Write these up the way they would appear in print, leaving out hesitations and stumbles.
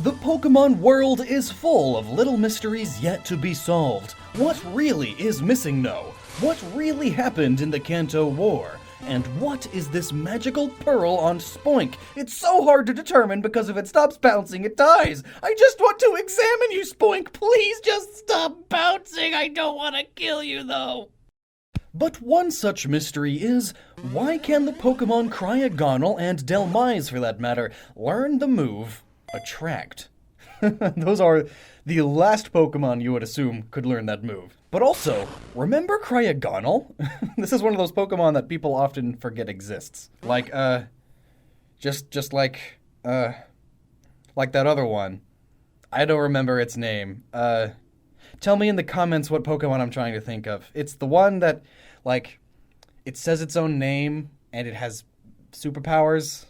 The Pokemon world is full of little mysteries yet to be solved. What really is missing, though? What really happened in the Kanto War? And what is this magical pearl on Spoink? It's so hard to determine because if it stops bouncing, it dies. I just want to examine you, Spoink. Please just stop bouncing. I don't want to kill you, though. But one such mystery is, why can the Pokemon Cryogonal and Dhelmise, for that matter, learn the move Attract? Those are the last Pokemon you would assume could learn that move. But also, remember Cryogonal? This is one of those Pokemon that people often forget exists. Like, just like that other one. I don't remember its name. Tell me in the comments what Pokemon I'm trying to think of. It's the one that, like, it says its own name, and it has superpowers.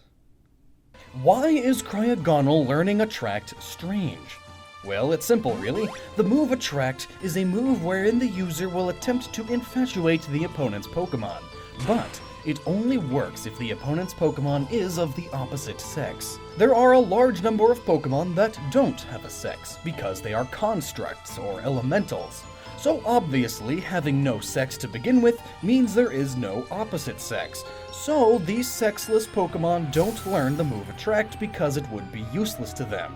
Why is Cryogonal learning Attract strange? Well, it's simple, really. The move Attract is a move wherein the user will attempt to infatuate the opponent's Pokemon, but it only works if the opponent's Pokemon is of the opposite sex. There are a large number of Pokemon that don't have a sex, because they are constructs or elementals. So obviously, having no sex to begin with means there is no opposite sex. So these sexless Pokemon don't learn the move Attract because it would be useless to them.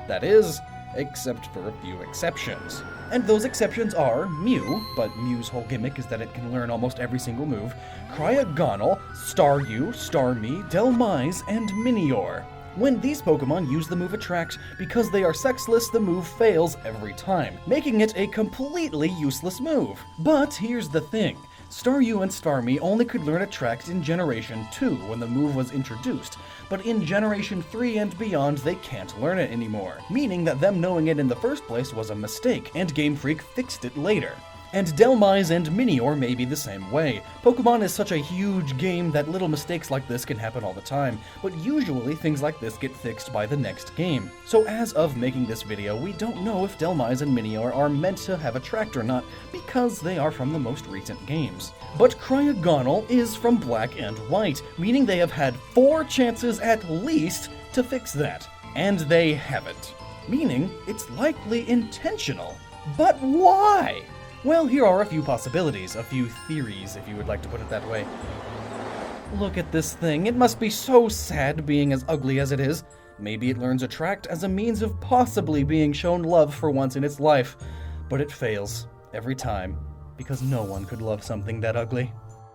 That is, except for a few exceptions. And those exceptions are Mew, but Mew's whole gimmick is that it can learn almost every single move, Cryogonal, Staryu, Starmie, Dhelmise, and Minior. When these Pokemon use the move Attract, because they are sexless, the move fails every time, making it a completely useless move. But here's the thing. Staryu and Starmie only could learn Attract in Generation 2 when the move was introduced, but in Generation 3 and beyond they can't learn it anymore, meaning that them knowing it in the first place was a mistake, and Game Freak fixed it later. And Dhelmise and Minior may be the same way. Pokemon is such a huge game that little mistakes like this can happen all the time, but usually things like this get fixed by the next game. So as of making this video, we don't know if Dhelmise and Minior are meant to have Attract or not, because they are from the most recent games. But Cryogonal is from Black and White, meaning they have had 4 chances at least to fix that. And they haven't. Meaning, it's likely intentional. But why? Well, here are a few possibilities, a few theories, if you would like to put it that way. Look at this thing. It must be so sad being as ugly as it is. Maybe it learns Attract as a means of possibly being shown love for once in its life. But it fails. Every time. Because no one could love something that ugly.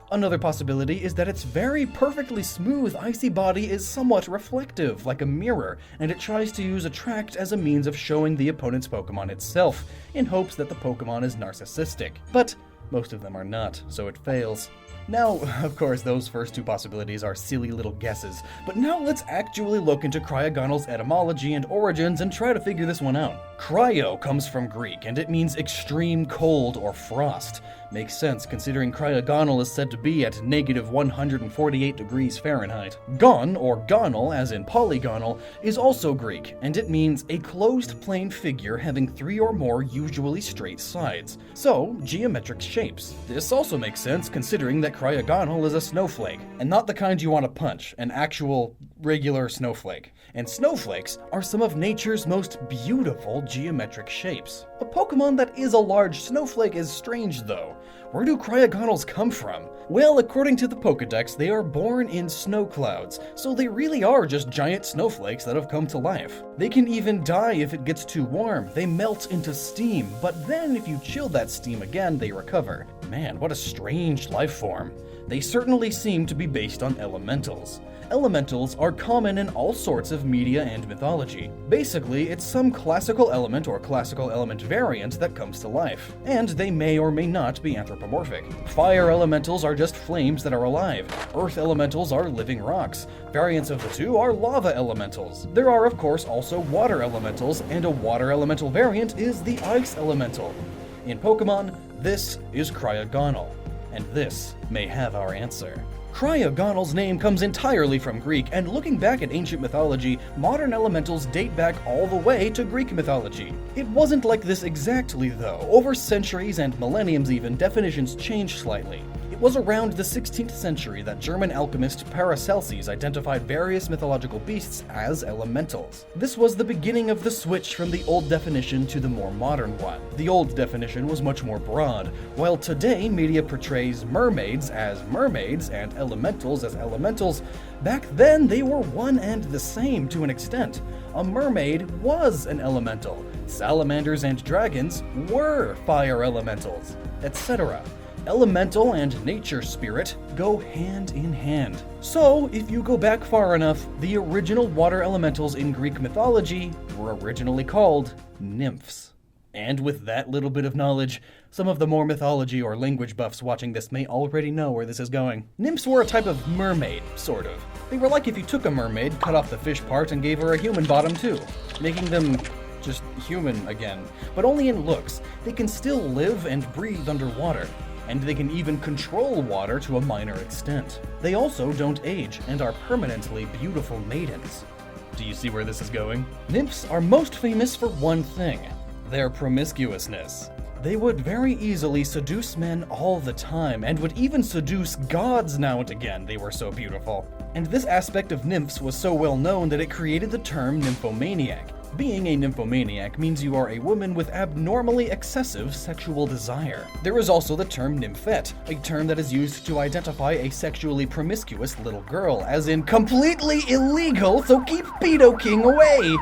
Another possibility is that its very perfectly smooth, icy body is somewhat reflective, like a mirror, and it tries to use Attract as a means of showing the opponent's Pokemon itself, in hopes that the Pokemon is narcissistic. But most of them are not, so it fails. Now, of course, those first 2 possibilities are silly little guesses, but now let's actually look into Cryogonal's etymology and origins and try to figure this one out. Cryo comes from Greek, and it means extreme cold or frost. Makes sense, considering Cryogonal is said to be at negative 148 degrees Fahrenheit. Gon, or gonal, as in polygonal, is also Greek, and it means a closed plane figure having 3 or more usually straight sides. So, geometric shapes. This also makes sense, considering that Cryogonal is a snowflake, and not the kind you want to punch, an actual, regular snowflake. And snowflakes are some of nature's most beautiful geometric shapes. A Pokemon that is a large snowflake is strange, though. Where do Cryogonals come from? Well, according to the Pokedex, they are born in snow clouds, so they really are just giant snowflakes that have come to life. They can even die if it gets too warm. They melt into steam, but then if you chill that steam again, they recover. Man, what a strange life form. They certainly seem to be based on elementals. Elementals are common in all sorts of media and mythology. Basically, it's some classical element or classical element variant that comes to life, and they may or may not be anthropomorphic. Fire elementals are just flames that are alive. Earth elementals are living rocks. Variants of the two are lava elementals. There are, of course, also water elementals, and a water elemental variant is the ice elemental. In Pokemon, this is Cryogonal, and this may have our answer. Cryogonal's name comes entirely from Greek, and looking back at ancient mythology, modern elementals date back all the way to Greek mythology. It wasn't like this exactly, though. Over centuries and millenniums even, definitions changed slightly. It was around the 16th century that German alchemist Paracelsus identified various mythological beasts as elementals. This was the beginning of the switch from the old definition to the more modern one. The old definition was much more broad, while today media portrays mermaids as mermaids and elementals as elementals. Back then, they were one and the same to an extent. A mermaid was an elemental. Salamanders and dragons were fire elementals, etc. Elemental and nature spirit go hand in hand. So, if you go back far enough, the original water elementals in Greek mythology were originally called nymphs. And with that little bit of knowledge, some of the more mythology or language buffs watching this may already know where this is going. Nymphs were a type of mermaid, sort of. They were like if you took a mermaid, cut off the fish part, and gave her a human bottom too, making them just human again. But only in looks. They can still live and breathe underwater, and they can even control water to a minor extent. They also don't age and are permanently beautiful maidens. Do you see where this is going? Nymphs are most famous for one thing: their promiscuousness. They would very easily seduce men all the time, and would even seduce gods now and again, they were so beautiful. And this aspect of nymphs was so well known that it created the term nymphomaniac. Being a nymphomaniac means you are a woman with abnormally excessive sexual desire. There is also the term nymphette, a term that is used to identify a sexually promiscuous little girl, as in completely illegal, so keep Pedo King away!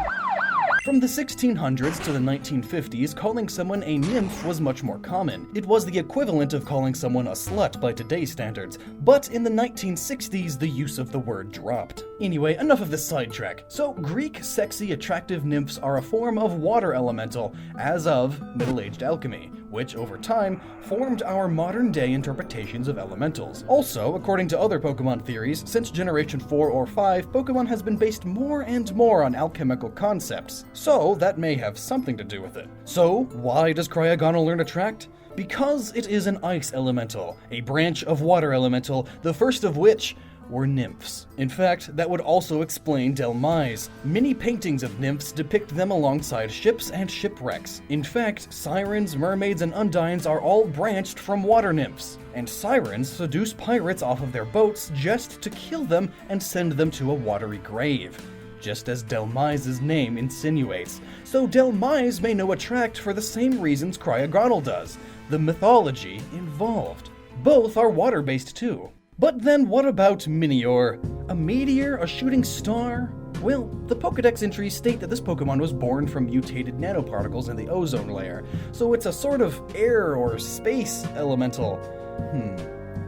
From the 1600s to the 1950s, calling someone a nymph was much more common. It was the equivalent of calling someone a slut by today's standards, but in the 1960s, the use of the word dropped. Anyway, enough of this sidetrack. So, Greek sexy attractive nymphs are a form of water elemental, as of middle-aged alchemy, which over time formed our modern-day interpretations of elementals. Also, according to other Pokemon theories, since Generation 4 or 5, Pokemon has been based more and more on alchemical concepts. So, that may have something to do with it. So, why does Cryogonal learn Attract? Because it is an ice elemental, a branch of water elemental, the first of which were nymphs. In fact, that would also explain Delmise. Many paintings of nymphs depict them alongside ships and shipwrecks. In fact, sirens, mermaids, and undines are all branched from water nymphs. And sirens seduce pirates off of their boats just to kill them and send them to a watery grave, just as Delmise's name insinuates. So Delmise may know Attract for the same reasons Cryogonal does: the mythology involved. Both are water-based too. But then what about Minior? A meteor? A shooting star? Well, the Pokedex entries state that this Pokemon was born from mutated nanoparticles in the ozone layer, so it's a sort of air or space elemental.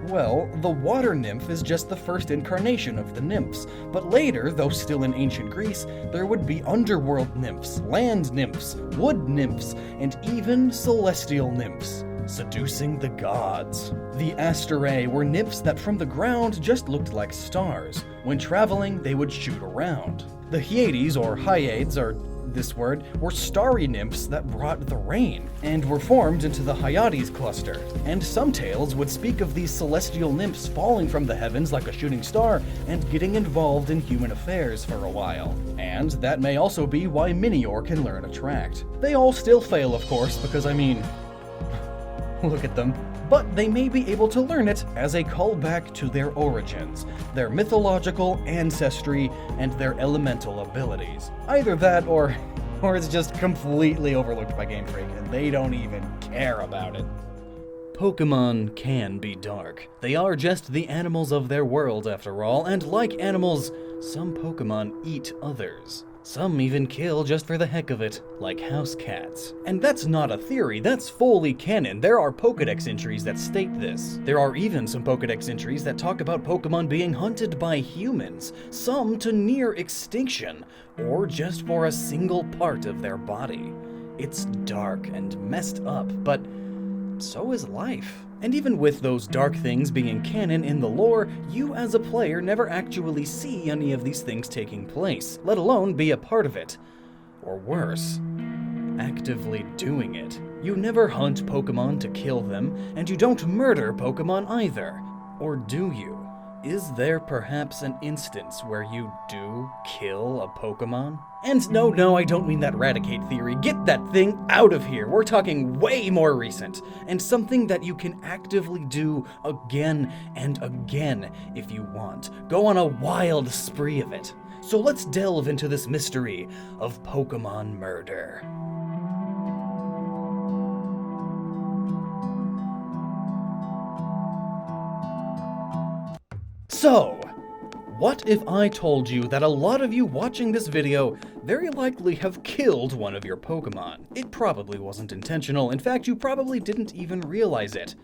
Well, the water nymph is just the first incarnation of the nymphs, but later, though still in ancient Greece, there would be underworld nymphs, land nymphs, wood nymphs, and even celestial nymphs, seducing the gods. The Asterae were nymphs that from the ground just looked like stars. When traveling, they would shoot around. The Hyades, or Hyades, were starry nymphs that brought the rain, and were formed into the Hyades cluster. And some tales would speak of these celestial nymphs falling from the heavens like a shooting star and getting involved in human affairs for a while. And that may also be why Minior can learn Attract. They all still fail, of course, because I mean, look at them. But they may be able to learn it as a callback to their origins, their mythological ancestry, and their elemental abilities. Either that or it's just completely overlooked by Game Freak, and they don't even care about it. Pokemon can be dark. They are just the animals of their world after all, and like animals, some Pokemon eat others. Some even kill just for the heck of it, like house cats. And that's not a theory, that's fully canon. There are Pokedex entries that state this. There are even some Pokedex entries that talk about Pokemon being hunted by humans, some to near extinction, or just for a single part of their body. It's dark and messed up, but so is life. And even with those dark things being canon in the lore, you as a player never actually see any of these things taking place, let alone be a part of it. Or worse, actively doing it. You never hunt Pokemon to kill them, and you don't murder Pokemon either. Or do you? Is there perhaps an instance where you do kill a Pokemon? And no, I don't mean that Eradicate theory. Get that thing out of here. We're talking way more recent, and something that you can actively do again and again if you want. Go on a wild spree of it. So let's delve into this mystery of Pokemon murder. So, what if I told you that a lot of you watching this video very likely have killed one of your Pokemon? It probably wasn't intentional. In fact, you probably didn't even realize it,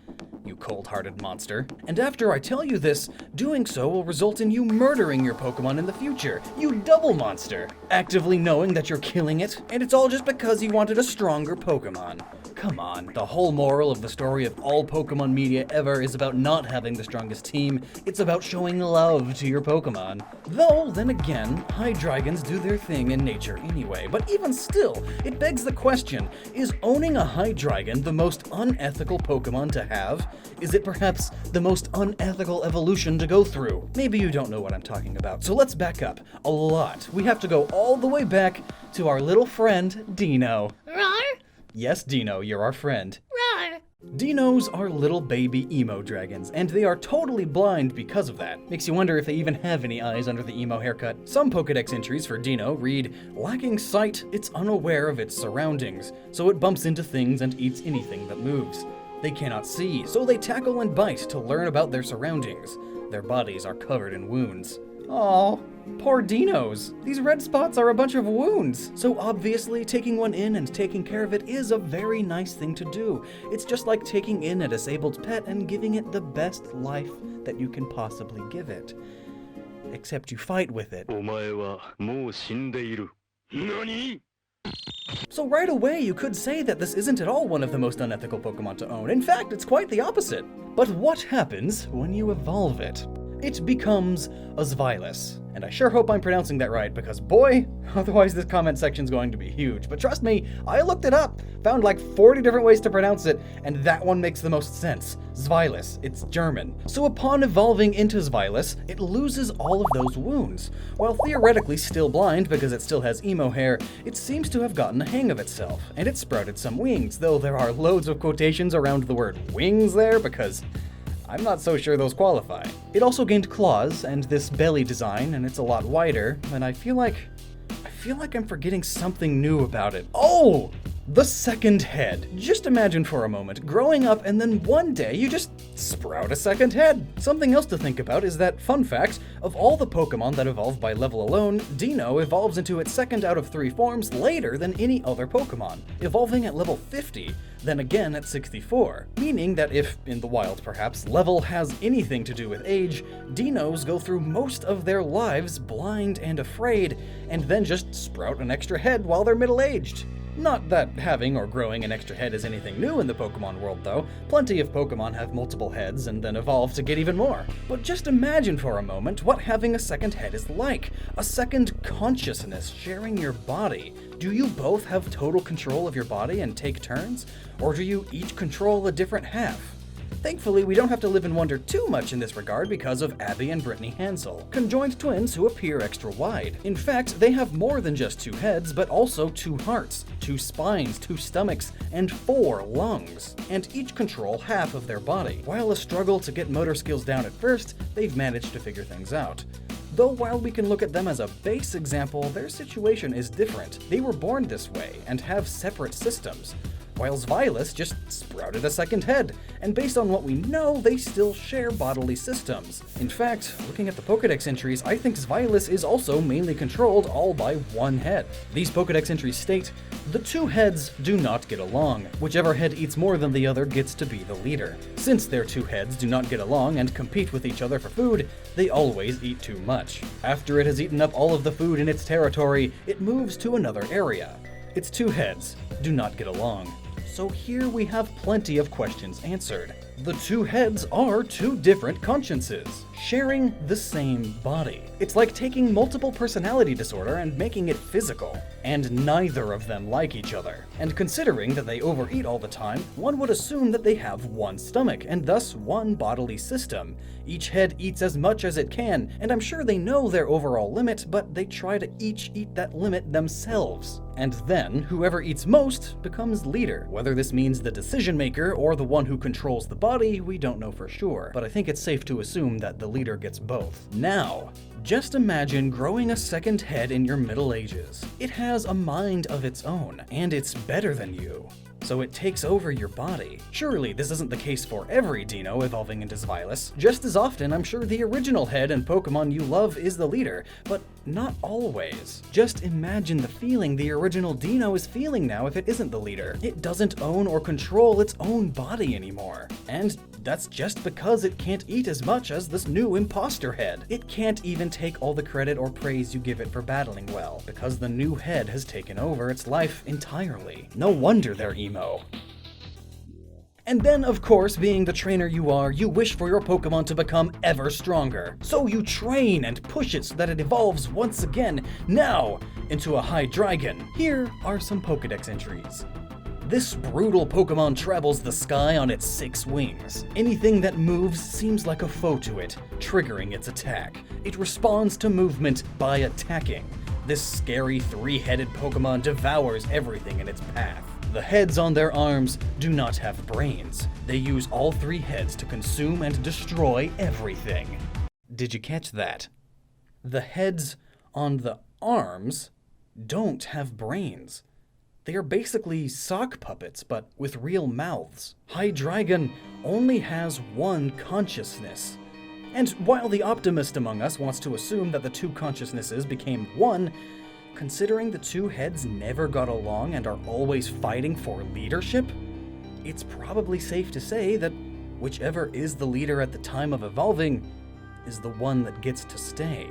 you cold-hearted monster. And after I tell you this, doing so will result in you murdering your Pokemon in the future, you double monster, actively knowing that you're killing it, and it's all just because you wanted a stronger Pokemon. Come on, the whole moral of the story of all Pokemon media ever is about not having the strongest team. It's about showing love to your Pokemon. Though, then again, Hydreigons do their thing in nature anyway. But even still, it begs the question, is owning a Hydreigon the most unethical Pokemon to have? Is it perhaps the most unethical evolution to go through? Maybe you don't know what I'm talking about, so let's back up a lot. We have to go all the way back to our little friend, Dino. Rawr. Yes, Dino, you're our friend. Rawr. Dinos are little baby emo dragons, and they are totally blind because of that. Makes you wonder if they even have any eyes under the emo haircut. Some Pokedex entries for Dino read, "Lacking sight, it's unaware of its surroundings, so it bumps into things and eats anything that moves. They cannot see, so they tackle and bite to learn about their surroundings. Their bodies are covered in wounds." Aww, poor Dinos. These red spots are a bunch of wounds. So obviously, taking one in and taking care of it is a very nice thing to do. It's just like taking in a disabled pet and giving it the best life that you can possibly give it. Except you fight with it. お前はもう死んでいる。何? So right away, you could say that this isn't at all one of the most unethical Pokemon to own. In fact, it's quite the opposite. But what happens when you evolve it? It becomes a Zweilous. And I sure hope I'm pronouncing that right, because boy, otherwise this comment section's going to be huge. But trust me, I looked it up, found like 40 different ways to pronounce it, and that one makes the most sense. Zweilous, it's German. So upon evolving into Zweilous, it loses all of those wounds. While theoretically still blind because it still has emo hair, it seems to have gotten a hang of itself, and it sprouted some wings, though there are loads of quotations around the word wings there, because I'm not so sure those qualify. It also gained claws and this belly design, and it's a lot wider, and I feel like I'm forgetting something new about it. Oh! The second head. Just imagine for a moment, growing up and then one day you just sprout a second head. Something else to think about is that, fun fact, of all the Pokemon that evolve by level alone, Dino evolves into its second out of 3 forms later than any other Pokemon, evolving at level 50, then again at 64. Meaning that if, in the wild perhaps, level has anything to do with age, Dinos go through most of their lives blind and afraid, and then just sprout an extra head while they're middle-aged. Not that having or growing an extra head is anything new in the Pokemon world though. Plenty of Pokemon have multiple heads and then evolve to get even more. But just imagine for a moment what having a second head is like. A second consciousness sharing your body. Do you both have total control of your body and take turns? Or do you each control a different half? Thankfully, we don't have to live in wonder too much in this regard because of Abby and Brittany Hansel, conjoined twins who appear extra wide. In fact, they have more than just 2 heads, but also 2 hearts, 2 spines, 2 stomachs, and 4 lungs, and each control half of their body. While a struggle to get motor skills down at first, they've managed to figure things out. Though while we can look at them as a base example, their situation is different. They were born this way and have separate systems, while Zweilous just sprouted a second head, and based on what we know, they still share bodily systems. In fact, looking at the Pokedex entries, I think Zweilous is also mainly controlled all by 1 head. These Pokedex entries state, "The 2 heads do not get along. Whichever head eats more than the other gets to be the leader. Since their 2 heads do not get along and compete with each other for food, they always eat too much. After it has eaten up all of the food in its territory, it moves to another area. Its 2 heads do not get along." So here we have plenty of questions answered. The two heads are two different consciences, sharing the same body. It's like taking multiple personality disorder and making it physical, and neither of them like each other. And considering that they overeat all the time, one would assume that they have one stomach, and thus one bodily system. Each head eats as much as it can, and I'm sure they know their overall limit, but they try to each eat that limit themselves. And then, whoever eats most becomes leader. Whether this means the decision maker or the one who controls the body, we don't know for sure, but I think it's safe to assume that the leader gets both. Now, just imagine growing a second head in your Middle Ages. It has a mind of its own, and it's better than you, so it takes over your body. Surely this isn't the case for every Dino evolving into Xylis. Just as often, I'm sure the original head and Pokemon you love is the leader, but not always. Just imagine the feeling the original Dino is feeling now if it isn't the leader. It doesn't own or control its own body anymore. And that's just because it can't eat as much as this new imposter head. It can't even take all the credit or praise you give it for battling well, because the new head has taken over its life entirely. No wonder they're emo. And then, of course, being the trainer you are, you wish for your Pokemon to become ever stronger. So you train and push it so that it evolves once again, now, into a Hydreigon. Here are some Pokedex entries. This brutal Pokemon travels the sky on its 6 wings. Anything that moves seems like a foe to it, triggering its attack. It responds to movement by attacking. This scary 3-headed Pokemon devours everything in its path. The heads on their arms do not have brains. They use all 3 heads to consume and destroy everything. Did you catch that? The heads on the arms don't have brains. They are basically sock puppets, but with real mouths. Hydreigon only has one consciousness. And while the optimist among us wants to assume that the 2 consciousnesses became one, considering the 2 heads never got along and are always fighting for leadership, it's probably safe to say that whichever is the leader at the time of evolving is the one that gets to stay.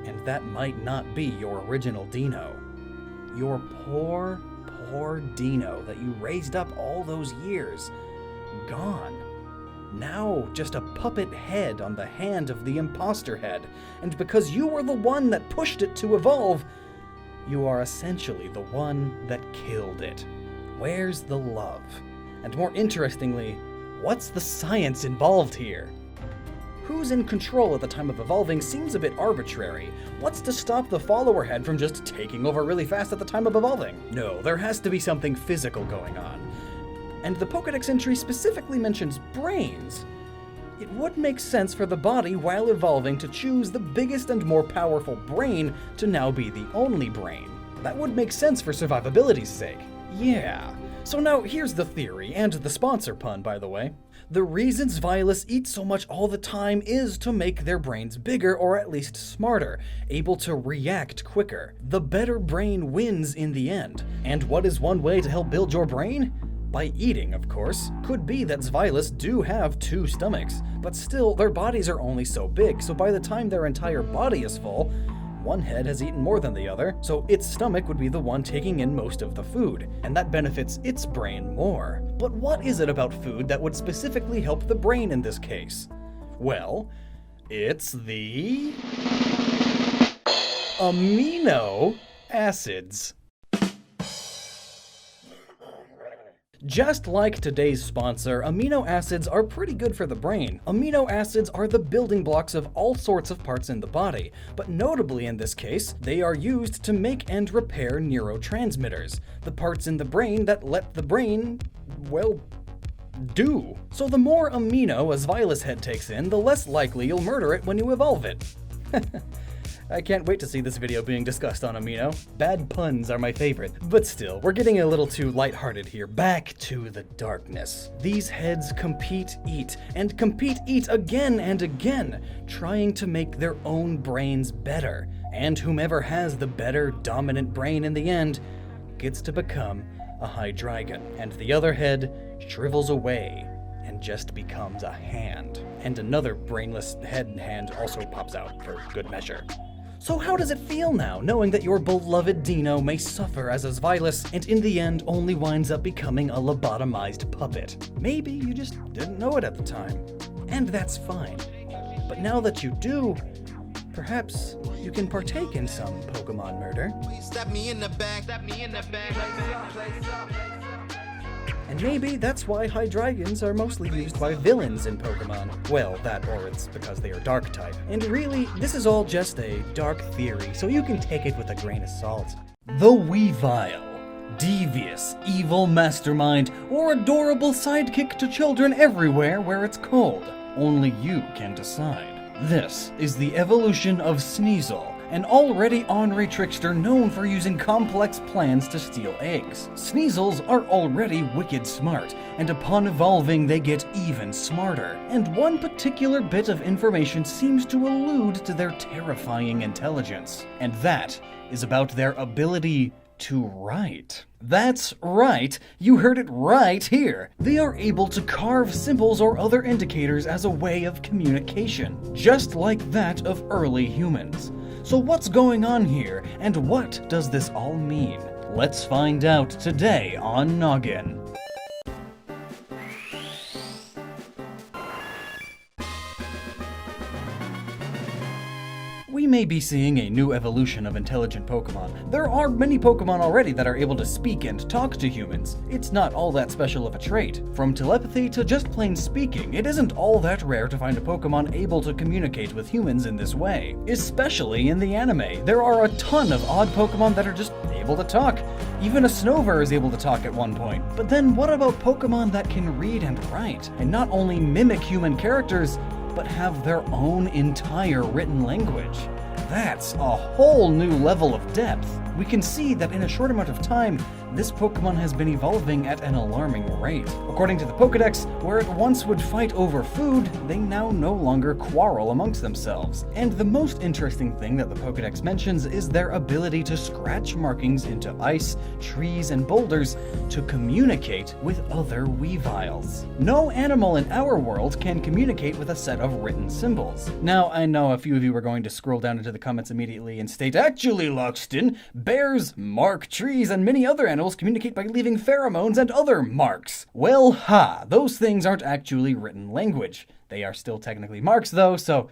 And that might not be your original Dino. Your poor Dino that you raised up all those years. Gone. Now just a puppet head on the hand of the imposter head. And because you were the one that pushed it to evolve, you are essentially the one that killed it. Where's the love? And more interestingly, what's the science involved here? Who's in control at the time of evolving seems a bit arbitrary. What's to stop the follower head from just taking over really fast at the time of evolving? No, there has to be something physical going on. And the Pokedex entry specifically mentions brains. It would make sense for the body while evolving to choose the biggest and more powerful brain to now be the only brain. That would make sense for survivability's sake. Yeah. So now here's the theory, and the sponsor pun, by the way. The reason Xylis eat so much all the time is to make their brains bigger, or at least smarter, able to react quicker. The better brain wins in the end. And what is one way to help build your brain? By eating, of course. Could be that Xylis do have 2 stomachs, but still, their bodies are only so big, so by the time their entire body is full, one head has eaten more than the other, so its stomach would be the one taking in most of the food, and that benefits its brain more. But what is it about food that would specifically help the brain in this case? Well, it's the amino acids. Just like today's sponsor, amino acids are pretty good for the brain. Amino acids are the building blocks of all sorts of parts in the body, but notably in this case, they are used to make and repair neurotransmitters, the parts in the brain that let the brain, well, do. So the more amino a Xylis head takes in, the less likely you'll murder it when you evolve it. I can't wait to see this video being discussed on amino. Bad puns are my favorite. But still, we're getting a little too lighthearted here. Back to the darkness. These heads compete, eat again and again, trying to make their own brains better. And whomever has the better, dominant brain in the end gets to become a Hydreigon. And the other head shrivels away and just becomes a hand. And another brainless head and hand also pops out for good measure. So how does it feel now, knowing that your beloved Dino may suffer as a Xvilus and in the end only winds up becoming a lobotomized puppet? Maybe you just didn't know it at the time. And that's fine. But now that you do, perhaps you can partake in some Pokemon murder. Stab me in the back, stab me in the back. And maybe that's why Hydreigons are mostly used by villains in Pokemon. Well, that or it's because they are dark type. And really, this is all just a dark theory, so you can take it with a grain of salt. The Weavile. Devious, evil mastermind, or adorable sidekick to children everywhere where it's cold. Only you can decide. This is the evolution of Sneasel, an already ornery trickster known for using complex plans to steal eggs. Sneasels are already wicked smart, and upon evolving they get even smarter. And one particular bit of information seems to allude to their terrifying intelligence, and that is about their ability to write. That's right, you heard it right here. They are able to carve symbols or other indicators as a way of communication, just like that of early humans. So what's going on here, and what does this all mean? Let's find out today on Gnoggin. We may be seeing a new evolution of intelligent Pokemon. There are many Pokemon already that are able to speak and talk to humans. It's not all that special of a trait. From telepathy to just plain speaking, it isn't all that rare to find a Pokemon able to communicate with humans in this way. Especially in the anime, there are a ton of odd Pokemon that are just able to talk. Even a Snover is able to talk at one point. But then what about Pokemon that can read and write, and not only mimic human characters, but have their own entire written language? That's a whole new level of depth. We can see that in a short amount of time, this Pokemon has been evolving at an alarming rate. According to the Pokedex, where it once would fight over food, they now no longer quarrel amongst themselves. And the most interesting thing that the Pokedex mentions is their ability to scratch markings into ice, trees, and boulders to communicate with other Weaviles. No animal in our world can communicate with a set of written symbols. Now, I know a few of you are going to scroll down into the comments immediately and state, actually, Lockstin, bears mark trees and many other animals communicate by leaving pheromones and other marks. Well, those things aren't actually written language. They are still technically marks though, so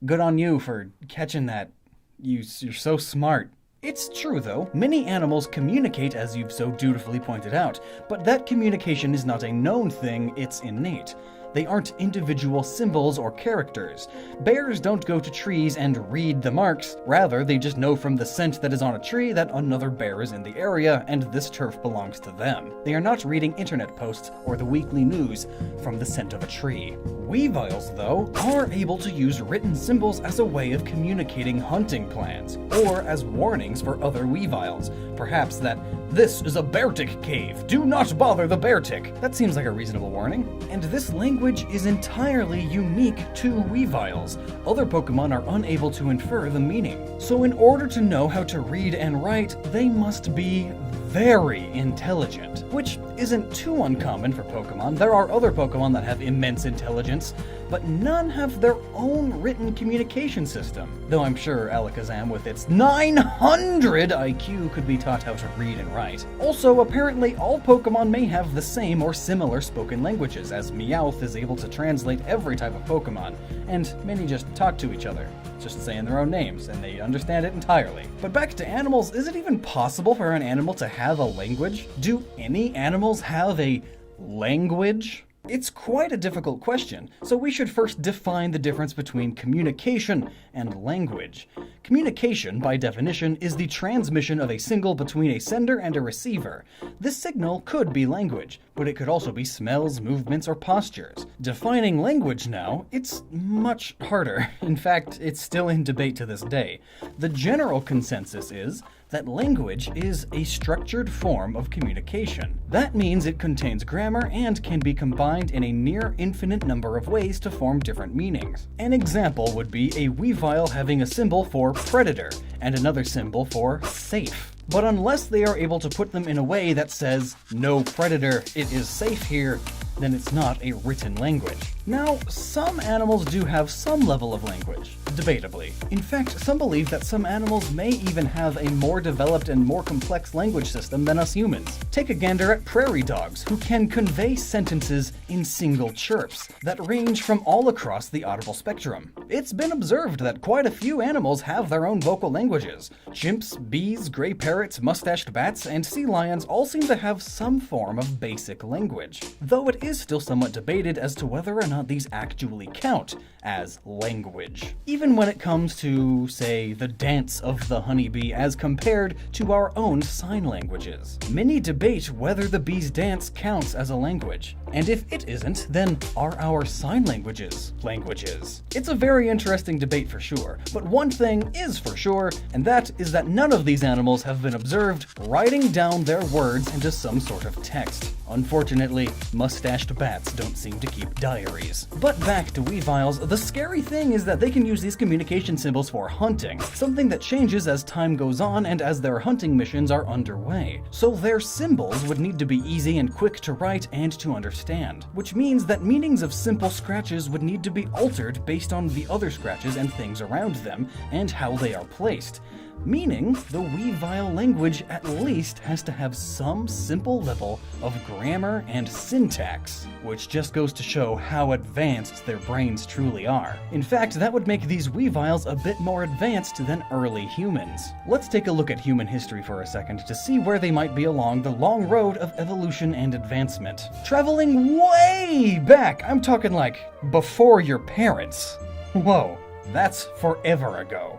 good on you for catching that. You're so smart. It's true though, many animals communicate as you've so dutifully pointed out, but that communication is not a known thing, it's innate. They aren't individual symbols or characters. Bears don't go to trees and read the marks. Rather, they just know from the scent that is on a tree that another bear is in the area and this turf belongs to them. They are not reading internet posts or the weekly news from the scent of a tree. Weaviles, though, are able to use written symbols as a way of communicating hunting plans, or as warnings for other Weaviles. Perhaps that, this is a Beartic cave, do not bother the Beartic. That seems like a reasonable warning. And this language is entirely unique to Weaviles. Other Pokemon are unable to infer the meaning. So in order to know how to read and write, they must be very intelligent, which isn't too uncommon for Pokemon. There are other Pokemon that have immense intelligence, but none have their own written communication system. Though I'm sure Alakazam with its 900 IQ could be taught how to read and write. Also, apparently all Pokemon may have the same or similar spoken languages, as Meowth is able to translate every type of Pokemon, and many just talk to each other, just saying their own names, and they understand it entirely. But back to animals, is it even possible for an animal to have a language? Do any animals have a language? It's quite a difficult question, so we should first define the difference between communication and language. Communication, by definition, is the transmission of a signal between a sender and a receiver. This signal could be language, but it could also be smells, movements, or postures. Defining language now, it's much harder. In fact, it's still in debate to this day. The general consensus is that language is a structured form of communication. That means it contains grammar and can be combined in a near infinite number of ways to form different meanings. An example would be a Weavile having a symbol for predator and another symbol for safe. But unless they are able to put them in a way that says, no predator, it is safe here, then it's not a written language. Now, some animals do have some level of language, debatably. In fact, some believe that some animals may even have a more developed and more complex language system than us humans. Take a gander at prairie dogs, who can convey sentences in single chirps that range from all across the audible spectrum. It's been observed that quite a few animals have their own vocal languages. Chimps, bees, gray parrots, mustached bats, and sea lions all seem to have some form of basic language, though it is still somewhat debated as to whether or not these actually count as language. Even when it comes to, say, the dance of the honeybee as compared to our own sign languages. Many debate whether the bee's dance counts as a language, and if it isn't, then are our sign languages languages? It's a very interesting debate for sure, but one thing is for sure, and that is that none of these animals have been observed writing down their words into some sort of text. Unfortunately, mustached bats don't seem to keep diaries. But back to Weaviles, the scary thing is that they can use these communication symbols for hunting, something that changes as time goes on and as their hunting missions are underway. So their symbols would need to be easy and quick to write and to understand, which means that meanings of simple scratches would need to be altered based on the other scratches and things around them and how they are placed. Meaning, the Weavile language at least has to have some simple level of grammar and syntax, which just goes to show how advanced their brains truly are. In fact, that would make these Weaviles a bit more advanced than early humans. Let's take a look at human history for a second to see where they might be along the long road of evolution and advancement. Traveling way back, I'm talking like before your parents. Whoa, that's forever ago.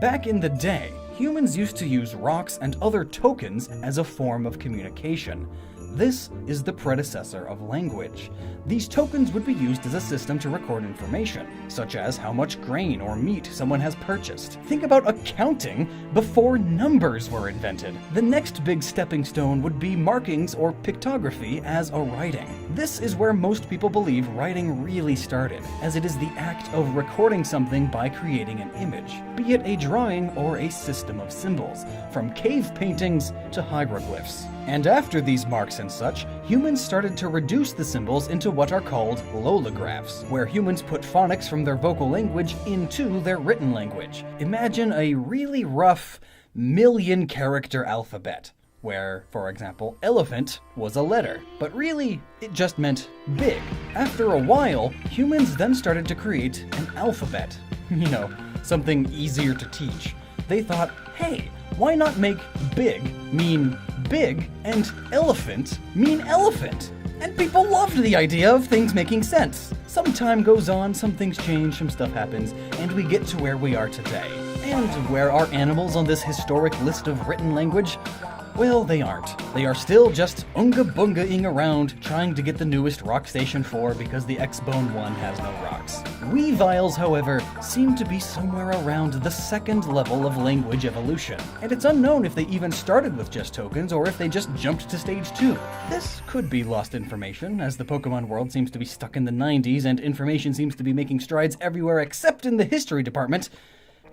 Back in the day, humans used to use rocks and other tokens as a form of communication. This is the predecessor of language. These tokens would be used as a system to record information, such as how much grain or meat someone has purchased. Think about accounting before numbers were invented. The next big stepping stone would be markings or pictography as a writing. This is where most people believe writing really started, as it is the act of recording something by creating an image, be it a drawing or a system of symbols, from cave paintings to hieroglyphs. And after these marks and such, humans started to reduce the symbols into what are called lolographs, where humans put phonics from their vocal language into their written language. Imagine a really rough million-character alphabet, where, for example, elephant was a letter, but really, it just meant big. After a while, humans then started to create an alphabet. You know, something easier to teach. They thought, hey, why not make big mean big and elephant mean elephant? And people loved the idea of things making sense. Some time goes on, some things change, some stuff happens, and we get to where we are today. And where are animals on this historic list of written language? Well, they aren't. They are still just unga-bungaing around, trying to get the newest Rock Station 4 because the X-Bone 1 has no rocks. Weaviles, however, seem to be somewhere around the second level of language evolution, and it's unknown if they even started with just tokens or if they just jumped to stage 2. This could be lost information, as the Pokemon world seems to be stuck in the 90s and information seems to be making strides everywhere except in the history department.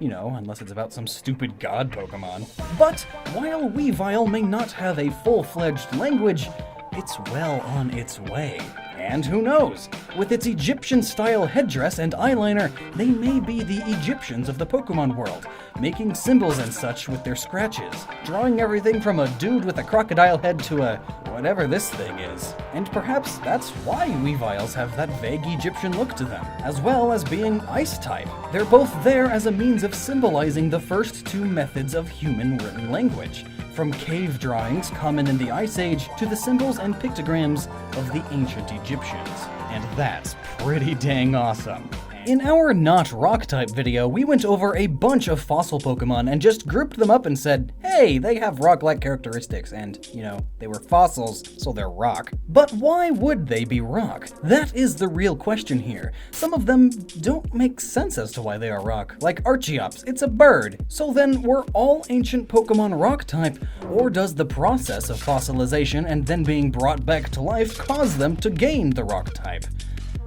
You know, unless it's about some stupid god Pokemon. But while Weavile may not have a full-fledged language, it's well on its way. And who knows? With its Egyptian-style headdress and eyeliner, they may be the Egyptians of the Pokemon world, making symbols and such with their scratches, drawing everything from a dude with a crocodile head to a whatever this thing is. And perhaps that's why Weaviles have that vague Egyptian look to them, as well as being Ice-type. They're both there as a means of symbolizing the first two methods of human written language, from cave drawings common in the Ice Age to the symbols and pictograms of the ancient Egyptians. And that's pretty dang awesome. In our Not Rock-type video, we went over a bunch of fossil Pokemon and just grouped them up and said, hey, they have rock-like characteristics and, you know, they were fossils, so they're rock. But why would they be rock? That is the real question here. Some of them don't make sense as to why they are rock, like Arceus, it's a bird. So then, were all ancient Pokemon rock-type, or does the process of fossilization and then being brought back to life cause them to gain the rock-type?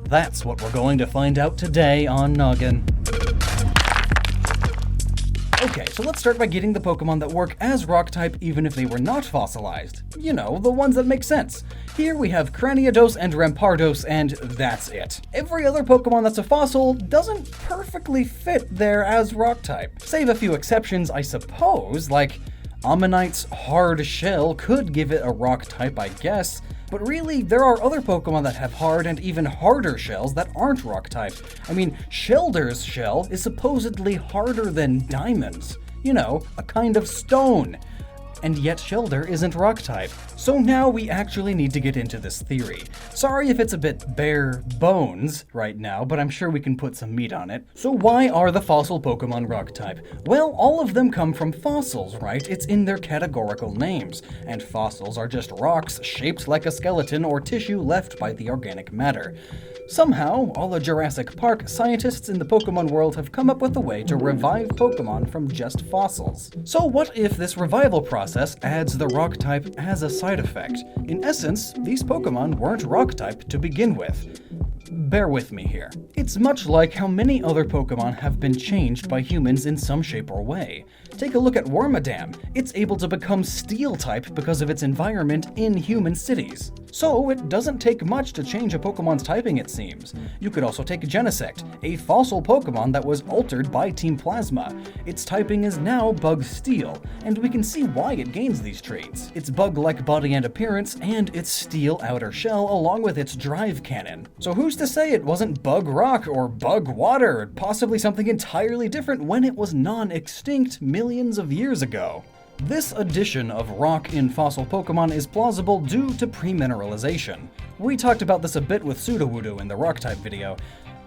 That's what we're going to find out today on Gnoggin. Okay, so let's start by getting the Pokemon that work as Rock-type even if they were not fossilized. You know, the ones that make sense. Here we have Cranidos and Rampardos, and that's it. Every other Pokemon that's a fossil doesn't perfectly fit there as Rock-type. Save a few exceptions, I suppose, like Ammonite's hard shell could give it a Rock-type, I guess. But really, there are other Pokemon that have hard and even harder shells that aren't Rock-type. I mean, Shelder's shell is supposedly harder than Diamond's. You know, a kind of stone. And yet Shelder isn't Rock-type. So now we actually need to get into this theory. Sorry if it's a bit bare bones right now, but I'm sure we can put some meat on it. So why are the fossil Pokemon Rock-type? Well, all of them come from fossils, right? It's in their categorical names. And fossils are just rocks shaped like a skeleton or tissue left by the organic matter. Somehow, all the Jurassic Park scientists in the Pokemon world have come up with a way to revive Pokemon from just fossils. So what if this revival process adds the Rock-type as a side effect? In essence, these Pokemon weren't Rock-type to begin with. Bear with me here. It's much like how many other Pokemon have been changed by humans in some shape or way. Take a look at Wormadam. It's able to become Steel-type because of its environment in human cities. So it doesn't take much to change a Pokemon's typing, it seems. You could also take Genesect, a fossil Pokemon that was altered by Team Plasma. Its typing is now Bug Steel, and we can see why it gains these traits. Its bug-like body and appearance, and its steel outer shell along with its drive cannon. So who's to say it wasn't Bug Rock or Bug Water, or possibly something entirely different when it was non-extinct millions of years ago? This addition of rock in fossil Pokemon is plausible due to pre-mineralization. We talked about this a bit with Sudowoodo in the Rock-type video.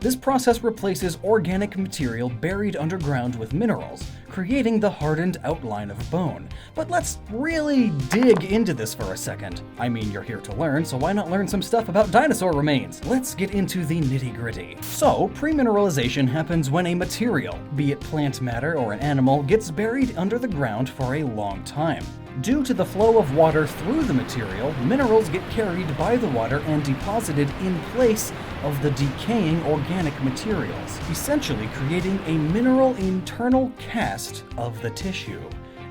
This process replaces organic material buried underground with minerals, creating the hardened outline of bone. But let's really dig into this for a second. I mean, you're here to learn, so why not learn some stuff about dinosaur remains? Let's get into the nitty-gritty. So, pre-mineralization happens when a material, be it plant matter or an animal, gets buried under the ground for a long time. Due to the flow of water through the material, minerals get carried by the water and deposited in place of the decaying organic materials, essentially creating a mineral internal cast of the tissue,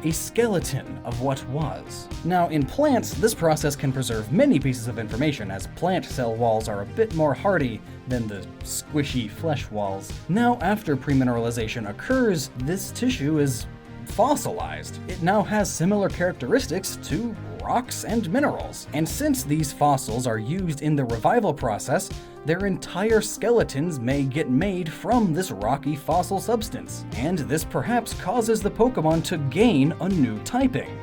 a skeleton of what was. Now, in plants, this process can preserve many pieces of information, as plant cell walls are a bit more hardy than the squishy flesh walls. Now, after pre-mineralization occurs, this tissue is fossilized. It now has similar characteristics to rocks and minerals. And since these fossils are used in the revival process, their entire skeletons may get made from this rocky fossil substance. And this perhaps causes the Pokemon to gain a new typing: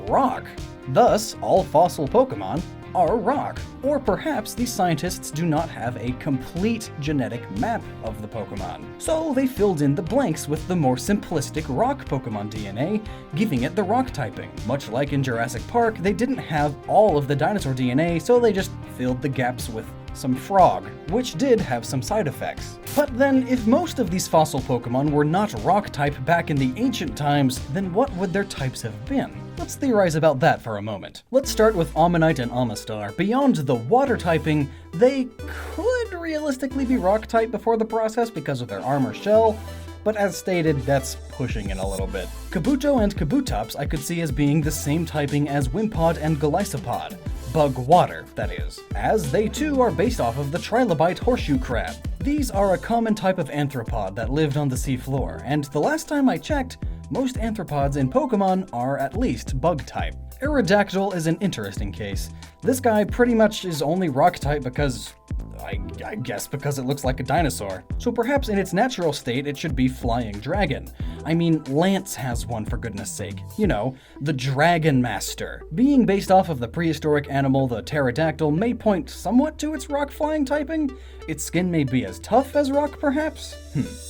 Rock. Thus, all fossil Pokemon are rock. Or perhaps these scientists do not have a complete genetic map of the Pokemon. So they filled in the blanks with the more simplistic rock Pokemon DNA, giving it the rock typing. Much like in Jurassic Park, they didn't have all of the dinosaur DNA, so they just filled the gaps with some frog, which did have some side effects. But then, if most of these fossil Pokemon were not rock type back in the ancient times, then what would their types have been? Let's theorize about that for a moment. Let's start with Ammonite and Amistar. Beyond the water typing, they could realistically be rock type before the process because of their armor shell, but as stated, that's pushing it a little bit. Kabuto and Kabutops I could see as being the same typing as Wimpod and Golisopod. Bug water, that is, as they too are based off of the trilobite horseshoe crab. These are a common type of arthropod that lived on the seafloor, and the last time I checked, most arthropods in Pokemon are at least bug type. Aerodactyl is an interesting case. This guy pretty much is only rock type because, I guess because it looks like a dinosaur. So perhaps in its natural state it should be Flying Dragon. I mean, Lance has one, for goodness sake. You know, the Dragon Master. Being based off of the prehistoric animal, the pterodactyl, may point somewhat to its rock flying typing. Its skin may be as tough as rock, perhaps?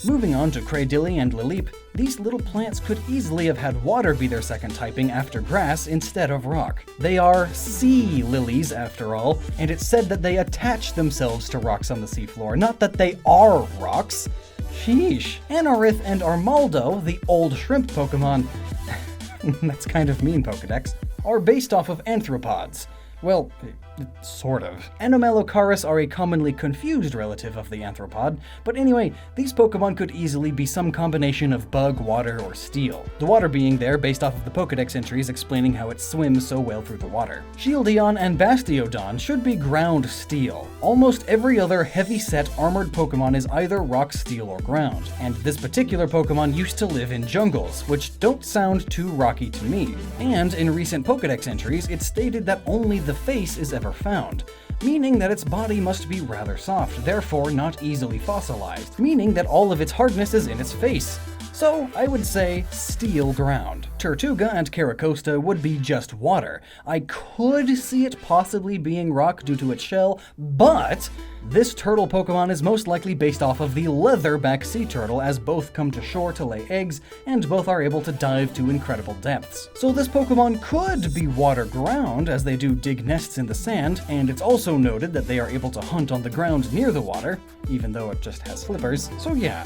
Moving on to Cradilly and Lileep, these little plants could easily have had water be their second typing after grass instead of rock. They are sea lilies, after all, and it's said that they attach themselves to rocks on the seafloor, not that they are rocks. Sheesh. Anorith and Armaldo, the old shrimp Pokemon, that's kind of mean, Pokedex, are based off of arthropods. Well, Sort of. Anomalocharus are a commonly confused relative of the arthropod, but anyway, these Pokemon could easily be some combination of bug, water, or steel. The water being there based off of the Pokedex entries explaining how it swims so well through the water. Shieldon and Bastiodon should be ground steel. Almost every other heavy-set armored Pokemon is either rock, steel, or ground, and this particular Pokemon used to live in jungles, which don't sound too rocky to me. And in recent Pokedex entries, it's stated that only the face is ever found, meaning that its body must be rather soft, therefore not easily fossilized, meaning that all of its hardness is in its face. So I would say steel ground. Tortuga and Caracosta would be just water. I could see it possibly being rock due to its shell, but this turtle Pokemon is most likely based off of the leatherback sea turtle, as both come to shore to lay eggs, and both are able to dive to incredible depths. So this Pokemon could be water ground, as they do dig nests in the sand, and it's also noted that they are able to hunt on the ground near the water, even though it just has flippers. So yeah,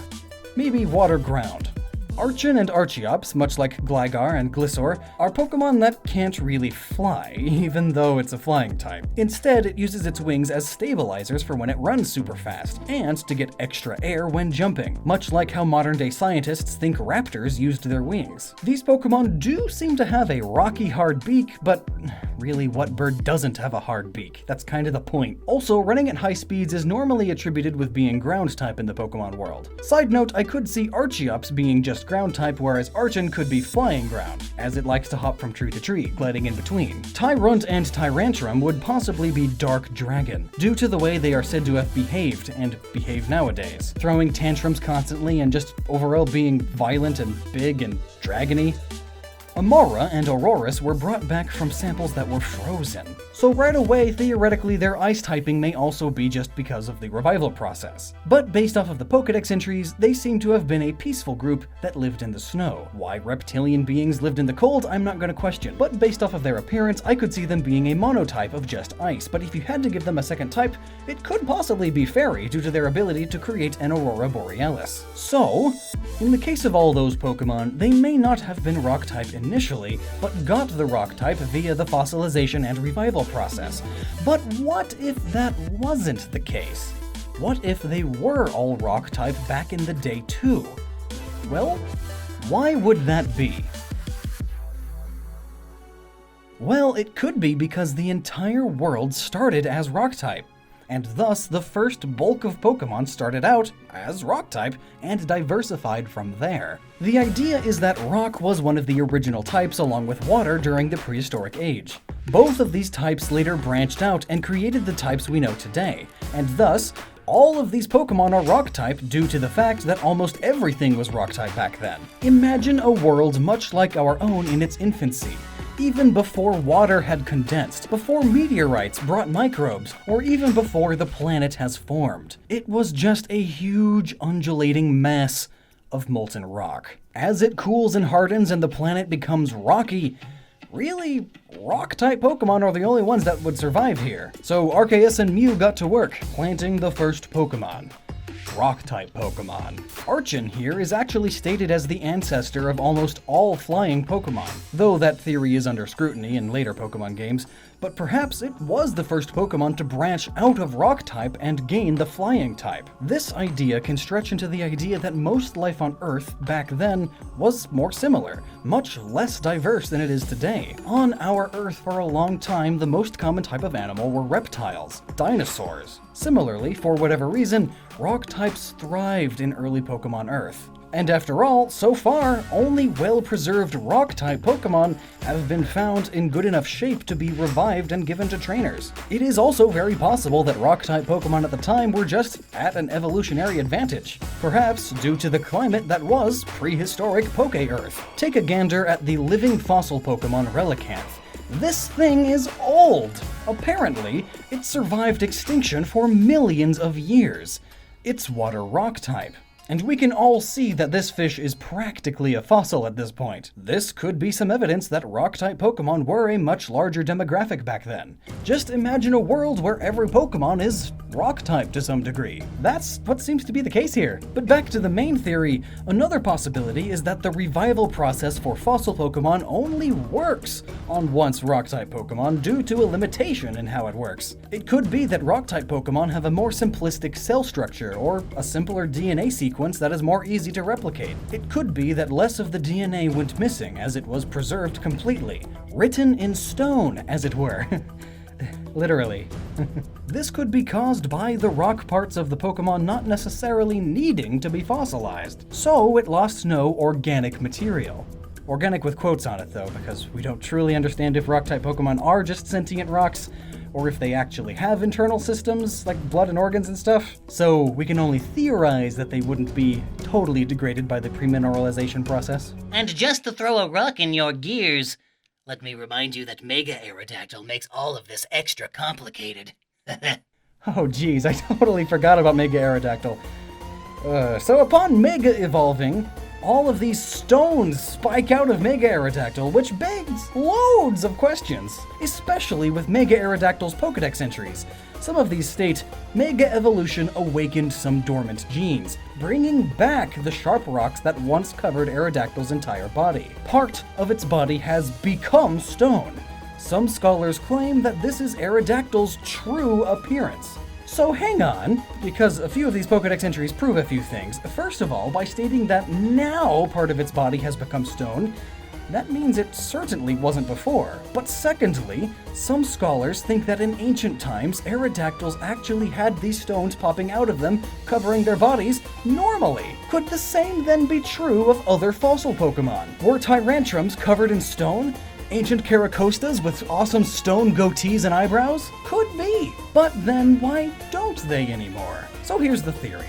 maybe water ground. Archon and Archeops, much like Gligar and Gliscor, are Pokemon that can't really fly, even though it's a flying type. Instead, it uses its wings as stabilizers for when it runs super fast, and to get extra air when jumping, much like how modern-day scientists think raptors used their wings. These Pokemon do seem to have a rocky hard beak, but really, what bird doesn't have a hard beak? That's kind of the point. Also, running at high speeds is normally attributed with being ground type in the Pokemon world. Side note, I could see Archeops being just ground type, whereas Archon could be flying ground, as it likes to hop from tree to tree, gliding in between. Tyrunt and Tyrantrum would possibly be Dark Dragon, due to the way they are said to have behaved, and behave nowadays, throwing tantrums constantly and just overall being violent and big and dragony. Amara and Aurorus were brought back from samples that were frozen. So right away, theoretically, their ice typing may also be just because of the revival process. But based off of the Pokedex entries, they seem to have been a peaceful group that lived in the snow. Why reptilian beings lived in the cold, I'm not going to question. But based off of their appearance, I could see them being a monotype of just ice. But if you had to give them a second type, it could possibly be fairy due to their ability to create an Aurora Borealis. So, in the case of all those Pokemon, they may not have been rock type initially, but got the rock type via the fossilization and revival process. But what if that wasn't the case? What if they were all rock type back in the day too? Well, why would that be? Well, it could be because the entire world started as rock type, and thus the first bulk of Pokemon started out as rock type and diversified from there. The idea is that rock was one of the original types along with water during the prehistoric age. Both of these types later branched out and created the types we know today, and thus all of these Pokemon are rock type due to the fact that almost everything was rock type back then. Imagine a world much like our own in its infancy. Even before water had condensed, before meteorites brought microbes, or even before the planet has formed. It was just a huge undulating mass of molten rock. As it cools and hardens and the planet becomes rocky, really, rock-type Pokemon are the only ones that would survive here. So Arceus and Mew got to work, planting the first Pokemon. Rock-type Pokemon. Archon here is actually stated as the ancestor of almost all flying Pokemon, though that theory is under scrutiny in later Pokemon games, but perhaps it was the first Pokemon to branch out of Rock-type and gain the flying type. This idea can stretch into the idea that most life on Earth back then was more similar, much less diverse than it is today. On our Earth for a long time, the most common type of animal were reptiles, dinosaurs. Similarly, for whatever reason, rock types thrived in early Pokemon Earth. And after all, so far, only well-preserved rock-type Pokemon have been found in good enough shape to be revived and given to trainers. It is also very possible that rock-type Pokemon at the time were just at an evolutionary advantage, perhaps due to the climate that was prehistoric Poke-Earth. Take a gander at the living fossil Pokemon Relicanth. This thing is old! Apparently, it survived extinction for millions of years. It's water rock type. And we can all see that this fish is practically a fossil at this point. This could be some evidence that rock-type Pokemon were a much larger demographic back then. Just imagine a world where every Pokemon is rock-type to some degree. That's what seems to be the case here. But back to the main theory, another possibility is that the revival process for fossil Pokemon only works on once rock-type Pokemon due to a limitation in how it works. It could be that rock-type Pokemon have a more simplistic cell structure or a simpler DNA sequence that is more easy to replicate. It could be that less of the DNA went missing as it was preserved completely, written in stone, as it were. Literally. This could be caused by the rock parts of the Pokemon not necessarily needing to be fossilized, so it lost no organic material. Organic with quotes on it though, because we don't truly understand if rock-type Pokemon are just sentient rocks, or if they actually have internal systems, like blood and organs and stuff. So we can only theorize that they wouldn't be totally degraded by the premineralization process. And just to throw a rock in your gears, let me remind you that Mega Aerodactyl makes all of this extra complicated. Oh geez, I totally forgot about Mega Aerodactyl. So upon Mega evolving, all of these stones spike out of Mega Aerodactyl, which begs loads of questions, especially with Mega Aerodactyl's Pokedex entries. Some of these state, Mega Evolution awakened some dormant genes, bringing back the sharp rocks that once covered Aerodactyl's entire body. Part of its body has become stone. Some scholars claim that this is Aerodactyl's true appearance. So hang on, because a few of these Pokedex entries prove a few things. First of all, by stating that now part of its body has become stone, that means it certainly wasn't before. But secondly, some scholars think that in ancient times, Aerodactyls actually had these stones popping out of them, covering their bodies normally. Could the same then be true of other fossil Pokemon? Were Tyrantrums covered in stone? Ancient Caracostas with awesome stone goatees and eyebrows? Could be. But then why don't they anymore? So here's the theory.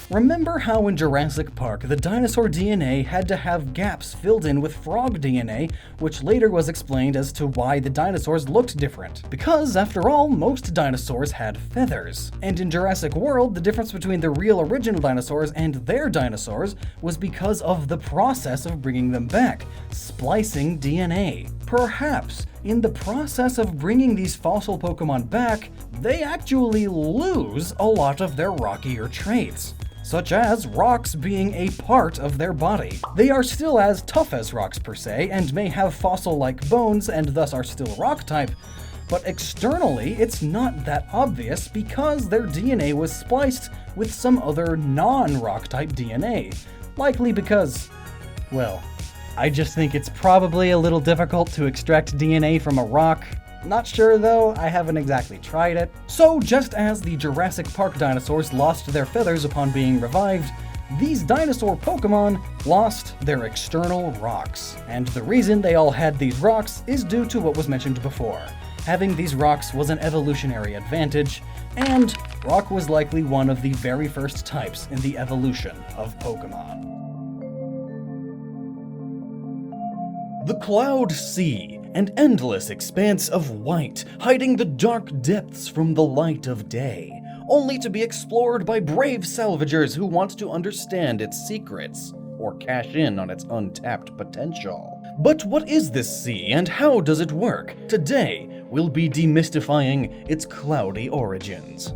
Remember how in Jurassic Park the dinosaur DNA had to have gaps filled in with frog DNA, which later was explained as to why the dinosaurs looked different? Because, after all, most dinosaurs had feathers. And in Jurassic World, the difference between the real original dinosaurs and their dinosaurs was because of the process of bringing them back, splicing DNA. Perhaps, in the process of bringing these fossil Pokemon back, they actually lose a lot of their rockier traits, such as rocks being a part of their body. They are still as tough as rocks per se, and may have fossil-like bones and thus are still rock-type, but externally it's not that obvious because their DNA was spliced with some other non-rock-type DNA, likely because, well, I just think it's probably a little difficult to extract DNA from a rock. Not sure though, I haven't exactly tried it. So just as the Jurassic Park dinosaurs lost their feathers upon being revived, these dinosaur Pokemon lost their external rocks. And the reason they all had these rocks is due to what was mentioned before. Having these rocks was an evolutionary advantage, and rock was likely one of the very first types in the evolution of Pokemon. The Cloud Sea, an endless expanse of white, hiding the dark depths from the light of day, only to be explored by brave salvagers who want to understand its secrets, or cash in on its untapped potential. But what is this sea, and how does it work? Today, we'll be demystifying its cloudy origins.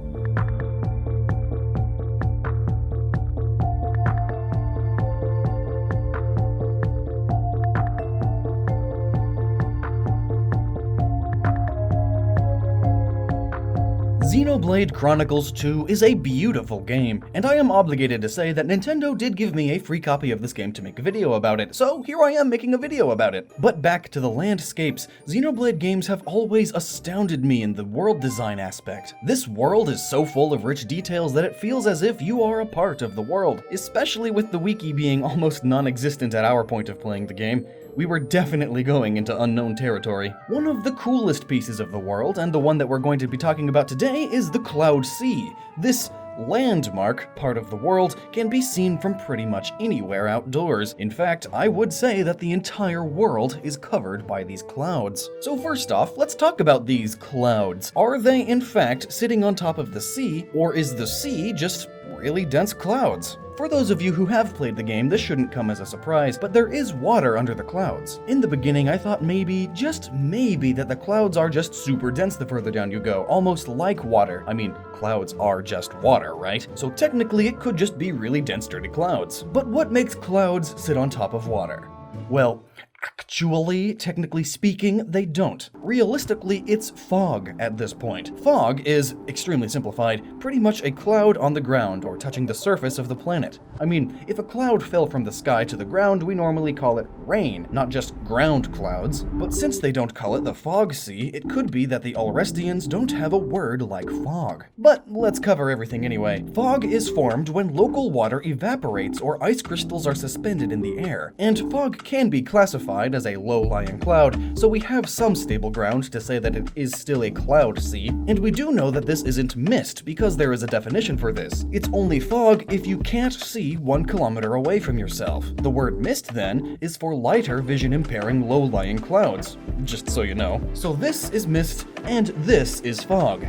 Xenoblade Chronicles 2 is a beautiful game, and I am obligated to say that Nintendo did give me a free copy of this game to make a video about it, so here I am making a video about it. But back to the landscapes, Xenoblade games have always astounded me in the world design aspect. This world is so full of rich details that it feels as if you are a part of the world, especially with the wiki being almost non-existent at our point of playing the game. We were definitely going into unknown territory. One of the coolest pieces of the world, and the one that we're going to be talking about today, is the Cloud Sea. This landmark part of the world can be seen from pretty much anywhere outdoors. In fact, I would say that the entire world is covered by these clouds. So first off, let's talk about these clouds. Are they in fact sitting on top of the sea, or is the sea just really dense clouds. For those of you who have played the game, this shouldn't come as a surprise, but there is water under the clouds. In the beginning, I thought maybe, just maybe, that the clouds are just super dense the further down you go, almost like water. I mean, clouds are just water, right? So technically it could just be really dense, dirty clouds. But what makes clouds sit on top of water? Well, actually, technically speaking, they don't. Realistically, it's fog at this point. Fog is, extremely simplified, pretty much a cloud on the ground or touching the surface of the planet. I mean, if a cloud fell from the sky to the ground, we normally call it rain, not just ground clouds. But since they don't call it the fog sea, it could be that the Alrestians don't have a word like fog. But let's cover everything anyway. Fog is formed when local water evaporates or ice crystals are suspended in the air, and fog can be classified as a low-lying cloud, so we have some stable ground to say that it is still a cloud sea, and we do know that this isn't mist because there is a definition for this. It's only fog if you can't see 1 kilometer away from yourself. The word mist, then, is for lighter vision-impairing low-lying clouds, just so you know. So this is mist, and this is fog.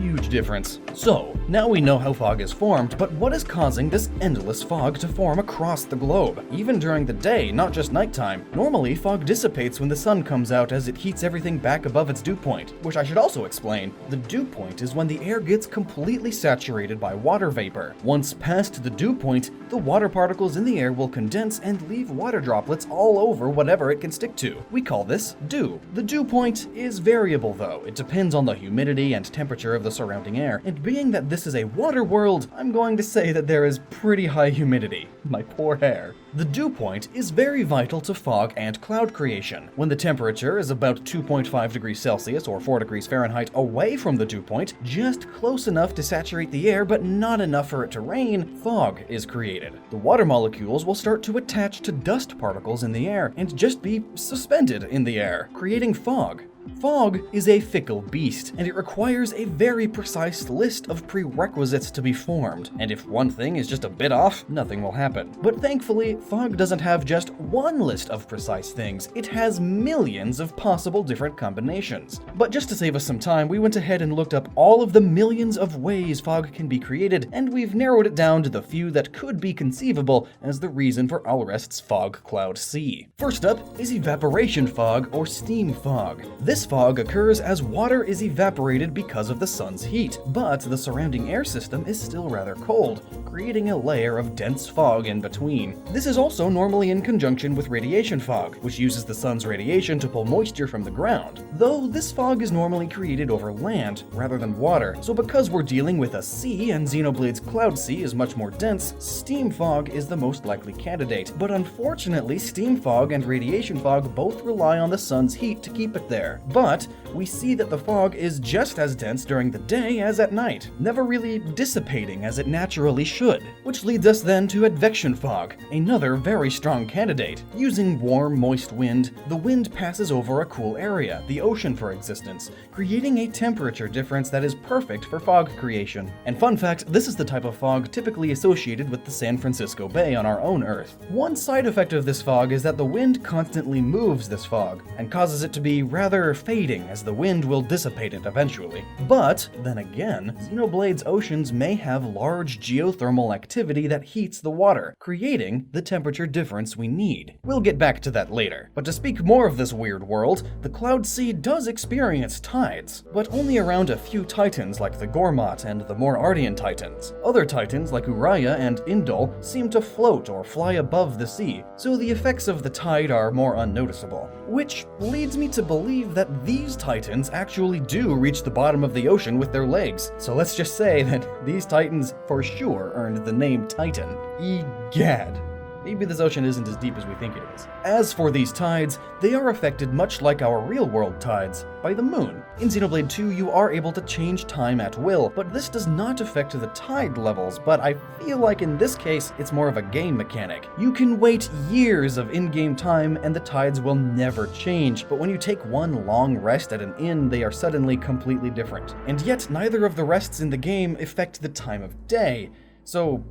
Huge difference. So, now we know how fog is formed, but what is causing this endless fog to form across the globe? Even during the day, not just nighttime. Normally, fog dissipates when the sun comes out as it heats everything back above its dew point, which I should also explain. The dew point is when the air gets completely saturated by water vapor. Once past the dew point, the water particles in the air will condense and leave water droplets all over whatever it can stick to. We call this dew. The dew point is variable though. It depends on the humidity and temperature of the surrounding air, and being that this is a water world, I'm going to say that there is pretty high humidity. My poor hair. The dew point is very vital to fog and cloud creation. When the temperature is about 2.5 degrees Celsius or 4 degrees Fahrenheit away from the dew point, just close enough to saturate the air but not enough for it to rain, fog is created. The water molecules will start to attach to dust particles in the air and just be suspended in the air, creating fog. Fog is a fickle beast, and it requires a very precise list of prerequisites to be formed, and if one thing is just a bit off, nothing will happen. But thankfully, fog doesn't have just one list of precise things, it has millions of possible different combinations. But just to save us some time, we went ahead and looked up all of the millions of ways fog can be created, and we've narrowed it down to the few that could be conceivable as the reason for Alrest's fog cloud sea. First up is evaporation fog or steam fog. This fog occurs as water is evaporated because of the sun's heat, but the surrounding air system is still rather cold, creating a layer of dense fog in between. This is also normally in conjunction with radiation fog, which uses the sun's radiation to pull moisture from the ground, though this fog is normally created over land rather than water, so because we're dealing with a sea and Xenoblade's cloud sea is much more dense, steam fog is the most likely candidate. But unfortunately, steam fog and radiation fog both rely on the sun's heat to keep it there. But we see that the fog is just as dense during the day as at night, never really dissipating as it naturally should. Which leads us then to advection fog, another very strong candidate. Using warm, moist wind, the wind passes over a cool area, the ocean for existence, creating a temperature difference that is perfect for fog creation. And fun fact, this is the type of fog typically associated with the San Francisco Bay on our own Earth. One side effect of this fog is that the wind constantly moves this fog, and causes it to be rather fading as the wind will dissipate it eventually. But, then again, Xenoblade's oceans may have large geothermal activity that heats the water, creating the temperature difference we need. We'll get back to that later. But to speak more of this weird world, the Cloud Sea does experience tides, but only around a few titans like the Gormott and the more Ardean titans. Other titans like Uraya and Indol seem to float or fly above the sea, so the effects of the tide are more unnoticeable. Which leads me to believe that these titans actually do reach the bottom of the ocean with their legs. So let's just say that these titans for sure earned the name Titan. Egad. Maybe this ocean isn't as deep as we think it is. As for these tides, they are affected much like our real-world tides, by the moon. In Xenoblade 2, you are able to change time at will, but this does not affect the tide levels, but I feel like in this case, it's more of a game mechanic. You can wait years of in-game time and the tides will never change, but when you take one long rest at an inn, they are suddenly completely different. And yet, neither of the rests in the game affect the time of day, so...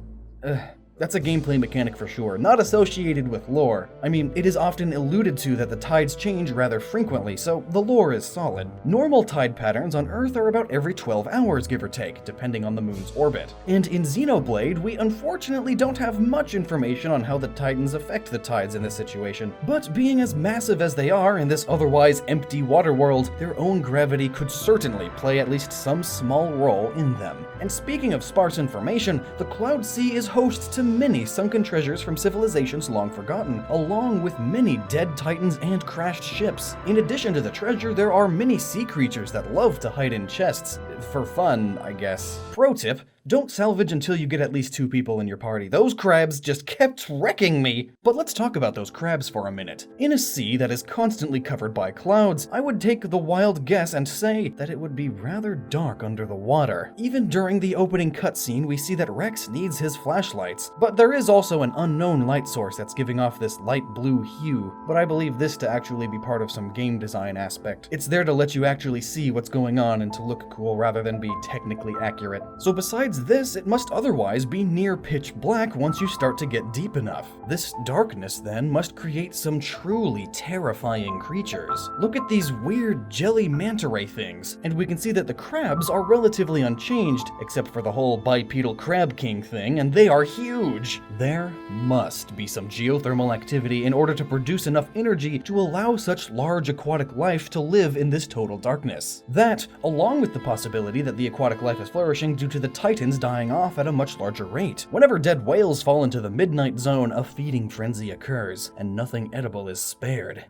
That's a gameplay mechanic for sure, not associated with lore. I mean, it is often alluded to that the tides change rather frequently, so the lore is solid. Normal tide patterns on Earth are about every 12 hours, give or take, depending on the moon's orbit. And in Xenoblade, we unfortunately don't have much information on how the Titans affect the tides in this situation. But being as massive as they are in this otherwise empty water world, their own gravity could certainly play at least some small role in them. And speaking of sparse information, the Cloud Sea is host to many sunken treasures from civilizations long forgotten, along with many dead titans and crashed ships. In addition to the treasure, there are many sea creatures that love to hide in chests. For fun, I guess. Pro tip: don't salvage until you get at least 2 people in your party. Those crabs just kept wrecking me. But let's talk about those crabs for a minute. In a sea that is constantly covered by clouds, I would take the wild guess and say that it would be rather dark under the water. Even during the opening cutscene, we see that Rex needs his flashlights, but there is also an unknown light source that's giving off this light blue hue, but I believe this to actually be part of some game design aspect. It's there to let you actually see what's going on and to look cool rather than be technically accurate. So besides this, it must otherwise be near pitch black once you start to get deep enough. This darkness then must create some truly terrifying creatures. Look at these weird jelly manta ray things, and we can see that the crabs are relatively unchanged, except for the whole bipedal crab king thing, and they are huge. There must be some geothermal activity in order to produce enough energy to allow such large aquatic life to live in this total darkness. That, along with the possibility that the aquatic life is flourishing due to the titans dying off at a much larger rate. Whenever dead whales fall into the midnight zone, a feeding frenzy occurs, and nothing edible is spared.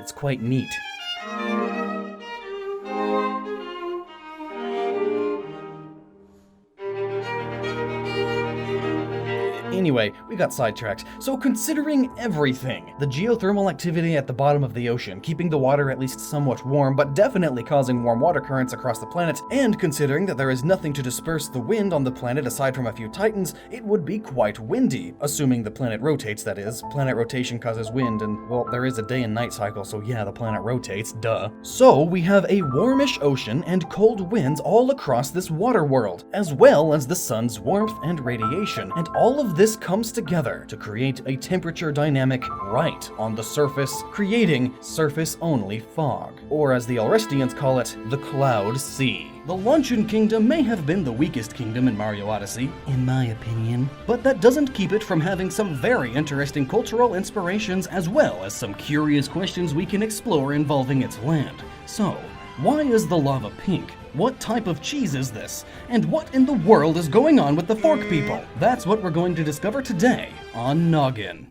It's quite neat. Anyway, we got sidetracked. So considering everything, the geothermal activity at the bottom of the ocean, keeping the water at least somewhat warm, but definitely causing warm water currents across the planet, and considering that there is nothing to disperse the wind on the planet aside from a few titans, it would be quite windy, assuming the planet rotates, that is. Planet rotation causes wind, and, well, there is a day and night cycle, so yeah, the planet rotates, duh. So we have a warmish ocean and cold winds all across this water world, as well as the sun's warmth and radiation, and all of this comes together to create a temperature dynamic right on the surface, creating surface-only fog, or as the Alrestians call it, the Cloud Sea. The Luncheon Kingdom may have been the weakest kingdom in Mario Odyssey, in my opinion, but that doesn't keep it from having some very interesting cultural inspirations as well as some curious questions we can explore involving its land. So, why is the lava pink? What type of cheese is this? And what in the world is going on with the fork people? That's what we're going to discover today on Gnoggin.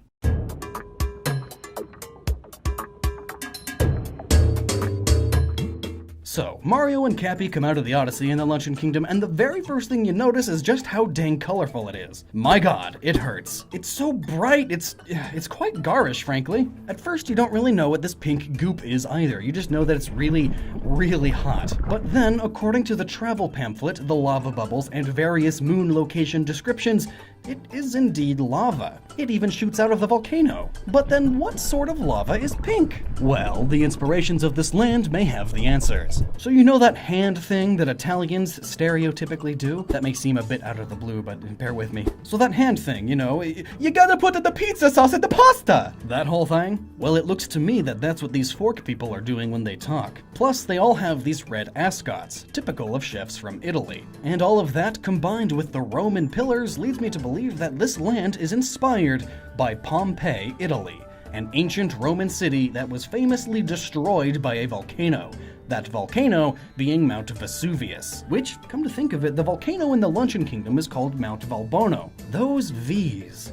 So, Mario and Cappy come out of the Odyssey in the Luncheon Kingdom, and the very first thing you notice is just how dang colorful it is. My god, it hurts. It's so bright, it's quite garish, frankly. At first, you don't really know what this pink goop is either. You just know that it's really, really hot. But then, according to the travel pamphlet, the lava bubbles, and various moon location descriptions, it is indeed lava. It even shoots out of the volcano. But then what sort of lava is pink? Well, the inspirations of this land may have the answers. So you know that hand thing that Italians stereotypically do? That may seem a bit out of the blue, but bear with me. So that hand thing, you know, you gotta put the pizza sauce in the pasta! That whole thing? Well, it looks to me that that's what these fork people are doing when they talk. Plus, they all have these red ascots, typical of chefs from Italy. And all of that, combined with the Roman pillars, leads me to believe that this land is inspired by Pompeii, Italy, an ancient Roman city that was famously destroyed by a volcano. That volcano being Mount Vesuvius, which, come to think of it, the volcano in the Luncheon Kingdom is called Mount Valbono. Those V's.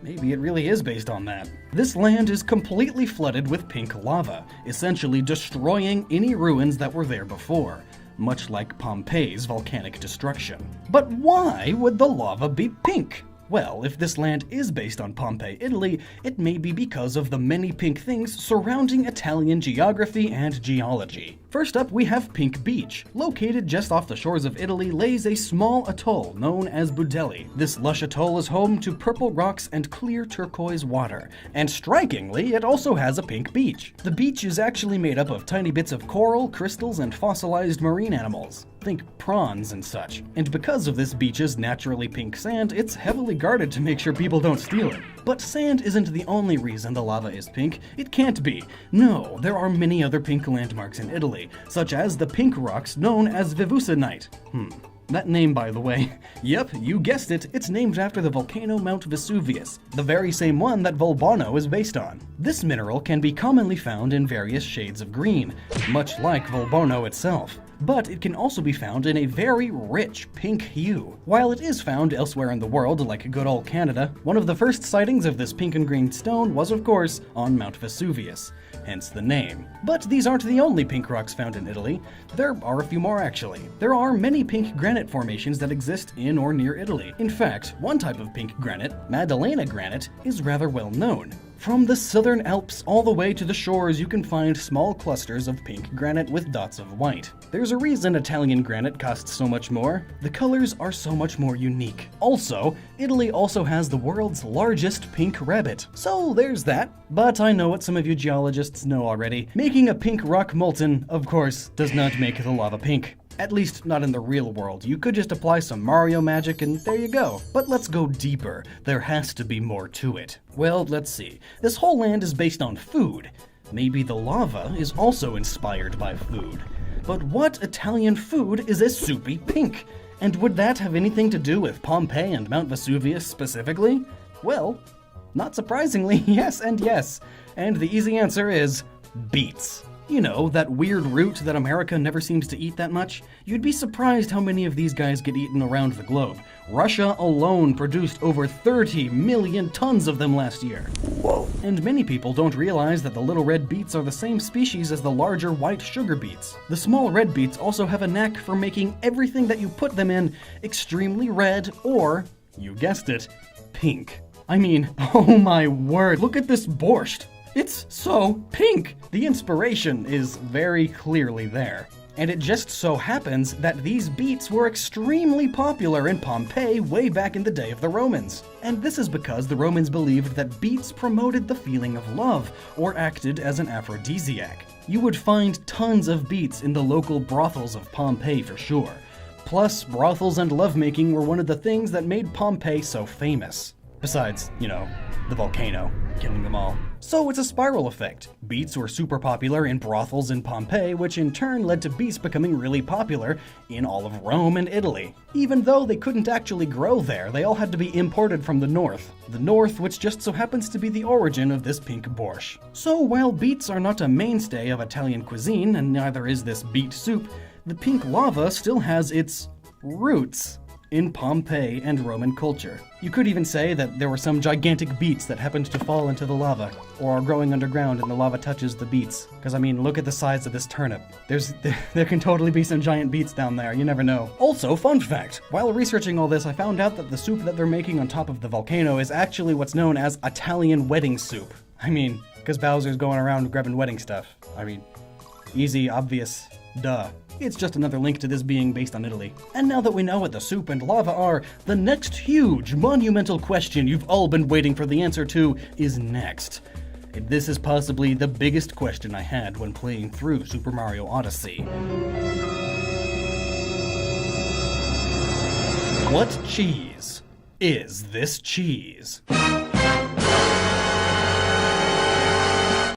Maybe it really is based on that. This land is completely flooded with pink lava, essentially destroying any ruins that were there before, much like Pompeii's volcanic destruction. But why would the lava be pink? Well, if this land is based on Pompeii, Italy, it may be because of the many pink things surrounding Italian geography and geology. First up, we have Pink Beach. Located just off the shores of Italy lays a small atoll known as Budelli. This lush atoll is home to purple rocks and clear turquoise water. And strikingly, it also has a pink beach. The beach is actually made up of tiny bits of coral, crystals, and fossilized marine animals. Think prawns and such. And because of this beach's naturally pink sand, it's heavily guarded to make sure people don't steal it. But sand isn't the only reason the lava is pink. It can't be. No, there are many other pink landmarks in Italy, such as the pink rocks known as Vevusanite. That name, by the way. Yep, you guessed it, it's named after the volcano Mount Vesuvius, the very same one that Volbono is based on. This mineral can be commonly found in various shades of green, much like Volbono itself. But it can also be found in a very rich pink hue. While it is found elsewhere in the world, like good old Canada, one of the first sightings of this pink and green stone was, of course, on Mount Vesuvius, hence the name. But these aren't the only pink rocks found in Italy. There are a few more, actually. There are many pink granite formations that exist in or near Italy. In fact, one type of pink granite, Maddalena granite, is rather well known. From the southern Alps all the way to the shores, you can find small clusters of pink granite with dots of white. There's a reason Italian granite costs so much more. The colors are so much more unique. Also, Italy also has the world's largest pink rabbit. So there's that. But I know what some of you geologists know already. Making a pink rock molten, of course, does not make the lava pink. At least not in the real world. You could just apply some Mario magic and there you go. But let's go deeper. There has to be more to it. Well, let's see. This whole land is based on food. Maybe the lava is also inspired by food. But what Italian food is a soupy pink? And would that have anything to do with Pompeii and Mount Vesuvius specifically? Well, not surprisingly, yes and yes. And the easy answer is beets. You know, that weird root that America never seems to eat that much? You'd be surprised how many of these guys get eaten around the globe. Russia alone produced over 30 million tons of them last year. Whoa. And many people don't realize that the little red beets are the same species as the larger white sugar beets. The small red beets also have a knack for making everything that you put them in extremely red or, you guessed it, pink. I mean, oh my word, look at this borscht. It's so pink! The inspiration is very clearly there. And it just so happens that these beets were extremely popular in Pompeii way back in the day of the Romans. And this is because the Romans believed that beets promoted the feeling of love, or acted as an aphrodisiac. You would find tons of beets in the local brothels of Pompeii for sure. Plus, brothels and lovemaking were one of the things that made Pompeii so famous. Besides, you know, the volcano, killing them all. So it's a spiral effect. Beets were super popular in brothels in Pompeii, which in turn led to beets becoming really popular in all of Rome and Italy. Even though they couldn't actually grow there, they all had to be imported from the north. The north, which just so happens to be the origin of this pink borscht. So while beets are not a mainstay of Italian cuisine, and neither is this beet soup, the pink lava still has its roots in Pompeii and Roman culture. You could even say that there were some gigantic beets that happened to fall into the lava, or are growing underground and the lava touches the beets. Because I mean, look at the size of this turnip. There can totally be some giant beets down there, you never know. Also, fun fact, while researching all this, I found out that the soup that they're making on top of the volcano is actually what's known as Italian wedding soup. I mean, because Bowser's going around grabbing wedding stuff. I mean, easy, obvious, duh. It's just another link to this being based on Italy. And now that we know what the soup and lava are, the next huge, monumental question you've all been waiting for the answer to is next. And this is possibly the biggest question I had when playing through Super Mario Odyssey. What cheese is this cheese?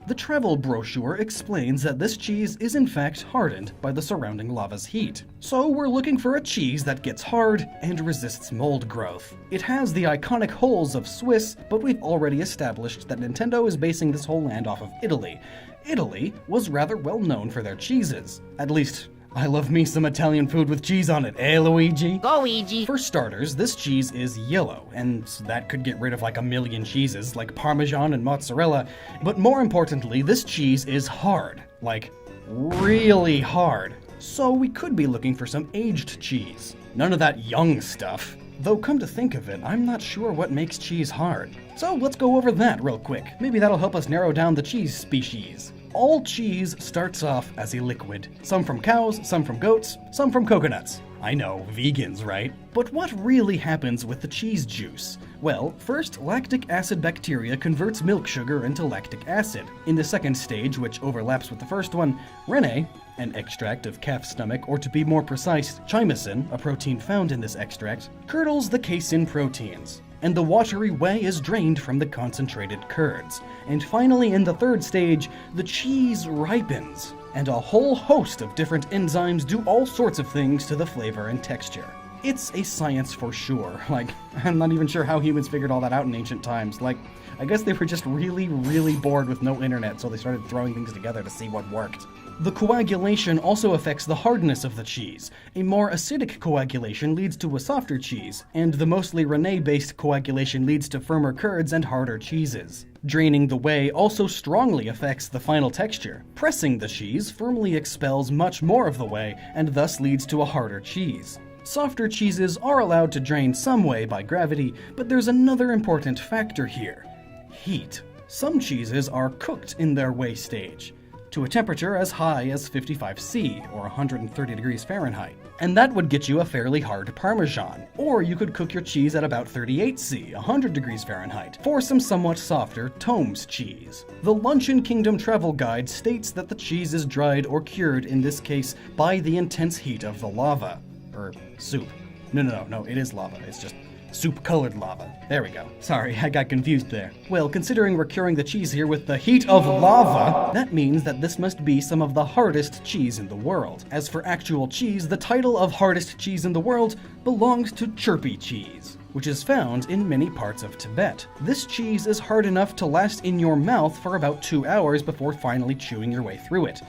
The travel brochure explains that this cheese is in fact hardened by the surrounding lava's heat. So we're looking for a cheese that gets hard and resists mold growth. It has the iconic holes of Swiss, but we've already established that Nintendo is basing this whole land off of Italy. Italy was rather well known for their cheeses. At least, I love me some Italian food with cheese on it, eh, Luigi? Go, Luigi. For starters, this cheese is yellow, and that could get rid of like a million cheeses, like Parmesan and mozzarella. But more importantly, this cheese is hard, like really hard. So we could be looking for some aged cheese. None of that young stuff. Though come to think of it, I'm not sure what makes cheese hard. So let's go over that real quick. Maybe that'll help us narrow down the cheese species. All cheese starts off as a liquid. Some from cows, some from goats, some from coconuts. I know, vegans, right? But what really happens with the cheese juice? Well, first, lactic acid bacteria converts milk sugar into lactic acid. In the second stage, which overlaps with the first one, Rennet, an extract of calf stomach, or to be more precise, chymosin, a protein found in this extract, curdles the casein proteins, and the watery whey is drained from the concentrated curds. And finally, in the third stage, the cheese ripens, and a whole host of different enzymes do all sorts of things to the flavor and texture. It's a science for sure. Like, I'm not even sure how humans figured all that out in ancient times. Like, I guess they were just really, really bored with no internet, so they started throwing things together to see what worked. The coagulation also affects the hardness of the cheese. A more acidic coagulation leads to a softer cheese, and the mostly Rennet-based coagulation leads to firmer curds and harder cheeses. Draining the whey also strongly affects the final texture. Pressing the cheese firmly expels much more of the whey, and thus leads to a harder cheese. Softer cheeses are allowed to drain some whey by gravity, but there's another important factor here: heat. Some cheeses are cooked in their whey stage, to a temperature as high as 55°C, or 130 degrees Fahrenheit. And that would get you a fairly hard Parmesan. Or you could cook your cheese at about 38°C, 100 degrees Fahrenheit, for some somewhat softer Tomes cheese. The Luncheon Kingdom Travel Guide states that the cheese is dried or cured, in this case, by the intense heat of the lava. Or soup. No, it is lava. It's just soup-colored lava. There we go. Sorry, I got confused there. Well, considering we're curing the cheese here with the heat of lava, that means that this must be some of the hardest cheese in the world. As for actual cheese, the title of hardest cheese in the world belongs to Chirpy cheese, which is found in many parts of Tibet. This cheese is hard enough to last in your mouth for about 2 hours before finally chewing your way through it.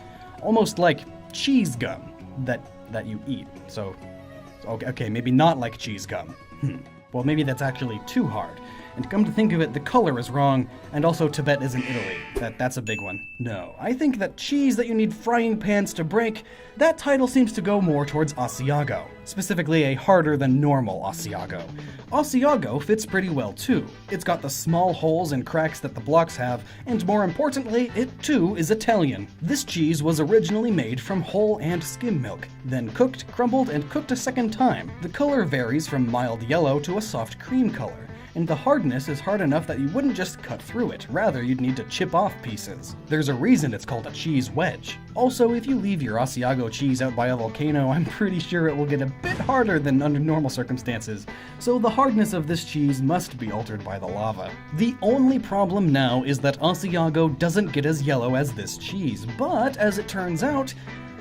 Almost like cheese gum that you eat. So, okay, maybe not like cheese gum. Well, maybe that's actually too hard. And come to think of it, the color is wrong, and also Tibet is in Italy. That's a big one. No, I think that cheese that you need frying pans to break, that title seems to go more towards Asiago. Specifically, a harder than normal Asiago. Asiago fits pretty well too. It's got the small holes and cracks that the blocks have, and more importantly, it too is Italian. This cheese was originally made from whole and skim milk, then cooked, crumbled, and cooked a second time. The color varies from mild yellow to a soft cream color, and the hardness is hard enough that you wouldn't just cut through it, rather you'd need to chip off pieces. There's a reason it's called a cheese wedge. Also, if you leave your Asiago cheese out by a volcano, I'm pretty sure it will get a bit harder than under normal circumstances, so the hardness of this cheese must be altered by the lava. The only problem now is that Asiago doesn't get as yellow as this cheese, but as it turns out,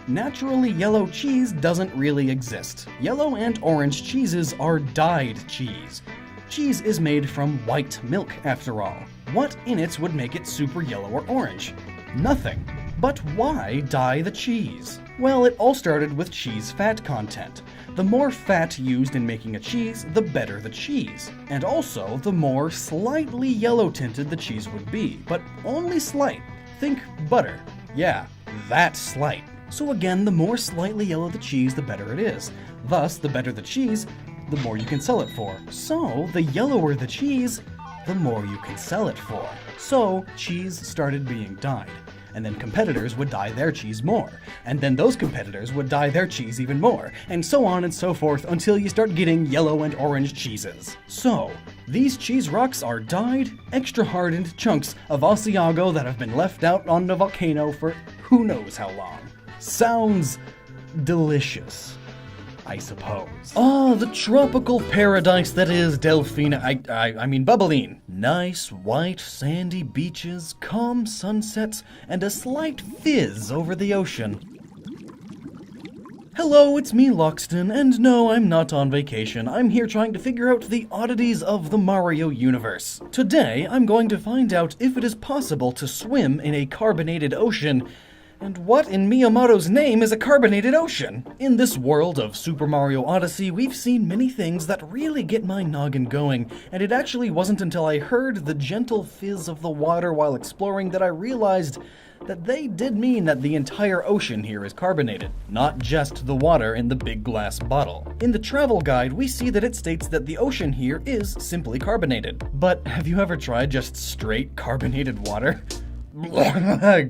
naturally yellow cheese doesn't really exist. Yellow and orange cheeses are dyed cheese. Cheese is made from white milk, after all. What in it would make it super yellow or orange? Nothing. But why dye the cheese? Well, it all started with cheese fat content. The more fat used in making a cheese, the better the cheese. And also, the more slightly yellow tinted the cheese would be. But only slight. Think butter. Yeah, that slight. So again, the more slightly yellow the cheese, the better it is. Thus, the better the cheese, the more you can sell it for. So, the yellower the cheese, the more you can sell it for. So, cheese started being dyed. And then competitors would dye their cheese more. And then those competitors would dye their cheese even more. And so on and so forth until you start getting yellow and orange cheeses. So, these cheese rocks are dyed, extra hardened chunks of Asiago that have been left out on the volcano for who knows how long. Sounds delicious, I suppose. Ah, the tropical paradise that is Delphina, I mean Bubbaline. Nice, white, sandy beaches, calm sunsets, and a slight fizz over the ocean. Hello, it's me, Lockstin, and no, I'm not on vacation. I'm here trying to figure out the oddities of the Mario universe. Today, I'm going to find out if it is possible to swim in a carbonated ocean. And what in Miyamoto's name is a carbonated ocean? In this world of Super Mario Odyssey, we've seen many things that really get my noggin going, and it actually wasn't until I heard the gentle fizz of the water while exploring that I realized that they did mean that the entire ocean here is carbonated, not just the water in the big glass bottle. In the travel guide, we see that it states that the ocean here is simply carbonated. But have you ever tried just straight carbonated water?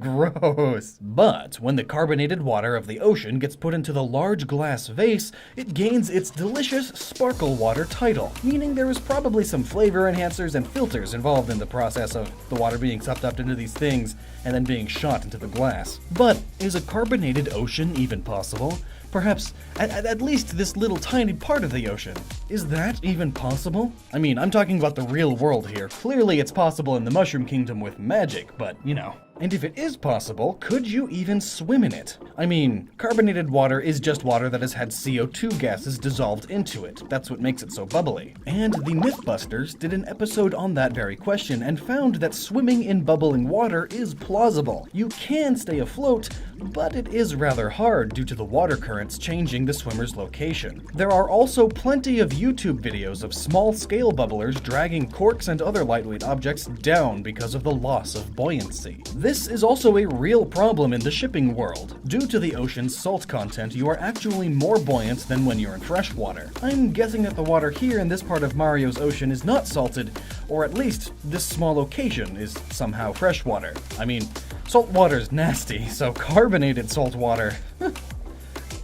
Gross. But when the carbonated water of the ocean gets put into the large glass vase, it gains its delicious sparkle water title, meaning there is probably some flavor enhancers and filters involved in the process of the water being sucked up into these things and then being shot into the glass. But is a carbonated ocean even possible? Perhaps at least this little tiny part of the ocean. Is that even possible? I mean, I'm talking about the real world here. Clearly it's possible in the Mushroom Kingdom with magic, but you know. And if it is possible, could you even swim in it? I mean, carbonated water is just water that has had CO2 gases dissolved into it. That's what makes it so bubbly. And the Mythbusters did an episode on that very question and found that swimming in bubbling water is plausible. You can stay afloat, but it is rather hard due to the water currents changing the swimmer's location. There are also plenty of YouTube videos of small-scale bubblers dragging corks and other lightweight objects down because of the loss of buoyancy. This is also a real problem in the shipping world. Due to the ocean's salt content, you are actually more buoyant than when you're in freshwater. I'm guessing that the water here in this part of Mario's ocean is not salted, or at least this small location is somehow freshwater. I mean, salt water's nasty, so carbonated salt water.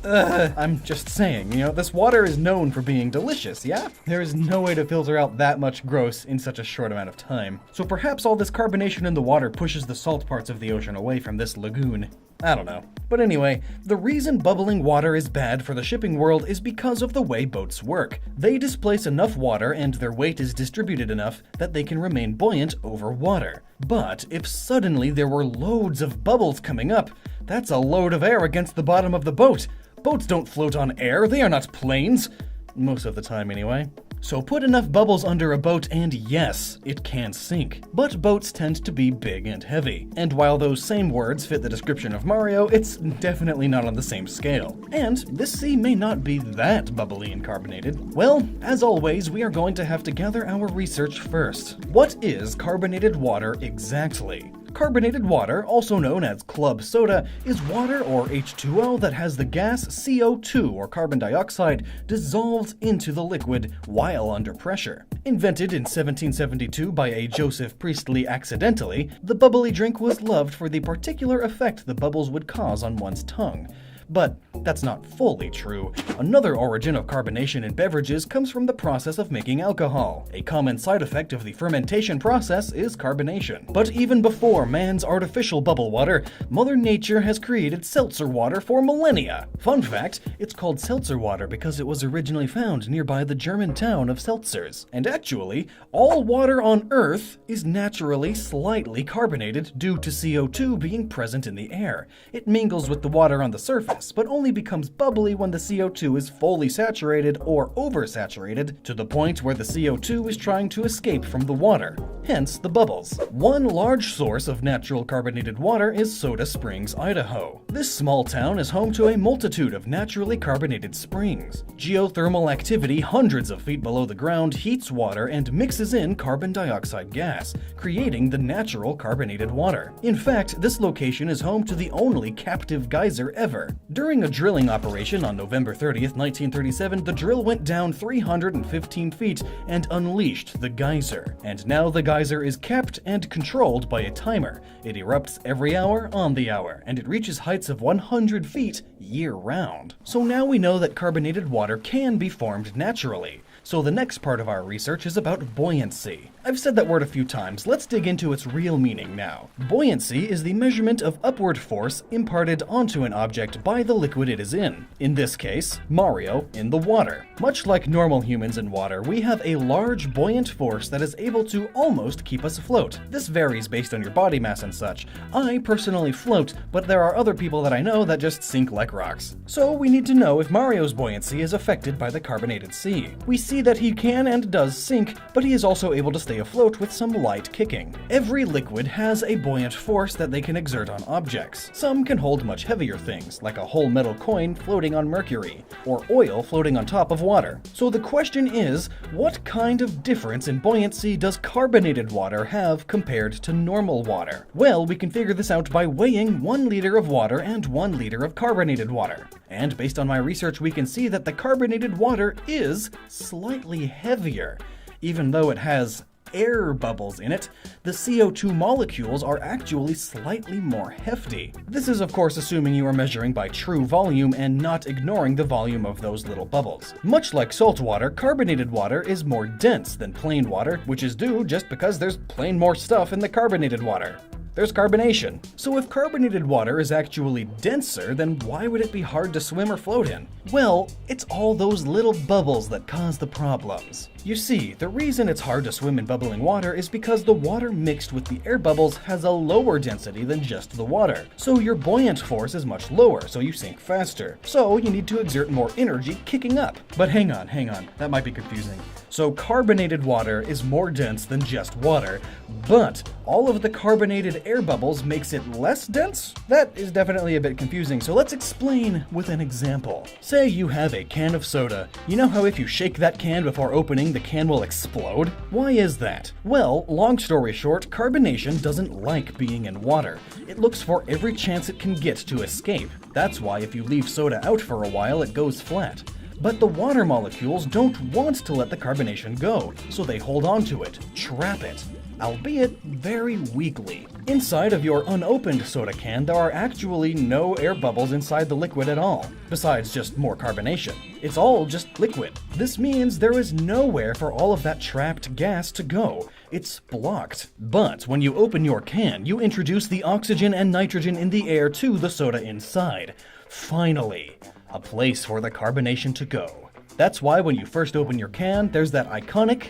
I'm just saying, you know, this water is known for being delicious, yeah? There is no way to filter out that much gross in such a short amount of time. So perhaps all this carbonation in the water pushes the salt parts of the ocean away from this lagoon. I don't know. But anyway, the reason bubbling water is bad for the shipping world is because of the way boats work. They displace enough water and their weight is distributed enough that they can remain buoyant over water. But if suddenly there were loads of bubbles coming up, that's a load of air against the bottom of the boat. Boats don't float on air, they are not planes. Most of the time anyway. So put enough bubbles under a boat and yes, it can sink. But boats tend to be big and heavy. And while those same words fit the description of Mario, it's definitely not on the same scale. And this sea may not be that bubbly and carbonated. Well, as always, we are going to have to gather our research first. What is carbonated water exactly? Carbonated water, also known as club soda, is water or H2O that has the gas CO2 or carbon dioxide dissolved into the liquid while under pressure. Invented in 1772 by a Joseph Priestley accidentally, the bubbly drink was loved for the particular effect the bubbles would cause on one's tongue. But that's not fully true. Another origin of carbonation in beverages comes from the process of making alcohol. A common side effect of the fermentation process is carbonation. But even before man's artificial bubble water, Mother Nature has created seltzer water for millennia. Fun fact, it's called seltzer water because it was originally found nearby the German town of Seltzers. And actually, all water on Earth is naturally slightly carbonated due to CO2 being present in the air. It mingles with the water on the surface, but only becomes bubbly when the CO2 is fully saturated or oversaturated to the point where the CO2 is trying to escape from the water. Hence the bubbles. One large source of natural carbonated water is Soda Springs, Idaho. This small town is home to a multitude of naturally carbonated springs. Geothermal activity hundreds of feet below the ground heats water and mixes in carbon dioxide gas, creating the natural carbonated water. In fact, this location is home to the only captive geyser ever. During a drilling operation on November 30th, 1937, the drill went down 315 feet and unleashed the geyser. And now the geyser is kept and controlled by a timer. It erupts every hour on the hour, and it reaches heights of 100 feet year-round. So now we know that carbonated water can be formed naturally. So the next part of our research is about buoyancy. I've said that word a few times, let's dig into its real meaning now. Buoyancy is the measurement of upward force imparted onto an object by the liquid it is in. In this case, Mario in the water. Much like normal humans in water, we have a large buoyant force that is able to almost keep us afloat. This varies based on your body mass and such. I personally float, but there are other people that I know that just sink like rocks. So we need to know if Mario's buoyancy is affected by the carbonated sea. We see see that he can and does sink, but he is also able to stay afloat with some light kicking. Every liquid has a buoyant force that they can exert on objects. Some can hold much heavier things, like a whole metal coin floating on mercury, or oil floating on top of water. So the question is, what kind of difference in buoyancy does carbonated water have compared to normal water? Well, we can figure this out by weighing 1 liter of water and 1 liter of carbonated water. And based on my research, we can see that the carbonated water is slightly heavier. Even though it has air bubbles in it, the CO2 molecules are actually slightly more hefty. This is of course assuming you are measuring by true volume and not ignoring the volume of those little bubbles. Much like salt water, carbonated water is more dense than plain water, which is due just because there's plain more stuff in the carbonated water. There's carbonation. So if carbonated water is actually denser, then why would it be hard to swim or float in? Well, it's all those little bubbles that cause the problems. You see, the reason it's hard to swim in bubbling water is because the water mixed with the air bubbles has a lower density than just the water. So your buoyant force is much lower, so you sink faster. So you need to exert more energy kicking up. But hang on, that might be confusing. So carbonated water is more dense than just water, but all of the carbonated air bubbles makes it less dense? That is definitely a bit confusing, so let's explain with an example. Say you have a can of soda. You know how if you shake that can before opening, the can will explode? Why is that? Well, long story short, carbonation doesn't like being in water. It looks for every chance it can get to escape. That's why if you leave soda out for a while, it goes flat. But the water molecules don't want to let the carbonation go, so they hold on to it, trap it, albeit very weakly. Inside of your unopened soda can, there are actually no air bubbles inside the liquid at all, besides just more carbonation. It's all just liquid. This means there is nowhere for all of that trapped gas to go. It's blocked. But when you open your can, you introduce the oxygen and nitrogen in the air to the soda inside. Finally, a place for the carbonation to go. That's why when you first open your can, there's that iconic.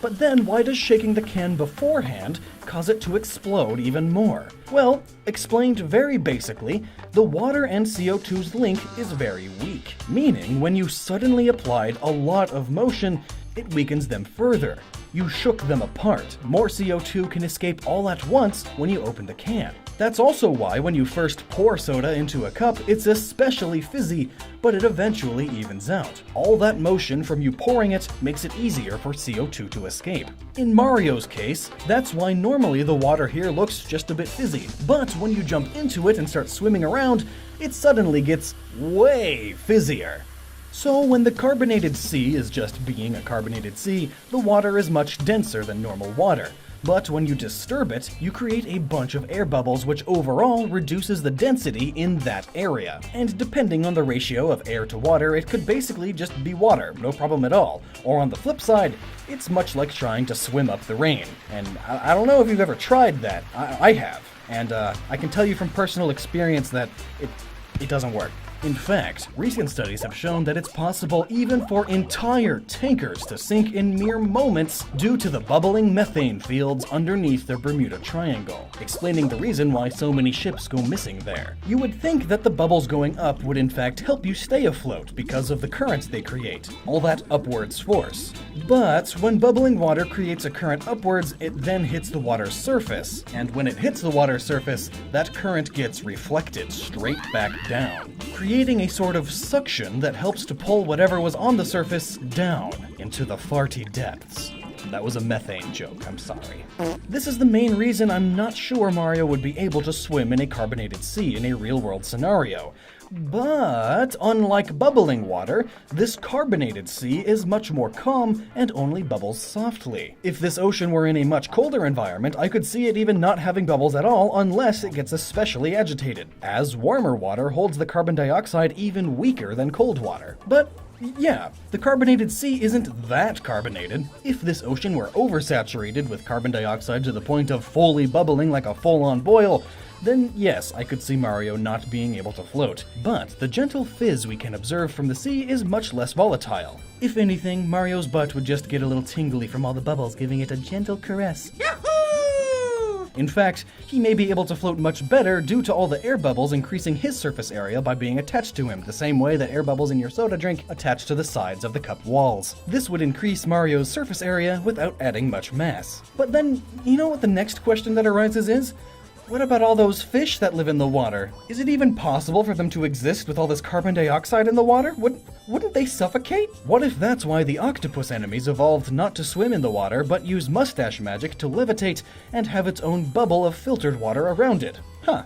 But then why does shaking the can beforehand cause it to explode even more? Well, explained very basically, the water and CO2's link is very weak, meaning when you suddenly applied a lot of motion, it weakens them further. You shook them apart. More CO2 can escape all at once when you open the can. That's also why when you first pour soda into a cup, it's especially fizzy, but it eventually evens out. All that motion from you pouring it makes it easier for CO2 to escape. In Mario's case, that's why normally the water here looks just a bit fizzy, but when you jump into it and start swimming around, it suddenly gets way fizzier. So when the carbonated sea is just being a carbonated sea, the water is much denser than normal water. But when you disturb it, you create a bunch of air bubbles which overall reduces the density in that area. And depending on the ratio of air to water, it could basically just be water, no problem at all. Or on the flip side, it's much like trying to swim up the rain. And I don't know if you've ever tried that. I have. And I can tell you from personal experience that it doesn't work. In fact, recent studies have shown that it's possible even for entire tankers to sink in mere moments due to the bubbling methane fields underneath the Bermuda Triangle, explaining the reason why so many ships go missing there. You would think that the bubbles going up would in fact help you stay afloat because of the currents they create, all that upwards force. But when bubbling water creates a current upwards, it then hits the water's surface, and when it hits the water's surface, that current gets reflected straight back down, creating a sort of suction that helps to pull whatever was on the surface down into the farty depths. That was a methane joke, I'm sorry. This is the main reason I'm not sure Mario would be able to swim in a carbonated sea in a real-world scenario. But, unlike bubbling water, this carbonated sea is much more calm and only bubbles softly. If this ocean were in a much colder environment, I could see it even not having bubbles at all unless it gets especially agitated, as warmer water holds the carbon dioxide even weaker than cold water. But yeah, the carbonated sea isn't that carbonated. If this ocean were oversaturated with carbon dioxide to the point of fully bubbling like a full-on boil, then yes, I could see Mario not being able to float. But the gentle fizz we can observe from the sea is much less volatile. If anything, Mario's butt would just get a little tingly from all the bubbles giving it a gentle caress. Yahoo! In fact, he may be able to float much better due to all the air bubbles increasing his surface area by being attached to him, the same way that air bubbles in your soda drink attach to the sides of the cup walls. This would increase Mario's surface area without adding much mass. But then, you know what the next question that arises is? What about all those fish that live in the water? Is it even possible for them to exist with all this carbon dioxide in the water? Wouldn't they suffocate? What if that's why the octopus enemies evolved not to swim in the water, but use mustache magic to levitate and have its own bubble of filtered water around it? Huh.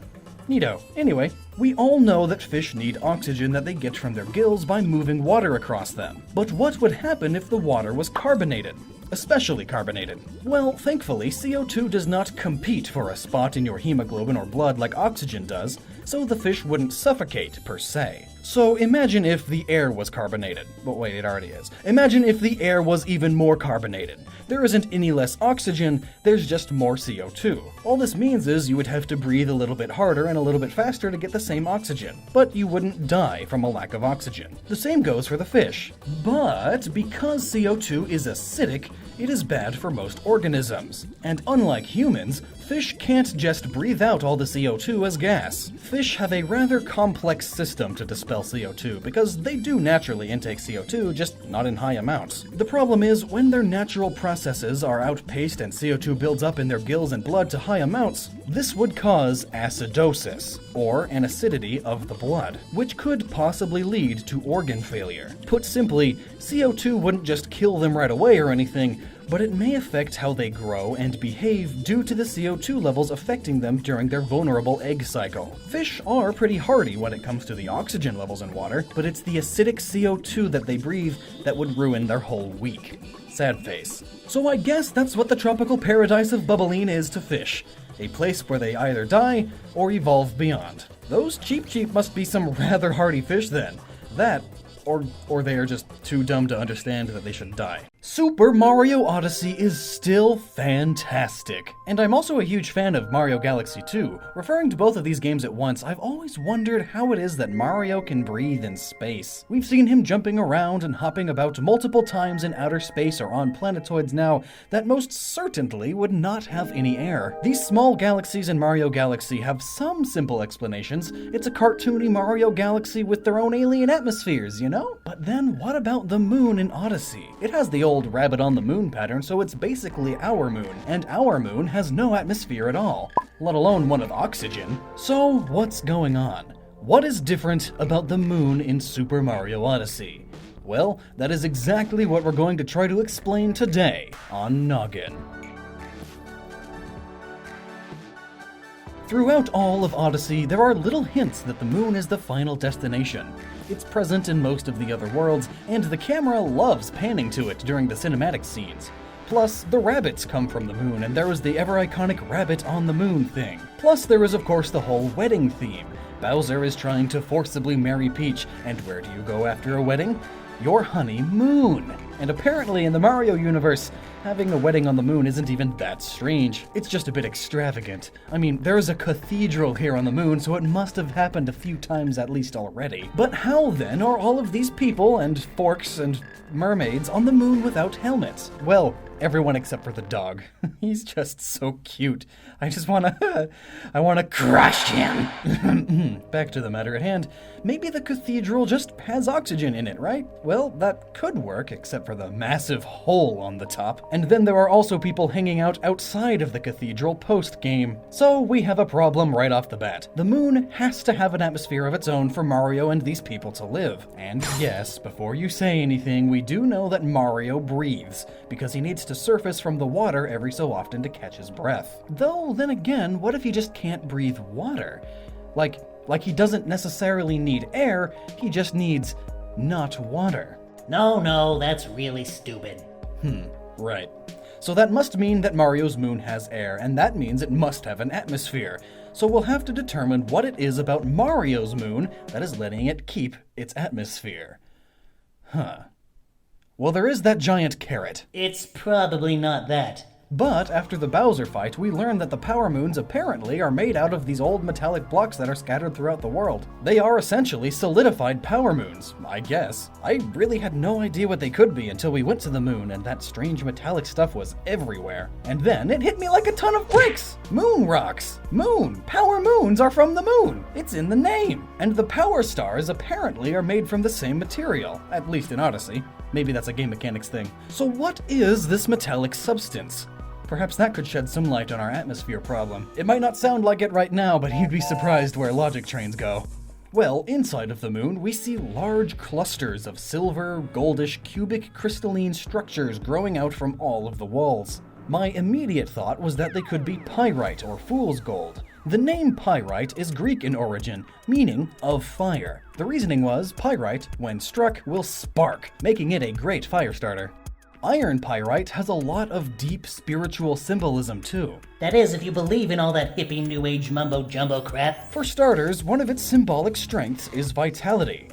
Neato. Anyway, we all know that fish need oxygen that they get from their gills by moving water across them. But what would happen if the water was carbonated? Especially carbonated. Well, thankfully, CO2 does not compete for a spot in your hemoglobin or blood like oxygen does, so the fish wouldn't suffocate, per se. So imagine if the air was carbonated. But wait, it already is. Imagine if the air was even more carbonated. There isn't any less oxygen, there's just more CO2. All this means is you would have to breathe a little bit harder and a little bit faster to get the same oxygen, but you wouldn't die from a lack of oxygen. The same goes for the fish. But because CO2 is acidic, it is bad for most organisms. And unlike humans, fish can't just breathe out all the CO2 as gas. Fish have a rather complex system to dispel CO2 because they do naturally intake CO2, just not in high amounts. The problem is when their natural processes are outpaced and CO2 builds up in their gills and blood to high amounts, this would cause acidosis, or an acidity of the blood, which could possibly lead to organ failure. Put simply, CO2 wouldn't just kill them right away or anything, but it may affect how they grow and behave due to the CO2 levels affecting them during their vulnerable egg cycle. Fish are pretty hardy when it comes to the oxygen levels in water, but it's the acidic CO2 that they breathe that would ruin their whole week. Sad face. So I guess that's what the tropical paradise of Bubbaline is to fish. A place where they either die or evolve beyond. Those cheap must be some rather hardy fish then. That, or they are just too dumb to understand that they should die. Super Mario Odyssey is still fantastic. And I'm also a huge fan of Mario Galaxy 2. Referring to both of these games at once, I've always wondered how it is that Mario can breathe in space. We've seen him jumping around and hopping about multiple times in outer space or on planetoids now that most certainly would not have any air. These small galaxies in Mario Galaxy have some simple explanations. It's a cartoony Mario Galaxy with their own alien atmospheres, you know? But then what about the moon in Odyssey? It has the old rabbit on the moon pattern, so it's basically our moon, and our moon has no atmosphere at all, let alone one of oxygen. So what's going on? What is different about the moon in Super Mario Odyssey? Well, that is exactly what we're going to try to explain today on Gnoggin. Throughout all of Odyssey, there are little hints that the moon is the final destination. It's present in most of the other worlds, and the camera loves panning to it during the cinematic scenes. Plus, the rabbits come from the moon, and there was the ever-iconic rabbit on the moon thing. Plus, there is of course the whole wedding theme. Bowser is trying to forcibly marry Peach, and where do you go after a wedding? Your honeymoon! And apparently in the Mario universe, having a wedding on the moon isn't even that strange. It's just a bit extravagant. I mean, there's a cathedral here on the moon, so it must have happened a few times at least already. But how then are all of these people and forks and mermaids on the moon without helmets? Well, everyone except for the dog. He's just so cute. I wanna crush him. Back to the matter at hand. Maybe the cathedral just has oxygen in it, right? Well, that could work, except for the massive hole on the top. And then there are also people hanging out outside of the cathedral post-game. So we have a problem right off the bat. The moon has to have an atmosphere of its own for Mario and these people to live. And yes, before you say anything, we do know that Mario breathes, because he needs to surface from the water every so often to catch his breath. Though, then again, what if he just can't breathe water? Like he doesn't necessarily need air, he just needs not water. No, that's really stupid. Right. So that must mean that Mario's moon has air, and that means it must have an atmosphere. So we'll have to determine what it is about Mario's moon that is letting it keep its atmosphere. Well, there is that giant carrot. It's probably not that. But after the Bowser fight, we learn that the Power Moons apparently are made out of these old metallic blocks that are scattered throughout the world. They are essentially solidified Power Moons, I guess. I really had no idea what they could be until we went to the moon and that strange metallic stuff was everywhere. And then it hit me like a ton of bricks! Moon rocks! Moon! Power Moons are from the moon! It's in the name! And the Power Stars apparently are made from the same material, at least in Odyssey. Maybe that's a game mechanics thing. So what is this metallic substance? Perhaps that could shed some light on our atmosphere problem. It might not sound like it right now, but you'd be surprised where logic trains go. Well, inside of the moon, we see large clusters of silver, goldish, cubic, crystalline structures growing out from all of the walls. My immediate thought was that they could be pyrite or fool's gold. The name pyrite is Greek in origin, meaning of fire. The reasoning was pyrite, when struck, will spark, making it a great fire starter. Iron pyrite has a lot of deep spiritual symbolism too. That is, if you believe in all that hippie new age mumbo-jumbo crap. For starters, one of its symbolic strengths is vitality,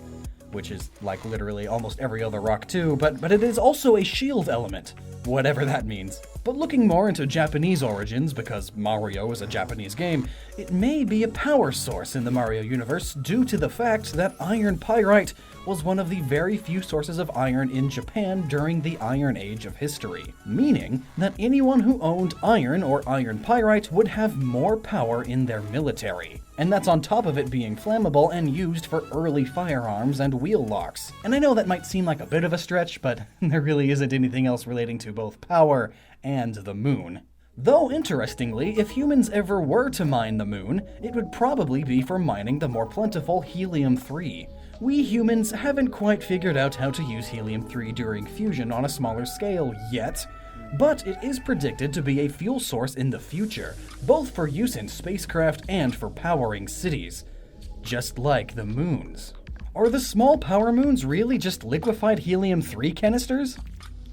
which is like literally almost every other rock too, but it is also a shield element, whatever that means. But looking more into Japanese origins, because Mario is a Japanese game, it may be a power source in the Mario universe due to the fact that iron pyrite was one of the very few sources of iron in Japan during the Iron Age of history, meaning that anyone who owned iron or iron pyrite would have more power in their military. And that's on top of it being flammable and used for early firearms and wheel locks. And I know that might seem like a bit of a stretch, but there really isn't anything else relating to both power and the moon. Though interestingly, if humans ever were to mine the moon, it would probably be for mining the more plentiful helium-3. We humans haven't quite figured out how to use helium-3 during fusion on a smaller scale yet, but it is predicted to be a fuel source in the future, both for use in spacecraft and for powering cities, just like the moons. Are the small power moons really just liquefied helium-3 canisters?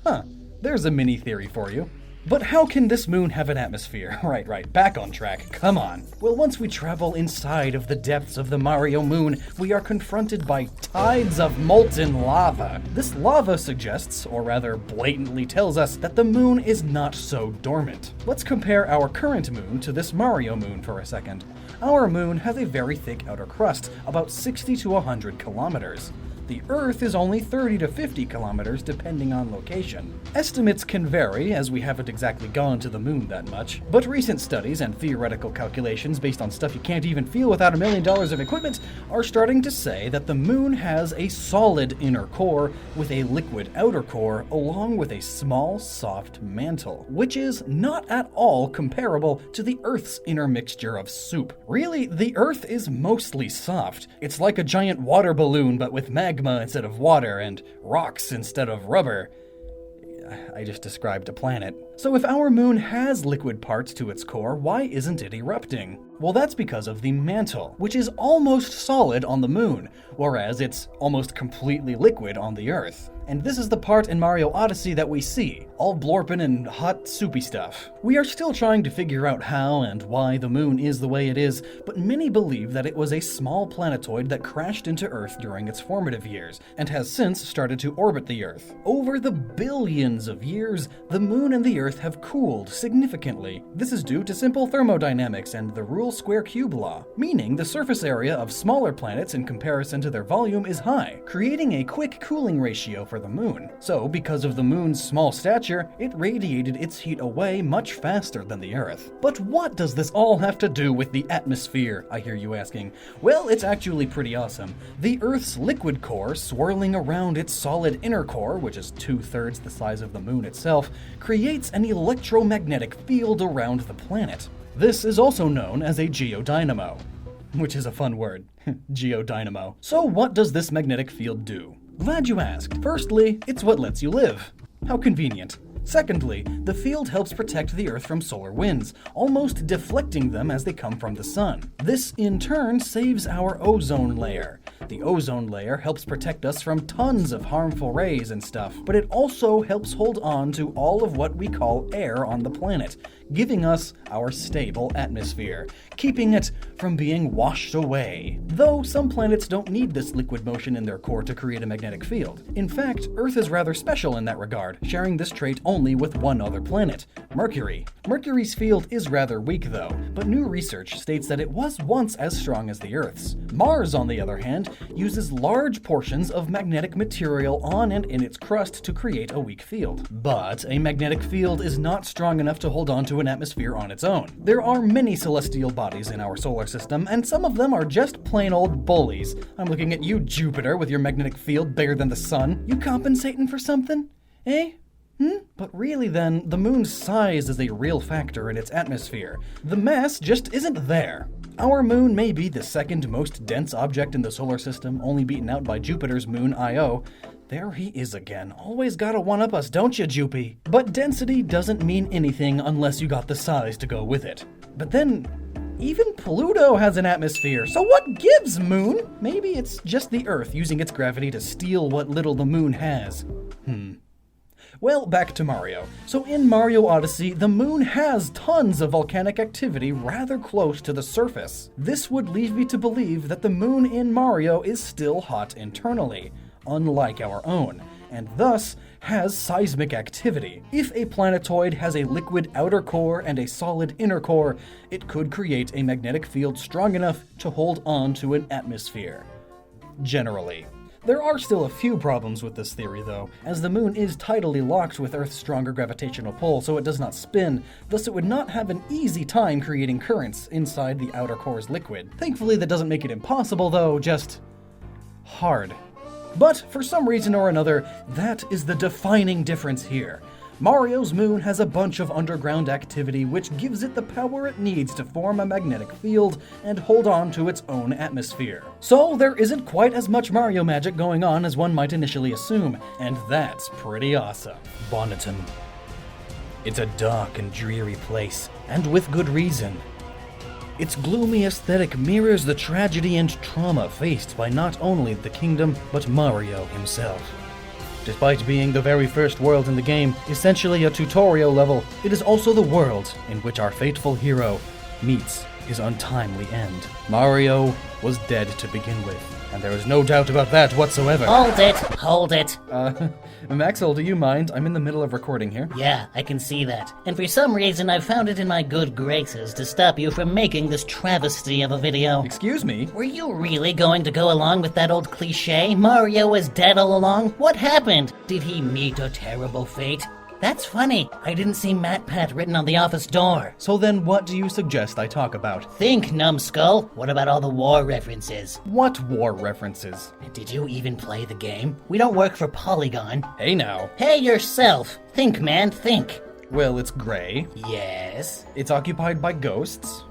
Huh, there's a mini theory for you. But how can this moon have an atmosphere? Right, back on track, come on. Well, once we travel inside of the depths of the Mario moon, we are confronted by tides of molten lava. This lava suggests, or rather blatantly tells us, that the moon is not so dormant. Let's compare our current moon to this Mario moon for a second. Our moon has a very thick outer crust, about 60 to 100 kilometers. The Earth is only 30 to 50 kilometers depending on location. Estimates can vary, as we haven't exactly gone to the moon that much, but recent studies and theoretical calculations based on stuff you can't even feel without $1 million of equipment are starting to say that the moon has a solid inner core with a liquid outer core along with a small, soft mantle, which is not at all comparable to the Earth's inner mixture of soup. Really, the Earth is mostly soft. It's like a giant water balloon but with magma instead of water and rocks instead of rubber. I just described a planet. So if our moon has liquid parts to its core, why isn't it erupting? Well, that's because of the mantle, which is almost solid on the moon, whereas it's almost completely liquid on the Earth. And this is the part in Mario Odyssey that we see, all blorpin' and hot soupy stuff. We are still trying to figure out how and why the moon is the way it is, but many believe that it was a small planetoid that crashed into Earth during its formative years, and has since started to orbit the Earth. Over the billions of years, the moon and the Earth have cooled significantly. This is due to simple thermodynamics and the rule square cube law, meaning the surface area of smaller planets in comparison to their volume is high, creating a quick cooling ratio for the moon. So, because of the moon's small stature, it radiated its heat away much faster than the Earth. But what does this all have to do with the atmosphere, I hear you asking? Well, it's actually pretty awesome. The Earth's liquid core, swirling around its solid inner core, which is 2/3 the size of the moon itself, creates an electromagnetic field around the planet. This is also known as a geodynamo, which is a fun word, geodynamo. So what does this magnetic field do? Glad you asked. Firstly, it's what lets you live. How convenient. Secondly, the field helps protect the Earth from solar winds, almost deflecting them as they come from the sun. This, in turn, saves our ozone layer. The ozone layer helps protect us from tons of harmful rays and stuff, but it also helps hold on to all of what we call air on the planet, giving us our stable atmosphere, keeping it from being washed away. Though some planets don't need this liquid motion in their core to create a magnetic field. In fact, Earth is rather special in that regard, sharing this trait only with one other planet, Mercury. Mercury's field is rather weak though, but new research states that it was once as strong as the Earth's. Mars, on the other hand, uses large portions of magnetic material on and in its crust to create a weak field. But a magnetic field is not strong enough to hold on to an atmosphere on its own. There are many celestial bodies in our solar system, and some of them are just plain old bullies. I'm looking at you, Jupiter, with your magnetic field bigger than the sun. You compensating for something? Eh? But really then, the moon's size is a real factor in its atmosphere. The mass just isn't there. Our moon may be the second most dense object in the solar system, only beaten out by Jupiter's moon Io. There he is again. Always gotta one-up us, don't you, Jupy? But density doesn't mean anything unless you got the size to go with it. But then, even Pluto has an atmosphere, so what gives, moon? Maybe it's just the Earth using its gravity to steal what little the moon has. Well, back to Mario. So in Mario Odyssey, the moon has tons of volcanic activity rather close to the surface. This would lead me to believe that the moon in Mario is still hot internally, unlike our own, and thus has seismic activity. If a planetoid has a liquid outer core and a solid inner core, it could create a magnetic field strong enough to hold on to an atmosphere. Generally. There are still a few problems with this theory, though, as the moon is tidally locked with Earth's stronger gravitational pull, so it does not spin, thus it would not have an easy time creating currents inside the outer core's liquid. Thankfully, that doesn't make it impossible, though, just hard. But, for some reason or another, that is the defining difference here. Mario's moon has a bunch of underground activity which gives it the power it needs to form a magnetic field and hold on to its own atmosphere. So there isn't quite as much Mario magic going on as one might initially assume, and that's pretty awesome. Bonneton. It's a dark and dreary place, and with good reason. Its gloomy aesthetic mirrors the tragedy and trauma faced by not only the kingdom, but Mario himself. Despite being the very first world in the game, essentially a tutorial level, it is also the world in which our fateful hero meets his untimely end. Mario was dead to begin with, and there is no doubt about that whatsoever. Hold it. Maxwell, do you mind? I'm in the middle of recording here. Yeah, I can see that. And for some reason, I've found it in my good graces to stop you from making this travesty of a video. Excuse me? Were you really going to go along with that old cliche? Mario was dead all along? What happened? Did he meet a terrible fate? That's funny. I didn't see MatPat written on the office door. So then what do you suggest I talk about? Think, numbskull. What about all the war references? What war references? Did you even play the game? We don't work for Polygon. Hey now. Hey yourself. Think, man, think. Well, it's gray. Yes. It's occupied by ghosts.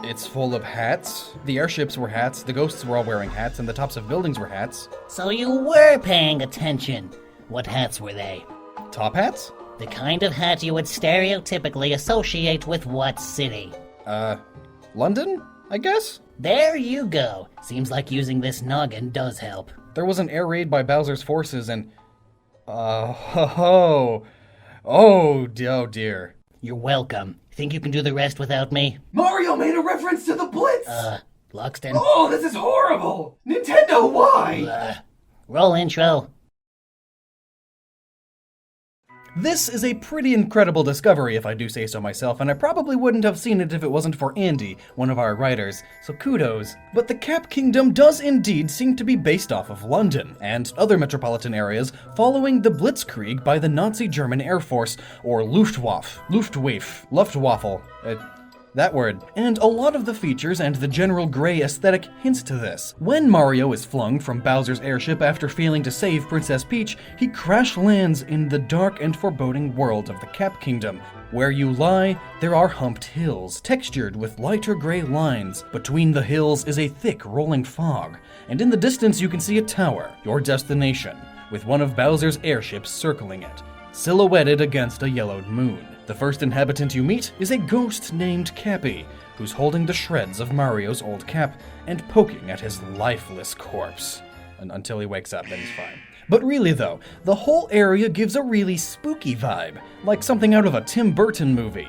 It's full of hats. The airships were hats, the ghosts were all wearing hats, and the tops of buildings were hats. So you were paying attention. What hats were they? Top hats? The kind of hat you would stereotypically associate with what city? London, I guess? There you go. Seems like using this noggin does help. There was an air raid by Bowser's forces and... oh dear. You're welcome. Think you can do the rest without me? Mario made a reference to the Blitz! Lockstin? Oh, this is horrible! Nintendo, why? Roll intro. This is a pretty incredible discovery, if I do say so myself, and I probably wouldn't have seen it if it wasn't for Andy, one of our writers, so kudos. But the Cap Kingdom does indeed seem to be based off of London, and other metropolitan areas, following the Blitzkrieg by the Nazi German Air Force, or Luftwaffe, that word. And a lot of the features and the general gray aesthetic hints to this. When Mario is flung from Bowser's airship after failing to save Princess Peach, he crash lands in the dark and foreboding world of the Cap Kingdom. Where you lie, there are humped hills, textured with lighter gray lines. Between the hills is a thick rolling fog, and in the distance you can see a tower, your destination, with one of Bowser's airships circling it, silhouetted against a yellowed moon. The first inhabitant you meet is a ghost named Cappy, who's holding the shreds of Mario's old cap and poking at his lifeless corpse. Until he wakes up, then he's fine. But really though, the whole area gives a really spooky vibe, like something out of a Tim Burton movie.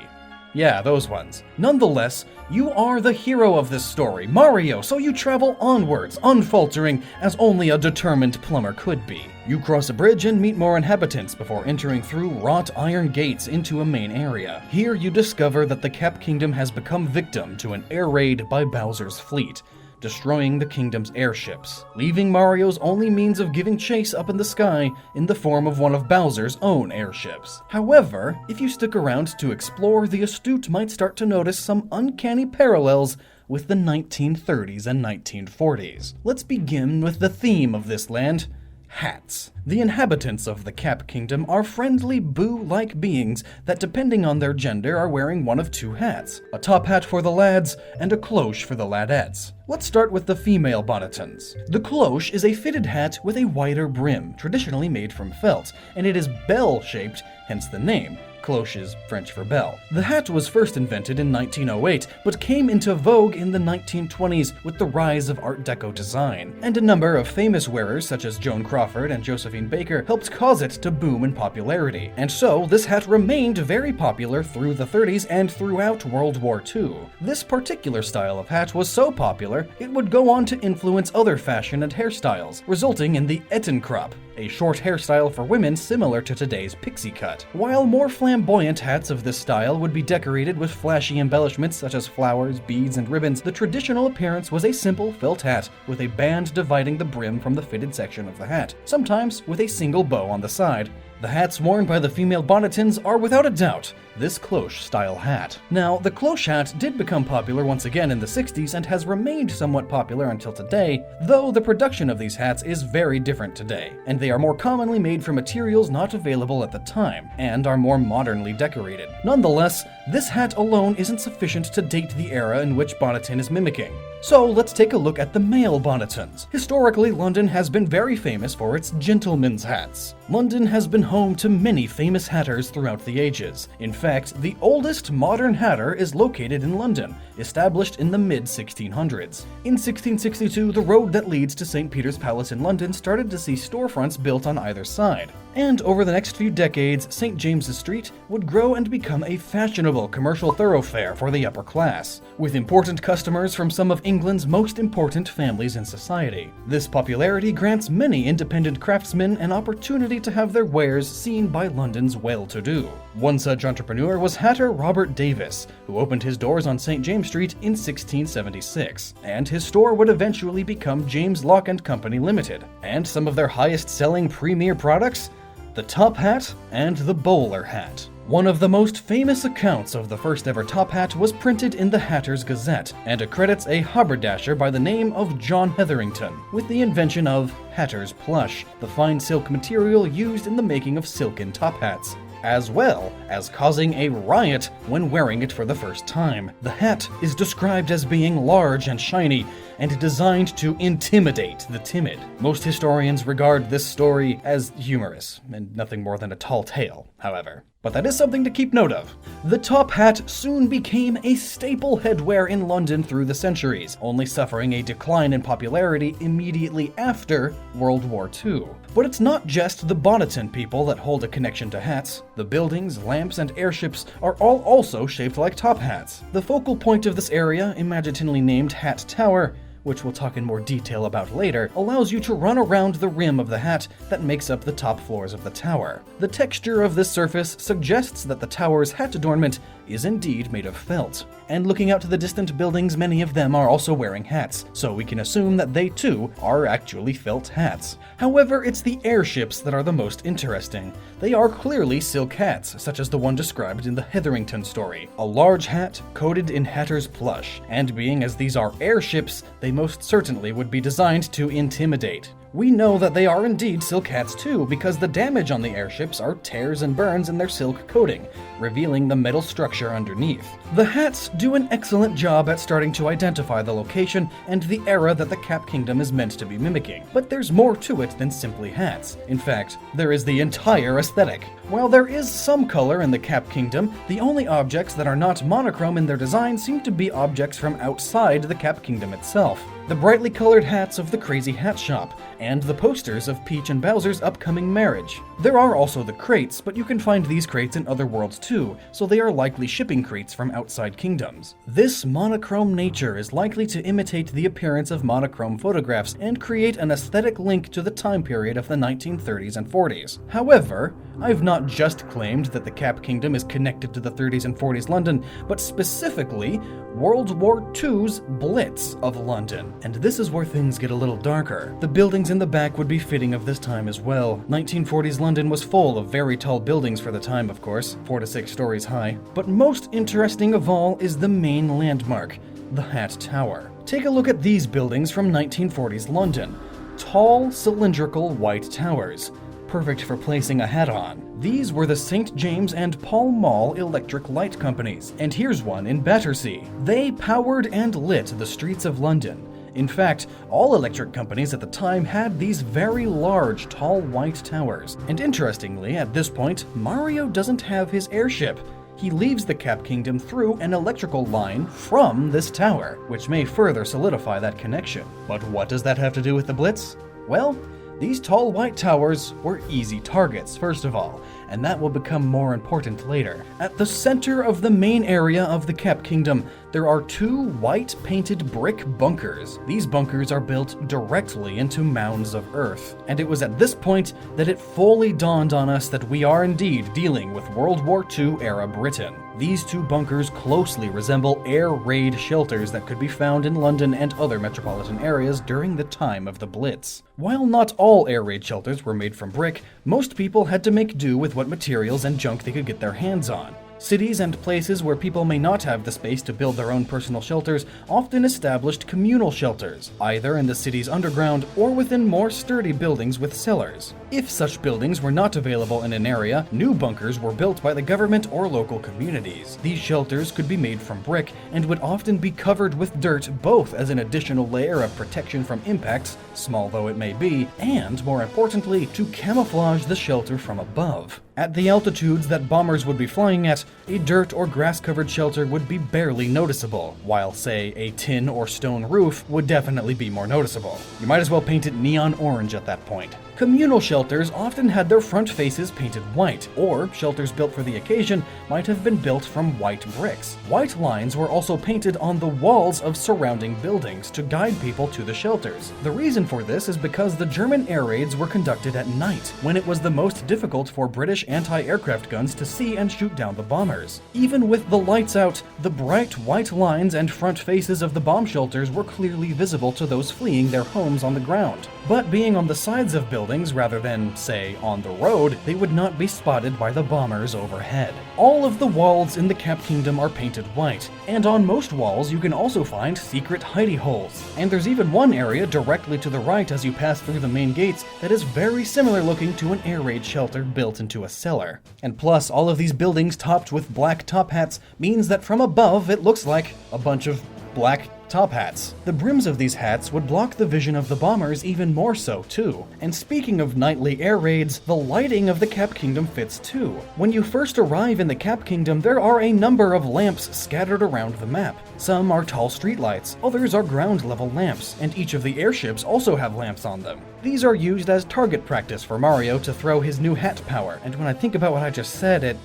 Yeah, those ones. Nonetheless, you are the hero of this story, Mario, so you travel onwards, unfaltering, as only a determined plumber could be. You cross a bridge and meet more inhabitants before entering through wrought iron gates into a main area. Here you discover that the Cap Kingdom has become victim to an air raid by Bowser's fleet, destroying the kingdom's airships, leaving Mario's only means of giving chase up in the sky in the form of one of Bowser's own airships. However, if you stick around to explore, the astute might start to notice some uncanny parallels with the 1930s and 1940s. Let's begin with the theme of this land: hats. The inhabitants of the Cap Kingdom are friendly Boo-like beings that, depending on their gender, are wearing one of two hats: a top hat for the lads and a cloche for the ladettes. Let's start with the female Bonnetons. The cloche is a fitted hat with a wider brim, traditionally made from felt, and it is bell-shaped, hence the name. Cloche is French for bell. The hat was first invented in 1908, but came into vogue in the 1920s with the rise of Art Deco design, and a number of famous wearers such as Joan Crawford and Josephine Baker helped cause it to boom in popularity. And so, this hat remained very popular through the 30s and throughout World War II. This particular style of hat was so popular, it would go on to influence other fashion and hairstyles, resulting in the Ettenkrop, a short hairstyle for women similar to today's pixie cut. While more flamboyant hats of this style would be decorated with flashy embellishments such as flowers, beads, and ribbons, the traditional appearance was a simple felt hat with a band dividing the brim from the fitted section of the hat, sometimes with a single bow on the side. The hats worn by the female Bonnetons are without a doubt this cloche-style hat. Now, the cloche hat did become popular once again in the 60s and has remained somewhat popular until today, though the production of these hats is very different today, and they are more commonly made from materials not available at the time, and are more modernly decorated. Nonetheless, this hat alone isn't sufficient to date the era in which Bonneton is mimicking. So let's take a look at the male Bonnetons. Historically, London has been very famous for its gentlemen's hats. London has been home to many famous hatters throughout the ages. In fact, the oldest modern hatter is located in London, established in the mid-1600s. In 1662, the road that leads to St. Peter's Palace in London started to see storefronts built on either side. And over the next few decades, St. James's Street would grow and become a fashionable commercial thoroughfare for the upper class, with important customers from some of England's most important families in society. This popularity grants many independent craftsmen an opportunity to have their wares seen by London's well-to-do. One such entrepreneur was hatter Robert Davis, who opened his doors on St. James Street in 1676, and his store would eventually become James Lock & Company Limited. And some of their highest-selling premier products? The top hat and the bowler hat. One of the most famous accounts of the first ever top hat was printed in the Hatter's Gazette, and accredits a haberdasher by the name of John Hetherington with the invention of Hatter's Plush, the fine silk material used in the making of silken top hats, as well as causing a riot when wearing it for the first time. The hat is described as being large and shiny, and designed to intimidate the timid. Most historians regard this story as humorous, and nothing more than a tall tale, however. But that is something to keep note of. The top hat soon became a staple headwear in London through the centuries, only suffering a decline in popularity immediately after World War II. But it's not just the Bonneton people that hold a connection to hats. The buildings, lamps, and airships are all also shaped like top hats. The focal point of this area, imaginatively named Hat Tower, which we'll talk in more detail about later, allows you to run around the rim of the hat that makes up the top floors of the tower. The texture of this surface suggests that the tower's hat adornment is indeed made of felt. And looking out to the distant buildings, many of them are also wearing hats, so we can assume that they too are actually felt hats. However, it's the airships that are the most interesting. They are clearly silk hats, such as the one described in the Hetherington story. A large hat coated in Hatter's Plush, and being as these are airships, they most certainly would be designed to intimidate. We know that they are indeed silk hats too, because the damage on the airships are tears and burns in their silk coating, revealing the metal structure underneath. The hats do an excellent job at starting to identify the location and the era that the Cap Kingdom is meant to be mimicking. But there's more to it than simply hats. In fact, there is the entire aesthetic. While there is some color in the Cap Kingdom, the only objects that are not monochrome in their design seem to be objects from outside the Cap Kingdom itself. the brightly colored hats of the Crazy Hat Shop, and the posters of Peach and Bowser's upcoming marriage. There are also the crates, but you can find these crates in other worlds too, so they are likely shipping crates from outside kingdoms. This monochrome nature is likely to imitate the appearance of monochrome photographs and create an aesthetic link to the time period of the 1930s and 40s. However, I've not just claimed that the Cap Kingdom is connected to the 30s and 40s London, but specifically World War II's Blitz of London. And this is where things get a little darker. The buildings in the back would be fitting of this time as well. 1940s London was full of very tall buildings for the time, of course, 4 to 6 stories high. But most interesting of all is the main landmark, the Hat Tower. Take a look at these buildings from 1940s London. Tall, cylindrical white towers. Perfect for placing a hat on. These were the St. James and Pall Mall electric light companies, and here's one in Battersea. They powered and lit the streets of London. In fact, all electric companies at the time had these very large, tall white towers. And interestingly, at this point, Mario doesn't have his airship. He leaves the Cap Kingdom through an electrical line from this tower, which may further solidify that connection. But what does that have to do with the Blitz? Well, these tall white towers were easy targets, first of all, and that will become more important later. At the center of the main area of the Cap Kingdom, there are 2 white painted brick bunkers. These bunkers are built directly into mounds of earth, and it was at this point that it fully dawned on us that we are indeed dealing with World War II era Britain. These 2 bunkers closely resemble air raid shelters that could be found in London and other metropolitan areas during the time of the Blitz. While not all air raid shelters were made from brick, most people had to make do with what materials and junk they could get their hands on. Cities and places where people may not have the space to build their own personal shelters often established communal shelters, either in the city's underground or within more sturdy buildings with cellars. If such buildings were not available in an area, new bunkers were built by the government or local communities. These shelters could be made from brick and would often be covered with dirt, both as an additional layer of protection from impacts, small though it may be, and, more importantly, to camouflage the shelter from above. At the altitudes that bombers would be flying at, a dirt or grass-covered shelter would be barely noticeable, while, say, a tin or stone roof would definitely be more noticeable. You might as well paint it neon orange at that point. Communal shelters often had their front faces painted white, or shelters built for the occasion might have been built from white bricks. White lines were also painted on the walls of surrounding buildings to guide people to the shelters. The reason for this is because the German air raids were conducted at night, when it was the most difficult for British anti-aircraft guns to see and shoot down the bombers. Even with the lights out, the bright white lines and front faces of the bomb shelters were clearly visible to those fleeing their homes on the ground. But being on the sides of buildings rather than, say, on the road, they would not be spotted by the bombers overhead. All of the walls in the Cap Kingdom are painted white, and on most walls you can also find secret hidey holes. And there's even one area directly to the right as you pass through the main gates that is very similar looking to an air raid shelter built into a cellar. And plus, all of these buildings topped with black top hats means that from above it looks like a bunch of black top hats. The brims of these hats would block the vision of the bombers even more so too. And speaking of nightly air raids, the lighting of the Cap Kingdom fits too. When you first arrive in the Cap Kingdom, there are a number of lamps scattered around the map. Some are tall streetlights, others are ground level lamps, and each of the airships also have lamps on them. These are used as target practice for Mario to throw his new hat power, and when I think about what I just said, it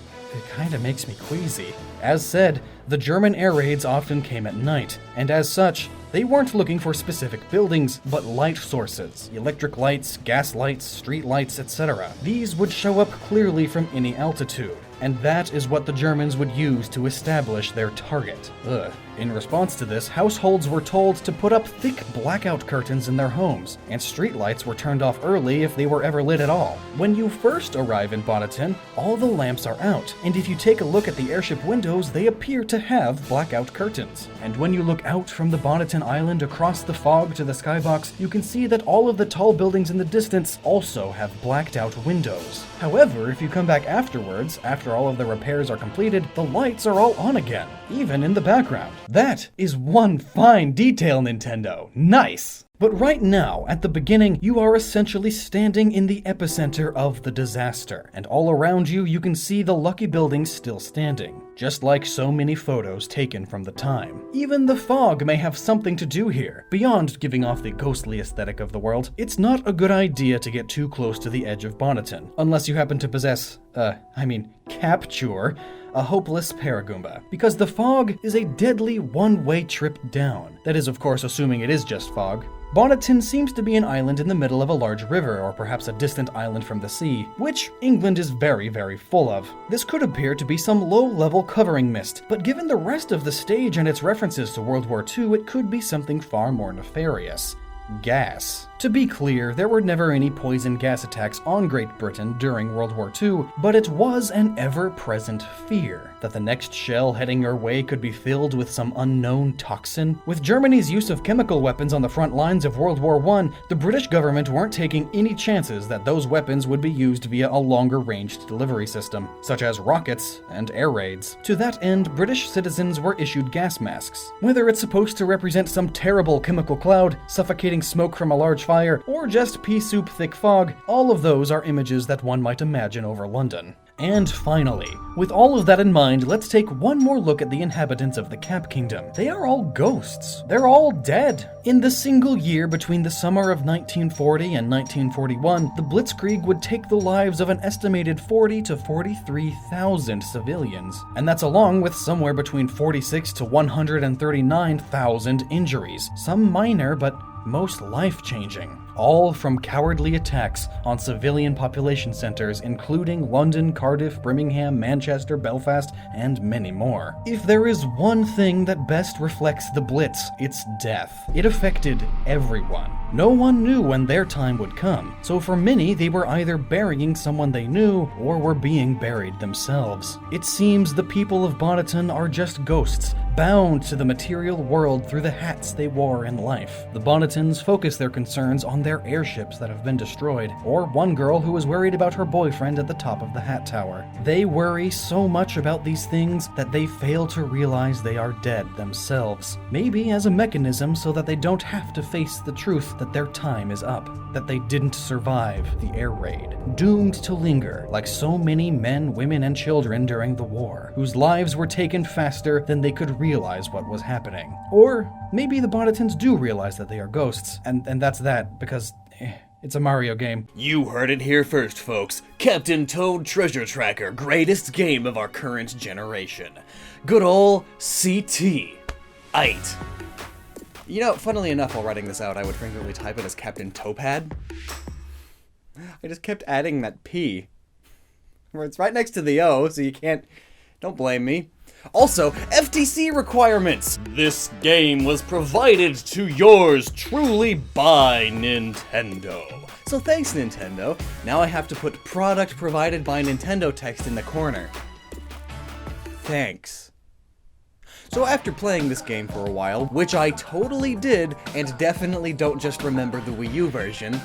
kinda makes me queasy. As said, the German air raids often came at night, and as such, they weren't looking for specific buildings, but light sources. Electric lights, gas lights, street lights, etc. These would show up clearly from any altitude, and that is what the Germans would use to establish their target. In response to this, households were told to put up thick blackout curtains in their homes, and streetlights were turned off early if they were ever lit at all. When you first arrive in Bonneton, all the lamps are out, and if you take a look at the airship windows, they appear to have blackout curtains. And when you look out from the Bonneton Island across the fog to the skybox, you can see that all of the tall buildings in the distance also have blacked out windows. However, if you come back afterwards, after all of the repairs are completed, the lights are all on again, even in the background. That is one fine detail, Nintendo. Nice! But right now, at the beginning, you are essentially standing in the epicenter of the disaster, and all around you, you can see the lucky buildings still standing, just like so many photos taken from the time. Even the fog may have something to do here. Beyond giving off the ghostly aesthetic of the world, it's not a good idea to get too close to the edge of Bonneton, unless you happen to possess, capture a hopeless Paragoomba, because the fog is a deadly one-way trip down. That is, of course, assuming it is just fog. Bonneton seems to be an island in the middle of a large river, or perhaps a distant island from the sea, which England is very, very full of. This could appear to be some low-level covering mist, but given the rest of the stage and its references to World War II, it could be something far more nefarious. Gas. To be clear, there were never any poison gas attacks on Great Britain during World War II, but it was an ever-present fear that the next shell heading your way could be filled with some unknown toxin. With Germany's use of chemical weapons on the front lines of World War I, the British government weren't taking any chances that those weapons would be used via a longer-ranged delivery system, such as rockets and air raids. To that end, British citizens were issued gas masks. Whether it's supposed to represent some terrible chemical cloud, suffocating smoke from a large fire, or just pea soup thick fog, all of those are images that one might imagine over London. And finally, with all of that in mind, let's take one more look at the inhabitants of the Cap Kingdom. They are all ghosts. They're all dead. In the single year between the summer of 1940 and 1941, the Blitzkrieg would take the lives of an estimated 40 to 43,000 civilians. And that's along with somewhere between 46 to 139,000 injuries. Some minor, but most life-changing. All from cowardly attacks on civilian population centers, including London, Cardiff, Birmingham, Manchester, Belfast, and many more. If there is one thing that best reflects the Blitz, it's death. It affected everyone. No one knew when their time would come, so for many, they were either burying someone they knew or were being buried themselves. It seems the people of Bonneton are just ghosts, bound to the material world through the hats they wore in life. The Bonnetons focus their concerns on their airships that have been destroyed, or one girl who is worried about her boyfriend at the top of the hat tower. They worry so much about these things that they fail to realize they are dead themselves. Maybe as a mechanism so that they don't have to face the truth that their time is up, that they didn't survive the air raid, doomed to linger like so many men, women, and children during the war, whose lives were taken faster than they could realize what was happening. Or maybe the Bonnetons do realize that they are ghosts, and that's that, because it's a Mario game. You heard it here first, folks. Captain Toad Treasure Tracker, greatest game of our current generation. Good ol' CT. Ite. You know, funnily enough, while writing this out, I would frequently type it as Captain Topad. I just kept adding that P. Where it's right next to the O, so you can't... Don't blame me. Also, FTC requirements! This game was provided to yours truly by Nintendo. So thanks, Nintendo. Now I have to put product provided by Nintendo text in the corner. Thanks. So after playing this game for a while, which I totally did, and definitely don't just remember the Wii U version,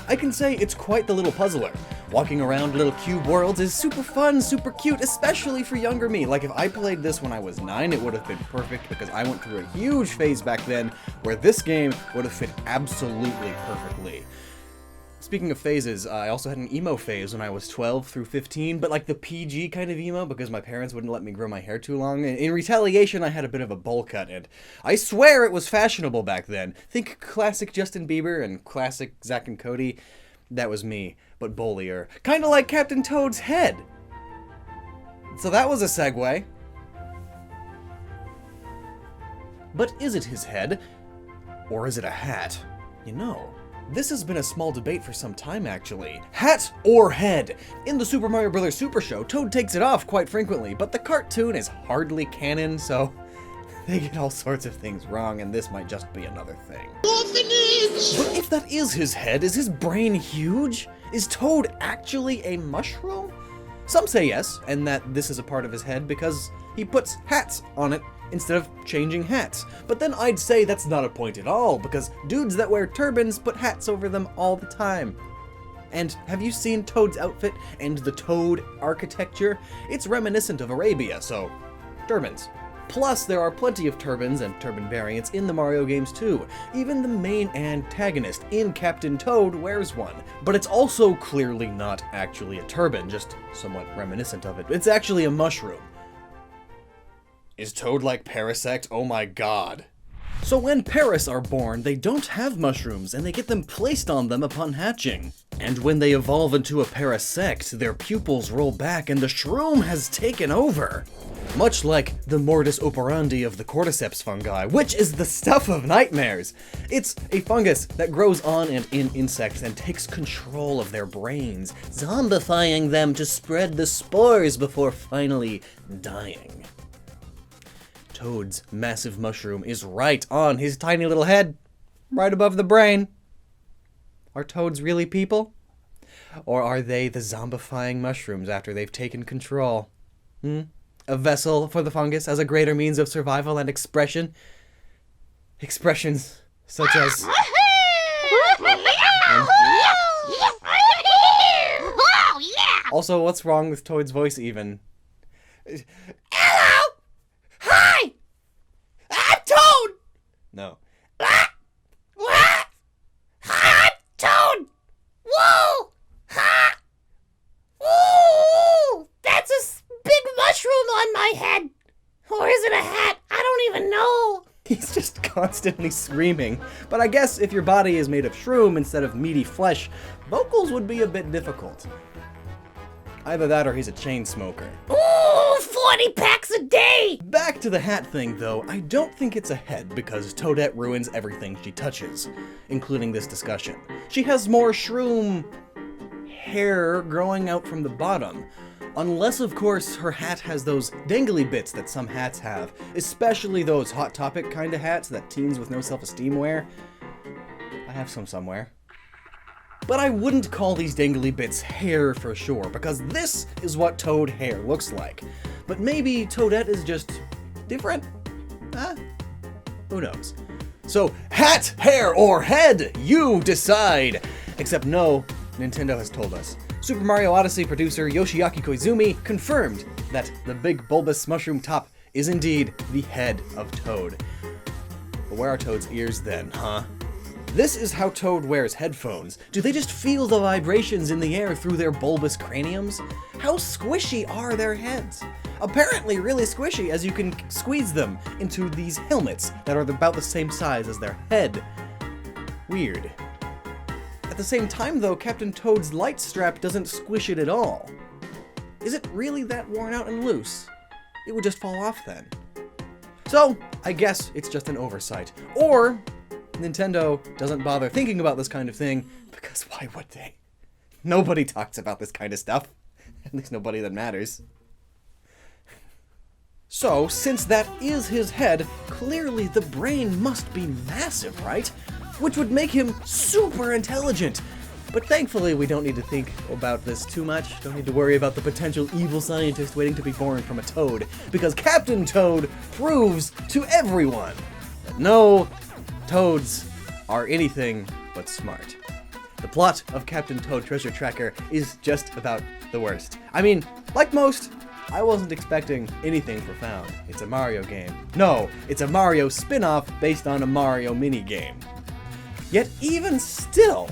I can say it's quite the little puzzler. Walking around little cube worlds is super fun, super cute, especially for younger me. Like if I played this when I was 9, it would have been perfect because I went through a huge phase back then where this game would have fit absolutely perfectly. Speaking of phases, I also had an emo phase when I was 12 through 15, but like the PG kind of emo because my parents wouldn't let me grow my hair too long. In retaliation, I had a bit of a bowl cut, and I swear it was fashionable back then. Think classic Justin Bieber and classic Zack and Cody. That was me, but bowlier. Kinda like Captain Toad's head. So that was a segue. But is it his head? Or is it a hat? You know, this has been a small debate for some time, actually. Hat or head? In the Super Mario Bros. Super Show, Toad takes it off quite frequently, but the cartoon is hardly canon, so they get all sorts of things wrong, and this might just be another thing. Orphanage! But if that is his head, is his brain huge? Is Toad actually a mushroom? Some say yes, and that this is a part of his head because he puts hats on it instead of changing hats. But then I'd say that's not a point at all, because dudes that wear turbans put hats over them all the time. And have you seen Toad's outfit and the Toad architecture? It's reminiscent of Arabia, so turbans. Plus, there are plenty of turbans and turban variants in the Mario games too. Even the main antagonist in Captain Toad wears one. But it's also clearly not actually a turban, just somewhat reminiscent of it. It's actually a mushroom. Is Toad like Parasect? Oh my god. So when Paras are born, they don't have mushrooms, and they get them placed on them upon hatching. And when they evolve into a Parasect, their pupils roll back and the shroom has taken over. Much like the modus operandi of the cordyceps fungi, which is the stuff of nightmares. It's a fungus that grows on and in insects and takes control of their brains, zombifying them to spread the spores before finally dying. Toad's massive mushroom is right on his tiny little head, right above the brain. Are toads really people? Or are they the zombifying mushrooms after they've taken control? A vessel for the fungus as a greater means of survival and expression? Expressions such as... Also, what's wrong with Toad's voice even? Hello! Hi! I'm Toad! No. What? Hi, I'm Toad! Whoa! Ha! Ooh! That's a big mushroom on my head! Or is it a hat? I don't even know! He's just constantly screaming. But I guess if your body is made of shroom instead of meaty flesh, vocals would be a bit difficult. Either that or he's a chain smoker. Ooh, 40 packs a day! Back to the hat thing, though, I don't think it's a head because Toadette ruins everything she touches, including this discussion. She has more shroom hair growing out from the bottom. Unless, of course, her hat has those dangly bits that some hats have, especially those Hot Topic kind of hats that teens with no self-esteem wear. I have some somewhere. But I wouldn't call these dangly bits hair for sure, because this is what Toad hair looks like. But maybe Toadette is just different? Who knows? So, hat, hair, or head, you decide! Except no, Nintendo has told us. Super Mario Odyssey producer Yoshiaki Koizumi confirmed that the big bulbous mushroom top is indeed the head of Toad. But where are Toad's ears then, huh? This is how Toad wears headphones. Do they just feel the vibrations in the air through their bulbous craniums? How squishy are their heads? Apparently really squishy, as you can squeeze them into these helmets that are about the same size as their head. Weird. At the same time though, Captain Toad's light strap doesn't squish it at all. Is it really that worn out and loose? It would just fall off then. So, I guess it's just an oversight. Or Nintendo doesn't bother thinking about this kind of thing, because why would they? Nobody talks about this kind of stuff. At least nobody that matters. So, since that is his head, clearly the brain must be massive, right? Which would make him super intelligent. But thankfully, we don't need to think about this too much. Don't need to worry about the potential evil scientist waiting to be born from a toad, because Captain Toad proves to everyone that no, toads are anything but smart. The plot of Captain Toad Treasure Tracker is just about the worst. I mean, like most, I wasn't expecting anything profound. It's a Mario game. No, it's a Mario spin-off based on a Mario minigame. Yet even still,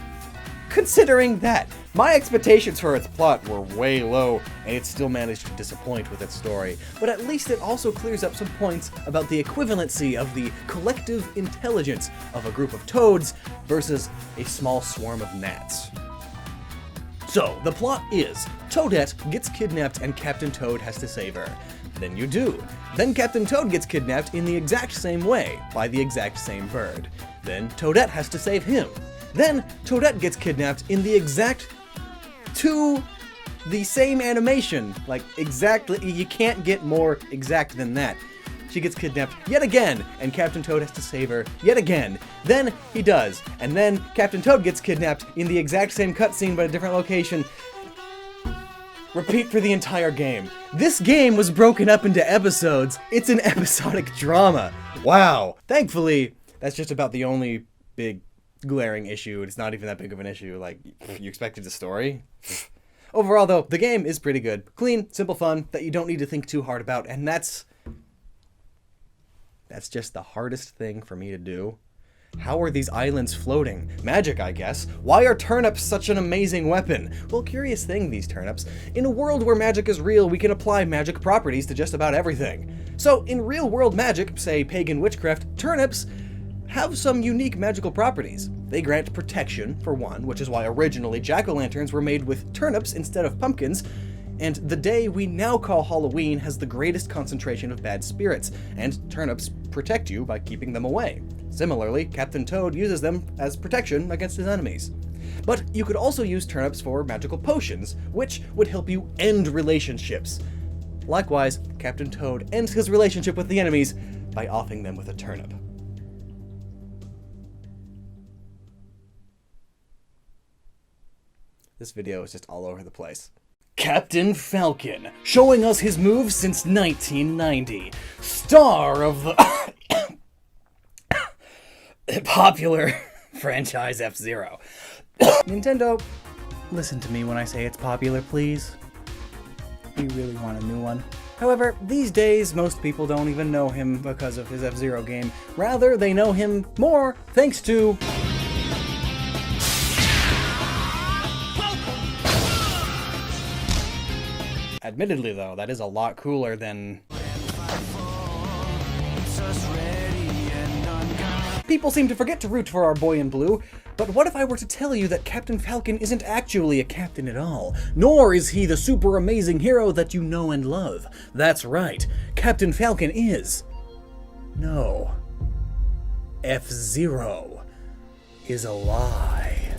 considering that, my expectations for its plot were way low, and it still managed to disappoint with its story. But at least it also clears up some points about the equivalency of the collective intelligence of a group of toads versus a small swarm of gnats. So, the plot is, Toadette gets kidnapped and Captain Toad has to save her. Then you do. Then Captain Toad gets kidnapped in the exact same way, by the exact same bird. Then Toadette has to save him. Then Toadette gets kidnapped in the exact the same animation. Like, exactly, you can't get more exact than that. She gets kidnapped yet again, and Captain Toad has to save her yet again. Then he does, and then Captain Toad gets kidnapped in the exact same cutscene but a different location. Repeat for the entire game. This game was broken up into episodes. It's an episodic drama. Wow. Thankfully, that's just about the only big glaring issue. It's not even that big of an issue. Like, you expected a story? Overall, though, the game is pretty good. Clean, simple fun that you don't need to think too hard about, and that's That's just the hardest thing for me to do. How are these islands floating? Magic, I guess. Why are turnips such an amazing weapon? Well, curious thing, these turnips. In a world where magic is real, we can apply magic properties to just about everything. So, in real-world magic, say pagan witchcraft, turnips have some unique magical properties. They grant protection, for one, which is why originally jack-o'-lanterns were made with turnips instead of pumpkins, and the day we now call Halloween has the greatest concentration of bad spirits, and turnips protect you by keeping them away. Similarly, Captain Toad uses them as protection against his enemies. But you could also use turnips for magical potions, which would help you end relationships. Likewise, Captain Toad ends his relationship with the enemies by offing them with a turnip. This video is just all over the place. Captain Falcon, showing us his moves since 1990. Star of the popular franchise F-Zero. Nintendo, listen to me when I say it's popular, please. We really want a new one. However, these days, most people don't even know him because of his F-Zero game. Rather, they know him more thanks to... Admittedly, though, that is a lot cooler than... People seem to forget to root for our boy in blue, but what if I were to tell you that Captain Falcon isn't actually a captain at all, nor is he the super amazing hero that you know and love? That's right, Captain Falcon is... No. F-Zero is a lie.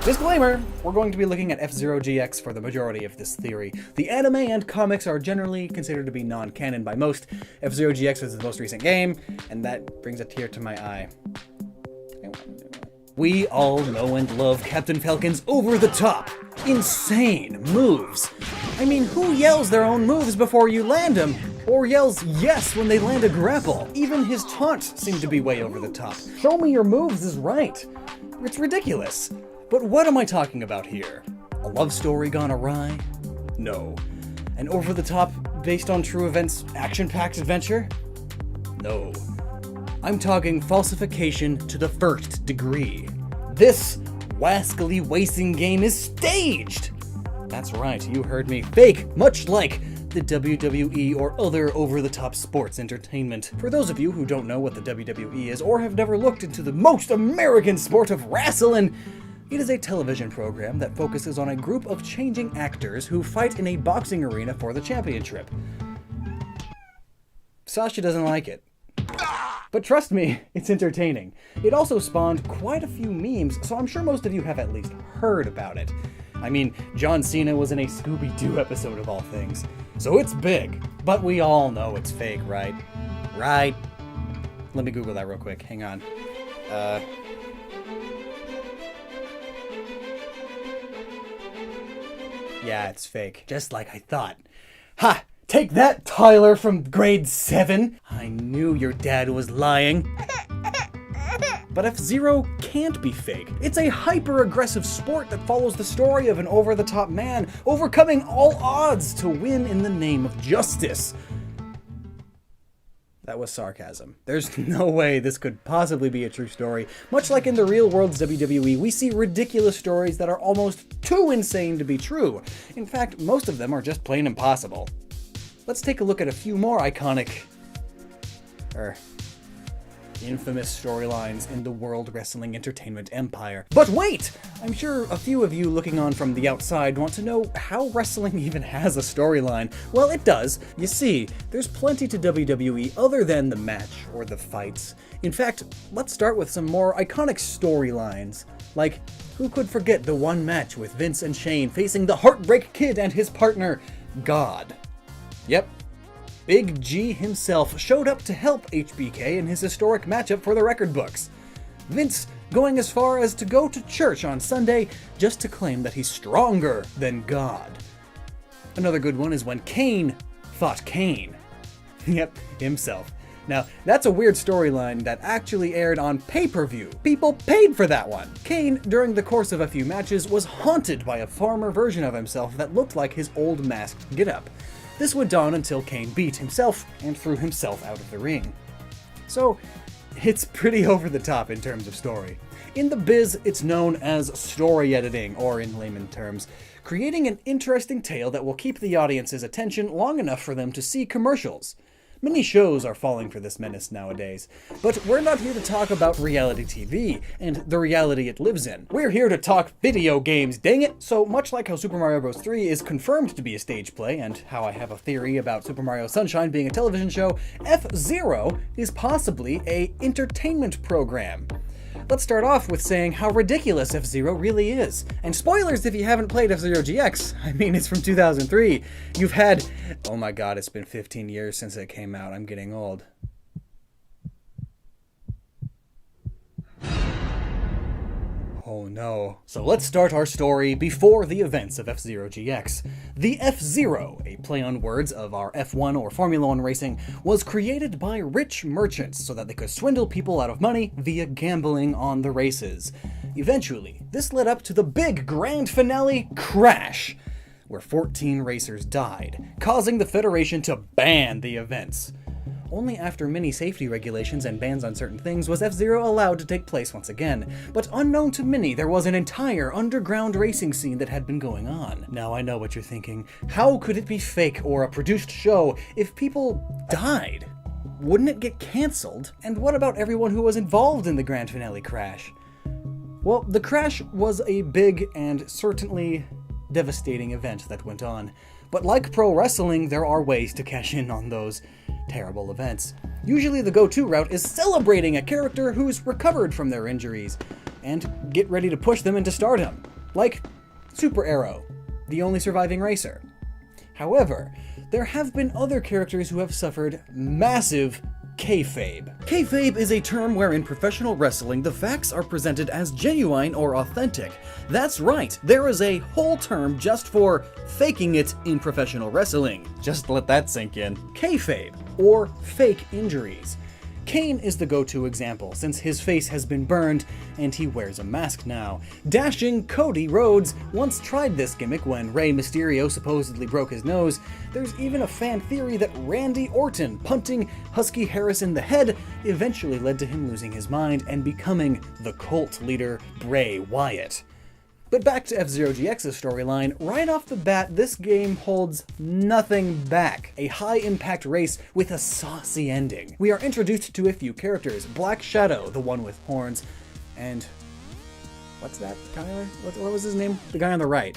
Disclaimer! We're going to be looking at F-Zero GX for the majority of this theory. The anime and comics are generally considered to be non-canon by most. F-Zero GX is the most recent game, and that brings a tear to my eye. We all know and love Captain Falcon's over-the-top, insane moves. I mean, who yells their own moves before you land them? Or yells yes when they land a grapple? Even his taunts seem to be way over the top. Show me your moves is right. It's ridiculous. But what am I talking about here? A love story gone awry? No. An over-the-top, based on true events, action-packed adventure? No. I'm talking falsification to the first degree. This wascally wasting game is staged! That's right, you heard me. Fake, much like the WWE or other over-the-top sports entertainment. For those of you who don't know what the WWE is or have never looked into the most American sport of wrestling, it is a television program that focuses on a group of changing actors who fight in a boxing arena for the championship. Sasha doesn't like it. But trust me, it's entertaining. It also spawned quite a few memes, so I'm sure most of you have at least heard about it. I mean, John Cena was in a Scooby-Doo episode of all things. So it's big, but we all know it's fake, right? Right? Let me Google that real quick, hang on. Yeah, it's fake. Just like I thought. Ha! Take that, Tyler from grade 7! I knew your dad was lying. But F-Zero can't be fake. It's a hyper-aggressive sport that follows the story of an over-the-top man overcoming all odds to win in the name of justice. That was sarcasm. There's no way this could possibly be a true story. Much like in the real world's WWE, we see ridiculous stories that are almost too insane to be true. In fact, most of them are just plain impossible. Let's take a look at a few more iconic, infamous storylines in the World Wrestling Entertainment Empire. But wait! I'm sure a few of you looking on from the outside want to know how wrestling even has a storyline. Well, it does. You see, there's plenty to WWE other than the match or the fights. In fact, let's start with some more iconic storylines. Like, who could forget the one match with Vince and Shane facing the Heartbreak Kid and his partner, God? Yep. Big G himself showed up to help HBK in his historic matchup for the record books. Vince going as far as to go to church on Sunday just to claim that he's stronger than God. Another good one is when Kane fought Kane. Yep, himself. Now, that's a weird storyline that actually aired on pay-per-view. People paid for that one. Kane, during the course of a few matches, was haunted by a farmer version of himself that looked like his old masked getup. This would dawn until Kane beat himself and threw himself out of the ring. So, it's pretty over the top in terms of story. In the biz, it's known as story editing, or in layman terms, creating an interesting tale that will keep the audience's attention long enough for them to see commercials. Many shows are falling for this menace nowadays, but we're not here to talk about reality TV and the reality it lives in. We're here to talk video games, dang it! So much like how Super Mario Bros. 3 is confirmed to be a stage play, and how I have a theory about Super Mario Sunshine being a television show, F-Zero is possibly a entertainment program. Let's start off with saying how ridiculous F-Zero really is. And spoilers if you haven't played F-Zero GX. I mean, it's from 2003. You've had... Oh my god, it's been 15 years since it came out. I'm getting old. Oh no. So let's start our story before the events of F-Zero GX. The F-Zero, a play on words of our F1 or Formula 1 racing, was created by rich merchants so that they could swindle people out of money via gambling on the races. Eventually, this led up to the big grand finale crash, where 14 racers died, causing the Federation to ban the events. Only after many safety regulations and bans on certain things was F-Zero allowed to take place once again, but unknown to many, there was an entire underground racing scene that had been going on. Now I know what you're thinking. How could it be fake or a produced show if people died? Wouldn't it get cancelled? And what about everyone who was involved in the grand finale crash? Well, the crash was a big and certainly devastating event that went on. But like pro wrestling, there are ways to cash in on those terrible events. Usually the go-to route is celebrating a character who's recovered from their injuries, and get ready to push them into stardom. Like Super Arrow, the only surviving racer. However, there have been other characters who have suffered massive kayfabe. Kayfabe is a term where in professional wrestling the facts are presented as genuine or authentic. That's right, there is a whole term just for faking it in professional wrestling. Just let that sink in. Kayfabe, or fake injuries. Kane is the go-to example, since his face has been burned and he wears a mask now. Dashing Cody Rhodes once tried this gimmick when Rey Mysterio supposedly broke his nose. There's even a fan theory that Randy Orton punting Husky Harris in the head eventually led to him losing his mind and becoming the cult leader Bray Wyatt. But back to F-Zero GX's storyline, right off the bat, this game holds nothing back. A high-impact race with a saucy ending. We are introduced to a few characters. Black Shadow, the one with horns, and... what's that, Tyler? What was his name? The guy on the right.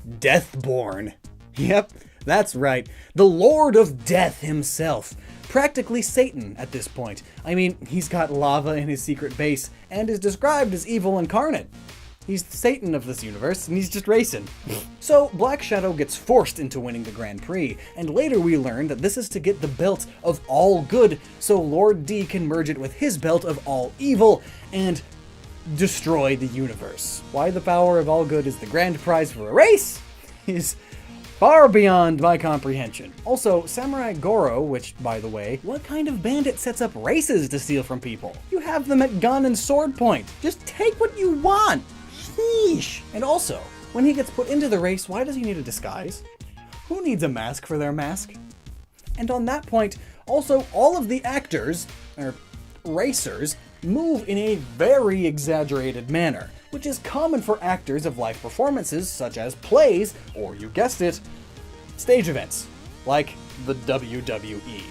Deathborn. Yep, that's right. The Lord of Death himself. Practically Satan at this point. I mean, he's got lava in his secret base, and is described as evil incarnate. He's the Satan of this universe, and he's just racing. So, Black Shadow gets forced into winning the Grand Prix, and later we learn that this is to get the belt of All Good, so Lord D can merge it with his belt of All Evil, and destroy the universe. Why the power of All Good is the grand prize for a race is far beyond my comprehension. Also, Samurai Goro, which, by the way, what kind of bandit sets up races to steal from people? You have them at gun and sword point. Just take what you want. Sheesh. And also, when he gets put into the race, why does he need a disguise? Who needs a mask for their mask? And on that point, also, all of the actors, or racers, move in a very exaggerated manner, which is common for actors of live performances such as plays, or you guessed it, stage events, like the WWII.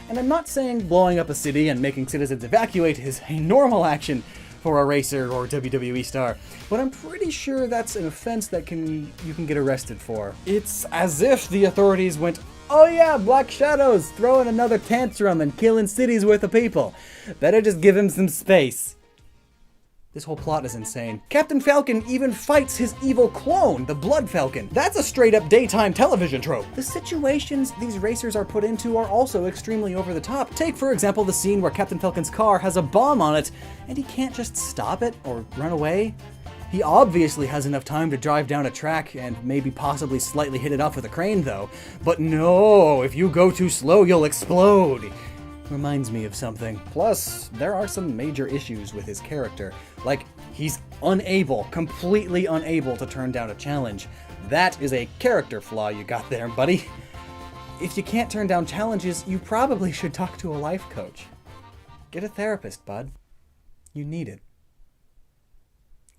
And I'm not saying blowing up a city and making citizens evacuate is a normal action for a racer or WWE star, but I'm pretty sure that's an offense that you can get arrested for. It's as if the authorities went, oh yeah, Black Shadow's throwing another tantrum and killing cities worth of people. Better just give him some space. This whole plot is insane. Captain Falcon even fights his evil clone, the Blood Falcon. That's a straight up daytime television trope. The situations these racers are put into are also extremely over the top. Take, for example, the scene where Captain Falcon's car has a bomb on it, and he can't just stop it or run away. He obviously has enough time to drive down a track and maybe possibly slightly hit it off with a crane though. But no, if you go too slow, you'll explode. Reminds me of something. Plus, there are some major issues with his character. Like, he's completely unable to turn down a challenge. That is a character flaw you got there, buddy. If you can't turn down challenges, you probably should talk to a life coach. Get a therapist, bud. You need it.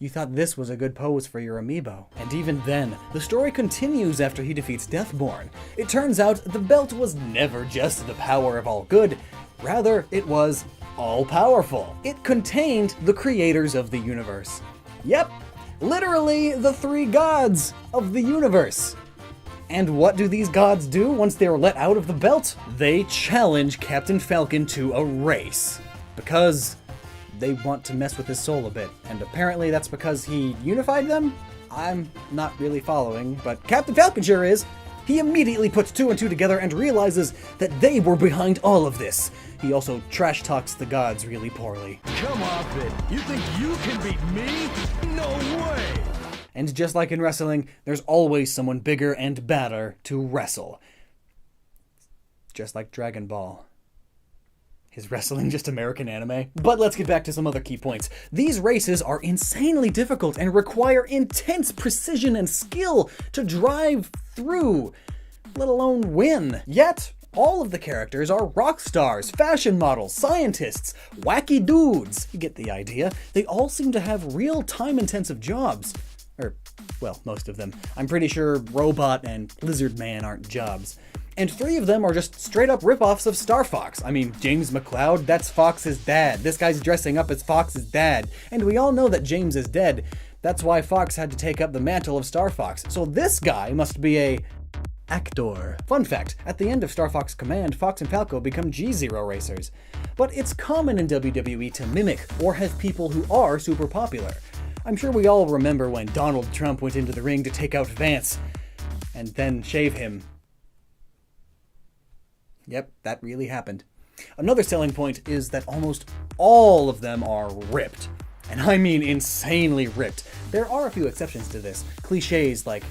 You thought this was a good pose for your amiibo. And even then, the story continues after he defeats Deathborn. It turns out the belt was never just the power of all good, rather it was all-powerful. It contained the creators of the universe. Yep, literally the three gods of the universe. And what do these gods do once they're let out of the belt? They challenge Captain Falcon to a race. Because they want to mess with his soul a bit. And apparently that's because he unified them? I'm not really following, but Captain Falcon sure is. He immediately puts two and two together and realizes that they were behind all of this. He also trash talks the gods really poorly. Come off it. You think you can beat me? No way! And just like in wrestling, there's always someone bigger and badder to wrestle. Just like Dragon Ball. Is wrestling just American anime? But let's get back to some other key points. These races are insanely difficult and require intense precision and skill to drive through, let alone win. Yet, all of the characters are rock stars, fashion models, scientists, wacky dudes. You get the idea. They all seem to have real time-intensive jobs. Or, well, most of them. I'm pretty sure Robot and Lizard Man aren't jobs. And three of them are just straight-up rip-offs of Star Fox. I mean, James McCloud, that's Fox's dad. This guy's dressing up as Fox's dad. And we all know that James is dead. That's why Fox had to take up the mantle of Star Fox. So this guy must be a actor. Fun fact, at the end of Star Fox Command, Fox and Falco become G-Zero racers. But it's common in WWE to mimic or have people who are super popular. I'm sure we all remember when Donald Trump went into the ring to take out Vance, and then shave him. Yep, that really happened. Another selling point is that almost all of them are ripped. And I mean insanely ripped. There are a few exceptions to this. Cliches like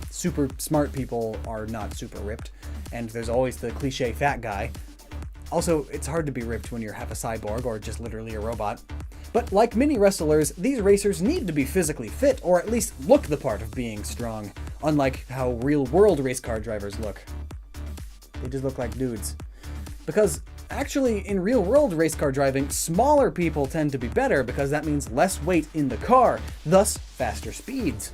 super smart people are not super ripped, and there's always the cliche fat guy. Also, it's hard to be ripped when you're half a cyborg or just literally a robot. But like many wrestlers, these racers need to be physically fit or at least look the part of being strong, unlike how real-world race car drivers look. They just look like dudes. Because actually, in real-world race car driving, smaller people tend to be better because that means less weight in the car, thus faster speeds.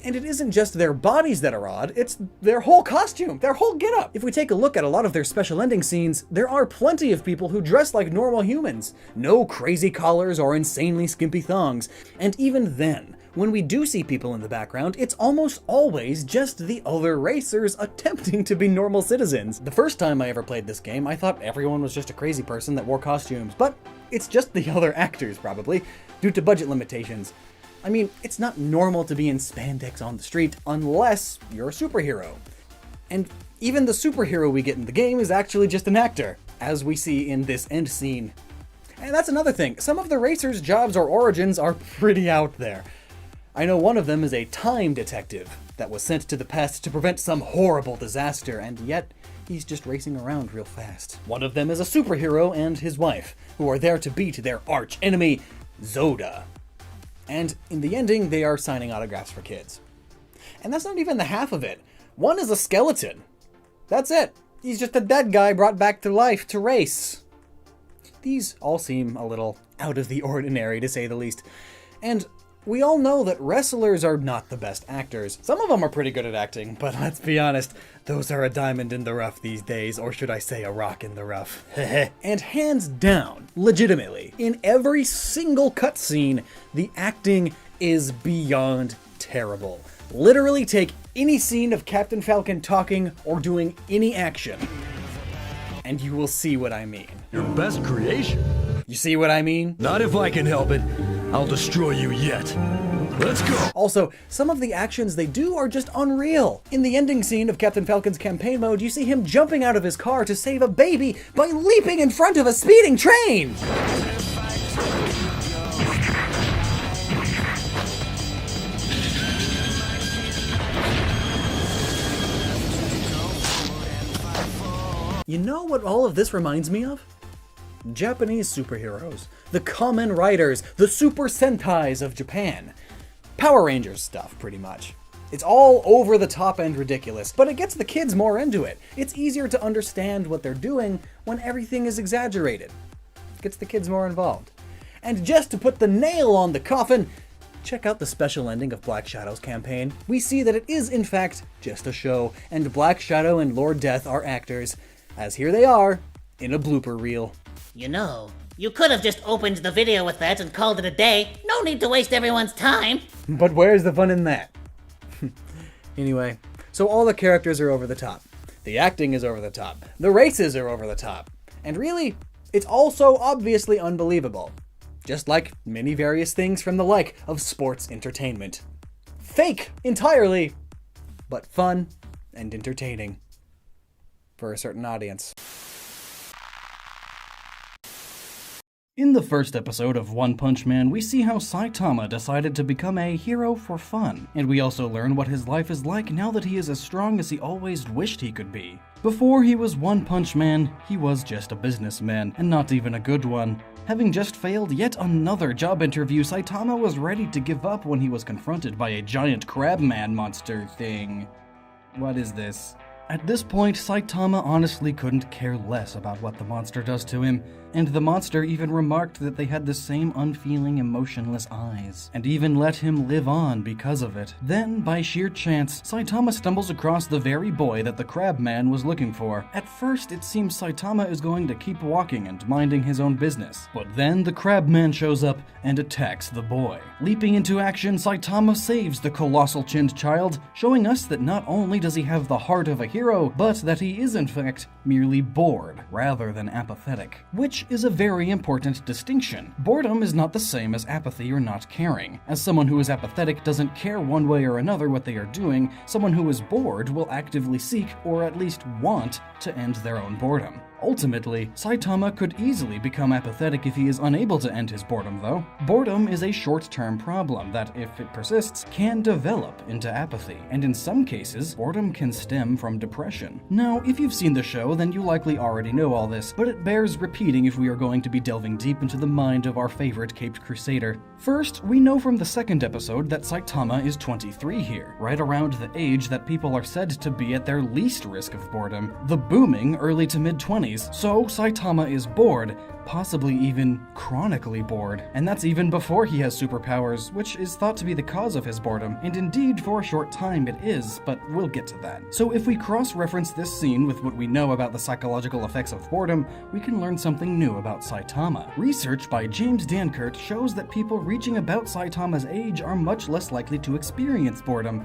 And it isn't just their bodies that are odd, it's their whole costume, their whole getup. If we take a look at a lot of their special ending scenes, there are plenty of people who dress like normal humans. No crazy collars or insanely skimpy thongs. And even then, when we do see people in the background, it's almost always just the other racers attempting to be normal citizens. The first time I ever played this game, I thought everyone was just a crazy person that wore costumes, but it's just the other actors, probably, due to budget limitations. I mean, it's not normal to be in spandex on the street unless you're a superhero. And even the superhero we get in the game is actually just an actor, as we see in this end scene. And that's another thing, some of the racers' jobs or origins are pretty out there. I know one of them is a time detective that was sent to the past to prevent some horrible disaster, and yet he's just racing around real fast. One of them is a superhero and his wife, who are there to beat their arch enemy, Zoda. And in the ending, they are signing autographs for kids. And that's not even the half of it. One is a skeleton. That's it. He's just a dead guy brought back to life to race. These all seem a little out of the ordinary, to say the least. And we all know that wrestlers are not the best actors. Some of them are pretty good at acting, but let's be honest, those are a diamond in the rough these days, or should I say a rock in the rough. And hands down, legitimately, in every single cutscene, the acting is beyond terrible. Literally take any scene of Captain Falcon talking or doing any action, and you will see what I mean. Your best creation? You see what I mean? Not if I can help it. I'll destroy you yet. Let's go! Also, some of the actions they do are just unreal. In the ending scene of Captain Falcon's campaign mode, you see him jumping out of his car to save a baby by leaping in front of a speeding train! You know what all of this reminds me of? Japanese superheroes. The Kamen Riders, the Super Sentais of Japan. Power Rangers stuff, pretty much. It's all over the top and ridiculous, but it gets the kids more into it. It's easier to understand what they're doing when everything is exaggerated. It gets the kids more involved. And just to put the nail on the coffin, check out the special ending of Black Shadow's campaign. We see that it is in fact just a show, and Black Shadow and Lord Death are actors, as here they are in a blooper reel. You know, you could have just opened the video with that and called it a day. No need to waste everyone's time. But where's the fun in that? Anyway, so all the characters are over the top. The acting is over the top. The races are over the top. And really, it's also obviously unbelievable. Just like many various things from the like of sports entertainment. Fake entirely, but fun and entertaining. For a certain audience. In the first episode of One Punch Man, we see how Saitama decided to become a hero for fun, and we also learn what his life is like now that he is as strong as he always wished he could be. Before he was One Punch Man, he was just a businessman, and not even a good one. Having just failed yet another job interview, Saitama was ready to give up when he was confronted by a giant crabman monster thing. What is this? At this point, Saitama honestly couldn't care less about what the monster does to him, and the monster even remarked that they had the same unfeeling, emotionless eyes, and even let him live on because of it. Then, by sheer chance, Saitama stumbles across the very boy that the Crabman was looking for. At first, it seems Saitama is going to keep walking and minding his own business, but then the Crabman shows up and attacks the boy. Leaping into action, Saitama saves the colossal-chinned child, showing us that not only does he have the heart of a hero, but that he is in fact merely bored rather than apathetic, which is a very important distinction. Boredom is not the same as apathy or not caring. As someone who is apathetic doesn't care one way or another what they are doing, someone who is bored will actively seek, or at least want, to end their own boredom. Ultimately, Saitama could easily become apathetic if he is unable to end his boredom, though. Boredom is a short-term problem that, if it persists, can develop into apathy, and in some cases, boredom can stem from depression. Now, if you've seen the show, then you likely already know all this, but it bears repeating if we are going to be delving deep into the mind of our favorite Caped Crusader. First, we know from the second episode that Saitama is 23 here, right around the age that people are said to be at their least risk of boredom, the booming early to mid-20s. So Saitama is bored, possibly even chronically bored, and that's even before he has superpowers, which is thought to be the cause of his boredom, and indeed for a short time it is, but we'll get to that. So if we cross-reference this scene with what we know about the psychological effects of boredom, we can learn something new about Saitama. Research by James Dankert shows that people reaching about Saitama's age are much less likely to experience boredom,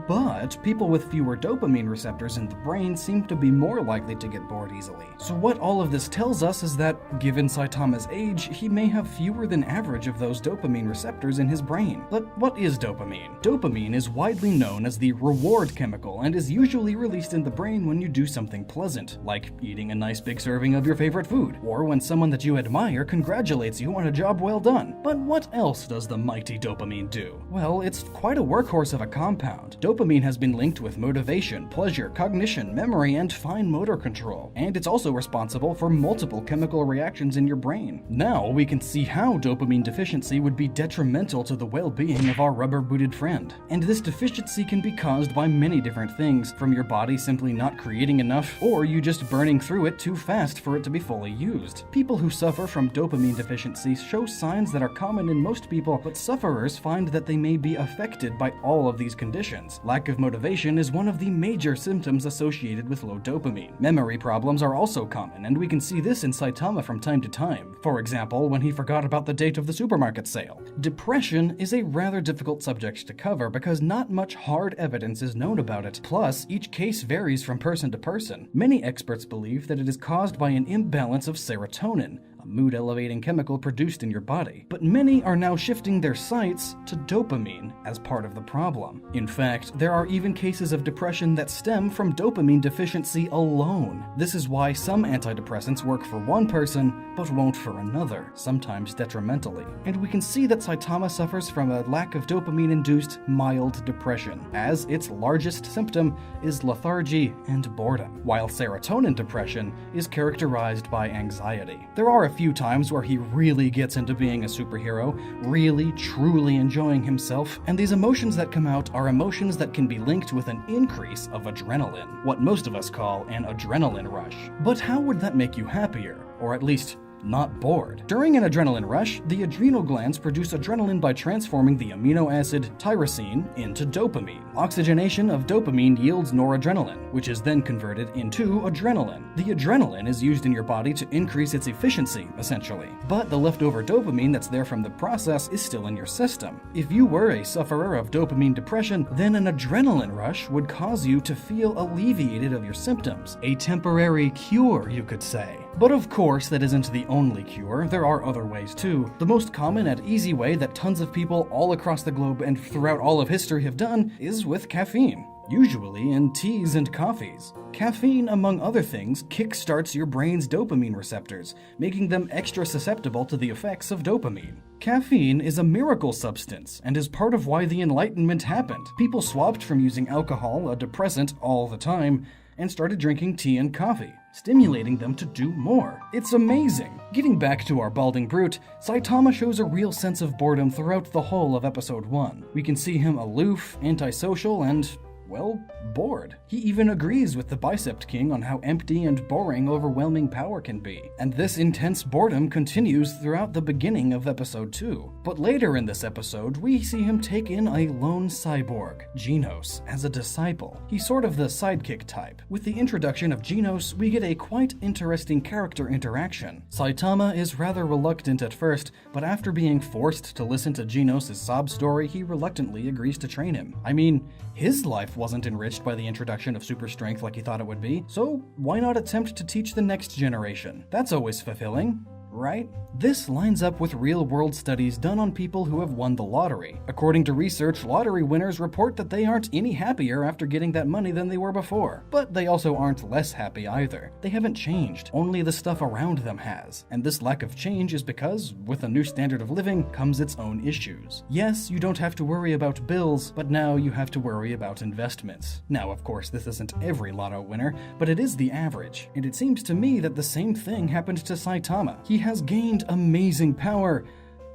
but people with fewer dopamine receptors in the brain seem to be more likely to get bored easily. So what all of this tells us is that, given Saitama's age, he may have fewer than average of those dopamine receptors in his brain. But what is dopamine? Dopamine is widely known as the reward chemical and is usually released in the brain when you do something pleasant, like eating a nice big serving of your favorite food, or when someone that you admire congratulates you on a job well done. But what else does the mighty dopamine do? Well, it's quite a workhorse of a compound. Dopamine has been linked with motivation, pleasure, cognition, memory, and fine motor control, and it's also responsible for multiple chemical reactions in your brain. Now we can see how dopamine deficiency would be detrimental to the well-being of our rubber-booted friend. And this deficiency can be caused by many different things, from your body simply not creating enough, or you just burning through it too fast for it to be fully used. People who suffer from dopamine deficiency show signs that are common in most people, but sufferers find that they may be affected by all of these conditions. Lack of motivation is one of the major symptoms associated with low dopamine. Memory problems are also common, and we can see this in Saitama from time to time. For example, when he forgot about the date of the supermarket sale. Depression is a rather difficult subject to cover because not much hard evidence is known about it. Plus, each case varies from person to person. Many experts believe that it is caused by an imbalance of serotonin, a mood-elevating chemical produced in your body. But many are now shifting their sights to dopamine as part of the problem. In fact, there are even cases of depression that stem from dopamine deficiency alone. This is why some antidepressants work for one person, but won't for another, sometimes detrimentally. And we can see that Saitama suffers from a lack of dopamine-induced mild depression, as its largest symptom is lethargy and boredom, while serotonin depression is characterized by anxiety. There are a few times where he really gets into being a superhero, really, truly enjoying himself, and these emotions that come out are emotions that can be linked with an increase of adrenaline, what most of us call an adrenaline rush. But how would that make you happier? Or at least, not bored. During an adrenaline rush, the adrenal glands produce adrenaline by transforming the amino acid tyrosine into dopamine. Oxygenation of dopamine yields noradrenaline, which is then converted into adrenaline. The adrenaline is used in your body to increase its efficiency, essentially. But the leftover dopamine that's there from the process is still in your system. If you were a sufferer of dopamine depression, then an adrenaline rush would cause you to feel alleviated of your symptoms. A temporary cure, you could say. But of course, that isn't the only cure. There are other ways too. The most common and easy way that tons of people all across the globe and throughout all of history have done is with caffeine. Usually in teas and coffees. Caffeine, among other things, kickstarts your brain's dopamine receptors, making them extra susceptible to the effects of dopamine. Caffeine is a miracle substance and is part of why the Enlightenment happened. People swapped from using alcohol, a depressant, all the time, and started drinking tea and coffee, stimulating them to do more. It's amazing! Getting back to our balding brute, Saitama shows a real sense of boredom throughout the whole of episode 1. We can see him aloof, antisocial, and, well, bored. He even agrees with the Bicep King on how empty and boring overwhelming power can be, and this intense boredom continues throughout the beginning of episode 2. But later in this episode, we see him take in a lone cyborg, Genos, as a disciple. He's sort of the sidekick type. With the introduction of Genos, we get a quite interesting character interaction. Saitama is rather reluctant at first, but after being forced to listen to Genos' sob story, he reluctantly agrees to train him. I mean, his life wasn't enriched by the introduction of super strength like he thought it would be, so why not attempt to teach the next generation? That's always fulfilling, right? This lines up with real-world studies done on people who have won the lottery. According to research, lottery winners report that they aren't any happier after getting that money than they were before. But they also aren't less happy either. They haven't changed, only the stuff around them has. And this lack of change is because, with a new standard of living, comes its own issues. Yes, you don't have to worry about bills, but now you have to worry about investments. Now, of course, this isn't every lotto winner, but it is the average. And it seems to me that the same thing happened to Saitama. He has gained amazing power,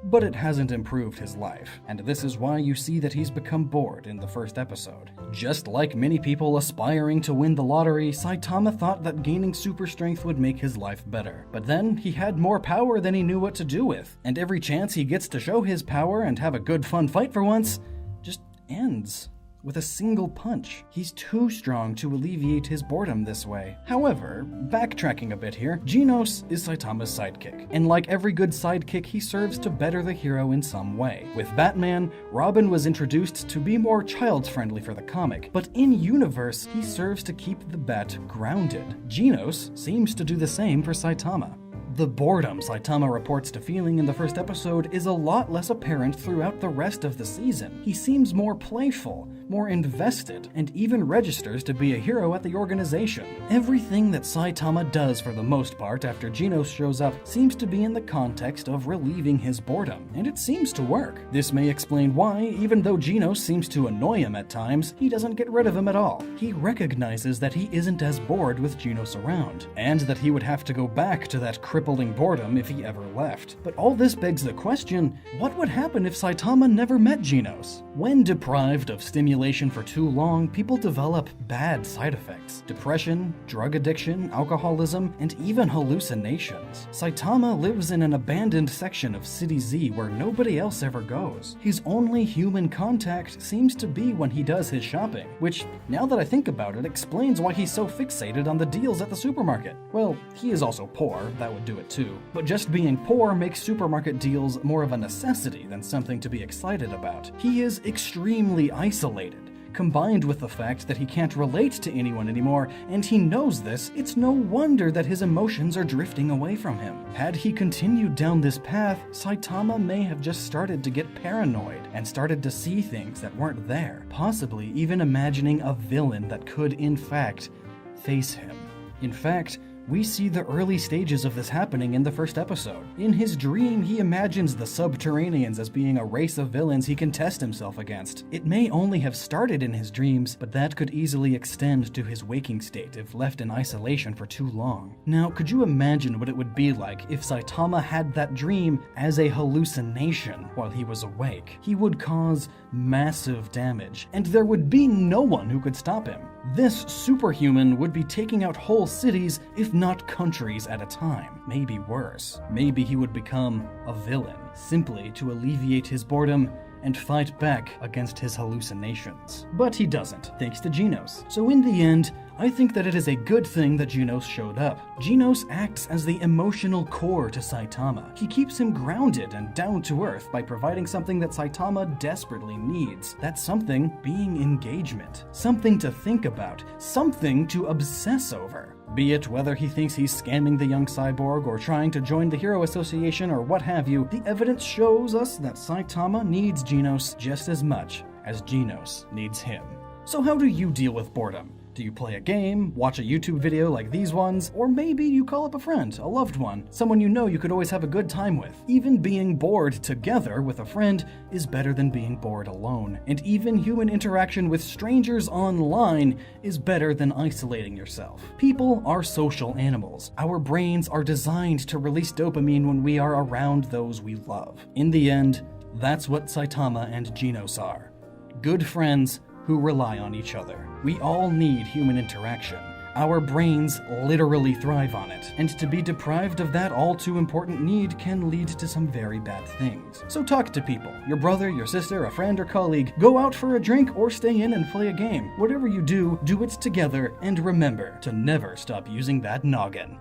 but it hasn't improved his life, and this is why you see that he's become bored in the first episode. Just like many people aspiring to win the lottery, Saitama thought that gaining super strength would make his life better. But then, he had more power than he knew what to do with, and every chance he gets to show his power and have a good fun fight for once, just ends with a single punch. He's too strong to alleviate his boredom this way. However, backtracking a bit here, Genos is Saitama's sidekick, and like every good sidekick, he serves to better the hero in some way. With Batman, Robin was introduced to be more child-friendly for the comic, but in-universe, he serves to keep the Bat grounded. Genos seems to do the same for Saitama. The boredom Saitama reports to feeling in the first episode is a lot less apparent throughout the rest of the season. He seems more playful, more invested, and even registers to be a hero at the organization. Everything that Saitama does for the most part after Genos shows up seems to be in the context of relieving his boredom, and it seems to work. This may explain why, even though Genos seems to annoy him at times, he doesn't get rid of him at all. He recognizes that he isn't as bored with Genos around, and that he would have to go back to that crippling boredom if he ever left. But all this begs the question, what would happen if Saitama never met Genos? When deprived of stimulation for too long, people develop bad side effects. Depression, drug addiction, alcoholism, and even hallucinations. Saitama lives in an abandoned section of City Z where nobody else ever goes. His only human contact seems to be when he does his shopping, which, now that I think about it, explains why he's so fixated on the deals at the supermarket. Well, he is also poor, that would do it too. But just being poor makes supermarket deals more of a necessity than something to be excited about. He is extremely isolated, combined with the fact that he can't relate to anyone anymore, and he knows this, it's no wonder that his emotions are drifting away from him. Had he continued down this path, Saitama may have just started to get paranoid and started to see things that weren't there, possibly even imagining a villain that could, in fact, face him. In fact, We see the early stages of this happening in the first episode. In his dream, he imagines the Subterraneans as being a race of villains he can test himself against. It may only have started in his dreams, but that could easily extend to his waking state if left in isolation for too long. Now, could you imagine what it would be like if Saitama had that dream as a hallucination while he was awake? He would cause massive damage, and there would be no one who could stop him. This superhuman would be taking out whole cities, if not countries at a time. Maybe worse. Maybe he would become a villain, simply to alleviate his boredom and fight back against his hallucinations. But he doesn't, thanks to Genos. So in the end, I think that it is a good thing that Genos showed up. Genos acts as the emotional core to Saitama. He keeps him grounded and down to earth by providing something that Saitama desperately needs. That something being engagement. Something to think about. Something to obsess over. Be it whether he thinks he's scamming the young cyborg or trying to join the Hero Association or what have you, the evidence shows us that Saitama needs Genos just as much as Genos needs him. So how do you deal with boredom? Do you play a game, watch a YouTube video like these ones, or maybe you call up a friend, a loved one, someone you know you could always have a good time with? Even being bored together with a friend is better than being bored alone, and even human interaction with strangers online is better than isolating yourself. People are social animals. Our brains are designed to release dopamine when we are around those we love. In the end, that's what Saitama and Genos are. Good friends who rely on each other. We all need human interaction. Our brains literally thrive on it, and to be deprived of that all too important need can lead to some very bad things. So talk to people, your brother, your sister, a friend or colleague, go out for a drink or stay in and play a game. Whatever you do, do it together, and remember to never stop using that noggin.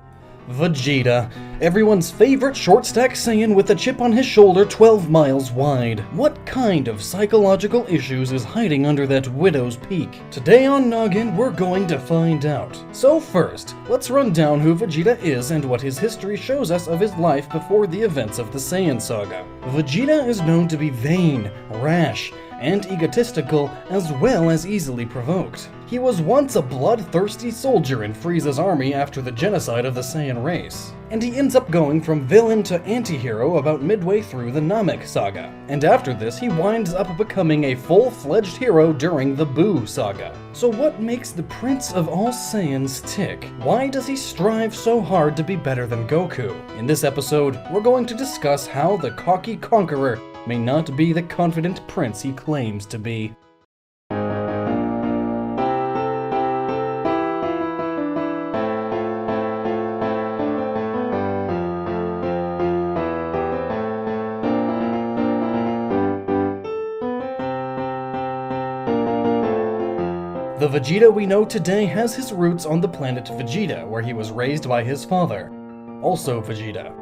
Vegeta, everyone's favorite short-stack Saiyan with a chip on his shoulder 12 miles wide. What kind of psychological issues is hiding under that widow's peak? Today on Noggin, we're going to find out. So first, let's run down who Vegeta is and what his history shows us of his life before the events of the Saiyan saga. Vegeta is known to be vain, rash, and egotistical, as well as easily provoked. He was once a bloodthirsty soldier in Frieza's army after the genocide of the Saiyan race, and he ends up going from villain to anti-hero about midway through the Namek saga. And after this, he winds up becoming a full-fledged hero during the Buu saga. So what makes the Prince of all Saiyans tick? Why does he strive so hard to be better than Goku? In this episode, we're going to discuss how the cocky conqueror may not be the confident prince he claims to be. The Vegeta we know today has his roots on the planet Vegeta, where he was raised by his father, also Vegeta.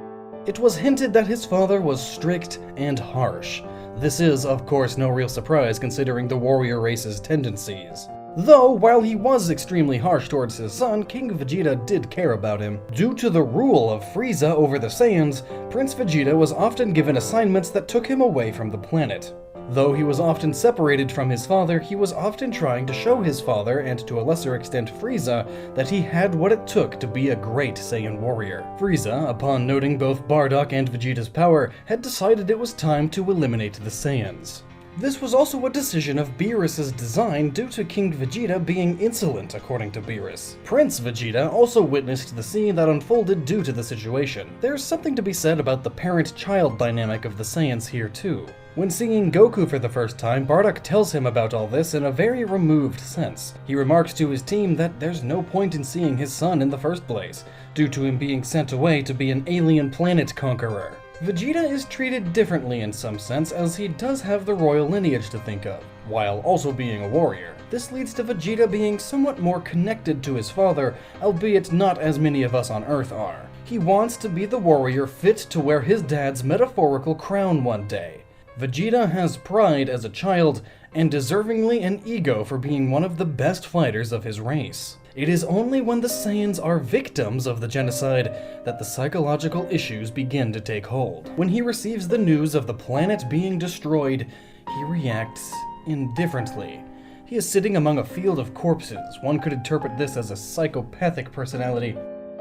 It was hinted that his father was strict and harsh. This is, of course, no real surprise considering the warrior race's tendencies. Though, while he was extremely harsh towards his son, King Vegeta did care about him. Due to the rule of Frieza over the Saiyans, Prince Vegeta was often given assignments that took him away from the planet. Though he was often separated from his father, he was often trying to show his father, and to a lesser extent Frieza, that he had what it took to be a great Saiyan warrior. Frieza, upon noting both Bardock and Vegeta's power, had decided it was time to eliminate the Saiyans. This was also a decision of Beerus's design due to King Vegeta being insolent, according to Beerus. Prince Vegeta also witnessed the scene that unfolded due to the situation. There's something to be said about the parent-child dynamic of the Saiyans here too. When seeing Goku for the first time, Bardock tells him about all this in a very removed sense. He remarks to his team that there's no point in seeing his son in the first place, due to him being sent away to be an alien planet conqueror. Vegeta is treated differently in some sense, as he does have the royal lineage to think of, while also being a warrior. This leads to Vegeta being somewhat more connected to his father, albeit not as many of us on Earth are. He wants to be the warrior fit to wear his dad's metaphorical crown one day. Vegeta has pride as a child, and deservingly an ego for being one of the best fighters of his race. It is only when the Saiyans are victims of the genocide that the psychological issues begin to take hold. When he receives the news of the planet being destroyed, he reacts indifferently. He is sitting among a field of corpses. One could interpret this as a psychopathic personality.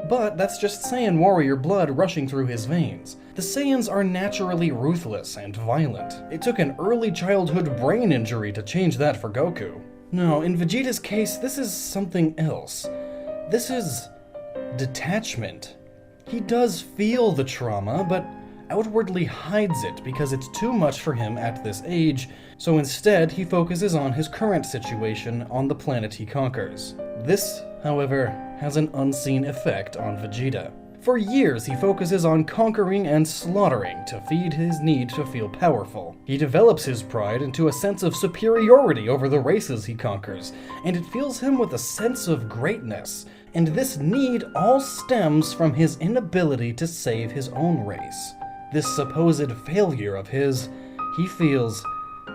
But that's just Saiyan warrior blood rushing through his veins. The Saiyans are naturally ruthless and violent. It took an early childhood brain injury to change that for Goku. No, in Vegeta's case, this is something else. This is detachment. He does feel the trauma, but outwardly hides it because it's too much for him at this age, so instead he focuses on his current situation on the planet he conquers. This, however, has an unseen effect on Vegeta. For years, he focuses on conquering and slaughtering to feed his need to feel powerful. He develops his pride into a sense of superiority over the races he conquers, and it fills him with a sense of greatness. And this need all stems from his inability to save his own race. This supposed failure of his, he feels,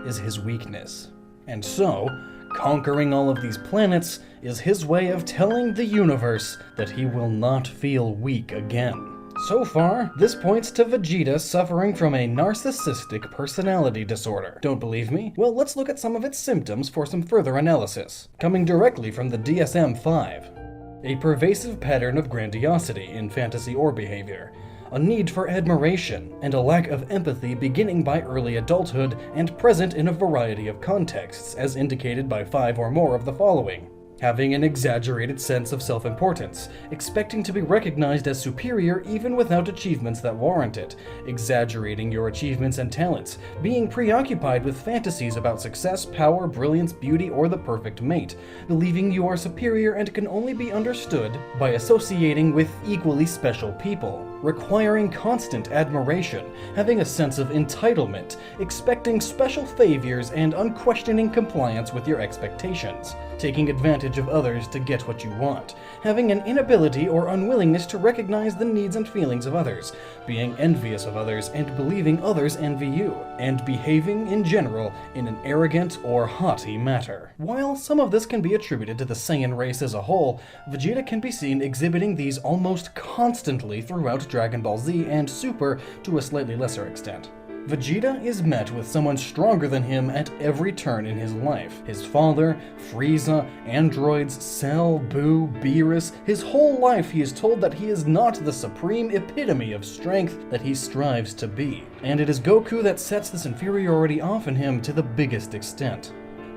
is his weakness. And so, conquering all of these planets is his way of telling the universe that he will not feel weak again. So far, this points to Vegeta suffering from a narcissistic personality disorder. Don't believe me? Well, let's look at some of its symptoms for some further analysis. Coming directly from the DSM-5. A pervasive pattern of grandiosity in fantasy or behavior, a need for admiration, and a lack of empathy beginning by early adulthood and present in a variety of contexts, as indicated by 5 or more of the following. Having an exaggerated sense of self-importance, expecting to be recognized as superior even without achievements that warrant it, exaggerating your achievements and talents, being preoccupied with fantasies about success, power, brilliance, beauty, or the perfect mate, believing you are superior and can only be understood by associating with equally special people, requiring constant admiration, having a sense of entitlement, expecting special favors and unquestioning compliance with your expectations, taking advantage of others to get what you want, having an inability or unwillingness to recognize the needs and feelings of others, being envious of others and believing others envy you, and behaving in general in an arrogant or haughty manner. While some of this can be attributed to the Saiyan race as a whole, Vegeta can be seen exhibiting these almost constantly throughout Dragon Ball Z and Super to a slightly lesser extent. Vegeta is met with someone stronger than him at every turn in his life. His father, Frieza, androids, Cell, Boo, Beerus, his whole life he is told that he is not the supreme epitome of strength that he strives to be. And it is Goku that sets this inferiority off in him to the biggest extent.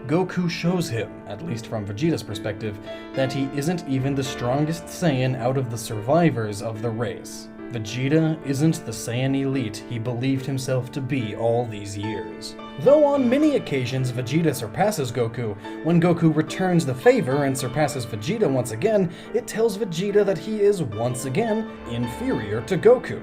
Goku shows him, at least from Vegeta's perspective, that he isn't even the strongest Saiyan out of the survivors of the race. Vegeta isn't the Saiyan elite he believed himself to be all these years. Though on many occasions Vegeta surpasses Goku, when Goku returns the favor and surpasses Vegeta once again, it tells Vegeta that he is once again inferior to Goku.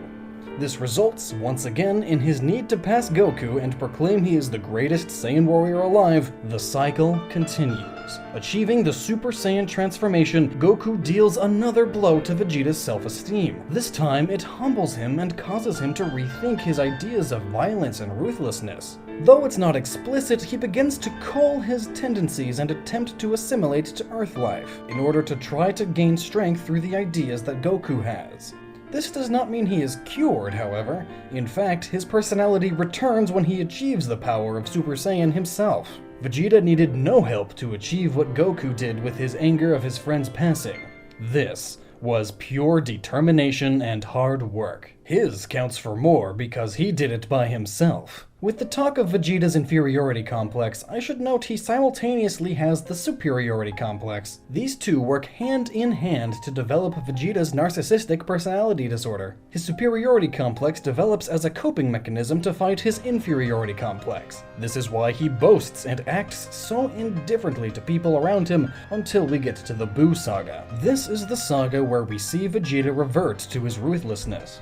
This results, once again, in his need to pass Goku and proclaim he is the greatest Saiyan warrior alive. The cycle continues. Achieving the Super Saiyan transformation, Goku deals another blow to Vegeta's self-esteem. This time, it humbles him and causes him to rethink his ideas of violence and ruthlessness. Though it's not explicit, he begins to cull his tendencies and attempt to assimilate to Earth life, in order to try to gain strength through the ideas that Goku has. This does not mean he is cured, however. In fact, his personality returns when he achieves the power of Super Saiyan himself. Vegeta needed no help to achieve what Goku did with his anger of his friend's passing. This was pure determination and hard work. His counts for more because he did it by himself. With the talk of Vegeta's inferiority complex, I should note he simultaneously has the superiority complex. These two work hand in hand to develop Vegeta's narcissistic personality disorder. His superiority complex develops as a coping mechanism to fight his inferiority complex. This is why he boasts and acts so indifferently to people around him until we get to the Boo saga. This is the saga where we see Vegeta revert to his ruthlessness.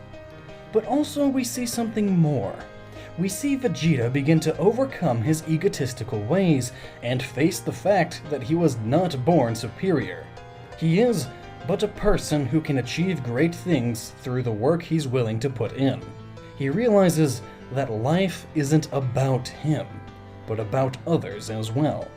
But also we see something more. We see Vegeta begin to overcome his egotistical ways and face the fact that he was not born superior. He is but a person who can achieve great things through the work he's willing to put in. He realizes that life isn't about him, but about others as well.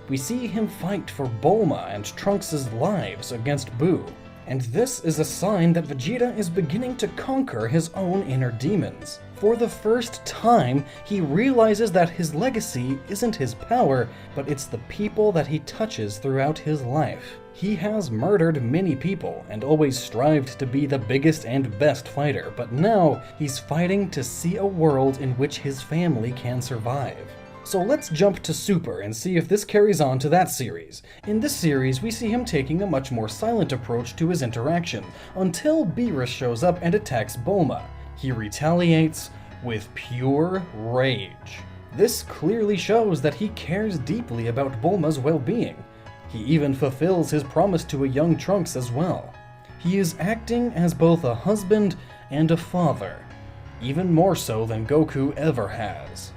We see him fight for Bulma and Trunks' lives against Boo. And this is a sign that Vegeta is beginning to conquer his own inner demons. for the first time, he realizes that his legacy isn't his power, but it's the people that he touches throughout his life. He has murdered many people and always strived to be the biggest and best fighter, but now he's fighting to see a world in which his family can survive. So let's jump to Super and see if this carries on to that series. In this series, we see him taking a much more silent approach to his interaction, until Beerus shows up and attacks Bulma. He retaliates with pure rage. This clearly shows that he cares deeply about Bulma's well-being. He even fulfills his promise to a young Trunks as well. He is acting as both a husband and a father, even more so than Goku ever has.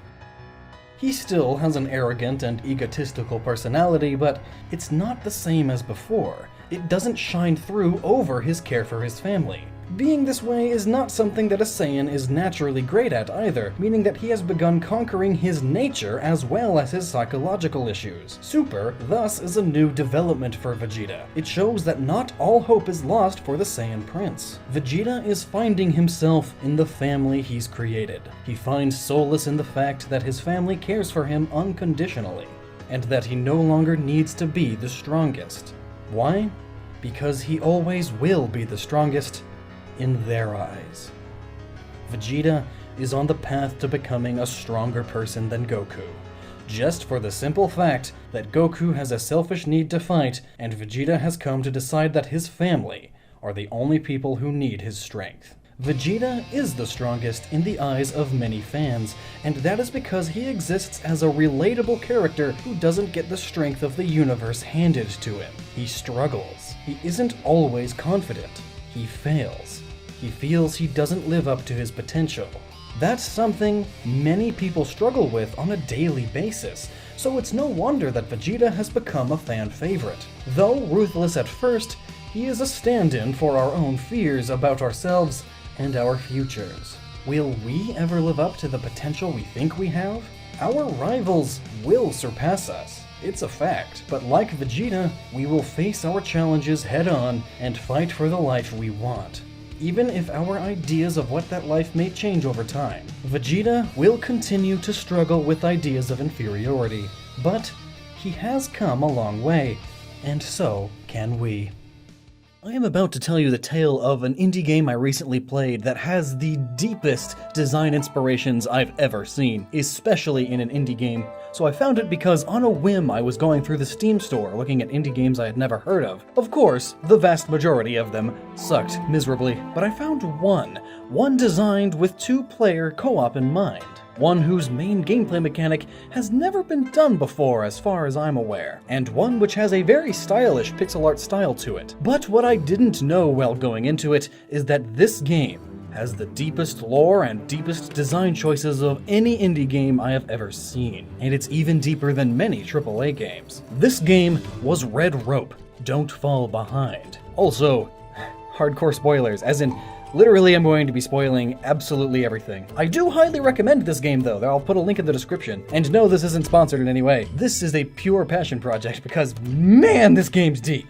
He still has an arrogant and egotistical personality, but it's not the same as before. It doesn't shine through over his care for his family. Being this way is not something that a Saiyan is naturally great at either, meaning that he has begun conquering his nature as well as his psychological issues. Super, thus, is a new development for Vegeta. It shows that not all hope is lost for the Saiyan Prince. Vegeta is finding himself in the family he's created. He finds solace in the fact that his family cares for him unconditionally, and that he no longer needs to be the strongest. Why? Because he always will be the strongest in their eyes. Vegeta is on the path to becoming a stronger person than Goku, just for the simple fact that Goku has a selfish need to fight, and Vegeta has come to decide that his family are the only people who need his strength. Vegeta is the strongest in the eyes of many fans, and that is because he exists as a relatable character who doesn't get the strength of the universe handed to him. He struggles. He isn't always confident. He fails. He feels he doesn't live up to his potential. That's something many people struggle with on a daily basis, so it's no wonder that Vegeta has become a fan favorite. Though ruthless at first, he is a stand-in for our own fears about ourselves and our futures. Will we ever live up to the potential we think we have? Our rivals will surpass us. It's a fact, but like Vegeta, we will face our challenges head-on and fight for the life we want, even if our ideas of what that life may change over time. Vegeta will continue to struggle with ideas of inferiority, but he has come a long way, and so can we. I am about to tell you the tale of an indie game I recently played that has the deepest design inspirations I've ever seen, especially in an indie game. So I found it because on a whim I was going through the Steam store looking at indie games I had never heard of. Of course, the vast majority of them sucked miserably, but I found one designed with two-player co-op in mind. One whose main gameplay mechanic has never been done before as far as I'm aware, and one which has a very stylish pixel art style to it. But what I didn't know while going into it is that this game has the deepest lore and deepest design choices of any indie game I have ever seen, and it's even deeper than many AAA games. This game was Red Rope, Don't Fall Behind. Also, hardcore spoilers, as in literally, I'm going to be spoiling absolutely everything. I do highly recommend this game, though. I'll put a link in the description. And no, this isn't sponsored in any way. This is a pure passion project because, man, this game's deep.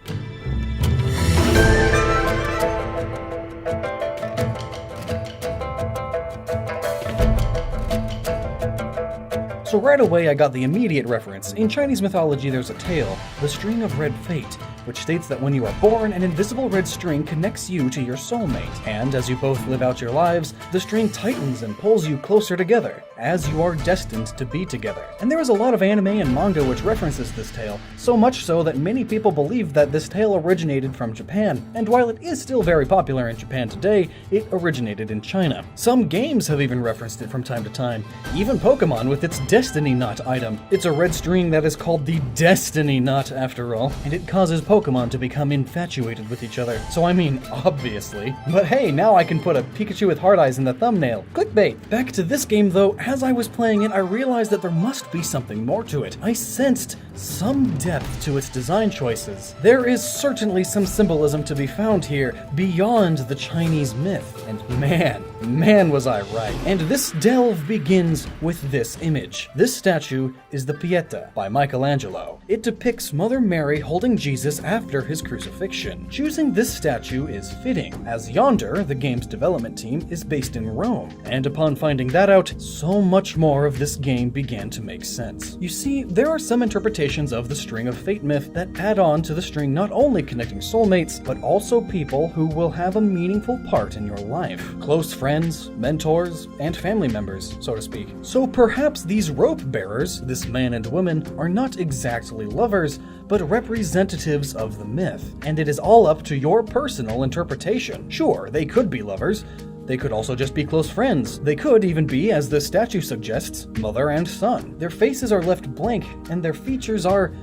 So right away I got the immediate reference. In Chinese mythology there's a tale, the String of Red Fate, which states that when you are born, an invisible red string connects you to your soulmate, and as you both live out your lives, the string tightens and pulls you closer together, as you are destined to be together. And there is a lot of anime and manga which references this tale, so much so that many people believe that this tale originated from Japan, and while it is still very popular in Japan today, it originated in China. Some games have even referenced it from time to time, even Pokemon with its Destiny Knot item. It's a red string that is called the Destiny Knot after all, and it causes Pokemon to become infatuated with each other. So I mean, obviously. But hey, now I can put a Pikachu with hard eyes in the thumbnail. Clickbait! Back to this game though, as I was playing it, I realized that there must be something more to it. I sensed some depth to its design choices. There is certainly some symbolism to be found here beyond the Chinese myth. And man was I right. And this delve begins with this image. This statue is the Pieta by Michelangelo. It depicts Mother Mary holding Jesus after his crucifixion. Choosing this statue is fitting, as Yonder, the game's development team, is based in Rome. And upon finding that out, so much more of this game began to make sense. You see, there are some interpretations of the String of Fate myth that add on to the string not only connecting soulmates, but also people who will have a meaningful part in your life. Close friends, mentors, and family members, so to speak. So perhaps these rope bearers, this man and woman, are not exactly lovers, but representatives of the myth. And it is all up to your personal interpretation. Sure, they could be lovers. They could also just be close friends. They could even be, as the statue suggests, mother and son. Their faces are left blank, and their features are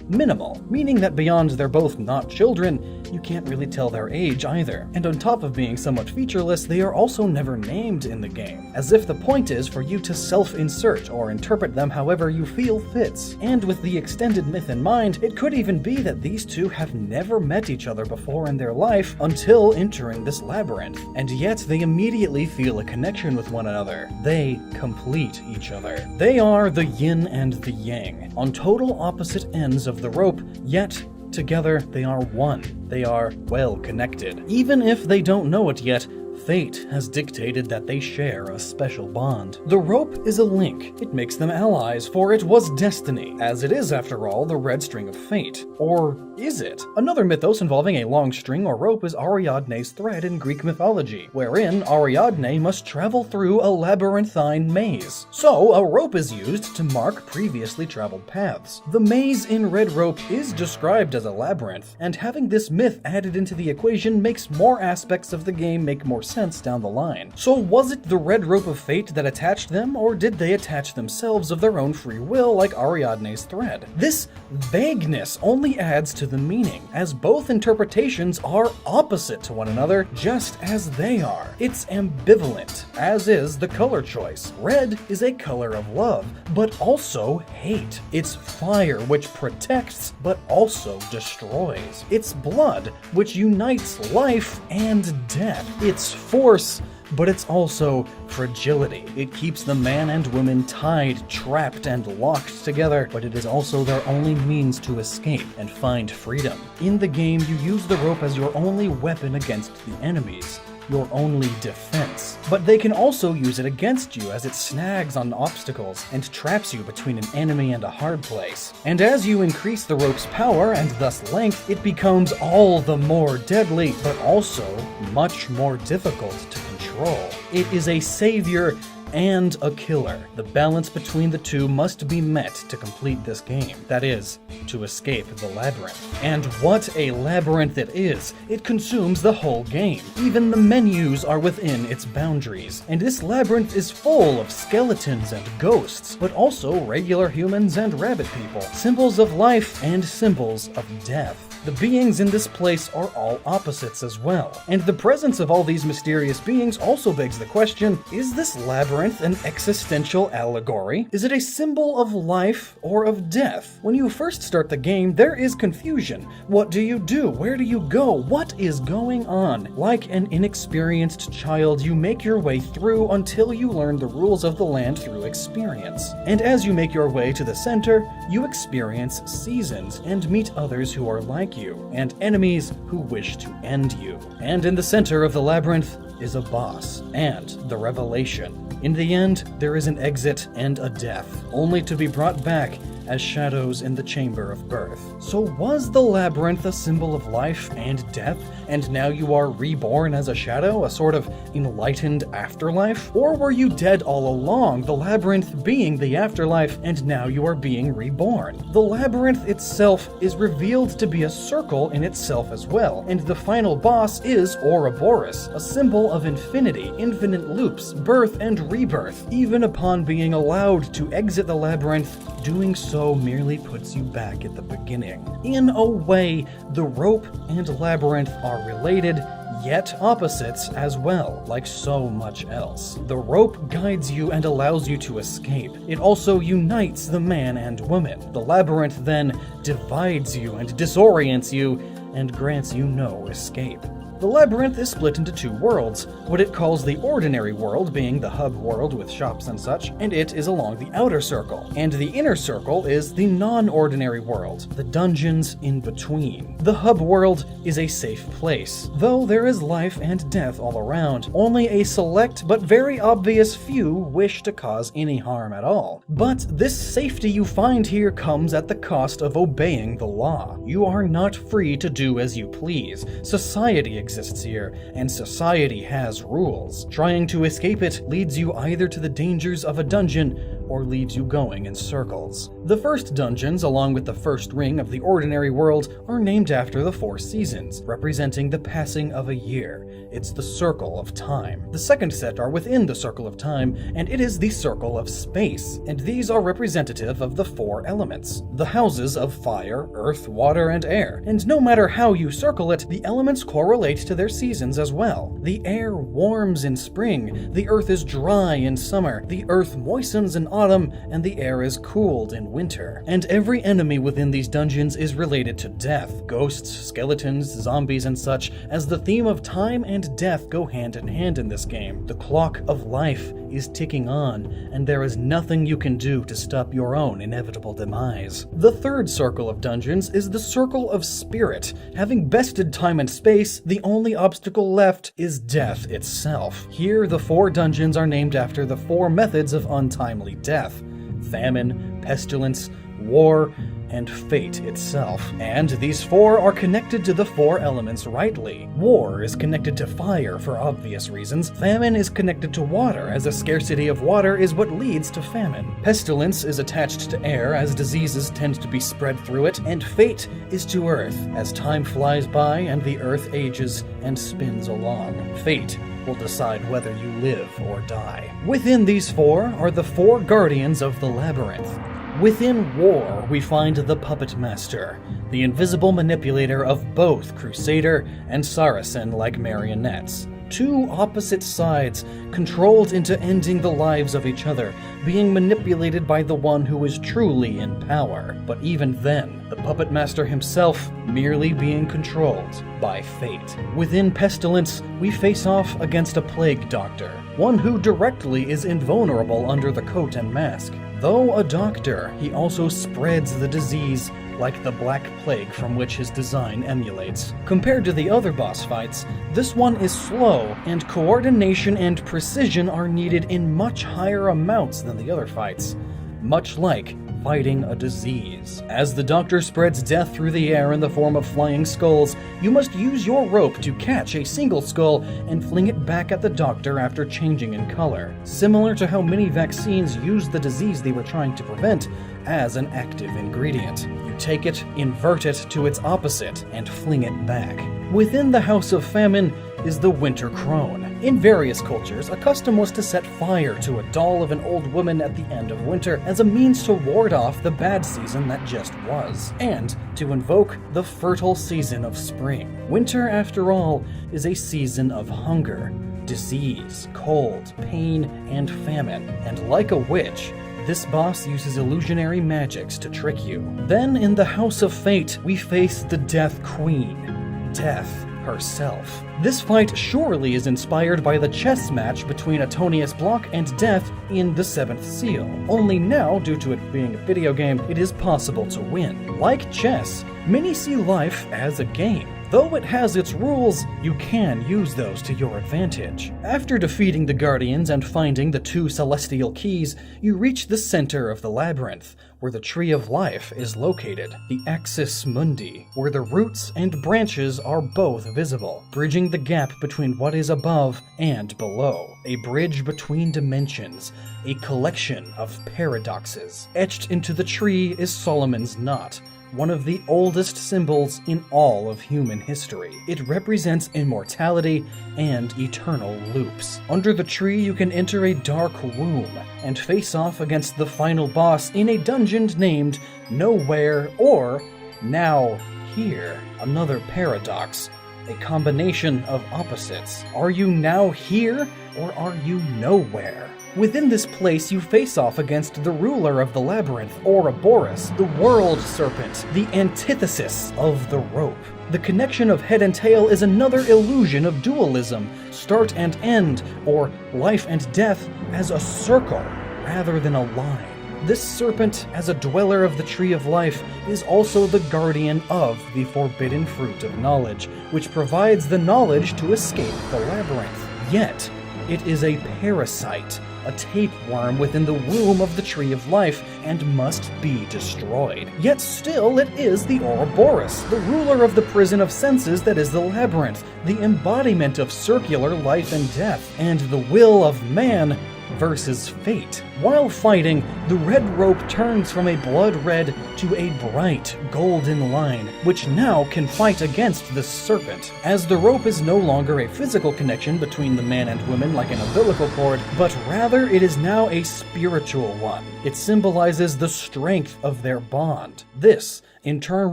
minimal, meaning that beyond they're both not children, you can't really tell their age either. And on top of being somewhat featureless, they are also never named in the game, as if the point is for you to self-insert or interpret them however you feel fits. And with the extended myth in mind, it could even be that these two have never met each other before in their life until entering this labyrinth, and yet they immediately feel a connection with one another. They complete each other. They are the yin and the yang, on total opposite ends of the rope, yet together they are one. They are well connected. Even if they don't know it yet, fate has dictated that they share a special bond. The rope is a link. It makes them allies, for it was destiny, as it is, after all, the red string of fate. Or is it? Another mythos involving a long string or rope is Ariadne's thread in Greek mythology, wherein Ariadne must travel through a labyrinthine maze. So, a rope is used to mark previously traveled paths. The maze in Red Rope is described as a labyrinth, and having this myth added into the equation makes more aspects of the game make more sense down the line. So was it the red rope of fate that attached them, or did they attach themselves of their own free will like Ariadne's thread? This vagueness only adds to the meaning, as both interpretations are opposite to one another, just as they are. It's ambivalent, as is the color choice. Red is a color of love, but also hate. It's fire, which protects, but also destroys. It's blood, which unites life and death. It's force, but it's also fragility. It keeps the man and woman tied, trapped, and locked together, but it is also their only means to escape and find freedom. In the game, you use the rope as your only weapon against the enemies, your only defense. But they can also use it against you, as it snags on obstacles and traps you between an enemy and a hard place. And as you increase the rope's power and thus length, it becomes all the more deadly, but also much more difficult to control. It is a savior and a killer. The balance between the two must be met to complete this game. That is, to escape the labyrinth. And what a labyrinth it is! It consumes the whole game. Even the menus are within its boundaries. And this labyrinth is full of skeletons and ghosts, but also regular humans and rabbit people, symbols of life and symbols of death. The beings in this place are all opposites as well. And the presence of all these mysterious beings also begs the question, is this labyrinth an existential allegory? Is it a symbol of life or of death? When you first start the game, there is confusion. What do you do? Where do you go? What is going on? Like an inexperienced child, you make your way through until you learn the rules of the land through experience. And as you make your way to the center, you experience seasons and meet others who are like you, and enemies who wish to end you. And in the center of the labyrinth is a boss, and the revelation. In the end, there is an exit and a death, only to be brought back as shadows in the chamber of birth. So was the labyrinth a symbol of life and death, and now you are reborn as a shadow, a sort of enlightened afterlife? Or were you dead all along, the labyrinth being the afterlife, and now you are being reborn? The labyrinth itself is revealed to be a circle in itself as well, and the final boss is Ouroboros, a symbol of infinity, infinite loops, birth and rebirth. Even upon being allowed to exit the labyrinth, doing so merely puts you back at the beginning. In a way, the rope and labyrinth are related, yet opposites as well, like so much else. The rope guides you and allows you to escape. It also unites the man and woman. The labyrinth then divides you and disorients you and grants you no escape. The labyrinth is split into two worlds, what it calls the ordinary world being the hub world with shops and such, and it is along the outer circle, and the inner circle is the non-ordinary world, the dungeons in between. The hub world is a safe place, though there is life and death all around. Only a select but very obvious few wish to cause any harm at all. But this safety you find here comes at the cost of obeying the law. You are not free to do as you please. Society exists here, and society has rules. Trying to escape it leads you either to the dangers of a dungeon or leaves you going in circles. The first dungeons, along with the first ring of the ordinary world, are named after the 4 seasons, representing the passing of a year. It's the Circle of Time. The second set are within the Circle of Time, and it is the Circle of Space, and these are representative of the 4 elements, the houses of fire, earth, water, and air. And no matter how you circle it, the elements correlate to their seasons as well. The air warms in spring, the earth is dry in summer, the earth moistens in autumn, and the air is cooled in winter. And every enemy within these dungeons is related to death, ghosts, skeletons, zombies, and such, as the theme of time and death go hand in hand in this game. The clock of life is ticking on, and there is nothing you can do to stop your own inevitable demise. The third circle of dungeons is the Circle of Spirit. Having bested time and space, the only obstacle left is death itself. Here, the 4 dungeons are named after the 4 methods of untimely death: famine, pestilence, war, and fate itself. And these 4 are connected to the 4 elements rightly. War is connected to fire for obvious reasons. Famine is connected to water, as a scarcity of water is what leads to famine. Pestilence is attached to air, as diseases tend to be spread through it. And fate is to earth, as time flies by and the earth ages and spins along. Fate will decide whether you live or die. Within these 4 are the 4 guardians of the labyrinth. Within War, we find the Puppet Master, the invisible manipulator of both Crusader and Saracen-like marionettes. 2 opposite sides, controlled into ending the lives of each other, being manipulated by the one who is truly in power. But even then, the Puppet Master himself merely being controlled by fate. Within Pestilence, we face off against a plague doctor, one who directly is invulnerable under the coat and mask. Though a doctor, he also spreads the disease like the Black Plague from which his design emulates. Compared to the other boss fights, this one is slow, and coordination and precision are needed in much higher amounts than the other fights, much like fighting a disease. As the doctor spreads death through the air in the form of flying skulls, you must use your rope to catch a single skull and fling it back at the doctor after changing in color, similar to how many vaccines use the disease they were trying to prevent as an active ingredient. You take it, invert it to its opposite, and fling it back. Within the House of Famine is the Winter Crone. In various cultures, a custom was to set fire to a doll of an old woman at the end of winter as a means to ward off the bad season that just was, and to invoke the fertile season of spring. Winter, after all, is a season of hunger, disease, cold, pain, and famine, and like a witch, this boss uses illusionary magics to trick you. Then, in the House of Fate, we face the Death Queen, Death herself. This fight surely is inspired by the chess match between Antonius Block and Death in The Seventh Seal. Only now, due to it being a video game, it is possible to win. Like chess, many see life as a game. Though it has its rules, you can use those to your advantage. After defeating the Guardians and finding the 2 celestial keys, you reach the center of the labyrinth, where the Tree of Life is located, the Axis Mundi, where the roots and branches are both visible, bridging the gap between what is above and below. A bridge between dimensions, a collection of paradoxes. Etched into the tree is Solomon's Knot, one of the oldest symbols in all of human history. It represents immortality and eternal loops. Under the tree, you can enter a dark womb and face off against the final boss in a dungeon named Nowhere or Now Here. Another paradox. a combination of opposites. Are you now here, or are you nowhere? Within this place, you face off against the ruler of the labyrinth, Ouroboros, the world serpent, the antithesis of the rope. The connection of head and tail is another illusion of dualism, start and end, or life and death as a circle rather than a line. This serpent, as a dweller of the Tree of Life, is also the guardian of the forbidden fruit of knowledge, which provides the knowledge to escape the labyrinth. Yet, it is a parasite, a tapeworm within the womb of the Tree of Life, and must be destroyed. Yet still it is the Ouroboros, the ruler of the prison of senses that is the labyrinth, the embodiment of circular life and death, and the will of man versus fate. While fighting, the red rope turns from a blood red to a bright golden line, which now can fight against the serpent, as the rope is no longer a physical connection between the man and woman like an umbilical cord, but rather it is now a spiritual one. It symbolizes the strength of their bond. This, in turn,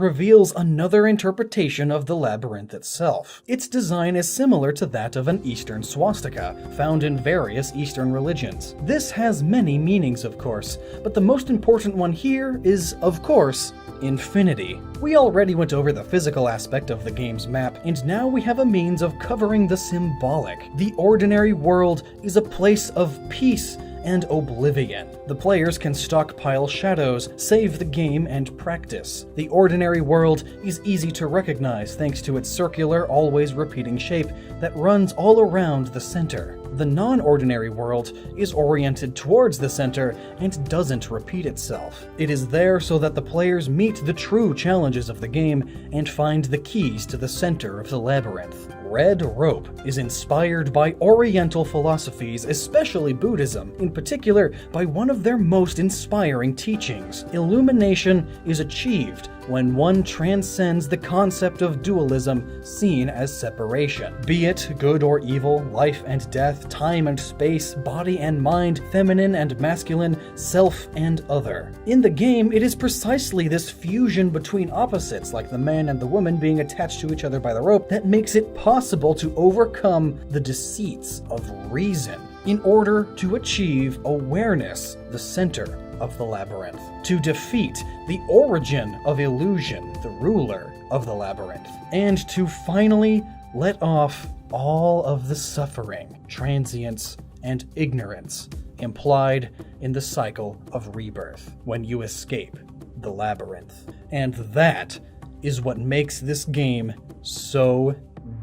reveals another interpretation of the labyrinth itself. Its design is similar to that of an Eastern swastika, found in various Eastern religions. This has many meanings, of course, but the most important one here is, of course, infinity. We already went over the physical aspect of the game's map, and now we have a means of covering the symbolic. The ordinary world is a place of peace and oblivion. The players can stockpile shadows, save the game, and practice. The ordinary world is easy to recognize thanks to its circular, always repeating shape that runs all around the center. The non-ordinary world is oriented towards the center and doesn't repeat itself. It is there so that the players meet the true challenges of the game and find the keys to the center of the labyrinth. Red Rope is inspired by Oriental philosophies, especially Buddhism, in particular by one of their most inspiring teachings. Illumination is achieved when one transcends the concept of dualism seen as separation. Be it good or evil, life and death, time and space, body and mind, feminine and masculine, self and other. In the game, it is precisely this fusion between opposites, like the man and the woman being attached to each other by the rope, that makes it possible to overcome the deceits of reason in order to achieve awareness, the center of the labyrinth, to defeat the origin of illusion, the ruler of the labyrinth, and to finally let off all of the suffering, transience, and ignorance implied in the cycle of rebirth when you escape the labyrinth. And that is what makes this game so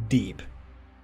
deep.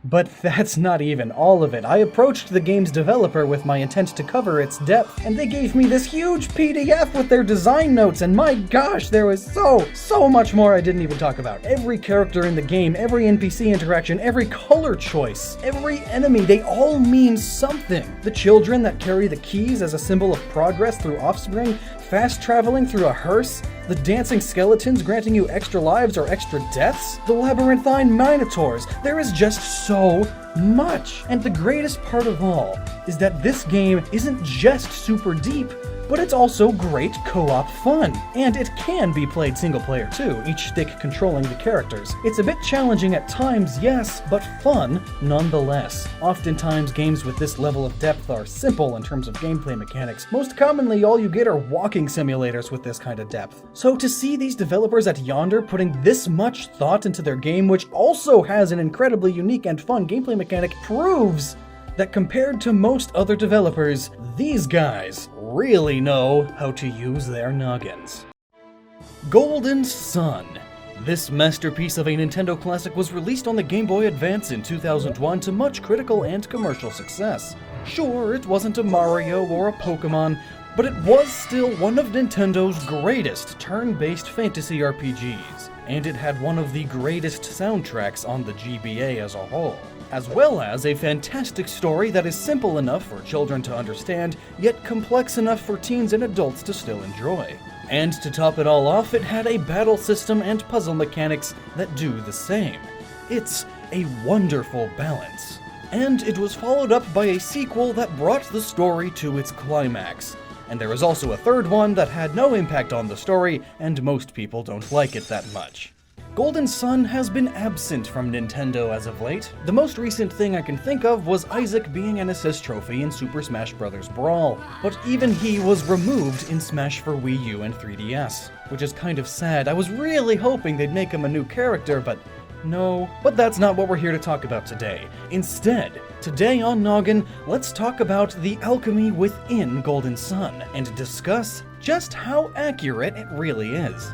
But that's not even all of it. I approached the game's developer with my intent to cover its depth, and they gave me this huge PDF with their design notes, and my gosh, there was so much more I didn't even talk about. Every character in the game, every NPC interaction, every color choice, every enemy, they all mean something. The children that carry the keys as a symbol of progress through offspring, fast traveling through a hearse, the dancing skeletons granting you extra lives or extra deaths, the labyrinthine minotaurs. There is just so much. And the greatest part of all is that this game isn't just super deep, but it's also great co-op fun. And it can be played single player too, each stick controlling the characters. It's a bit challenging at times, yes, but fun nonetheless. Oftentimes games with this level of depth are simple in terms of gameplay mechanics. Most commonly, all you get are walking simulators with this kind of depth. So to see these developers at Yonder putting this much thought into their game, which also has an incredibly unique and fun gameplay mechanic, proves that compared to most other developers, these guys really know how to use their noggins. Golden Sun. This masterpiece of a Nintendo classic was released on the Game Boy Advance in 2001 to much critical and commercial success. Sure, it wasn't a Mario or a Pokemon, but it was still one of Nintendo's greatest turn-based fantasy RPGs, and it had one of the greatest soundtracks on the GBA as a whole, as well as a fantastic story that is simple enough for children to understand, yet complex enough for teens and adults to still enjoy. And to top it all off, it had a battle system and puzzle mechanics that do the same. It's a wonderful balance. And it was followed up by a sequel that brought the story to its climax. And there is also a third one that had no impact on the story, and most people don't like it that much. Golden Sun has been absent from Nintendo as of late. The most recent thing I can think of was Isaac being an assist trophy in Super Smash Bros. Brawl, but even he was removed in Smash for Wii U and 3DS, which is kind of sad. I was really hoping they'd make him a new character, but no. But that's not what we're here to talk about today. Instead, today on Gnoggin, let's talk about the alchemy within Golden Sun and discuss just how accurate it really is.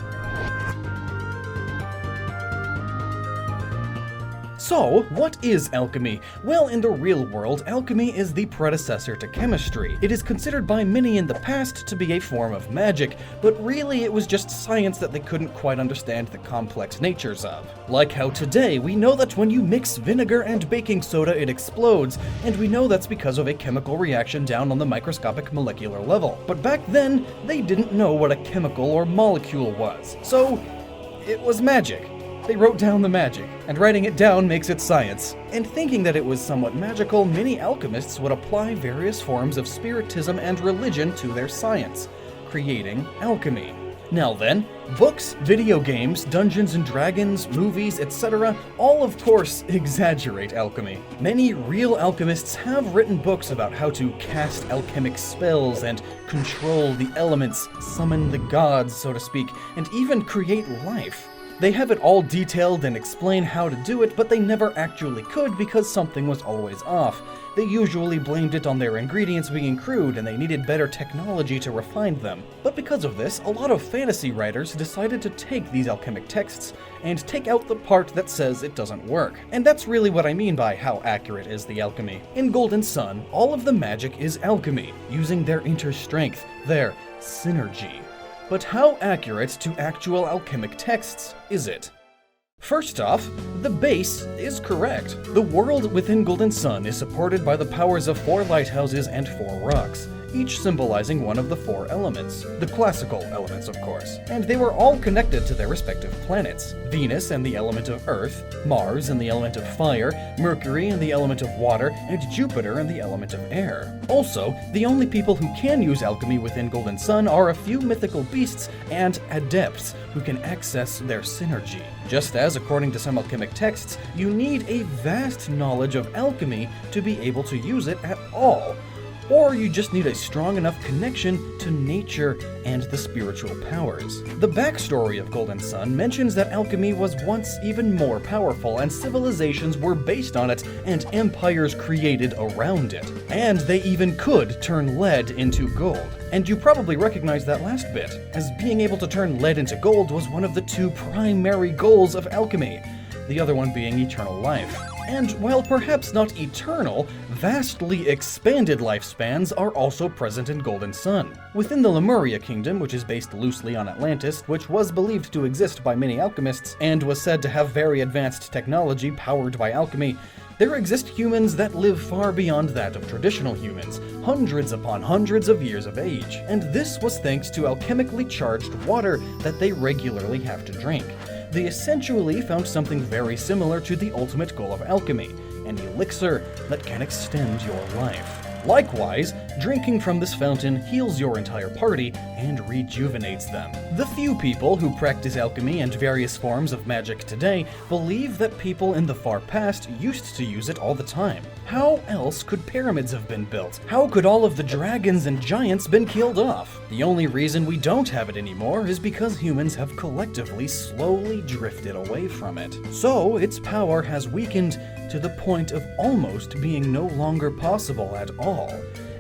So, what is alchemy? Well, in the real world, alchemy is the predecessor to chemistry. It is considered by many in the past to be a form of magic, but really it was just science that they couldn't quite understand the complex natures of. Like how today we know that when you mix vinegar and baking soda it explodes, and we know that's because of a chemical reaction down on the microscopic molecular level. But back then, they didn't know what a chemical or molecule was. So, it was magic. They wrote down the magic, and writing it down makes it science. And thinking that it was somewhat magical, many alchemists would apply various forms of spiritism and religion to their science, creating alchemy. Now then, books, video games, Dungeons and Dragons, movies, etc., all of course exaggerate alchemy. Many real alchemists have written books about how to cast alchemic spells and control the elements, summon the gods, so to speak, and even create life. They have it all detailed and explain how to do it, but they never actually could because something was always off. They usually blamed it on their ingredients being crude and they needed better technology to refine them. But because of this, a lot of fantasy writers decided to take these alchemic texts and take out the part that says it doesn't work. And that's really what I mean by how accurate is the alchemy. In Golden Sun, all of the magic is alchemy, using their inner strength, their synergy. But how accurate to actual alchemic texts is it? First off, the base is correct. The world within Golden Sun is supported by the powers of 4 lighthouses and 4 rocks, each symbolizing one of the 4 elements, the classical elements of course, and they were all connected to their respective planets. Venus and the element of earth, Mars and the element of fire, Mercury and the element of water, and Jupiter and the element of air. Also, the only people who can use alchemy within Golden Sun are a few mythical beasts and adepts who can access their synergy. Just as, according to some alchemic texts, you need a vast knowledge of alchemy to be able to use it at all. Or you just need a strong enough connection to nature and the spiritual powers. The backstory of Golden Sun mentions that alchemy was once even more powerful and civilizations were based on it and empires created around it. And they even could turn lead into gold. And you probably recognize that last bit, as being able to turn lead into gold was one of the 2 primary goals of alchemy, the other one being eternal life. And while perhaps not eternal, vastly expanded lifespans are also present in Golden Sun. Within the Lemuria Kingdom, which is based loosely on Atlantis, which was believed to exist by many alchemists, and was said to have very advanced technology powered by alchemy, there exist humans that live far beyond that of traditional humans, hundreds upon hundreds of years of age. And this was thanks to alchemically charged water that they regularly have to drink. They essentially found something very similar to the ultimate goal of alchemy, an elixir that can extend your life. Likewise, drinking from this fountain heals your entire party and rejuvenates them. The few people who practice alchemy and various forms of magic today believe that people in the far past used to use it all the time. How else could pyramids have been built? How could all of the dragons and giants been killed off? The only reason we don't have it anymore is because humans have collectively slowly drifted away from it. So its power has weakened to the point of almost being no longer possible at all.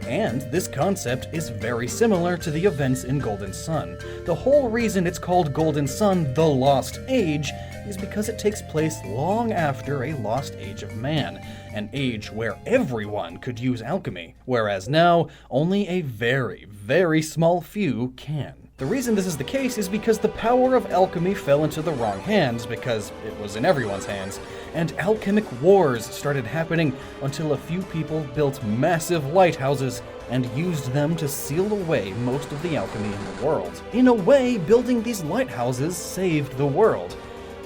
And this concept is very similar to the events in Golden Sun. The whole reason it's called Golden Sun, the Lost Age, is because it takes place long after a lost age of man, an age where everyone could use alchemy, whereas now, only a very, very small few can. The reason this is the case is because the power of alchemy fell into the wrong hands, because it was in everyone's hands, and alchemic wars started happening until a few people built massive lighthouses and used them to seal away most of the alchemy in the world. In a way, building these lighthouses saved the world.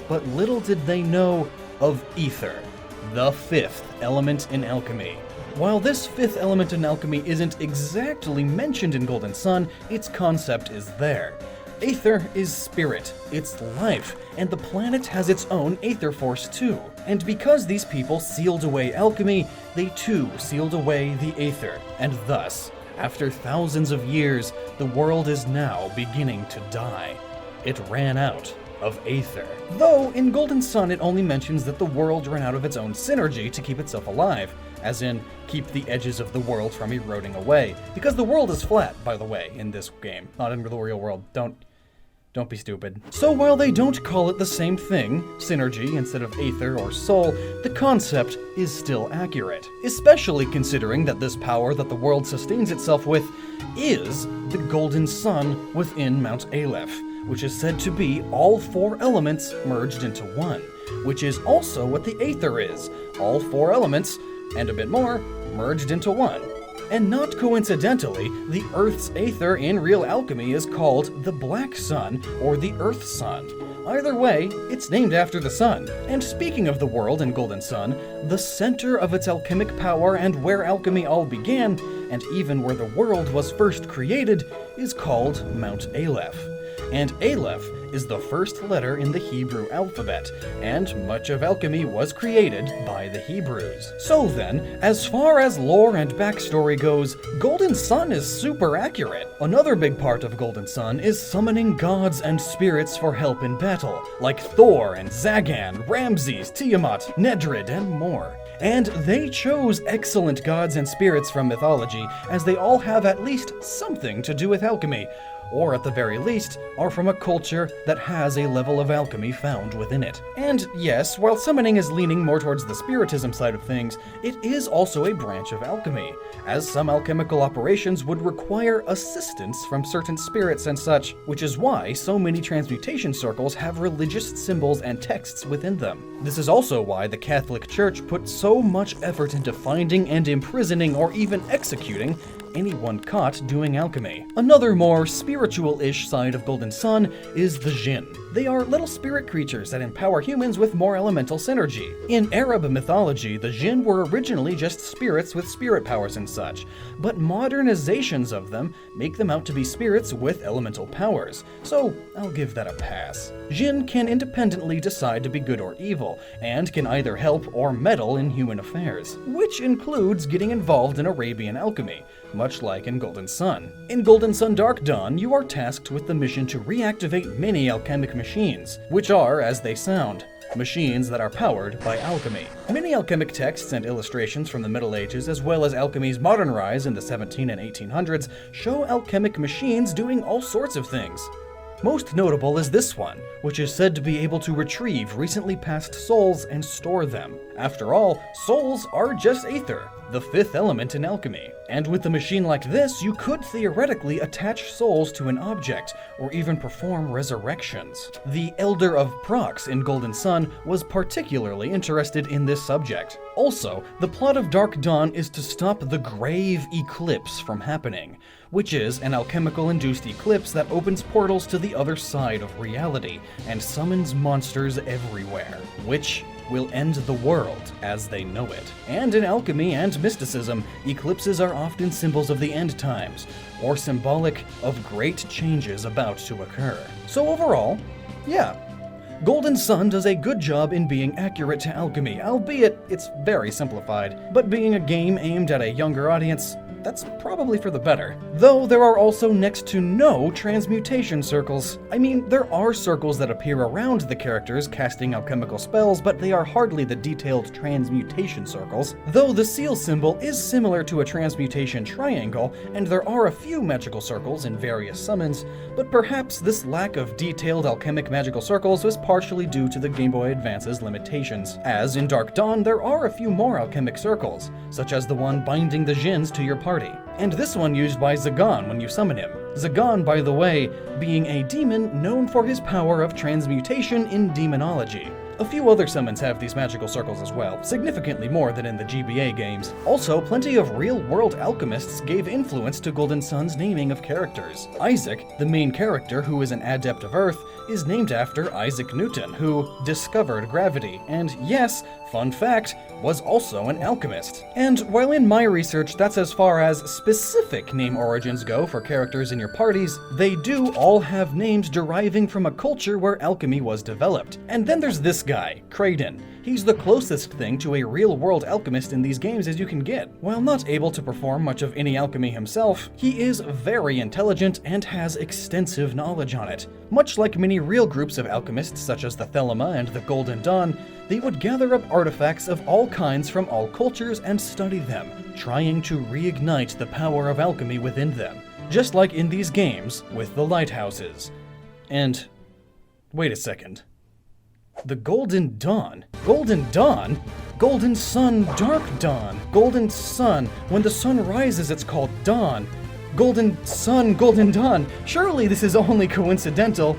But little did they know of ether, the 5th element in alchemy. While this 5th element in alchemy isn't exactly mentioned in Golden Sun, its concept is there. Aether is spirit, it's life, and the planet has its own Aether Force too. And because these people sealed away alchemy, they too sealed away the Aether, and thus, after thousands of years, the world is now beginning to die. It ran out of Aether. Though, in Golden Sun it only mentions that the world ran out of its own synergy to keep itself alive, as in, keep the edges of the world from eroding away. Because the world is flat, by the way, in this game, not in the real world. Don't be stupid. So while they don't call it the same thing, synergy instead of Aether or soul, the concept is still accurate. Especially considering that this power that the world sustains itself with is the Golden Sun within Mount Aleph, which is said to be all 4 elements merged into one, which is also what the Aether is, all 4 elements, and a bit more, merged into one. And not coincidentally, the Earth's Aether in real alchemy is called the Black Sun, or the Earth Sun. Either way, it's named after the sun. And speaking of the world in Golden Sun, the center of its alchemic power and where alchemy all began, and even where the world was first created, is called Mount Aleph. And Aleph is the first letter in the Hebrew alphabet, and much of alchemy was created by the Hebrews. So then, as far as lore and backstory goes, Golden Sun is super accurate. Another big part of Golden Sun is summoning gods and spirits for help in battle, like Thor and Zagan, Ramses, Tiamat, Nedrid, and more. And they chose excellent gods and spirits from mythology, as they all have at least something to do with alchemy, or at the very least, are from a culture that has a level of alchemy found within it. And yes, while summoning is leaning more towards the spiritism side of things, it is also a branch of alchemy, as some alchemical operations would require assistance from certain spirits and such, which is why so many transmutation circles have religious symbols and texts within them. This is also why the Catholic Church put so much effort into finding and imprisoning or even executing anyone caught doing alchemy. Another more spiritual-ish side of Golden Sun is the Jinn. They are little spirit creatures that empower humans with more elemental synergy. In Arab mythology, the Jinn were originally just spirits with spirit powers and such, but modernizations of them make them out to be spirits with elemental powers, so I'll give that a pass. Jinn can independently decide to be good or evil, and can either help or meddle in human affairs, which includes getting involved in Arabian alchemy, much like in Golden Sun. In Golden Sun Dark Dawn, you are tasked with the mission to reactivate many alchemic machines, which are, as they sound, machines that are powered by alchemy. Many alchemic texts and illustrations from the Middle Ages, as well as alchemy's modern rise in the 1700s and 1800s, show alchemic machines doing all sorts of things. Most notable is this one, which is said to be able to retrieve recently passed souls and store them. After all, souls are just Aether, the 5th element in alchemy. And with a machine like this, you could theoretically attach souls to an object, or even perform resurrections. The Elder of Prox in Golden Sun was particularly interested in this subject. Also, the plot of Dark Dawn is to stop the Grave Eclipse from happening, which is an alchemical-induced eclipse that opens portals to the other side of reality and summons monsters everywhere, which will end the world as they know it. And in alchemy and mysticism, eclipses are often symbols of the end times, or symbolic of great changes about to occur. So overall, yeah, Golden Sun does a good job in being accurate to alchemy, albeit it's very simplified, but being a game aimed at a younger audience, that's probably for the better. Though there are also next to no transmutation circles. I mean, there are circles that appear around the characters casting alchemical spells, but they are hardly the detailed transmutation circles. Though the seal symbol is similar to a transmutation triangle, and there are a few magical circles in various summons, but perhaps this lack of detailed alchemic magical circles was partially due to the Game Boy Advance's limitations. As in Dark Dawn, there are a few more alchemic circles, such as the one binding the Djinns to your party, and this one used by Zagan when you summon him. Zagan, by the way, being a demon known for his power of transmutation in demonology. A few other summons have these magical circles as well, significantly more than in the GBA games. Also, plenty of real-world alchemists gave influence to Golden Sun's naming of characters. Isaac, the main character who is an adept of Earth, is named after Isaac Newton, who discovered gravity, and yes, fun fact, was also an alchemist. And while in my research that's as far as specific name origins go for characters in your parties, they do all have names deriving from a culture where alchemy was developed. And then there's this guy, Kraden. He's the closest thing to a real-world alchemist in these games as you can get. While not able to perform much of any alchemy himself, he is very intelligent and has extensive knowledge on it. Much like many real groups of alchemists such as the Thelema and the Golden Dawn, they would gather up artifacts of all kinds from all cultures and study them, trying to reignite the power of alchemy within them. Just like in these games with the lighthouses. And wait a second. The Golden Dawn? Golden Dawn? Golden Sun, Dark Dawn. Golden Sun. When the sun rises, it's called dawn. Golden Sun, Golden Dawn. Surely this is only coincidental.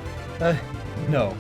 No.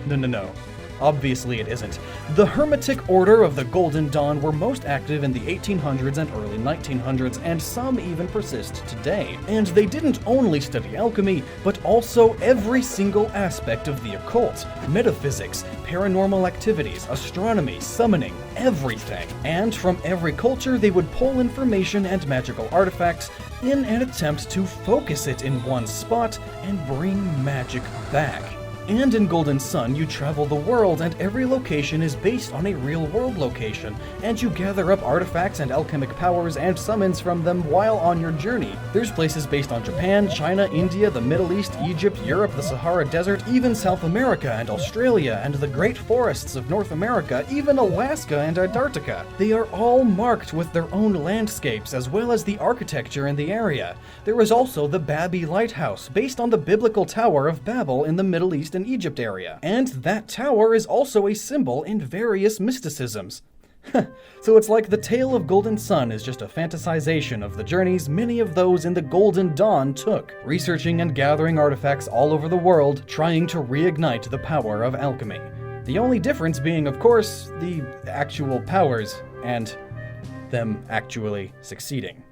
No. Obviously it isn't. The Hermetic Order of the Golden Dawn were most active in the 1800s and early 1900s, and some even persist today. And they didn't only study alchemy, but also every single aspect of the occult, metaphysics, paranormal activities, astronomy, summoning, everything. And from every culture they would pull information and magical artifacts in an attempt to focus it in one spot and bring magic back. And in Golden Sun, you travel the world, and every location is based on a real-world location, and you gather up artifacts and alchemic powers and summons from them while on your journey. There's places based on Japan, China, India, the Middle East, Egypt, Europe, the Sahara Desert, even South America and Australia, and the great forests of North America, even Alaska and Antarctica. They are all marked with their own landscapes, as well as the architecture in the area. There is also the Babi Lighthouse, based on the biblical Tower of Babel in the Middle East and Egypt area. And that tower is also a symbol in various mysticisms. So it's like the tale of Golden Sun is just a fantasization of the journeys many of those in the Golden Dawn took, researching and gathering artifacts all over the world, trying to reignite the power of alchemy. The only difference being, of course, the actual powers, and them actually succeeding.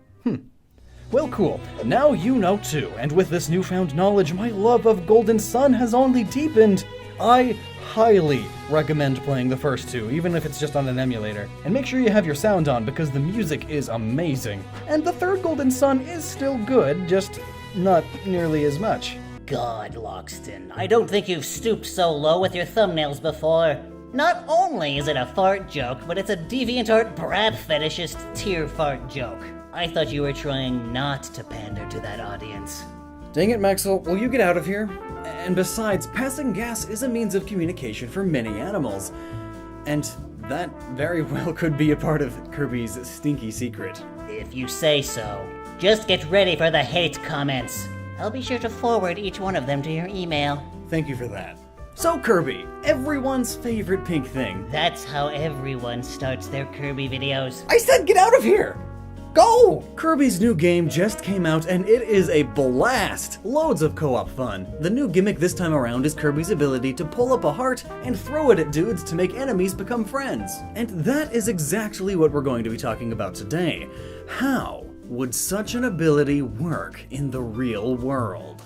Well, cool. Now you know too, and with this newfound knowledge, my love of Golden Sun has only deepened. I highly recommend playing the first two, even if it's just on an emulator. And make sure you have your sound on, because the music is amazing. And the third Golden Sun is still good, just not nearly as much. God, Lockstin, I don't think you've stooped so low with your thumbnails before. Not only is it a fart joke, but it's a DeviantArt brat fetishist tear fart joke. I thought you were trying not to pander to that audience. Dang it, Maxwell, will you get out of here? And besides, passing gas is a means of communication for many animals. And that very well could be a part of Kirby's stinky secret. If you say so. Just get ready for the hate comments. I'll be sure to forward each one of them to your email. Thank you for that. So Kirby, everyone's favorite pink thing. That's how everyone starts their Kirby videos. I said get out of here! Go! Kirby's new game just came out and it is a blast! Loads of co-op fun. The new gimmick this time around is Kirby's ability to pull up a heart and throw it at dudes to make enemies become friends. And that is exactly what we're going to be talking about today. How would such an ability work in the real world?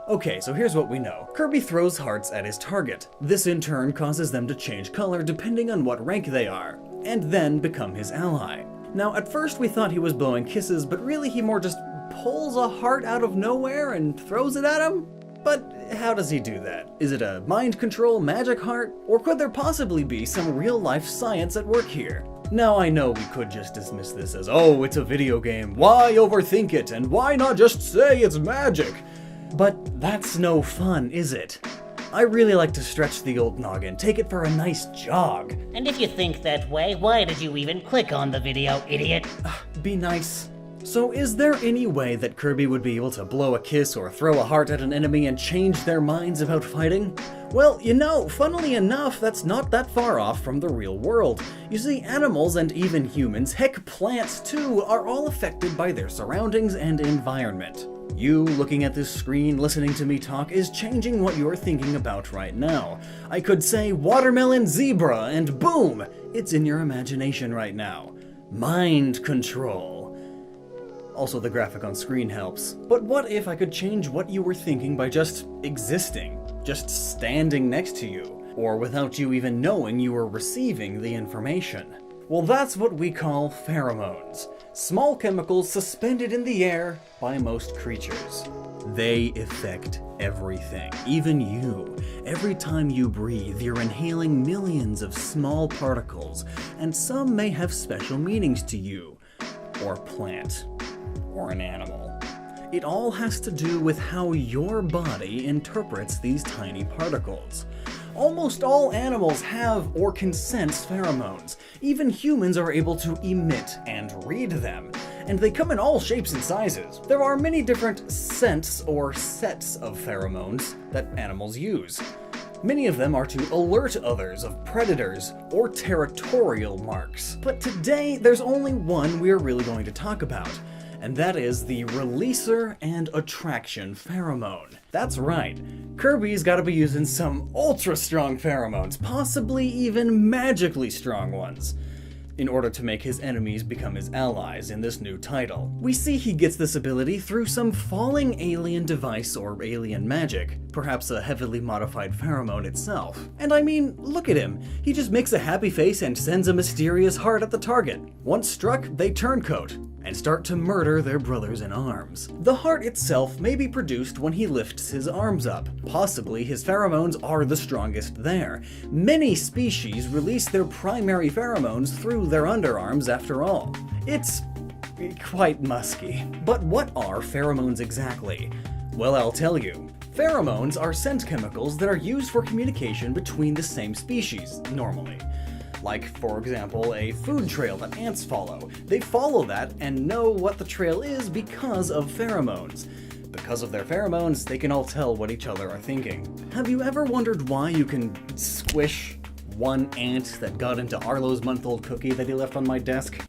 Okay, so here's what we know. Kirby throws hearts at his target. This in turn causes them to change color depending on what rank they are, and then become his ally. Now, at first we thought he was blowing kisses, but really he more just pulls a heart out of nowhere and throws it at him? But how does he do that? Is it a mind control magic heart? Or could there possibly be some real-life science at work here? Now, I know we could just dismiss this as, oh, it's a video game, why overthink it, and why not just say it's magic? But that's no fun, is it? I really like to stretch the old noggin, take it for a nice jog. And if you think that way, why did you even click on the video, idiot? Be nice. So is there any way that Kirby would be able to blow a kiss or throw a heart at an enemy and change their minds about fighting? Well, you know, funnily enough, that's not that far off from the real world. You see, animals and even humans, heck plants too, are all affected by their surroundings and environment. You, looking at this screen, listening to me talk, is changing what you're thinking about right now. I could say watermelon zebra, and boom! It's in your imagination right now. Mind control. Also, the graphic on screen helps. But what if I could change what you were thinking by just existing? Just standing next to you? Or without you even knowing you were receiving the information? Well, that's what we call pheromones. Small chemicals suspended in the air by most creatures. They affect everything, even you. Every time you breathe, you're inhaling millions of small particles, and some may have special meanings to you, or plant, or an animal. It all has to do with how your body interprets these tiny particles. Almost all animals have or can sense pheromones. Even humans are able to emit and read them. And they come in all shapes and sizes. There are many different scents or sets of pheromones that animals use. Many of them are to alert others of predators or territorial marks. But today, there's only one we're really going to talk about, and that is the releaser and attraction pheromone. That's right, Kirby's gotta be using some ultra strong pheromones, possibly even magically strong ones, in order to make his enemies become his allies in this new title. We see he gets this ability through some falling alien device or alien magic, perhaps a heavily modified pheromone itself. And I mean, look at him. He just makes a happy face and sends a mysterious heart at the target. Once struck, they turncoat and start to murder their brothers in arms. The heart itself may be produced when he lifts his arms up. Possibly his pheromones are the strongest there. Many species release their primary pheromones through their underarms after all. It's quite musky. But what are pheromones exactly? Well, I'll tell you. Pheromones are scent chemicals that are used for communication between the same species, normally. Like, for example, a food trail that ants follow. They follow that and know what the trail is because of pheromones. Because of their pheromones, they can all tell what each other are thinking. Have you ever wondered why you can squish one ant that got into Arlo's month-old cookie that he left on my desk?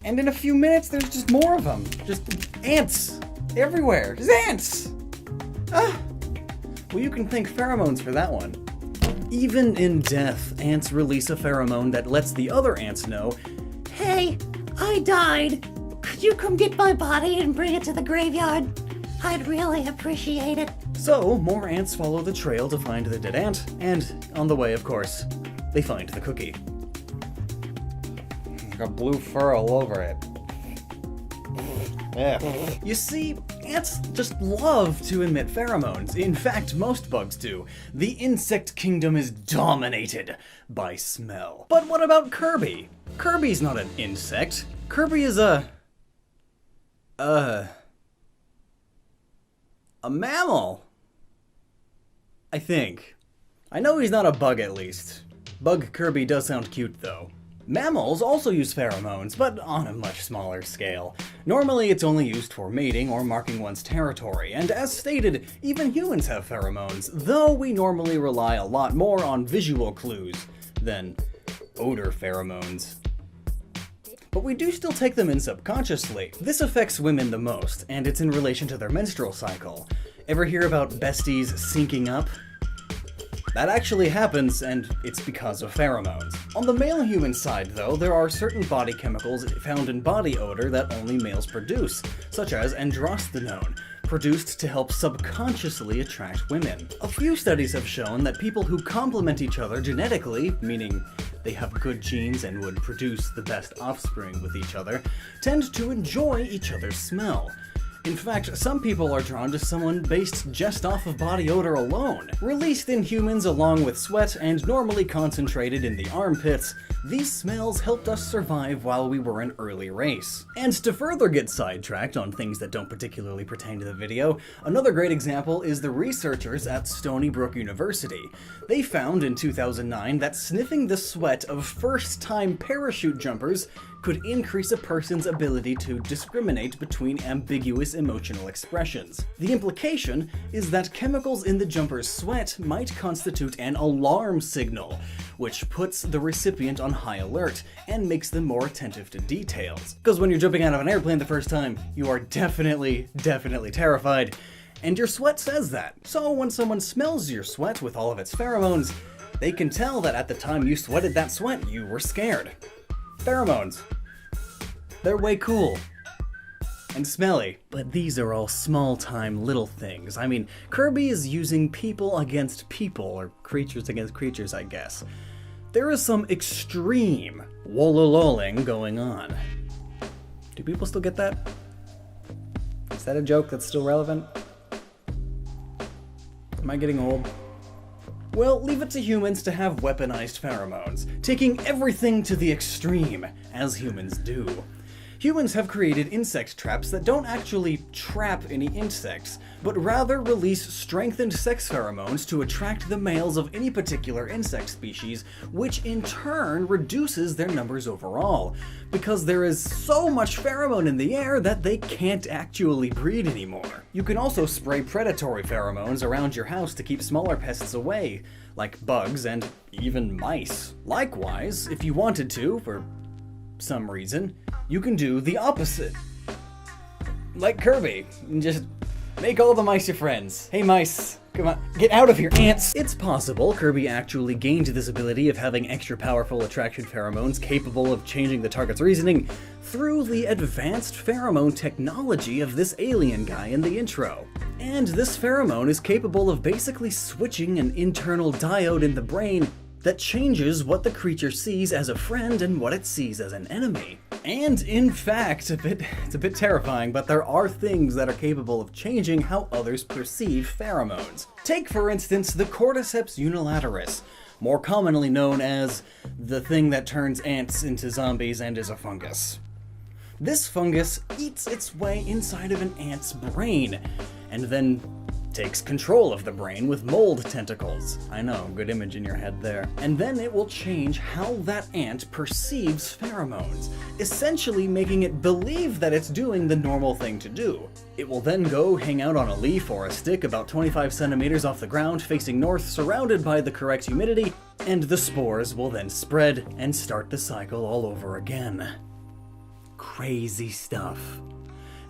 And in a few minutes, there's just more of them. Just ants everywhere. Just ants! Ah! Well, you can thank pheromones for that one. Even in death, ants release a pheromone that lets the other ants know, Hey, I died. Could you come get my body and bring it to the graveyard? I'd really appreciate it. So, more ants follow the trail to find the dead ant, and on the way, of course, they find the cookie. Got blue fur all over it. Yeah. You see, ants just love to emit pheromones. In fact, most bugs do. The insect kingdom is dominated by smell. But what about Kirby? Kirby's not an insect. Kirby is a mammal. I think. I know he's not a bug at least. Bug Kirby does sound cute though. Mammals also use pheromones, but on a much smaller scale. Normally it's only used for mating or marking one's territory, and as stated, even humans have pheromones, though we normally rely a lot more on visual clues than odor pheromones. But we do still take them in subconsciously. This affects women the most, and it's in relation to their menstrual cycle. Ever hear about besties syncing up? That actually happens, and it's because of pheromones. On the male human side, though, there are certain body chemicals found in body odor that only males produce, such as androstenone, produced to help subconsciously attract women. A few studies have shown that people who complement each other genetically, meaning they have good genes and would produce the best offspring with each other, tend to enjoy each other's smell. In fact, some people are drawn to someone based just off of body odor alone. Released in humans along with sweat and normally concentrated in the armpits, these smells helped us survive while we were an early race. And to further get sidetracked on things that don't particularly pertain to the video, another great example is the researchers at Stony Brook University. They found in 2009 that sniffing the sweat of first-time parachute jumpers could increase a person's ability to discriminate between ambiguous emotional expressions. The implication is that chemicals in the jumper's sweat might constitute an alarm signal, which puts the recipient on high alert and makes them more attentive to details. Because when you're jumping out of an airplane the first time, you are definitely terrified, and your sweat says that. So when someone smells your sweat with all of its pheromones, they can tell that at the time you sweated that sweat, you were scared. Pheromones. They're way cool. And smelly. But these are all small-time little things. I mean, Kirby is using people against people, or creatures against creatures, I guess. There is some extreme wolololing going on. Do people still get that? Is that a joke that's still relevant? Am I getting old? Well, leave it to humans to have weaponized pheromones, taking everything to the extreme, as humans do. Humans have created insect traps that don't actually trap any insects, but rather release strengthened sex pheromones to attract the males of any particular insect species, which in turn reduces their numbers overall, because there is so much pheromone in the air that they can't actually breed anymore. You can also spray predatory pheromones around your house to keep smaller pests away, like bugs and even mice. Likewise, if you wanted to, for some reason, you can do the opposite. Like Kirby, and just make all the mice your friends. Hey mice, come on, get out of here, ants! It's possible Kirby actually gained this ability of having extra powerful attraction pheromones capable of changing the target's reasoning through the advanced pheromone technology of this alien guy in the intro. And this pheromone is capable of basically switching an internal diode in the brain that changes what the creature sees as a friend and what it sees as an enemy. And in fact, it's a bit terrifying, but there are things that are capable of changing how others perceive pheromones. Take, for instance, the Cordyceps unilaterus, more commonly known as the thing that turns ants into zombies and is a fungus. This fungus eats its way inside of an ant's brain, and then takes control of the brain with mold tentacles. I know, good image in your head there. And then it will change how that ant perceives pheromones, essentially making it believe that it's doing the normal thing to do. It will then go hang out on a leaf or a stick about 25 centimeters off the ground, facing north, surrounded by the correct humidity, and the spores will then spread and start the cycle all over again. Crazy stuff.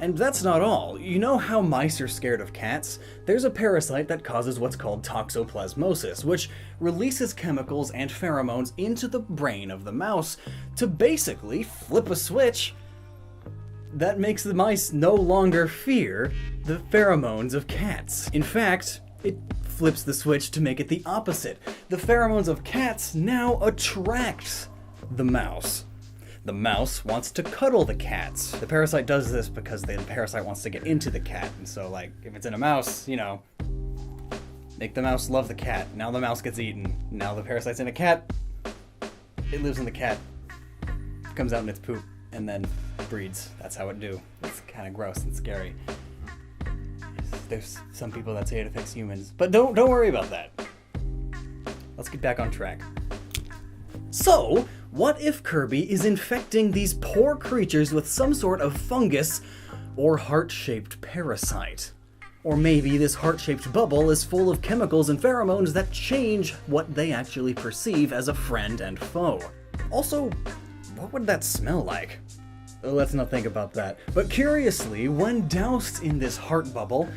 And that's not all. You know how mice are scared of cats? There's a parasite that causes what's called toxoplasmosis, which releases chemicals and pheromones into the brain of the mouse to basically flip a switch that makes the mice no longer fear the pheromones of cats. In fact, it flips the switch to make it the opposite. The pheromones of cats now attract the mouse. The mouse wants to cuddle the cats. The parasite does this because the parasite wants to get into the cat. And so, like, if it's in a mouse, you know, make the mouse love the cat. Now the mouse gets eaten. Now the parasite's in a cat. It lives in the cat. Comes out in its poop and then breeds. That's how it do. It's kind of gross and scary. There's some people that say it affects humans. But don't worry about that. Let's get back on track. So, what if Kirby is infecting these poor creatures with some sort of fungus or heart-shaped parasite? Or maybe this heart-shaped bubble is full of chemicals and pheromones that change what they actually perceive as a friend and foe. Also, what would that smell like? Let's not think about that. But curiously, when doused in this heart bubble,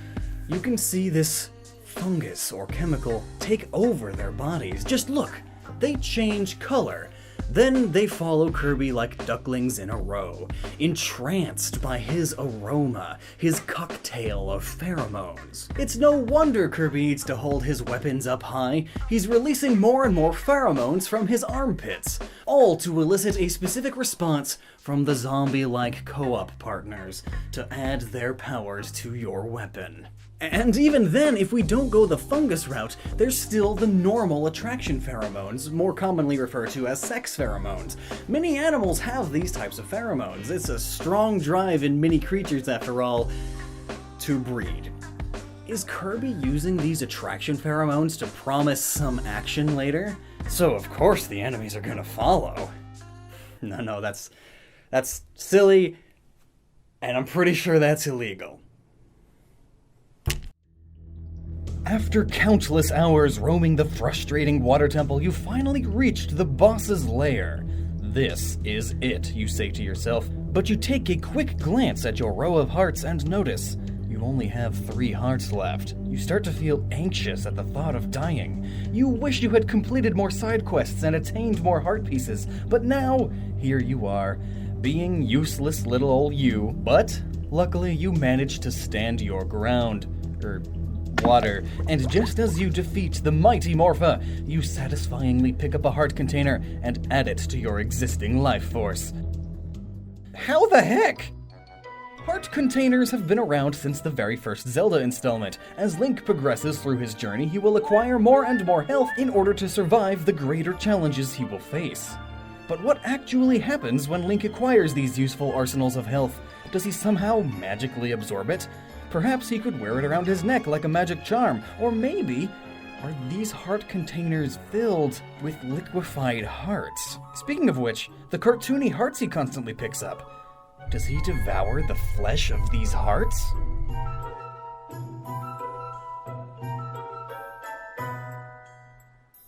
you can see this fungus or chemical take over their bodies. Just look, they change color. Then they follow Kirby like ducklings in a row, entranced by his aroma, his cocktail of pheromones. It's no wonder Kirby needs to hold his weapons up high. He's releasing more and more pheromones from his armpits, all to elicit a specific response from the zombie-like co-op partners to add their powers to your weapon. And even then, if we don't go the fungus route, there's still the normal attraction pheromones, more commonly referred to as sex pheromones. Many animals have these types of pheromones. It's a strong drive in many creatures, after all, to breed. Is Kirby using these attraction pheromones to promise some action later? So of course the enemies are gonna follow. No, that's That's silly, and I'm pretty sure that's illegal. After countless hours roaming the frustrating water temple, you finally reached the boss's lair. This is it, you say to yourself, but you take a quick glance at your row of hearts and notice you only have 3 hearts left. You start to feel anxious at the thought of dying. You wish you had completed more side quests and attained more heart pieces, but now, here you are, being useless little old you, but luckily you managed to stand your ground. Water, and just as you defeat the mighty Morpha, you satisfyingly pick up a heart container and add it to your existing life force. How the heck? Heart containers have been around since the very first Zelda installment. As Link progresses through his journey, he will acquire more and more health in order to survive the greater challenges he will face. But what actually happens when Link acquires these useful arsenals of health? Does he somehow magically absorb it? Perhaps he could wear it around his neck like a magic charm, or maybe are these heart containers filled with liquefied hearts? Speaking of which, the cartoony hearts he constantly picks up, does he devour the flesh of these hearts?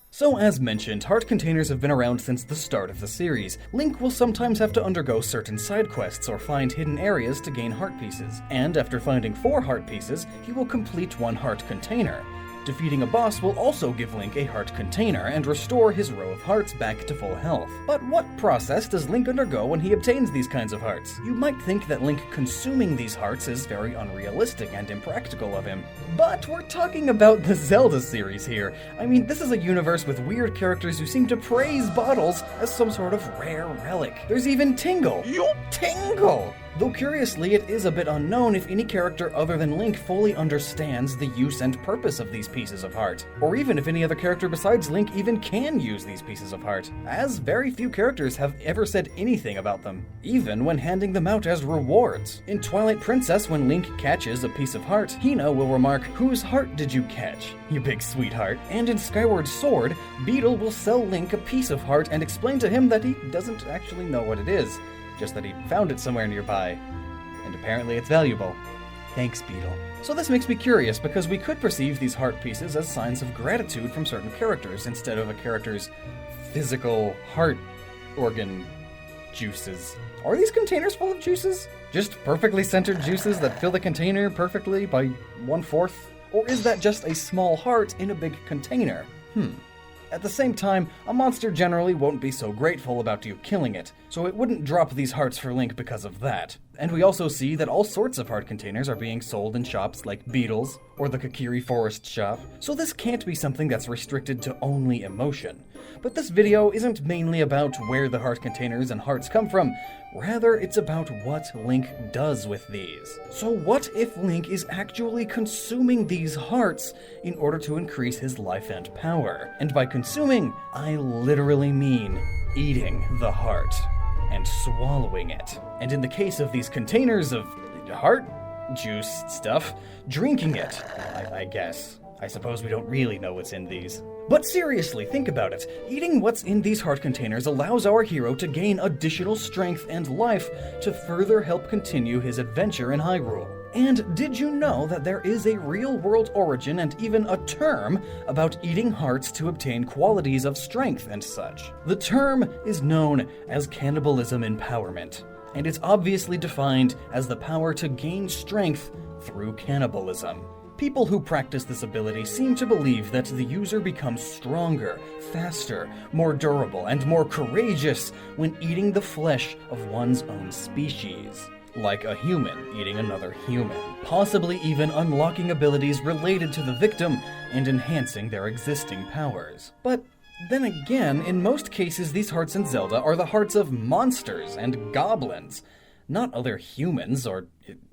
So as mentioned, heart containers have been around since the start of the series. Link will sometimes have to undergo certain side quests or find hidden areas to gain heart pieces, and after finding 4 heart pieces, he will complete 1 heart container. Defeating a boss will also give Link a heart container and restore his row of hearts back to full health. But what process does Link undergo when he obtains these kinds of hearts? You might think that Link consuming these hearts is very unrealistic and impractical of him. But we're talking about the Zelda series here. I mean, this is a universe with weird characters who seem to praise bottles as some sort of rare relic. There's even Tingle. Tingle! Though curiously, it is a bit unknown if any character other than Link fully understands the use and purpose of these pieces of heart, or even if any other character besides Link even can use these pieces of heart, as very few characters have ever said anything about them, even when handing them out as rewards. In Twilight Princess, when Link catches a piece of heart, Hina will remark, "Whose heart did you catch, you big sweetheart?" And in Skyward Sword, Beetle will sell Link a piece of heart and explain to him that he doesn't actually know what it is, just that he found it somewhere nearby, and apparently it's valuable. Thanks, Beetle. So this makes me curious, because we could perceive these heart pieces as signs of gratitude from certain characters, instead of a character's physical heart organ juices. Are these containers full of juices? Just perfectly centered juices that fill the container perfectly by 1/4? Or is that just a small heart in a big container? At the same time, a monster generally won't be so grateful about you killing it, so it wouldn't drop these hearts for Link because of that. And we also see that all sorts of heart containers are being sold in shops like Beetle's or the Kokiri Forest shop, so this can't be something that's restricted to only emotion. But this video isn't mainly about where the heart containers and hearts come from, rather it's about what Link does with these. So what if Link is actually consuming these hearts in order to increase his life and power? And by consuming, I literally mean eating the heart and swallowing it. And in the case of these containers of heart juice stuff, drinking it, I guess. I suppose we don't really know what's in these. But seriously, think about it. Eating what's in these heart containers allows our hero to gain additional strength and life to further help continue his adventure in Hyrule. And did you know that there is a real-world origin and even a term about eating hearts to obtain qualities of strength and such? The term is known as cannibalism empowerment, and it's obviously defined as the power to gain strength through cannibalism. People who practice this ability seem to believe that the user becomes stronger, faster, more durable, and more courageous when eating the flesh of one's own species. Like a human eating another human, possibly even unlocking abilities related to the victim and enhancing their existing powers. But then again, in most cases these hearts in Zelda are the hearts of monsters and goblins, not other humans or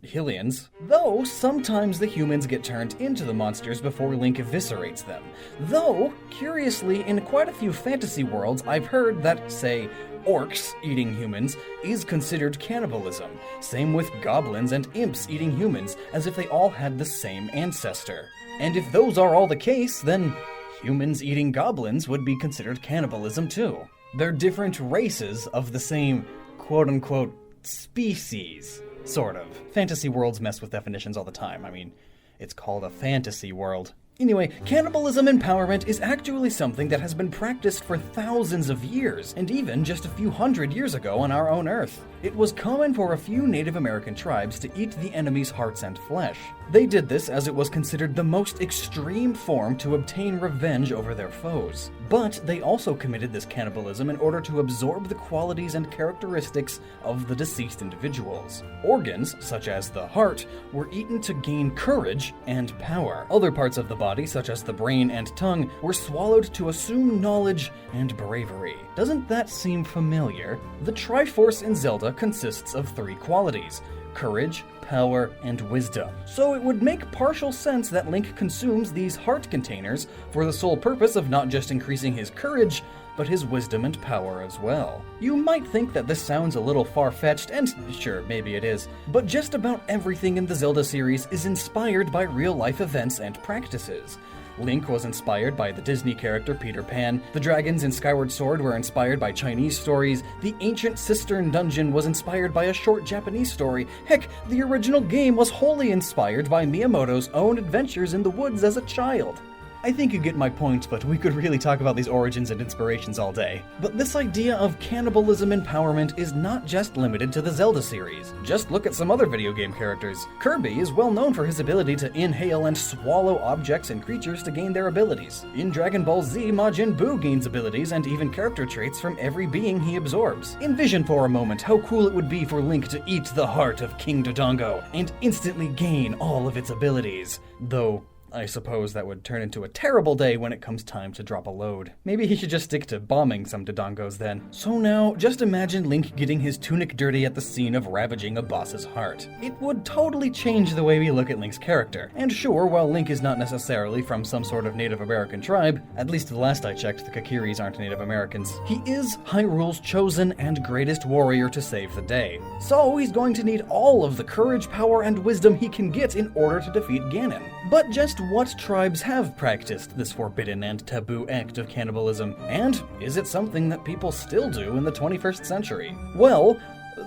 Hylians. Though sometimes the humans get turned into the monsters before Link eviscerates them. Though, curiously, in quite a few fantasy worlds, I've heard that, say, orcs eating humans is considered cannibalism. Same with goblins and imps eating humans, as if they all had the same ancestor. And if those are all the case, then humans eating goblins would be considered cannibalism too. They're different races of the same quote-unquote species, sort of. Fantasy worlds mess with definitions all the time. I mean, it's called a fantasy world. Anyway, cannibalism empowerment is actually something that has been practiced for thousands of years, and even just a few hundred years ago on our own Earth. It was common for a few Native American tribes to eat the enemy's hearts and flesh. They did this as it was considered the most extreme form to obtain revenge over their foes. But they also committed this cannibalism in order to absorb the qualities and characteristics of the deceased individuals. Organs, such as the heart, were eaten to gain courage and power. Other parts of the body, such as the brain and tongue, were swallowed to assume knowledge and bravery. Doesn't that seem familiar? The Triforce in Zelda consists of 3 qualities: courage, power, and wisdom. So it would make partial sense that Link consumes these heart containers for the sole purpose of not just increasing his courage, but his wisdom and power as well. You might think that this sounds a little far-fetched, and sure, maybe it is, but just about everything in the Zelda series is inspired by real-life events and practices. Link was inspired by the Disney character Peter Pan, the dragons in Skyward Sword were inspired by Chinese stories, the ancient cistern dungeon was inspired by a short Japanese story, heck, the original game was wholly inspired by Miyamoto's own adventures in the woods as a child. I think you get my point, but we could really talk about these origins and inspirations all day. But this idea of cannibalism empowerment is not just limited to the Zelda series. Just look at some other video game characters. Kirby is well known for his ability to inhale and swallow objects and creatures to gain their abilities. In Dragon Ball Z, Majin Buu gains abilities and even character traits from every being he absorbs. Envision for a moment how cool it would be for Link to eat the heart of King Dodongo and instantly gain all of its abilities. Though, I suppose that would turn into a terrible day when it comes time to drop a load. Maybe he should just stick to bombing some Dodongos then. So now, just imagine Link getting his tunic dirty at the scene of ravaging a boss's heart. It would totally change the way we look at Link's character. And sure, while Link is not necessarily from some sort of Native American tribe, at least the last I checked, the Kakiris aren't Native Americans, he is Hyrule's chosen and greatest warrior to save the day. So he's going to need all of the courage, power, and wisdom he can get in order to defeat Ganon. But just what tribes have practiced this forbidden and taboo act of cannibalism? And is it something that people still do in the 21st century? Well,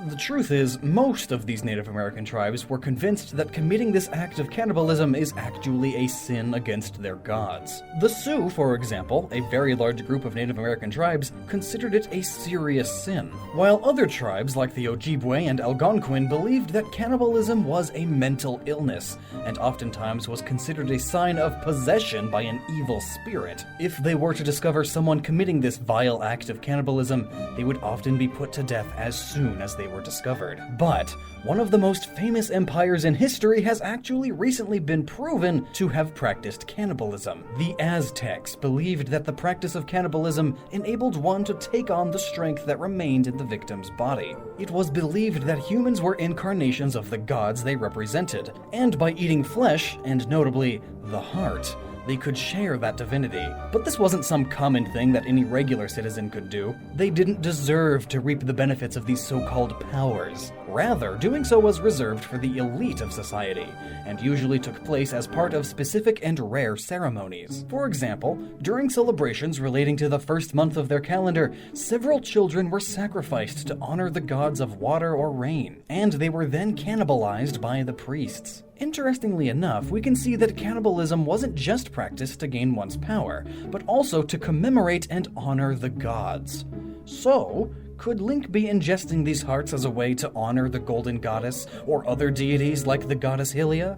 the truth is, most of these Native American tribes were convinced that committing this act of cannibalism is actually a sin against their gods. The Sioux, for example, a very large group of Native American tribes, considered it a serious sin, while other tribes like the Ojibwe and Algonquin believed that cannibalism was a mental illness, and oftentimes was considered a sign of possession by an evil spirit. If they were to discover someone committing this vile act of cannibalism, they would often be put to death as soon as they were discovered. But one of the most famous empires in history has actually recently been proven to have practiced cannibalism. The Aztecs believed that the practice of cannibalism enabled one to take on the strength that remained in the victim's body. It was believed that humans were incarnations of the gods they represented, and by eating flesh, and notably the heart, they could share that divinity. But this wasn't some common thing that any regular citizen could do. They didn't deserve to reap the benefits of these so-called powers. Rather, doing so was reserved for the elite of society, and usually took place as part of specific and rare ceremonies. For example, during celebrations relating to the first month of their calendar, several children were sacrificed to honor the gods of water or rain, and they were then cannibalized by the priests. Interestingly enough, we can see that cannibalism wasn't just practiced to gain one's power, but also to commemorate and honor the gods. So, could Link be ingesting these hearts as a way to honor the Golden Goddess, or other deities like the goddess Hylia?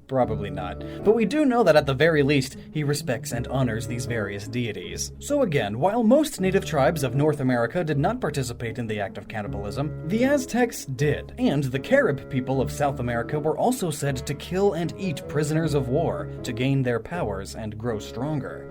Probably not. But we do know that at the very least, he respects and honors these various deities. So again, while most native tribes of North America did not participate in the act of cannibalism, the Aztecs did. And the Carib people of South America were also said to kill and eat prisoners of war to gain their powers and grow stronger.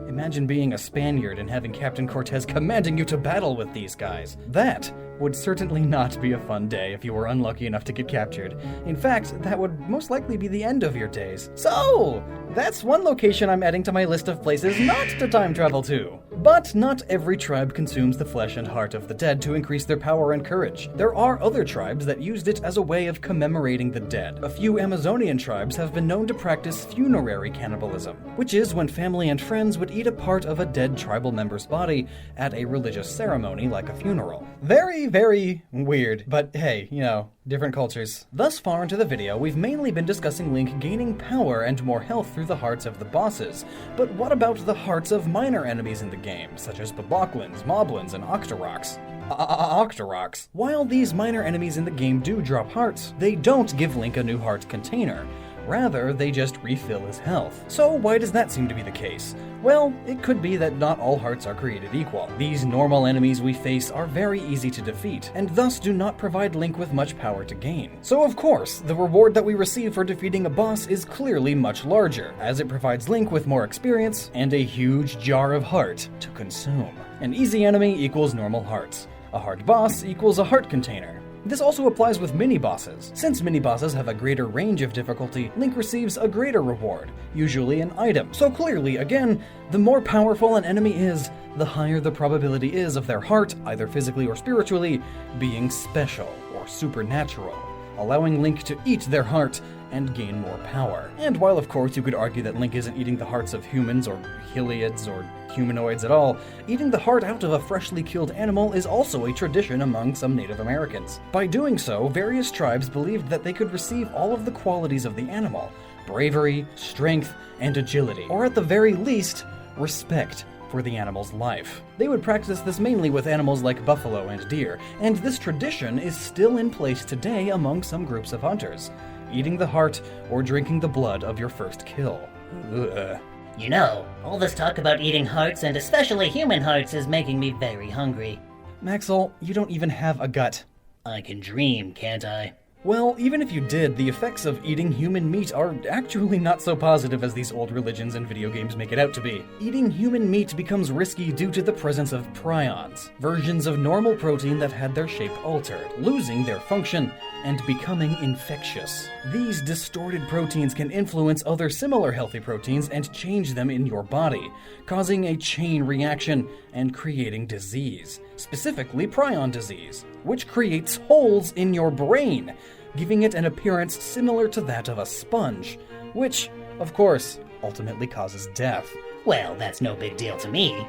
Imagine being a Spaniard and having Captain Cortez commanding you to battle with these guys. That would certainly not be a fun day if you were unlucky enough to get captured. In fact, that would most likely be the end of your days. So, that's one location I'm adding to my list of places not to time travel to. But not every tribe consumes the flesh and heart of the dead to increase their power and courage. There are other tribes that used it as a way of commemorating the dead. A few Amazonian tribes have been known to practice funerary cannibalism, which is when family and friends would eat a part of a dead tribal member's body at a religious ceremony like a funeral. Very, very weird. But hey, you know, different cultures. Thus far into the video, we've mainly been discussing Link gaining power and more health through the hearts of the bosses. But what about the hearts of minor enemies in the game, such as Bokoblins, Moblins, and Octoroks? Octoroks. While these minor enemies in the game do drop hearts, they don't give Link a new heart container. Rather, they just refill his health. So why does that seem to be the case? Well, it could be that not all hearts are created equal. These normal enemies we face are very easy to defeat, and thus do not provide Link with much power to gain. So of course, the reward that we receive for defeating a boss is clearly much larger, as it provides Link with more experience and a huge jar of heart to consume. An easy enemy equals normal hearts. A hard boss equals a heart container. This also applies with mini-bosses. Since mini-bosses have a greater range of difficulty, Link receives a greater reward, usually an item. So clearly, again, the more powerful an enemy is, the higher the probability is of their heart, either physically or spiritually, being special or supernatural, allowing Link to eat their heart and gain more power. And while of course you could argue that Link isn't eating the hearts of humans or Hyliids or humanoids at all, eating the heart out of a freshly killed animal is also a tradition among some Native Americans. By doing so, various tribes believed that they could receive all of the qualities of the animal: bravery, strength, and agility, or at the very least, respect for the animal's life. They would practice this mainly with animals like buffalo and deer, and this tradition is still in place today among some groups of hunters, eating the heart or drinking the blood of your first kill. Ugh. You know, all this talk about eating hearts, and especially human hearts, is making me very hungry. Maxwell, you don't even have a gut. I can dream, can't I? Well, even if you did, the effects of eating human meat are actually not so positive as these old religions and video games make it out to be. Eating human meat becomes risky due to the presence of prions, versions of normal protein that had their shape altered, losing their function, and becoming infectious. These distorted proteins can influence other similar healthy proteins and change them in your body, causing a chain reaction and creating disease, specifically prion disease, which creates holes in your brain, giving it an appearance similar to that of a sponge, which, of course, ultimately causes death. Well, that's no big deal to me.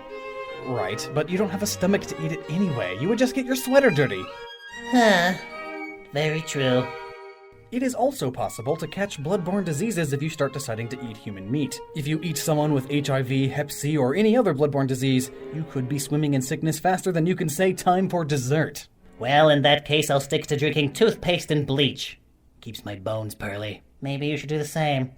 Right, but you don't have a stomach to eat it anyway. You would just get your sweater dirty. Huh. Very true. It is also possible to catch bloodborne diseases if you start deciding to eat human meat. If you eat someone with HIV, Hep C, or any other bloodborne disease, you could be swimming in sickness faster than you can say time for dessert. Well, in that case, I'll stick to drinking toothpaste and bleach. Keeps my bones pearly. Maybe you should do the same.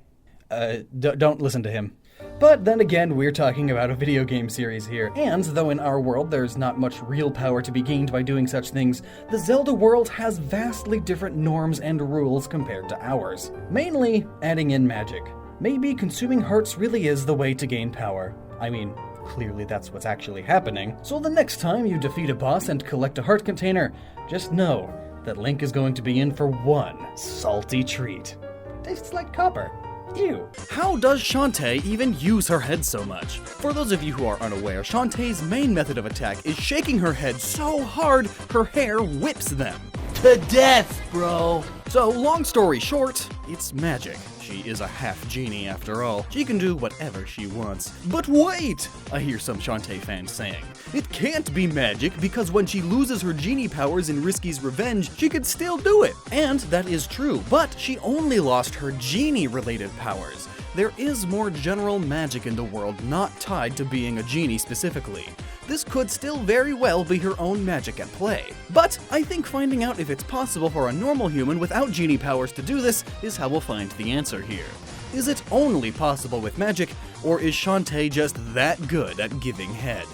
Don't listen to him. But then again, we're talking about a video game series here, and though in our world there's not much real power to be gained by doing such things, the Zelda world has vastly different norms and rules compared to ours. Mainly, adding in magic. Maybe consuming hearts really is the way to gain power. I mean, clearly that's what's actually happening. So the next time you defeat a boss and collect a heart container, just know that Link is going to be in for one salty treat. Tastes like copper. Ew. How does Shantae even use her head so much? For those of you who are unaware, Shantae's main method of attack is shaking her head so hard her hair whips them. To death, bro. So, long story short, it's magic. She is a half genie after all. She can do whatever she wants. But wait! I hear some Shantae fans saying. It can't be magic because when she loses her genie powers in Risky's revenge, she could still do it. And that is true, but she only lost her genie-related powers. There is more general magic in the world not tied to being a genie specifically. This could still very well be her own magic at play. But I think finding out if it's possible for a normal human without genie powers to do this is how we'll find the answer here. Is it only possible with magic, or is Shantae just that good at giving head?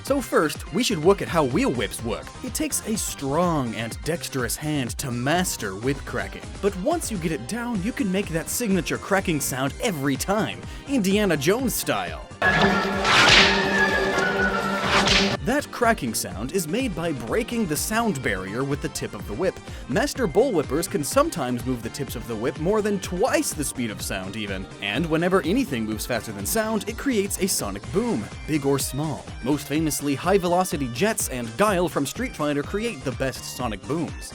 So first, we should look at how wheel whips work. It takes a strong and dexterous hand to master whip cracking. But once you get it down, you can make that signature cracking sound every time, Indiana Jones style. That cracking sound is made by breaking the sound barrier with the tip of the whip. Master bullwhippers can sometimes move the tips of the whip more than twice the speed of sound even. And whenever anything moves faster than sound, it creates a sonic boom, big or small. Most famously, high-velocity jets and Guile from Street Fighter create the best sonic booms.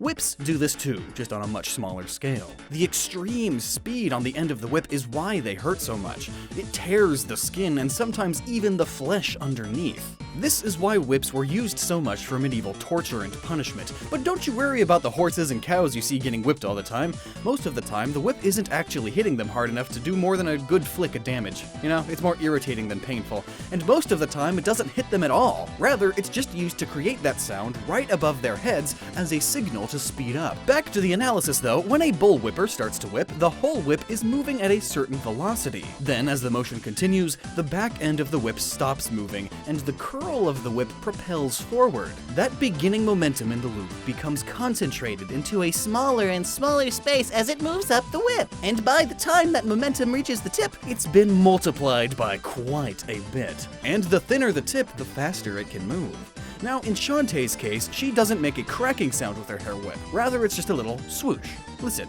Whips do this too, just on a much smaller scale. The extreme speed on the end of the whip is why they hurt so much. It tears the skin and sometimes even the flesh underneath. This is why whips were used so much for medieval torture and punishment. But don't you worry about the horses and cows you see getting whipped all the time. Most of the time, the whip isn't actually hitting them hard enough to do more than a good flick of damage. You know, it's more irritating than painful. And most of the time, it doesn't hit them at all. Rather, it's just used to create that sound right above their heads as a signal to speed up. Back to the analysis though, when a bullwhipper starts to whip, the whole whip is moving at a certain velocity. Then, as the motion continues, the back end of the whip stops moving, and the curl of the whip propels forward. That beginning momentum in the loop becomes concentrated into a smaller and smaller space as it moves up the whip. And by the time that momentum reaches the tip, it's been multiplied by quite a bit. And the thinner the tip, the faster it can move. Now, in Shantae's case, she doesn't make a cracking sound with her hair whip. Rather, it's just a little swoosh. Listen.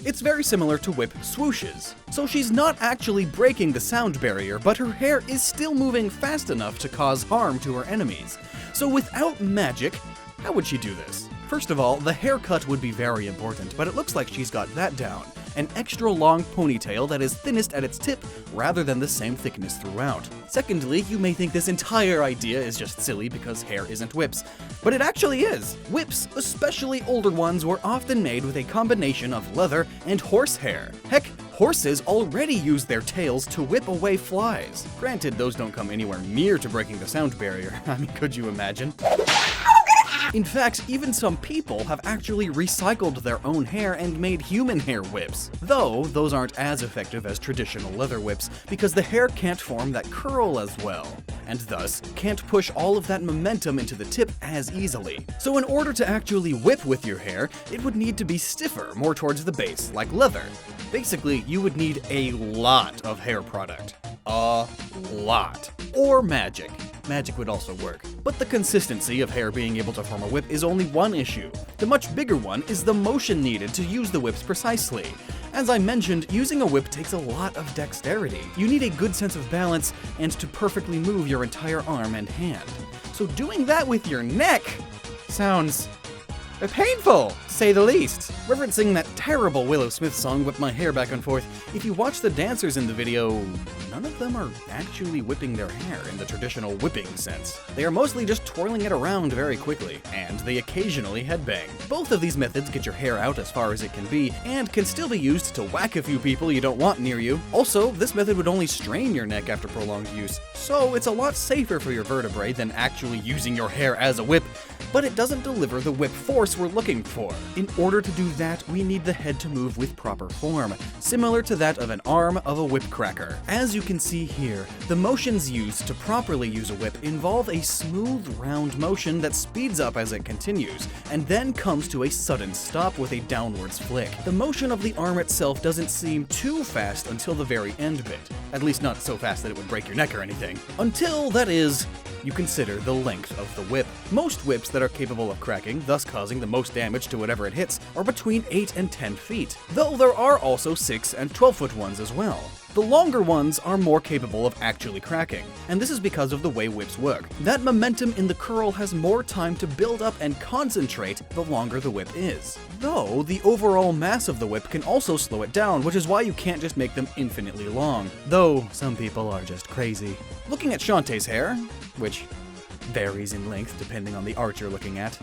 It's very similar to whip swooshes. So she's not actually breaking the sound barrier, but her hair is still moving fast enough to cause harm to her enemies. So without magic, how would she do this? First of all, the haircut would be very important, but it looks like she's got that down. An extra long ponytail that is thinnest at its tip rather than the same thickness throughout. Secondly, you may think this entire idea is just silly because hair isn't whips, but it actually is. Whips, especially older ones, were often made with a combination of leather and horsehair. Heck, horses already use their tails to whip away flies. Granted, those don't come anywhere near to breaking the sound barrier. I mean, could you imagine? In fact, even some people have actually recycled their own hair and made human hair whips. Though, those aren't as effective as traditional leather whips because the hair can't form that curl as well, and thus can't push all of that momentum into the tip as easily. So in order to actually whip with your hair, it would need to be stiffer, more towards the base, like leather. Basically, you would need a lot of hair product. A lot. Or magic. Magic would also work. But the consistency of hair being able to form a whip is only one issue. The much bigger one is the motion needed to use the whips precisely. As I mentioned, using a whip takes a lot of dexterity. You need a good sense of balance and to perfectly move your entire arm and hand. So doing that with your neck sounds painful, to say the least. Referencing that terrible Willow Smith song, Whip My Hair Back and Forth, if you watch the dancers in the video, none of them are actually whipping their hair in the traditional whipping sense. They are mostly just twirling it around very quickly, and they occasionally headbang. Both of these methods get your hair out as far as it can be, and can still be used to whack a few people you don't want near you. Also, this method would only strain your neck after prolonged use, so it's a lot safer for your vertebrae than actually using your hair as a whip, but it doesn't deliver the whip force we're looking for. In order to do that, we need the head to move with proper form, similar to that of an arm of a whip cracker. As you can see here, the motions used to properly use a whip involve a smooth, round motion that speeds up as it continues, and then comes to a sudden stop with a downwards flick. The motion of the arm itself doesn't seem too fast until the very end bit. At least not so fast that it would break your neck or anything. Until, that is, you consider the length of the whip. Most whips that are capable of cracking, thus causing the most damage to whatever it hits, are between 8 and 10 feet, though there are also 6 and 12-foot ones as well. The longer ones are more capable of actually cracking, and this is because of the way whips work. That momentum in the curl has more time to build up and concentrate the longer the whip is. Though, the overall mass of the whip can also slow it down, which is why you can't just make them infinitely long. Though, some people are just crazy. Looking at Shantae's hair, which varies in length depending on the art you're looking at,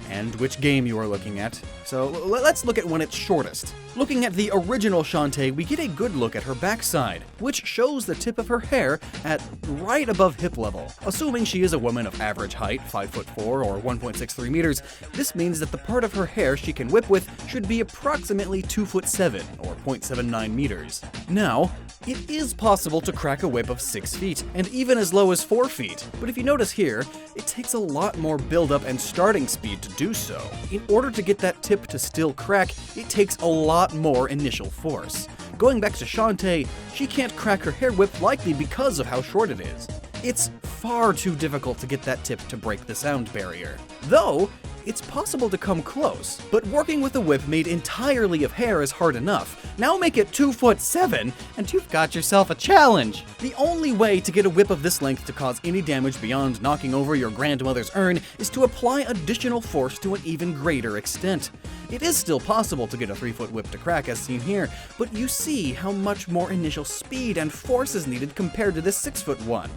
and which game you are looking at. So let's look at when it's shortest. Looking at the original Shantae, we get a good look at her backside, which shows the tip of her hair at right above hip level. Assuming she is a woman of average height, 5'4" or 1.63 meters, this means that the part of her hair she can whip with should be approximately 2'7" or 0.79 meters. Now, it is possible to crack a whip of 6 feet, and even as low as 4 feet, but if you notice here, it takes a lot more build-up and starting speed to do so. In order to get that tip to still crack, it takes a lot more initial force. Going back to Shantae, she can't crack her hair whip likely because of how short it is. It's far too difficult to get that tip to break the sound barrier. Though, it's possible to come close, but working with a whip made entirely of hair is hard enough. Now make it 2'7", and you've got yourself a challenge! The only way to get a whip of this length to cause any damage beyond knocking over your grandmother's urn is to apply additional force to an even greater extent. It is still possible to get a 3-foot whip to crack as seen here, but you see how much more initial speed and force is needed compared to this 6-foot one.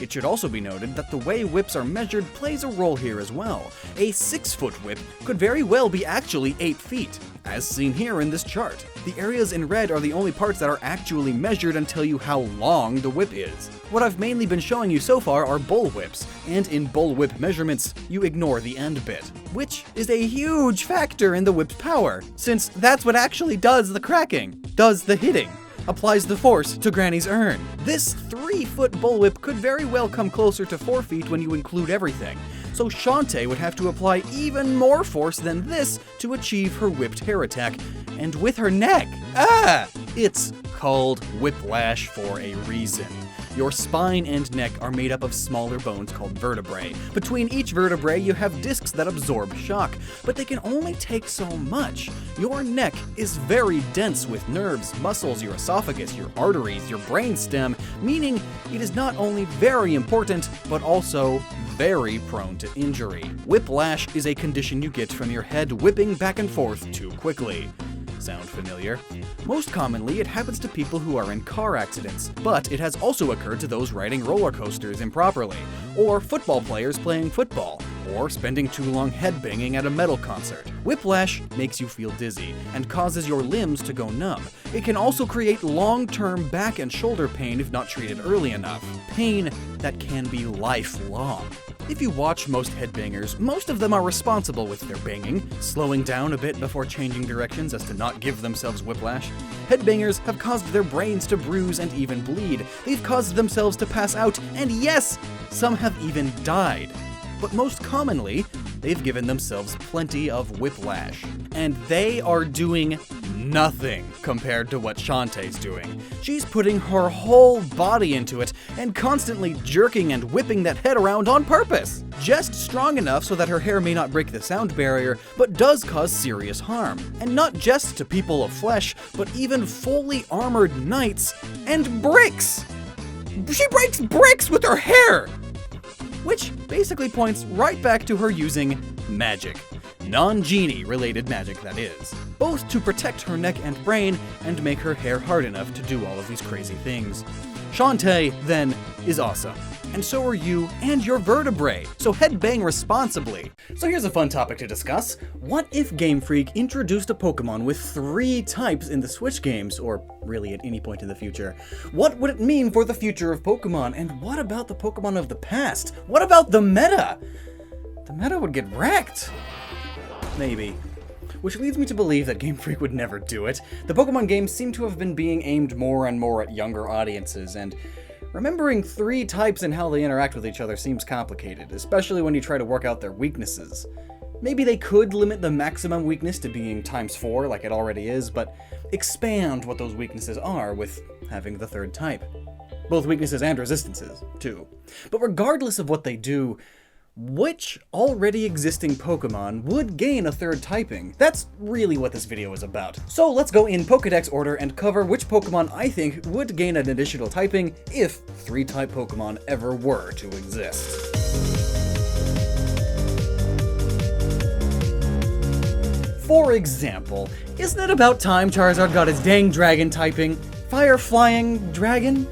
It should also be noted that the way whips are measured plays a role here as well. A 6-foot whip could very well be actually 8 feet, as seen here in this chart. The areas in red are the only parts that are actually measured and tell you how long the whip is. What I've mainly been showing you so far are bull whips, and in bull whip measurements, you ignore the end bit, which is a huge factor in the whip's power, since that's what actually does the cracking, does the hitting, applies the force to Granny's urn. This 3-foot bullwhip could very well come closer to 4 feet when you include everything, so Shantae would have to apply even more force than this to achieve her whipped hair attack, and with her neck. It's called whiplash for a reason. Your spine and neck are made up of smaller bones called vertebrae. Between each vertebrae, you have discs that absorb shock, but they can only take so much. Your neck is very dense with nerves, muscles, your esophagus, your arteries, your brainstem, meaning it is not only very important, but also very prone to injury. Whiplash is a condition you get from your head whipping back and forth too quickly. Sound familiar? Most commonly, it happens to people who are in car accidents, but it has also occurred to those riding roller coasters improperly, or football players playing football, or spending too long headbanging at a metal concert. Whiplash makes you feel dizzy and causes your limbs to go numb. It can also create long-term back and shoulder pain if not treated early enough. Pain that can be lifelong. If you watch most headbangers, most of them are responsible with their banging, slowing down a bit before changing directions as to not give themselves whiplash. Headbangers have caused their brains to bruise and even bleed. They've caused themselves to pass out, and yes, some have even died. But most commonly, they've given themselves plenty of whiplash. And they are doing nothing compared to what Shantae's doing. She's putting her whole body into it and constantly jerking and whipping that head around on purpose. Just strong enough so that her hair may not break the sound barrier, but does cause serious harm. And not just to people of flesh, but even fully armored knights and bricks! She breaks bricks with her hair! Which basically points right back to her using magic. Non-genie related magic, that is. Both to protect her neck and brain and make her hair hard enough to do all of these crazy things. Shantae, then, is awesome. And so are you and your vertebrae, so headbang responsibly. So here's a fun topic to discuss. What if Game Freak introduced a Pokemon with 3 types in the Switch games, or really at any point in the future? What would it mean for the future of Pokemon, and what about the Pokemon of the past? What about the meta? The meta would get wrecked. Maybe. Which leads me to believe that Game Freak would never do it. The Pokemon games seem to have been being aimed more and more at younger audiences, and remembering 3 types and how they interact with each other seems complicated, especially when you try to work out their weaknesses. Maybe they could limit the maximum weakness to being ×4 like it already is, but expand what those weaknesses are with having the 3rd type. Both weaknesses and resistances, too. But regardless of what they do, which already existing Pokemon would gain a 3rd typing? That's really what this video is about. So let's go in Pokedex order and cover which Pokemon I think would gain an additional typing if 3-type Pokemon ever were to exist. For example, isn't it about time Charizard got his dang dragon typing? Fire-flying dragon?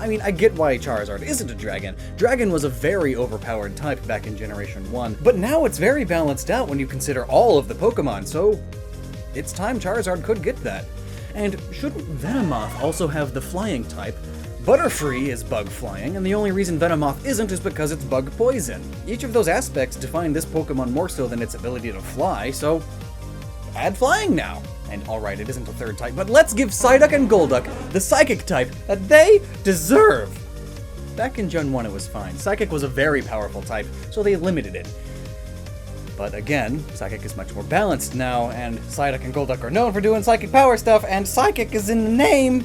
I mean, I get why Charizard isn't a dragon. Dragon was a very overpowered type back in Generation 1, but now it's very balanced out when you consider all of the Pokemon, so it's time Charizard could get that. And shouldn't Venomoth also have the flying type? Butterfree is bug flying, and the only reason Venomoth isn't is because it's bug poison. Each of those aspects define this Pokemon more so than its ability to fly, so add flying now. And alright, it isn't a 3rd type, but let's give Psyduck and Golduck the Psychic type that they deserve! Back in Gen 1 it was fine. Psychic was a very powerful type, so they limited it. But again, Psychic is much more balanced now, and Psyduck and Golduck are known for doing Psychic power stuff, and Psychic is in the name!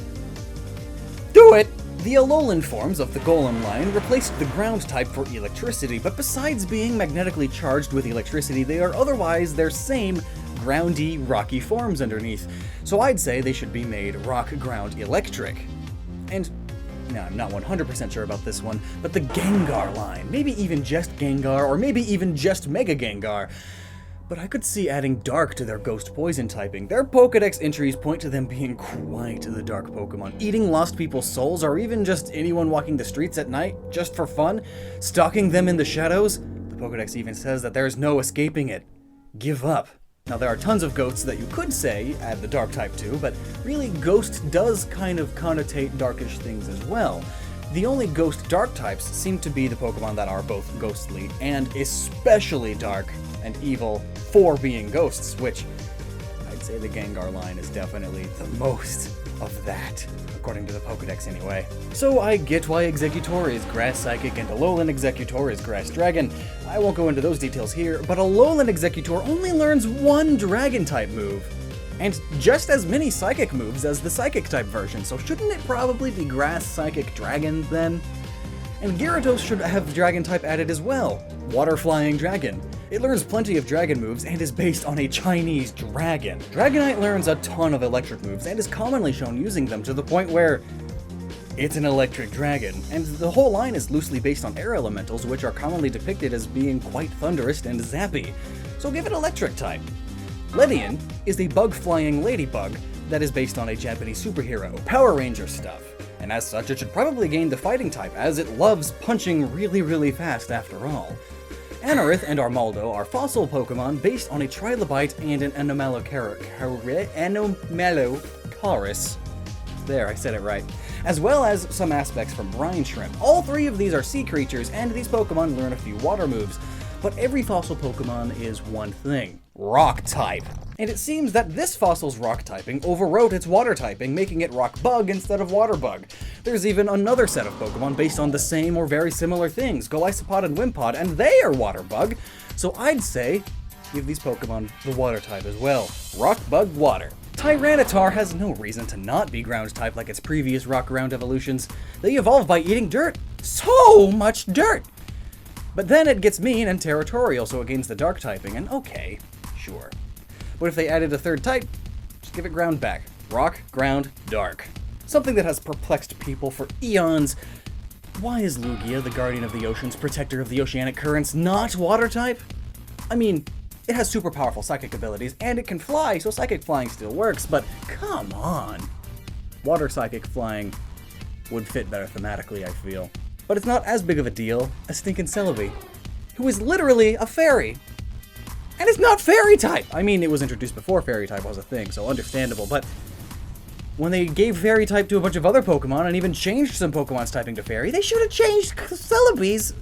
Do it! The Alolan forms of the Golem line replaced the ground type for electricity, but besides being magnetically charged with electricity, they are otherwise their same groundy, rocky forms underneath. So I'd say they should be made rock, ground, electric. And now, I'm not 100% sure about this one, but the Gengar line, maybe even just Gengar, or maybe even just Mega Gengar. But I could see adding Dark to their Ghost Poison typing. Their Pokedex entries point to them being quite the dark Pokemon, eating lost people's souls, or even just anyone walking the streets at night, just for fun, stalking them in the shadows. The Pokedex even says that there's no escaping it. Give up. Now, there are tons of ghosts that you could say add the dark type to, but really, ghost does kind of connotate darkish things as well. The only ghost dark types seem to be the Pokemon that are both ghostly and especially dark and evil for being ghosts, which I'd say the Gengar line is definitely the most of that, according to the Pokedex anyway. So I get why Exeggutor is Grass Psychic and Alolan Exeggutor is Grass Dragon. I won't go into those details here, but Alolan Exeggutor only learns one Dragon-type move, and just as many Psychic moves as the Psychic-type version, so shouldn't it probably be Grass Psychic Dragon then? And Gyarados should have Dragon-type added as well, Water Flying Dragon. It learns plenty of dragon moves and is based on a Chinese dragon. Dragonite learns a ton of electric moves and is commonly shown using them to the point where it's an electric dragon, and the whole line is loosely based on air elementals, which are commonly depicted as being quite thunderous and zappy, so give it electric type. Ledian is a bug-flying ladybug that is based on a Japanese superhero, Power Ranger stuff, and as such it should probably gain the fighting type, as it loves punching really fast after all. Anorith and Armaldo are fossil Pokemon based on a Trilobite and an Anomalocaris. There, I said it right. As well as some aspects from brine shrimp. All three of these are sea creatures, and these Pokemon learn a few water moves. But every fossil Pokemon is one thing: rock type. And it seems that this fossil's rock typing overwrote its water typing, making it rock bug instead of water bug. There's even another set of Pokemon based on the same or very similar things, Golisopod and Wimpod, and they are water bug. So I'd say give these Pokemon the water type as well. Rock bug water. Tyranitar has no reason to not be ground type like its previous rock ground evolutions. They evolved by eating dirt. So much dirt! But then it gets mean and territorial, so it gains the dark typing, and okay, sure. But if they added a third type, just give it ground back. Rock, ground, dark. Something that has perplexed people for eons. Why is Lugia, the guardian of the oceans, protector of the oceanic currents, not water type? I mean, it has super powerful psychic abilities, and it can fly, so psychic flying still works, but come on. Water psychic flying would fit better thematically, I feel. But it's not as big of a deal as stinking Celebi, who is literally a fairy. And it's not fairy type! I mean, it was introduced before fairy type was a thing, so understandable, but when they gave fairy type to a bunch of other Pokemon and even changed some Pokemon's typing to fairy, they should have changed Celebi's.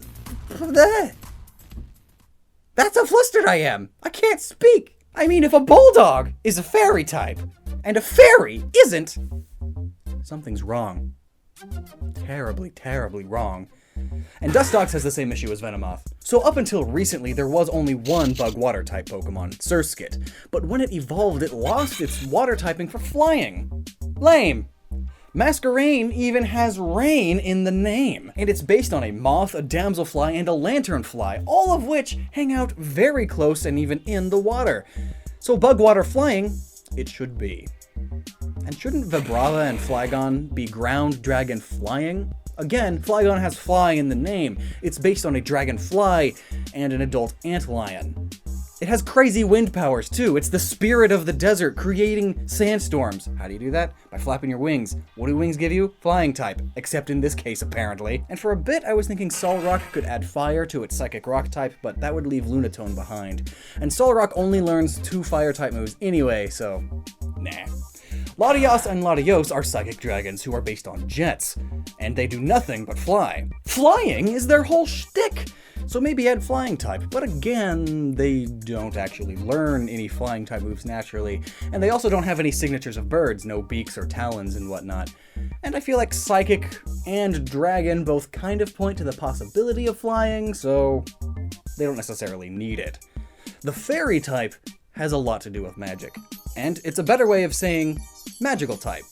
That's how flustered I am! I can't speak! I mean, if a Bulldog is a fairy type, and a fairy isn't, something's wrong. Terribly wrong. And Dustox has the same issue as Venomoth. So up until recently, there was only one bug water type Pokemon, Surskit. But when it evolved, it lost its water typing for flying. Lame. Masquerain even has rain in the name. And it's based on a moth, a damselfly, and a lanternfly, all of which hang out very close and even in the water. So bug water flying, it should be. And shouldn't Vibrava and Flygon be ground dragon flying? Again, Flygon has fly in the name. It's based on a dragonfly and an adult antlion. It has crazy wind powers too. It's the spirit of the desert, creating sandstorms. How do you do that? By flapping your wings. What do wings give you? Flying type. Except in this case, apparently. And for a bit, I was thinking Solrock could add fire to its psychic rock type, but that would leave Lunatone behind. And Solrock only learns 2 fire type moves anyway, so nah. Latios and Latios are psychic dragons who are based on jets, and they do nothing but fly. Flying is their whole shtick! So maybe add flying type, but again, they don't actually learn any flying type moves naturally, and they also don't have any signatures of birds, no beaks or talons and whatnot. And I feel like psychic and dragon both kind of point to the possibility of flying, so they don't necessarily need it. The fairy type has a lot to do with magic, and it's a better way of saying magical type.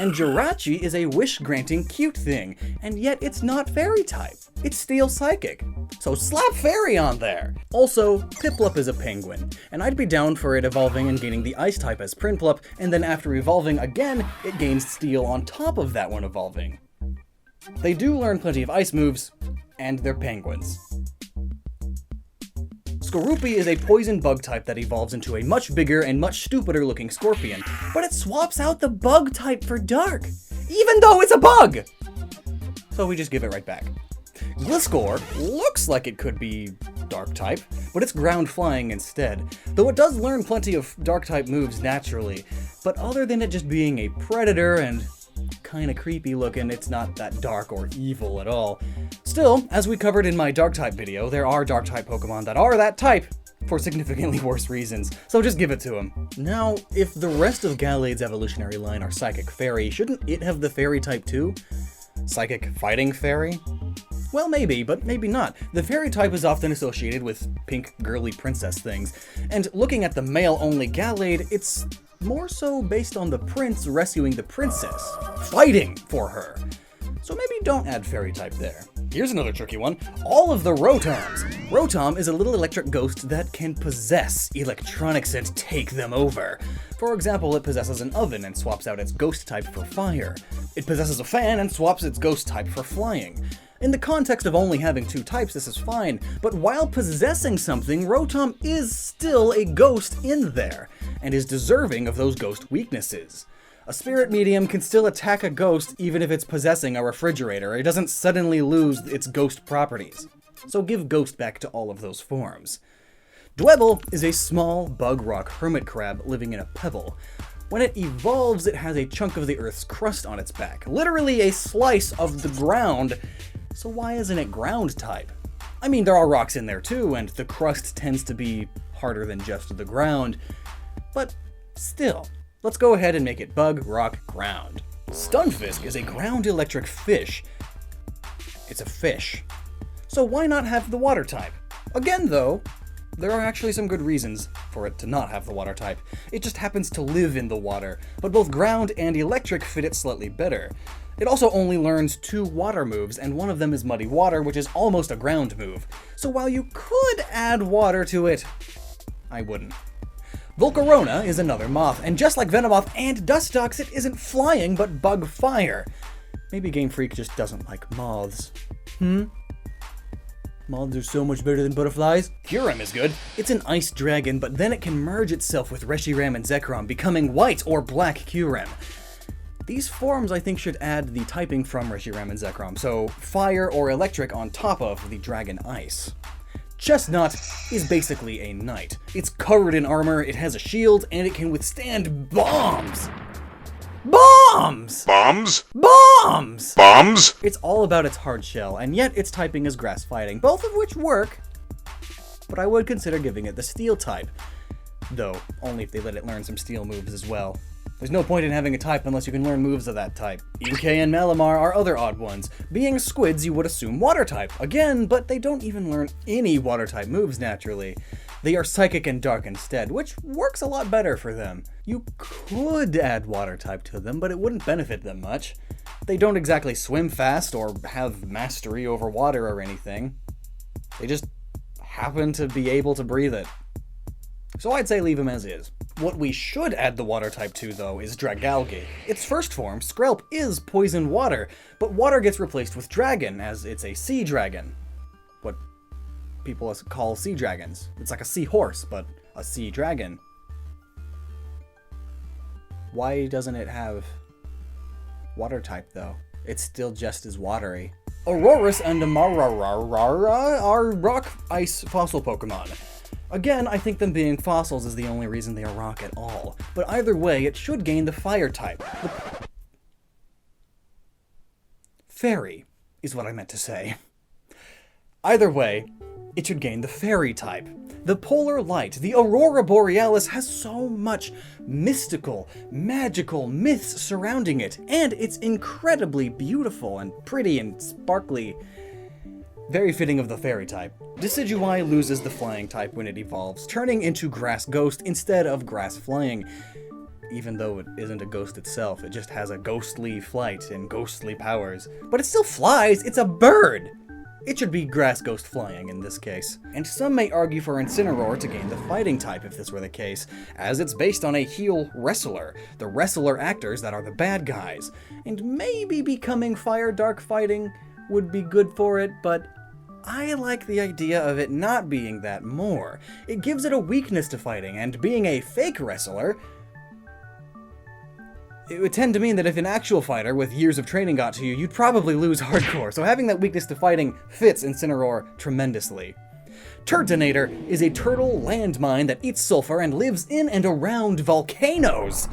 And Jirachi is a wish-granting cute thing, and yet it's not fairy type. It's Steel Psychic. So slap fairy on there! Also, Piplup is a penguin, and I'd be down for it evolving and gaining the ice type as Prinplup, and then after evolving again, it gains steel on top of that one evolving. They do learn plenty of ice moves, and they're penguins. Skorupi is a poison bug type that evolves into a much bigger and much stupider looking scorpion, but it swaps out the bug type for dark, even though it's a bug! So we just give it right back. Gliscor looks like it could be dark type, but it's ground flying instead, though it does learn plenty of dark type moves naturally, but other than it just being a predator and kinda creepy looking, it's not that dark or evil at all. Still, as we covered in my dark type video, there are dark type Pokemon that are that type, for significantly worse reasons, so just give it to him. Now, if the rest of Galade's evolutionary line are Psychic Fairy, shouldn't it have the Fairy type too? Psychic Fighting Fairy? Well, maybe, but maybe not. The Fairy type is often associated with pink girly princess things, and looking at the male-only Galade, it's more so based on the prince rescuing the princess, fighting for her. So maybe don't add fairy type there. Here's another tricky one. All of the Rotoms. Rotom is a little electric ghost that can possess electronics and take them over. For example, it possesses an oven and swaps out its ghost type for fire. It possesses a fan and swaps its ghost type for flying. In the context of only having two types, this is fine, but while possessing something, Rotom is still a ghost in there, and is deserving of those ghost weaknesses. A spirit medium can still attack a ghost even if it's possessing a refrigerator. It doesn't suddenly lose its ghost properties. So give ghost back to all of those forms. Dwebble is a small bug rock hermit crab living in a pebble. When it evolves, it has a chunk of the Earth's crust on its back, literally a slice of the ground. So why isn't it ground type? I mean, there are rocks in there too, and the crust tends to be harder than just the ground, but still, let's go ahead and make it bug, rock, ground. Stunfisk is a ground electric fish. It's a fish. So why not have the water type? Again though, there are actually some good reasons for it to not have the water type. It just happens to live in the water, but both ground and electric fit it slightly better. It also only learns 2 water moves, and one of them is Muddy Water, which is almost a ground move. So while you could add water to it, I wouldn't. Volcarona is another moth, and just like Venomoth and Dustox, it isn't flying, but bug fire. Maybe Game Freak just doesn't like moths. Moths are so much better than butterflies. Kyurem is good. It's an ice dragon, but then it can merge itself with Reshiram and Zekrom, becoming white or black Kyurem. These forms, I think, should add the typing from Reshiram and Zekrom, so fire or electric on top of the dragon ice. Chestnut is basically a knight. It's covered in armor, it has a shield, and it can withstand bombs! Bombs! Bombs? Bombs! Bombs? It's all about its hard shell, and yet its typing is grass fighting, both of which work, but I would consider giving it the steel type. Though, only if they let it learn some steel moves as well. There's no point in having a type unless you can learn moves of that type. Inkay and Malamar are other odd ones. Being squids, you would assume water type, again, but they don't even learn any water type moves naturally. They are psychic and dark instead, which works a lot better for them. You could add water type to them, but it wouldn't benefit them much. They don't exactly swim fast or have mastery over water or anything. They just happen to be able to breathe it. So I'd say leave them as is. What we should add the water type to, though, is Dragalge. Its first form, Skrelp, is poison water, but water gets replaced with dragon, as it's a sea dragon. What people call sea dragons. It's like a sea horse, but a sea dragon. Why doesn't it have water type, though? It's still just as watery. Aurorus and Amarara are rock ice fossil Pokemon. Again, I think them being fossils is the only reason they are rock at all, but either way, it should gain the fire type. Fairy is what I meant to say. Either way, it should gain the fairy type. The polar light, the Aurora Borealis, has so much mystical, magical myths surrounding it, and it's incredibly beautiful and pretty and sparkly. Very fitting of the fairy type. Decidueye loses the flying type when it evolves, turning into grass ghost instead of grass flying. even though it isn't a ghost itself. It just has a ghostly flight and ghostly powers. But it still flies! It's a bird! It should be grass ghost flying in this case. And some may argue for Incineroar to gain the fighting type if this were the case, as it's based on a heel wrestler, the wrestler actors that are the bad guys. And maybe becoming fire dark fighting would be good for it, but I like the idea of it not being that more. It gives it a weakness to fighting, and being a fake wrestler, it would tend to mean that if an actual fighter with years of training got to you, you'd probably lose hardcore, so having that weakness to fighting fits Incineroar tremendously. Turtonator is a turtle landmine that eats sulfur and lives in and around volcanoes.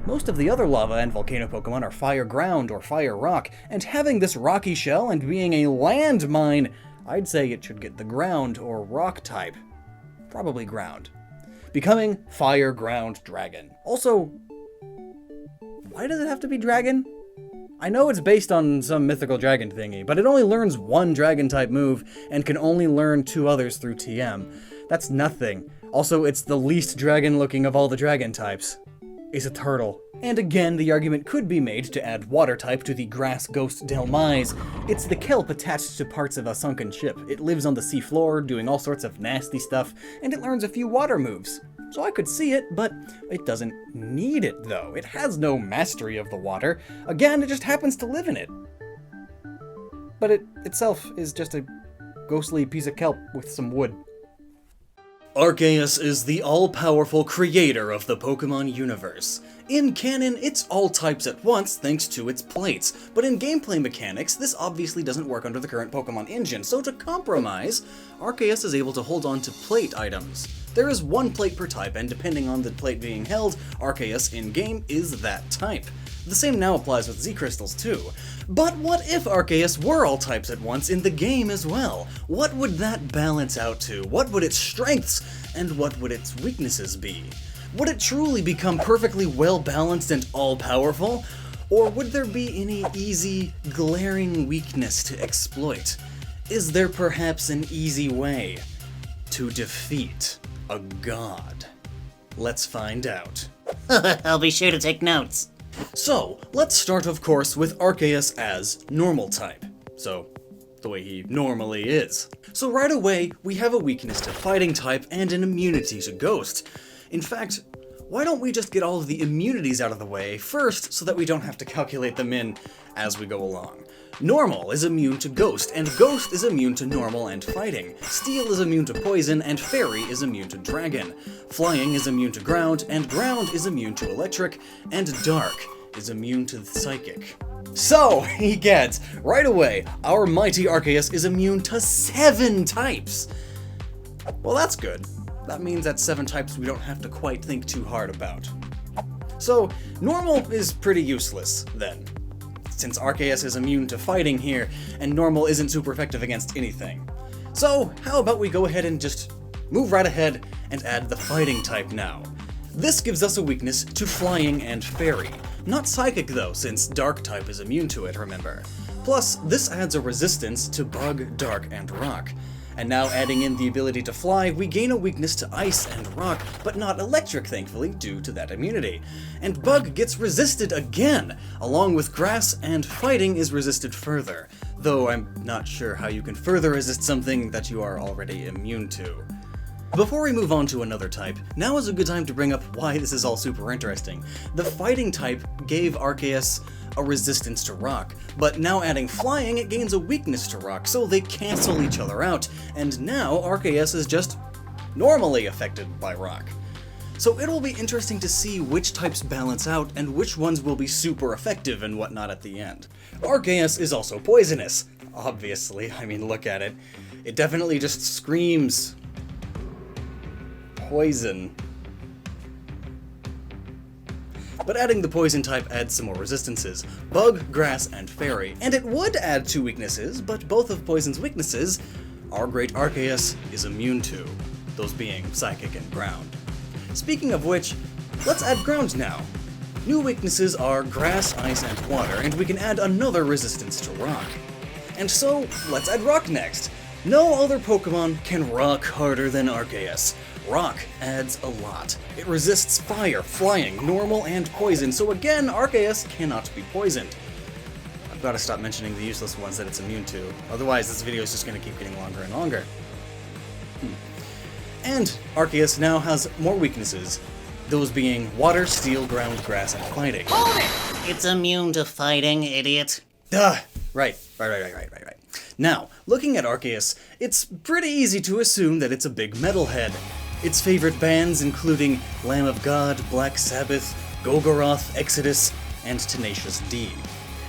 Most of the other lava and volcano Pokemon are fire ground or fire rock, and having this rocky shell and being a landmine, I'd say it should get the ground or rock type. Probably ground. Becoming Fire Ground Dragon. Also, why does it have to be dragon? I know it's based on some mythical dragon thingy, but it only learns one dragon type move and can only learn 2 others through TM. That's nothing. Also, it's the least dragon looking of all the dragon types. It's a turtle. And again, the argument could be made to add water type to the grass ghost Delmise. It's the kelp attached to parts of a sunken ship. It lives on the seafloor, doing all sorts of nasty stuff, and it learns a few water moves. So I could see it, but it doesn't need it, though. It has no mastery of the water. Again, it just happens to live in it. But it itself is just a ghostly piece of kelp with some wood. Arceus is the all-powerful creator of the Pokemon universe. In canon, it's all types at once thanks to its plates, but in gameplay mechanics, this obviously doesn't work under the current Pokemon engine, so to compromise, Arceus is able to hold on to plate items. There is 1 plate per type, and depending on the plate being held, Arceus in-game is that type. The same now applies with Z-Crystals too. But what if Arceus were all types at once in the game as well? What would that balance out to? What would its strengths and what would its weaknesses be? Would it truly become perfectly well-balanced and all-powerful? Or would there be any easy, glaring weakness to exploit? Is there perhaps an easy way to defeat a god? Let's find out. I'll be sure to take notes. So, let's start of course with Arceus as normal type. So, the way he normally is. So right away, we have a weakness to fighting type and an immunity to ghost. In fact, why don't we just get all of the immunities out of the way first so that we don't have to calculate them in as we go along. Normal is immune to ghost, and ghost is immune to normal and fighting. Steel is immune to poison, and fairy is immune to dragon. Flying is immune to ground, and ground is immune to electric, and dark is immune to psychic. So, he gets, right away, our mighty Arceus is immune to 7 types! Well, that's good. That means that's 7 types we don't have to quite think too hard about. So, normal is pretty useless, then, since Arceus is immune to fighting here, and normal isn't super effective against anything. So, how about we go ahead and just move right ahead and add the fighting type now. This gives us a weakness to flying and fairy. Not psychic though, since dark type is immune to it, remember. Plus, this adds a resistance to bug, dark, and rock. And now adding in the ability to fly, we gain a weakness to ice and rock, but not electric thankfully, due to that immunity. And bug gets resisted again, along with grass, and fighting is resisted further. Though I'm not sure how you can further resist something that you are already immune to. Before we move on to another type, now is a good time to bring up why this is all super interesting. The fighting type gave Arceus a resistance to rock, but now adding flying, it gains a weakness to rock, so they cancel each other out, and now Arceus is just normally affected by rock. So it will be interesting to see which types balance out and which ones will be super effective and whatnot at the end. Arceus is also poisonous, obviously. I mean, look at it. It definitely just screams poison. But adding the poison type adds some more resistances, bug, grass, and fairy. And it would add 2 weaknesses, but both of poison's weaknesses our great Arceus is immune to, those being psychic and ground. Speaking of which, let's add ground now. New weaknesses are grass, ice, and water, and we can add another resistance to rock. And so, let's add rock next. No other Pokemon can rock harder than Arceus. Rock adds a lot. It resists fire, flying, normal, and poison, so again, Arceus cannot be poisoned. I've got to stop mentioning the useless ones that it's immune to, otherwise this video is just going to keep getting longer and longer. And Arceus now has more weaknesses, those being water, steel, ground, grass, and fighting. It's immune to fighting, idiot. Right. Now, looking at Arceus, it's pretty easy to assume that it's a big metalhead. Its favorite bands including Lamb of God, Black Sabbath, Golgoroth, Exodus, and Tenacious D.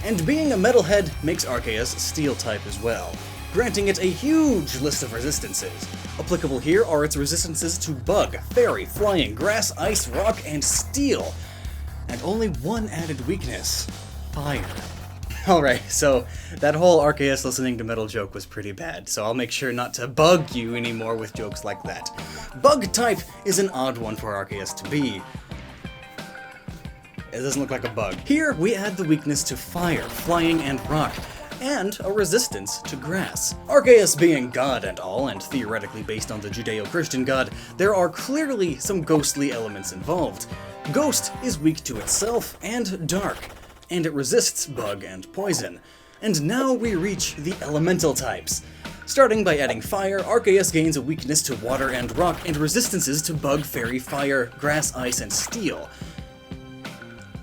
And being a metalhead makes Arceus Steel-type as well, granting it a huge list of resistances. Applicable here are its resistances to Bug, Fairy, Flying, Grass, Ice, Rock, and Steel. And only one added weakness: Fire. Alright, so that whole Arceus listening to metal joke was pretty bad, so I'll make sure not to bug you anymore with jokes like that. Bug type is an odd one for Arceus to be. It doesn't look like a bug. Here, we add the weakness to fire, flying, and rock, and a resistance to grass. Arceus being god and all, and theoretically based on the Judeo-Christian god, there are clearly some ghostly elements involved. Ghost is weak to itself and dark, and it resists bug and poison. And now we reach the elemental types. Starting by adding fire, Arceus gains a weakness to water and rock, and resistances to bug, fairy, fire, grass, ice, and steel.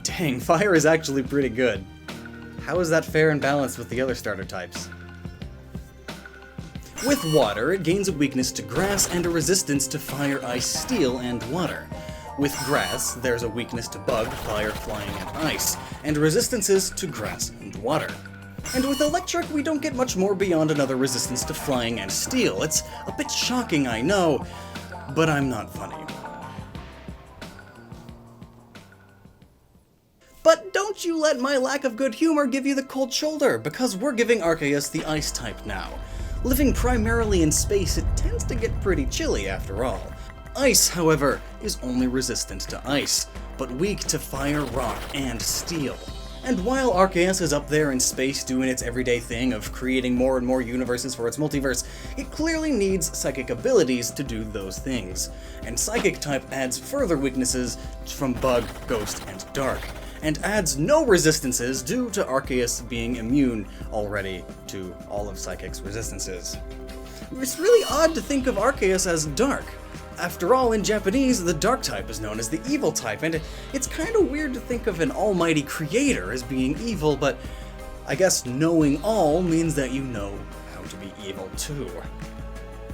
Dang, fire is actually pretty good. How is that fair and balanced with the other starter types? With water, it gains a weakness to grass and a resistance to fire, ice, steel, and water. With grass, there's a weakness to bug, fire, flying, and ice, and resistances to grass and water. And with electric, we don't get much more beyond another resistance to flying and steel. It's a bit shocking, I know, but I'm not funny. But don't you let my lack of good humor give you the cold shoulder, because we're giving Arceus the ice type now. Living primarily in space, it tends to get pretty chilly after all. Ice, however, is only resistant to ice, but weak to fire, rock, and steel. And while Arceus is up there in space doing its everyday thing of creating more and more universes for its multiverse, it clearly needs psychic abilities to do those things. And Psychic type adds further weaknesses from Bug, Ghost, and Dark, and adds no resistances due to Arceus being immune already to all of Psychic's resistances. It's really odd to think of Arceus as Dark. After all, in Japanese, the Dark type is known as the Evil type, and it's kinda weird to think of an almighty creator as being evil, but I guess knowing all means that you know how to be evil too.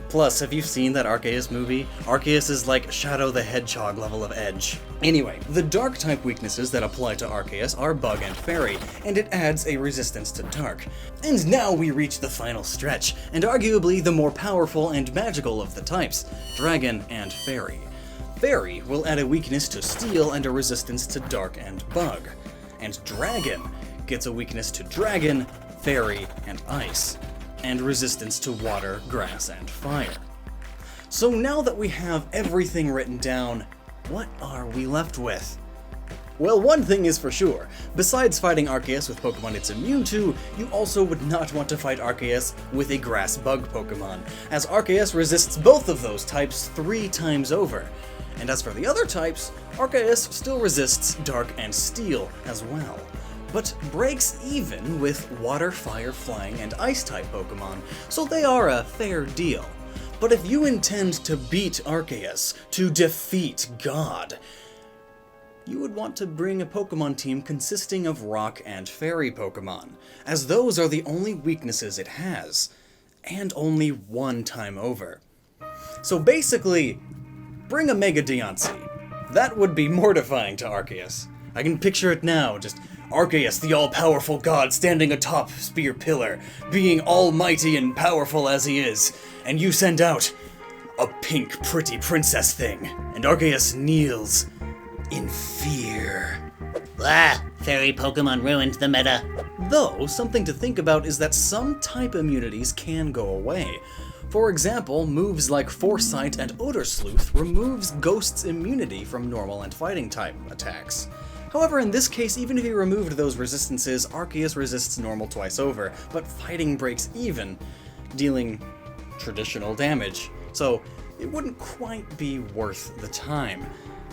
Plus, have you seen that Arceus movie? Arceus is like Shadow the Hedgehog level of edge. Anyway, the Dark type weaknesses that apply to Arceus are Bug and Fairy, and it adds a resistance to Dark. And now we reach the final stretch, and arguably the more powerful and magical of the types, Dragon and Fairy. Fairy will add a weakness to Steel and a resistance to Dark and Bug. And Dragon gets a weakness to Dragon, Fairy, and Ice, and resistance to water, grass, and fire. So now that we have everything written down, what are we left with? Well, one thing is for sure. Besides fighting Arceus with Pokemon it's immune to, you also would not want to fight Arceus with a grass bug Pokemon, as Arceus resists both of those types 3 times over. And as for the other types, Arceus still resists Dark and Steel as well, but breaks even with Water, Fire, Flying, and Ice-type Pokemon, so they are a fair deal. But if you intend to beat Arceus, to defeat God, you would want to bring a Pokemon team consisting of Rock and Fairy Pokemon, as those are the only weaknesses it has, and only one time over. So basically, bring a Mega Deontay. That would be mortifying to Arceus. I can picture it now, just Arceus, the all-powerful god, standing atop Spear Pillar, being almighty and powerful as he is, and you send out a pink, pretty princess thing, and Arceus kneels in fear. Fairy Pokemon ruined the meta. Though, something to think about is that some type immunities can go away. For example, moves like Foresight and Odor Sleuth removes Ghost's immunity from normal and fighting type attacks. However, in this case, even if he removed those resistances, Arceus resists normal twice over, but fighting breaks even, dealing traditional damage. So it wouldn't quite be worth the time.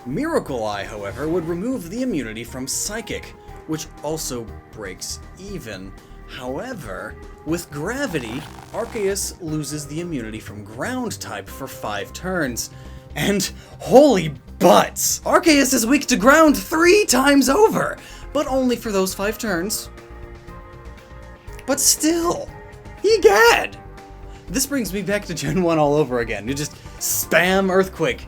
Miracle Eye, however, would remove the immunity from Psychic, which also breaks even. However, with Gravity, Arceus loses the immunity from Ground type for 5 turns. And holy butts! Arceus is weak to Ground 3 times over! But only for those 5 turns. But still, egad! This brings me back to Gen 1 all over again. You just spam Earthquake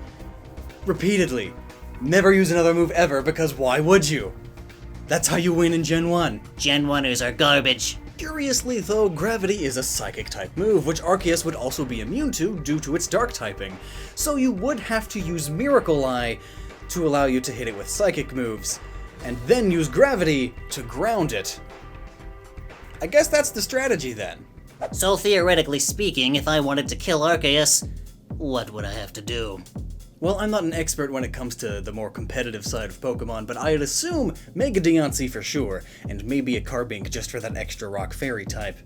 repeatedly. Never use another move ever, because why would you? That's how you win in Gen 1. Gen 1ers are garbage. Curiously though, Gravity is a Psychic type move, which Arceus would also be immune to due to its Dark typing. So you would have to use Miracle Eye to allow you to hit it with Psychic moves, and then use Gravity to ground it. I guess that's the strategy then. So theoretically speaking, if I wanted to kill Arceus, what would I have to do? Well, I'm not an expert when it comes to the more competitive side of Pokemon, but I'd assume Mega Deontay for sure, and maybe a Carbink just for that extra Rock Fairy type.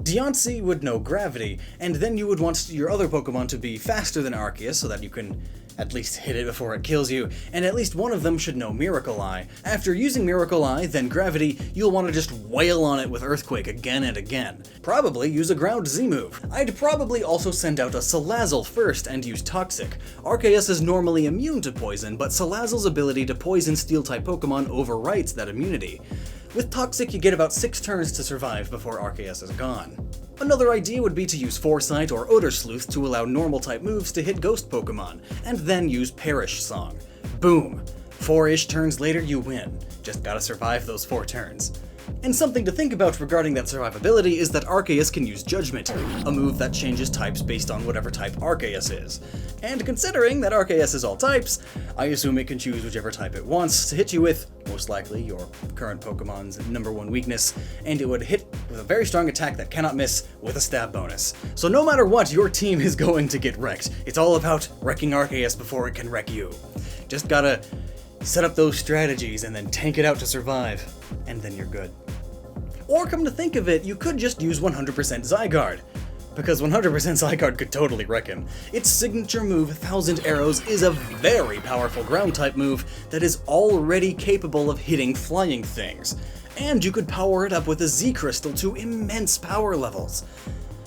Deontay would know Gravity, and then you would want your other Pokemon to be faster than Arceus so that you can at least hit it before it kills you, and at least one of them should know Miracle Eye. After using Miracle Eye, then Gravity, you'll want to just wail on it with Earthquake again and again. Probably use a Ground Z move. I'd probably also send out a Salazzle first and use Toxic. Arceus is normally immune to poison, but Salazzle's ability to poison Steel-type Pokemon overwrites that immunity. With Toxic, you get about 6 turns to survive before Arceus is gone. Another idea would be to use Foresight or Odor Sleuth to allow normal-type moves to hit Ghost Pokemon, and then use Perish Song. Boom! 4-ish turns later, you win. Just gotta survive those 4 turns. And something to think about regarding that survivability is that Arceus can use Judgment, a move that changes types based on whatever type Arceus is. And considering that Arceus is all types, I assume it can choose whichever type it wants to hit you with, most likely your current Pokemon's #1 weakness, and it would hit with a very strong attack that cannot miss with a stab bonus. So no matter what, your team is going to get wrecked. It's all about wrecking Arceus before it can wreck you. Just gotta set up those strategies and then tank it out to survive, and then you're good. Or come to think of it, you could just use 100% Zygarde, because 100% Zygarde could totally wreck him. Its signature move, 1000 Arrows, is a very powerful ground-type move that is already capable of hitting flying things. And you could power it up with a Z Crystal to immense power levels.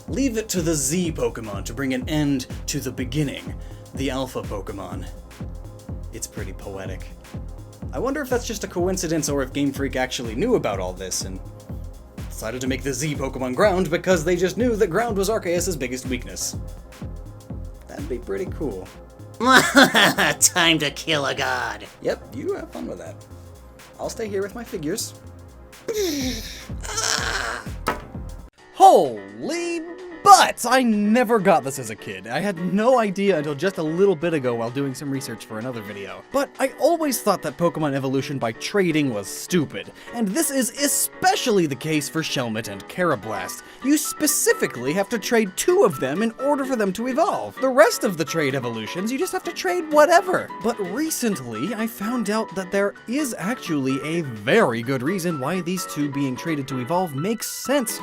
Leave it to the Z Pokemon to bring an end to the beginning, the Alpha Pokemon. It's pretty poetic. I wonder if that's just a coincidence or if Game Freak actually knew about all this and decided to make the Z Pokemon ground because they just knew that ground was Arceus' biggest weakness. That'd be pretty cool. Time to kill a god. Yep, you have fun with that. I'll stay here with my figures. Holy butts! I never got this as a kid. I had no idea until just a little bit ago while doing some research for another video. But I always thought that Pokemon evolution by trading was stupid, and this is especially the case for Shellmet and Karrablast. You specifically have to trade 2 of them in order for them to evolve. The rest of the trade evolutions, you just have to trade whatever. But recently, I found out that there is actually a very good reason why these 2 being traded to evolve makes sense.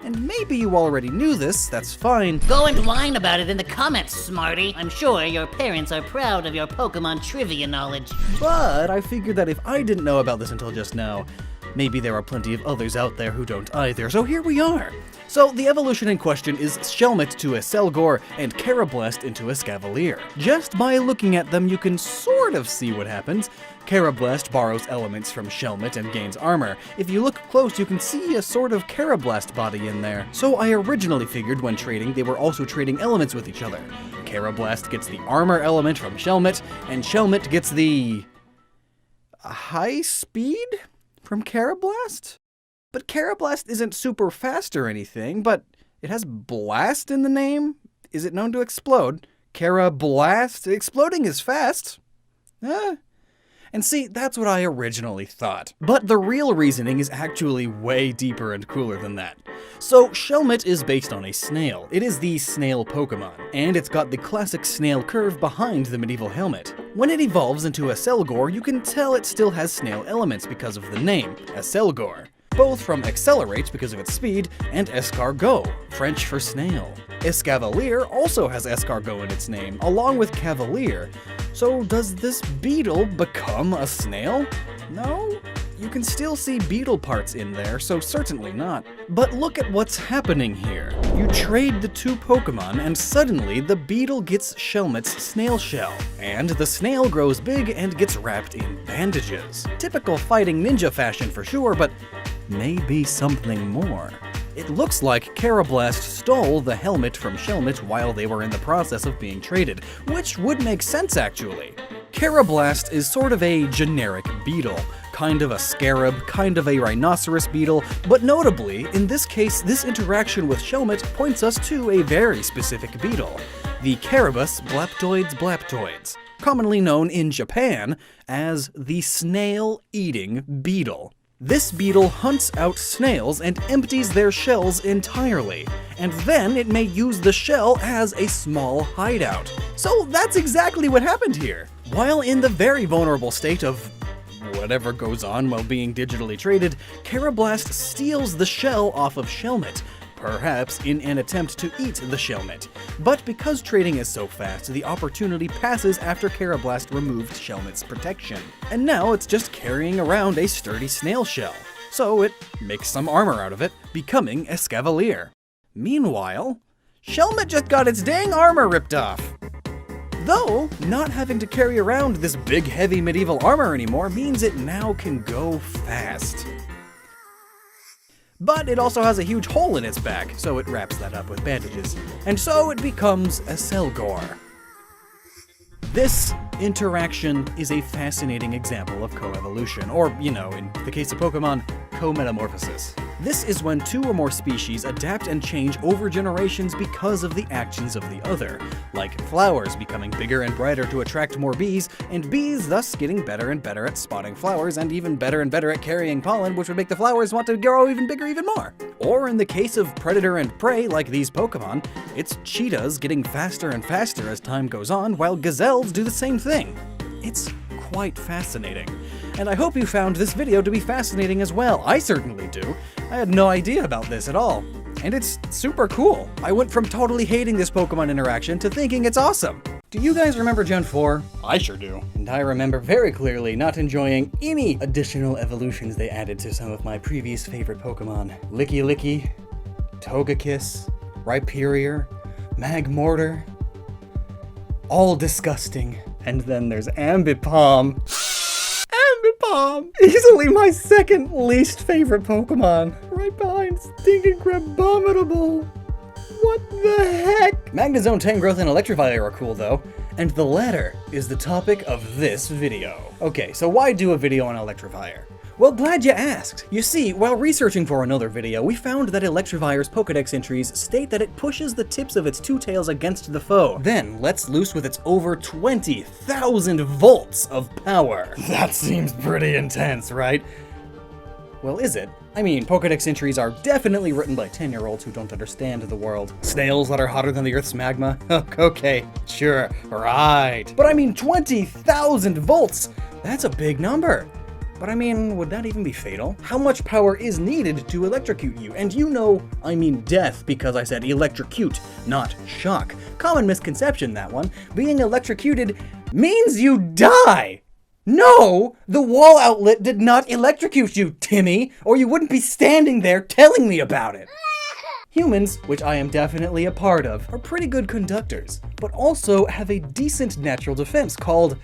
And maybe you already knew this, that's fine. Go and whine about it in the comments, smarty. I'm sure your parents are proud of your Pokemon trivia knowledge. But I figured that if I didn't know about this until just now, maybe there are plenty of others out there who don't either, so here we are. So the evolution in question is Shellmet to a Selgor and Karrablast into a Scavalier. Just by looking at them, you can sort of see what happens. Karrablast borrows elements from Shellmet and gains armor. If you look close, you can see a sort of Karrablast body in there. So I originally figured when trading, they were also trading elements with each other. Karrablast gets the armor element from Shellmet, and Shellmet gets the high speed from Karrablast? But Karrablast isn't super fast or anything, but it has blast in the name. Is it known to explode? Karrablast? Exploding is fast. And see, that's what I originally thought. But the real reasoning is actually way deeper and cooler than that. So, Shellmet is based on a snail. It is the snail Pokemon, and it's got the classic snail curve behind the medieval helmet. When it evolves into a Selgor, you can tell it still has snail elements because of the name, a Selgor. both from accelerate because of its speed, and escargot, French for snail. Escavalier also has escargot in its name, along with cavalier. So does this beetle become a snail? No? You can still see beetle parts in there, so certainly not. But look at what's happening here. You trade the two Pokemon, and suddenly the beetle gets Shellmet's snail shell. And the snail grows big and gets wrapped in bandages. Typical fighting ninja fashion for sure, but maybe something more. It looks like Karrablast stole the helmet from Shellmet while they were in the process of being traded, which would make sense actually. Karrablast is sort of a generic beetle, kind of a scarab, kind of a rhinoceros beetle, but notably, in this case, this interaction with Shellmet points us to a very specific beetle, the Karabus blaptoids, commonly known in Japan as the snail-eating beetle. This beetle hunts out snails and empties their shells entirely, and then it may use the shell as a small hideout. So that's exactly what happened here. While in the very vulnerable state of whatever goes on while being digitally traded, Karrablast steals the shell off of Shellmet, perhaps in an attempt to eat the Shellmet. But because trading is so fast, the opportunity passes after Karrablast removed Shellmet's protection. And now it's just carrying around a sturdy snail shell. So it makes some armor out of it, becoming Escavalier. Meanwhile, Shellmet just got its dang armor ripped off. Though, not having to carry around this big heavy medieval armor anymore means it now can go fast. But it also has a huge hole in its back, so it wraps that up with bandages. And so it becomes a Selgor. This interaction is a fascinating example of coevolution, or, in the case of Pokemon, co-metamorphosis. This is when two or more species adapt and change over generations because of the actions of the other, like flowers becoming bigger and brighter to attract more bees, and bees thus getting better and better at spotting flowers and even better at carrying pollen, which would make the flowers want to grow even bigger even more. Or in the case of predator and prey like these Pokemon, it's cheetahs getting faster and faster as time goes on, while gazelles do the same thing. It's quite fascinating. And I hope you found this video to be fascinating as well. I certainly do. I had no idea about this at all. And it's super cool. I went from totally hating this Pokemon interaction to thinking it's awesome. Do you guys remember Gen 4? I sure do. And I remember very clearly not enjoying any additional evolutions they added to some of my previous favorite Pokemon. Licky Licky, Togekiss, Rhyperior, Magmortar. All disgusting. And then there's Ambipom. Ambipom! Easily my second least favorite Pokemon. Right behind stinking Crabominable. What the heck? Magnezone, Tangrowth, and Electivire are cool though. And the latter is the topic of this video. Okay, so why do a video on Electivire? Well, glad you asked. You see, while researching for another video, we found that Electivire's Pokedex entries state that it pushes the tips of its two tails against the foe, then lets loose with its over 20,000 volts of power. That seems pretty intense, right? Well, is it? I mean, Pokedex entries are definitely written by 10-year-olds who don't understand the world. Snails that are hotter than the Earth's magma? Okay, sure, right. But I mean, 20,000 volts! That's a big number. But I mean, would that even be fatal? How much power is needed to electrocute you? And you know, I mean death because I said electrocute, not shock. Common misconception, that one. Being electrocuted means you die! No! The wall outlet did not electrocute you, Timmy, or you wouldn't be standing there telling me about it. Humans, which I am definitely a part of, are pretty good conductors, but also have a decent natural defense called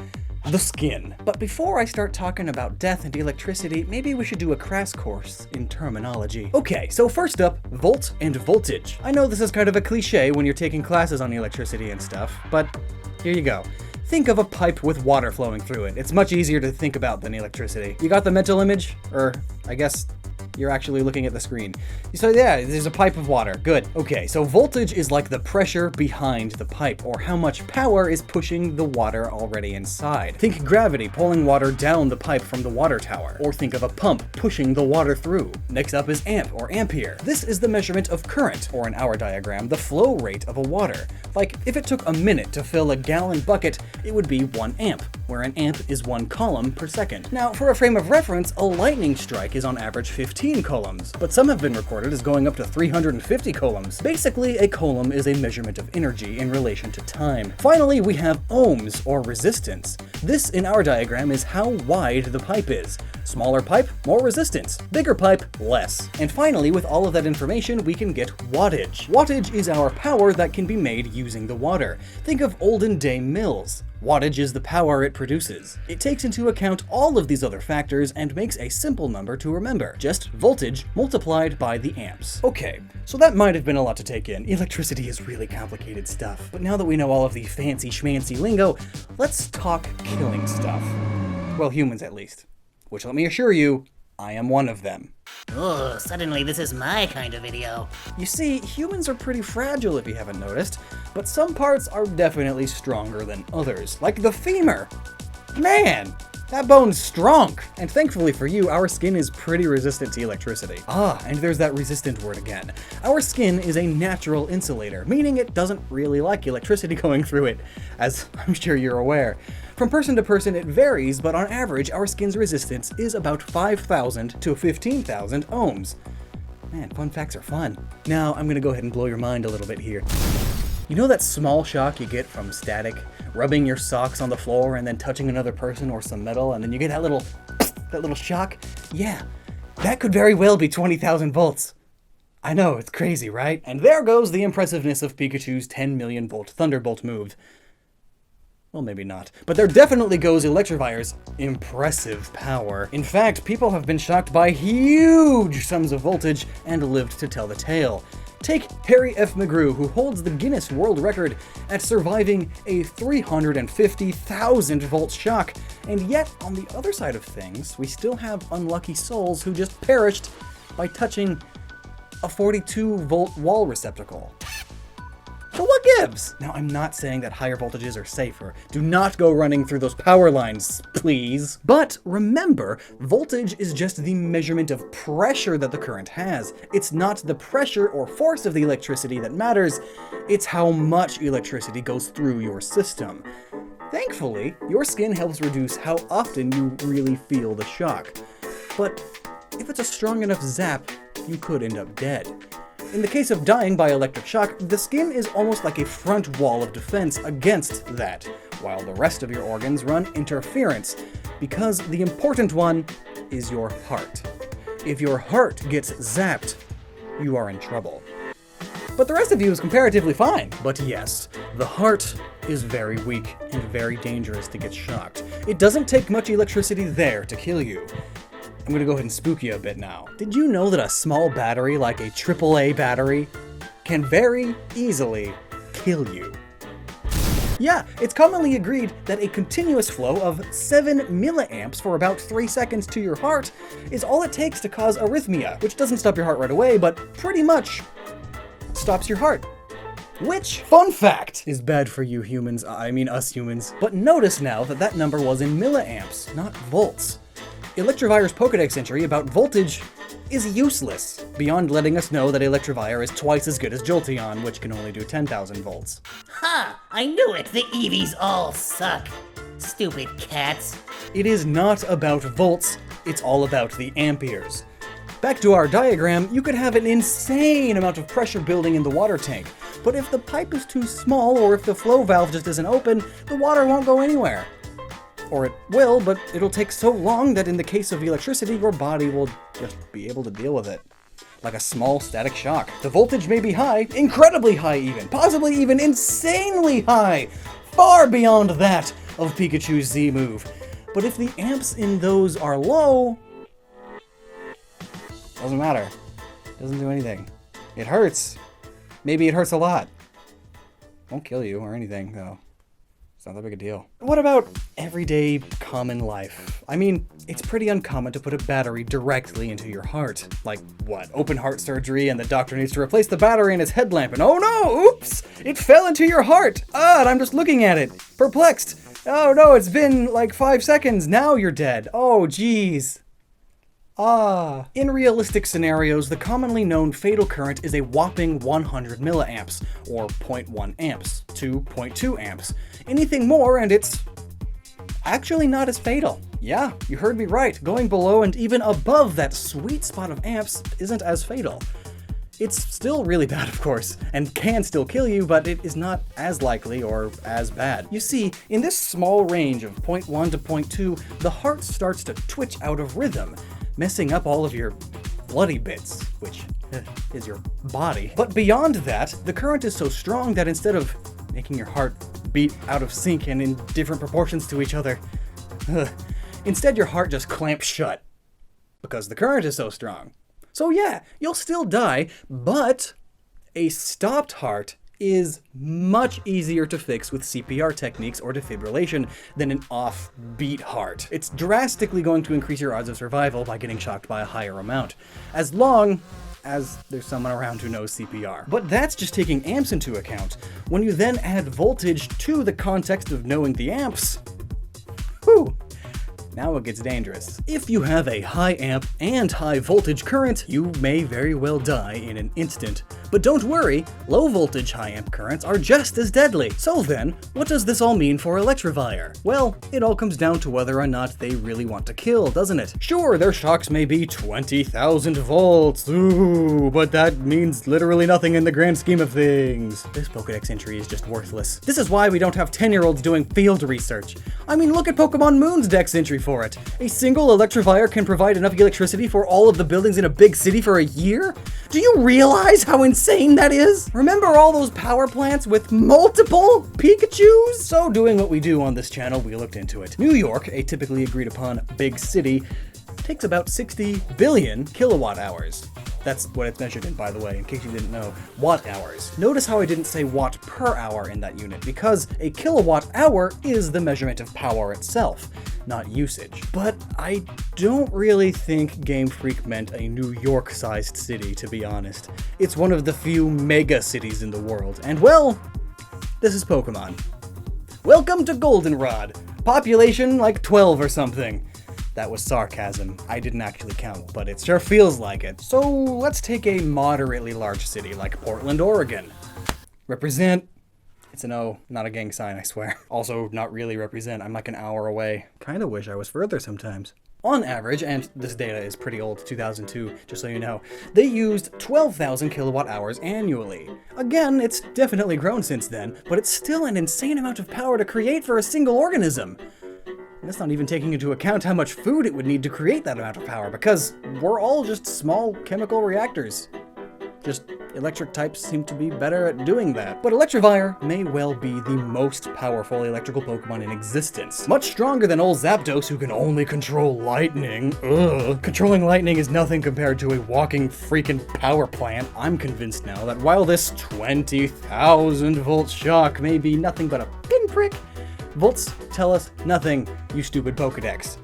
the skin. But before I start talking about death and electricity, maybe we should do a crash course in terminology. Okay, so first up, volt and voltage. I know this is kind of a cliche when you're taking classes on electricity and stuff, but here you go. Think of a pipe with water flowing through it. It's much easier to think about than electricity. You got the mental image? Or, I guess, you're actually looking at the screen. So yeah, there's a pipe of water. Good. Okay, so voltage is like the pressure behind the pipe, or how much power is pushing the water already inside. Think gravity pulling water down the pipe from the water tower, or think of a pump pushing the water through. Next up is amp, or ampere. This is the measurement of current, or in our diagram, the flow rate of a water. Like, if it took a minute to fill a gallon bucket, it would be 1 amp. where an amp is 1 coulomb per second. Now, for a frame of reference, a lightning strike is on average 15 coulombs, but some have been recorded as going up to 350 coulombs. Basically, a coulomb is a measurement of energy in relation to time. Finally, we have ohms, or resistance. This, in our diagram, is how wide the pipe is. Smaller pipe, more resistance. Bigger pipe, less. And finally, with all of that information, we can get wattage. Wattage is our power that can be made using the water. Think of olden day mills. Wattage is the power it produces. It takes into account all of these other factors and makes a simple number to remember. Just voltage multiplied by the amps. Okay, so that might have been a lot to take in. Electricity is really complicated stuff. But now that we know all of the fancy schmancy lingo, let's talk killing stuff. Well, humans at least. Which, let me assure you, I am one of them. Oh, suddenly this is my kind of video. You see, humans are pretty fragile if you haven't noticed, but some parts are definitely stronger than others, like the femur. Man, that bone's strong! And thankfully for you, our skin is pretty resistant to electricity. Ah, and there's that resistant word again. Our skin is a natural insulator, meaning it doesn't really like electricity going through it, as I'm sure you're aware. From person to person it varies, but on average our skin's resistance is about 5,000 to 15,000 ohms. Man, fun facts are fun. Now I'm gonna go ahead and blow your mind a little bit here. You know that small shock you get from static? Rubbing your socks on the floor and then touching another person or some metal and then you get that little shock? Yeah, that could very well be 20,000 volts. I know, it's crazy, right? And there goes the impressiveness of Pikachu's 10 million volt Thunderbolt move. Well, maybe not. But there definitely goes Electivire's impressive power. In fact, people have been shocked by huge sums of voltage and lived to tell the tale. Take Harry F. McGrew, who holds the Guinness World Record at surviving a 350,000 volt shock. And yet, on the other side of things, we still have unlucky souls who just perished by touching a 42 volt wall receptacle. So what gives? Now, I'm not saying that higher voltages are safer. Do not go running through those power lines, please. But remember, voltage is just the measurement of pressure that the current has. It's not the pressure or force of the electricity that matters, it's how much electricity goes through your system. Thankfully, your skin helps reduce how often you really feel the shock. But if it's a strong enough zap, you could end up dead. In the case of dying by electric shock, the skin is almost like a front wall of defense against that, while the rest of your organs run interference, because the important one is your heart. If your heart gets zapped, you are in trouble. But the rest of you is comparatively fine. But yes, the heart is very weak and very dangerous to get shocked. It doesn't take much electricity there to kill you. I'm gonna go ahead and spook you a bit now. Did you know that a small battery like a AAA battery can very easily kill you? Yeah, it's commonly agreed that a continuous flow of 7 milliamps for about 3 seconds to your heart is all it takes to cause arrhythmia, which doesn't stop your heart right away, but pretty much stops your heart. Which, fun fact, is bad for you humans, I mean us humans. But notice now that that number was in milliamps, not volts. Electivire's Pokedex entry about voltage is useless, beyond letting us know that Electivire is twice as good as Jolteon, which can only do 10,000 volts. Ha! I knew it! The Eevees all suck! Stupid cats. It is not about volts, it's all about the amperes. Back to our diagram, you could have an insane amount of pressure building in the water tank, but if the pipe is too small or if the flow valve just isn't open, the water won't go anywhere. Or it will, but it'll take so long that in the case of electricity, your body will just be able to deal with it. Like a small static shock. The voltage may be high, incredibly high even, possibly even insanely high, far beyond that of Pikachu's Z move. But if the amps in those are low, doesn't matter. Doesn't do anything. It hurts. Maybe it hurts a lot. Won't kill you or anything, though. It's not that big a deal. What about everyday common life? I mean, it's pretty uncommon to put a battery directly into your heart. Like, what, open heart surgery and the doctor needs to replace the battery in his headlamp and oh no, oops, it fell into your heart. And I'm just looking at it, perplexed. Oh no, it's been like 5 seconds, now you're dead. Oh geez. In realistic scenarios, the commonly known fatal current is a whopping 100 milliamps, or 0.1 amps, to 0.2 amps. Anything more and it's actually not as fatal. Yeah, you heard me right. Going below and even above that sweet spot of amps isn't as fatal. It's still really bad, of course, and can still kill you, but it is not as likely or as bad. You see, in this small range of 0.1 to 0.2, the heart starts to twitch out of rhythm, messing up all of your bloody bits, which is your body. But beyond that, the current is so strong that instead of making your heart beat out of sync and in different proportions to each other, instead your heart just clamps shut, because the current is so strong. So yeah, you'll still die, but a stopped heart is much easier to fix with CPR techniques or defibrillation than an off-beat heart. It's drastically going to increase your odds of survival by getting shocked by a higher amount, as long as there's someone around who knows CPR. But that's just taking amps into account. When you then add voltage to the context of knowing the amps, whew, now it gets dangerous. If you have a high amp and high voltage current, you may very well die in an instant. But don't worry, low voltage high amp currents are just as deadly. So then, what does this all mean for Electivire? Well, it all comes down to whether or not they really want to kill, doesn't it? Sure, their shocks may be 20,000 volts, ooh, but that means literally nothing in the grand scheme of things. This Pokedex entry is just worthless. This is why we don't have 10-year-olds doing field research. I mean, look at Pokemon Moon's Dex entry for it. A single Electivire can provide enough electricity for all of the buildings in a big city for a year? Do you realize how insane that is? Remember all those power plants with multiple Pikachus? So doing what we do on this channel, we looked into it. New York, a typically agreed upon big city, takes about 60 billion kilowatt hours. That's what it's measured in, by the way, in case you didn't know. Watt hours. Notice how I didn't say watt per hour in that unit, because a kilowatt hour is the measurement of power itself, not usage. But I don't really think Game Freak meant a New York-sized city, to be honest. It's one of the few mega cities in the world, and well, this is Pokemon. Welcome to Goldenrod. Population like 12 or something. That was sarcasm. I didn't actually count, but it sure feels like it. So let's take a moderately large city like Portland, Oregon. Represent. It's an O, not a gang sign, I swear. Also, not really represent. I'm like an hour away. Kinda wish I was further sometimes. On average, and this data is pretty old, 2002, just so you know, they used 12,000 kilowatt hours annually. Again, it's definitely grown since then, but it's still an insane amount of power to create for a single organism. And that's not even taking into account how much food it would need to create that amount of power, because we're all just small chemical reactors. Just electric types seem to be better at doing that. But Electivire may well be the most powerful electrical Pokemon in existence. Much stronger than old Zapdos, who can only control lightning. Ugh. Controlling lightning is nothing compared to a walking freaking power plant. I'm convinced now that while this 20,000 volt shock may be nothing but a pinprick, volts tell us nothing, you stupid Pokedex.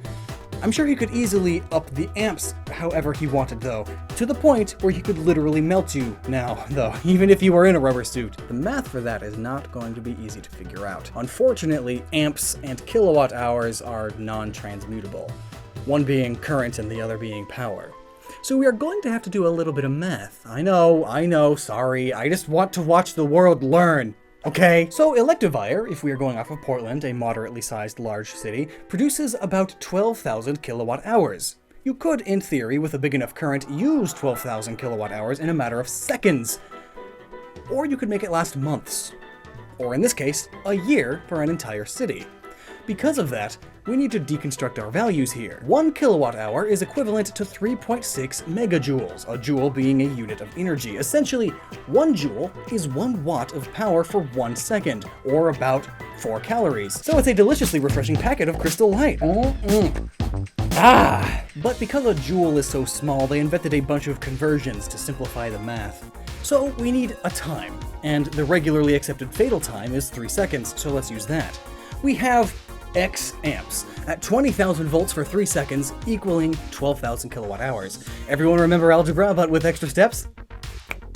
I'm sure he could easily up the amps however he wanted though, to the point where he could literally melt you now though, even if you were in a rubber suit. The math for that is not going to be easy to figure out. Unfortunately, amps and kilowatt hours are non-transmutable, one being current and the other being power. So we are going to have to do a little bit of math. I know, sorry, I just want to watch the world learn. Okay, so Electivire, if we are going off of Portland, a moderately sized large city, produces about 12,000 kilowatt hours. You could, in theory, with a big enough current, use 12,000 kilowatt hours in a matter of seconds. Or you could make it last months. Or in this case, a year for an entire city. Because of that, we need to deconstruct our values here. 1 kilowatt hour is equivalent to 3.6 megajoules, a joule being a unit of energy. Essentially, 1 joule is 1 watt of power for 1 second, or about 4 calories. So it's a deliciously refreshing packet of crystal light. But because a joule is so small, they invented a bunch of conversions to simplify the math. So we need a time, and the regularly accepted fatal time is 3 seconds, so let's use that. We have X amps at 20,000 volts for 3 seconds, equaling 12,000 kilowatt hours. Everyone remember algebra, but with extra steps?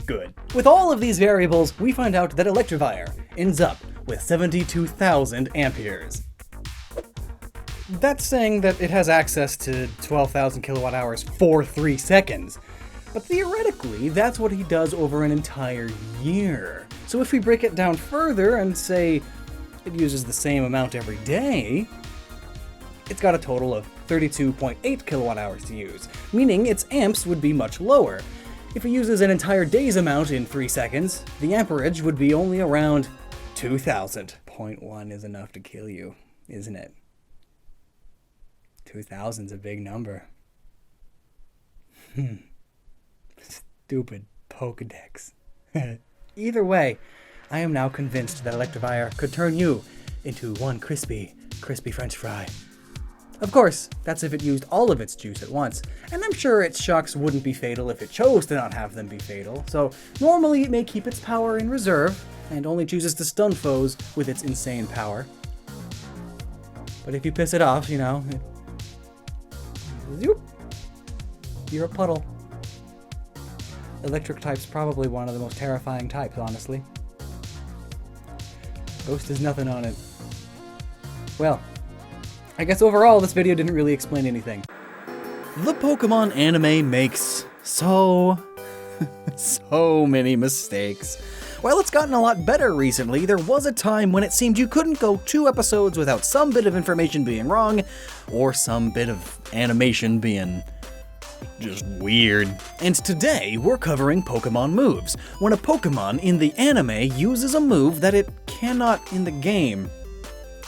Good. With all of these variables, we find out that Electivire ends up with 72,000 amperes. That's saying that it has access to 12,000 kilowatt hours for 3 seconds. But theoretically, that's what he does over an entire year. So if we break it down further and say it uses the same amount every day, it's got a total of 32.8 kilowatt hours to use, meaning its amps would be much lower. If it uses an entire day's amount in 3 seconds, the amperage would be only around 2,000. 0.1 is enough to kill you, isn't it? 2,000's a big number. Stupid Pokedex. Either way, I am now convinced that Electivire could turn you into one crispy French fry. Of course, that's if it used all of its juice at once, and I'm sure its shocks wouldn't be fatal if it chose to not have them be fatal, so normally it may keep its power in reserve, and only chooses to stun foes with its insane power. But if you piss it off, you know, zoop, you're a puddle. Electric type's probably one of the most terrifying types, honestly. Ghost is nothing on it. Well, I guess overall this video didn't really explain anything. The Pokemon anime makes so many mistakes. While it's gotten a lot better recently, there was a time when it seemed you couldn't go 2 episodes without some bit of information being wrong, or some bit of animation being just weird. And today, we're covering Pokemon moves, when a Pokemon in the anime uses a move that it cannot in the game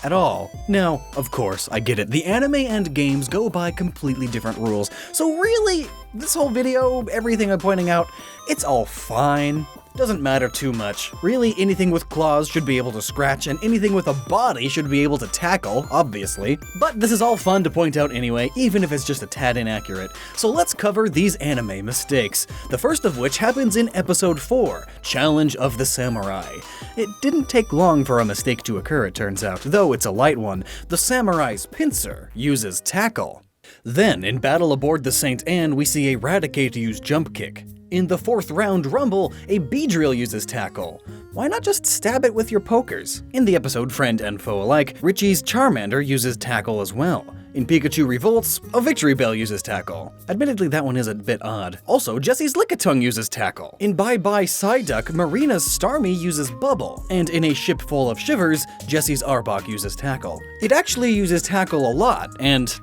at all. Now, of course, I get it, the anime and games go by completely different rules, so really, this whole video, everything I'm pointing out, it's all fine. Doesn't matter too much. Really, anything with claws should be able to scratch, and anything with a body should be able to tackle, obviously. But this is all fun to point out anyway, even if it's just a tad inaccurate. So let's cover these anime mistakes. The first of which happens in episode 4, Challenge of the Samurai. It didn't take long for a mistake to occur, it turns out, though it's a light one. The samurai's pincer uses tackle. Then, in battle aboard the St. Anne, we see a Raticate use jump kick. In the 4th round Rumble, a Beedrill uses tackle. Why not just stab it with your pokers? In the episode Friend and Foe Alike, Richie's Charmander uses tackle as well. In Pikachu Revolts, a Victory Bell uses tackle. Admittedly, that one is a bit odd. Also, Jesse's Lickitung uses tackle. In Bye Bye Psyduck, Marina's Starmie uses Bubble. And in A Ship Full of Shivers, Jesse's Arbok uses tackle. It actually uses tackle a lot, and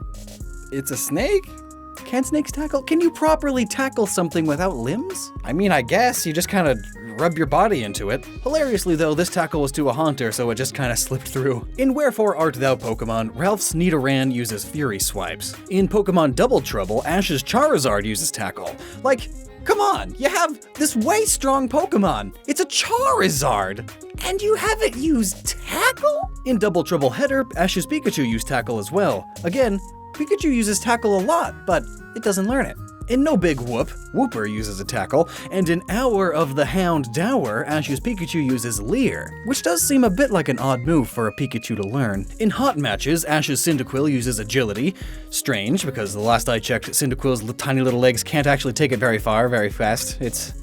it's a snake? Can snakes tackle? Can you properly tackle something without limbs? I mean, I guess you just kind of rub your body into it. Hilariously though, this tackle was to a Haunter, so it just kind of slipped through. In Wherefore Art Thou Pokemon, Ralph's Nidoran uses Fury Swipes. In Pokemon Double Trouble, Ash's Charizard uses tackle. Like, come on, you have this way strong Pokemon. It's a Charizard, and you have it use tackle? In Double Trouble Header, Ash's Pikachu used tackle as well. Again, Pikachu uses tackle a lot, but it doesn't learn it. In No Big Whoop, Whooper uses a tackle, and in Hour of the Hound Dower, Ash's Pikachu uses Leer, which does seem a bit like an odd move for a Pikachu to learn. In Hot Matches, Ash's Cyndaquil uses Agility. Strange, because the last I checked, Cyndaquil's tiny little legs can't actually take it very far, very fast. It's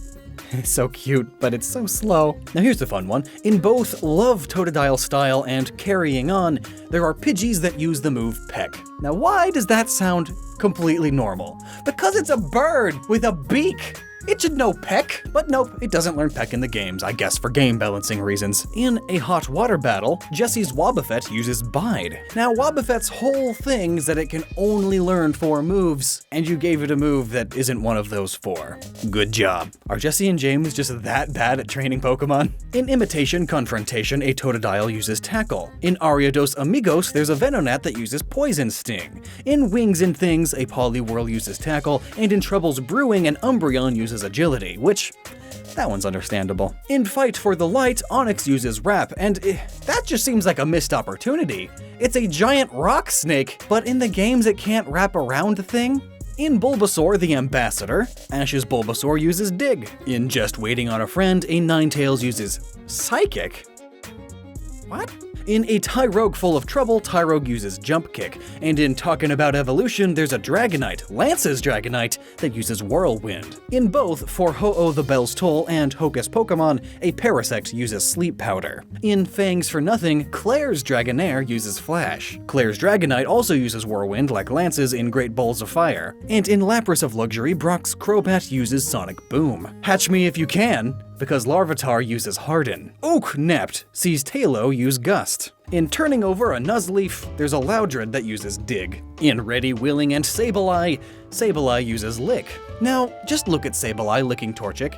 so cute, but it's so slow. Now here's the fun one. In both Love Totodile Style and Carrying On, there are Pidgeys that use the move Peck. Now why does that sound completely normal? Because it's a bird with a beak! It should know Peck, but nope, it doesn't learn Peck in the games, I guess for game balancing reasons. In a hot water battle, Jesse's Wobbuffet uses Bide. Now Wobbuffet's whole thing is that it can only learn 4 moves, and you gave it a move that isn't one of those 4. Good job. Are Jesse and James just that bad at training Pokemon? In Imitation Confrontation, a Totodile uses Tackle. In Ariados Amigos, there's a Venonat that uses Poison Sting. In Wings and Things, a Poliwhirl uses Tackle, and in Troubles Brewing, an Umbreon uses Agility, which, that one's understandable. In Fight for the Light, Onyx uses Wrap, and that just seems like a missed opportunity. It's a giant rock snake, but in the games it can't wrap around the thing. In Bulbasaur the Ambassador, Ash's Bulbasaur uses Dig. In Just Waiting on a Friend, a Ninetales uses Psychic. What? In A Tyrogue Full of Trouble, Tyrogue uses Jump Kick, and in Talking About Evolution, there's a Dragonite, Lance's Dragonite, that uses Whirlwind. In both For Ho-Oh the Bell's Toll and Hocus Pokemon, a Parasect uses Sleep Powder. In Fangs for Nothing, Claire's Dragonair uses Flash. Claire's Dragonite also uses Whirlwind like Lance's in Great Balls of Fire. And in Lapras of Luxury, Brock's Crobat uses Sonic Boom. Hatch me if you can. because Larvitar uses Harden. Oaknept sees Tailo use Gust. In turning over a Nuzleaf, there's a Loudred that uses Dig. In Ready, Willing, and Sableye, Sableye uses Lick. Now, just look at Sableye licking Torchic.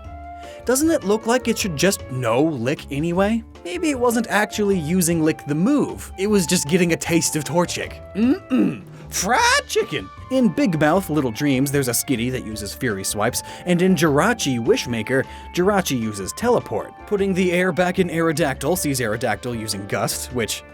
Doesn't it look like it should just know Lick anyway? Maybe it wasn't actually using Lick the move, it was just getting a taste of Torchic. Fried chicken! In Big Mouth Little Dreams, there's a Skitty that uses Fury Swipes, and in Jirachi Wishmaker, Jirachi uses Teleport. Putting the air back in Aerodactyl sees Aerodactyl using Gust, which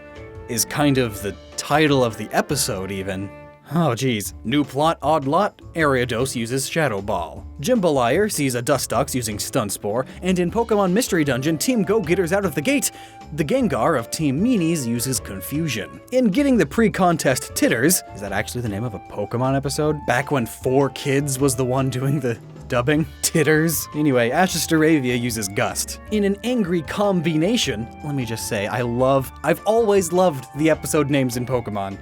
is kind of the title of the episode even. Oh geez. New plot, odd lot, Ariados uses Shadow Ball. Jimbalire sees a Dustox using Stun Spore, and in Pokemon Mystery Dungeon, Team Go-Getters out of the gate, the Gengar of Team Meanies uses Confusion. In Getting the Pre-Contest Titters, is that actually the name of a Pokemon episode? Back when 4Kids was the one doing the dubbing? Titters? Anyway, Ashes Staravia uses Gust. In an angry combination, let me just say, I've always loved the episode names in Pokemon.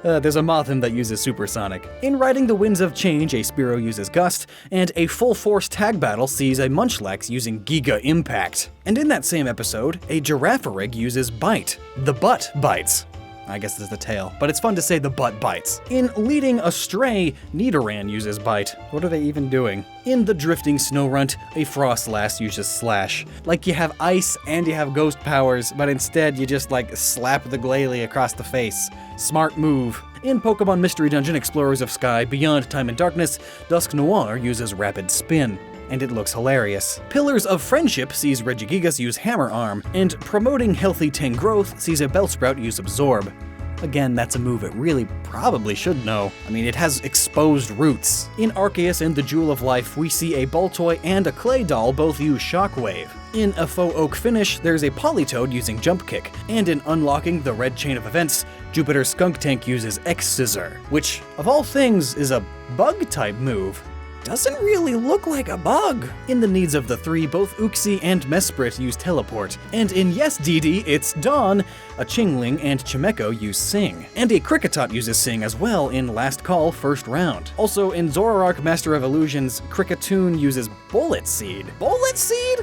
There's a Mothim that uses Supersonic. In Riding the Winds of Change, a Spearow uses Gust, and a Full Force Tag Battle sees a Munchlax using Giga Impact. And in that same episode, a Girafarig uses Bite. The butt bites. I guess this is the tail, but it's fun to say the butt bites. In Leading Astray, Nidoran uses Bite. What are they even doing? In The Drifting Snowrunt, a Frostlass uses Slash. Like you have ice and you have ghost powers, but instead you just slap the Glalie across the face. Smart move. In Pokemon Mystery Dungeon Explorers of Sky Beyond Time and Darkness, Dusknoir uses Rapid Spin. And it looks hilarious. Pillars of Friendship sees Regigigas use Hammer Arm, and Promoting Healthy Tangrowth sees a Bellsprout use Absorb. Again, that's a move it really probably should know. I mean, it has exposed roots. In Arceus and the Jewel of Life, we see a Baltoy and a Clay Doll both use Shockwave. In a Faux Oak finish, there's a Politoed using Jump Kick, and in Unlocking the Red Chain of Events, Jupiter Skuntank uses X-Scissor, which, of all things, is a Bug-type move. Doesn't really look like a bug. In the Needs of the Three, both Uxie and Mesprit use Teleport. And in Yes Dee, it's Dawn, a Chingling and Chimecho use Sing. And a Kricketot uses Sing as well in Last Call First Round. Also in Zoroark Master of Illusions, Kricketune uses Bullet Seed. Bullet Seed?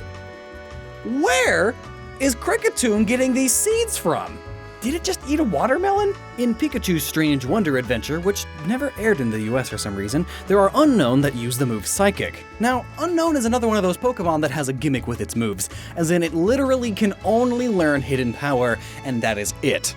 Where is Kricketune getting these seeds from? Did it just eat a watermelon? In Pikachu's Strange Wonder Adventure, which never aired in the US for some reason, there are Unown that use the move Psychic. Now, Unown is another one of those Pokemon that has a gimmick with its moves, as in it literally can only learn Hidden Power, and that is it.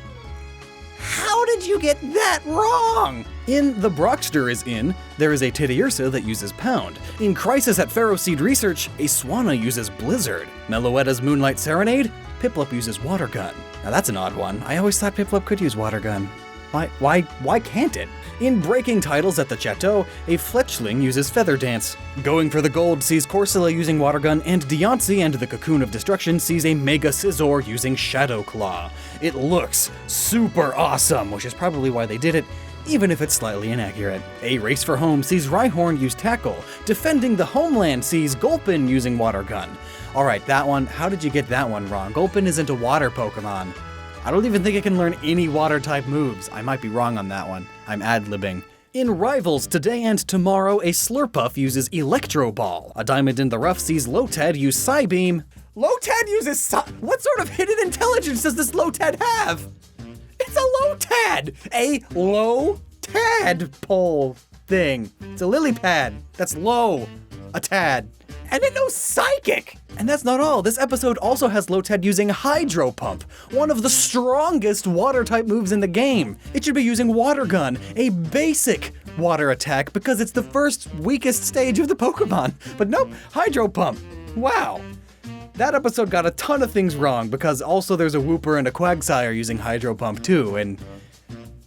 How did you get that wrong? In The Brockster is In, there is a Teddiursa that uses Pound. In Crisis at Ferroseed Research, a Swanna uses Blizzard. Meloetta's Moonlight Serenade, Piplup uses Water Gun. Now that's an odd one. I always thought Piplup could use Water Gun. Why can't it? In Breaking Titles at the Chateau, a Fletchling uses Feather Dance. Going for the Gold sees Corsola using Water Gun, and Deontay and the Cocoon of Destruction sees a Mega Scizor using Shadow Claw. It looks super awesome, which is probably why they did it, even if it's slightly inaccurate. A Race for Home sees Rhyhorn use Tackle. Defending the Homeland sees Gulpin using Water Gun. Alright, that one, how did you get that one wrong? Gulpin isn't a water Pokemon. I don't even think it can learn any water-type moves. I might be wrong on that one. I'm ad-libbing. In Rivals Today and Tomorrow, a Slurpuff uses Electro Ball. A Diamond in the Rough sees Lotad use Psybeam. Lotad uses what sort of hidden intelligence does this Lotad have? It's a Lotad! A low tadpole thing. It's a lily pad. That's low. A tad. And it knows Psychic! And that's not all. This episode also has Lotad using Hydro Pump, one of the strongest water-type moves in the game. It should be using Water Gun, a basic water attack, because it's the first weakest stage of the Pokemon. But nope, Hydro Pump. Wow. That episode got a ton of things wrong, because also there's a Wooper and a Quagsire using Hydro Pump too, and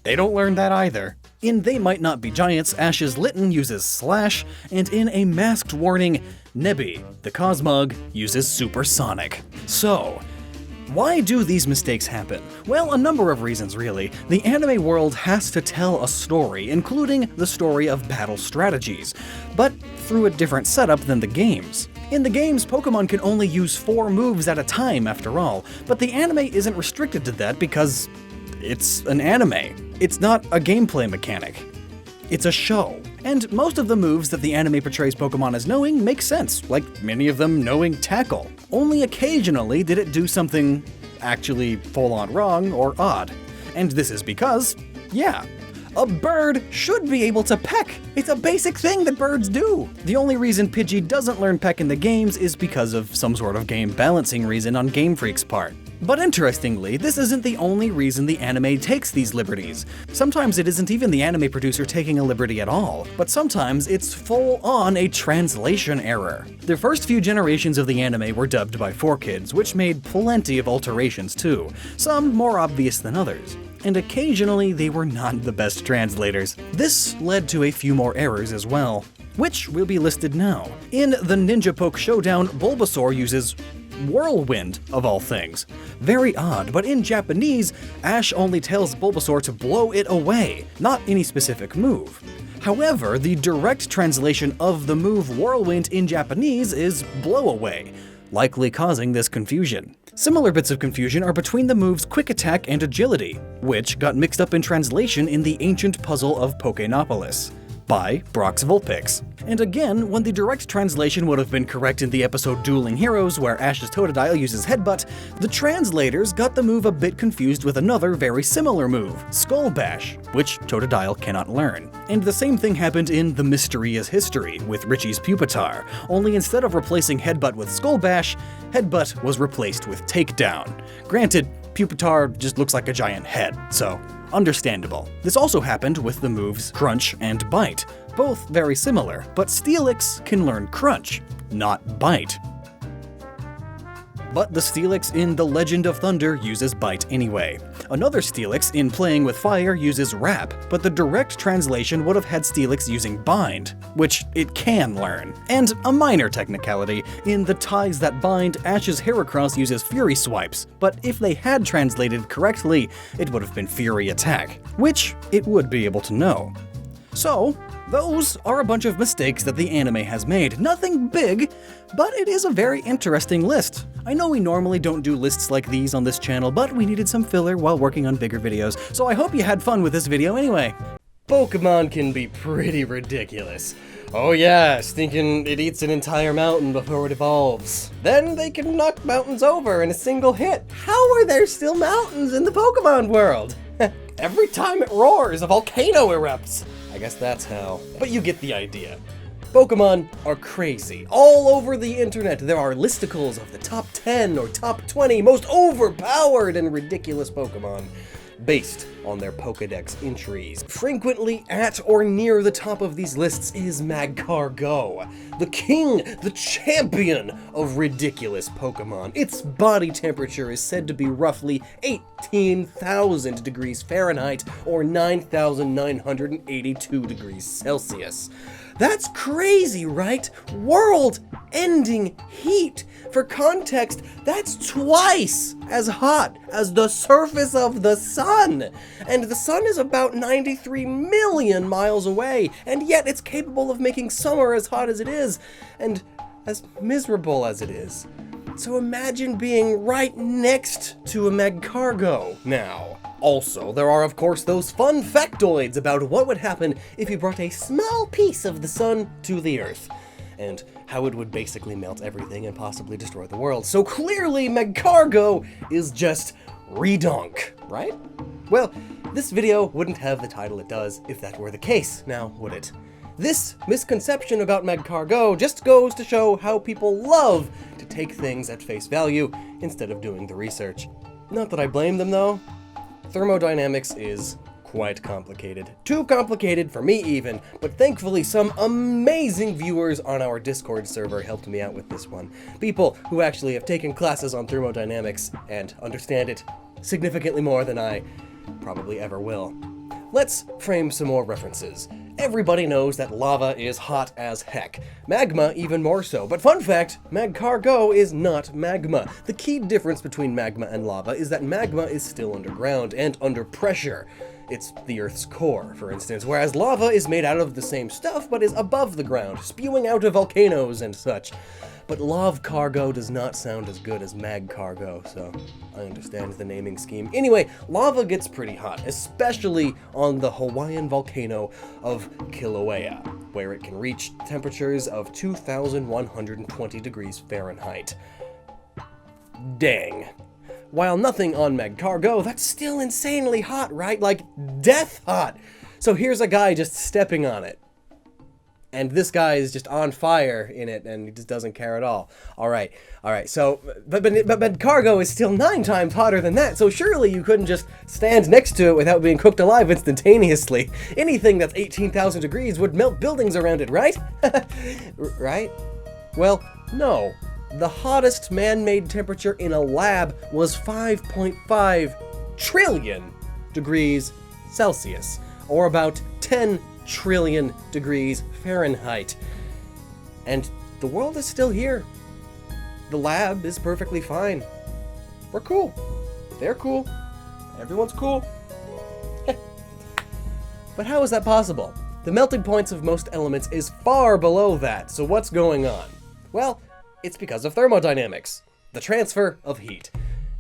they don't learn that either. In They Might Not Be Giants, Ash's Litten uses Slash, and in A Masked Warning, Nebby, the Cosmog, uses Supersonic. So, why do these mistakes happen? Well, a number of reasons really. The anime world has to tell a story, including the story of battle strategies, but through a different setup than the games. In the games, Pokemon can only use 4 moves at a time after all, but the anime isn't restricted to that because it's an anime. It's not a gameplay mechanic. It's a show. And most of the moves that the anime portrays Pokemon as knowing make sense, like many of them knowing Tackle. Only occasionally did it do something actually full-on wrong or odd. And this is because, yeah, a bird should be able to peck. It's a basic thing that birds do. The only reason Pidgey doesn't learn peck in the games is because of some sort of game balancing reason on Game Freak's part. But interestingly, this isn't the only reason the anime takes these liberties. Sometimes it isn't even the anime producer taking a liberty at all, but sometimes it's full-on a translation error. The first few generations of the anime were dubbed by 4Kids, which made plenty of alterations too, some more obvious than others. And occasionally they were not the best translators. This led to a few more errors as well, which will be listed now. In the Ninja Poke Showdown, Bulbasaur uses Whirlwind, of all things. Very odd, but in Japanese, Ash only tells Bulbasaur to blow it away, not any specific move. However, the direct translation of the move Whirlwind in Japanese is blow away, likely causing this confusion. Similar bits of confusion are between the moves Quick Attack and Agility, which got mixed up in translation in the ancient puzzle of Pokénopolis by Brock's Vulpix. And again, when the direct translation would have been correct in the episode Dueling Heroes, where Ash's Totodile uses Headbutt, the translators got the move a bit confused with another very similar move, Skull Bash, which Totodile cannot learn. And the same thing happened in The Mystery is History with Richie's Pupitar, only instead of replacing Headbutt with Skull Bash, Headbutt was replaced with Takedown. Granted, Pupitar just looks like a giant head, so understandable. This also happened with the moves Crunch and Bite, both very similar, but Steelix can learn Crunch, not Bite. But the Steelix in The Legend of Thunder uses Bite anyway. Another Steelix in Playing with Fire uses Wrap, but the direct translation would have had Steelix using Bind, which it can learn. And a minor technicality, in The Ties That Bind, Ash's Heracross uses Fury Swipes, but if they had translated correctly, it would have been Fury Attack, which it would be able to know. So, those are a bunch of mistakes that the anime has made. Nothing big, but it is a very interesting list. I know we normally don't do lists like these on this channel, but we needed some filler while working on bigger videos, so I hope you had fun with this video anyway. Pokemon can be pretty ridiculous. Oh yes, thinking it eats an entire mountain before it evolves. Then they can knock mountains over in a single hit. How are there still mountains in the Pokemon world? Every time it roars, a volcano erupts. I guess that's how. But you get the idea. Pokemon are crazy. All over the internet, there are listicles of the top 10 or top 20 most overpowered and ridiculous Pokemon, based on their Pokedex entries. Frequently at or near the top of these lists is Magcargo, the king, the champion of ridiculous Pokemon. Its body temperature is said to be roughly 18,000 degrees Fahrenheit or 9,982 degrees Celsius. That's crazy, right? World-ending heat. For context, that's twice as hot as the surface of the sun. And the sun is about 93 million miles away, and yet it's capable of making summer as hot as it is, and as miserable as it is. So imagine being right next to a Magcargo now. Also, there are of course those fun factoids about what would happen if you brought a small piece of the sun to the Earth, and how it would basically melt everything and possibly destroy the world. So clearly Magcargo is just redonk, right? Well, this video wouldn't have the title it does if that were the case, now would it? This misconception about Magcargo just goes to show how people love to take things at face value instead of doing the research. Not that I blame them though. Thermodynamics is quite complicated. Too complicated for me even, but thankfully some amazing viewers on our Discord server helped me out with this one. People who actually have taken classes on thermodynamics and understand it significantly more than I probably ever will. Let's frame some more references. Everybody knows that lava is hot as heck. Magma even more so. But fun fact, Magcargo is not magma. The key difference between magma and lava is that magma is still underground and under pressure. it's the Earth's core, for instance, whereas lava is made out of the same stuff but is above the ground, spewing out of volcanoes and such. But Magcargo does not sound as good as Magcargo, so I understand the naming scheme. Anyway, lava gets pretty hot, especially on the Hawaiian volcano of Kilauea, where it can reach temperatures of 2,120 degrees Fahrenheit. Dang. While nothing on Magcargo, that's still insanely hot, right? Like, death hot! So here's a guy just stepping on it. And this guy is just on fire in it, and he just doesn't care at all. Alright, so, but Magcargo is still 9 times hotter than that, so surely you couldn't just stand next to it without being cooked alive instantaneously. Anything that's 18,000 degrees would melt buildings around it, right? Right? Well, no. The hottest man-made temperature in a lab was 5.5 trillion degrees Celsius, or about 10 trillion degrees Fahrenheit. And the world is still here. The lab is perfectly fine. We're cool. They're cool. Everyone's cool. But how is that possible? The melting points of most elements is far below that, so what's going on? Well, it's because of thermodynamics, the transfer of heat.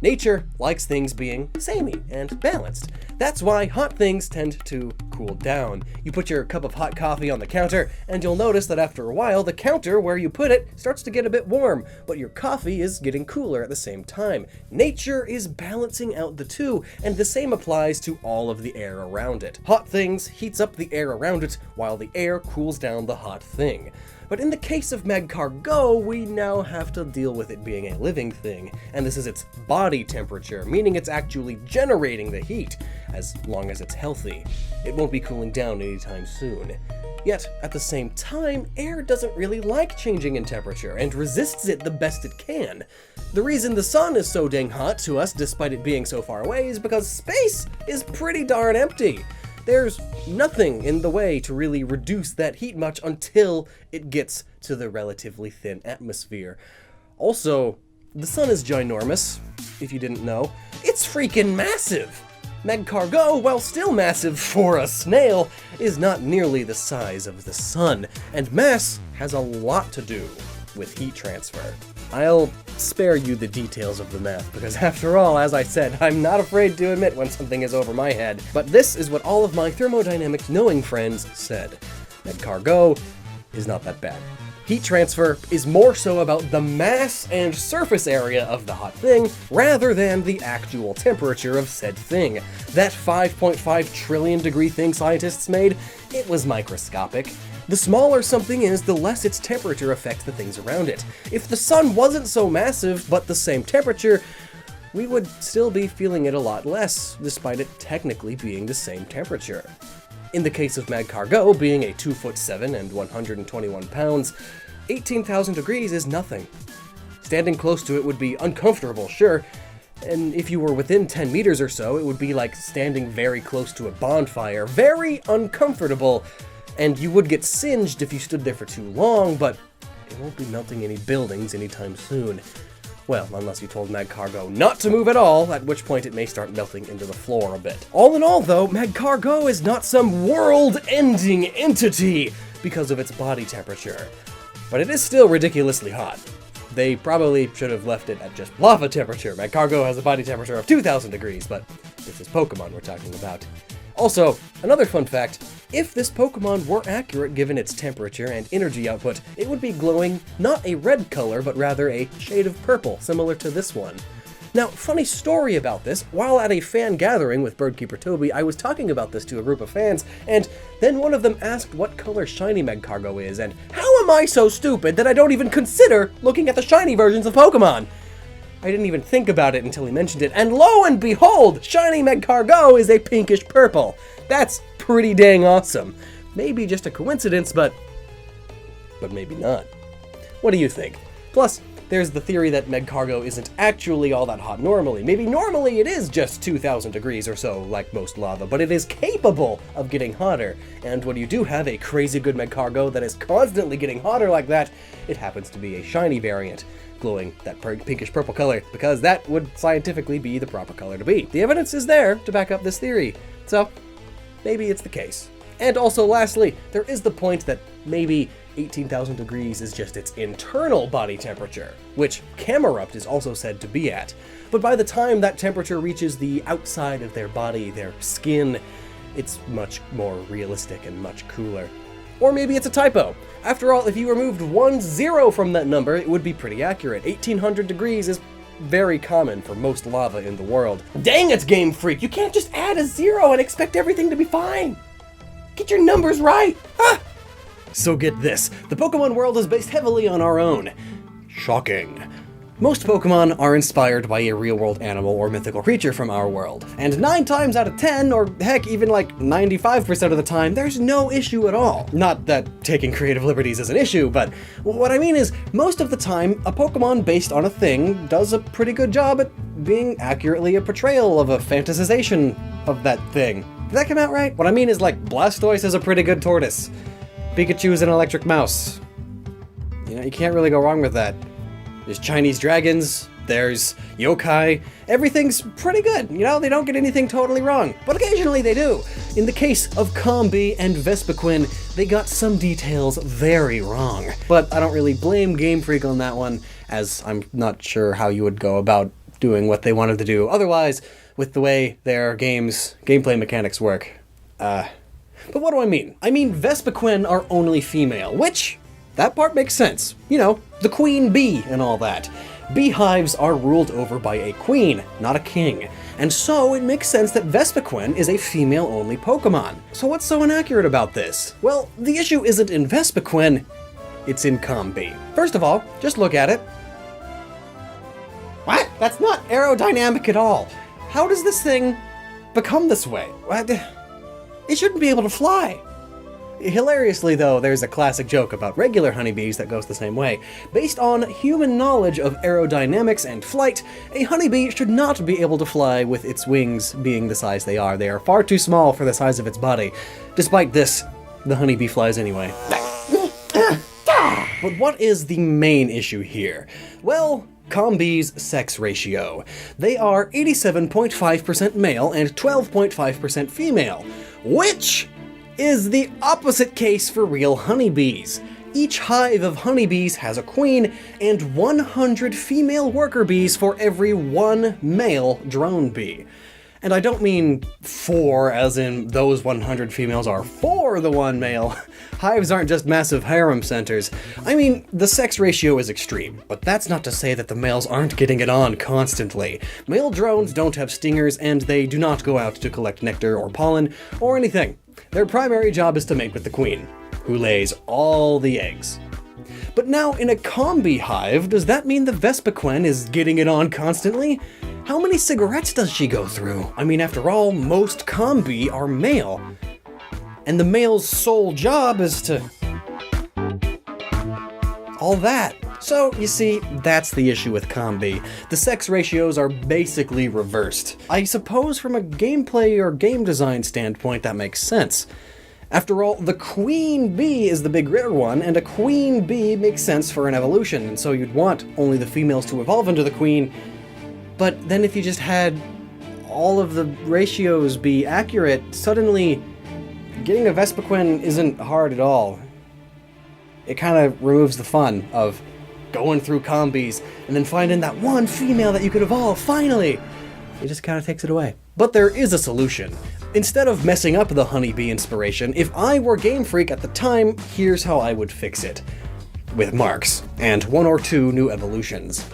Nature likes things being samey and balanced. That's why hot things tend to cool down. You put your cup of hot coffee on the counter, and you'll notice that after a while, the counter where you put it starts to get a bit warm, but your coffee is getting cooler at the same time. Nature is balancing out the two, and the same applies to all of the air around it. Hot things heats up the air around it, while the air cools down the hot thing. But in the case of Magcargo, we now have to deal with it being a living thing, and this is its body temperature, meaning it's actually generating the heat, as long as it's healthy. It won't be cooling down anytime soon. Yet, at the same time, air doesn't really like changing in temperature, and resists it the best it can. The reason the sun is so dang hot to us, despite it being so far away, is because space is pretty darn empty. There's nothing in the way to really reduce that heat much until it gets to the relatively thin atmosphere. Also, the sun is ginormous, if you didn't know. It's freaking massive! Magcargo, while still massive for a snail, is not nearly the size of the sun, and mass has a lot to do with heat transfer. I'll spare you the details of the math, because after all, as I said, I'm not afraid to admit when something is over my head. But this is what all of my thermodynamics knowing friends said. Magcargo is not that bad. Heat transfer is more so about the mass and surface area of the hot thing, rather than the actual temperature of said thing. That 5.5 trillion degree thing scientists made, it was microscopic. The smaller something is, the less its temperature affects the things around it. If the sun wasn't so massive, but the same temperature, we would still be feeling it a lot less, despite it technically being the same temperature. In the case of Magcargo, being a 2'7" and 121 pounds, 18,000 degrees is nothing. Standing close to it would be uncomfortable, sure, and if you were within 10 meters or so, it would be like standing very close to a bonfire, very uncomfortable, and you would get singed if you stood there for too long, but it won't be melting any buildings anytime soon. Well, unless you told Magcargo not to move at all, at which point it may start melting into the floor a bit. All in all, though, Magcargo is not some world-ending entity because of its body temperature. But it is still ridiculously hot. They probably should have left it at just lava temperature. Magcargo has a body temperature of 2,000 degrees, but this is Pokemon we're talking about. Also, another fun fact, if this Pokemon were accurate given its temperature and energy output, it would be glowing not a red color, but rather a shade of purple, similar to this one. Now, funny story about this, while at a fan gathering with Birdkeeper Toby, I was talking about this to a group of fans, and then one of them asked what color shiny Magcargo is, and how am I so stupid that I don't even consider looking at the shiny versions of Pokemon? I didn't even think about it until he mentioned it, and lo and behold, shiny Magcargo is a pinkish purple. That's pretty dang awesome. Maybe just a coincidence, but maybe not. What do you think? Plus, there's the theory that Magcargo isn't actually all that hot normally. Maybe normally it is just 2,000 degrees or so, like most lava, but it is capable of getting hotter. And when you do have a crazy good Magcargo that is constantly getting hotter like that, it happens to be a shiny variant, glowing that pinkish purple color, because that would scientifically be the proper color to be. The evidence is there to back up this theory. So, maybe it's the case. And also, lastly, there is the point that maybe 18,000 degrees is just its internal body temperature, which Kammerupt is also said to be at. But by the time that temperature reaches the outside of their body, their skin, it's much more realistic and much cooler. Or maybe it's a typo. After all, if you removed 1 0 from that number, it would be pretty accurate. 1800 degrees is very common for most lava in the world. Dang it, Game Freak! You can't just add a 0 and expect everything to be fine! Get your numbers right! Ah! So get this, the Pokemon world is based heavily on our own. Shocking. Most Pokemon are inspired by a real-world animal or mythical creature from our world, and 9 times out of 10, or heck, even like 95% of the time, there's no issue at all. Not that taking creative liberties is an issue, but what I mean is, most of the time, a Pokemon based on a thing does a pretty good job at being accurately a portrayal of a fantasization of that thing. Did that come out right? What I mean is, like, Blastoise is a pretty good tortoise. Pikachu's an electric mouse. You know, you can't really go wrong with that. There's Chinese dragons, there's yokai, everything's pretty good, you know, they don't get anything totally wrong, but occasionally they do. In the case of Combee and Vespiquen, they got some details very wrong. But I don't really blame Game Freak on that one, as I'm not sure how you would go about doing what they wanted to do otherwise with the way their gameplay mechanics work. But what do I mean? I mean Vespiquen are only female, which... that part makes sense. You know, the queen bee and all that. Beehives are ruled over by a queen, not a king. And so it makes sense that Vespiquen is a female-only Pokemon. So what's so inaccurate about this? Well, the issue isn't in Vespiquen, it's in Combee. First of all, just look at it. What? That's not aerodynamic at all. How does this thing become this way? What? It shouldn't be able to fly. Hilariously, though, there's a classic joke about regular honeybees that goes the same way. Based on human knowledge of aerodynamics and flight, a honeybee should not be able to fly with its wings being the size they are. They are far too small for the size of its body. Despite this, the honeybee flies anyway. But what is the main issue here? Well, Combee's sex ratio. They are 87.5% male and 12.5% female, which is the opposite case for real honeybees. Each hive of honeybees has a queen and 100 female worker bees for every 1 male drone bee. And I don't mean 4 as in those 100 females are for the 1 male. Hives aren't just massive harem centers. I mean, the sex ratio is extreme, but that's not to say that the males aren't getting it on constantly. Male drones don't have stingers and they do not go out to collect nectar or pollen or anything. Their primary job is to mate with the queen, who lays all the eggs. But now, in a Combee hive, does that mean the Vespiquen is getting it on constantly? How many cigarettes does she go through? I mean, after all, most Combee are male. And the male's sole job is to... all that. So, you see, that's the issue with Combee. The sex ratios are basically reversed. I suppose from a gameplay or game design standpoint that makes sense. After all, the queen bee is the big rare one, and a queen bee makes sense for an evolution, and so you'd want only the females to evolve into the queen. But then if you just had all of the ratios be accurate, suddenly getting a Vespiquen isn't hard at all. It kind of removes the fun of going through Combees and then finding that one female that you could evolve, finally! It just kind of takes it away. But there is a solution. Instead of messing up the honeybee inspiration, if I were Game Freak at the time, here's how I would fix it. With marks, and 1 or 2 new evolutions.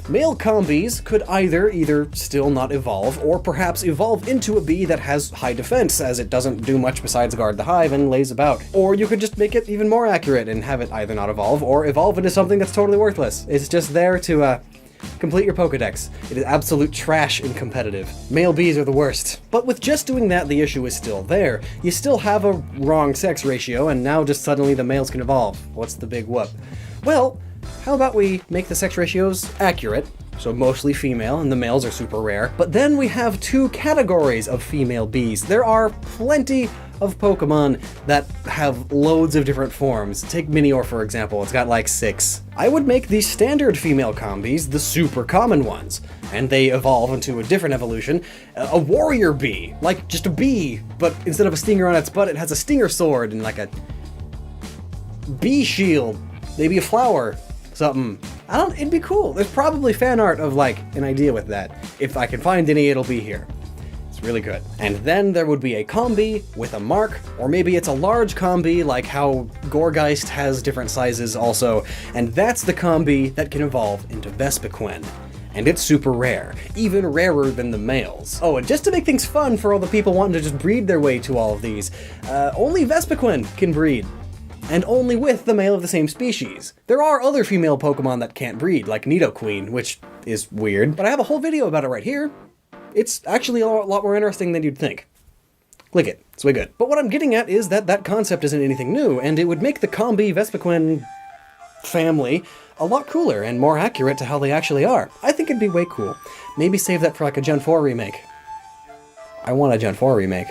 Male Combees could either still not evolve, or perhaps evolve into a bee that has high defense, as it doesn't do much besides guard the hive and lays about. Or you could just make it even more accurate and have it either not evolve, or evolve into something that's totally worthless. It's just there to, complete your Pokedex. It is absolute trash in competitive. Male bees are the worst. But with just doing that, the issue is still there. You still have a wrong sex ratio, and now just suddenly the males can evolve. What's the big whoop? Well, how about we make the sex ratios accurate, so mostly female, and the males are super rare, but then we have 2 categories of female bees. There are plenty of Pokemon that have loads of different forms. Take Minior, for example, it's got like 6. I would make the standard female Combees the super common ones, and they evolve into a different evolution, a warrior bee, like just a bee, but instead of a stinger on its butt, it has a stinger sword and like a bee shield, maybe a flower, something. It'd be cool. There's probably fan art of like an idea with that. If I can find any, it'll be here. It's really good. And then there would be a Combee with a mark, or maybe it's a large Combee like how Gourgeist has different sizes also, and that's the Combee that can evolve into Vespiquen. And it's super rare, even rarer than the males. Oh, and just to make things fun for all the people wanting to just breed their way to all of these, only Vespiquen can breed. And only with the male of the same species. There are other female Pokemon that can't breed, like Nidoqueen, which is weird, but I have a whole video about it right here. It's actually a lot more interesting than you'd think. Click it, it's way good. But what I'm getting at is that that concept isn't anything new, and it would make the Combee Vespiquen family a lot cooler and more accurate to how they actually are. I think it'd be way cool. Maybe save that for like a Gen 4 remake. I want a Gen 4 remake.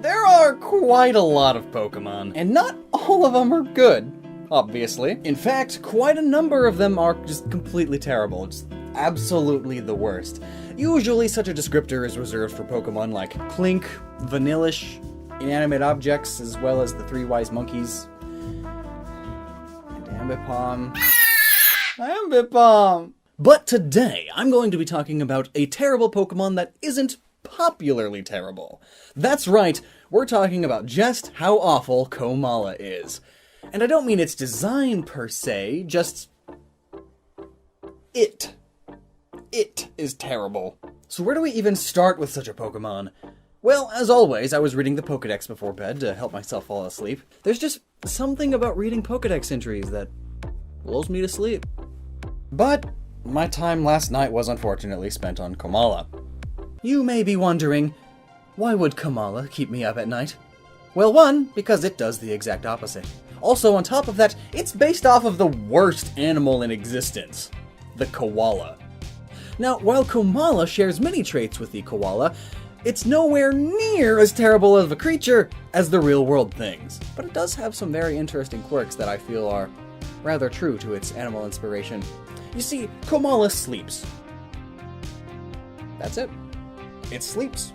There are quite a lot of Pokemon, and not all of them are good, obviously. In fact, quite a number of them are just completely terrible, just absolutely the worst. Usually such a descriptor is reserved for Pokemon like Clink, Vanillish, inanimate objects, as well as the 3 wise monkeys, and Ambipom. But today, I'm going to be talking about a terrible Pokemon that isn't popularly terrible. That's right, we're talking about just how awful Komala is. And I don't mean its design per se, just it. It is terrible. So where do we even start with such a Pokemon? Well, as always, I was reading the Pokedex before bed to help myself fall asleep. There's just something about reading Pokedex entries that lulls me to sleep. But my time last night was unfortunately spent on Komala. You may be wondering, why would Komala keep me up at night? Well, one, because it does the exact opposite. Also, on top of that, it's based off of the worst animal in existence, the koala. Now, while Komala shares many traits with the koala, it's nowhere near as terrible of a creature as the real-world things. But it does have some very interesting quirks that I feel are rather true to its animal inspiration. You see, Komala sleeps. That's it. It sleeps.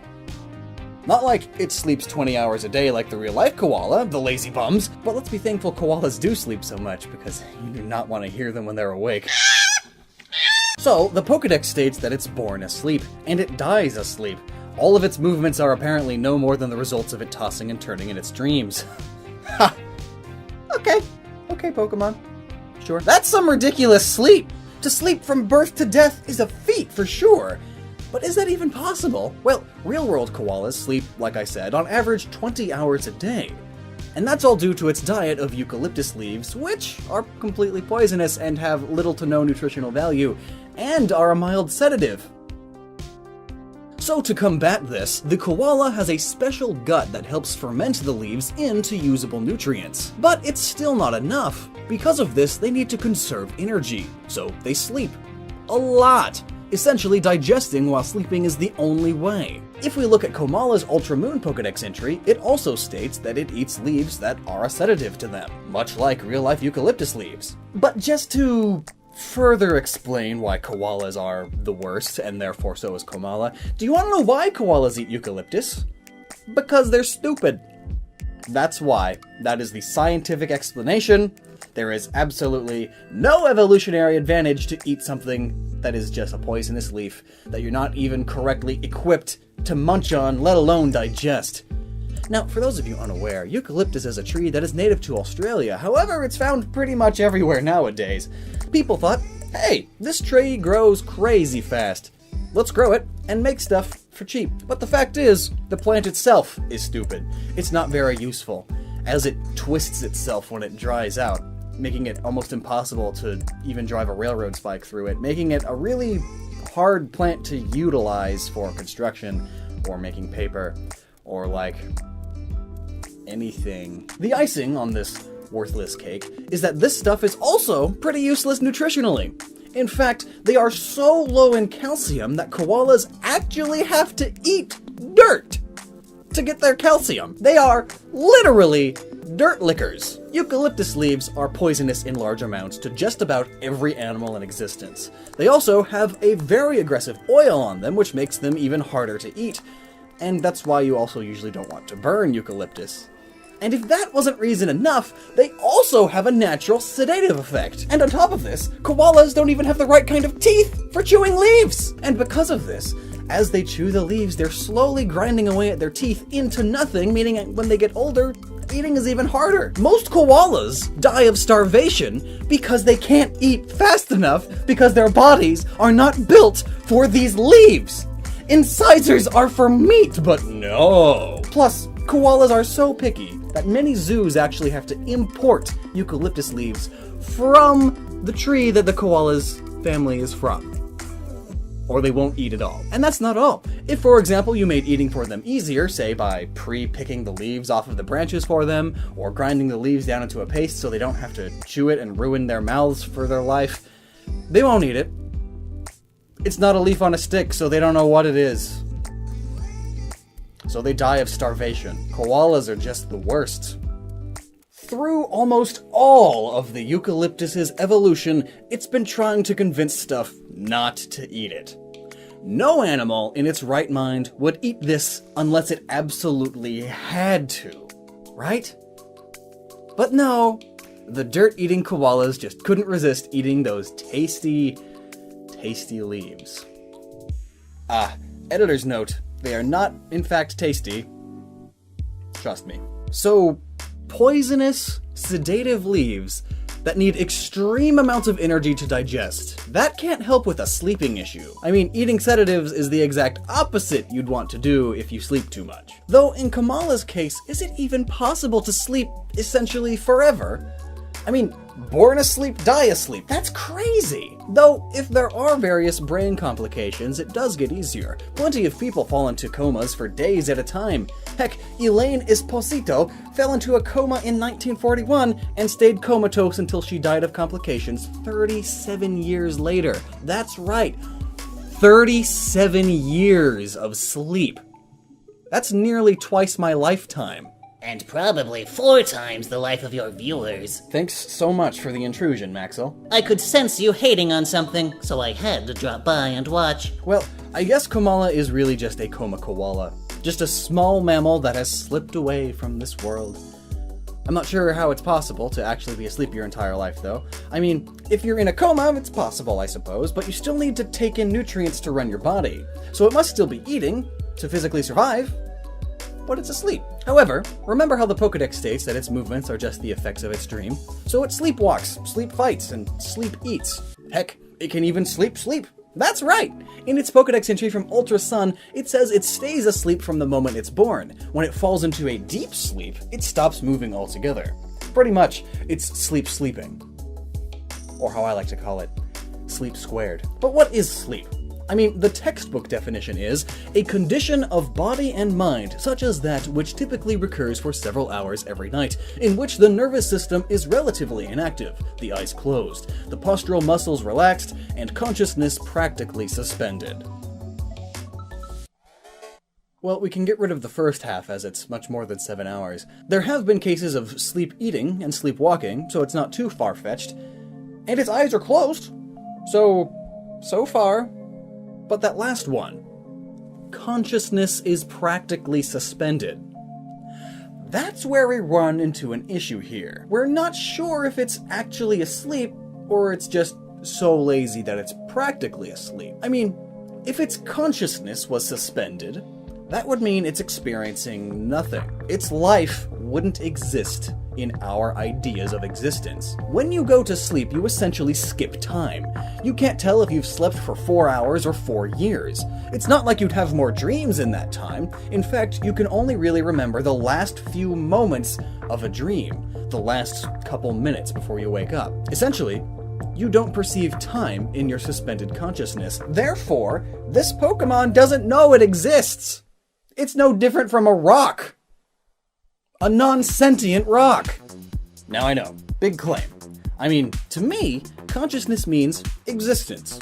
Not like it sleeps 20 hours a day like the real-life koala, the lazy bums, but let's be thankful koalas do sleep so much, because you do not want to hear them when they're awake. So, the Pokedex states that it's born asleep, and it dies asleep. All of its movements are apparently no more than the results of it tossing and turning in its dreams. Ha! Okay, Pokemon. Sure. That's some ridiculous sleep! To sleep from birth to death is a feat, for sure. But is that even possible? Well, real-world koalas sleep, like I said, on average 20 hours a day. And that's all due to its diet of eucalyptus leaves, which are completely poisonous and have little to no nutritional value, and are a mild sedative. So to combat this, the koala has a special gut that helps ferment the leaves into usable nutrients. But it's still not enough. Because of this, they need to conserve energy, so they sleep. A lot! Essentially, digesting while sleeping is the only way. If we look at Komala's Ultramoon Pokedex entry, it also states that it eats leaves that are a sedative to them, much like real-life eucalyptus leaves. But just to further explain why koalas are the worst, and therefore so is Komala, do you want to know why koalas eat eucalyptus? Because they're stupid. That's why. That is the scientific explanation. There is absolutely no evolutionary advantage to eat something that is just a poisonous leaf that you're not even correctly equipped to munch on, let alone digest. Now, for those of you unaware, eucalyptus is a tree that is native to Australia. However, it's found pretty much everywhere nowadays. People thought, hey, this tree grows crazy fast. Let's grow it and make stuff for cheap. But the fact is, the plant itself is stupid. It's not very useful, as it twists itself when it dries out, making it almost impossible to even drive a railroad spike through it, making it a really hard plant to utilize for construction, or making paper, or like anything. The icing on this worthless cake is that this stuff is also pretty useless nutritionally. In fact, they are so low in calcium that koalas actually have to eat dirt to get their calcium. They are literally dirt lickers. Eucalyptus leaves are poisonous in large amounts to just about every animal in existence. They also have a very aggressive oil on them, which makes them even harder to eat. And that's why you also usually don't want to burn eucalyptus. And if that wasn't reason enough, they also have a natural sedative effect. And on top of this, koalas don't even have the right kind of teeth for chewing leaves. And because of this, as they chew the leaves, they're slowly grinding away at their teeth into nothing, meaning when they get older, eating is even harder. Most koalas die of starvation because they can't eat fast enough because their bodies are not built for these leaves. Incisors are for meat, but no. Plus, koalas are so picky that many zoos actually have to import eucalyptus leaves from the tree that the koala's family is from, or they won't eat at all. And that's not all. If, for example, you made eating for them easier, say by pre-picking the leaves off of the branches for them, or grinding the leaves down into a paste so they don't have to chew it and ruin their mouths for their life, they won't eat it. It's not a leaf on a stick, so they don't know what it is. So they die of starvation. Koalas are just the worst. Through almost all of the eucalyptus's evolution, it's been trying to convince stuff not to eat it. No animal in its right mind would eat this unless it absolutely had to, right? But no, the dirt-eating koalas just couldn't resist eating those tasty, tasty leaves. Editor's note. They are not, in fact, tasty. Trust me. So, poisonous, sedative leaves that need extreme amounts of energy to digest. That can't help with a sleeping issue. I mean, eating sedatives is the exact opposite you'd want to do if you sleep too much. Though in Komala's case, is it even possible to sleep essentially forever? I mean, born asleep, die asleep. That's crazy! Though, if there are various brain complications, it does get easier. Plenty of people fall into comas for days at a time. Heck, Elaine Esposito fell into a coma in 1941 and stayed comatose until she died of complications 37 years later. That's right, 37 years of sleep. That's nearly twice my lifetime. And probably 4 times the life of your viewers. Thanks so much for the intrusion, Maxwell. I could sense you hating on something, so I had to drop by and watch. Well, I guess Komala is really just a coma koala. Just a small mammal that has slipped away from this world. I'm not sure how it's possible to actually be asleep your entire life, though. I mean, if you're in a coma, it's possible, I suppose, but you still need to take in nutrients to run your body. So it must still be eating to physically survive, but it's asleep. However, remember how the Pokedex states that its movements are just the effects of its dream? So it sleepwalks, sleep fights, and sleep eats. Heck, it can even sleep. That's right! In its Pokedex entry from Ultra Sun, it says it stays asleep from the moment it's born. When it falls into a deep sleep, it stops moving altogether. Pretty much, it's sleeping. Or how I like to call it, sleep squared. But what is sleep? I mean, the textbook definition is a condition of body and mind, such as that which typically recurs for several hours every night, in which the nervous system is relatively inactive, the eyes closed, the postural muscles relaxed, and consciousness practically suspended. Well, we can get rid of the first half as it's much more than 7 hours. There have been cases of sleep eating and sleepwalking, so it's not too far-fetched. And its eyes are closed, so far. But that last one, consciousness is practically suspended. That's where we run into an issue here. We're not sure if it's actually asleep, or it's just so lazy that it's practically asleep. I mean, if its consciousness was suspended, that would mean it's experiencing nothing. Its life wouldn't exist in our ideas of existence. When you go to sleep, you essentially skip time. You can't tell if you've slept for 4 hours or 4 years. It's not like you'd have more dreams in that time. In fact, you can only really remember the last few moments of a dream, the last couple minutes before you wake up. Essentially, you don't perceive time in your suspended consciousness. Therefore, this Pokemon doesn't know it exists. It's no different from a rock. A non-sentient rock. Now I know, big claim. I mean, to me, consciousness means existence.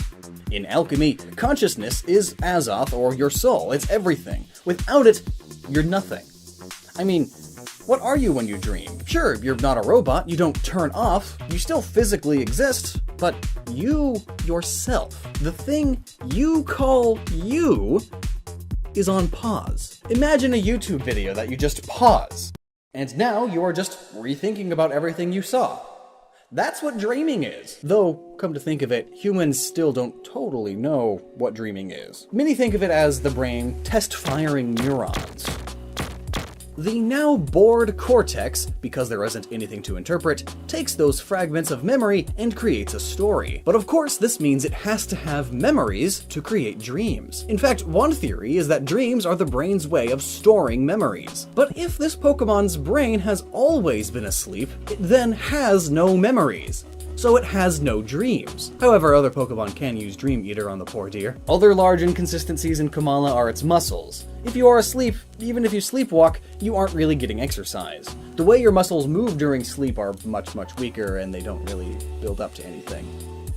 In Alchemy, consciousness is Azoth, or your soul. It's everything. Without it, you're nothing. I mean, what are you when you dream? Sure, you're not a robot, you don't turn off, you still physically exist, but you, yourself, the thing you call you, is on pause. Imagine a YouTube video that you just pause, and now you are just rethinking about everything you saw. That's what dreaming is. Though, come to think of it, humans still don't totally know what dreaming is. Many think of it as the brain test-firing neurons. The now bored cortex, because there isn't anything to interpret, takes those fragments of memory and creates a story. But of course, this means it has to have memories to create dreams. In fact, one theory is that dreams are the brain's way of storing memories. But if this Pokemon's brain has always been asleep, it then has no memories. So it has no dreams. However, other Pokemon can use Dream Eater on the poor dear. Other large inconsistencies in Komala are its muscles. If you are asleep, even if you sleepwalk, you aren't really getting exercise. The way your muscles move during sleep are much, much weaker, and they don't really build up to anything.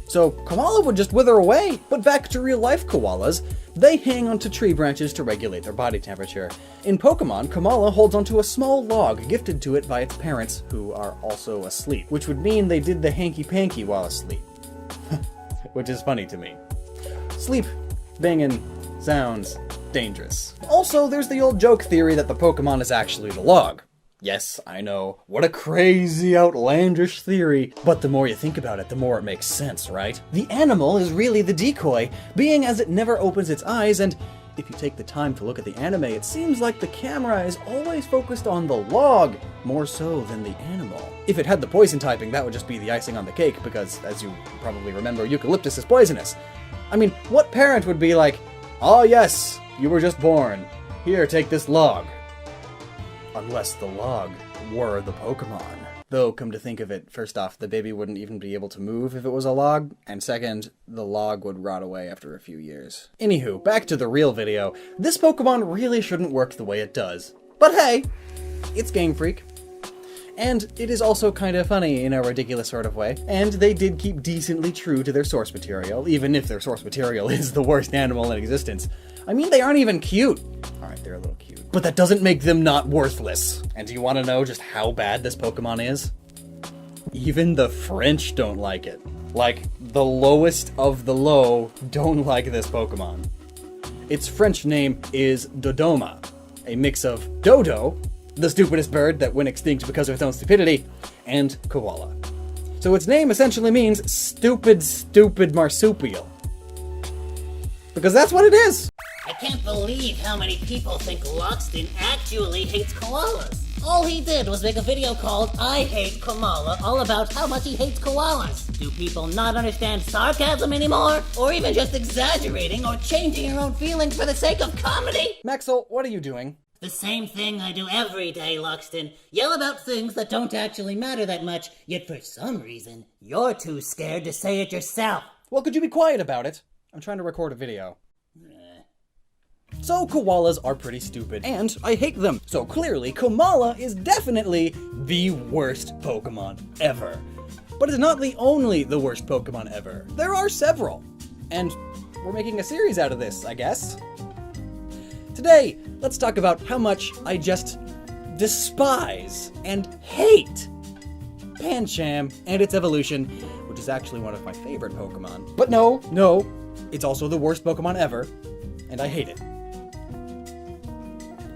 So Komala would just wither away. But back to real-life koalas, they hang onto tree branches to regulate their body temperature. In Pokemon, Komala holds onto a small log gifted to it by its parents, who are also asleep, which would mean they did the hanky-panky while asleep. Which is funny to me. Sleep, banging, sounds dangerous. Also, there's the old joke theory that the Pokemon is actually the log. Yes, I know, what a crazy, outlandish theory, but the more you think about it, the more it makes sense, right? The animal is really the decoy, being as it never opens its eyes, and if you take the time to look at the anime, it seems like the camera is always focused on the log, more so than the animal. If it had the poison typing, that would just be the icing on the cake, because, as you probably remember, eucalyptus is poisonous. I mean, what parent would be like, "Oh yes, you were just born. Here, take this log." Unless the log were the Pokemon. Though, come to think of it, first off, the baby wouldn't even be able to move if it was a log, and second, the log would rot away after a few years. Anywho, back to the real video. This Pokemon really shouldn't work the way it does. But hey, it's Game Freak. And it is also kind of funny in a ridiculous sort of way. And they did keep decently true to their source material, even if their source material is the worst animal in existence. I mean, they aren't even cute. Alright, they're a little cute. But that doesn't make them not worthless. And do you want to know just how bad this Pokemon is? Even the French don't like it. Like, the lowest of the low don't like this Pokemon. Its French name is Dodoma, a mix of dodo, the stupidest bird that went extinct because of its own stupidity, and koala. So its name essentially means stupid, stupid marsupial. Because that's what it is! I can't believe how many people think Lockstin actually hates koalas. All he did was make a video called I Hate Komala, all about how much he hates koalas. Do people not understand sarcasm anymore? Or even just exaggerating or changing your own feelings for the sake of comedy? Maxwell, what are you doing? The same thing I do every day, Lockstin. Yell about things that don't actually matter that much, yet for some reason, you're too scared to say it yourself. Well, could you be quiet about it? I'm trying to record a video. So koalas are pretty stupid, and I hate them. So clearly, Komala is definitely the worst Pokemon ever. But it's not the worst Pokemon ever. There are several. And we're making a series out of this, I guess. Today, let's talk about how much I just despise and hate Pancham and its evolution, which is actually one of my favorite Pokemon. But no, it's also the worst Pokemon ever, and I hate it.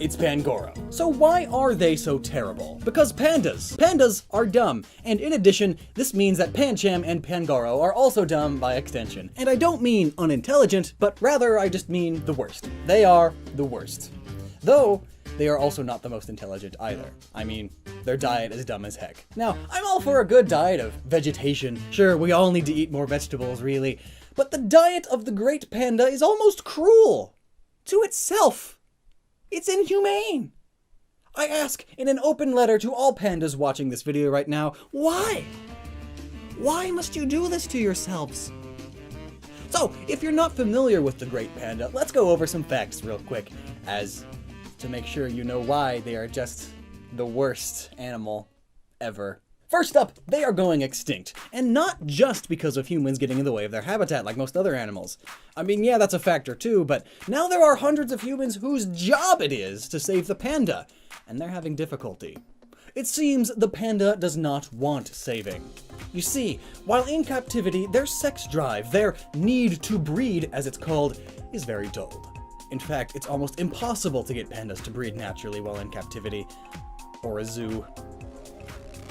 It's Pangoro. So why are they so terrible? Because pandas. Pandas are dumb, and in addition, this means that Pancham and Pangoro are also dumb by extension. And I don't mean unintelligent, but rather I just mean the worst. They are the worst. Though, they are also not the most intelligent either. I mean, their diet is dumb as heck. Now, I'm all for a good diet of vegetation. Sure, we all need to eat more vegetables, really. But the diet of the great panda is almost cruel. To itself. It's inhumane. I ask in an open letter to all pandas watching this video right now, why? Why must you do this to yourselves? So, if you're not familiar with the great panda, let's go over some facts real quick, as to make sure you know why they are just the worst animal ever. First up, they are going extinct, and not just because of humans getting in the way of their habitat like most other animals. I mean, yeah, that's a factor too, but now there are hundreds of humans whose job it is to save the panda, and they're having difficulty. It seems the panda does not want saving. You see, while in captivity, their sex drive, their need to breed, as it's called, is very dulled. In fact, it's almost impossible to get pandas to breed naturally while in captivity, or a zoo.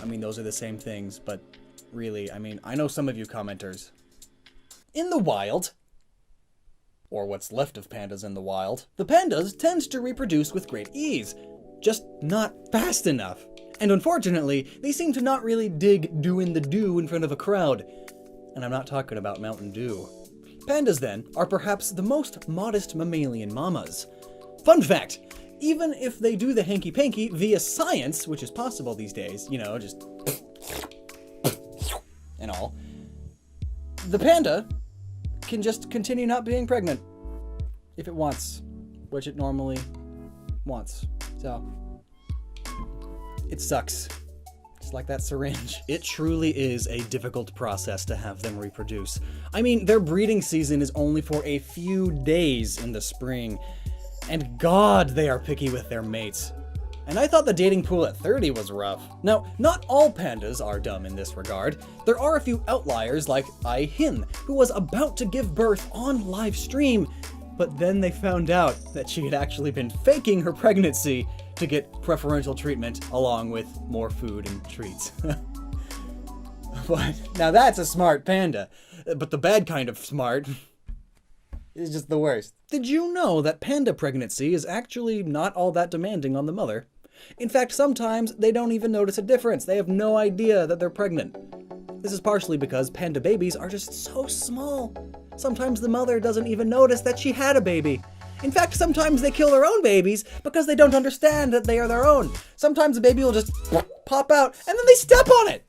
I mean, those are the same things, but really, I mean, I know some of you commenters. In the wild, or what's left of pandas in the wild, the pandas tend to reproduce with great ease, just not fast enough. And unfortunately, they seem to not really dig doing the do in front of a crowd. And I'm not talking about Mountain Dew. Pandas, then, are perhaps the most modest mammalian mamas. Fun fact! Even if they do the hanky-panky via science, which is possible these days, you know, just and all, the panda can just continue not being pregnant if it wants, which it normally wants. So, it sucks. Just like that syringe. It truly is a difficult process to have them reproduce. I mean, their breeding season is only for a few days in the spring, and God, they are picky with their mates. And I thought the dating pool at 30 was rough. Now, not all pandas are dumb in this regard. There are a few outliers like Hin, who was about to give birth on live stream, but then they found out that she had actually been faking her pregnancy to get preferential treatment along with more food and treats. But now that's a smart panda, but the bad kind of smart is just the worst. Did you know that panda pregnancy is actually not all that demanding on the mother? In fact, sometimes they don't even notice a difference. They have no idea that they're pregnant. This is partially because panda babies are just so small. Sometimes the mother doesn't even notice that she had a baby. In fact, sometimes they kill their own babies because they don't understand that they are their own. Sometimes the baby will just pop out and then they step on it.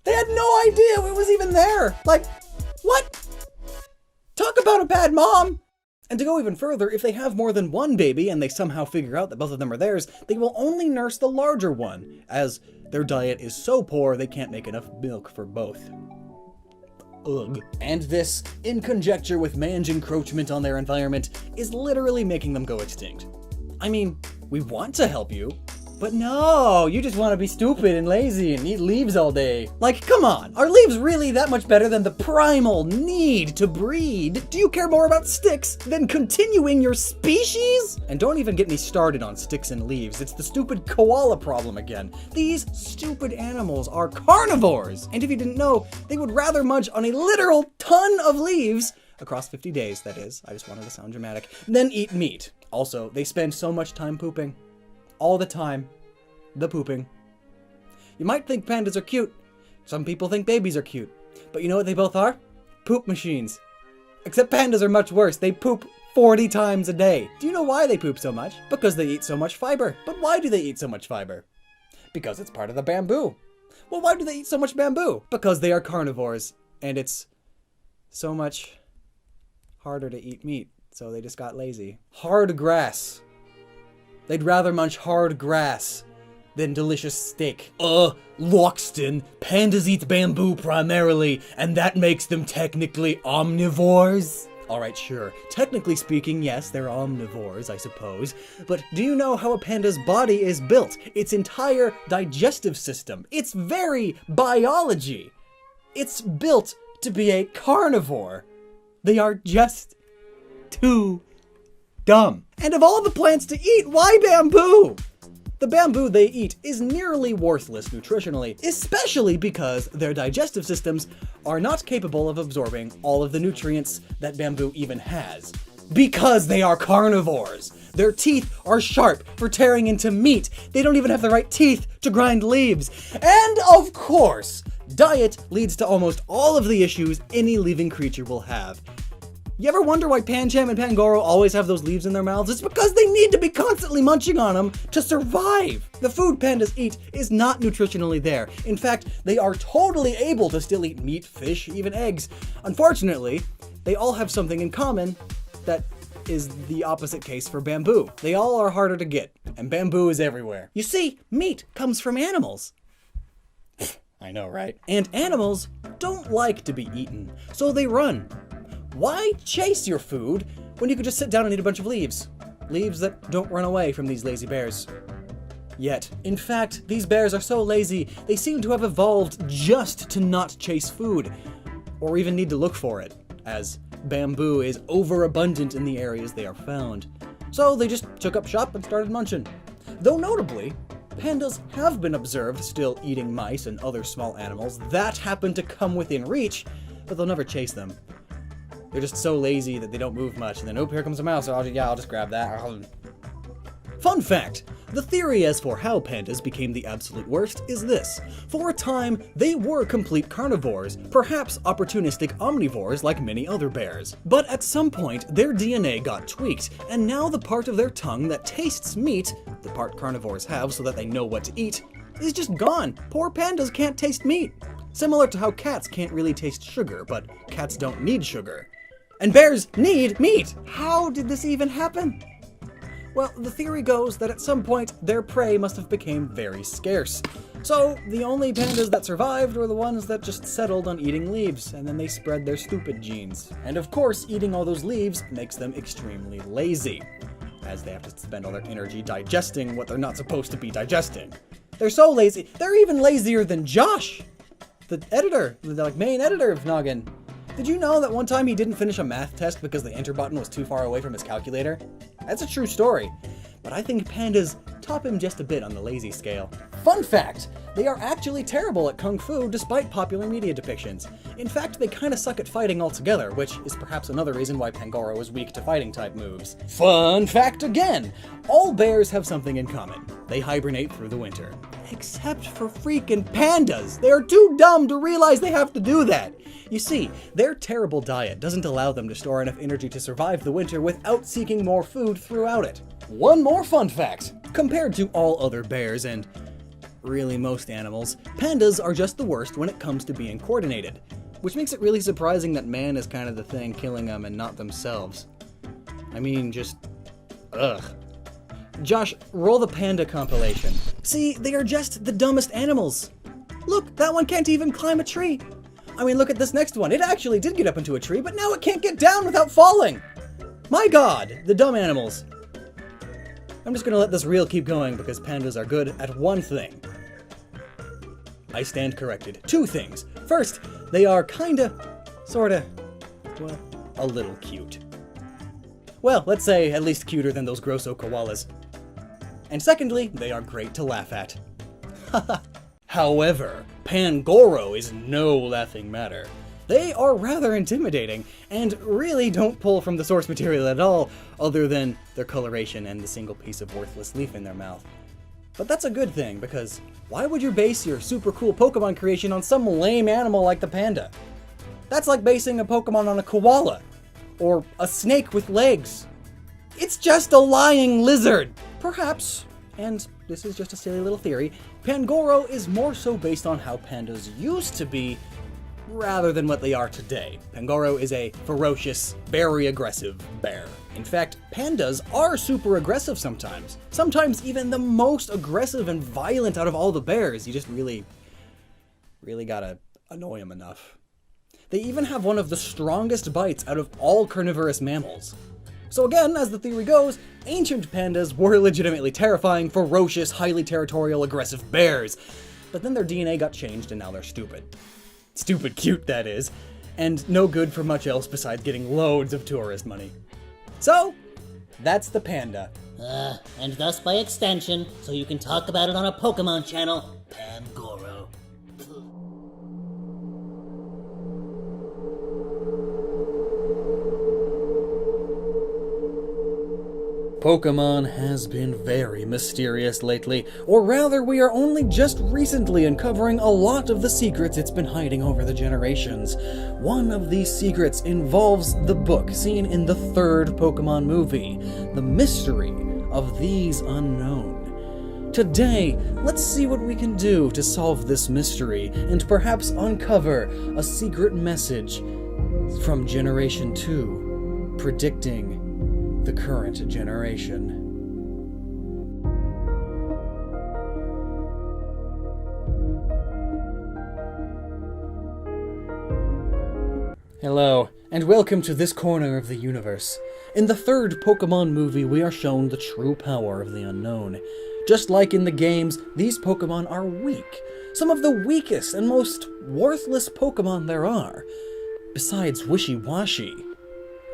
They had no idea it was even there. Like, what? Talk about a bad mom! And to go even further, if they have more than one baby and they somehow figure out that both of them are theirs, they will only nurse the larger one, as their diet is so poor they can't make enough milk for both. Ugh. And this, in conjecture with man's encroachment on their environment, is literally making them go extinct. I mean, we want to help you, but no, you just want to be stupid and lazy and eat leaves all day. Like, come on, are leaves really that much better than the primal need to breed? Do you care more about sticks than continuing your species? And don't even get me started on sticks and leaves. It's the stupid koala problem again. These stupid animals are carnivores. And if you didn't know, they would rather munch on a literal ton of leaves, across 50 days, that is, I just wanted to sound dramatic, than eat meat. Also, they spend so much time pooping. All the time. The pooping. You might think pandas are cute. Some people think babies are cute. But you know what they both are? Poop machines. Except pandas are much worse. They poop 40 times a day. Do you know why they poop so much? Because they eat so much fiber. But why do they eat so much fiber? Because it's part of the bamboo. Well, why do they eat so much bamboo? Because they are carnivores. And it's so much harder to eat meat. So they just got lazy. Hard grass. They'd rather munch hard grass than delicious steak. Lockstin, pandas eat bamboo primarily, and that makes them technically omnivores? Alright, sure. Technically speaking, yes, they're omnivores, I suppose. But do you know how a panda's body is built? Its entire digestive system. Its very biology. It's built to be a carnivore. They are just too dumb. And of all the plants to eat, why bamboo? The bamboo they eat is nearly worthless nutritionally, especially because their digestive systems are not capable of absorbing all of the nutrients that bamboo even has. Because they are carnivores. Their teeth are sharp for tearing into meat. They don't even have the right teeth to grind leaves. And of course, diet leads to almost all of the issues any living creature will have. You ever wonder why Pancham and Pangoro always have those leaves in their mouths? It's because they need to be constantly munching on them to survive. The food pandas eat is not nutritionally there. In fact, they are totally able to still eat meat, fish, even eggs. Unfortunately, they all have something in common that is the opposite case for bamboo. They all are harder to get, and bamboo is everywhere. You see, meat comes from animals. I know, right? And animals don't like to be eaten, so they run. Why chase your food when you could just sit down and eat a bunch of leaves? Leaves that don't run away from these lazy bears. Yet, in fact, these bears are so lazy, they seem to have evolved just to not chase food, or even need to look for it, as bamboo is overabundant in the areas they are found. So they just took up shop and started munching. Though notably, pandas have been observed still eating mice and other small animals that happen to come within reach, but they'll never chase them. They're just so lazy that they don't move much, and then, oh, here comes a mouse, I'll just grab that. Fun fact! The theory as for how pandas became the absolute worst is this. For a time, they were complete carnivores, perhaps opportunistic omnivores like many other bears. But at some point, their DNA got tweaked, and now the part of their tongue that tastes meat, the part carnivores have so that they know what to eat, is just gone. Poor pandas can't taste meat. Similar to how cats can't really taste sugar, but cats don't need sugar. And bears need meat! How did this even happen? Well, the theory goes that at some point, their prey must have become very scarce. So, the only pandas that survived were the ones that just settled on eating leaves, and then they spread their stupid genes. And of course, eating all those leaves makes them extremely lazy, as they have to spend all their energy digesting what they're not supposed to be digesting. They're so lazy, they're even lazier than Josh, the editor, the main editor of Gnoggin. Did you know that one time he didn't finish a math test because the enter button was too far away from his calculator? That's a true story, but I think pandas top him just a bit on the lazy scale. Fun fact, they are actually terrible at kung fu despite popular media depictions. In fact, they kinda suck at fighting altogether, which is perhaps another reason why Pangoro is weak to fighting type moves. Fun fact again, all bears have something in common. They hibernate through the winter. Except for freaking pandas! They are too dumb to realize they have to do that! You see, their terrible diet doesn't allow them to store enough energy to survive the winter without seeking more food throughout it. One more fun fact! Compared to all other bears and really most animals, pandas are just the worst when it comes to being coordinated, which makes it really surprising that man is kind of the thing killing them and not themselves. I mean, just ugh. Josh, roll the panda compilation. See, they are just the dumbest animals. Look, that one can't even climb a tree. I mean, look at this next one. It actually did get up into a tree, but now it can't get down without falling. My god, the dumb animals. I'm just gonna let this reel keep going because pandas are good at one thing. I stand corrected. Two things. First, they are kinda, sorta, well, a little cute. Well, let's say at least cuter than those grosso koalas. And secondly, they are great to laugh at. However, Pangoro is no laughing matter. They are rather intimidating, and really don't pull from the source material at all, other than their coloration and the single piece of worthless leaf in their mouth. But that's a good thing, because why would you base your super cool Pokemon creation on some lame animal like the panda? That's like basing a Pokemon on a koala, or a snake with legs. It's just a lying lizard! Perhaps, and this is just a silly little theory, Pangoro is more so based on how pandas used to be, rather than what they are today. Pangoro is a ferocious, very aggressive bear. In fact, pandas are super aggressive sometimes. Sometimes even the most aggressive and violent out of all the bears. You just really gotta annoy them enough. They even have one of the strongest bites out of all carnivorous mammals. So again, as the theory goes, ancient pandas were legitimately terrifying, ferocious, highly territorial, aggressive bears. But then their DNA got changed and now they're stupid. Stupid cute, that is. And no good for much else besides getting loads of tourist money. So, that's the panda. And thus by extension, so you can talk about it on a Pokemon channel, Pangoro. Pokemon has been very mysterious lately, or rather we are only just recently uncovering a lot of the secrets it's been hiding over the generations. One of these secrets involves the book seen in the third Pokemon movie, The Mystery of These Unown. Today, let's see what we can do to solve this mystery and perhaps uncover a secret message from Generation 2, predicting the current generation. Hello, and welcome to this corner of the universe. In the third Pokemon movie, we are shown the true power of the Unown. Just like in the games, these Pokemon are weak. Some of the weakest and most worthless Pokemon there are. Besides Wishy-Washy.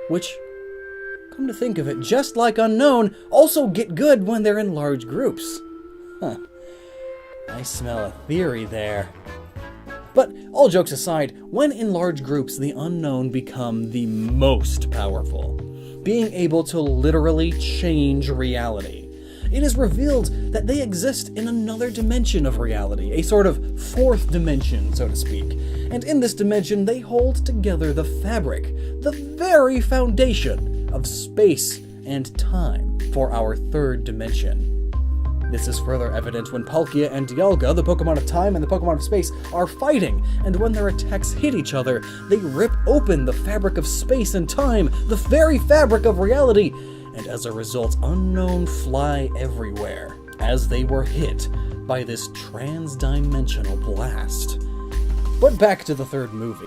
Which, come to think of it, just like Unown, also get good when they're in large groups. Huh. I smell a theory there. But all jokes aside, when in large groups, the Unown become the most powerful, being able to literally change reality. It is revealed that they exist in another dimension of reality, a sort of fourth dimension, so to speak. And in this dimension, they hold together the fabric, the very foundation of space and time for our third dimension. This is further evident when Palkia and Dialga, the Pokemon of Time and the Pokemon of Space, are fighting, and when their attacks hit each other, they rip open the fabric of space and time, the very fabric of reality, and as a result, Unown fly everywhere, as they were hit by this trans-dimensional blast. But back to the third movie.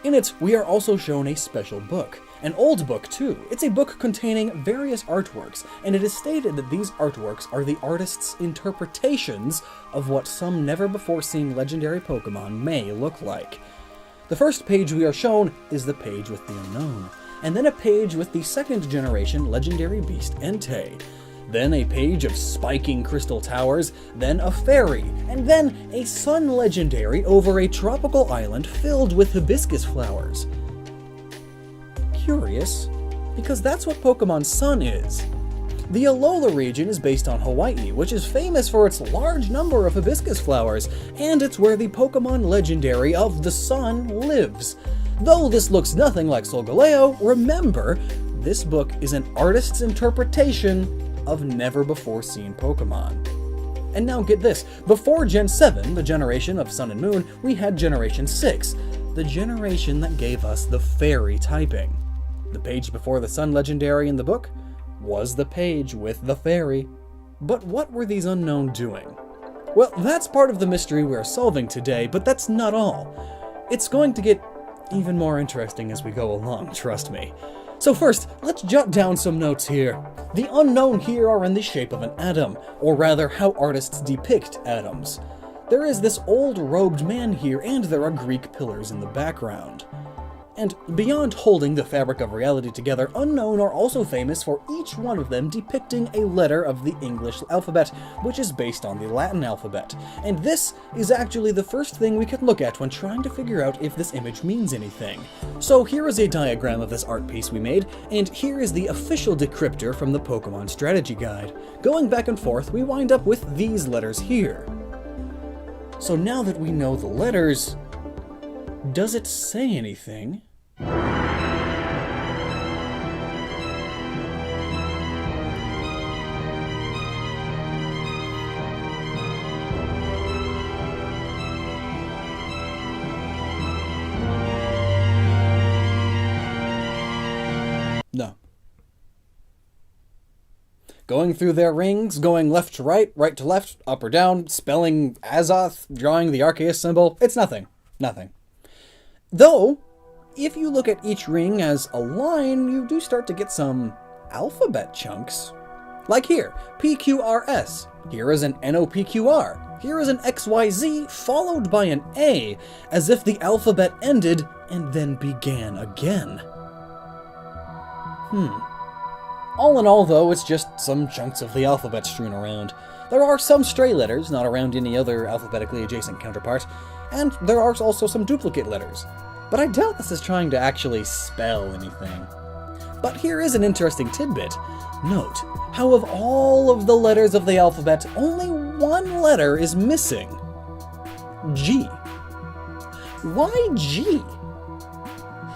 In it, we are also shown a special book. An old book, too. It's a book containing various artworks, and it is stated that these artworks are the artist's interpretations of what some never-before-seen legendary Pokemon may look like. The first page we are shown is the page with the Unown, and then a page with the second-generation legendary beast Entei, then a page of spiking crystal towers, then a fairy, and then a sun legendary over a tropical island filled with hibiscus flowers. Curious, because that's what Pokemon Sun is. The Alola region is based on Hawaii, which is famous for its large number of hibiscus flowers, and it's where the Pokemon legendary of the Sun lives. Though this looks nothing like Solgaleo, remember, this book is an artist's interpretation of never-before-seen Pokemon. And now get this, before Gen 7, the generation of Sun and Moon, we had Generation 6, the generation that gave us the Fairy typing. The page before the Sun legendary in the book was the page with the Fairy. But what were these Unown doing? Well, that's part of the mystery we're solving today, but that's not all. It's going to get even more interesting as we go along, trust me. So first, let's jot down some notes here. The Unown here are in the shape of an atom, or rather how artists depict atoms. There is this old robed man here, and there are Greek pillars in the background. And beyond holding the fabric of reality together, Unown are also famous for each one of them depicting a letter of the English alphabet, which is based on the Latin alphabet. And this is actually the first thing we can look at when trying to figure out if this image means anything. So here is a diagram of this art piece we made, and here is the official decryptor from the Pokemon Strategy Guide. Going back and forth, we wind up with these letters here. So now that we know the letters, does it say anything? No. Going through their rings, going left to right, right to left, up or down, spelling Azoth, drawing the Arceus symbol, it's nothing. Nothing. Though, if you look at each ring as a line, you do start to get some alphabet chunks. Like here, PQRS. Here is an NOPQR. Here is an XYZ followed by an A, as if the alphabet ended and then began again. All in all, though, it's just some chunks of the alphabet strewn around. There are some stray letters, not around any other alphabetically adjacent counterpart, and there are also some duplicate letters. But I doubt this is trying to actually spell anything. But here is an interesting tidbit. Note how of all of the letters of the alphabet, only one letter is missing. G. Why G?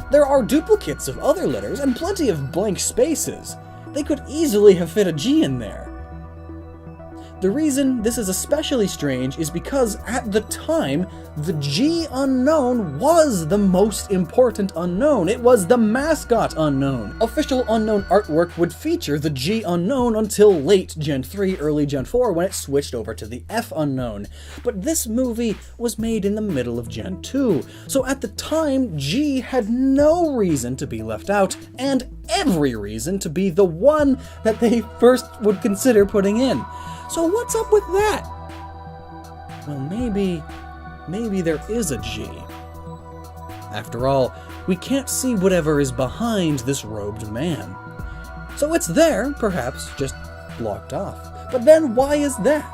There are duplicates of other letters and plenty of blank spaces. They could easily have fit a G in there. The reason this is especially strange is because at the time, the G Unown was the most important Unown. It was the mascot Unown. Official Unown artwork would feature the G Unown until late Gen 3, early Gen 4 when it switched over to the F Unown. But this movie was made in the middle of Gen 2, so at the time, G had no reason to be left out, and every reason to be the one that they first would consider putting in. So what's up with that? Well, maybe there is a G. After all, we can't see whatever is behind this robed man. So it's there, perhaps, just blocked off. But then why is that?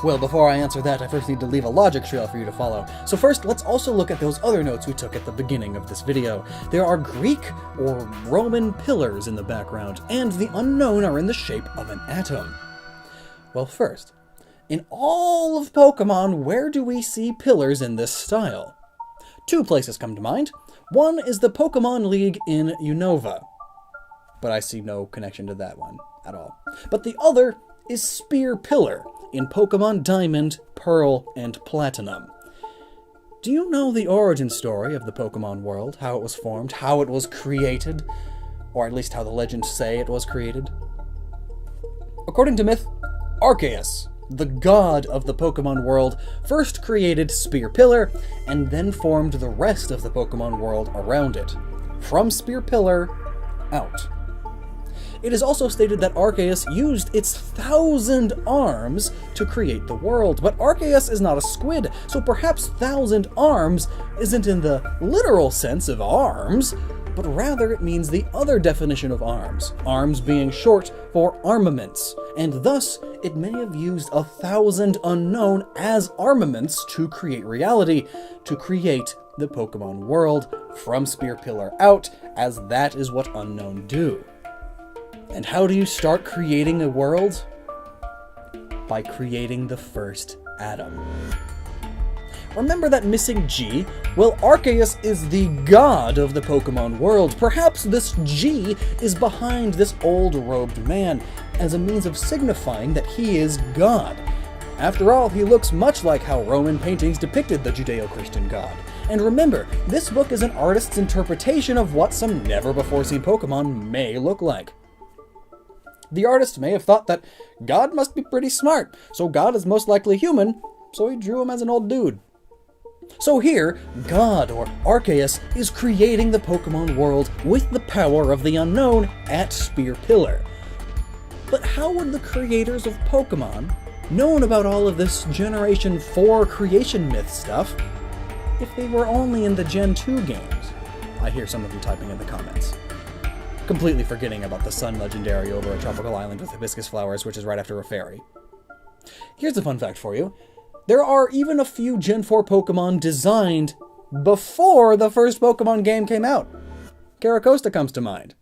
Well, before I answer that, I first need to leave a logic trail for you to follow. So first, let's also look at those other notes we took at the beginning of this video. There are Greek or Roman pillars in the background, and the Unown are in the shape of an atom. Well, first, in all of Pokemon, where do we see pillars in this style? Two places come to mind. One is the Pokemon League in Unova, but I see no connection to that one at all. But the other is Spear Pillar in Pokemon Diamond, Pearl, and Platinum. Do you know the origin story of the Pokemon world? How it was formed? How it was created? Or at least how the legends say it was created? According to myth, Arceus, the god of the Pokemon world, first created Spear Pillar, and then formed the rest of the Pokemon world around it. From Spear Pillar, out. It is also stated that Arceus used its 1,000 arms to create the world, but Arceus is not a squid, so perhaps 1,000 arms isn't in the literal sense of arms, but rather it means the other definition of arms, arms being short for armaments, and thus it may have used 1,000 Unown as armaments to create reality, to create the Pokemon world from Spear Pillar out, as that is what Unown do. And how do you start creating a world? By creating the first atom. Remember that missing G? Well, Arceus is the god of the Pokemon world. Perhaps this G is behind this old robed man as a means of signifying that he is God. After all, he looks much like how Roman paintings depicted the Judeo-Christian god. And remember, this book is an artist's interpretation of what some never-before-seen Pokemon may look like. The artist may have thought that God must be pretty smart, so God is most likely human, so he drew him as an old dude. So here, God, or Arceus, is creating the Pokemon world with the power of the Unown at Spear Pillar. But how would the creators of Pokemon known about all of this Generation 4 creation myth stuff if they were only in the Gen 2 games? I hear some of you typing in the comments. Completely forgetting about the Sun Legendary over a tropical island with hibiscus flowers, which is right after a fairy. Here's a fun fact for you. There are even a few Gen 4 Pokemon designed before the first Pokemon game came out. Carracosta comes to mind.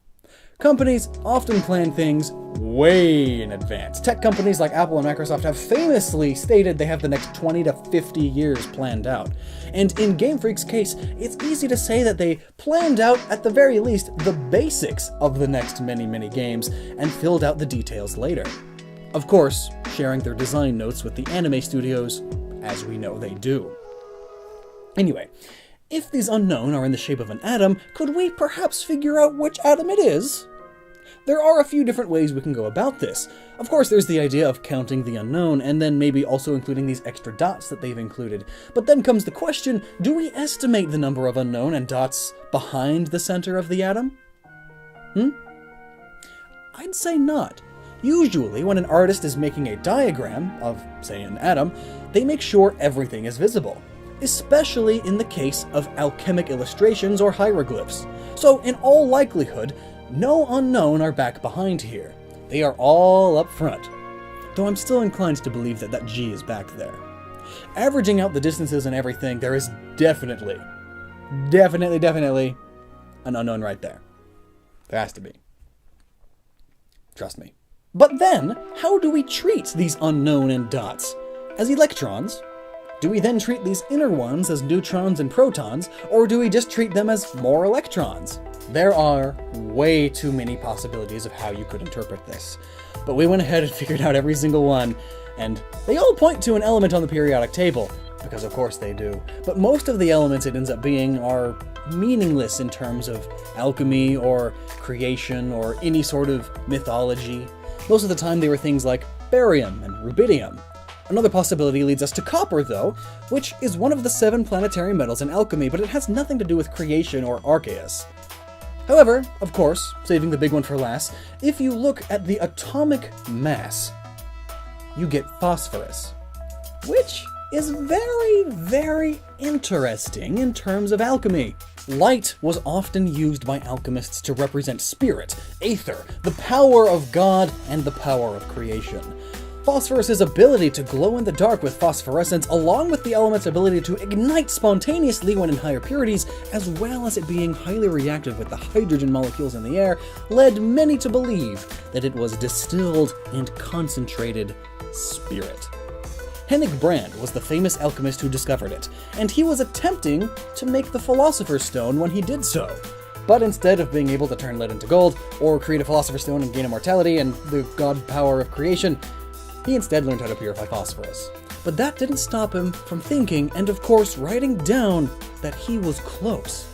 Companies often plan things way in advance. Tech companies like Apple and Microsoft have famously stated they have the next 20 to 50 years planned out. And in Game Freak's case, it's easy to say that they planned out, at the very least, the basics of the next many games and filled out the details later. Of course, sharing their design notes with the anime studios, as we know they do. Anyway, if these Unown are in the shape of an atom, could we perhaps figure out which atom it is? There are a few different ways we can go about this. Of course, there's the idea of counting the Unown, and then maybe also including these extra dots that they've included. But then comes the question, do we estimate the number of Unown and dots behind the center of the atom? I'd say not. Usually, when an artist is making a diagram of, say, an atom, they make sure everything is visible, especially in the case of alchemic illustrations or hieroglyphs. So, in all likelihood, no Unown are back behind here. They are all up front. Though I'm still inclined to believe that that G is back there. Averaging out the distances and everything, there is definitely an Unown right there. There has to be. Trust me. But then, how do we treat these Unown and dots? As electrons? Do we then treat these inner ones as neutrons and protons, or do we just treat them as more electrons? There are way too many possibilities of how you could interpret this, but we went ahead and figured out every single one, and they all point to an element on the periodic table, because of course they do, but most of the elements it ends up being are meaningless in terms of alchemy or creation or any sort of mythology. Most of the time they were things like barium and rubidium. Another possibility leads us to copper, though, which is one of the 7 planetary metals in alchemy, but it has nothing to do with creation or Arceus. However, of course, saving the big one for last, if you look at the atomic mass, you get phosphorus, which is very, very interesting in terms of alchemy. Light was often used by alchemists to represent spirit, aether, the power of God, and the power of creation. Phosphorus's ability to glow in the dark with phosphorescence, along with the element's ability to ignite spontaneously when in higher purities, as well as it being highly reactive with the hydrogen molecules in the air, led many to believe that it was distilled and concentrated spirit. Hennig Brand was the famous alchemist who discovered it, and he was attempting to make the Philosopher's Stone when he did so. But instead of being able to turn lead into gold, or create a Philosopher's Stone and gain immortality and the god power of creation, he instead learned how to purify phosphorus. But that didn't stop him from thinking and of course writing down that he was close.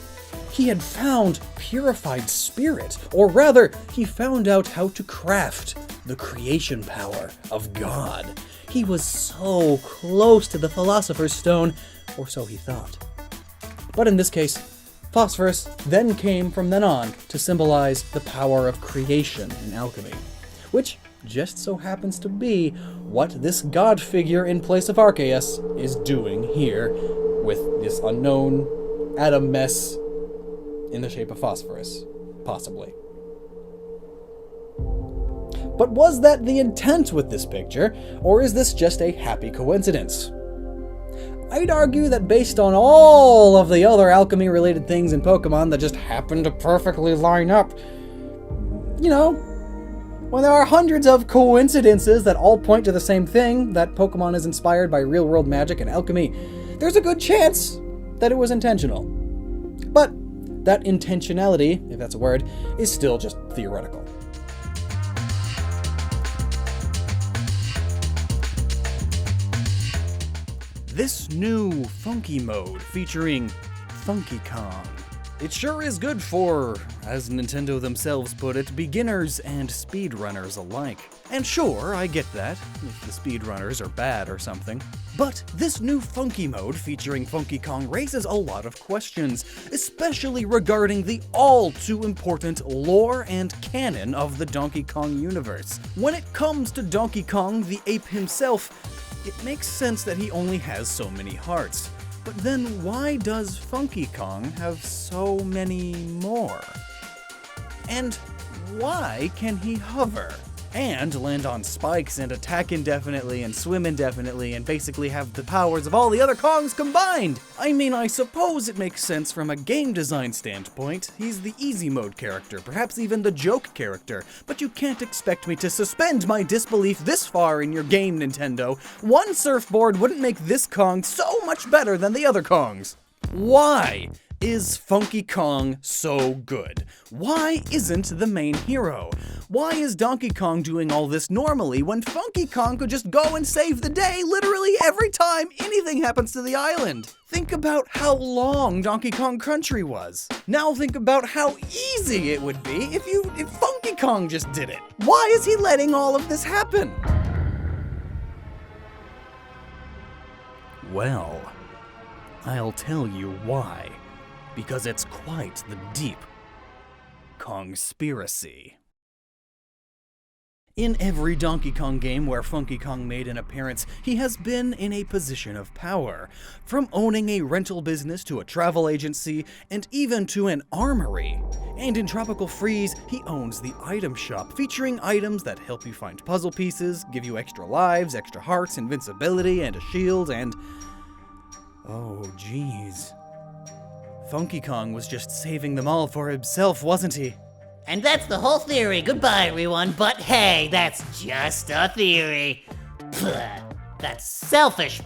He had found purified spirit, or rather, he found out how to craft the creation power of God. He was so close to the Philosopher's Stone, or so he thought. But in this case, phosphorus then came from then on to symbolize the power of creation in alchemy, which just so happens to be what this god figure in place of Arceus is doing here with this unknown atom mess in the shape of phosphorus, possibly. But was that the intent with this picture, or is this just a happy coincidence? I'd argue that based on all of the other alchemy-related things in Pokemon that just happen to perfectly line up, you know, when there are hundreds of coincidences that all point to the same thing, that Pokemon is inspired by real-world magic and alchemy, there's a good chance that it was intentional. But that intentionality, if that's a word, is still just theoretical. This new funky mode featuring Funky Kong. It sure is good for, as Nintendo themselves put it, beginners and speedrunners alike. And sure, I get that, if the speedrunners are bad or something. But this new funky mode featuring Funky Kong raises a lot of questions, especially regarding the all-too-important lore and canon of the Donkey Kong universe. When it comes to Donkey Kong, the ape himself, it makes sense that he only has so many hearts. But then why does Funky Kong have so many more? And why can he hover? And land on spikes and attack indefinitely and swim indefinitely and basically have the powers of all the other Kongs combined? I mean, I suppose it makes sense from a game design standpoint. He's the easy mode character, perhaps even the joke character, but you can't expect me to suspend my disbelief this far in your game, Nintendo. One surfboard wouldn't make this Kong so much better than the other Kongs. Why is Funky Kong so good? Why isn't the main hero? Why is Donkey Kong doing all this normally when Funky Kong could just go and save the day literally every time anything happens to the island? Think about how long Donkey Kong Country was. Now think about how easy it would be if Funky Kong just did it. Why is he letting all of this happen? Well, I'll tell you why. Because it's quite the deep Kongspiracy. In every Donkey Kong game where Funky Kong made an appearance, he has been in a position of power. From owning a rental business to a travel agency, and even to an armory. And in Tropical Freeze, he owns the item shop, featuring items that help you find puzzle pieces, give you extra lives, extra hearts, invincibility, and a shield, and... oh, geez. Funky Kong was just saving them all for himself, wasn't he? And that's the whole theory. Goodbye, everyone. But hey, that's just a theory. That's selfish.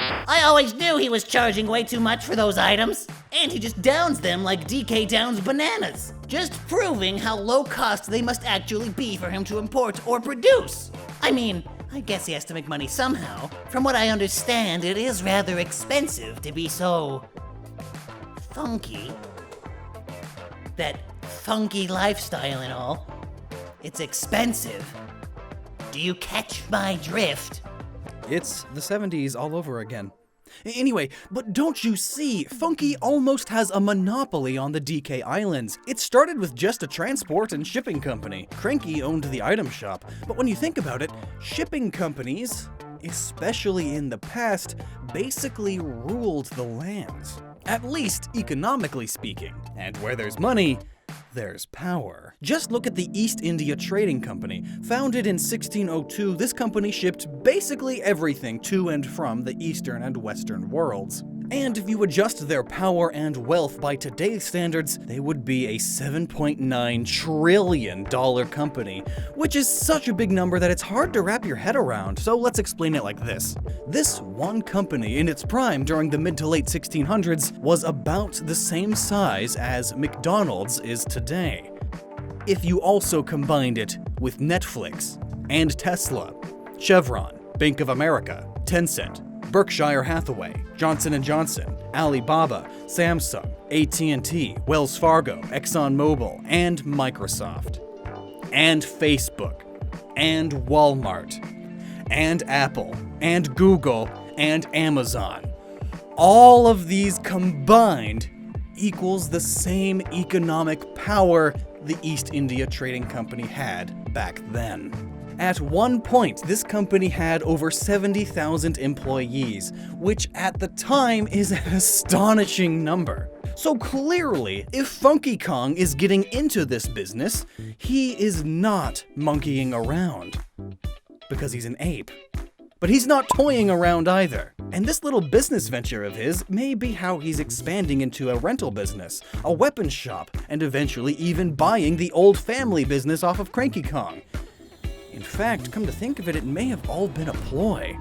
I always knew he was charging way too much for those items. And he just downs them like DK downs bananas. Just proving how low cost they must actually be for him to import or produce. I mean, I guess he has to make money somehow. From what I understand, it is rather expensive to be so funky. That funky lifestyle and all. It's expensive. Do you catch my drift? It's the 70s all over again. Anyway, but don't you see, Funky almost has a monopoly on the DK Islands. It started with just a transport and shipping company. Cranky owned the item shop, but when you think about it, shipping companies, especially in the past, basically ruled the lands. At least economically speaking. And where there's money, there's power. Just look at the East India Trading Company. Founded in 1602, this company shipped basically everything to and from the Eastern and Western worlds. And if you adjust their power and wealth by today's standards, they would be a $7.9 trillion company, which is such a big number that it's hard to wrap your head around, so let's explain it like this. This one company in its prime during the mid to late 1600s was about the same size as McDonald's is today. If you also combined it with Netflix and Tesla, Chevron, Bank of America, Tencent, Berkshire Hathaway, Johnson & Johnson, Alibaba, Samsung, AT&T, Wells Fargo, ExxonMobil, and Microsoft, and Facebook, and Walmart, and Apple, and Google, and Amazon. All of these combined equals the same economic power the East India Trading Company had back then. At one point, this company had over 70,000 employees, which at the time is an astonishing number. So clearly, if Funky Kong is getting into this business, he is not monkeying around. Because he's an ape. But he's not toying around either. And this little business venture of his may be how he's expanding into a rental business, a weapons shop, and eventually even buying the old family business off of Cranky Kong. In fact, come to think of it, it may have all been a ploy.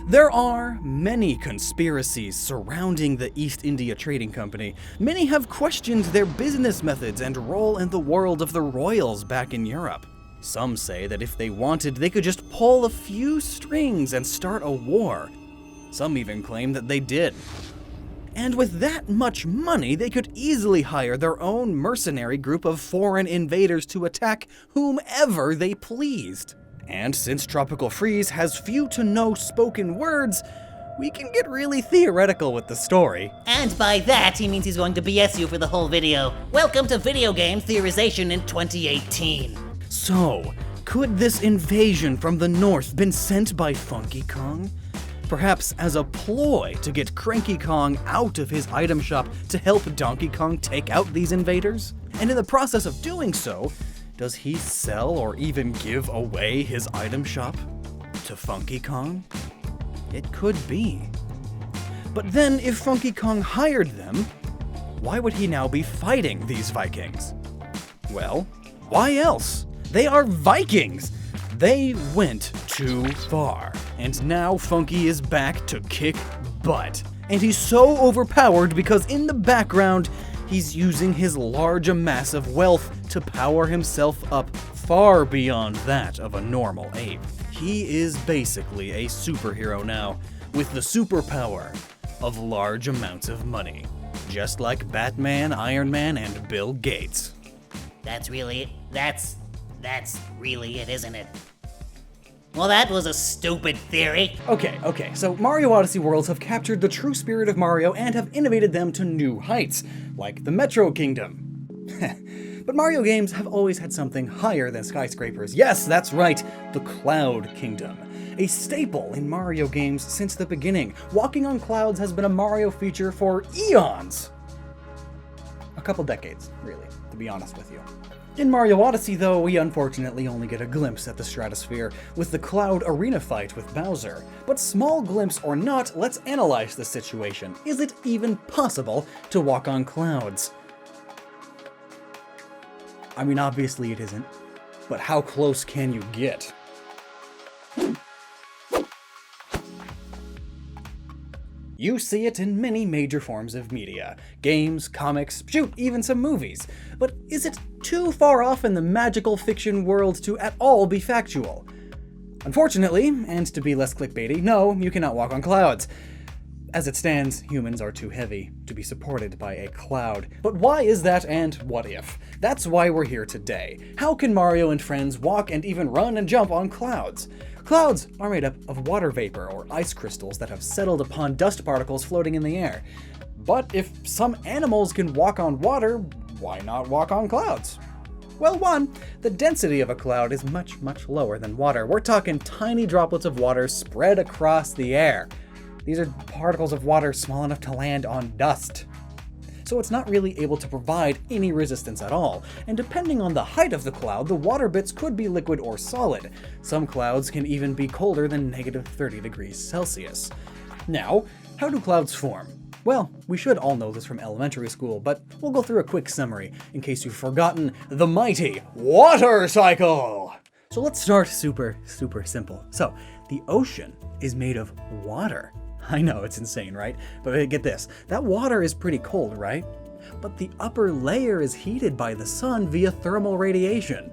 There are many conspiracies surrounding the East India Trading Company. Many have questioned their business methods and role in the world of the royals back in Europe. Some say that if they wanted, they could just pull a few strings and start a war. Some even claim that they did. And with that much money, they could easily hire their own mercenary group of foreign invaders to attack whomever they pleased. And since Tropical Freeze has few to no spoken words, we can get really theoretical with the story. And by that, he means he's going to BS you for the whole video. Welcome to Video Game Theorization in 2018. So, could this invasion from the north been sent by Funky Kong? Perhaps as a ploy to get Cranky Kong out of his item shop to help Donkey Kong take out these invaders? And in the process of doing so, does he sell or even give away his item shop to Funky Kong? It could be. But then if Funky Kong hired them, why would he now be fighting these Vikings? Well, why else? They are Vikings! They went too far, and now Funky is back to kick butt. And he's so overpowered because in the background, he's using his large amass of wealth to power himself up far beyond that of a normal ape. He is basically a superhero now, with the superpower of large amounts of money. Just like Batman, Iron Man, and Bill Gates. That's really it, isn't it? Well, that was a stupid theory. Okay, so Mario Odyssey worlds have captured the true spirit of Mario and have innovated them to new heights, like the Metro Kingdom. But Mario games have always had something higher than skyscrapers. Yes, that's right, the Cloud Kingdom. A staple in Mario games since the beginning. Walking on clouds has been a Mario feature for eons. A couple decades, really, to be honest with you. In Mario Odyssey, though, we unfortunately only get a glimpse at the stratosphere with the Cloud Arena fight with Bowser. But small glimpse or not, let's analyze the situation. Is it even possible to walk on clouds? I mean, obviously it isn't, but how close can you get? You see it in many major forms of media. Games, comics, shoot, even some movies. But is it too far off in the magical fiction world to at all be factual? Unfortunately, and to be less clickbaity, no, you cannot walk on clouds. As it stands, humans are too heavy to be supported by a cloud. But why is that, and what if? That's why we're here today. How can Mario and friends walk and even run and jump on clouds? Clouds are made up of water vapor or ice crystals that have settled upon dust particles floating in the air. But if some animals can walk on water, why not walk on clouds? Well, one, the density of a cloud is much, much lower than water. We're talking tiny droplets of water spread across the air. These are particles of water small enough to land on dust. So it's not really able to provide any resistance at all, and depending on the height of the cloud, the water bits could be liquid or solid. Some clouds can even be colder than -30 degrees Celsius. Now, how do clouds form? Well, we should all know this from elementary school, but we'll go through a quick summary in case you've forgotten the mighty water cycle! So let's start super simple. So, the ocean is made of water. I know, it's insane, right? But get this, that water is pretty cold, right? But the upper layer is heated by the sun via thermal radiation.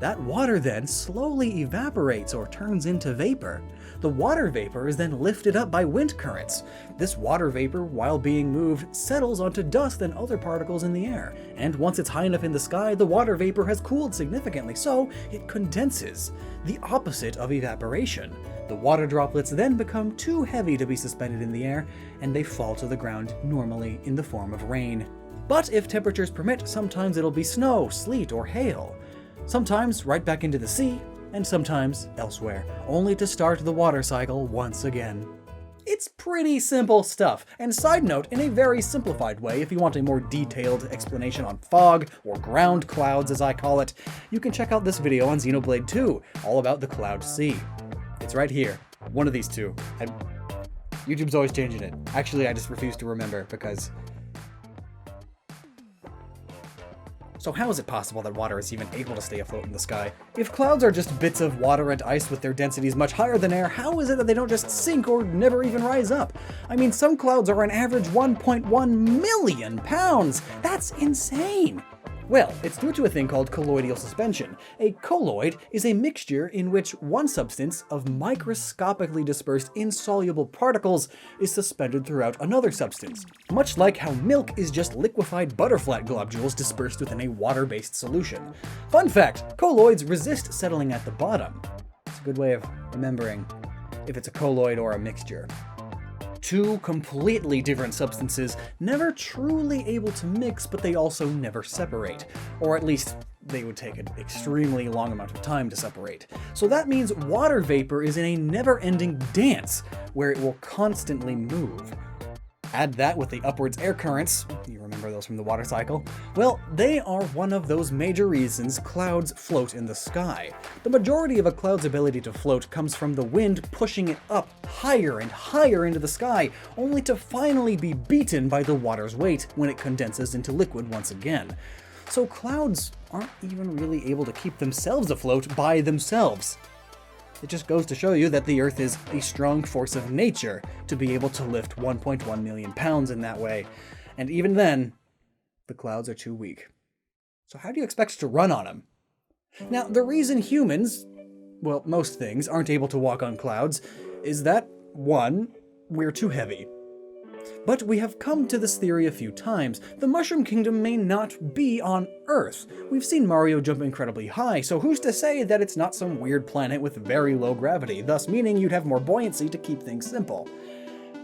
That water then slowly evaporates or turns into vapor. The water vapor is then lifted up by wind currents. This water vapor, while being moved, settles onto dust and other particles in the air. And once it's high enough in the sky, the water vapor has cooled significantly, so it condenses, the opposite of evaporation. The water droplets then become too heavy to be suspended in the air, and they fall to the ground normally in the form of rain. But if temperatures permit, sometimes it'll be snow, sleet, or hail. Sometimes right back into the sea, and sometimes elsewhere, only to start the water cycle once again. It's pretty simple stuff, and side note, in a very simplified way, if you want a more detailed explanation on fog, or ground clouds as I call it, you can check out this video on Xenoblade 2, all about the Cloud Sea. It's right here, one of these two. YouTube's always changing it. Actually, I just refuse to remember because... So how is it possible that water is even able to stay afloat in the sky? If clouds are just bits of water and ice with their densities much higher than air, how is it that they don't just sink or never even rise up? I mean, some clouds are an average 1.1 million pounds! That's insane! Well, it's due to a thing called colloidal suspension. A colloid is a mixture in which one substance of microscopically dispersed insoluble particles is suspended throughout another substance. Much like how milk is just liquefied butterfly globules dispersed within a water-based solution. Fun fact, colloids resist settling at the bottom. It's a good way of remembering if it's a colloid or a mixture. Two completely different substances, never truly able to mix, but they also never separate. Or at least, they would take an extremely long amount of time to separate. So that means water vapor is in a never-ending dance, where it will constantly move. Add that with the upwards air currents, you remember those from the water cycle? Well, they are one of those major reasons clouds float in the sky. The majority of a cloud's ability to float comes from the wind pushing it up higher and higher into the sky, only to finally be beaten by the water's weight when it condenses into liquid once again. So clouds aren't even really able to keep themselves afloat by themselves. It just goes to show you that the Earth is a strong force of nature to be able to lift 1.1 million pounds in that way. And even then, the clouds are too weak. So how do you expect to run on them? Now, the reason humans, well, most things, aren't able to walk on clouds is that, one, we're too heavy. But we have come to this theory a few times. The Mushroom Kingdom may not be on Earth. We've seen Mario jump incredibly high, so who's to say that it's not some weird planet with very low gravity, thus meaning you'd have more buoyancy to keep things simple.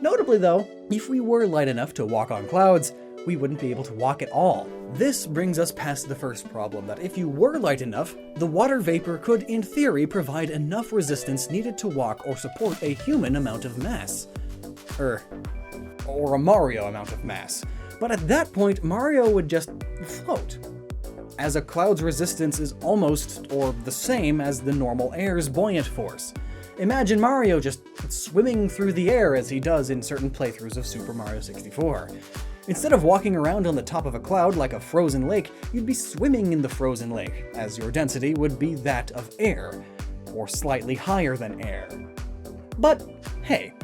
Notably though, if we were light enough to walk on clouds, we wouldn't be able to walk at all. This brings us past the first problem, that if you were light enough, the water vapor could in theory provide enough resistance needed to walk or support a human amount of mass. Or a Mario amount of mass. But at that point, Mario would just float, as a cloud's resistance is almost or the same as the normal air's buoyant force. Imagine Mario just swimming through the air as he does in certain playthroughs of Super Mario 64. Instead of walking around on the top of a cloud like a frozen lake, you'd be swimming in the frozen lake, as your density would be that of air, or slightly higher than air. But hey,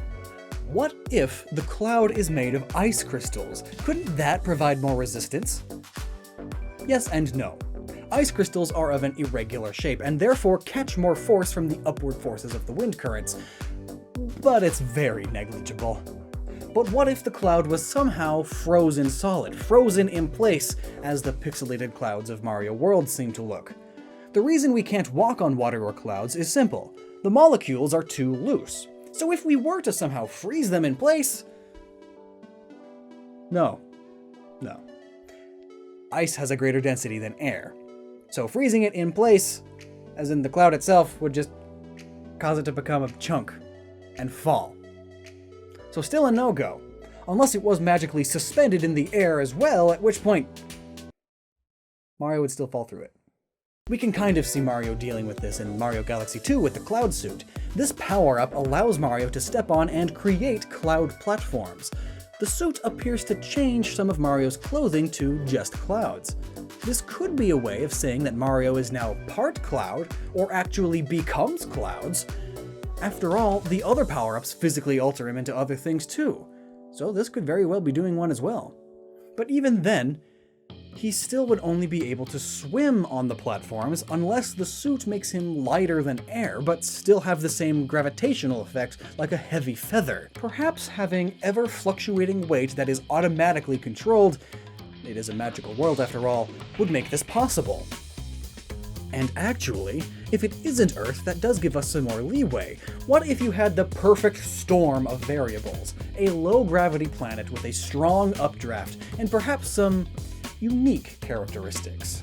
What if the cloud is made of ice crystals? Couldn't that provide more resistance? Yes and no. Ice crystals are of an irregular shape and therefore catch more force from the upward forces of the wind currents, but it's very negligible. But what if the cloud was somehow frozen solid, frozen in place, as the pixelated clouds of Mario World seem to look? The reason we can't walk on water or clouds is simple. The molecules are too loose. So if we were to somehow freeze them in place... No. Ice has a greater density than air. So freezing it in place, as in the cloud itself, would just cause it to become a chunk and fall. So still a no-go, unless it was magically suspended in the air as well, at which point Mario would still fall through it. We can kind of see Mario dealing with this in Mario Galaxy 2 with the Cloud Suit. This power-up allows Mario to step on and create cloud platforms. The suit appears to change some of Mario's clothing to just clouds. This could be a way of saying that Mario is now part cloud, or actually becomes clouds. After all, the other power-ups physically alter him into other things too, so this could very well be doing one as well. But even then, he still would only be able to swim on the platforms unless the suit makes him lighter than air, but still have the same gravitational effects like a heavy feather. Perhaps having ever-fluctuating weight that is automatically controlled, it is a magical world after all, would make this possible. And actually, if it isn't Earth, that does give us some more leeway. What if you had the perfect storm of variables? A low-gravity planet with a strong updraft, and perhaps some unique characteristics.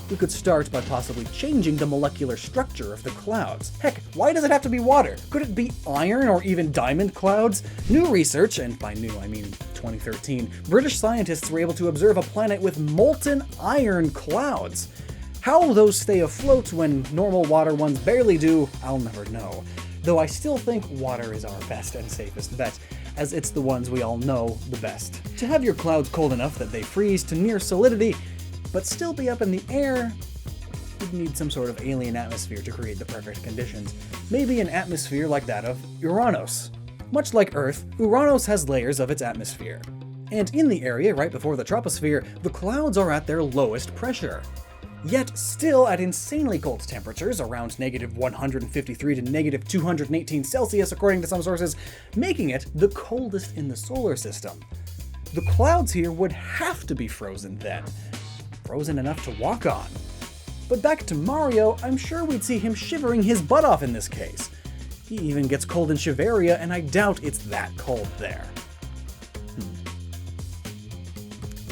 We could start by possibly changing the molecular structure of the clouds. Heck, why does it have to be water? Could it be iron or even diamond clouds? New research, and by new I mean 2013, British scientists were able to observe a planet with molten iron clouds. How those stay afloat when normal water ones barely do, I'll never know. Though I still think water is our best and safest bet, as it's the ones we all know the best. To have your clouds cold enough that they freeze to near solidity, but still be up in the air, you'd need some sort of alien atmosphere to create the perfect conditions. Maybe an atmosphere like that of Uranus. Much like Earth, Uranus has layers of its atmosphere. And in the area right before the troposphere, the clouds are at their lowest pressure. Yet still at insanely cold temperatures, around -153 to -218 Celsius according to some sources, making it the coldest in the solar system. The clouds here would have to be frozen then. Frozen enough to walk on. But back to Mario, I'm sure we'd see him shivering his butt off in this case. He even gets cold in Shiveria, and I doubt it's that cold there.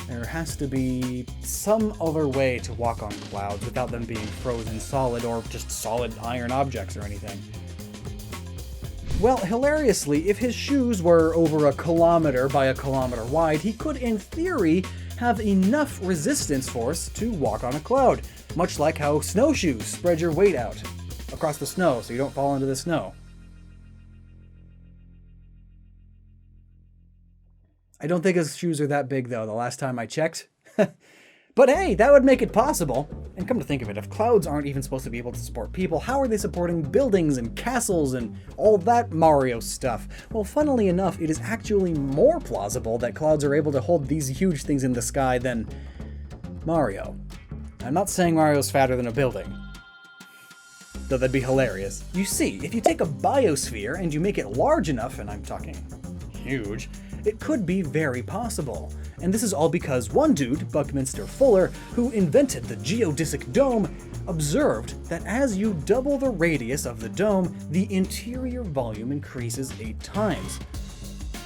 There has to be some other way to walk on clouds without them being frozen solid or just solid iron objects or anything. Well, hilariously, if his shoes were over 1 kilometer by 1 kilometer wide, he could, in theory, have enough resistance force to walk on a cloud, much like how snowshoes spread your weight out across the snow so you don't fall into the snow. I don't think his shoes are that big, though, the last time I checked. But hey, that would make it possible. And come to think of it, if clouds aren't even supposed to be able to support people, how are they supporting buildings and castles and all that Mario stuff? Well, funnily enough, it is actually more plausible that clouds are able to hold these huge things in the sky than Mario. I'm not saying Mario's fatter than a building, though that'd be hilarious. You see, if you take a biosphere and you make it large enough, and I'm talking huge, it could be very possible. And this is all because one dude, Buckminster Fuller, who invented the geodesic dome, observed that as you double the radius of the dome, the interior volume increases 8 times.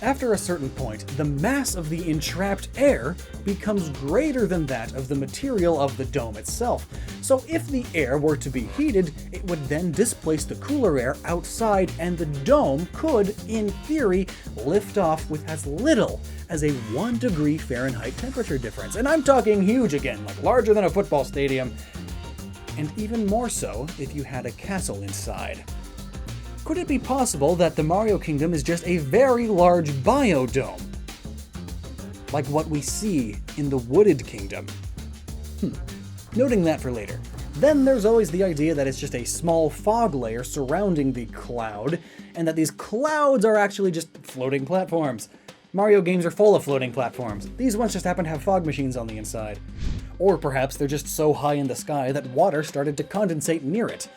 After a certain point, the mass of the entrapped air becomes greater than that of the material of the dome itself. So if the air were to be heated, it would then displace the cooler air outside, and the dome could, in theory, lift off with as little as a 1 degree Fahrenheit temperature difference. And I'm talking huge again, like larger than a football stadium, and even more so if you had a castle inside. Could it be possible that the Mario Kingdom is just a very large biodome? Like what we see in the Wooded Kingdom? Noting that for later. Then there's always the idea that it's just a small fog layer surrounding the cloud, and that these clouds are actually just floating platforms. Mario games are full of floating platforms. These ones just happen to have fog machines on the inside. Or perhaps they're just so high in the sky that water started to condensate near it.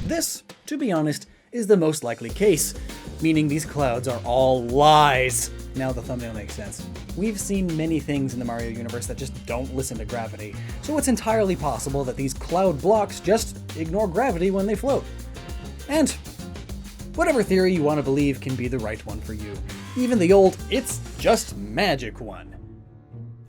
This, to be honest, is the most likely case, meaning these clouds are all lies. Now the thumbnail makes sense. We've seen many things in the Mario universe that just don't listen to gravity, so it's entirely possible that these cloud blocks just ignore gravity when they float. And whatever theory you want to believe can be the right one for you. Even the old, it's just magic one.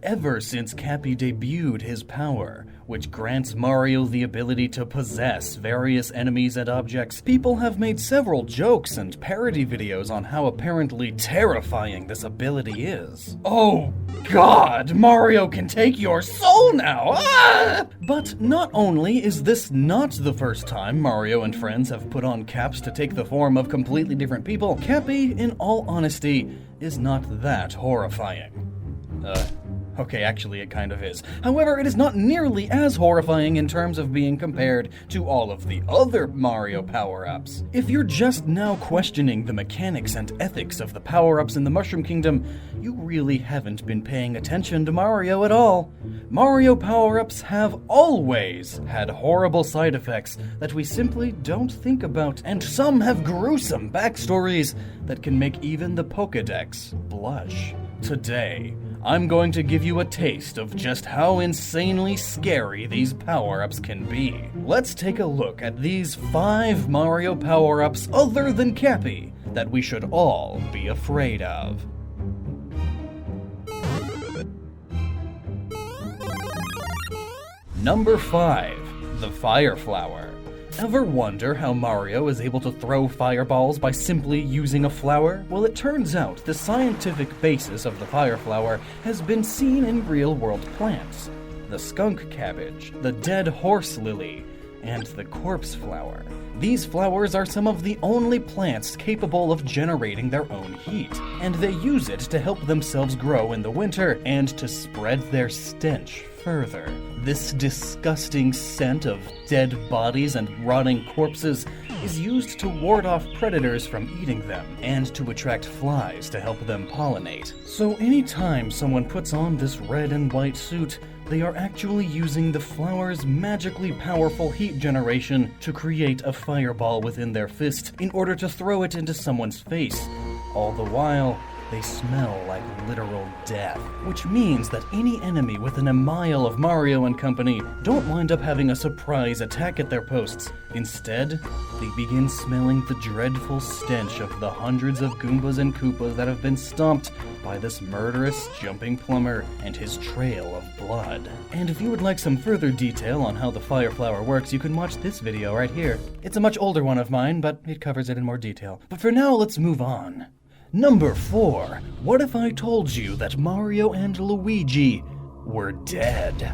Ever since Cappy debuted his power, which grants Mario the ability to possess various enemies and objects, people have made several jokes and parody videos on how apparently terrifying this ability is. Oh God, Mario can take your soul now! Ah! But not only is this not the first time Mario and friends have put on caps to take the form of completely different people, Cappy, in all honesty, is not that horrifying. Okay, actually it kind of is. However, it is not nearly as horrifying in terms of being compared to all of the other Mario power-ups. If you're just now questioning the mechanics and ethics of the power-ups in the Mushroom Kingdom, you really haven't been paying attention to Mario at all. Mario power-ups have always had horrible side effects that we simply don't think about, and some have gruesome backstories that can make even the Pokédex blush. Today, I'm going to give you a taste of just how insanely scary these power-ups can be. Let's take a look at these 5 Mario power-ups other than Cappy that we should all be afraid of. Number 5, the Fire Flower. Ever wonder how Mario is able to throw fireballs by simply using a flower? Well, it turns out the scientific basis of the fire flower has been seen in real-world plants. The skunk cabbage, the dead horse lily, and the corpse flower. These flowers are some of the only plants capable of generating their own heat, and they use it to help themselves grow in the winter and to spread their stench further. This disgusting scent of dead bodies and rotting corpses is used to ward off predators from eating them and to attract flies to help them pollinate. So anytime someone puts on this red and white suit, they are actually using the flower's magically powerful heat generation to create a fireball within their fist in order to throw it into someone's face. All the while, they smell like literal death, which means that any enemy within a mile of Mario and company don't wind up having a surprise attack at their posts. Instead, they begin smelling the dreadful stench of the hundreds of Goombas and Koopas that have been stomped by this murderous jumping plumber and his trail of blood. And if you would like some further detail on how the fire flower works, you can watch this video right here. It's a much older one of mine, but it covers it in more detail. But for now, let's move on. Number 4. What if I told you that Mario and Luigi were dead?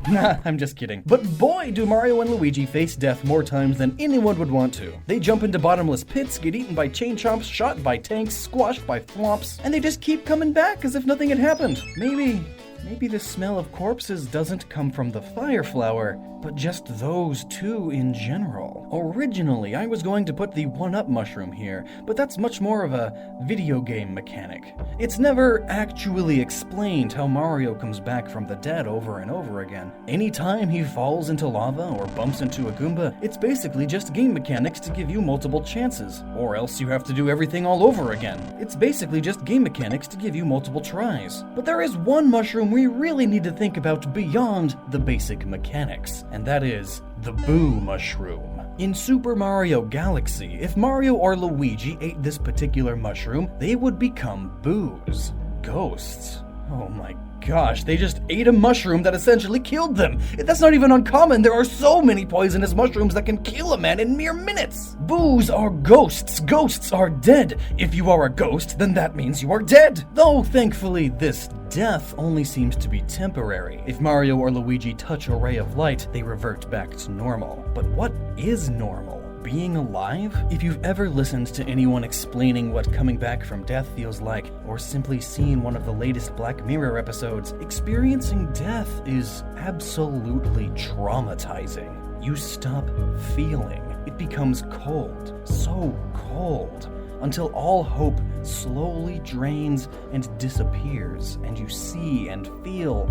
Nah, I'm just kidding. But boy, do Mario and Luigi face death more times than anyone would want to. They jump into bottomless pits, get eaten by chain chomps, shot by tanks, squashed by thwomps, and they just keep coming back as if nothing had happened. Maybe the smell of corpses doesn't come from the fire flower, but just those two in general. Originally, I was going to put the 1-up mushroom here, but that's much more of a video game mechanic. It's never actually explained how Mario comes back from the dead over and over again. Anytime he falls into lava or bumps into a Goomba, it's basically just game mechanics to give you multiple chances, or else you have to do everything all over again. It's basically just game mechanics to give you multiple tries. But there is one mushroom we really need to think about beyond the basic mechanics, and that is the Boo Mushroom. In Super Mario Galaxy, if Mario or Luigi ate this particular mushroom, they would become Boos. Ghosts. Oh my gosh, they just ate a mushroom that essentially killed them. That's not even uncommon. There are so many poisonous mushrooms that can kill a man in mere minutes. Boos are ghosts. Ghosts are dead. If you are a ghost, then that means you are dead. Though, thankfully, this death only seems to be temporary. If Mario or Luigi touch a ray of light, they revert back to normal. But what is normal? Being alive? If you've ever listened to anyone explaining what coming back from death feels like, or simply seen one of the latest Black Mirror episodes, experiencing death is absolutely traumatizing. you stop feeling. It becomes cold, so cold, until all hope slowly drains and disappears, and you see and feel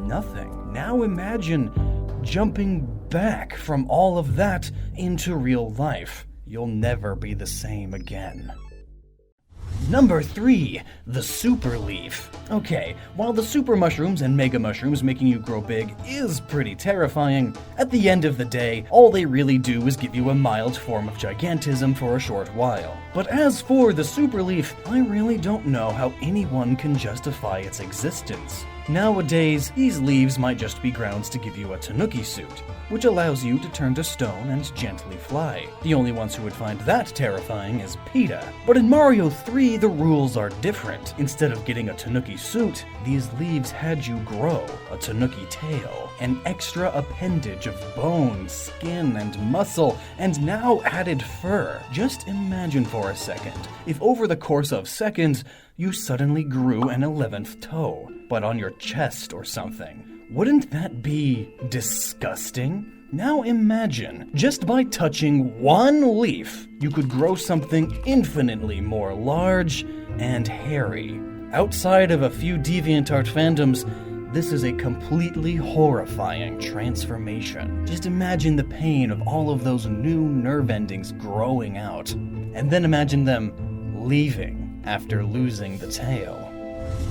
nothing. Now imagine jumping back from all of that into real life. You'll never be the same again. Number 3, the Super Leaf. Okay, while the Super Mushrooms and Mega Mushrooms making you grow big is pretty terrifying, at the end of the day, all they really do is give you a mild form of gigantism for a short while. But as for the Super Leaf, I really don't know how anyone can justify its existence. Nowadays, these leaves might just be grounds to give you a Tanuki suit, which allows you to turn to stone and gently fly. The only ones who would find that terrifying is PETA. But in Mario 3, the rules are different. Instead of getting a Tanuki suit, these leaves had you grow a Tanuki tail, an extra appendage of bone, skin, and muscle, and now added fur. Just imagine for a second, if over the course of seconds, you suddenly grew an 11th toe, but on your chest or something. Wouldn't that be disgusting? Now imagine, just by touching one leaf, you could grow something infinitely more large and hairy. Outside of a few DeviantArt fandoms, this is a completely horrifying transformation. Just imagine the pain of all of those new nerve endings growing out, and then imagine them leaving after losing the tail.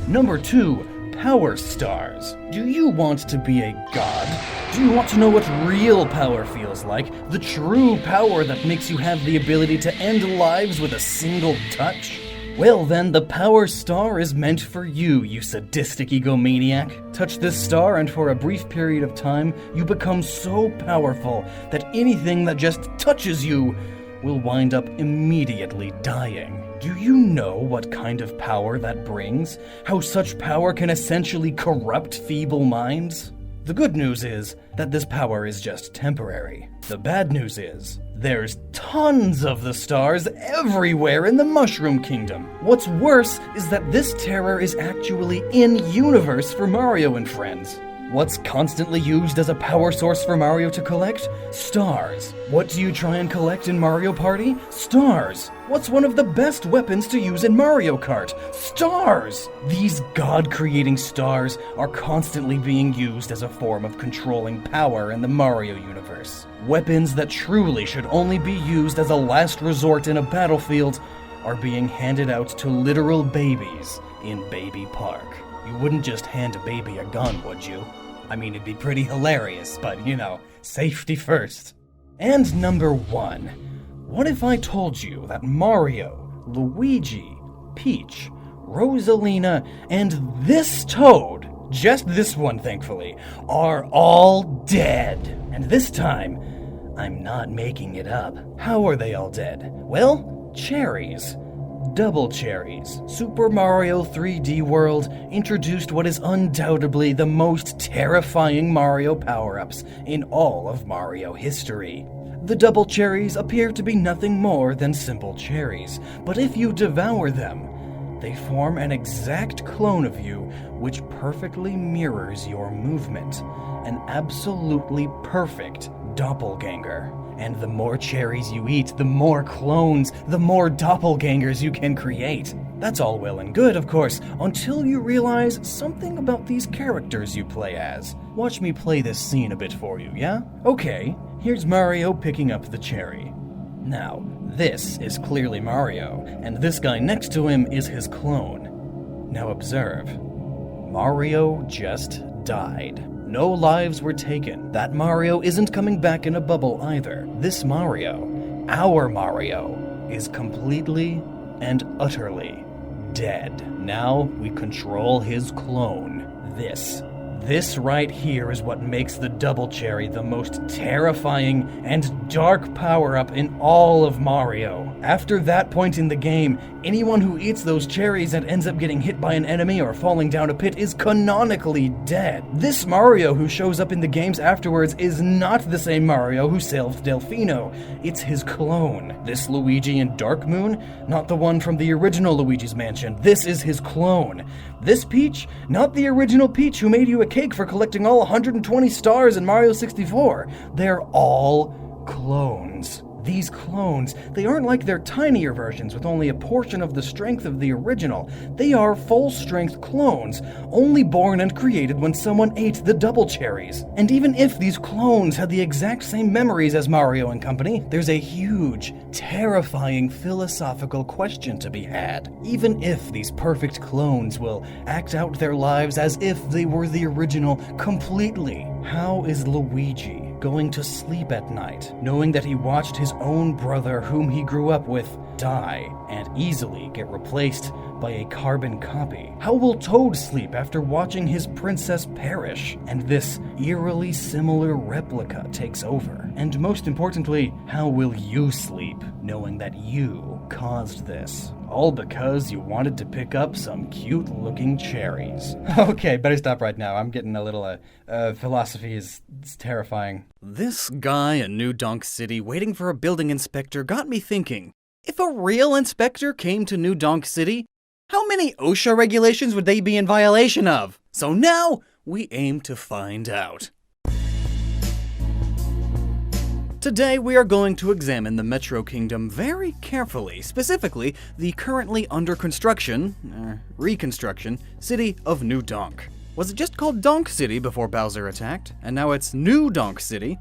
Number 2, Power Stars. Do you want to be a god? Do you want to know what real power feels like? The true power that makes you have the ability to end lives with a single touch? Well then, the Power Star is meant for you, you sadistic egomaniac. Touch this star and for a brief period of time, you become so powerful that anything that just touches you will wind up immediately dying. Do you know what kind of power that brings? How such power can essentially corrupt feeble minds? The good news is that this power is just temporary. The bad news is there's tons of the stars everywhere in the Mushroom Kingdom. What's worse is that this terror is actually in-universe for Mario and friends. What's constantly used as a power source for Mario to collect? Stars. What do you try and collect in Mario Party? Stars. What's one of the best weapons to use in Mario Kart? Stars! These god-creating stars are constantly being used as a form of controlling power in the Mario universe. Weapons that truly should only be used as a last resort in a battlefield are being handed out to literal babies in Baby Park. You wouldn't just hand a baby a gun, would you? I mean, it'd be pretty hilarious, but you know, safety first. And number 1. What if I told you that Mario, Luigi, Peach, Rosalina, and this Toad, just this one thankfully, are all dead? And this time, I'm not making it up. How are they all dead? Well, cherries. Double cherries. Super Mario 3D World introduced what is undoubtedly the most terrifying Mario power-ups in all of Mario history. The double cherries appear to be nothing more than simple cherries, but if you devour them, they form an exact clone of you which perfectly mirrors your movement. An absolutely perfect doppelganger. And the more cherries you eat, the more clones, the more doppelgangers you can create. That's all well and good, of course, until you realize something about these characters you play as. Watch me play this scene a bit for you, yeah? Okay, here's Mario picking up the cherry. Now, this is clearly Mario, and this guy next to him is his clone. Now observe. Mario just died. No lives were taken. That Mario isn't coming back in a bubble either. This Mario, our Mario, is completely and utterly dead. Now we control his clone. This right here is what makes the Double Cherry the most terrifying and dark power-up in all of Mario. After that point in the game, anyone who eats those cherries and ends up getting hit by an enemy or falling down a pit is canonically dead. This Mario who shows up in the games afterwards is not the same Mario who saved Delfino. It's his clone. This Luigi in Dark Moon, not the one from the original Luigi's Mansion. This is his clone. This Peach, not the original Peach who made you a cake for collecting all 120 stars in Mario 64. They're all clones. These clones, they aren't like their tinier versions with only a portion of the strength of the original. They are full-strength clones, only born and created when someone ate the double cherries. And even if these clones had the exact same memories as Mario and company, there's a huge, terrifying philosophical question to be had. Even if these perfect clones will act out their lives as if they were the original completely, how is Luigi going to sleep at night, knowing that he watched his own brother whom he grew up with die and easily get replaced by a carbon copy? How will Toad sleep after watching his princess perish and this eerily similar replica takes over? And most importantly, how will you sleep knowing that you caused this? All because you wanted to pick up some cute-looking cherries. Okay, better stop right now. I'm getting a little, philosophy is terrifying. This guy in New Donk City waiting for a building inspector got me thinking, if a real inspector came to New Donk City, how many OSHA regulations would they be in violation of? So now, we aim to find out. Today we are going to examine the Metro Kingdom very carefully, specifically the currently under construction, reconstruction, city of New Donk. Was it just called Donk City before Bowser attacked, and now it's New Donk City?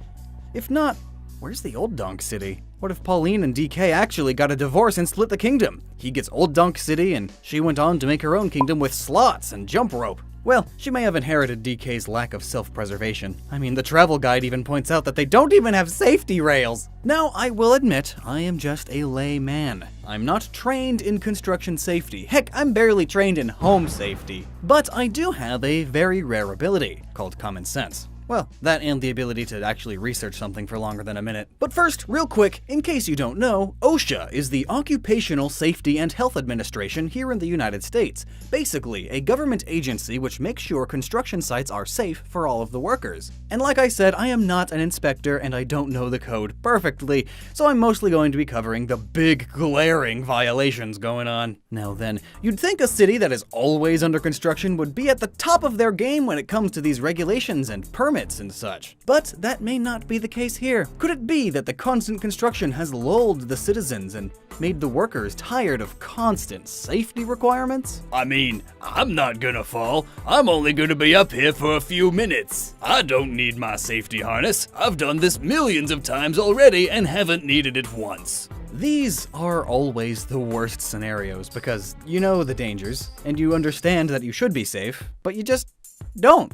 If not, where's the old Donk City? What if Pauline and DK actually got a divorce and split the kingdom? He gets old Donk City and she went on to make her own kingdom with slots and jump rope. Well, she may have inherited DK's lack of self-preservation. I mean, the travel guide even points out that they don't even have safety rails. Now, I will admit, I am just a layman. I'm not trained in construction safety. Heck, I'm barely trained in home safety. But I do have a very rare ability called common sense. Well, that and the ability to actually research something for longer than a minute. But first, real quick, in case you don't know, OSHA is the Occupational Safety and Health Administration here in the United States. Basically, a government agency which makes sure construction sites are safe for all of the workers. And like I said, I am not an inspector and I don't know the code perfectly, so I'm mostly going to be covering the big glaring violations going on. Now then, you'd think a city that is always under construction would be at the top of their game when it comes to these regulations and permits and such. But that may not be the case here. Could it be that the constant construction has lulled the citizens and made the workers tired of constant safety requirements? I mean, I'm not gonna fall. I'm only gonna be up here for a few minutes. I don't need my safety harness. I've done this millions of times already and haven't needed it once. These are always the worst scenarios because you know the dangers and you understand that you should be safe, but you just don't.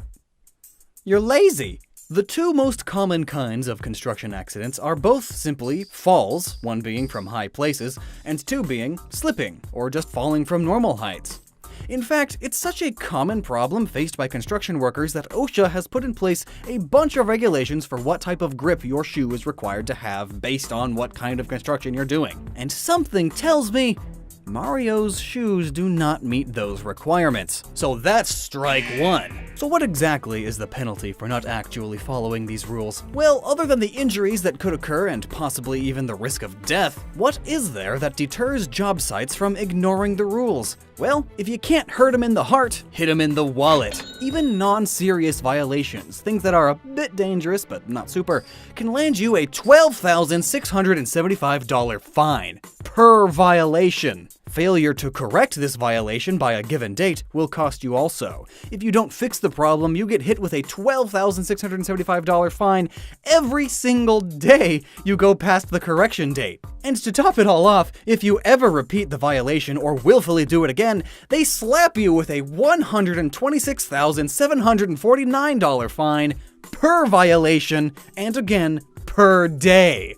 You're lazy. The two most common kinds of construction accidents are both simply falls, one being from high places, and two being slipping, or just falling from normal heights. In fact, it's such a common problem faced by construction workers that OSHA has put in place a bunch of regulations for what type of grip your shoe is required to have based on what kind of construction you're doing. And something tells me Mario's shoes do not meet those requirements. So that's strike one. So what exactly is the penalty for not actually following these rules? Well, other than the injuries that could occur and possibly even the risk of death, what is there that deters job sites from ignoring the rules? Well, if you can't hurt them in the heart, hit them in the wallet. Even non-serious violations, things that are a bit dangerous but not super, can land you a $12,675 fine per violation. Failure to correct this violation by a given date will cost you also. If you don't fix the problem, you get hit with a $12,675 fine every single day you go past the correction date. And to top it all off, if you ever repeat the violation or willfully do it again, they slap you with a $126,749 fine per violation, and again, per day.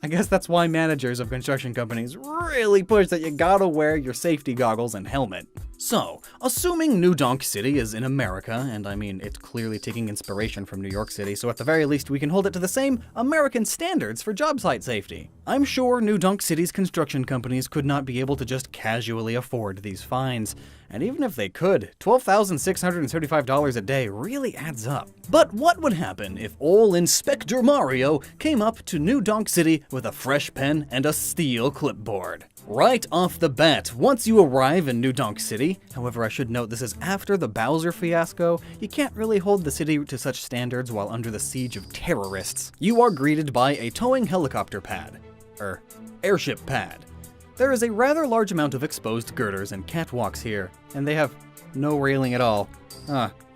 I guess that's why managers of construction companies really push that you gotta wear your safety goggles and helmet. So, assuming New Donk City is in America, and I mean, it's clearly taking inspiration from New York City, so at the very least we can hold it to the same American standards for job site safety. I'm sure New Donk City's construction companies could not be able to just casually afford these fines. And even if they could, $12,635 a day really adds up. But what would happen if ol' Inspector Mario came up to New Donk City with a fresh pen and a steel clipboard? Right off the bat, once you arrive in New Donk City, however I should note this is after the Bowser fiasco, you can't really hold the city to such standards while under the siege of terrorists. You are greeted by a towing helicopter pad. Airship pad. There is a rather large amount of exposed girders and catwalks here, and they have no railing at all.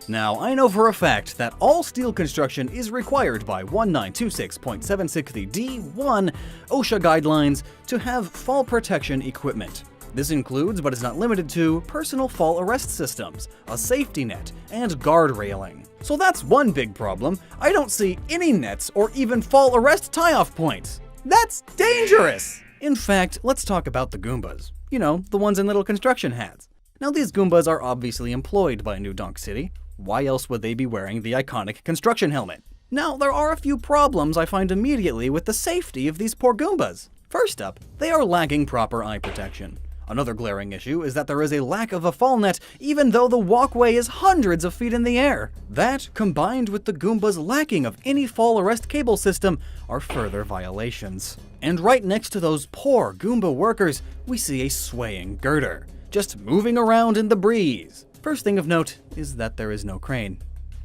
Now, I know for a fact that all steel construction is required by 1926.760 OSHA guidelines to have fall protection equipment. This includes, but is not limited to, personal fall arrest systems, a safety net, and guard railing. So that's one big problem. I don't see any nets or even fall arrest tie-off points. That's dangerous! In fact, let's talk about the Goombas. You know, the ones in little construction hats. Now these Goombas are obviously employed by New Donk City. Why else would they be wearing the iconic construction helmet? Now, there are a few problems I find immediately with the safety of these poor Goombas. First up, they are lacking proper eye protection. Another glaring issue is that there is a lack of a fall net even though the walkway is hundreds of feet in the air. That, combined with the Goombas lacking of any fall arrest cable system, are further violations. And right next to those poor Goomba workers, we see a swaying girder, just moving around in the breeze. First thing of note is that there is no crane.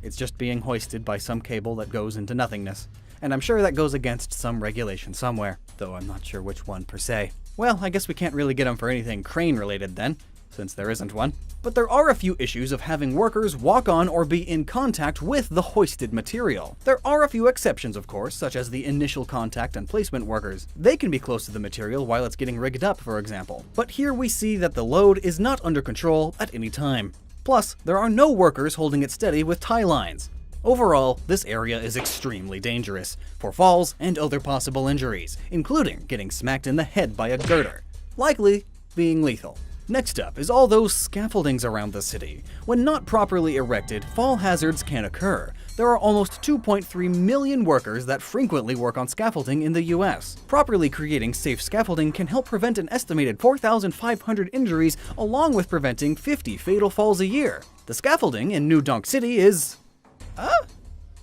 It's just being hoisted by some cable that goes into nothingness. And I'm sure that goes against some regulation somewhere, though I'm not sure which one per se. Well, I guess we can't really get them for anything crane-related then, since there isn't one. But there are a few issues of having workers walk on or be in contact with the hoisted material. There are a few exceptions, of course, such as the initial contact and placement workers. They can be close to the material while it's getting rigged up, for example. But here we see that the load is not under control at any time. Plus, there are no workers holding it steady with tie lines. Overall, this area is extremely dangerous for falls and other possible injuries, including getting smacked in the head by a girder, likely being lethal. Next up is all those scaffoldings around the city. When not properly erected, fall hazards can occur. There are almost 2.3 million workers that frequently work on scaffolding in the US. Properly creating safe scaffolding can help prevent an estimated 4,500 injuries, along with preventing 50 fatal falls a year. The scaffolding in New Donk City is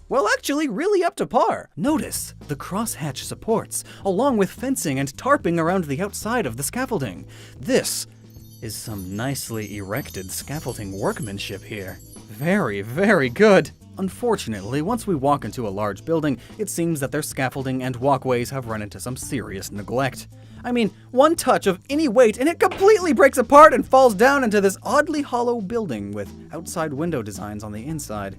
well, actually really up to par. Notice the crosshatch supports, along with fencing and tarping around the outside of the scaffolding. This is some nicely erected scaffolding workmanship here. Very, very good. Unfortunately, once we walk into a large building, it seems that their scaffolding and walkways have run into some serious neglect. I mean, one touch of any weight and it completely breaks apart and falls down into this oddly hollow building with outside window designs on the inside.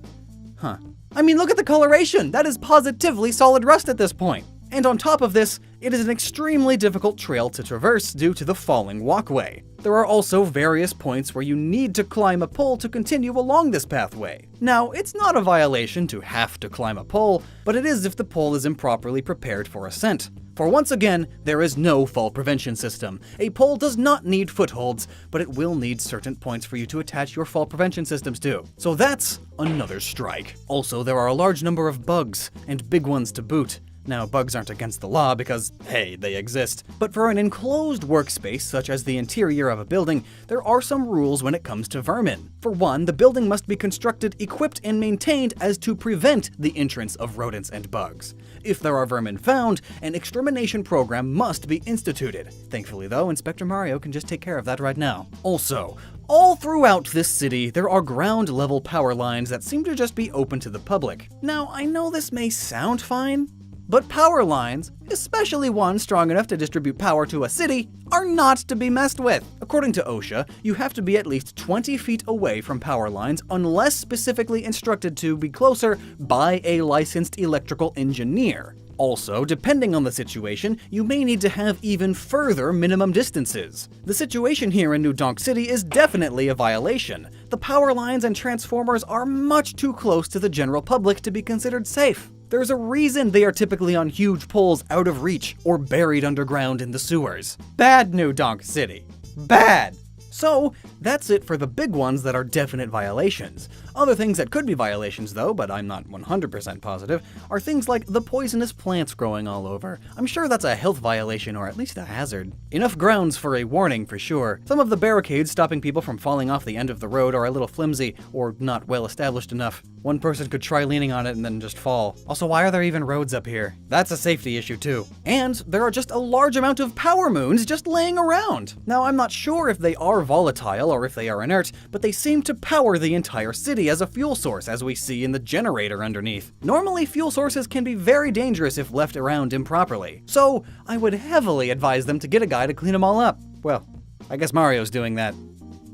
I mean, look at the coloration! That is positively solid rust at this point. And on top of this, it is an extremely difficult trail to traverse due to the falling walkway. There are also various points where you need to climb a pole to continue along this pathway. Now, it's not a violation to have to climb a pole, but it is if the pole is improperly prepared for ascent. For once again, there is no fall prevention system. A pole does not need footholds, but it will need certain points for you to attach your fall prevention systems to. So that's another strike. Also, there are a large number of bugs, and big ones to boot. Now, bugs aren't against the law because, hey, they exist. But for an enclosed workspace, such as the interior of a building, there are some rules when it comes to vermin. For one, the building must be constructed, equipped, and maintained as to prevent the entrance of rodents and bugs. If there are vermin found, an extermination program must be instituted. Thankfully, though, Inspector Mario can just take care of that right now. Also, all throughout this city, there are ground-level power lines that seem to just be open to the public. Now, I know this may sound fine, but power lines, especially one strong enough to distribute power to a city, are not to be messed with. According to OSHA, you have to be at least 20 feet away from power lines unless specifically instructed to be closer by a licensed electrical engineer. Also, depending on the situation, you may need to have even further minimum distances. The situation here in New Donk City is definitely a violation. The power lines and transformers are much too close to the general public to be considered safe. There's a reason they are typically on huge poles out of reach or buried underground in the sewers. Bad New Donk City. Bad. So, that's it for the big ones that are definite violations. Other things that could be violations though, but I'm not 100% positive, are things like the poisonous plants growing all over. I'm sure that's a health violation or at least a hazard. Enough grounds for a warning for sure. Some of the barricades stopping people from falling off the end of the road are a little flimsy or not well established enough. One person could try leaning on it and then just fall. Also, why are there even roads up here? That's a safety issue too. And there are just a large amount of Powerups just laying around. Now, I'm not sure if they are volatile or if they are inert, but they seem to power the entire city as a fuel source, as we see in the generator underneath. Normally, fuel sources can be very dangerous if left around improperly, so I would heavily advise them to get a guy to clean them all up. Well, I guess Mario's doing that.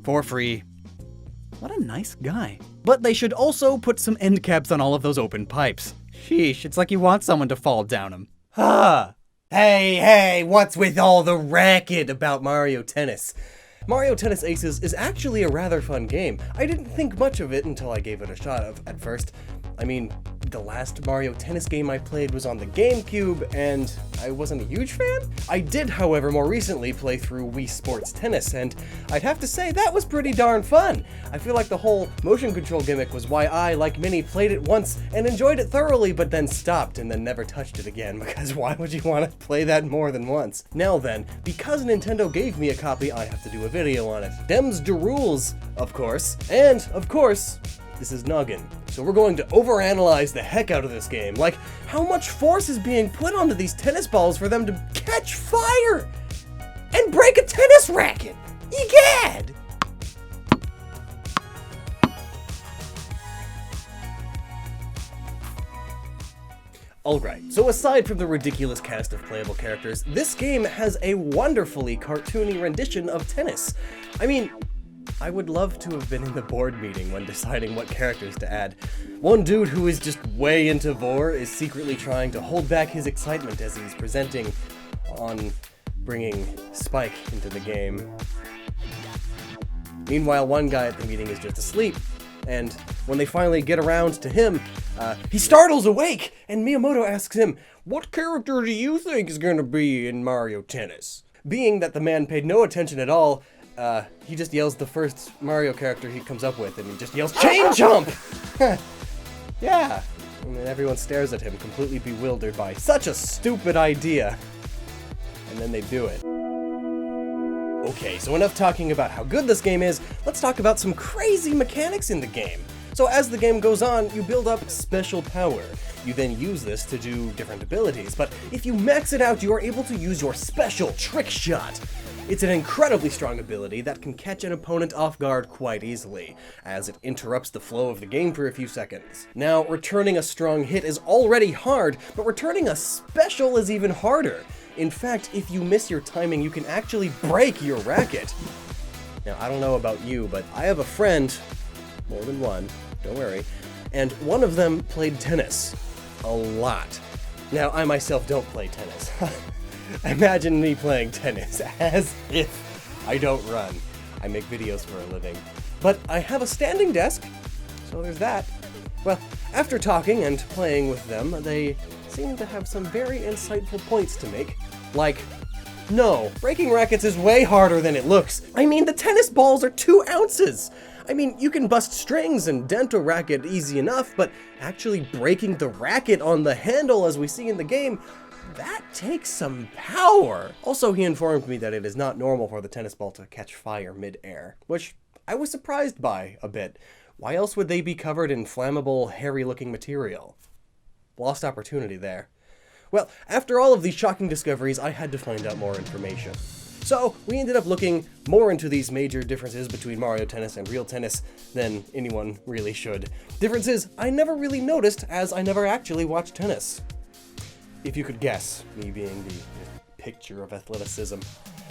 For free. What a nice guy. But they should also put some end caps on all of those open pipes. Sheesh, it's like you want someone to fall down them. Ah! Hey, what's with all the racket about Mario Tennis? Mario Tennis Aces is actually a rather fun game. I didn't think much of it until I gave it a shot at first. I mean, the last Mario Tennis game I played was on the GameCube, and I wasn't a huge fan. I did, however, more recently play through Wii Sports Tennis, and I'd have to say that was pretty darn fun. I feel like the whole motion control gimmick was why I, like many, played it once and enjoyed it thoroughly, but then stopped and then never touched it again, because why would you want to play that more than once? Now then, because Nintendo gave me a copy, I have to do a video on it. Dems de rules, of course, and, of course, this is Gnoggin. So we're going to overanalyze the heck out of this game. Like, how much force is being put onto these tennis balls for them to catch fire and break a tennis racket? Egad! Alright, so aside from the ridiculous cast of playable characters, this game has a wonderfully cartoony rendition of tennis. I mean, I would love to have been in the board meeting when deciding what characters to add. One dude who is just way into Vor is secretly trying to hold back his excitement as he's presenting on bringing Spike into the game. Meanwhile, one guy at the meeting is just asleep, and when they finally get around to him, he startles awake, and Miyamoto asks him, "What character do you think is going to be in Mario Tennis?" Being that the man paid no attention at all, he just yells the first Mario character he comes up with, and he just yells, "Chain Jump!" Yeah, and then everyone stares at him, completely bewildered by such a stupid idea. And then they do it. Okay, so enough talking about how good this game is, let's talk about some crazy mechanics in the game. So as the game goes on, you build up special power. You then use this to do different abilities, but if you max it out, you are able to use your special Trick Shot. It's an incredibly strong ability that can catch an opponent off guard quite easily, as it interrupts the flow of the game for a few seconds. Now, returning a strong hit is already hard, but returning a special is even harder. In fact, if you miss your timing, you can actually break your racket. Now, I don't know about you, but I have a friend, more than one, don't worry, and one of them played tennis. A lot. Now, I myself don't play tennis. Imagine me playing tennis, as if I don't run. I make videos for a living. But I have a standing desk, so there's that. Well, after talking and playing with them, they seem to have some very insightful points to make. Like, no, breaking rackets is way harder than it looks. I mean, the tennis balls are 2 ounces. I mean, you can bust strings and dent a racket easy enough, but actually breaking the racket on the handle, as we see in the game, that takes some power. Also, he informed me that it is not normal for the tennis ball to catch fire mid-air, which I was surprised by a bit. Why else would they be covered in flammable, hairy-looking material? Lost opportunity there. Well, after all of these shocking discoveries, I had to find out more information. So, we ended up looking more into these major differences between Mario Tennis and real tennis than anyone really should. Differences I never really noticed, as I never actually watched tennis. If you could guess, me being the picture of athleticism.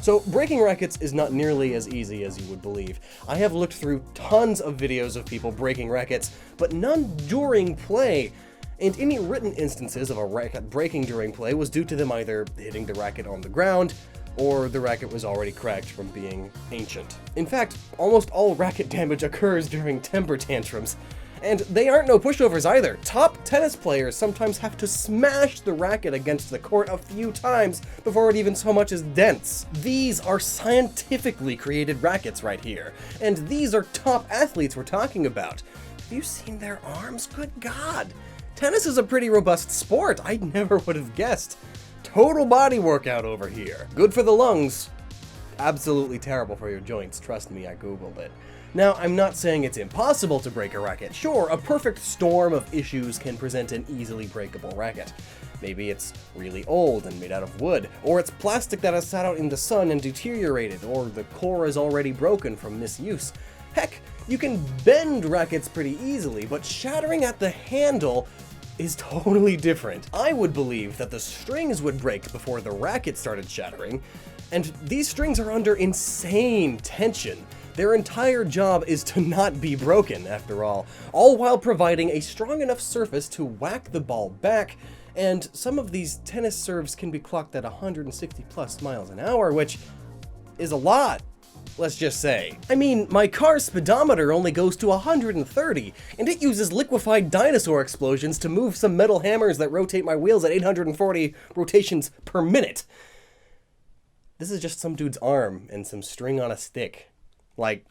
So, breaking rackets is not nearly as easy as you would believe. I have looked through tons of videos of people breaking rackets, but none during play. And any written instances of a racket breaking during play was due to them either hitting the racket on the ground, or the racket was already cracked from being ancient. In fact, almost all racket damage occurs during temper tantrums. And they aren't no pushovers either. Top tennis players sometimes have to smash the racket against the court a few times before it even so much as dents. These are scientifically created rackets right here. And these are top athletes we're talking about. Have you seen their arms? Good God. Tennis is a pretty robust sport. I never would have guessed. Total body workout over here. Good for the lungs. Absolutely terrible for your joints. Trust me, I googled it. Now, I'm not saying it's impossible to break a racket. Sure, a perfect storm of issues can present an easily breakable racket. Maybe it's really old and made out of wood, or it's plastic that has sat out in the sun and deteriorated, or the core is already broken from misuse. Heck, you can bend rackets pretty easily, but shattering at the handle is totally different. I would believe that the strings would break before the racket started shattering, and these strings are under insane tension. Their entire job is to not be broken, after all while providing a strong enough surface to whack the ball back, and some of these tennis serves can be clocked at 160 plus miles an hour, which is a lot, let's just say. I mean, my car's speedometer only goes to 130, and it uses liquefied dinosaur explosions to move some metal hammers that rotate my wheels at 840 rotations per minute. This is just some dude's arm and some string on a stick. Like,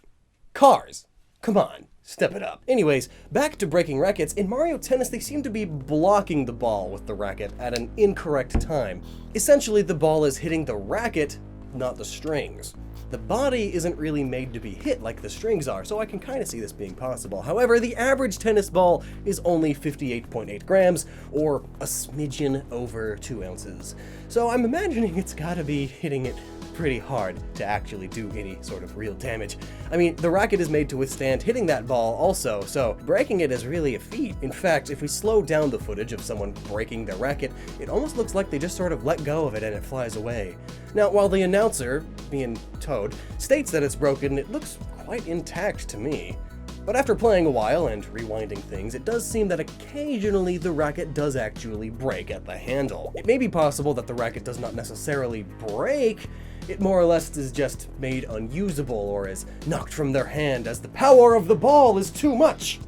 cars. Come on, step it up. Anyways, back to breaking rackets. In Mario Tennis, they seem to be blocking the ball with the racket at an incorrect time. Essentially, the ball is hitting the racket, not the strings. The body isn't really made to be hit like the strings are, so I can kind of see this being possible. However, the average tennis ball is only 58.8 grams, or a smidgen over 2 ounces. So I'm imagining it's gotta be hitting it pretty hard to actually do any sort of real damage. I mean, the racket is made to withstand hitting that ball also, so breaking it is really a feat. In fact, if we slow down the footage of someone breaking their racket, it almost looks like they just sort of let go of it and it flies away. Now, while the announcer, being Toad, states that it's broken, it looks quite intact to me. But after playing a while and rewinding things, it does seem that occasionally the racket does actually break at the handle. It may be possible that the racket does not necessarily break, it more or less is just made unusable or is knocked from their hand as the power of the ball is too much.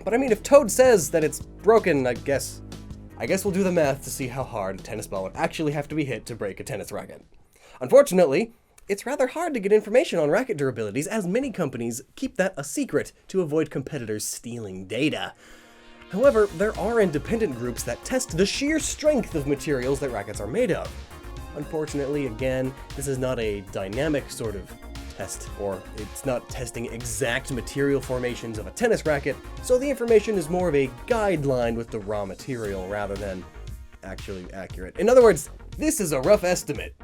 But I mean, if Toad says that it's broken, I guess we'll do the math to see how hard a tennis ball would actually have to be hit to break a tennis racket. Unfortunately, it's rather hard to get information on racket durabilities, as many companies keep that a secret to avoid competitors stealing data. However, there are independent groups that test the sheer strength of materials that rackets are made of. Unfortunately, again, this is not a dynamic sort of test, or it's not testing exact material formations of a tennis racket, so the information is more of a guideline with the raw material rather than actually accurate. In other words, this is a rough estimate.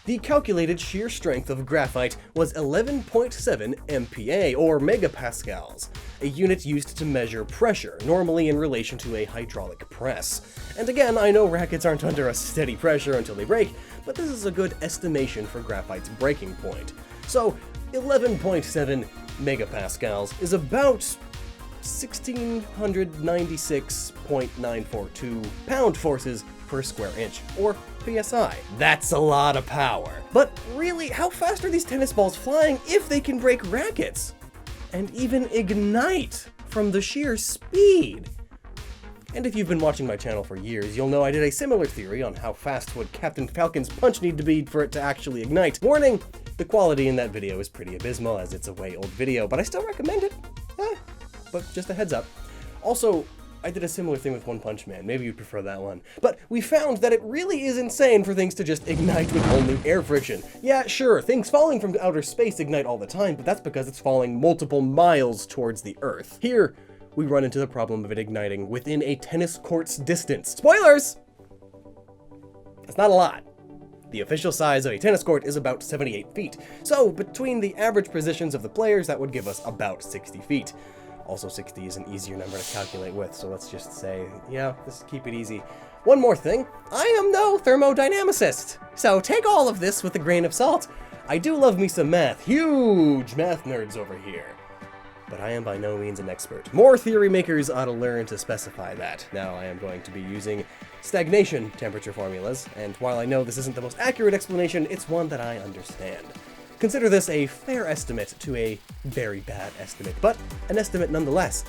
The calculated shear strength of graphite was 11.7 MPa, or megapascals, a unit used to measure pressure, normally in relation to a hydraulic press. And again, I know rackets aren't under a steady pressure until they break, but this is a good estimation for graphite's breaking point. So, 11.7 megapascals is about 1,696.942 pound forces per square inch, or PSI. That's a lot of power. But really, how fast are these tennis balls flying if they can break rackets? And even ignite from the sheer speed? And if you've been watching my channel for years, you'll know I did a similar theory on how fast would Captain Falcon's punch need to be for it to actually ignite. Warning, the quality in that video is pretty abysmal as it's a way old video, but I still recommend it. But just a heads up. Also, I did a similar thing with One Punch Man, maybe you'd prefer that one. But we found that it really is insane for things to just ignite with only air friction. Yeah, sure, things falling from outer space ignite all the time, but that's because it's falling multiple miles towards the Earth. Here, we run into the problem of it igniting within a tennis court's distance. Spoilers! That's not a lot. The official size of a tennis court is about 78 feet, so between the average positions of the players, that would give us about 60 feet. Also, 60 is an easier number to calculate with, so let's just say, yeah, let's keep it easy. One more thing, I am no thermodynamicist, so take all of this with a grain of salt. I do love me some math, huge math nerds over here. But I am by no means an expert. More theory makers ought to learn to specify that. Now I am going to be using stagnation temperature formulas, and while I know this isn't the most accurate explanation, it's one that I understand. Consider this a fair estimate to a very bad estimate, but an estimate nonetheless.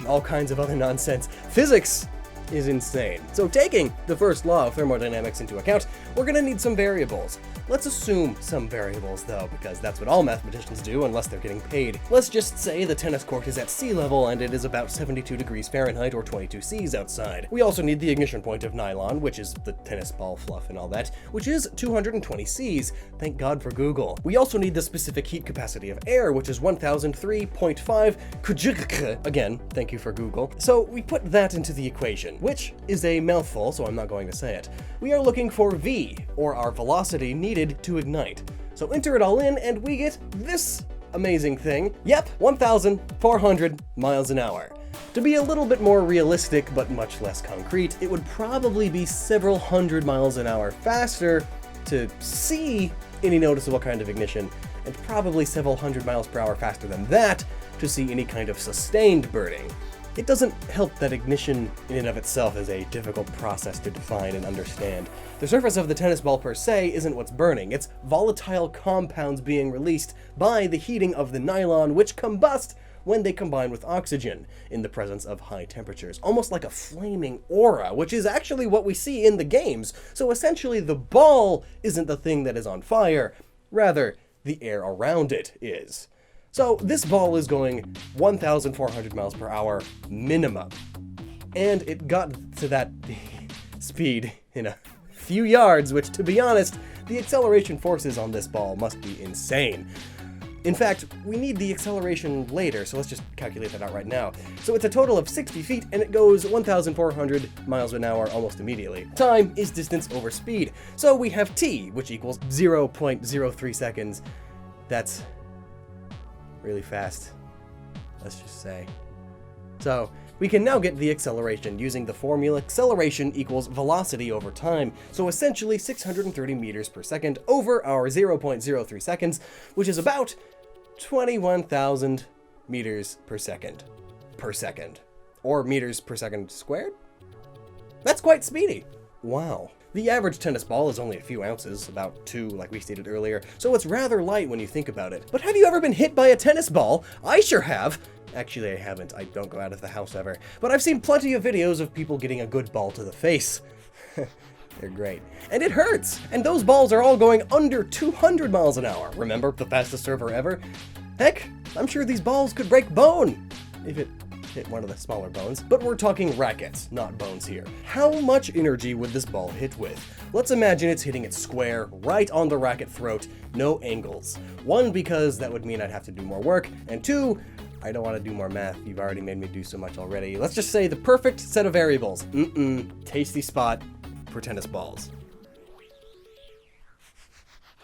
All kinds of other nonsense. Physics is insane. So taking the first law of thermodynamics into account, we're gonna need some variables. Let's assume some variables though, because that's what all mathematicians do unless they're getting paid. Let's just say the tennis court is at sea level and it is about 72 degrees Fahrenheit or 22 Cs outside. We also need the ignition point of nylon, which is the tennis ball fluff and all that, which is 220 Cs. Thank God for Google. We also need the specific heat capacity of air, which is 1003.5 kJ. Again, thank you for Google. So we put that into the equation, which is a mouthful, so I'm not going to say it. We are looking for V, or our velocity needed to ignite. So enter it all in and we get this amazing thing. Yep, 1,400 miles an hour. To be a little bit more realistic but much less concrete, it would probably be several hundred miles an hour faster to see any noticeable kind of ignition, and probably several hundred miles per hour faster than that to see any kind of sustained burning. It doesn't help that ignition in and of itself is a difficult process to define and understand. The surface of the tennis ball per se isn't what's burning, it's volatile compounds being released by the heating of the nylon, which combust when they combine with oxygen in the presence of high temperatures, almost like a flaming aura, which is actually what we see in the games. So essentially the ball isn't the thing that is on fire, rather the air around it is. So this ball is going 1,400 miles per hour minimum, and it got to that speed in a few yards, which, to be honest, the acceleration forces on this ball must be insane. In fact, we need the acceleration later, so let's just calculate that out right now. So it's a total of 60 feet, and it goes 1,400 miles an hour almost immediately. Time is distance over speed, so we have t, which equals 0.03 seconds. That's really fast, let's just say. So we can now get the acceleration using the formula acceleration equals velocity over time, so essentially 630 meters per second over our 0.03 seconds, which is about 21,000 meters per second. Or meters per second squared? That's quite speedy. Wow. The average tennis ball is only a few ounces, about 2 like we stated earlier, so it's rather light when you think about it. But have you ever been hit by a tennis ball? I sure have. Actually, I haven't. I don't go out of the house ever. But I've seen plenty of videos of people getting a good ball to the face. They're great. And it hurts! And those balls are all going under 200 miles an hour. Remember, the fastest server ever? Heck, I'm sure these balls could break bone if it hit one of the smaller bones, but we're talking rackets, not bones here. How much energy would this ball hit with? Let's imagine it's hitting it square, right on the racket throat, no angles. 1, because that would mean I'd have to do more work, and 2, I don't want to do more math, you've already made me do so much already. Let's just say the perfect set of variables. Tasty spot for tennis balls.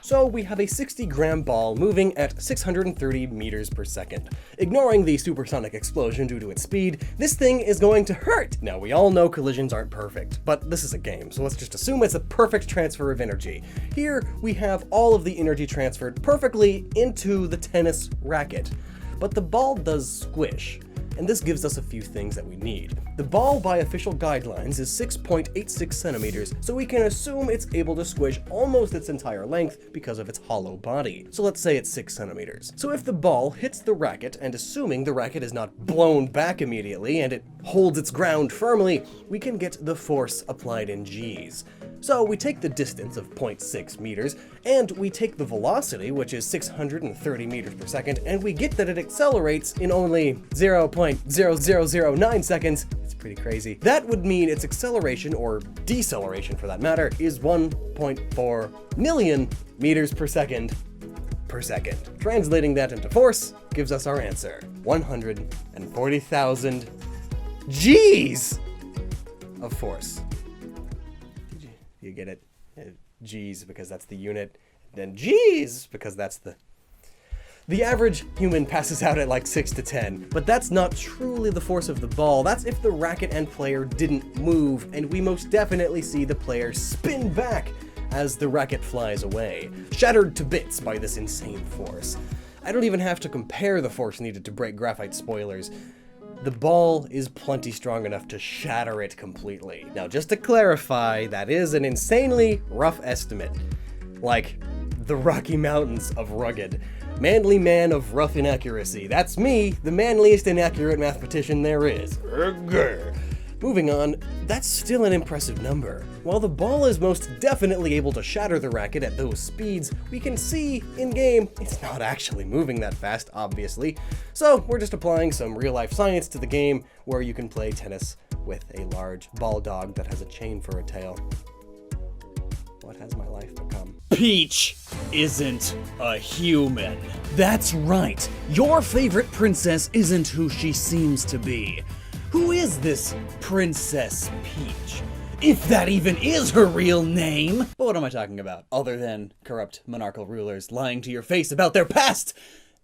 So we have a 60-gram ball moving at 630 meters per second. Ignoring the supersonic explosion due to its speed, this thing is going to hurt! Now, we all know collisions aren't perfect, but this is a game, so let's just assume it's a perfect transfer of energy. Here, we have all of the energy transferred perfectly into the tennis racket. But the ball does squish, and this gives us a few things that we need. The ball, by official guidelines, is 6.86 centimeters, so we can assume it's able to squish almost its entire length because of its hollow body. So let's say it's 6 centimeters. So if the ball hits the racket, and assuming the racket is not blown back immediately and it holds its ground firmly, we can get the force applied in G's. So we take the distance of 0.6 meters, and we take the velocity, which is 630 meters per second, and we get that it accelerates in only 0.0009 seconds. It's pretty crazy. That would mean its acceleration, or deceleration for that matter, is 1.4 million meters per second. Translating that into force gives us our answer. 140,000 G's of force. You get it? G's because that's the unit, then G's because that's the average human passes out at like 6 to 10, but that's not truly the force of the ball. That's if the racket and player didn't move, and we most definitely see the player spin back as the racket flies away, shattered to bits by this insane force. I don't even have to compare the force needed to break graphite spoilers. the ball is plenty strong enough to shatter it completely. Now, just to clarify, that is an insanely rough estimate. Like, the Rocky Mountains of rugged. Manly man of rough inaccuracy. That's me, the manliest inaccurate mathematician there is. Grr. Moving on, that's still an impressive number. While the ball is most definitely able to shatter the racket at those speeds, we can see in-game it's not actually moving that fast, obviously. So we're just applying some real-life science to the game where you can play tennis with a large ball dog that has a chain for a tail. What has my life become? Peach isn't a human. That's right. Your favorite princess isn't who she seems to be. Who is this Princess Peach? If that even is her real name! But what am I talking about? Other than corrupt monarchical rulers lying to your face about their past?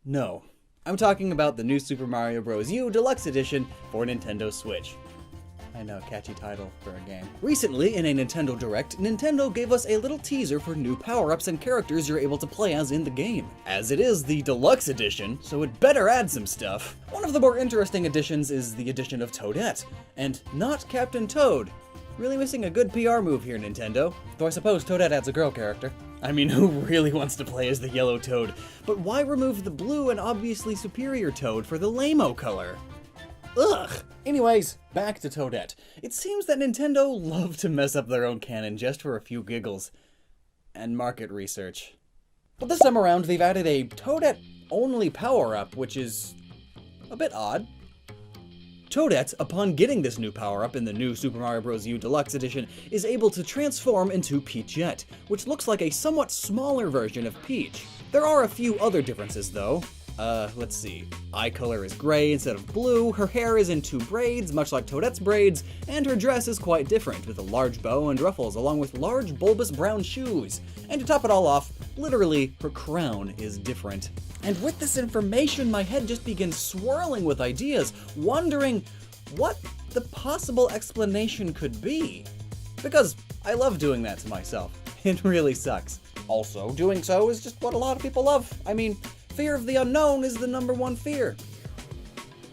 No. I'm talking about the new Super Mario Bros. U Deluxe Edition for Nintendo Switch. I know, catchy title for a game. Recently, in a Nintendo Direct, Nintendo gave us a little teaser for new power-ups and characters you're able to play as in the game. As it is the Deluxe Edition, so it better add some stuff. One of the more interesting additions is the addition of Toadette, and not Captain Toad. Really missing a good PR move here, Nintendo. Though I suppose Toadette adds a girl character. I mean, who really wants to play as the yellow Toad? But why remove the blue and obviously superior Toad for the lame-o color? Ugh! Anyways, back to Toadette. It seems that Nintendo love to mess up their own canon just for a few giggles. And market research. But this time around, they've added a Toadette-only power-up, which is a bit odd. Toadette, upon getting this new power-up in the new Super Mario Bros. U Deluxe Edition, is able to transform into Peachette, which looks like a somewhat smaller version of Peach. There are a few other differences, though. Let's see. Eye color is gray instead of blue, her hair is in 2 braids, much like Toadette's braids, and her dress is quite different, with a large bow and ruffles, along with large bulbous brown shoes. And to top it all off, literally, her crown is different. And with this information, my head just begins swirling with ideas, wondering what the possible explanation could be. Because I love doing that to myself. It really sucks. Also, doing so is just what a lot of people love. I mean, fear of the unknown is the #1 fear.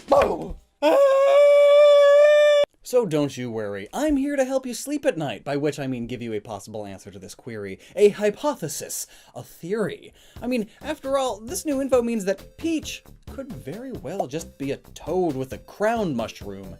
Boom! So don't you worry, I'm here to help you sleep at night, by which I mean give you a possible answer to this query, a hypothesis, a theory. I mean, after all, this new info means that Peach could very well just be a toad with a crown mushroom.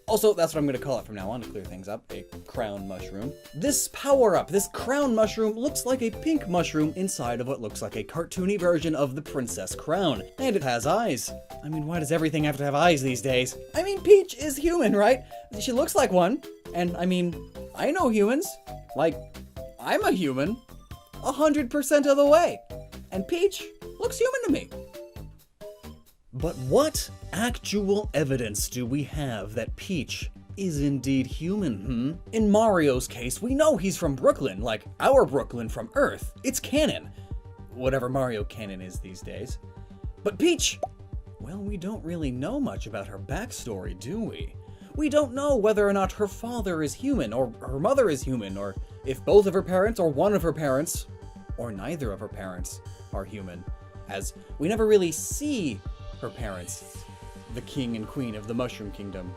Also, that's what I'm going to call it from now on to clear things up, a crown mushroom. This power-up, this crown mushroom, looks like a pink mushroom inside of what looks like a cartoony version of the princess crown. And it has eyes. I mean, why does everything have to have eyes these days? I mean, Peach is human, right? She looks like one. And, I mean, I know humans. Like, I'm a human. 100% of the way. And Peach looks human to me. But what actual evidence do we have that Peach is indeed human, In Mario's case, we know he's from Brooklyn, like our Brooklyn from Earth. It's canon. Whatever Mario canon is these days. But Peach, well, we don't really know much about her backstory, do we? We don't know whether or not her father is human, or her mother is human, or if both of her parents, or one of her parents, or neither of her parents are human, as we never really see her parents, the king and queen of the Mushroom Kingdom,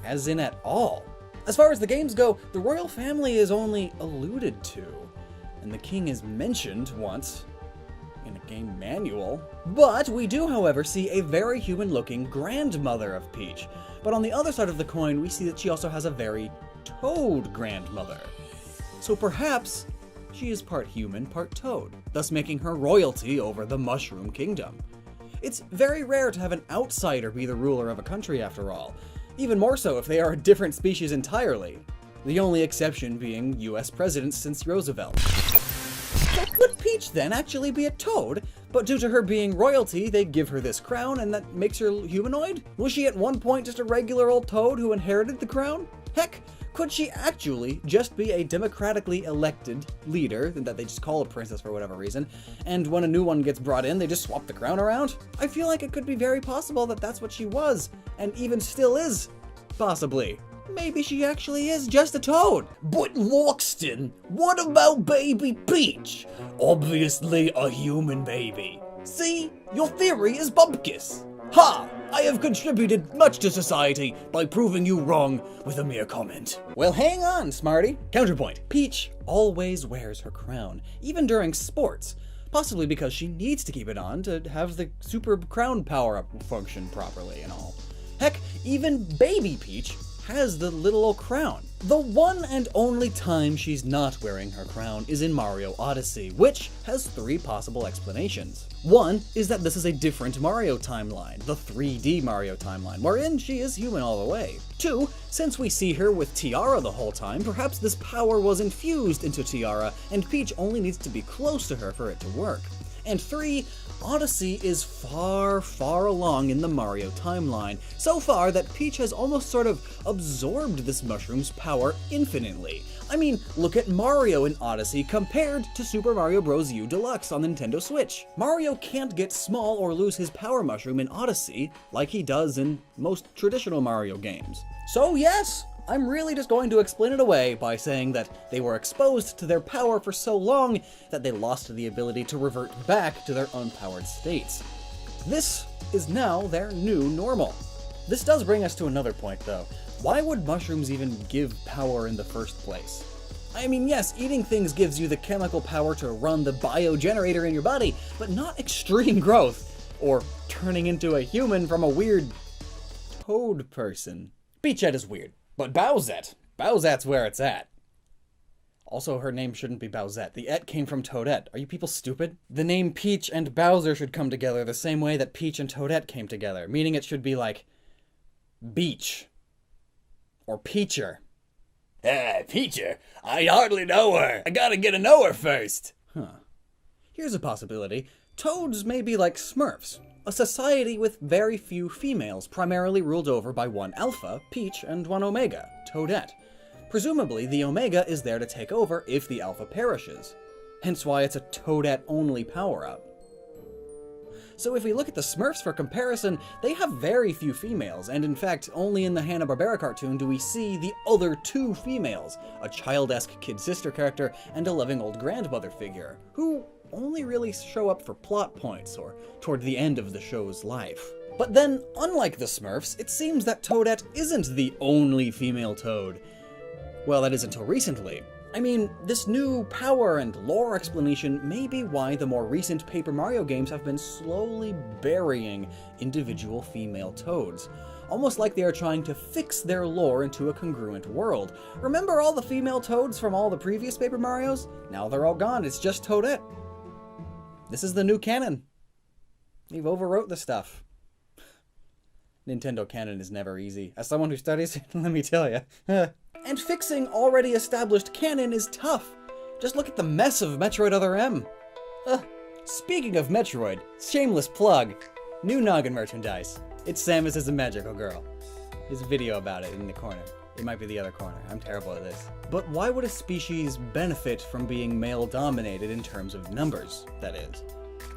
as in at all. As far as the games go, the royal family is only alluded to, and the king is mentioned once in a game manual. But we do, however, see a very human-looking grandmother of Peach. But on the other side of the coin, we see that she also has a very toad grandmother. So perhaps she is part human, part toad, thus making her royalty over the Mushroom Kingdom. It's very rare to have an outsider be the ruler of a country, after all. Even more so if they are a different species entirely. The only exception being US presidents since Roosevelt. So could Peach then actually be a toad, but due to her being royalty, they give her this crown and that makes her humanoid? Was she at one point just a regular old toad who inherited the crown? Heck, could she actually just be a democratically elected leader that they just call a princess for whatever reason, and when a new one gets brought in, they just swap the crown around? I feel like it could be very possible that that's what she was, and even still is. Possibly. Maybe she actually is just a toad. But Lockstin, what about baby Peach? Obviously a human baby. See? Your theory is bupkis. Ha! I have contributed much to society by proving you wrong with a mere comment. Well, hang on, Smarty. Counterpoint. Peach always wears her crown, even during sports. Possibly because she needs to keep it on to have the super crown power-up function properly and all. Heck, even baby Peach has the little old crown. The one and only time she's not wearing her crown is in Mario Odyssey, which has 3 possible explanations. One is that this is a different Mario timeline, the 3D Mario timeline, wherein she is human all the way. 2, since we see her with Tiara the whole time, perhaps this power was infused into Tiara, and Peach only needs to be close to her for it to work. And 3, Odyssey is far, far along in the Mario timeline, so far that Peach has almost sort of absorbed this mushroom's power infinitely. I mean, look at Mario in Odyssey compared to Super Mario Bros. U Deluxe on Nintendo Switch. Mario can't get small or lose his power mushroom in Odyssey like he does in most traditional Mario games. So yes, I'm really just going to explain it away by saying that they were exposed to their power for so long that they lost the ability to revert back to their unpowered states. This is now their new normal. This does bring us to another point though. Why would mushrooms even give power in the first place? I mean, yes, eating things gives you the chemical power to run the biogenerator in your body, but not extreme growth, or turning into a human from a weird toad person. Peachette is weird. But Bowsette's where it's at. Also, her name shouldn't be Bowsette. The et came from Toadette. Are you people stupid? The name Peach and Bowser should come together the same way that Peach and Toadette came together, meaning it should be like Beach. Or Peacher. Peacher? I hardly know her. I gotta get to know her first. Here's a possibility. Toads may be like Smurfs. A society with very few females, primarily ruled over by one alpha, Peach, and one omega, Toadette. Presumably, the omega is there to take over if the alpha perishes. Hence why it's a Toadette-only power-up. So if we look at the Smurfs for comparison, they have very few females, and in fact, only in the Hanna-Barbera cartoon do we see the other 2 females, a child-esque kid-sister character and a loving old grandmother figure, who only really show up for plot points or toward the end of the show's life. But then, unlike the Smurfs, it seems that Toadette isn't the only female Toad. Well, that is until recently. I mean, this new power and lore explanation may be why the more recent Paper Mario games have been slowly burying individual female Toads. Almost like they are trying to fix their lore into a congruent world. Remember all the female Toads from all the previous Paper Marios? Now they're all gone, it's just Toadette. This is the new canon. We've overwrote the stuff. Nintendo canon is never easy. As someone who studies it, let me tell you. And fixing already established canon is tough. Just look at the mess of Metroid Other M. Speaking of Metroid, shameless plug. New Gnoggin merchandise. It's Samus as a magical girl. There's a video about it in the corner. It might be the other corner. I'm terrible at this. But why would a species benefit from being male-dominated in terms of numbers, that is?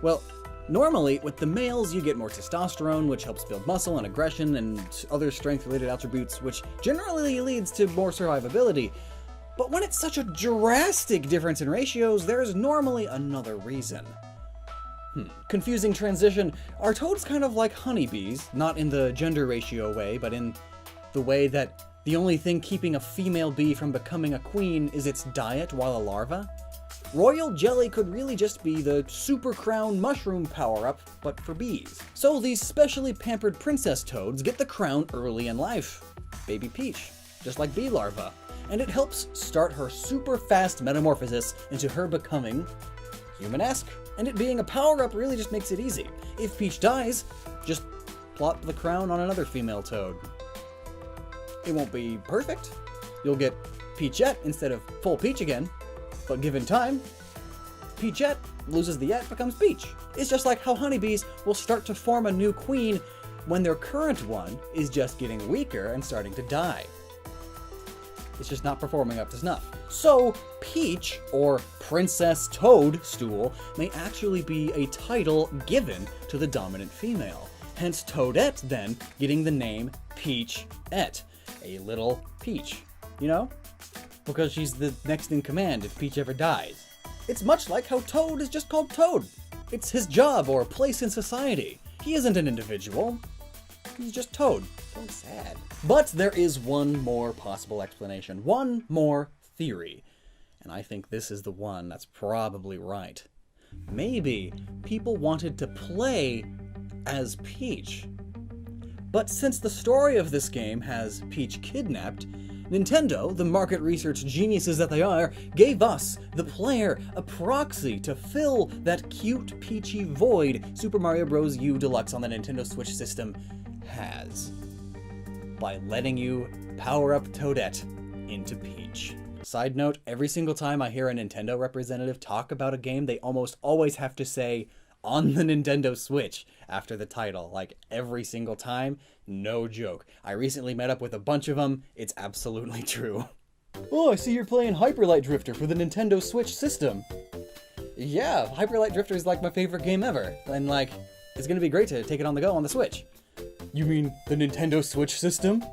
Well, normally, with the males, you get more testosterone, which helps build muscle and aggression and other strength-related attributes, which generally leads to more survivability. But when it's such a drastic difference in ratios, there's normally another reason. Confusing transition. Are toads kind of like honeybees? Not in the gender ratio way, but in the way that the only thing keeping a female bee from becoming a queen is its diet while a larva? Royal jelly could really just be the super crown mushroom power-up, but for bees. So these specially pampered princess toads get the crown early in life. Baby Peach, just like bee larva. And it helps start her super fast metamorphosis into her becoming human-esque. And it being a power-up really just makes it easy. If Peach dies, just plop the crown on another female toad. It won't be perfect. You'll get Peachette instead of full Peach again. But given time, Peachette loses the et, becomes Peach. It's just like how honeybees will start to form a new queen when their current one is just getting weaker and starting to die. It's just not performing up to snuff. So, Peach, or Princess Toadstool, may actually be a title given to the dominant female. Hence Toadette then getting the name Peachette, a little Peach, you know? Because she's the next in command if Peach ever dies. It's much like how Toad is just called Toad. It's his job or place in society. He isn't an individual. He's just Toad. So sad. But there is one more possible explanation. One more theory. And I think this is the one that's probably right. Maybe people wanted to play as Peach. But since the story of this game has Peach kidnapped, Nintendo, the market research geniuses that they are, gave us, the player, a proxy to fill that cute, peachy void Super Mario Bros. U Deluxe on the Nintendo Switch system has. By letting you power up Toadette into Peach. Side note, every single time I hear a Nintendo representative talk about a game, they almost always have to say, on the Nintendo Switch, after the title. Like, every single time. No joke. I recently met up with a bunch of them. It's absolutely true. Oh, I see you're playing Hyper Light Drifter for the Nintendo Switch system. Yeah, Hyper Light Drifter is like my favorite game ever. And like, it's gonna be great to take it on the go on the Switch. You mean the Nintendo Switch system?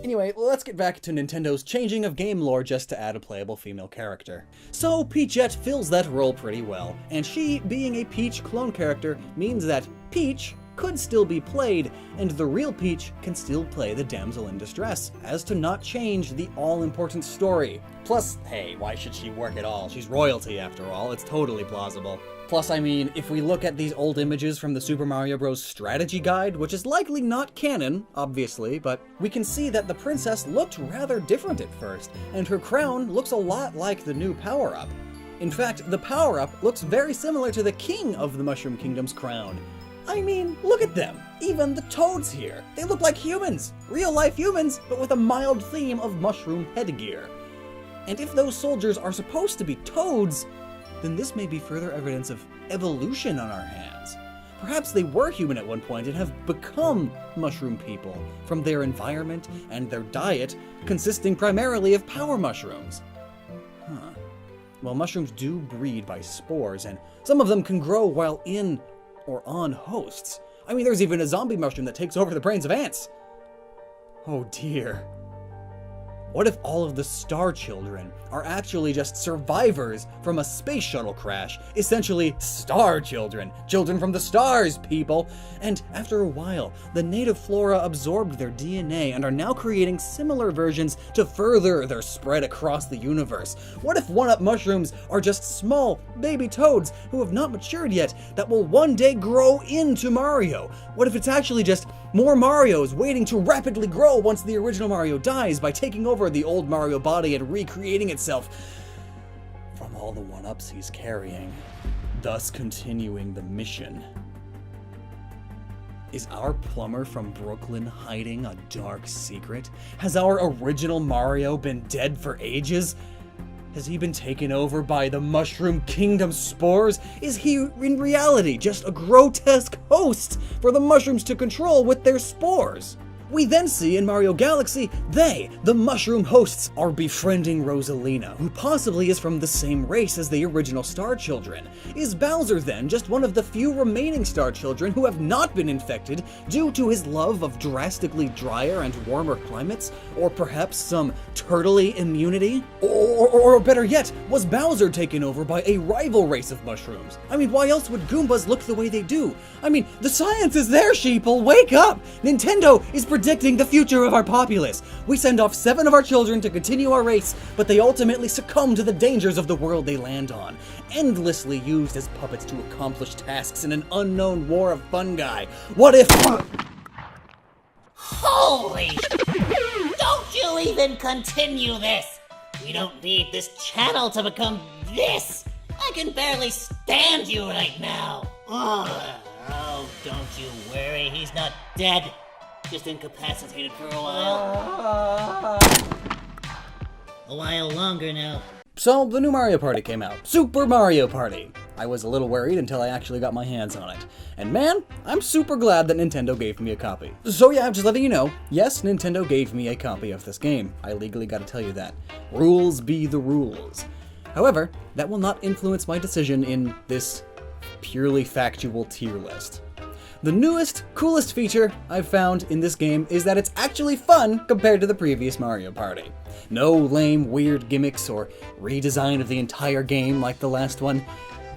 Anyway, let's get back to Nintendo's changing of game lore just to add a playable female character. So, Peachette fills that role pretty well, and she, being a Peach clone character, means that Peach could still be played, and the real Peach can still play the damsel in distress, as to not change the all-important story. Plus, hey, why should she work at all? She's royalty after all, it's totally plausible. Plus, I mean, if we look at these old images from the Super Mario Bros. Strategy Guide, which is likely not canon, obviously, but we can see that the princess looked rather different at first, and her crown looks a lot like the new power-up. In fact, the power-up looks very similar to the king of the Mushroom Kingdom's crown. I mean, look at them! Even the toads here! They look like humans! Real-life humans, but with a mild theme of mushroom headgear. And if those soldiers are supposed to be toads, then this may be further evidence of evolution on our hands. Perhaps they were human at one point and have become mushroom people from their environment and their diet consisting primarily of power mushrooms. Huh. Well, mushrooms do breed by spores, and some of them can grow while in or on hosts. I mean, there's even a zombie mushroom that takes over the brains of ants. Oh dear. What if all of the Star Children are actually just survivors from a space shuttle crash? Essentially, Star Children. Children from the stars, people. And after a while, the native flora absorbed their DNA and are now creating similar versions to further their spread across the universe. What if one-up mushrooms are just small, baby toads who have not matured yet that will one day grow into Mario? What if it's actually just more Marios waiting to rapidly grow once the original Mario dies by taking over the old Mario body and recreating itself from all the one-ups he's carrying, thus continuing the mission? Is our plumber from Brooklyn hiding a dark secret? Has our original Mario been dead for ages? Has he been taken over by the Mushroom Kingdom spores? Is he in reality just a grotesque host for the mushrooms to control with their spores? We then see in Mario Galaxy, they, the mushroom hosts, are befriending Rosalina, who possibly is from the same race as the original Star Children. Is Bowser then just one of the few remaining Star Children who have not been infected due to his love of drastically drier and warmer climates? Or perhaps some turtley immunity? Or better yet, was Bowser taken over by a rival race of mushrooms? I mean, why else would Goombas look the way they do? I mean, the science is there, sheeple! Wake up! Nintendo is predicting the future of our populace. We send off 7 of our children to continue our race, but they ultimately succumb to the dangers of the world they land on, endlessly used as puppets to accomplish tasks in an unknown war of fungi. What if... Holy! Don't you even continue this! We don't need this channel to become this! I can barely stand you right now! Ugh. Oh, don't you worry, he's not dead. Just incapacitated for a while. A while longer now. So, the new Mario Party came out. Super Mario Party! I was a little worried until I actually got my hands on it. And man, I'm super glad that Nintendo gave me a copy. So yeah, just letting you know, yes, Nintendo gave me a copy of this game. I legally gotta tell you that. Rules be the rules. However, that will not influence my decision in this purely factual tier list. The newest, coolest feature I've found in this game is that it's actually fun compared to the previous Mario Party. No lame, weird gimmicks or redesign of the entire game like the last one.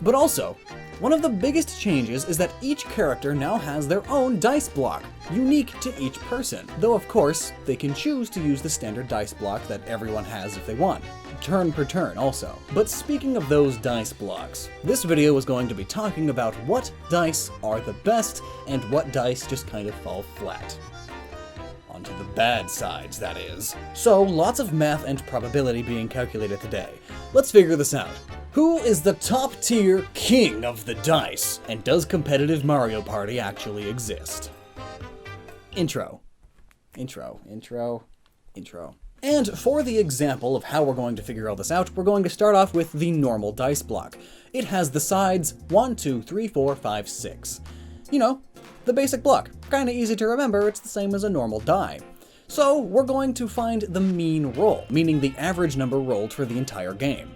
But also, one of the biggest changes is that each character now has their own dice block, unique to each person. Though of course, they can choose to use the standard dice block that everyone has if they want. Turn per turn also. But speaking of those dice blocks, this video is going to be talking about what dice are the best and what dice just kind of fall flat. Onto the bad sides, that is. So, lots of math and probability being calculated today. Let's figure this out. Who is the top tier king of the dice? And does competitive Mario Party actually exist? Intro. And for the example of how we're going to figure all this out, we're going to start off with the normal dice block. It has the sides 1, 2, 3, 4, 5, 6. You know, the basic block. Kinda easy to remember, it's the same as a normal die. So we're going to find the mean roll, meaning the average number rolled for the entire game.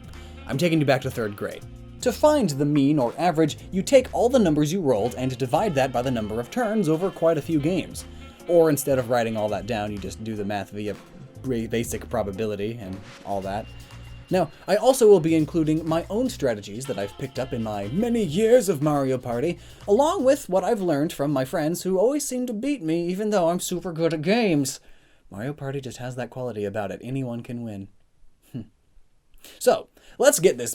I'm taking you back to 3rd grade. To find the mean or average, you take all the numbers you rolled and divide that by the number of turns over quite a few games. Or instead of writing all that down, you just do the math via basic probability and all that. Now, I also will be including my own strategies that I've picked up in my many years of Mario Party, along with what I've learned from my friends who always seem to beat me even though I'm super good at games. Mario Party just has that quality about it. Anyone can win. So, let's get this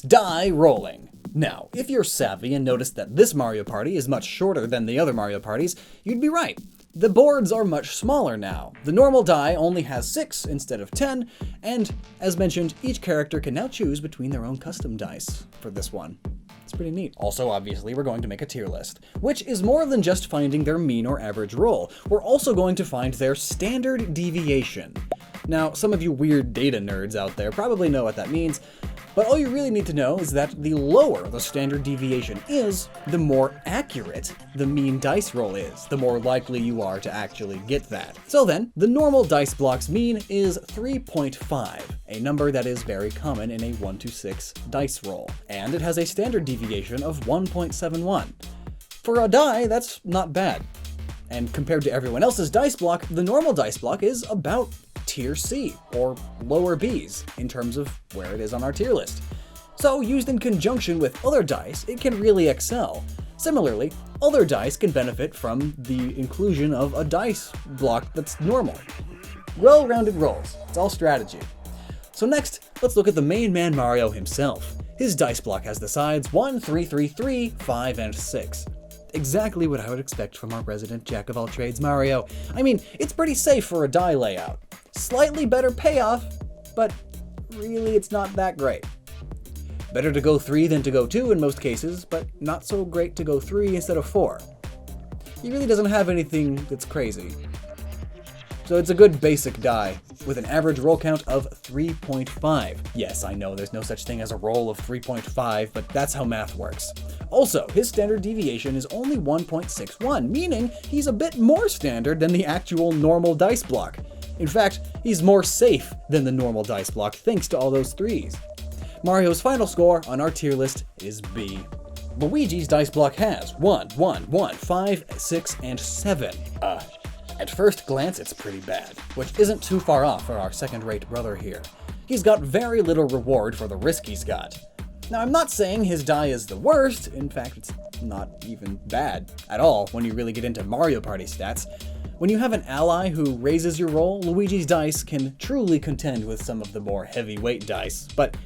die rolling. Now, if you're savvy and notice that this Mario Party is much shorter than the other Mario Parties, you'd be right. The boards are much smaller now. The normal die only has 6 instead of 10, and as mentioned, each character can now choose between their own custom dice for this one. It's pretty neat. Also, obviously, we're going to make a tier list, which is more than just finding their mean or average roll. We're also going to find their standard deviation. Now, some of you weird data nerds out there probably know what that means, but all you really need to know is that the lower the standard deviation is, the more accurate the mean dice roll is, the more likely you are to actually get that. So then, the normal dice block's mean is 3.5, a number that is very common in a 1 to 6 dice roll, and it has a standard deviation of 1.71. For a die, that's not bad. And compared to everyone else's dice block, the normal dice block is about tier C, or lower Bs, in terms of where it is on our tier list. So, used in conjunction with other dice, it can really excel. Similarly, other dice can benefit from the inclusion of a dice block that's normal. Well-rounded rolls, it's all strategy. So next, let's look at the main man Mario himself. His dice block has the sides 1, 3, 3, 3, 5, and 6. Exactly what I would expect from our resident jack-of-all-trades Mario. I mean, it's pretty safe for a die layout. Slightly better payoff, but really it's not that great. Better to go 3 than to go 2 in most cases, but not so great to go 3 instead of 4. He really doesn't have anything that's crazy. So it's a good basic die, with an average roll count of 3.5. Yes, I know there's no such thing as a roll of 3.5, but that's how math works. Also, his standard deviation is only 1.61, meaning he's a bit more standard than the actual normal dice block. In fact, he's more safe than the normal dice block thanks to all those 3s. Mario's final score on our tier list is B. Luigi's dice block has 1, 1, 1, 5, 6, and 7. At first glance, it's pretty bad, which isn't too far off for our second-rate brother here. He's got very little reward for the risk he's got. Now, I'm not saying his die is the worst. In fact, it's not even bad at all when you really get into Mario Party stats. When you have an ally who raises your roll, Luigi's dice can truly contend with some of the more heavyweight dice, but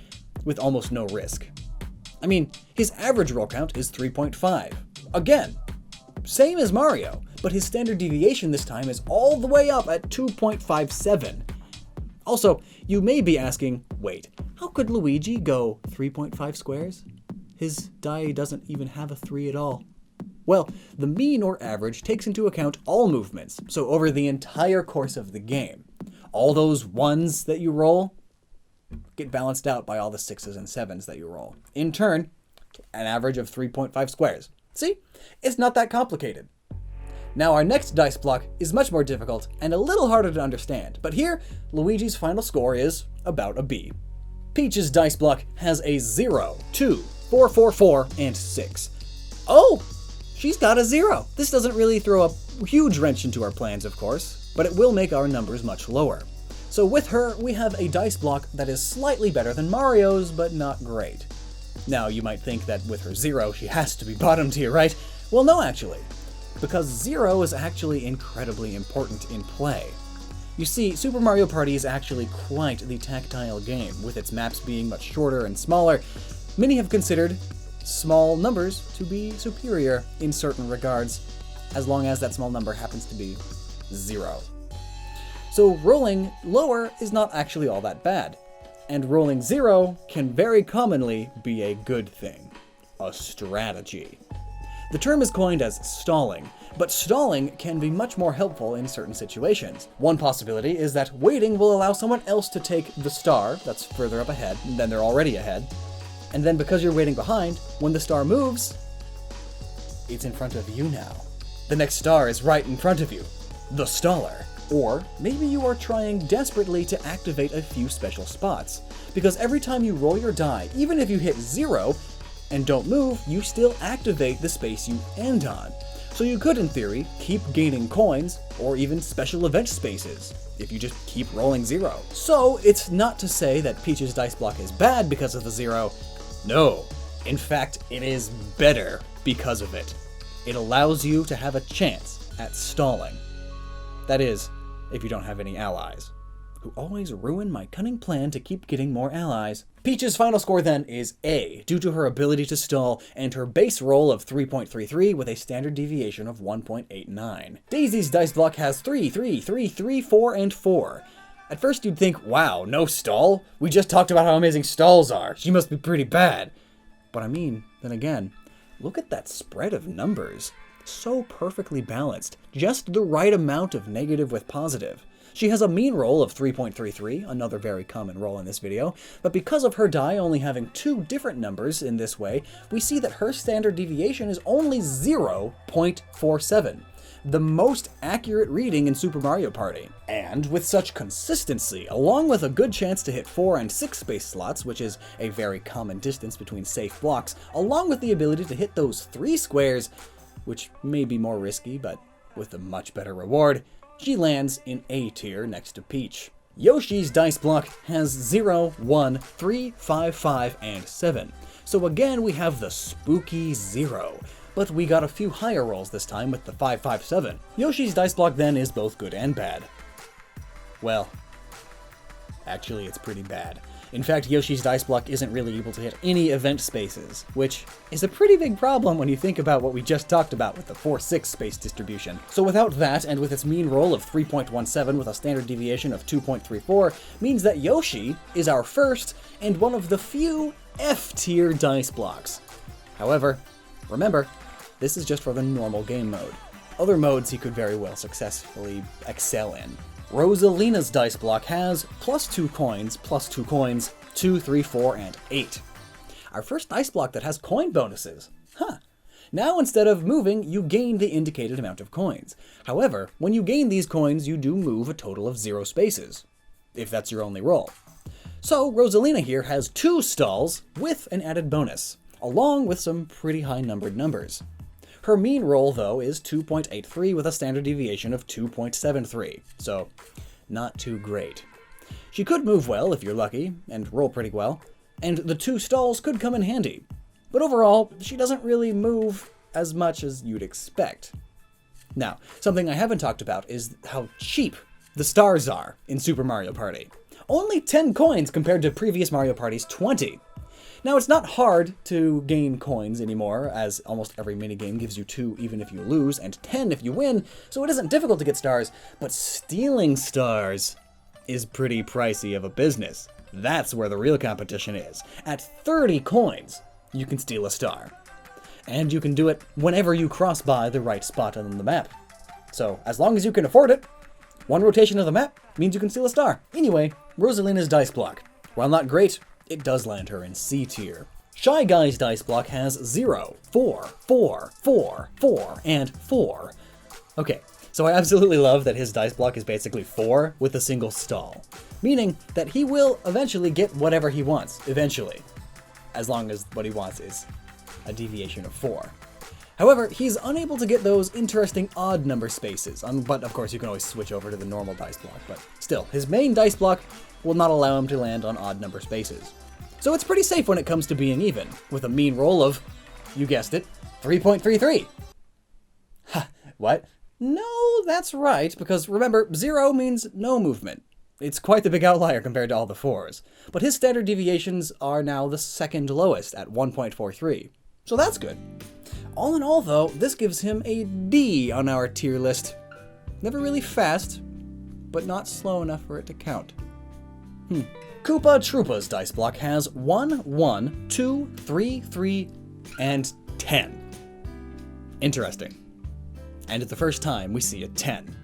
with almost no risk. I mean, his average roll count is 3.5. Again, same as Mario, but his standard deviation this time is all the way up at 2.57. Also, you may be asking, wait, how could Luigi go 3.5 squares? His die doesn't even have a 3 at all. Well, the mean or average takes into account all movements, so over the entire course of the game. All those 1s that you roll get balanced out by all the 6s and 7s that you roll. In turn, an average of 3.5 squares. See? It's not that complicated. Now our next dice block is much more difficult and a little harder to understand, but here, Luigi's final score is about a B. Peach's dice block has a 0, 2, 4, 4, 4, and 6. Oh! She's got a 0. This doesn't really throw a huge wrench into our plans, of course, but it will make our numbers much lower. So with her, we have a dice block that is slightly better than Mario's, but not great. Now, you might think that with her Zero, she has to be bottom tier, right? Well, no, actually. Because Zero is actually incredibly important in play. You see, Super Mario Party is actually quite the tactile game, with its maps being much shorter and smaller. Many have considered small numbers to be superior in certain regards, as long as that small number happens to be 0. So rolling lower is not actually all that bad, and rolling 0 can very commonly be a good thing, a strategy. The term is coined as stalling, but stalling can be much more helpful in certain situations. One possibility is that waiting will allow someone else to take the star that's further up ahead than they're already ahead, and then because you're waiting behind, when the star moves, it's in front of you now. The next star is right in front of you, the staller. Or maybe you are trying desperately to activate a few special spots, because every time you roll your die, even if you hit 0 and don't move, you still activate the space you end on. So you could, in theory, keep gaining coins, or even special event spaces, if you just keep rolling 0. So it's not to say that Peach's dice block is bad because of the 0. No, in fact, it is better because of it. It allows you to have a chance at stalling. That is, if you don't have any allies, who always ruin my cunning plan to keep getting more allies. Peach's final score then is A, due to her ability to stall and her base roll of 3.33 with a standard deviation of 1.89. Daisy's dice block has 3, 3, 3, 3, 4, and 4. At first you'd think, wow, no stall? We just talked about how amazing stalls are. She must be pretty bad. But I mean, then again, look at that spread of numbers. So perfectly balanced, just the right amount of negative with positive. She has a mean roll of 3.33, another very common roll in this video, but because of her die only having 2 different numbers in this way, we see that her standard deviation is only 0.47, the most accurate reading in Super Mario Party. And with such consistency, along with a good chance to hit 4 and 6 space slots, which is a very common distance between safe blocks, along with the ability to hit those 3 squares, which may be more risky, but with a much better reward, she lands in A tier next to Peach. Yoshi's dice block has 0, 1, 3, 5, 5, and 7. So again, we have the spooky 0, but we got a few higher rolls this time with the 5, 5, 7. Yoshi's dice block then is both good and bad. Well, actually it's pretty bad. In fact, Yoshi's dice block isn't really able to hit any event spaces, which is a pretty big problem when you think about what we just talked about with the 4-6 space distribution. So without that, and with its mean roll of 3.17 with a standard deviation of 2.34, means that Yoshi is our first and one of the few F-tier dice blocks. However, remember, this is just for the normal game mode. Other modes he could very well successfully excel in. Rosalina's dice block has plus 2 coins, 2, 3, 4, and 8. Our first dice block that has coin bonuses. Huh. Now instead of moving, you gain the indicated amount of coins. However, when you gain these coins, you do move a total of 0 spaces, if that's your only roll. So Rosalina here has 2 stalls with an added bonus, along with some pretty high numbered numbers. Her mean roll, though, is 2.83 with a standard deviation of 2.73, so not too great. She could move well if you're lucky, and roll pretty well, and the 2 stalls could come in handy. But overall, she doesn't really move as much as you'd expect. Now, something I haven't talked about is how cheap the stars are in Super Mario Party. Only 10 coins compared to previous Mario Party's 20. Now, it's not hard to gain coins anymore, as almost every minigame gives you 2 even if you lose, and 10 if you win, so it isn't difficult to get stars, but stealing stars is pretty pricey of a business. That's where the real competition is. At 30 coins, you can steal a star. And you can do it whenever you cross by the right spot on the map. So, as long as you can afford it, 1 rotation of the map means you can steal a star. Anyway, Rosalina's dice block. While not great, it does land her in C tier. Shy Guy's dice block has 0, 4, 4, 4, 4, and 4. Okay, so I absolutely love that his dice block is basically 4 with a single stall, meaning that he will eventually get whatever he wants, eventually, as long as what he wants is a deviation of 4. However, he's unable to get those interesting odd number spaces, but of course you can always switch over to the normal dice block, but still, his main dice block will not allow him to land on odd number spaces. So it's pretty safe when it comes to being even, with a mean roll of, you guessed it, 3.33. Ha, what? No, that's right, because remember, 0 means no movement. It's quite the big outlier compared to all the 4s, but his standard deviations are now the second lowest at 1.43, so that's good. All in all though, this gives him a D on our tier list. Never really fast, but not slow enough for it to count. Koopa Troopa's dice block has 1, 1, 2, 3, 3, and 10. Interesting. And it's the first time we see a 10.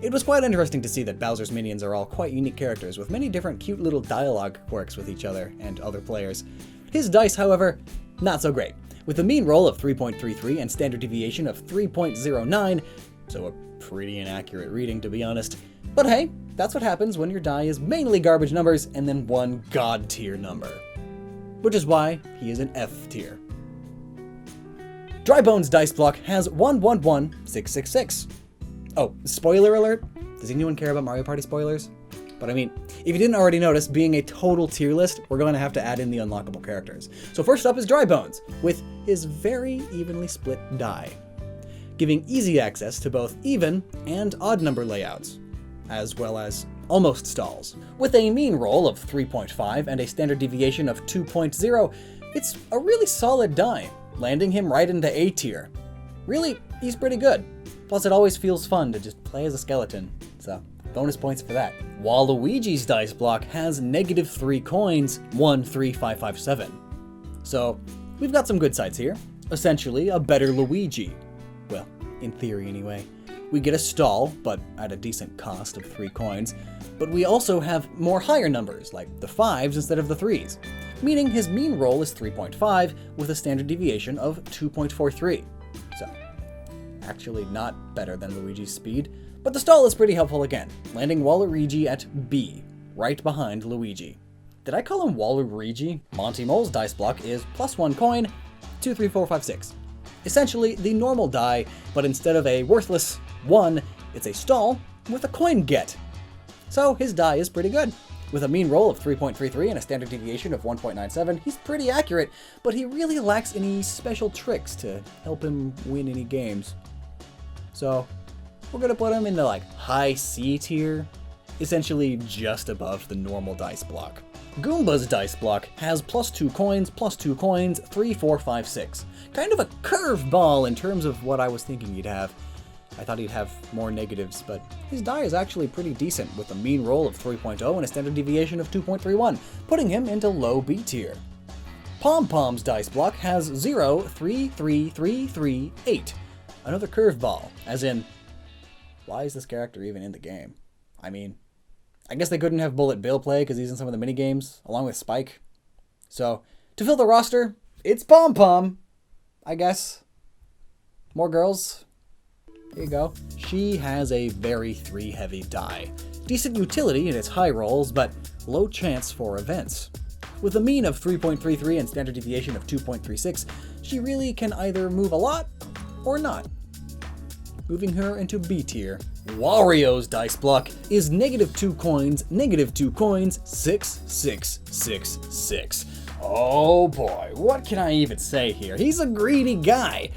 It was quite interesting to see that Bowser's minions are all quite unique characters with many different cute little dialogue quirks with each other and other players. His dice, however, not so great, with a mean roll of 3.33 and standard deviation of 3.09, so a pretty inaccurate reading to be honest. But hey, that's what happens when your die is mainly garbage numbers and then one god tier number. Which is why he is an F tier. Drybone's dice block has 111666. Oh, spoiler alert? Does anyone care about Mario Party spoilers? But I mean, if you didn't already notice, being a total tier list, we're going to have to add in the unlockable characters. So first up is Drybones, with his very evenly split die, giving easy access to both even and odd number layouts, as well as almost stalls. With a mean roll of 3.5 and a standard deviation of 2.0, it's a really solid die, landing him right into A tier. Really, he's pretty good. Plus, it always feels fun to just play as a skeleton, so bonus points for that. Waluigi's dice block has -3 coins, 1, 3, 5, 5, 7. So, we've got some good sides here. Essentially, a better Luigi. Well, in theory anyway. We get a stall, but at a decent cost of 3 coins. But we also have more higher numbers, like the 5s instead of the 3s. Meaning his mean roll is 3.5 with a standard deviation of 2.43. So, actually not better than Luigi's speed, but the stall is pretty helpful again, landing Waluigi at B, right behind Luigi. Did I call him Waluigi? Monty Mole's dice block is +1 coin, 2, 3, 4, 5, 6. Essentially the normal die, but instead of a worthless 1, it's a stall with a coin get. So his die is pretty good. With a mean roll of 3.33 and a standard deviation of 1.97, he's pretty accurate, but he really lacks any special tricks to help him win any games. So, we're gonna put him in the high C tier, essentially just above the normal dice block. Goomba's dice block has +2 coins, +2 coins, 3, 4, 5, 6. Kind of a curveball in terms of what I was thinking he'd have. I thought he'd have more negatives, but his die is actually pretty decent with a mean roll of 3.0 and a standard deviation of 2.31, putting him into low B tier. Pom Pom's dice block has 0, 3, 3, 3, 3, 8. Another curveball, as in, why is this character even in the game? I mean, I guess they couldn't have Bullet Bill play because he's in some of the minigames, along with Spike. So, to fill the roster, it's Pom Pom, I guess. More girls. There you go. She has a very 3-heavy die. Decent utility in its high rolls, but low chance for events. With a mean of 3.33 and standard deviation of 2.36, she really can either move a lot or not, moving her into B tier. Wario's dice block is -2 coins, -2 coins, 6, 6, 6, 6. Oh boy, what can I even say here? He's a greedy guy.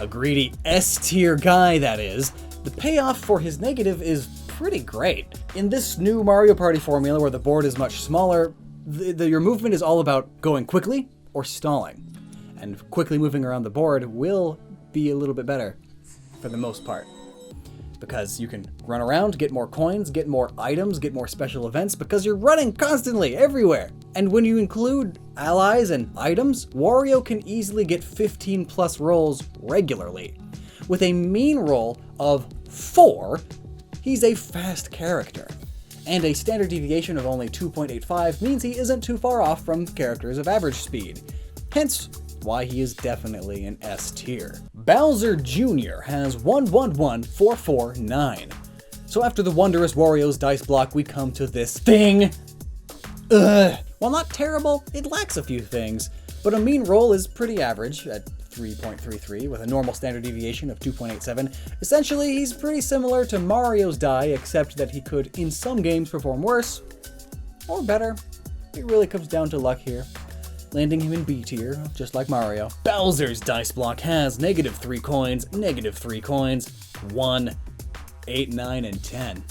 A greedy S tier guy, that is. The payoff for his negative is pretty great. In this new Mario Party formula where the board is much smaller, your movement is all about going quickly or stalling. And quickly moving around the board will be a little bit better for the most part, because you can run around, get more coins, get more items, get more special events, because you're running constantly everywhere. And when you include allies and items, Wario can easily get 15 plus rolls regularly. With a mean roll of 4, he's a fast character. And a standard deviation of only 2.85 means he isn't too far off from characters of average speed. Hence, why he is definitely an S tier. Bowser Jr. has 111449. So after the wondrous Wario's dice block, we come to this thing. While not terrible, it lacks a few things, but a mean roll is pretty average at 3.33 with a normal standard deviation of 2.87. Essentially, he's pretty similar to Mario's die, except that he could, in some games, perform worse or better. It really comes down to luck here, landing him in B tier, just like Mario. Bowser's dice block has -3 coins, -3 coins, 1, 8, 9, and 10.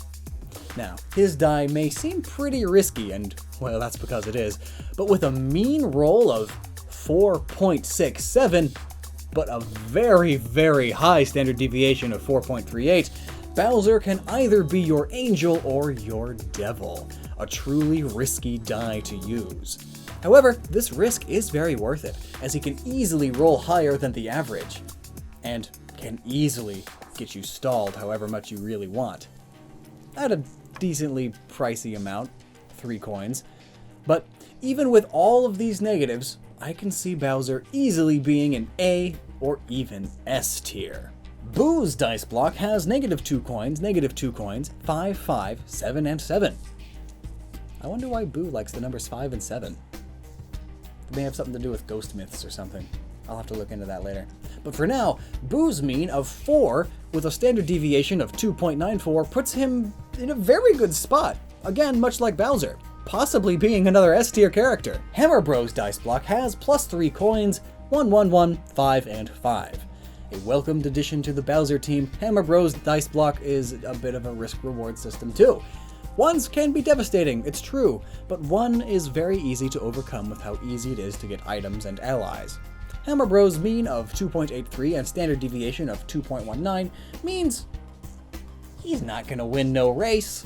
Now, his die may seem pretty risky, and, well, that's because it is, but with a mean roll of 4.67, but a very, very high standard deviation of 4.38, Bowser can either be your angel or your devil, a truly risky die to use. However, this risk is very worth it, as he can easily roll higher than the average, and can easily get you stalled however much you really want. At a decently pricey amount, 3 coins. But even with all of these negatives, I can see Bowser easily being an A or even S tier. Boo's dice block has -2 coins, -2 coins, 5, 5, 7, and 7. I wonder why Boo likes the numbers 5 and 7. It may have something to do with ghost myths or something. I'll have to look into that later. But for now, Boo's mean of 4 with a standard deviation of 2.94 puts him in a very good spot. Again, much like Bowser, possibly being another S tier character. Hammer Bros dice block has +3 coins, 1, 1, 1, 5, and 5. A welcomed addition to the Bowser team, Hammer Bros dice block is a bit of a risk-reward system too. Ones can be devastating, it's true, but 1 is very easy to overcome with how easy it is to get items and allies. Hammer Bros mean of 2.83 and standard deviation of 2.19 means he's not gonna win no race,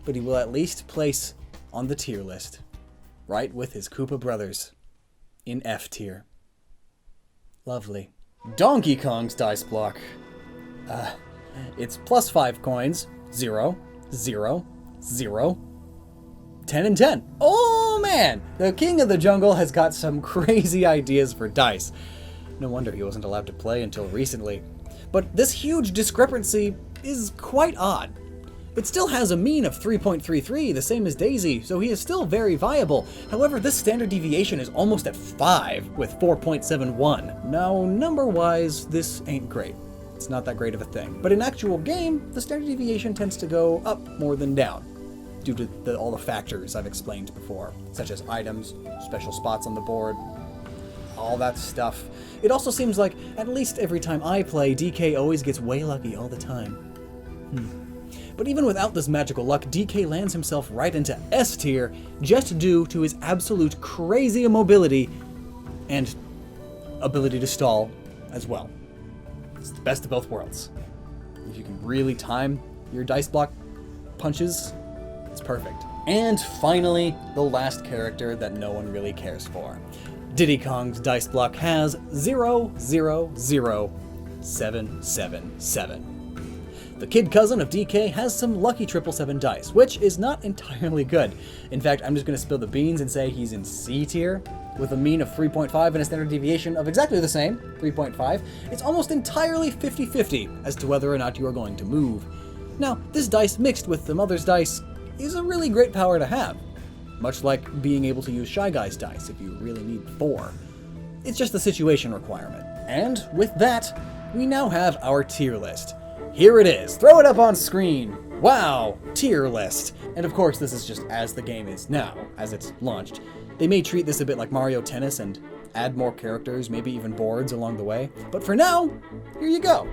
but he will at least place on the tier list, right with his Koopa brothers, in F tier. Lovely. Donkey Kong's dice block. It's +5 coins, 0, 0, 0, 10 and 10. Oh man! The King of the Jungle has got some crazy ideas for dice. No wonder he wasn't allowed to play until recently. But this huge discrepancy is quite odd. It still has a mean of 3.33, the same as Daisy, so he is still very viable. However, this standard deviation is almost at 5 with 4.71. Now, number-wise, this ain't great. It's not that great of a thing. But in actual game, the standard deviation tends to go up more than down, due to all the factors I've explained before, such as items, special spots on the board, all that stuff. It also seems like, at least every time I play, DK always gets way lucky all the time. But even without this magical luck, DK lands himself right into S tier, just due to his absolute crazy mobility and ability to stall as well. It's the best of both worlds. If you can really time your dice block punches, it's perfect. And finally, the last character that no one really cares for. Diddy Kong's dice block has 0, 0, 0, 7, 7, 7. The kid cousin of DK has some lucky 777 dice, which is not entirely good. In fact, I'm just going to spill the beans and say he's in C tier, with a mean of 3.5 and a standard deviation of exactly the same, 3.5. It's almost entirely 50-50 as to whether or not you are going to move. Now, this dice mixed with the mother's dice is a really great power to have, much like being able to use Shy Guy's dice if you really need 4. It's just the situation requirement. And with that, we now have our tier list. Here it is. Throw it up on screen. Wow, tier list. And of course, this is just as the game is now, as it's launched. They may treat this a bit like Mario Tennis and add more characters, maybe even boards along the way. But for now, here you go.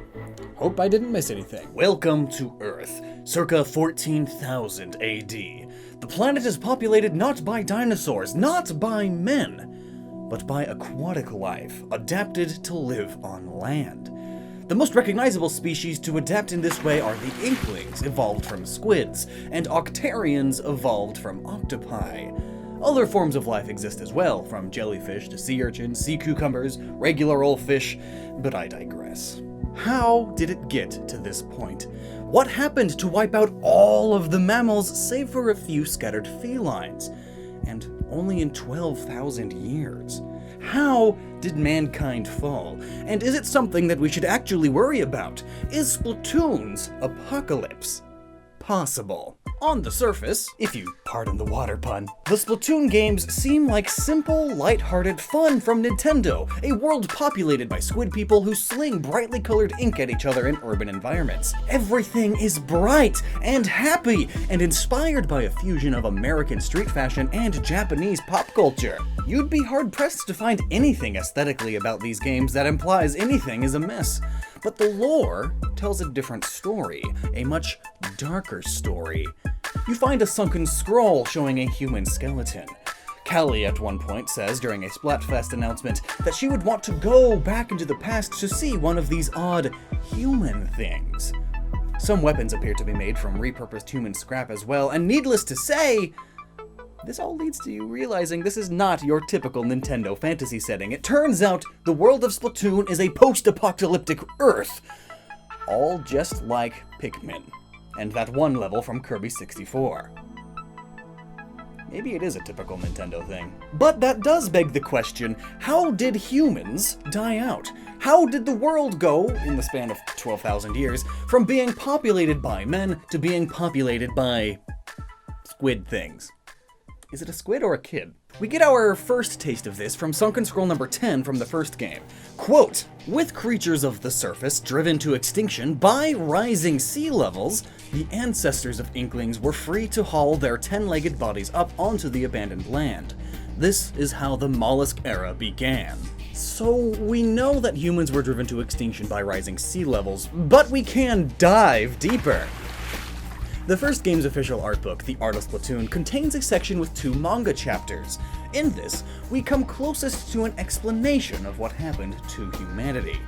Hope I didn't miss anything. Welcome to Earth, circa 14,000 AD. The planet is populated not by dinosaurs, not by men, but by aquatic life, adapted to live on land. The most recognizable species to adapt in this way are the Inklings, evolved from squids, and Octarians, evolved from octopi. Other forms of life exist as well, from jellyfish to sea urchins, sea cucumbers, regular old fish, but I digress. How did it get to this point? What happened to wipe out all of the mammals save for a few scattered felines? And only in 12,000 years. How did mankind fall? And is it something that we should actually worry about? Is Splatoon's apocalypse possible? On the surface, if you pardon the water pun, the Splatoon games seem like simple, lighthearted fun from Nintendo, a world populated by squid people who sling brightly colored ink at each other in urban environments. Everything is bright and happy and inspired by a fusion of American street fashion and Japanese pop culture. You'd be hard-pressed to find anything aesthetically about these games that implies anything is amiss. But the lore tells a different story, a much darker story. You find a sunken scroll showing a human skeleton. Callie at one point says during a Splatfest announcement that she would want to go back into the past to see one of these odd human things. Some weapons appear to be made from repurposed human scrap as well, and needless to say, this all leads to you realizing this is not your typical Nintendo fantasy setting. It turns out the world of Splatoon is a post-apocalyptic Earth, all just like Pikmin, and that one level from Kirby 64. Maybe it is a typical Nintendo thing. But that does beg the question, how did humans die out? How did the world go, in the span of 12,000 years, from being populated by men to being populated by squid things? Is it a squid or a kid? We get our first taste of this from Sunken Scroll number 10 from the first game. Quote, with creatures of the surface driven to extinction by rising sea levels, the ancestors of Inklings were free to haul their 10-legged bodies up onto the abandoned land. This is how the mollusk era began. So we know that humans were driven to extinction by rising sea levels, but we can dive deeper. The first game's official art book, The Art of Splatoon, contains a section with 2 manga chapters. In this, we come closest to an explanation of what happened to humanity.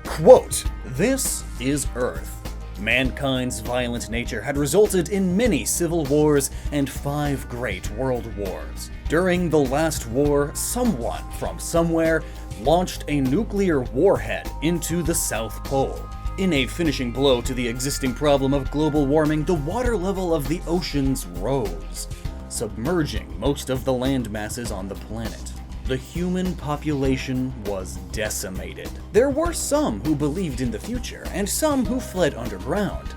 Quote, this is Earth. Mankind's violent nature had resulted in many civil wars and 5 great world wars. During the last war, someone from somewhere launched a nuclear warhead into the South Pole. In a finishing blow to the existing problem of global warming, the water level of the oceans rose, submerging most of the land masses on the planet. The human population was decimated. There were some who believed in the future, and some who fled underground.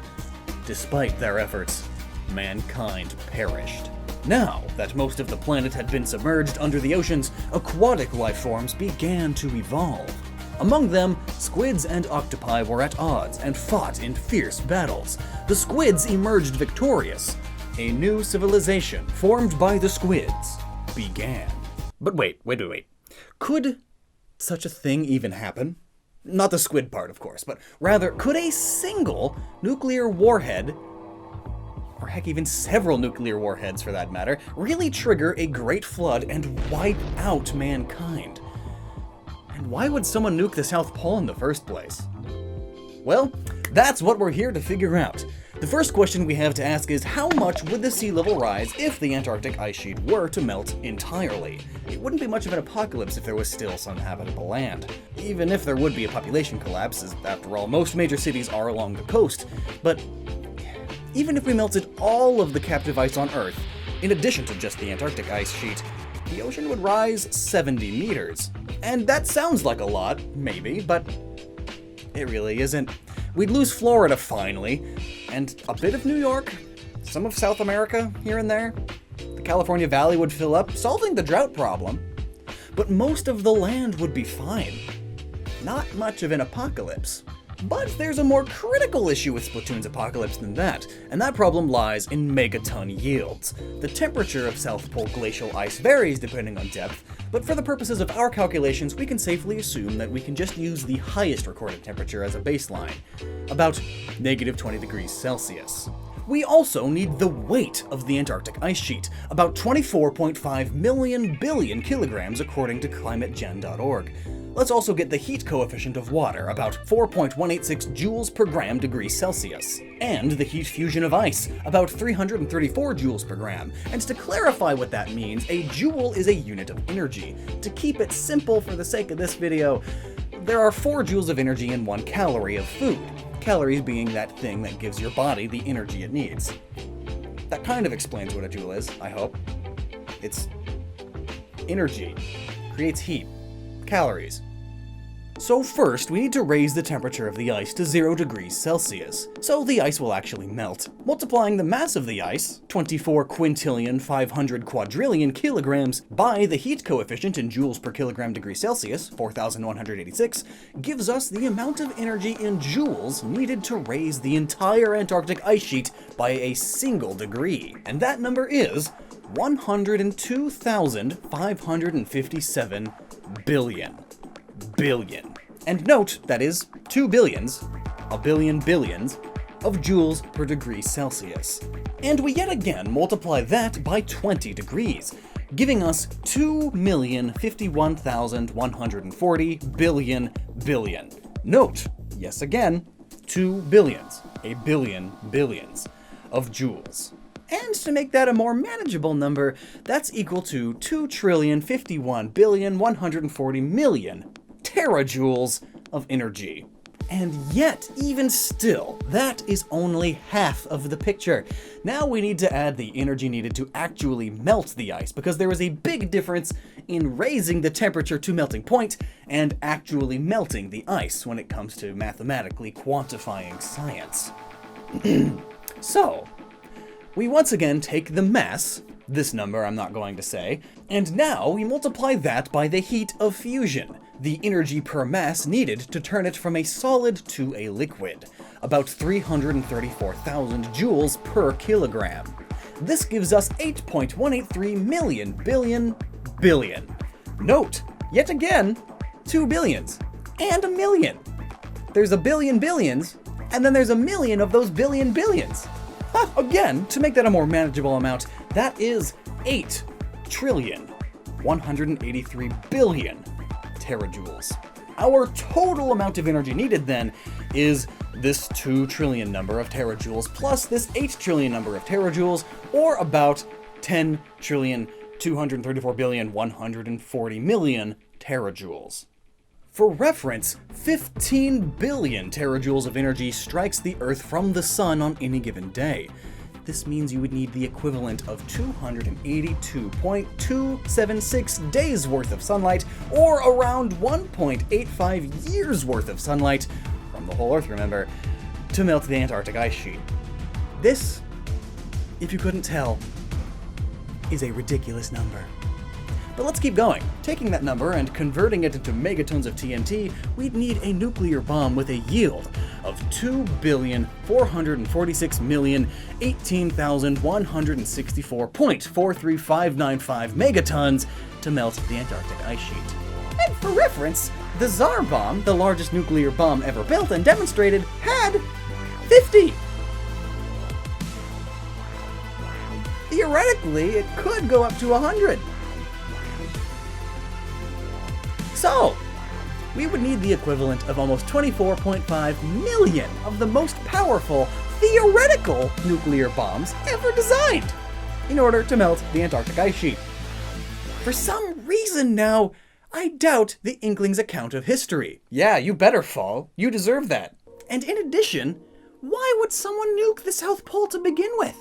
Despite their efforts, mankind perished. Now that most of the planet had been submerged under the oceans, aquatic life forms began to evolve. Among them, squids and octopi were at odds and fought in fierce battles. The squids emerged victorious. A new civilization, formed by the squids, began. But wait. Could such a thing even happen? Not the squid part, of course, but rather, could a single nuclear warhead, or heck, even several nuclear warheads for that matter, really trigger a great flood and wipe out mankind? And why would someone nuke the South Pole in the first place? Well, that's what we're here to figure out. The first question we have to ask is, how much would the sea level rise if the Antarctic ice sheet were to melt entirely? It wouldn't be much of an apocalypse if there was still some habitable land. Even if there would be a population collapse, as after all, most major cities are along the coast. But even if we melted all of the captive ice on Earth, in addition to just the Antarctic ice sheet, the ocean would rise 70 meters. And that sounds like a lot, maybe, but it really isn't. We'd lose Florida finally, and a bit of New York, some of South America here and there. The California Valley would fill up, solving the drought problem. But most of the land would be fine. Not much of an apocalypse. But there's a more critical issue with Splatoon's apocalypse than that, and that problem lies in megaton yields. The temperature of South Pole glacial ice varies depending on depth, but for the purposes of our calculations, we can safely assume that we can just use the highest recorded temperature as a baseline, about -20 degrees Celsius. We also need the weight of the Antarctic ice sheet, about 24.5 billion kilograms according to climategen.org. Let's also get the heat coefficient of water, about 4.186 joules per gram degree Celsius, and the heat fusion of ice, about 334 joules per gram. And to clarify what that means, a joule is a unit of energy. To keep it simple for the sake of this video, there are 4 joules of energy in 1 calorie of food, calories being that thing that gives your body the energy it needs. That kind of explains what a joule is, I hope. It's energy, creates heat. Calories. So first, we need to raise the temperature of the ice to 0 degrees Celsius, so the ice will actually melt. Multiplying the mass of the ice, 24 quintillion 500 quadrillion kilograms, by the heat coefficient in joules per kilogram degree Celsius, 4,186, gives us the amount of energy in joules needed to raise the entire Antarctic ice sheet by a single degree. And that number is 102,557 billion. And note, that is 2 billions, a billion billions, of joules per degree Celsius. And we yet again multiply that by 20 degrees, giving us 2,051,140 billion. Note, yes again, 2 billions, a billion billions of joules. And to make that a more manageable number, that's equal to 2,051,140,000,000 terajoules of energy. And yet, even still, that is only half of the picture. Now we need to add the energy needed to actually melt the ice, because there is a big difference in raising the temperature to melting point and actually melting the ice when it comes to mathematically quantifying science. So, we once again take the mass, this number I'm not going to say, and now we multiply that by the heat of fusion, the energy per mass needed to turn it from a solid to a liquid, about 334,000 joules per kilogram. This gives us 8.183 million billion. Note, yet again, 2 billions and a million. There's a billion billions, and then there's a million of those billion billions. Again, to make that a more manageable amount, that is 8,183 billion terajoules. Our total amount of energy needed then is this 2 trillion number of terajoules plus this 8 trillion number of terajoules, or about 10,234,140,000,000 terajoules. For reference, 15 billion terajoules of energy strikes the Earth from the sun on any given day. This means you would need the equivalent of 282.276 days worth of sunlight, or around 1.85 years worth of sunlight, from the whole Earth, remember, to melt the Antarctic ice sheet. This, if you couldn't tell, is a ridiculous number. But let's keep going. Taking that number and converting it into megatons of TNT, we'd need a nuclear bomb with a yield of 2,446,018,164.43595 megatons to melt the Antarctic ice sheet. And for reference, the Tsar bomb, the largest nuclear bomb ever built and demonstrated, had 50. Theoretically, it could go up to 100. So, we would need the equivalent of almost 24.5 million of the most powerful, theoretical nuclear bombs ever designed in order to melt the Antarctic ice sheet. For some reason now, I doubt the Inkling's account of history. Yeah, you better fall. You deserve that. And in addition, why would someone nuke the South Pole to begin with?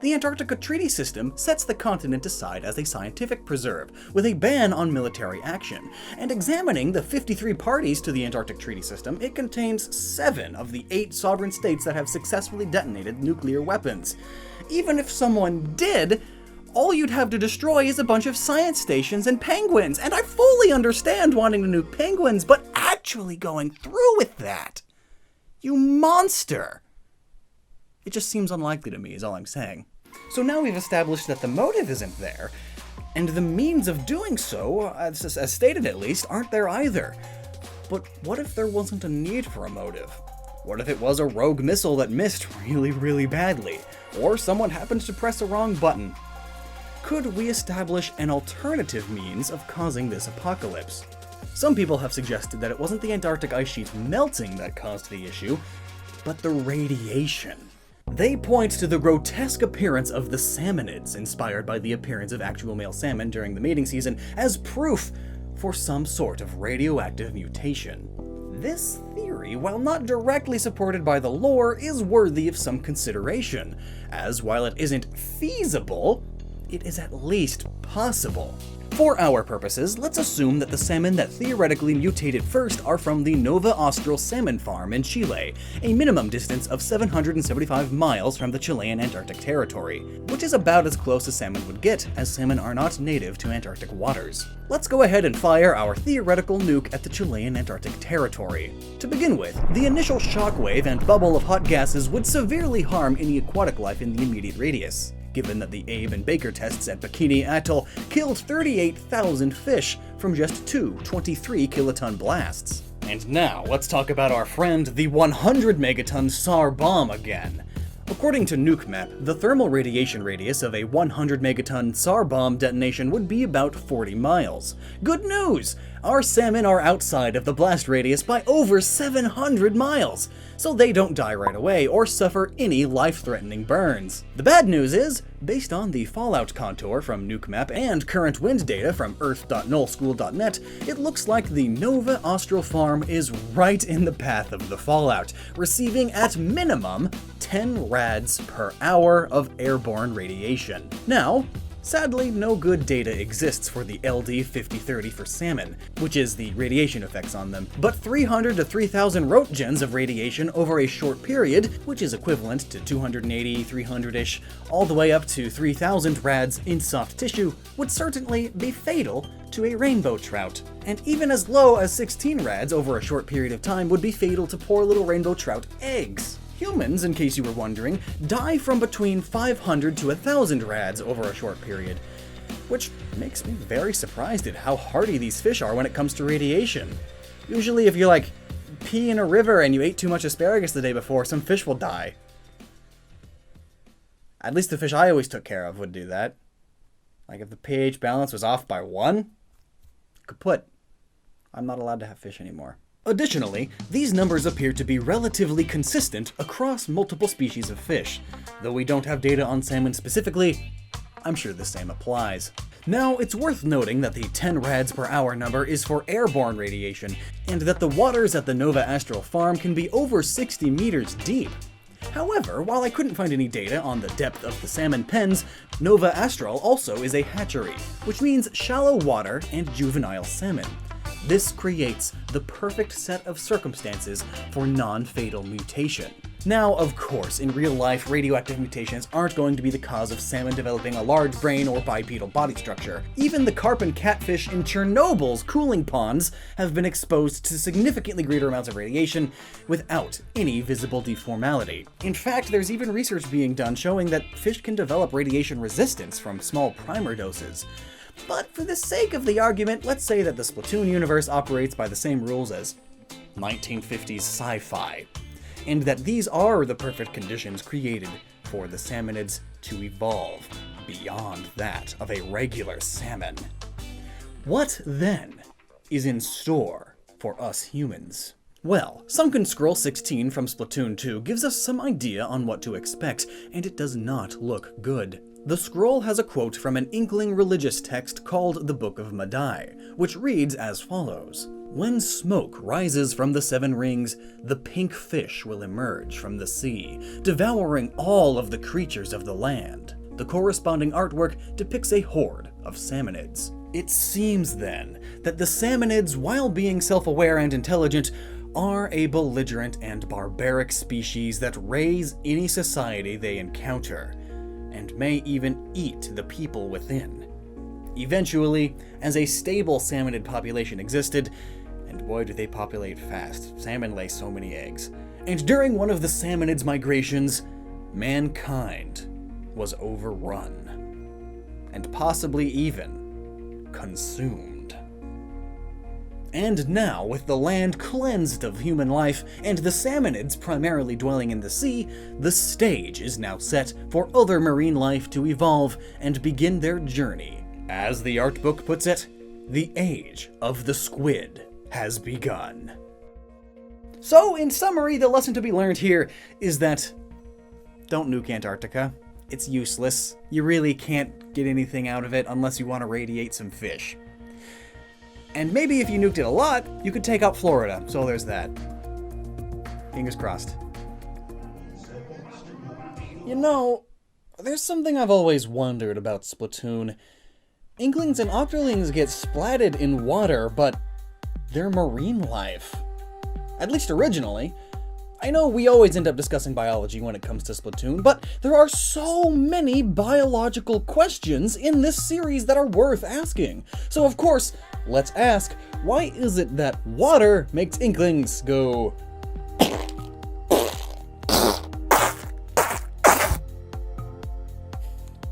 The Antarctica Treaty System sets the continent aside as a scientific preserve, with a ban on military action. And examining the 53 parties to the Antarctic Treaty System, it contains 7 of the 8 sovereign states that have successfully detonated nuclear weapons. Even if someone did, all you'd have to destroy is a bunch of science stations and penguins. And I fully understand wanting to nuke penguins, but actually going through with that? You monster! It just seems unlikely to me, is all I'm saying. So now we've established that the motive isn't there, and the means of doing so, as stated at least, aren't there either. But what if there wasn't a need for a motive? What if it was a rogue missile that missed really, really badly? Or someone happened to press a wrong button? Could we establish an alternative means of causing this apocalypse? Some people have suggested that it wasn't the Antarctic ice sheet melting that caused the issue, but the radiation. They point to the grotesque appearance of the salmonids, inspired by the appearance of actual male salmon during the mating season, as proof for some sort of radioactive mutation. This theory, while not directly supported by the lore, is worthy of some consideration, as while it isn't feasible, it is at least possible. For our purposes, let's assume that the salmon that theoretically mutated first are from the Nova Austral Salmon Farm in Chile, a minimum distance of 775 miles from the Chilean Antarctic territory, which is about as close as salmon would get, as salmon are not native to Antarctic waters. Let's go ahead and fire our theoretical nuke at the Chilean Antarctic territory. To begin with, the initial shockwave and bubble of hot gases would severely harm any aquatic life in the immediate radius, given that the Abe and Baker tests at Bikini Atoll killed 38,000 fish from just two 23-kiloton blasts. And now, let's talk about our friend, the 100 megaton SAR bomb again. According to NukeMap, the thermal radiation radius of a 100 megaton SAR bomb detonation would be about 40 miles. Good news! Our salmon are outside of the blast radius by over 700 miles, so they don't die right away or suffer any life-threatening burns. The bad news is, based on the fallout contour from NukeMap and current wind data from earth.nullschool.net, it looks like the Nova Austral farm is right in the path of the fallout, receiving at minimum 10 rads per hour of airborne radiation. Now, sadly, no good data exists for the LD5030 for salmon, which is the radiation effects on them, but 300 to 3000 roentgens of radiation over a short period, which is equivalent to 280, 300-ish, all the way up to 3000 rads in soft tissue, would certainly be fatal to a rainbow trout. And even as low as 16 rads over a short period of time would be fatal to poor little rainbow trout eggs. Humans, in case you were wondering, die from between 500 to 1,000 rads over a short period, which makes me very surprised at how hardy these fish are when it comes to radiation. Usually if you pee in a river and you ate too much asparagus the day before, some fish will die. At least the fish I always took care of would do that. Like if the pH balance was off by 1, kaput. I'm not allowed to have fish anymore. Additionally, these numbers appear to be relatively consistent across multiple species of fish. Though we don't have data on salmon specifically, I'm sure the same applies. Now, it's worth noting that the 10 rads per hour number is for airborne radiation, and that the waters at the Nova Austral farm can be over 60 meters deep. However, while I couldn't find any data on the depth of the salmon pens, Nova Austral also is a hatchery, which means shallow water and juvenile salmon. This creates the perfect set of circumstances for non-fatal mutation. Now, of course, in real life, radioactive mutations aren't going to be the cause of salmon developing a large brain or bipedal body structure. Even the carp and catfish in Chernobyl's cooling ponds have been exposed to significantly greater amounts of radiation without any visible deformality. In fact, there's even research being done showing that fish can develop radiation resistance from small primer doses. But for the sake of the argument, let's say that the Splatoon universe operates by the same rules as 1950s sci-fi, and that these are the perfect conditions created for the salmonids to evolve beyond that of a regular salmon. What then is in store for us humans? Well, Sunken Scroll 16 from Splatoon 2 gives us some idea on what to expect, and it does not look good. The scroll has a quote from an inkling religious text called the Book of Madai, which reads as follows: "When smoke rises from the 7 rings, the pink fish will emerge from the sea, devouring all of the creatures of the land. The corresponding artwork depicts a horde of salmonids." It seems then that the salmonids, while being self-aware and intelligent, are a belligerent and barbaric species that raise any society they encounter, and may even eat the people within. Eventually, as a stable salmonid population existed, and boy do they populate fast, salmon lay so many eggs, and during one of the salmonids' migrations, mankind was overrun, and possibly even consumed. And now, with the land cleansed of human life, and the salmonids primarily dwelling in the sea, the stage is now set for other marine life to evolve and begin their journey. As the art book puts it, the age of the squid has begun. So, in summary, the lesson to be learned here is that don't nuke Antarctica. It's useless. You really can't get anything out of it unless you want to radiate some fish. And maybe if you nuked it a lot, you could take out Florida, so there's that. Fingers crossed. You know, There's something I've always wondered about Splatoon. Inklings and Octolings get splatted in water, but they're marine life. At least originally. I know we always end up discussing biology when it comes to Splatoon, but there are so many biological questions in this series that are worth asking. So of course, let's ask, why is it that water makes Inklings go...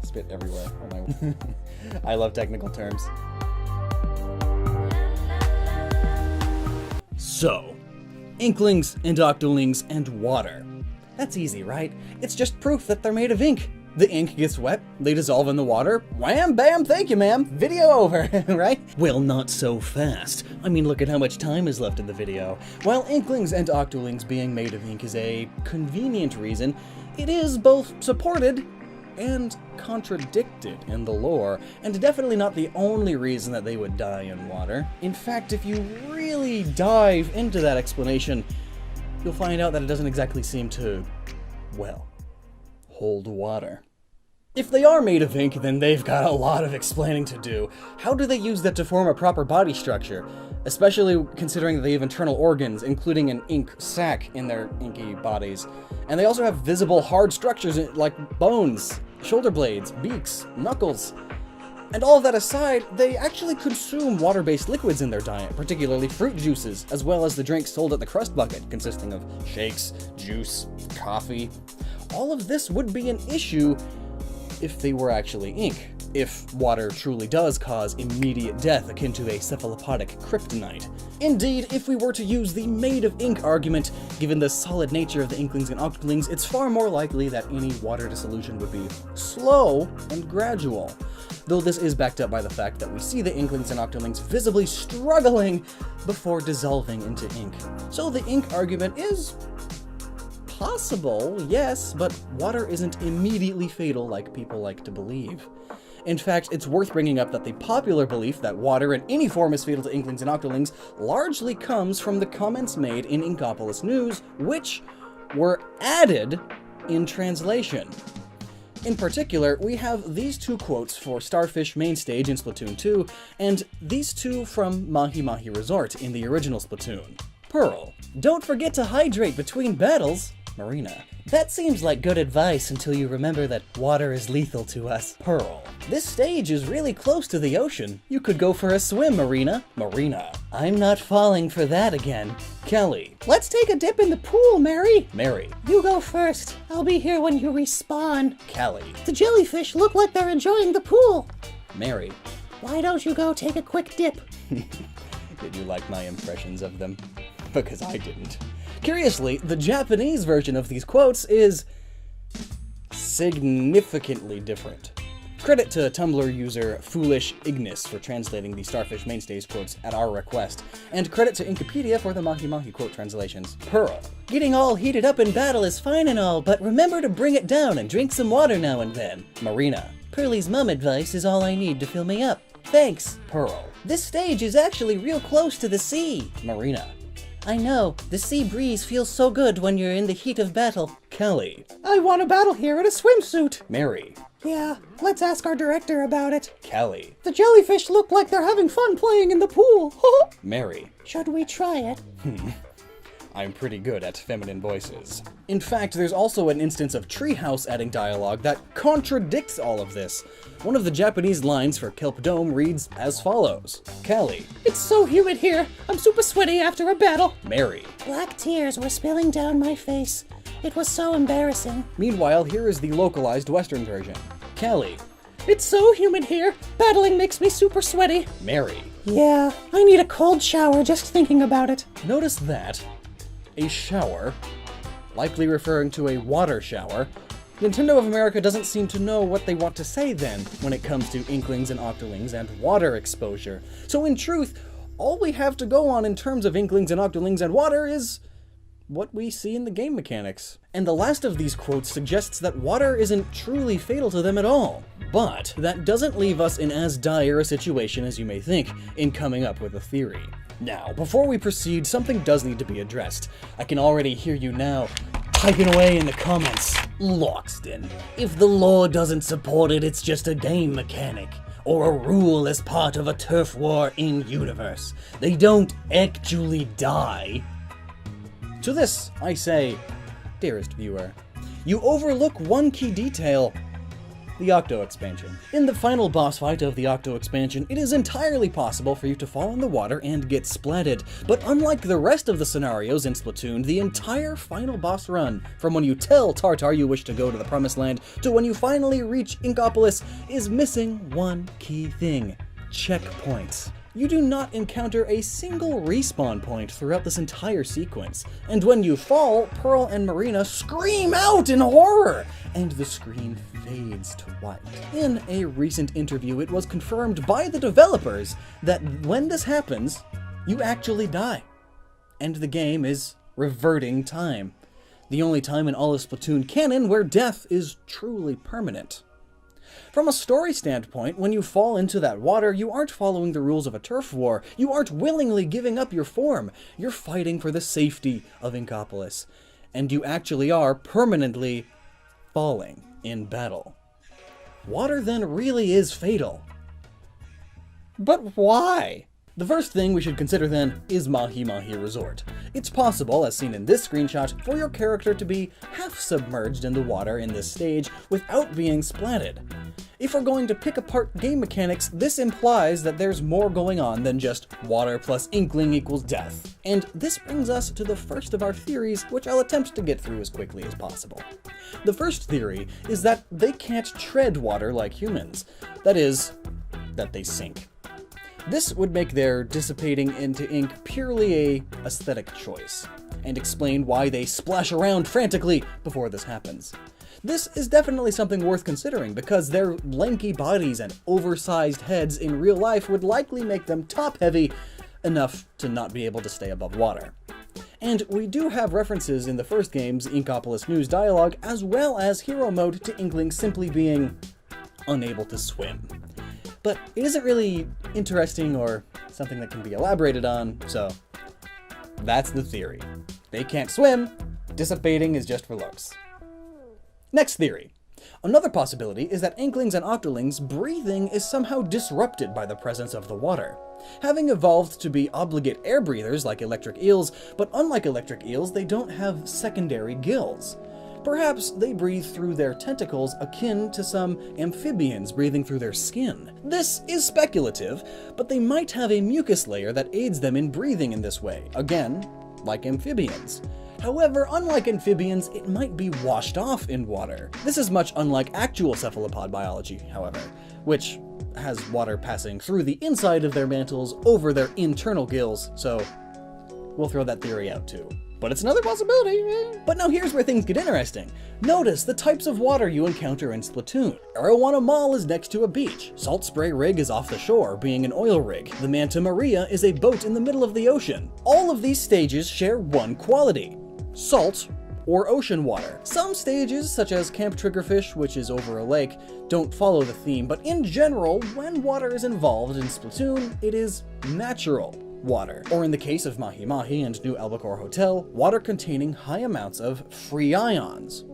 Spit everywhere. Oh my... I love technical terms. So, Inklings and Octolings and water. That's easy, right? It's just proof that they're made of ink. The ink gets wet, they dissolve in the water, wham bam, thank you ma'am, video over, right? Well, not so fast. I mean, look at how much time is left in the video. While Inklings and Octolings being made of ink is a convenient reason, it is both supported and contradicted in the lore, and definitely not the only reason that they would die in water. In fact, if you really dive into that explanation, you'll find out that it doesn't exactly seem to, well, hold water. If they are made of ink, then they've got a lot of explaining to do. How do they use that to form a proper body structure? Especially considering that they have internal organs, including an ink sac in their inky bodies. And they also have visible hard structures like bones, shoulder blades, beaks, knuckles. And all of that aside, they actually consume water-based liquids in their diet, particularly fruit juices, as well as the drinks sold at the Crust Bucket, consisting of shakes, juice, coffee. All of this would be an issue if they were actually ink. If water truly does cause immediate death akin to a cephalopodic kryptonite. Indeed, if we were to use the made of ink argument, given the solid nature of the Inklings and Octolings, it's far more likely that any water dissolution would be slow and gradual. Though this is backed up by the fact that we see the Inklings and Octolings visibly struggling before dissolving into ink. So the ink argument is possible, yes, but water isn't immediately fatal like people like to believe. In fact, it's worth bringing up that the popular belief that water in any form is fatal to Inklings and Octolings largely comes from the comments made in Inkopolis News, which were added in translation. In particular, we have these two quotes for Starfish Mainstage in Splatoon 2, and these two from Mahi Mahi Resort in the original Splatoon. Pearl, don't forget to hydrate between battles. Marina, that seems like good advice until you remember that water is lethal to us. Pearl, this stage is really close to the ocean. You could go for a swim, Marina. Marina, I'm not falling for that again. Kelly, let's take a dip in the pool, Mary. Mary, You go first. I'll be here when you respawn. Kelly, The jellyfish look like they're enjoying the pool. Mary. Why don't you go take a quick dip? Did you like my impressions of them? Because I didn't. Curiously, the Japanese version of these quotes is significantly different. Credit to Tumblr user Foolish Ignis for translating the Starfish Mainstays quotes at our request, and credit to Inkopedia for the Mahi Mahi quote translations. Pearl, getting all heated up in battle is fine and all, but remember to bring it down and drink some water now and then. Marina, Pearlie's mum advice is all I need to fill me up. Thanks. Pearl, this stage is actually real close to the sea. Marina, I know, the sea breeze feels so good when you're in the heat of battle. Kelly, I want to battle here in a swimsuit. Mary, Yeah, let's ask our director about it. Kelly, The jellyfish look like they're having fun playing in the pool. Mary. Should we try it? I'm pretty good at feminine voices. In fact, there's also an instance of Treehouse adding dialogue that contradicts all of this. One of the Japanese lines for Kelp Dome reads as follows. Kelly, It's so humid here. I'm super sweaty after a battle. Mary. Black tears were spilling down my face. It was so embarrassing. Meanwhile, here is the localized Western version. Kelly, It's so humid here. Battling makes me super sweaty. Mary. Yeah, I need a cold shower just thinking about it. Notice that a shower, likely referring to a water shower, Nintendo of America doesn't seem to know what they want to say then when it comes to Inklings and Octolings and water exposure. So in truth, all we have to go on in terms of Inklings and Octolings and water is what we see in the game mechanics. And the last of these quotes suggests that water isn't truly fatal to them at all. But that doesn't leave us in as dire a situation as you may think in coming up with a theory. Now, before we proceed, something does need to be addressed. I can already hear you now typing away in the comments. Lockstin. If the lore doesn't support it, it's just a game mechanic. Or a rule as part of a turf war in universe. They don't actually die. To this, I say, dearest viewer, you overlook one key detail. The Octo expansion. In the final boss fight of the Octo expansion, it is entirely possible for you to fall in the water and get splatted, but unlike the rest of the scenarios in Splatoon, the entire final boss run, from when you tell Tartar you wish to go to the Promised Land to when you finally reach Inkopolis, is missing one key thing: checkpoints. You do not encounter a single respawn point throughout this entire sequence, and when you fall, Pearl and Marina scream out in horror, and the screen fades to white. In a recent interview, it was confirmed by the developers that when this happens, you actually die, and the game is reverting time. The only time in all of Splatoon canon where death is truly permanent. From a story standpoint, when you fall into that water, you aren't following the rules of a turf war. You aren't willingly giving up your form. You're fighting for the safety of Inkopolis. And you actually are permanently falling in battle. Water then really is fatal. But why? The first thing we should consider then is Mahi Mahi Resort. It's possible, as seen in this screenshot, for your character to be half submerged in the water in this stage without being splatted. If we're going to pick apart game mechanics, this implies that there's more going on than just water plus inkling equals death. And this brings us to the first of our theories, which I'll attempt to get through as quickly as possible. The first theory is that they can't tread water like humans. That is, that they sink. This would make their dissipating into ink purely a aesthetic choice, and explain why they splash around frantically before this happens. This is definitely something worth considering, because their lanky bodies and oversized heads in real life would likely make them top-heavy enough to not be able to stay above water. And we do have references in the first game's Inkopolis News dialogue, as well as hero mode, to Inklings simply being unable to swim. But it isn't really interesting or something that can be elaborated on, so that's the theory. They can't swim, dissipating is just for looks. Next theory. Another possibility is that Inklings and Octolings' breathing is somehow disrupted by the presence of the water. Having evolved to be obligate air breathers like electric eels, but unlike electric eels, they don't have secondary gills. Perhaps they breathe through their tentacles akin to some amphibians breathing through their skin. This is speculative, but they might have a mucus layer that aids them in breathing in this way, again, like amphibians. However, unlike amphibians, it might be washed off in water. This is much unlike actual cephalopod biology, however, which has water passing through the inside of their mantles over their internal gills, so we'll throw that theory out too. But it's another possibility. But now here's where things get interesting. Notice the types of water you encounter in Splatoon. Arowana Mall is next to a beach. Salt Spray Rig is off the shore, being an oil rig. The Manta Maria is a boat in the middle of the ocean. All of these stages share one quality: salt or ocean water. Some stages, such as Camp Triggerfish, which is over a lake, don't follow the theme, but in general, when water is involved in Splatoon, it is natural water. Or in the case of Mahi Mahi and New Albacore Hotel, water containing high amounts of free ions,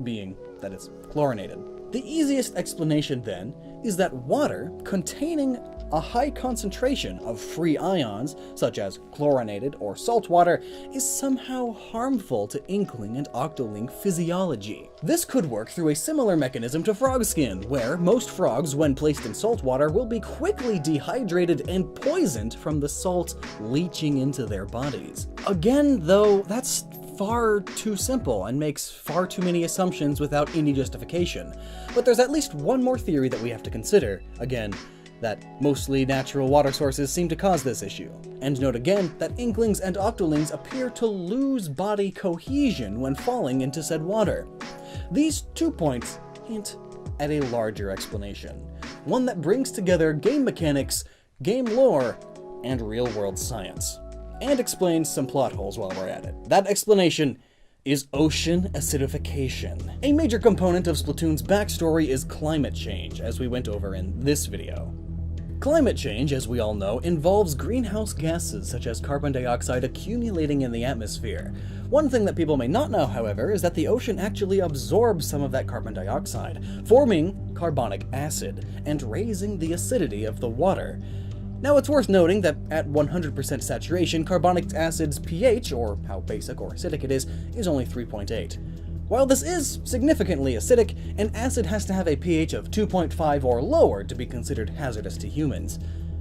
being that it's chlorinated. The easiest explanation then is that water containing a high concentration of free ions, such as chlorinated or salt water, is somehow harmful to Inkling and Octoling physiology. This could work through a similar mechanism to frog skin, where most frogs, when placed in salt water, will be quickly dehydrated and poisoned from the salt leaching into their bodies. Again, though, that's far too simple and makes far too many assumptions without any justification. But there's at least one more theory that we have to consider. Again, that mostly natural water sources seem to cause this issue. And note again that Inklings and Octolings appear to lose body cohesion when falling into said water. These 2 points hint at a larger explanation, one that brings together game mechanics, game lore, and real-world science, and explains some plot holes while we're at it. That explanation is ocean acidification. A major component of Splatoon's backstory is climate change, as we went over in this video. Climate change, as we all know, involves greenhouse gases such as carbon dioxide accumulating in the atmosphere. One thing that people may not know, however, is that the ocean actually absorbs some of that carbon dioxide, forming carbonic acid and raising the acidity of the water. Now, it's worth noting that at 100% saturation, carbonic acid's pH, or how basic or acidic it is only 3.8. While this is significantly acidic, an acid has to have a pH of 2.5 or lower to be considered hazardous to humans.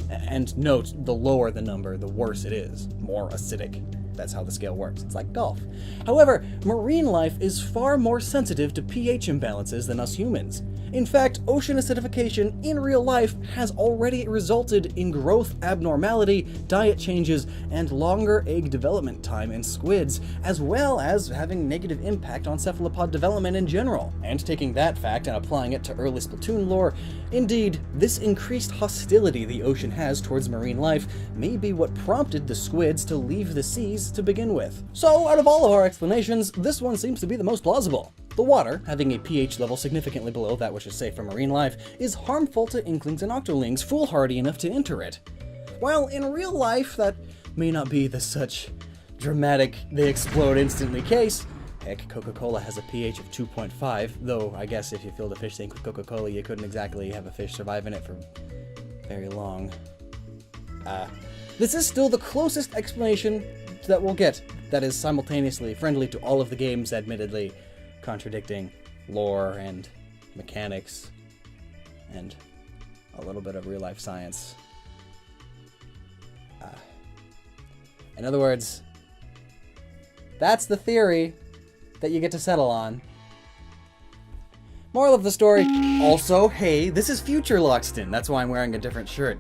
And note, the lower the number, the worse it is. More acidic. That's how the scale works. It's like golf. However, marine life is far more sensitive to pH imbalances than us humans. In fact, ocean acidification in real life has already resulted in growth abnormality, diet changes, and longer egg development time in squids, as well as having negative impact on cephalopod development in general. And taking that fact and applying it to early Splatoon lore, indeed, this increased hostility the ocean has towards marine life may be what prompted the squids to leave the seas to begin with. So, out of all of our explanations, this one seems to be the most plausible. The water, having a pH level significantly below that which is safe for marine life, is harmful to inklings and octolings foolhardy enough to enter it. While in real life, that may not be the such dramatic they explode instantly case. Heck, Coca-Cola has a pH of 2.5, though I guess if you filled a fish tank with Coca-Cola, you couldn't exactly have a fish survive in it for very long. This is still the closest explanation that we'll get that is simultaneously friendly to all of the games, admittedly contradicting lore and mechanics and a little bit of real-life science. In other words, that's the theory that you get to settle on. Moral of the story, also, hey, this is future Lockstin. That's why I'm wearing a different shirt.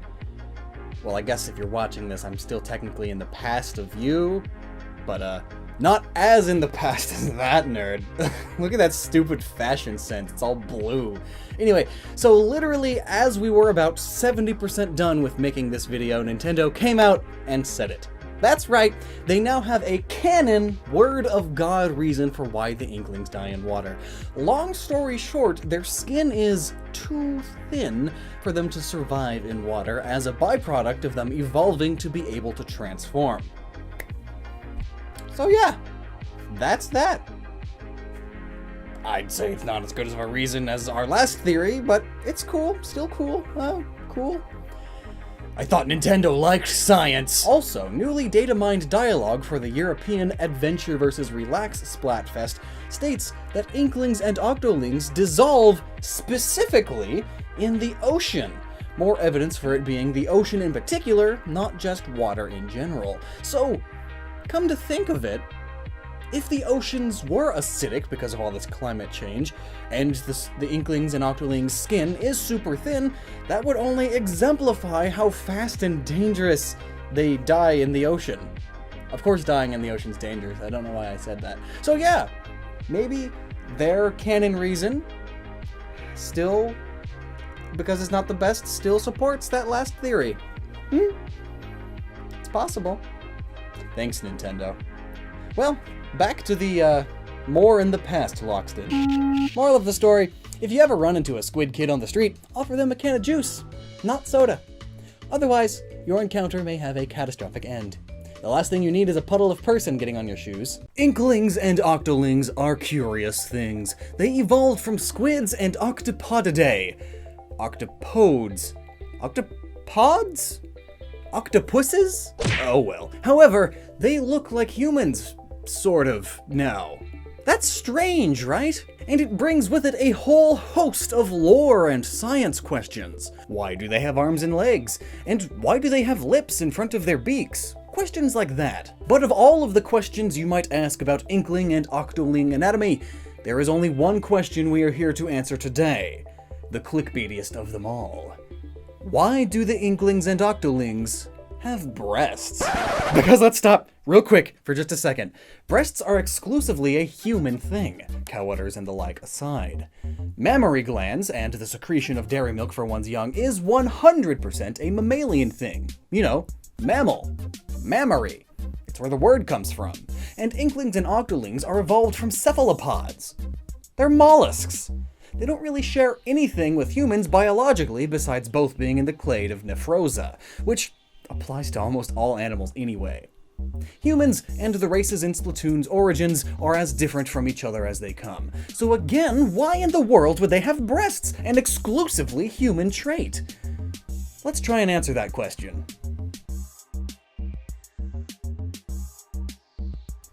Well, I guess if you're watching this, I'm still technically in the past of you, but not as in the past as that nerd. Look at that stupid fashion sense, it's all blue. Anyway, so literally as we were about 70% done with making this video, Nintendo came out and said it. That's right, they now have a canon, word of God reason for why the Inklings die in water. Long story short, their skin is too thin for them to survive in water as a byproduct of them evolving to be able to transform. So yeah, that's that. I'd say it's not as good of a reason as our last theory, but it's cool, still cool, cool. I thought Nintendo liked science! Also, newly data-mined dialogue for the European Adventure vs. Relax Splatfest states that Inklings and Octolings dissolve specifically in the ocean. More evidence for it being the ocean in particular, not just water in general. So, come to think of it, if the oceans were acidic because of all this climate change, and the Inklings and Octolings' skin is super thin, that would only exemplify how fast and dangerous they die in the ocean. Of course dying in the ocean's dangerous, I don't know why I said that. So yeah, maybe their canon reason still, because it's not the best, still supports that last theory. It's possible. Thanks, Nintendo. Well, back to the, more in the past Lockstin. Moral of the story, if you ever run into a squid kid on the street, offer them a can of juice, not soda. Otherwise, your encounter may have a catastrophic end. The last thing you need is a puddle of person getting on your shoes. Inklings and Octolings are curious things. They evolved from squids and Octopodidae. Octopodes. Octopods? Octopuses? Oh well. However, they look like humans, sort of, now. That's strange, right? And it brings with it a whole host of lore and science questions. Why do they have arms and legs? And why do they have lips in front of their beaks? Questions like that. But of all of the questions you might ask about Inkling and Octoling anatomy, there is only one question we are here to answer today. The clickbaitiest of them all. Why do the Inklings and Octolings have breasts? Because let's stop real quick for just a second. Breasts are exclusively a human thing, cow udders and the like aside. Mammary glands and the secretion of dairy milk for one's young is 100% a mammalian thing. You know, mammal. Mammary. It's where the word comes from. And Inklings and Octolings are evolved from cephalopods. They're mollusks. they don't really share anything with humans biologically besides both being in the clade of Nephrosa, which applies to almost all animals anyway. Humans and the races in Splatoon's origins are as different from each other as they come. So again, why in the world would they have breasts, an exclusively human trait? Let's try and answer that question.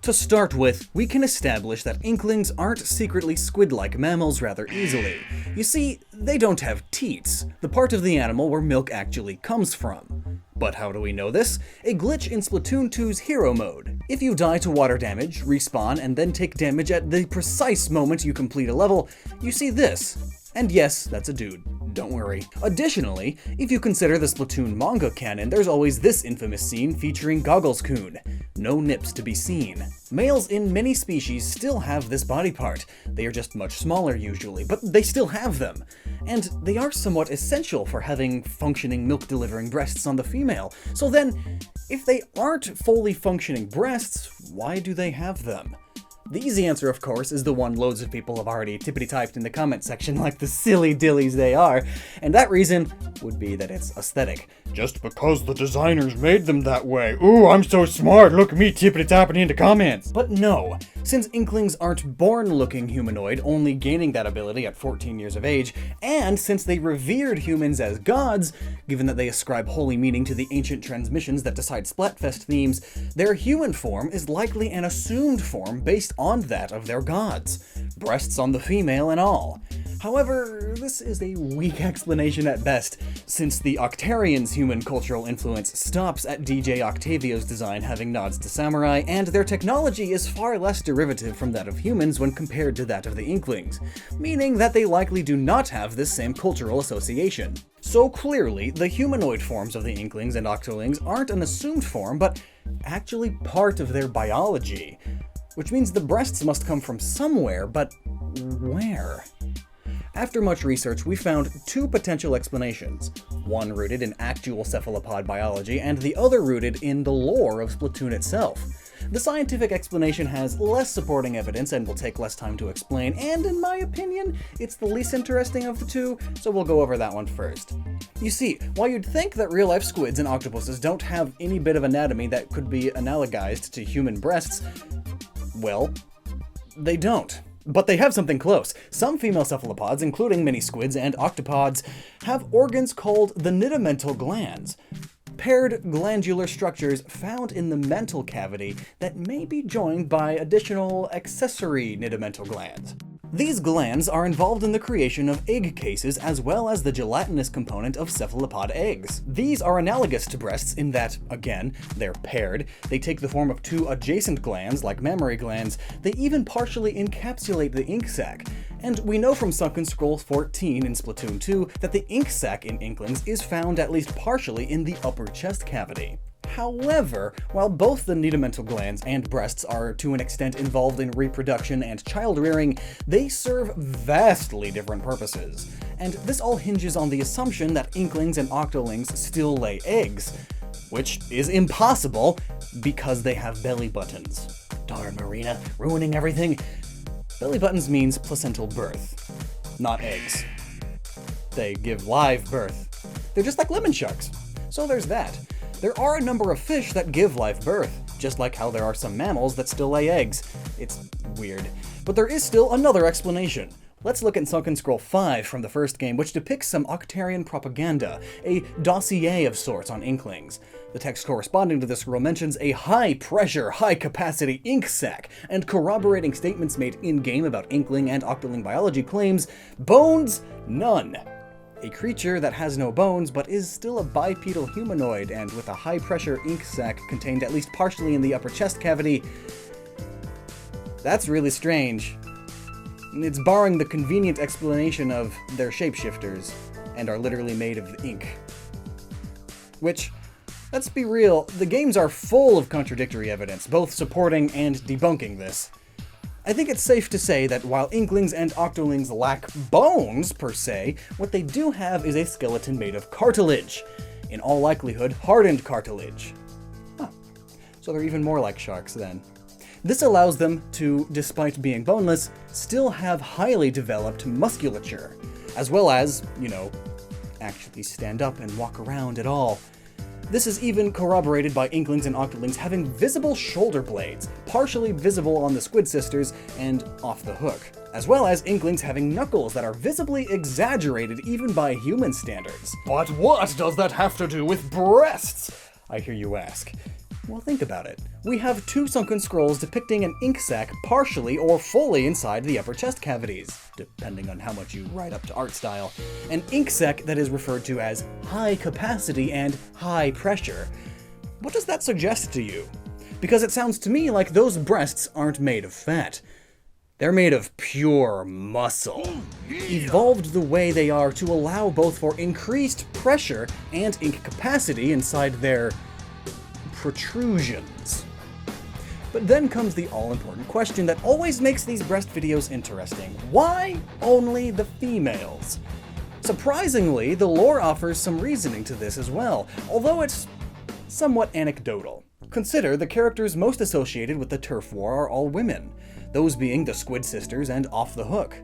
To start with, we can establish that inklings aren't secretly squid-like mammals rather easily. You see, they don't have teats, the part of the animal where milk actually comes from. But how do we know this? A glitch in Splatoon 2's Hero Mode. If you die to water damage, respawn, and then take damage at the precise moment you complete a level, you see this. And yes, that's a dude. Don't worry. Additionally, if you consider the Splatoon manga canon, there's always this infamous scene featuring Goggles-kun. No nips to be seen. Males in many species still have this body part. They are just much smaller usually, but they still have them. And they are somewhat essential for having functioning milk-delivering breasts on the female. So then, if they aren't fully functioning breasts, why do they have them? The easy answer, of course, is the one loads of people have already tippity-typed in the comment section like the silly dillies they are, and that reason would be that it's aesthetic. Just because the designers made them that way. Ooh, I'm so smart, look at me tippity-tapping into comments. But no, since inklings aren't born-looking humanoid, only gaining that ability at 14 years of age, and since they revered humans as gods, given that they ascribe holy meaning to the ancient transmissions that decide Splatfest themes, their human form is likely an assumed form based on that of their gods. Breasts on the female and all. However, this is a weak explanation at best, since the Octarians' human cultural influence stops at DJ Octavio's design having nods to samurai, and their technology is far less derivative from that of humans when compared to that of the Inklings, meaning that they likely do not have this same cultural association. So clearly, the humanoid forms of the Inklings and Octolings aren't an assumed form, but actually part of their biology. Which means the breasts must come from somewhere, but where? After much research, we found two potential explanations, one rooted in actual cephalopod biology and the other rooted in the lore of Splatoon itself. The scientific explanation has less supporting evidence and will take less time to explain, and in my opinion, it's the least interesting of the two, so we'll go over that one first. You see, while you'd think that real-life squids and octopuses don't have any bit of anatomy that could be analogized to human breasts, well, they don't. But they have something close. Some female cephalopods, including many squids and octopods, have organs called the nidamental glands. Paired glandular structures found in the mental cavity that may be joined by additional accessory nidamental glands. These glands are involved in the creation of egg cases as well as the gelatinous component of cephalopod eggs. These are analogous to breasts in that, again, they're paired, they take the form of two adjacent glands like mammary glands, they even partially encapsulate the ink sac. And we know from Sunken Scroll 14 in Splatoon 2 that the ink sac in Inklings is found at least partially in the upper chest cavity. However, while both the nidamental glands and breasts are to an extent involved in reproduction and child rearing, they serve vastly different purposes. And this all hinges on the assumption that Inklings and Octolings still lay eggs, which is impossible because they have belly buttons. Darn, Marina, ruining everything. Belly buttons means placental birth, not eggs. They give live birth. They're just like lemon sharks. So there's that. There are a number of fish that give live birth, just like how there are some mammals that still lay eggs. It's weird. But there is still another explanation. Let's look at Sunken Scroll 5 from the first game, which depicts some Octarian propaganda, a dossier of sorts on Inklings. The text corresponding to this scroll mentions a high-pressure, high-capacity ink sac, and corroborating statements made in-game about Inkling and Octoling biology claims, bones, none. A creature that has no bones but is still a bipedal humanoid and with a high-pressure ink sac contained at least partially in the upper chest cavity. That's really strange. It's barring the convenient explanation of they're shapeshifters and are literally made of ink. Which, let's be real, the games are full of contradictory evidence, both supporting and debunking this. I think it's safe to say that while Inklings and Octolings lack bones, per se, what they do have is a skeleton made of cartilage. In all likelihood, hardened cartilage. Huh. So they're even more like sharks then. This allows them to, despite being boneless, still have highly developed musculature, as well as, actually stand up and walk around at all. This is even corroborated by Inklings and Octolings having visible shoulder blades, partially visible on the Squid Sisters and off the hook, as well as Inklings having knuckles that are visibly exaggerated even by human standards. But what does that have to do with breasts? I hear you ask. Well, think about it. We have 2 sunken scrolls depicting an ink sac partially or fully inside the upper chest cavities, depending on how much you write up to art style. An ink sac that is referred to as high capacity and high pressure. What does that suggest to you? Because it sounds to me like those breasts aren't made of fat. They're made of pure muscle, evolved the way they are to allow both for increased pressure and ink capacity inside their protrusions. But then comes the all-important question that always makes these breast videos interesting. Why only the females? Surprisingly, the lore offers some reasoning to this as well, although it's somewhat anecdotal. Consider the characters most associated with the turf war are all women, those being the Squid Sisters and Off the Hook.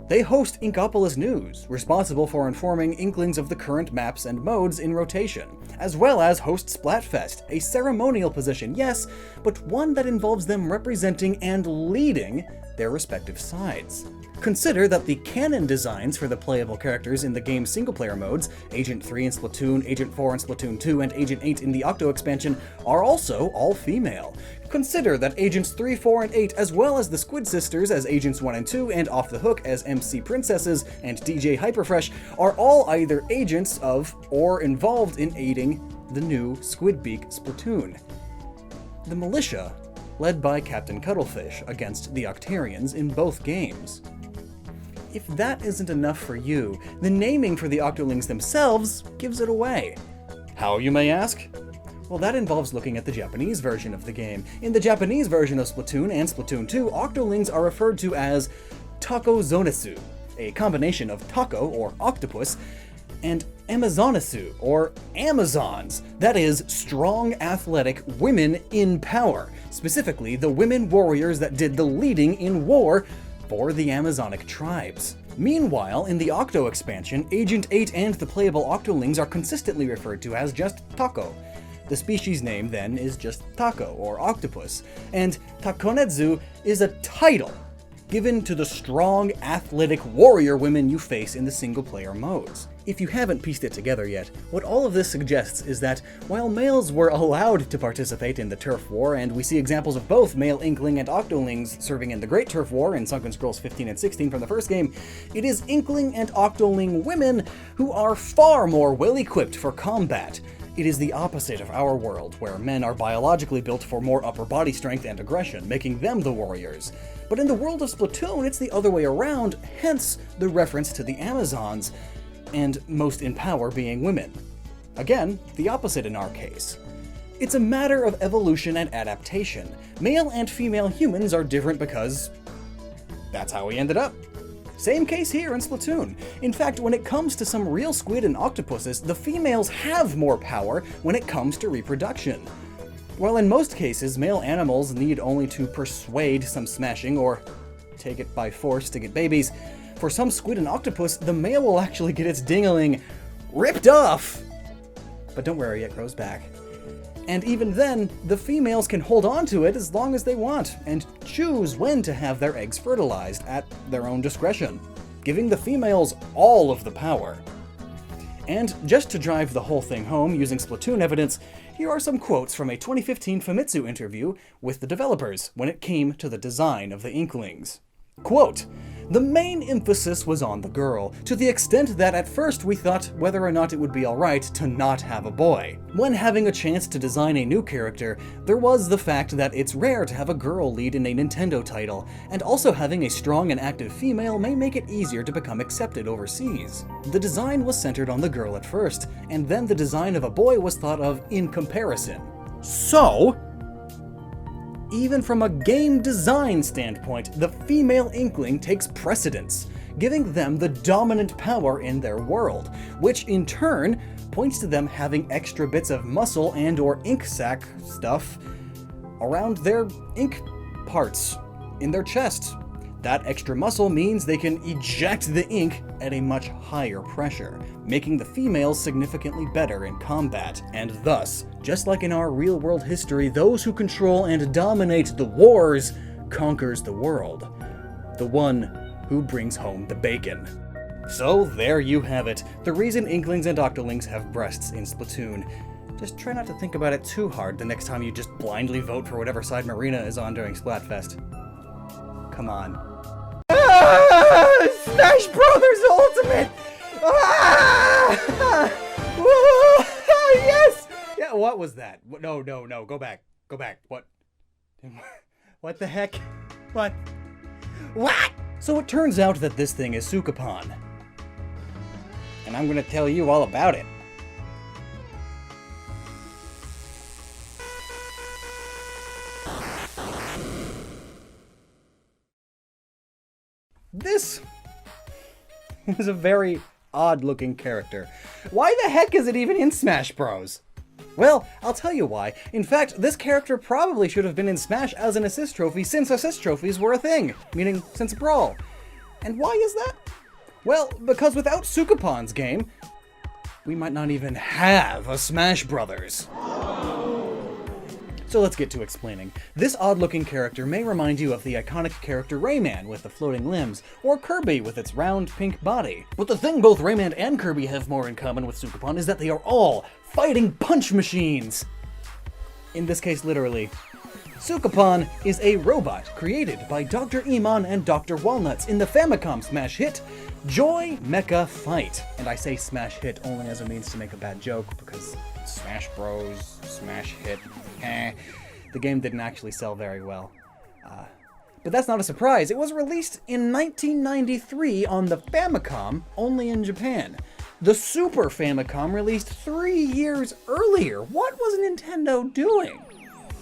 They host Inkopolis News, responsible for informing Inklings of the current maps and modes in rotation, as well as host Splatfest, a ceremonial position, yes, but one that involves them representing and leading their respective sides. Consider that the canon designs for the playable characters in the game's single-player modes, Agent 3 in Splatoon, Agent 4 in Splatoon 2, and Agent 8 in the Octo expansion, are also all female. Consider that Agents 3, 4, and 8, as well as the Squid Sisters as Agents 1 and 2, and Off the Hook as MC Princesses and DJ Hyperfresh, are all either agents of or involved in aiding the new Squidbeak Splatoon. The militia, led by Captain Cuttlefish against the Octarians in both games. If that isn't enough for you, the naming for the Octolings themselves gives it away. How, you may ask? Well, that involves looking at the Japanese version of the game. In the Japanese version of Splatoon and Splatoon 2, Octolings are referred to as Takozonesu, a combination of taco, or octopus, and Amazonesu, or Amazons, that is, strong, athletic women in power, specifically the women warriors that did the leading in war for the Amazonic tribes. Meanwhile, in the Octo expansion, Agent 8 and the playable Octolings are consistently referred to as just Taco. The species name, then, is just Taco, or octopus, and Takonetsu is a title given to the strong, athletic warrior women you face in the single-player modes. If you haven't pieced it together yet, what all of this suggests is that while males were allowed to participate in the Turf War, and we see examples of both male Inkling and Octolings serving in the Great Turf War in Sunken Scrolls 15 and 16 from the first game, it is Inkling and Octoling women who are far more well-equipped for combat. It is the opposite of our world, where men are biologically built for more upper body strength and aggression, making them the warriors. But in the world of Splatoon, it's the other way around, hence the reference to the Amazons, and most in power being women. Again, the opposite in our case. It's a matter of evolution and adaptation. Male and female humans are different because that's how we ended up. Same case here in Splatoon. In fact, when it comes to some real squid and octopuses, the females have more power when it comes to reproduction. While in most cases, male animals need only to persuade some smashing or take it by force to get babies, for some squid and octopus, the male will actually get its dingling ripped off. But don't worry, it grows back. And even then, the females can hold on to it as long as they want, and choose when to have their eggs fertilized at their own discretion, giving the females all of the power. And just to drive the whole thing home using Splatoon evidence, here are some quotes from a 2015 Famitsu interview with the developers when it came to the design of the Inklings. Quote, "The main emphasis was on the girl, to the extent that at first we thought whether or not it would be alright to not have a boy. When having a chance to design a new character, there was the fact that it's rare to have a girl lead in a Nintendo title, and also having a strong and active female may make it easier to become accepted overseas. The design was centered on the girl at first, and then the design of a boy was thought of in comparison." So, even from a game design standpoint, the female Inkling takes precedence, giving them the dominant power in their world, which in turn points to them having extra bits of muscle and or ink sac stuff around their ink parts in their chests. That extra muscle means they can eject the ink at a much higher pressure, making the females significantly better in combat, and thus, just like in our real-world history, those who control and dominate the wars conquers the world. The one who brings home the bacon. So there you have it, the reason Inklings and Octolings have breasts in Splatoon. Just try not to think about it too hard the next time you just blindly vote for whatever side Marina is on during Splatfest. Come on. Smash Brothers Ultimate! Yes! Yeah, what was that? No, go back. What? What the heck? What? So it turns out that this thing is Sukapan. And I'm gonna tell you all about it. This is a very odd-looking character. Why the heck is it even in Smash Bros? Well, I'll tell you why. In fact, this character probably should have been in Smash as an assist trophy since assist trophies were a thing, meaning since Brawl. And why is that? Well, because without Sukapan's game, we might not even have a Smash Brothers. So let's get to explaining. This odd-looking character may remind you of the iconic character Rayman with the floating limbs, or Kirby with its round pink body. But the thing both Rayman and Kirby have more in common with Sukapan is that they are all fighting punch machines! In this case, literally. Sukapan is a robot created by Dr. Iman and Dr. Walnuts in the Famicom smash hit, Joy Mecha Fight. And I say smash hit only as a means to make a bad joke, because Smash Bros, smash hit, the game didn't actually sell very well. But that's not a surprise. It was released in 1993 on the Famicom, only in Japan. The Super Famicom released 3 years earlier. What was Nintendo doing?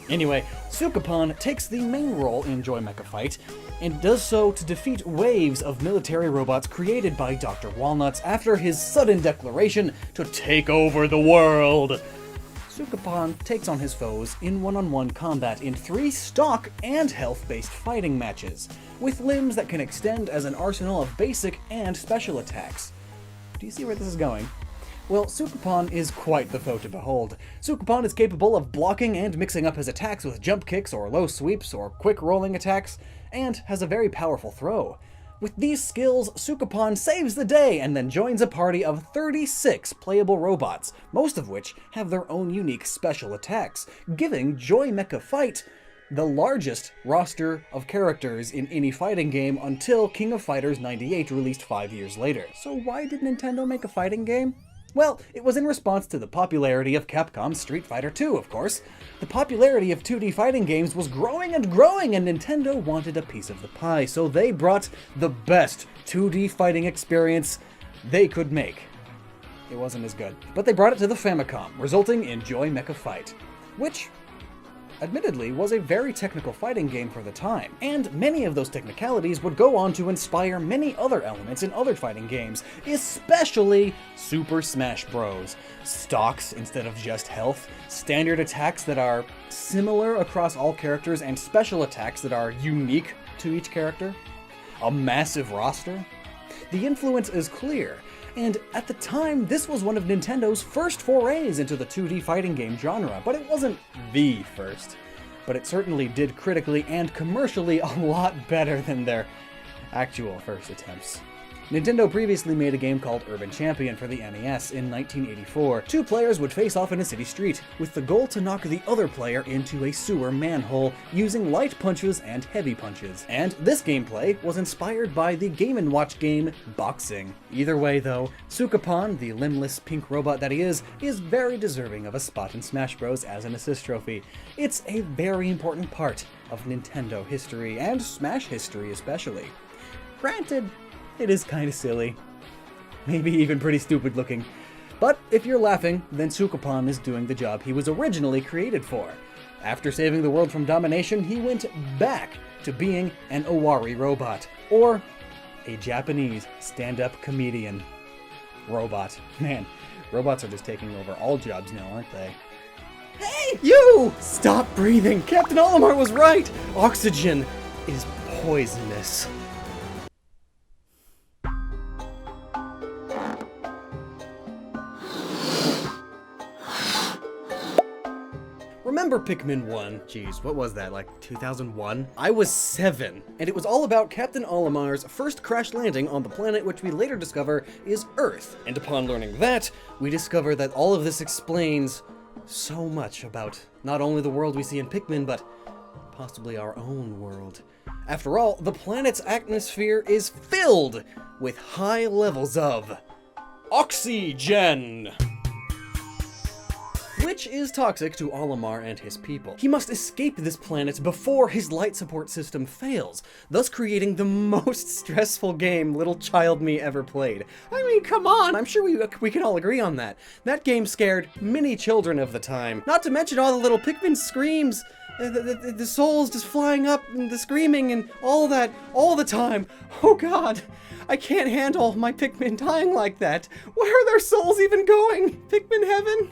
Anyway, Sukapan takes the main role in Joy Mecha Fight, and does so to defeat waves of military robots created by Dr. Walnuts after his sudden declaration to take over the world. Sukapan takes on his foes in one-on-one combat in 3 stock and health-based fighting matches, with limbs that can extend as an arsenal of basic and special attacks. Do you see where this is going? Well, Sukapan is quite the foe to behold. Sukapan is capable of blocking and mixing up his attacks with jump kicks or low sweeps or quick rolling attacks, and has a very powerful throw. With these skills, Sukapan saves the day and then joins a party of 36 playable robots, most of which have their own unique special attacks, giving Joy Mecha Fight the largest roster of characters in any fighting game until King of Fighters 98 released 5 years later. So why did Nintendo make a fighting game? Well, it was in response to the popularity of Capcom's Street Fighter II, of course. The popularity of 2D fighting games was growing and growing, and Nintendo wanted a piece of the pie, so they brought the best 2D fighting experience they could make. It wasn't as good, but they brought it to the Famicom, resulting in Joy Mecha Fight, which, admittedly, was a very technical fighting game for the time, and many of those technicalities would go on to inspire many other elements in other fighting games, especially Super Smash Bros. Stocks instead of just health, standard attacks that are similar across all characters, and special attacks that are unique to each character, a massive roster. The influence is clear, and at the time, this was one of Nintendo's first forays into the 2D fighting game genre, but it wasn't the first. But it certainly did critically and commercially a lot better than their actual first attempts. Nintendo previously made a game called Urban Champion for the NES in 1984. 2 players would face off in a city street, with the goal to knock the other player into a sewer manhole using light punches and heavy punches. And this gameplay was inspired by the Game & Watch game Boxing. Either way though, Sukapan, the limbless pink robot that he is very deserving of a spot in Smash Bros. As an assist trophy. It's a very important part of Nintendo history, and Smash history especially. Granted, it is kinda silly. Maybe even pretty stupid looking. But if you're laughing, then Sukapan is doing the job he was originally created for. After saving the world from domination, he went back to being an Owari robot, or a Japanese stand-up comedian robot. Man, robots are just taking over all jobs now, aren't they? Hey, you! Stop breathing. Captain Olimar was right. Oxygen is poisonous. Remember Pikmin 1? Jeez, what was that, like 2001? I was 7, and it was all about Captain Olimar's first crash landing on the planet which we later discover is Earth. And upon learning that, we discover that all of this explains so much about not only the world we see in Pikmin, but possibly our own world. After all, the planet's atmosphere is filled with high levels of oxygen, which is toxic to Olimar and his people. He must escape this planet before his light support system fails, thus creating the most stressful game little child me ever played. I mean, come on, I'm sure we can all agree on that. That game scared many children of the time. Not to mention all the little Pikmin screams, the souls just flying up, and the screaming, and all that, all the time. Oh god, I can't handle my Pikmin dying like that. Where are their souls even going? Pikmin heaven?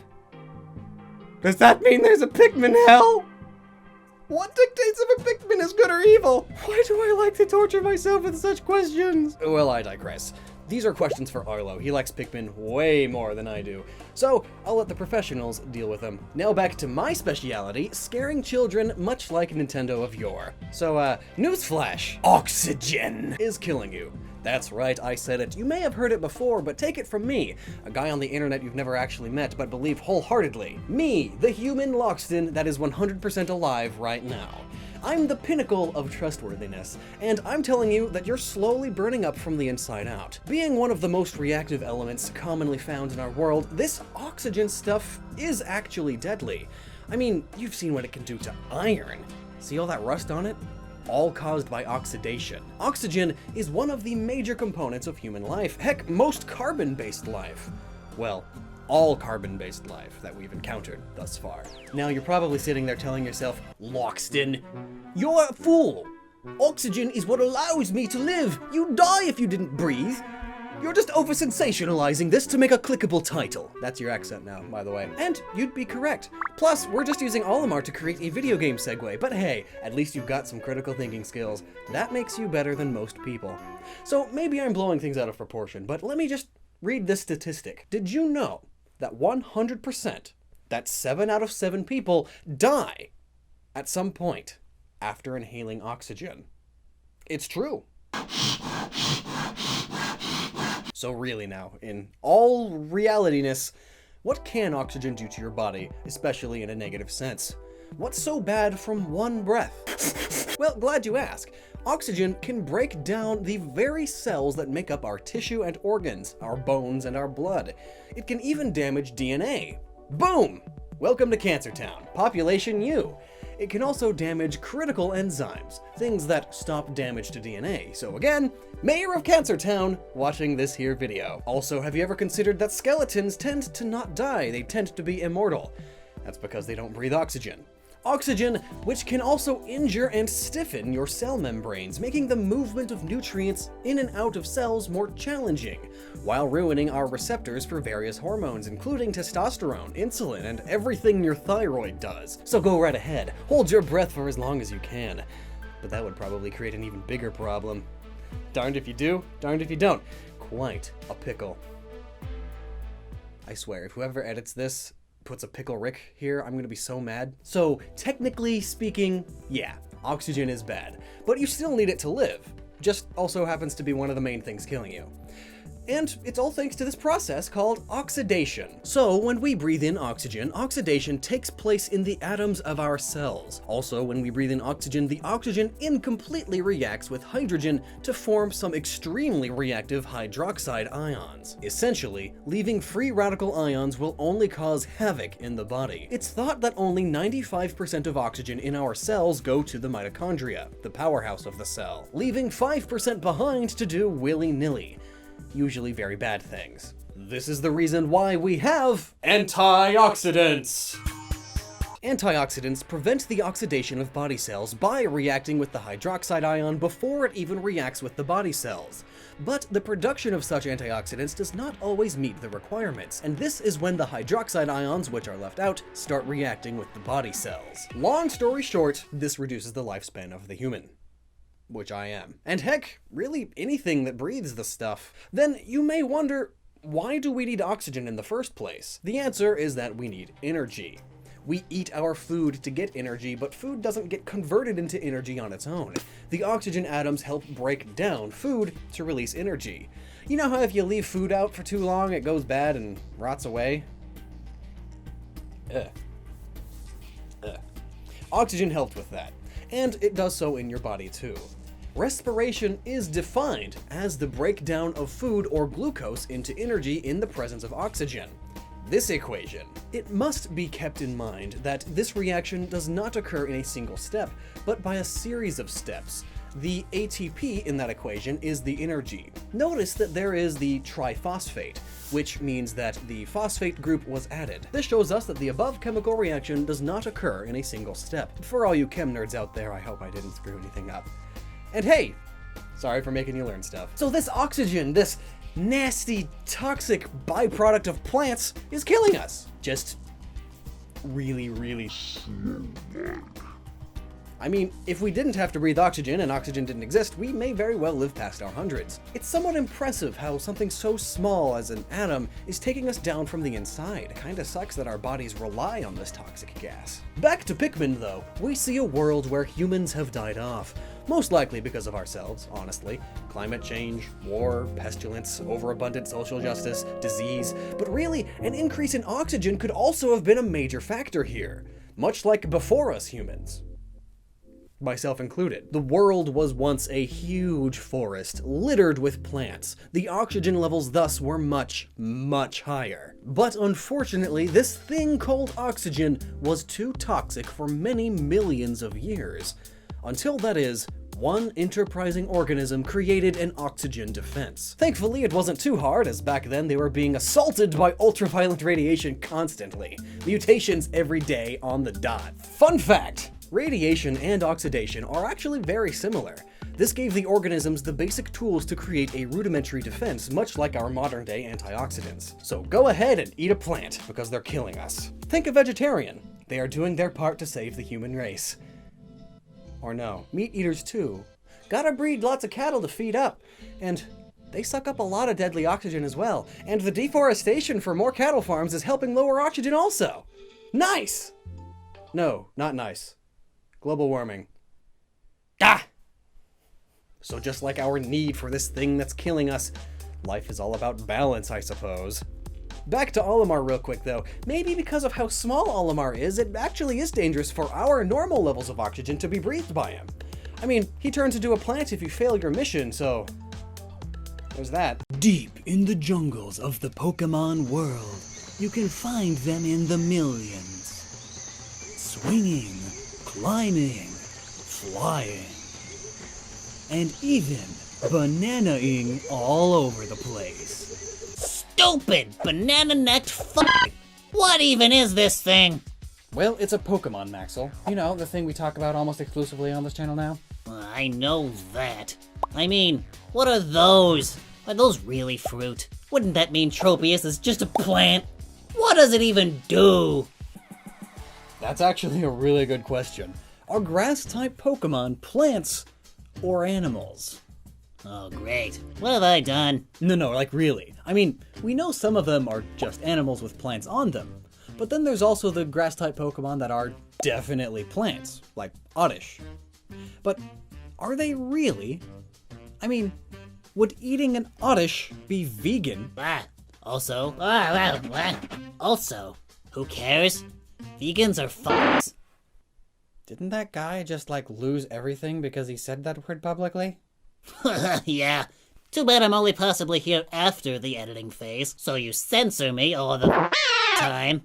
Does that mean there's a Pikmin hell? What dictates if a Pikmin is good or evil? Why do I like to torture myself with such questions? Well, I digress. These are questions for Arlo. He likes Pikmin way more than I do. So, I'll let the professionals deal with them. Now back to my speciality, scaring children much like Nintendo of yore. So, newsflash! Oxygen is killing you. That's right, I said it. You may have heard it before, but take it from me, a guy on the internet you've never actually met but believe wholeheartedly. Me, the human Lockstin that is 100% alive right now. I'm the pinnacle of trustworthiness, and I'm telling you that you're slowly burning up from the inside out. Being one of the most reactive elements commonly found in our world, this oxygen stuff is actually deadly. I mean, you've seen what it can do to iron. See all that rust on it? All caused by oxidation. Oxygen is one of the major components of human life. Heck, most carbon-based life. Well, all carbon-based life that we've encountered thus far. Now you're probably sitting there telling yourself, Lockstin, you're a fool. Oxygen is what allows me to live. You'd die if you didn't breathe. You're just over-sensationalizing this to make a clickable title. That's your accent now, by the way. And you'd be correct. Plus, we're just using Olimar to create a video game segue, but hey, at least you've got some critical thinking skills. That makes you better than most people. So maybe I'm blowing things out of proportion, but let me just read this statistic. Did you know that 100%, that's 7 out of 7 people, die at some point after inhaling oxygen? It's true. So really now, in all realityness, what can oxygen do to your body, especially in a negative sense? What's so bad from one breath? Well, glad you ask. Oxygen can break down the very cells that make up our tissue and organs, our bones and our blood. It can even damage DNA. Boom! Welcome to Cancer Town. Population U. It can also damage critical enzymes, things that stop damage to DNA. So again, Mayor of Cancer Town watching this here video. Also, have you ever considered that skeletons tend to not die? They tend to be immortal. That's because they don't breathe oxygen. Oxygen, which can also injure and stiffen your cell membranes, making the movement of nutrients in and out of cells more challenging, while ruining our receptors for various hormones, including testosterone, insulin, and everything your thyroid does. So go right ahead, hold your breath for as long as you can. But that would probably create an even bigger problem. Darned if you do, darned if you don't. Quite a pickle. I swear, if whoever edits this puts a pickle Rick here, I'm gonna be so mad. So, technically speaking, yeah, oxygen is bad, but you still need it to live. Just also happens to be one of the main things killing you. And it's all thanks to this process called oxidation. So when we breathe in oxygen, oxidation takes place in the atoms of our cells. Also, when we breathe in oxygen, the oxygen incompletely reacts with hydrogen to form some extremely reactive hydroxide ions. Essentially, leaving free radical ions will only cause havoc in the body. It's thought that only 95% of oxygen in our cells go to the mitochondria, the powerhouse of the cell, leaving 5% behind to do willy-nilly. Usually very bad things. This is the reason why we have antioxidants. Antioxidants prevent the oxidation of body cells by reacting with the hydroxide ion before it even reacts with the body cells. But the production of such antioxidants does not always meet the requirements, and this is when the hydroxide ions, which are left out, start reacting with the body cells. Long story short, this reduces the lifespan of the human. Which I am. And heck, really anything that breathes the stuff. Then you may wonder, why do we need oxygen in the first place? The answer is that we need energy. We eat our food to get energy, but food doesn't get converted into energy on its own. The oxygen atoms help break down food to release energy. You know how if you leave food out for too long, it goes bad and rots away? Oxygen helped with that, and it does so in your body too. Respiration is defined as the breakdown of food or glucose into energy in the presence of oxygen. This equation. It must be kept in mind that this reaction does not occur in a single step, but by a series of steps. The ATP in that equation is the energy. Notice that there is the triphosphate, which means that the phosphate group was added. This shows us that the above chemical reaction does not occur in a single step. For all you chem nerds out there, I hope I didn't screw anything up. And hey, sorry for making you learn stuff. So this oxygen, this nasty, toxic byproduct of plants, is killing us. Just really slow. I mean, if we didn't have to breathe oxygen and oxygen didn't exist, we may very well live past our hundreds. It's somewhat impressive how something so small as an atom is taking us down from the inside. Kinda sucks that our bodies rely on this toxic gas. Back to Pikmin though, we see a world where humans have died off. Most likely because of ourselves, honestly. Climate change, war, pestilence, overabundant social justice, disease. But really, an increase in oxygen could also have been a major factor here. Much like before us humans. Myself included. The world was once a huge forest, littered with plants. The oxygen levels thus were much higher. But unfortunately, this thing called oxygen was too toxic for many millions of years. Until, that is, one enterprising organism created an oxygen defense. Thankfully, it wasn't too hard, as back then they were being assaulted by ultraviolet radiation constantly. Mutations every day on the dot. Fun fact! Radiation and oxidation are actually very similar. This gave the organisms the basic tools to create a rudimentary defense, much like our modern-day antioxidants. So go ahead and eat a plant, because they're killing us. Think a vegetarian. They are doing their part to save the human race. Or no, meat eaters too. Gotta breed lots of cattle to feed up. And they suck up a lot of deadly oxygen as well. And the deforestation for more cattle farms is helping lower oxygen also. Nice! No, not nice. Global warming. Ah! So just like our need for this thing that's killing us, life is all about balance, I suppose. Back to Olimar real quick though. Maybe because of how small Olimar is, it actually is dangerous for our normal levels of oxygen to be breathed by him. I mean, he turns into a plant if you fail your mission, so there's that. Deep in the jungles of the Pokemon world, you can find them in the millions. Swinging, climbing, flying, and even banana-ing all over the place. Stupid banana-necked fuck! What even is this thing? Well, it's a Pokemon, Maxwell. You know, the thing we talk about almost exclusively on this channel now. I know that. I mean, what are those? Are those really fruit? Wouldn't that mean Tropius is just a plant? What does it even do? That's actually a really good question. Are grass-type Pokemon plants or animals? Oh, great. What have I done? No, like really. I mean, we know some of them are just animals with plants on them, but then there's also the grass-type Pokemon that are definitely plants, like Oddish. But are they really? I mean, would eating an Oddish be vegan? Also, who cares? Vegans are fucks. Didn't that guy just like lose everything because he said that word publicly? Yeah. Too bad I'm only possibly here after the editing phase, so you censor me all the time.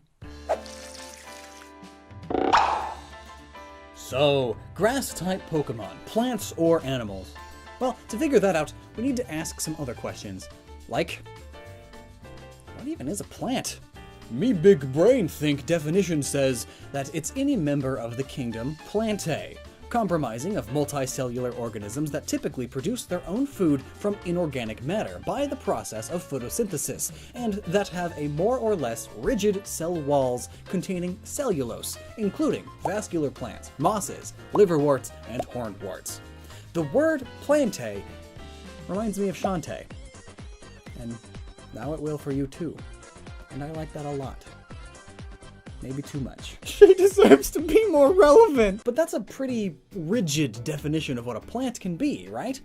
So, grass-type Pokemon, plants or animals? Well, to figure that out, we need to ask some other questions. Like, what even is a plant? Me big brain think definition says that it's any member of the kingdom Plantae, comprising of multicellular organisms that typically produce their own food from inorganic matter by the process of photosynthesis, and that have a more or less rigid cell walls containing cellulose, including vascular plants, mosses, liverworts, and hornworts. The word Plantae reminds me of Shantae, and now it will for you too, and I like that a lot. Maybe too much. She deserves to be more relevant! But that's a pretty rigid definition of what a plant can be, right?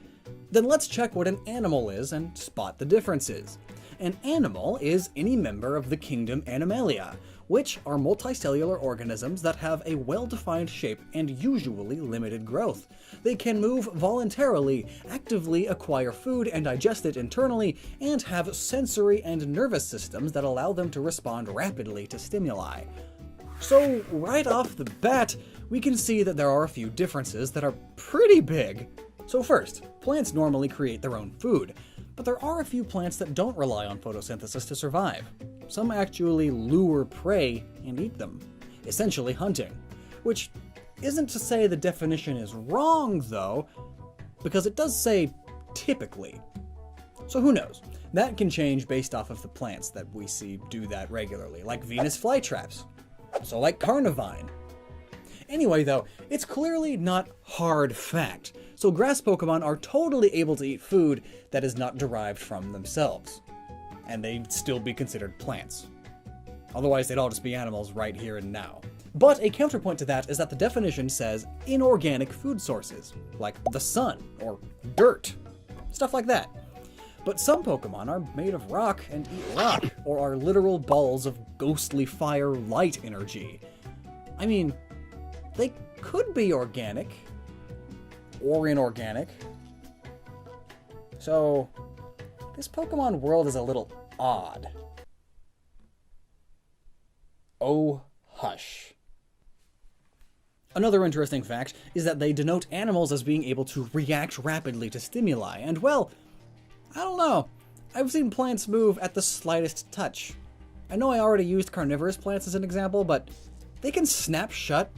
Then let's check what an animal is and spot the differences. An animal is any member of the kingdom Animalia, which are multicellular organisms that have a well-defined shape and usually limited growth. They can move voluntarily, actively acquire food and digest it internally, and have sensory and nervous systems that allow them to respond rapidly to stimuli. So right off the bat, we can see that there are a few differences that are pretty big. So first, plants normally create their own food, but there are a few plants that don't rely on photosynthesis to survive. Some actually lure prey and eat them, essentially hunting, which isn't to say the definition is wrong though, because it does say typically. So who knows? That can change based off of the plants that we see do that regularly, like Venus flytraps. So like Carnivine. Anyway though, it's clearly not hard fact, so grass Pokemon are totally able to eat food that is not derived from themselves. And they'd still be considered plants. Otherwise they'd all just be animals right here and now. But a counterpoint to that is that the definition says inorganic food sources, like the sun or dirt, stuff like that. But some Pokemon are made of rock and eat rock, or are literal balls of ghostly fire light energy. I mean, they could be organic, or inorganic. So, this Pokemon world is a little odd. Oh, hush. Another interesting fact is that they denote animals as being able to react rapidly to stimuli, and well, I don't know. I've seen plants move at the slightest touch. I know I already used carnivorous plants as an example, but they can snap shut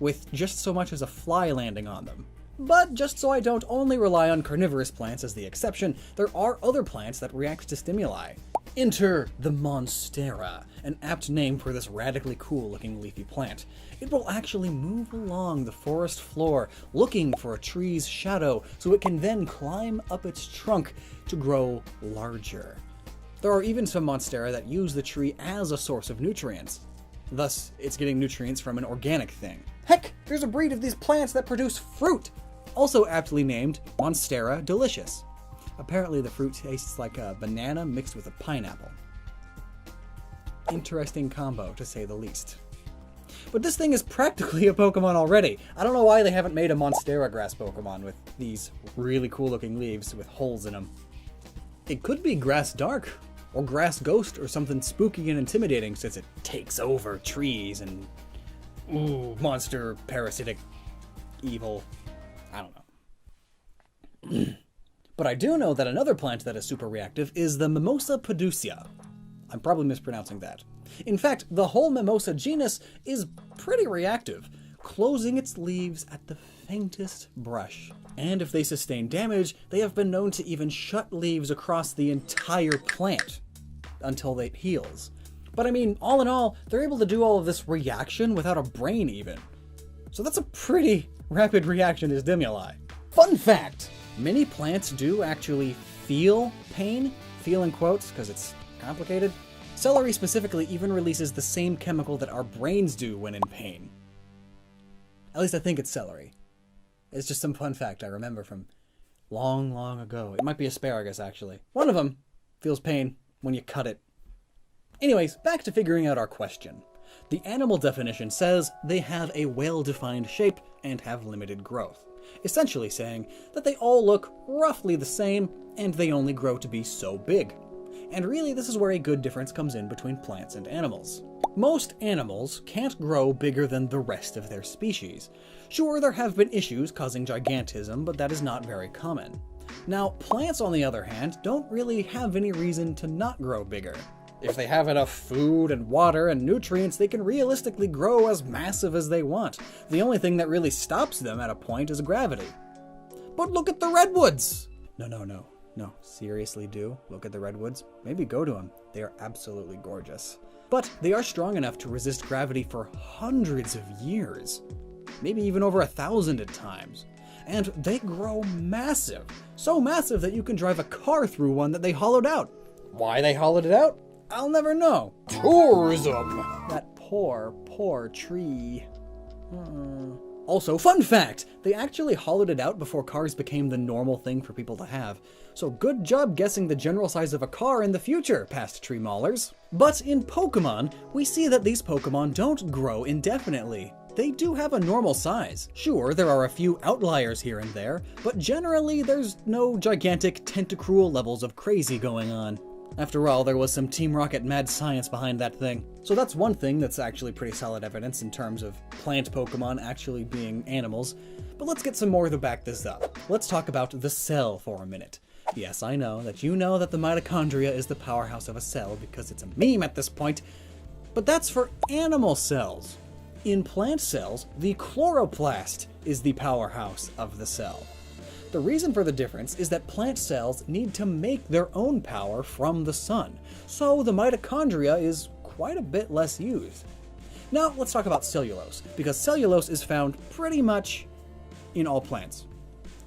with just so much as a fly landing on them. But just so I don't only rely on carnivorous plants as the exception, there are other plants that react to stimuli. Enter the Monstera, an apt name for this radically cool looking leafy plant. It will actually move along the forest floor looking for a tree's shadow so it can then climb up its trunk to grow larger. There are even some Monstera that use the tree as a source of nutrients. Thus, it's getting nutrients from an organic thing. Heck, there's a breed of these plants that produce fruit! Also aptly named Monstera delicious. Apparently the fruit tastes like a banana mixed with a pineapple. Interesting combo, to say the least. But this thing is practically a Pokemon already. I don't know why they haven't made a Monstera grass Pokemon with these really cool looking leaves with holes in them. It could be Grass Dark, or Grass Ghost, or something spooky and intimidating since it takes over trees and... ooh, monster, parasitic, evil... I don't know. But I do know that another plant that is super reactive is the Mimosa Pedusia. I'm probably mispronouncing that. In fact, the whole Mimosa genus is pretty reactive, closing its leaves at the faintest brush. And if they sustain damage, they have been known to even shut leaves across the entire plant until it heals. But I mean, all in all, they're able to do all of this reaction without a brain even. So that's a pretty rapid reaction to stimuli. Fun fact! Many plants do actually feel pain, feel in quotes because it's complicated. Celery specifically even releases the same chemical that our brains do when in pain. At least I think it's celery. It's just some fun fact I remember from long, long ago. It might be asparagus actually. One of them feels pain when you cut it. Anyways, back to figuring out our question. The animal definition says they have a well-defined shape and have limited growth, essentially saying that they all look roughly the same and they only grow to be so big. And really, this is where a good difference comes in between plants and animals. Most animals can't grow bigger than the rest of their species. Sure, there have been issues causing gigantism, but that is not very common. Now, plants on the other hand don't really have any reason to not grow bigger. If they have enough food and water and nutrients, they can realistically grow as massive as they want. The only thing that really stops them at a point is gravity. But look at the redwoods! No, seriously do look at the redwoods. Maybe go to them. They are absolutely gorgeous. But they are strong enough to resist gravity for hundreds of years. Maybe even over 1,000 at times. And they grow massive. So massive that you can drive a car through one that they hollowed out. Why they hollowed it out? I'll never know. Tourism! That poor tree. Also, fun fact! They actually hollowed it out before cars became the normal thing for people to have. So good job guessing the general size of a car in the future, past tree maulers. But in Pokemon, we see that these Pokemon don't grow indefinitely. They do have a normal size. Sure, there are a few outliers here and there, but generally there's no gigantic tentacruel levels of crazy going on. After all, there was some Team Rocket mad science behind that thing. So that's one thing that's actually pretty solid evidence in terms of plant Pokemon actually being animals. But let's get some more to back this up. Let's talk about the cell for a minute. Yes, I know that you know that the mitochondria is the powerhouse of a cell because it's a meme at this point, but that's for animal cells. In plant cells, the chloroplast is the powerhouse of the cell. The reason for the difference is that plant cells need to make their own power from the sun, so the mitochondria is quite a bit less used. Now let's talk about cellulose, because cellulose is found pretty much in all plants,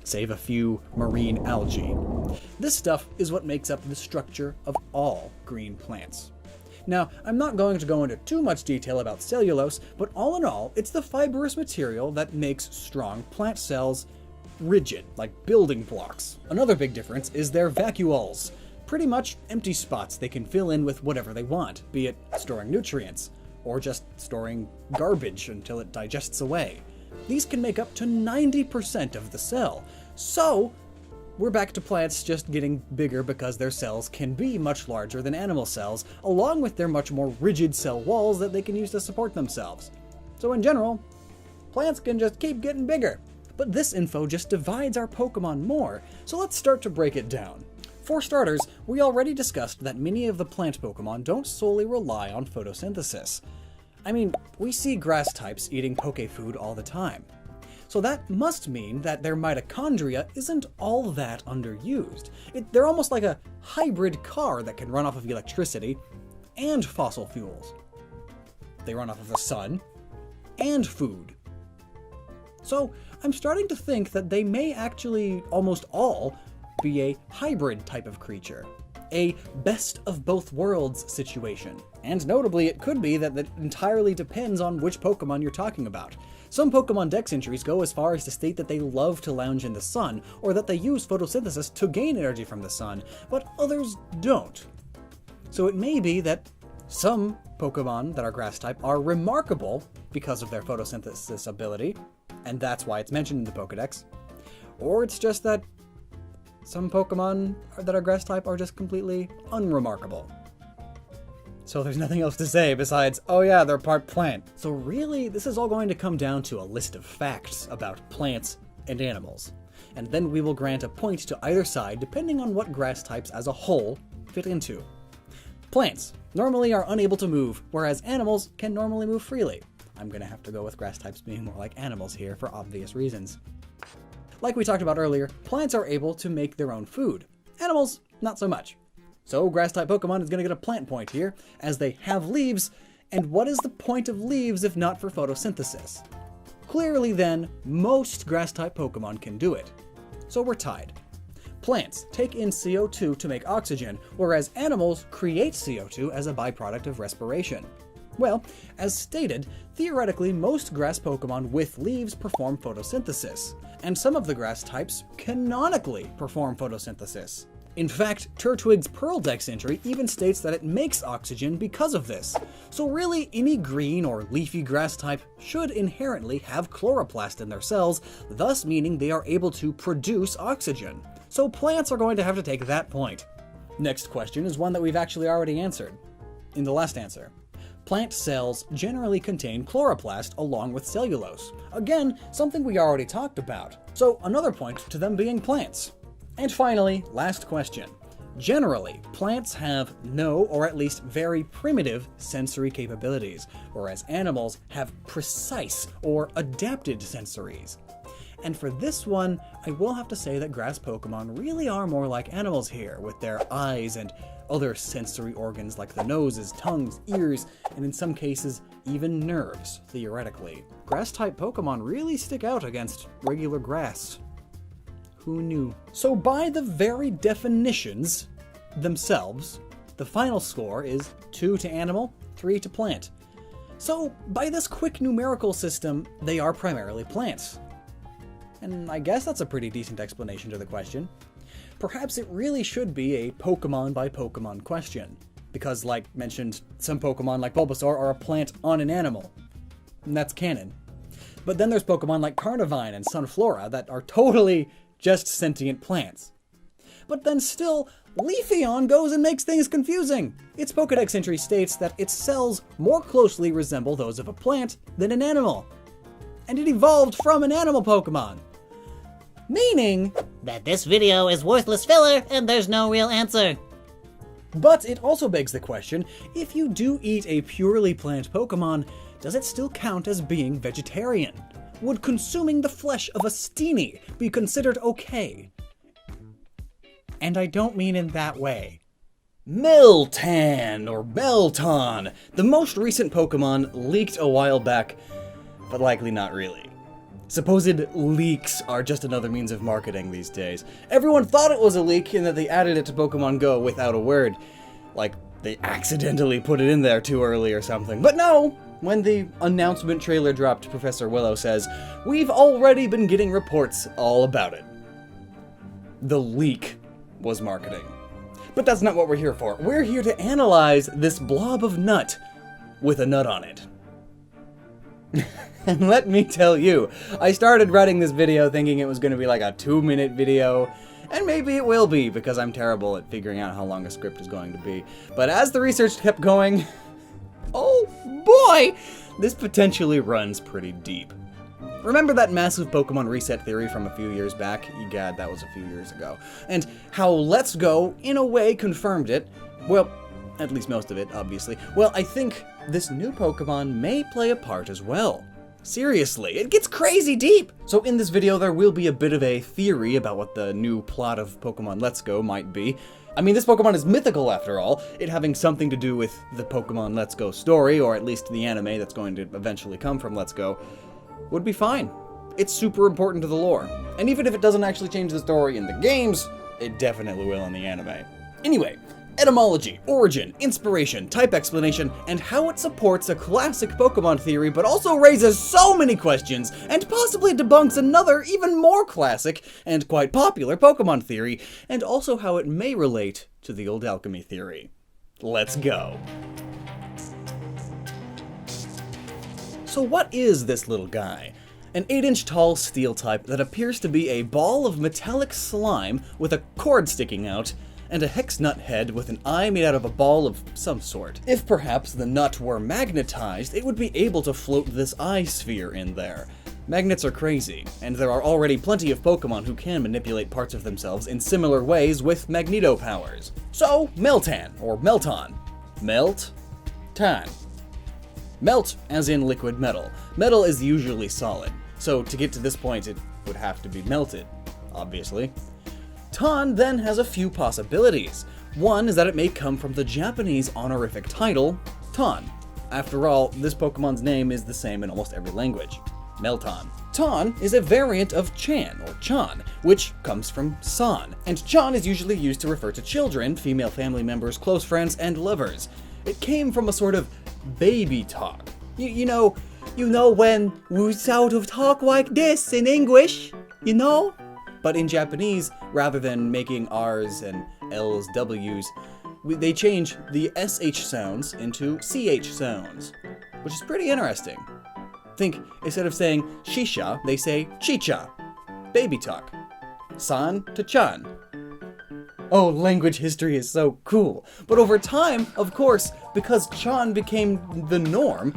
save a few marine algae. This stuff is what makes up the structure of all green plants. Now, I'm not going to go into too much detail about cellulose, but all in all, it's the fibrous material that makes strong plant cells rigid, like building blocks. Another big difference is their vacuoles. Pretty much empty spots they can fill in with whatever they want, be it storing nutrients, or just storing garbage until it digests away. These can make up to 90% of the cell. So, we're back to plants just getting bigger because their cells can be much larger than animal cells, along with their much more rigid cell walls that they can use to support themselves. So in general, plants can just keep getting bigger. But this info just divides our Pokemon more, so let's start to break it down. For starters, we already discussed that many of the plant Pokemon don't solely rely on photosynthesis. I mean, we see grass types eating poke food all the time. So that must mean that their mitochondria isn't all that underused. They're almost like a hybrid car that can run off of electricity and fossil fuels. They run off of the sun and food. So I'm starting to think that they may actually almost all be a hybrid type of creature. A best of both worlds situation. And notably, it could be that entirely depends on which Pokemon you're talking about. Some Pokemon Dex entries go as far as to state that they love to lounge in the sun, or that they use photosynthesis to gain energy from the sun, but others don't. So it may be that some Pokemon that are grass type are remarkable because of their photosynthesis ability, and that's why it's mentioned in the Pokedex. Or it's just that some Pokemon that are grass type are just completely unremarkable. So there's nothing else to say besides, oh yeah, they're part plant. So really, this is all going to come down to a list of facts about plants and animals. And then we will grant a point to either side depending on what grass types as a whole fit into. Plants normally are unable to move, whereas animals can normally move freely. I'm gonna have to go with grass types being more like animals here for obvious reasons. Like we talked about earlier, plants are able to make their own food. Animals, not so much. So grass-type Pokemon is going to get a plant point here, as they have leaves, and what is the point of leaves if not for photosynthesis? Clearly then, most grass-type Pokemon can do it. So we're tied. Plants take in CO2 to make oxygen, whereas animals create CO2 as a byproduct of respiration. Well, as stated, theoretically most grass Pokemon with leaves perform photosynthesis, and some of the grass types canonically perform photosynthesis. In fact, Turtwig's Pearl Dex entry even states that it makes oxygen because of this. So really, any green or leafy grass type should inherently have chloroplast in their cells, thus meaning they are able to produce oxygen. So plants are going to have to take that point. Next question is one that we've actually already answered in the last answer. Plant cells generally contain chloroplast along with cellulose. Again, something we already talked about. So another point to them being plants. And finally, last question. Generally, plants have no, or at least very primitive, sensory capabilities, whereas animals have precise or adapted sensories. And for this one, I will have to say that grass Pokemon really are more like animals here, with their eyes and other sensory organs like the noses, tongues, ears, and in some cases, even nerves, theoretically. Grass-type Pokemon really stick out against regular grass. Who knew? So by the very definitions themselves, the final score is 2 to animal, 3 to plant. So by this quick numerical system, they are primarily plants. And I guess that's a pretty decent explanation to the question. Perhaps it really should be a Pokemon by Pokemon question, because like mentioned, some Pokemon like Bulbasaur are a plant on an animal, and that's canon. But then there's Pokemon like Carnivine and Sunflora that are totally just sentient plants. But then still, Leafeon goes and makes things confusing. Its Pokedex entry states that its cells more closely resemble those of a plant than an animal. And it evolved from an animal Pokemon. Meaning that this video is worthless filler and there's no real answer. But it also begs the question, if you do eat a purely plant Pokemon, does it still count as being vegetarian? Would consuming the flesh of a Steenie be considered okay? And I don't mean in that way. Meltan, or Melton, the most recent Pokemon leaked a while back, but likely not really. Supposed leaks are just another means of marketing these days. Everyone thought it was a leak and that they added it to Pokemon Go without a word. Like, they accidentally put it in there too early or something. But no! When the announcement trailer dropped, Professor Willow says, "We've already been getting reports all about it." The leak was marketing. But that's not what we're here for. We're here to analyze this blob of nut with a nut on it. And let me tell you, I started writing this video thinking it was going to be like a 2-minute video, and maybe it will be because I'm terrible at figuring out how long a script is going to be. But as the research kept going, oh boy, this potentially runs pretty deep. Remember that massive Pokemon reset theory from a few years back? Egad, that was a few years ago. And how Let's Go, in a way, confirmed it? Well, at least most of it, obviously. Well, I think this new Pokemon may play a part as well. Seriously, it gets crazy deep! So in this video, there will be a bit of a theory about what the new plot of Pokemon Let's Go might be. I mean, this Pokemon is mythical after all, it having something to do with the Pokemon Let's Go story, or at least the anime that's going to eventually come from Let's Go, would be fine. It's super important to the lore. And even if it doesn't actually change the story in the games, it definitely will in the anime. Anyway, etymology, origin, inspiration, type explanation, and how it supports a classic Pokemon theory but also raises so many questions and possibly debunks another even more classic and quite popular Pokemon theory, and also how it may relate to the old alchemy theory. Let's go. So what is this little guy? An 8-inch tall steel type that appears to be a ball of metallic slime with a cord sticking out, and a hex nut head with an eye made out of a ball of some sort. If perhaps the nut were magnetized, it would be able to float this eye sphere in there. Magnets are crazy, and there are already plenty of Pokemon who can manipulate parts of themselves in similar ways with magneto powers. So, Meltan, or Melton. Melt-tan. Melt, as in liquid metal. Metal is usually solid, so to get to this point it would have to be melted, obviously. Tan then has a few possibilities. One is that it may come from the Japanese honorific title, Tan. After all, this Pokemon's name is the same in almost every language. Meltan. Tan is a variant of Chan, or Chan, which comes from San, and Chan is usually used to refer to children, female family members, close friends, and lovers. It came from a sort of baby talk. You know when we sort of talk like this in English, you know? But in Japanese, rather than making R's and L's, W's, they change the SH sounds into CH sounds, which is pretty interesting. Think, instead of saying shisha, they say chicha. Baby talk. San to chan. Oh, language history is so cool. But over time, of course, because chan became the norm,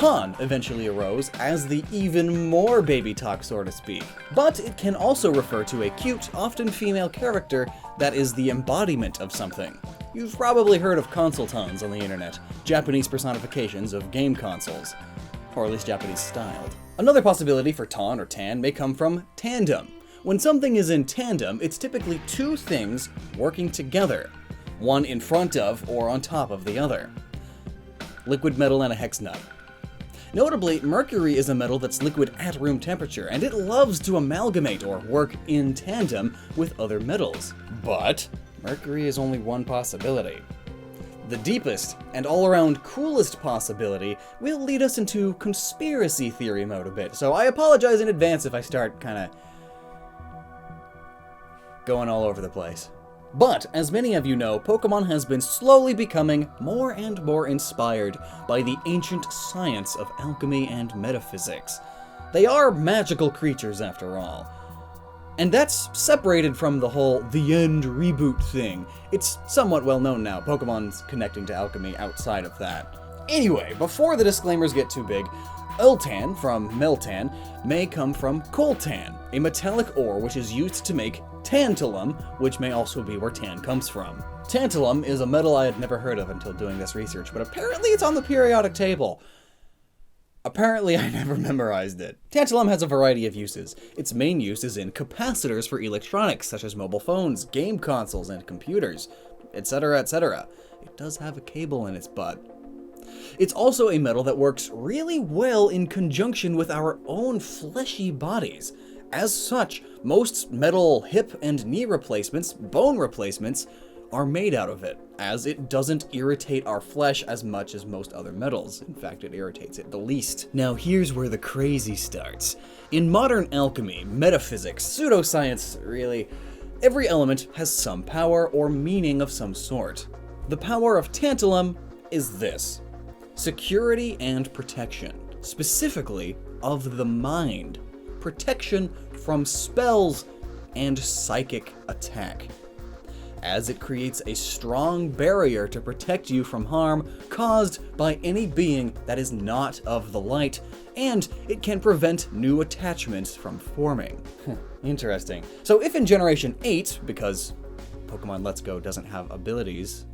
Han eventually arose as the even more baby talk, so to speak. But it can also refer to a cute, often female character that is the embodiment of something. You've probably heard of consultons on the internet, Japanese personifications of game consoles, or at least Japanese styled. Another possibility for Tan or Tan may come from tandem. When something is in tandem, it's typically two things working together, one in front of or on top of the other. Liquid metal and a hex nut. Notably, mercury is a metal that's liquid at room temperature, and it loves to amalgamate or work in tandem with other metals. But mercury is only one possibility. The deepest and all-around coolest possibility will lead us into conspiracy theory mode a bit, so I apologize in advance if I start kinda going all over the place. But, as many of you know, Pokemon has been slowly becoming more and more inspired by the ancient science of alchemy and metaphysics. They are magical creatures, after all. And that's separated from the whole The End reboot thing. It's somewhat well known now, Pokemon's connecting to alchemy outside of that. Anyway, before the disclaimers get too big, Ultan from Meltan may come from coltan, a metallic ore which is used to make tantalum, which may also be where tan comes from. Tantalum is a metal I had never heard of until doing this research, but apparently it's on the periodic table. Apparently I never memorized it. Tantalum has a variety of uses. Its main use is in capacitors for electronics, such as mobile phones, game consoles, and computers, etc., etc. It does have a cable in its butt. It's also a metal that works really well in conjunction with our own fleshy bodies. As such, most metal hip and knee replacements, bone replacements, are made out of it, as it doesn't irritate our flesh as much as most other metals. In fact, it irritates it the least. Now here's where the crazy starts. In modern alchemy, metaphysics, pseudoscience, really, every element has some power or meaning of some sort. The power of tantalum is this: security and protection, specifically of the mind. Protection from spells and psychic attack, as it creates a strong barrier to protect you from harm caused by any being that is not of the light, and it can prevent new attachments from forming. Interesting. So if in Generation 8, because Pokemon Let's Go doesn't have abilities,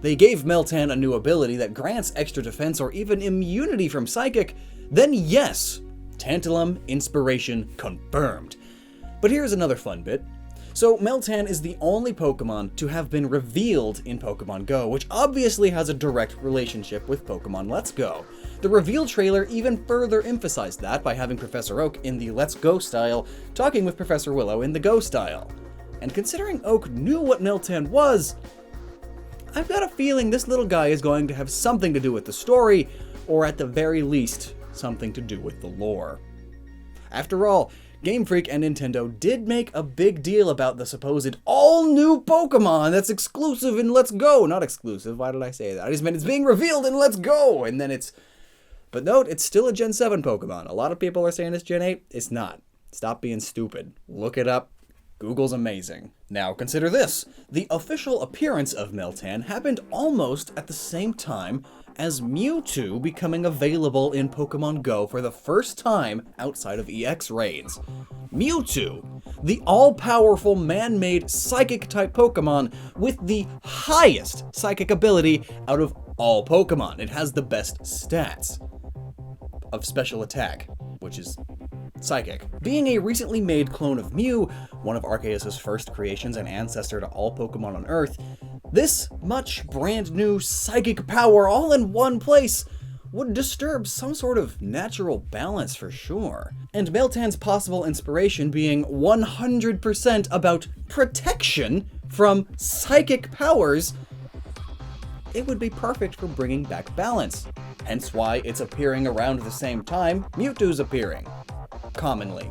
they gave Meltan a new ability that grants extra defense or even immunity from psychic, then yes, tantalum inspiration confirmed. But here's another fun bit. So Meltan is the only Pokemon to have been revealed in Pokemon Go, which obviously has a direct relationship with Pokemon Let's Go. The reveal trailer even further emphasized that by having Professor Oak in the Let's Go style talking with Professor Willow in the Go style. And considering Oak knew what Meltan was, I've got a feeling this little guy is going to have something to do with the story, or at the very least, something to do with the lore. After all, Game Freak and Nintendo did make a big deal about the supposed all-new Pokemon that's exclusive in Let's Go. Not exclusive, why did I say that? I just meant it's being revealed in Let's Go, and then it's... But note, it's still a Gen 7 Pokemon. A lot of people are saying it's Gen 8. It's not. Stop being stupid. Look it up. Google's amazing. Now consider this. The official appearance of Meltan happened almost at the same time as Mewtwo becoming available in Pokemon Go for the first time outside of EX raids. Mewtwo, the all-powerful man-made psychic-type Pokemon with the highest psychic ability out of all Pokemon. It has the best stats of special attack, which is psychic. Being a recently made clone of Mew, one of Arceus' first creations and ancestor to all Pokemon on Earth, this much brand new psychic power all in one place would disturb some sort of natural balance for sure. And Meltan's possible inspiration being 100% about protection from psychic powers, it would be perfect for bringing back balance. Hence why it's appearing around the same time Mewtwo's appearing. Commonly.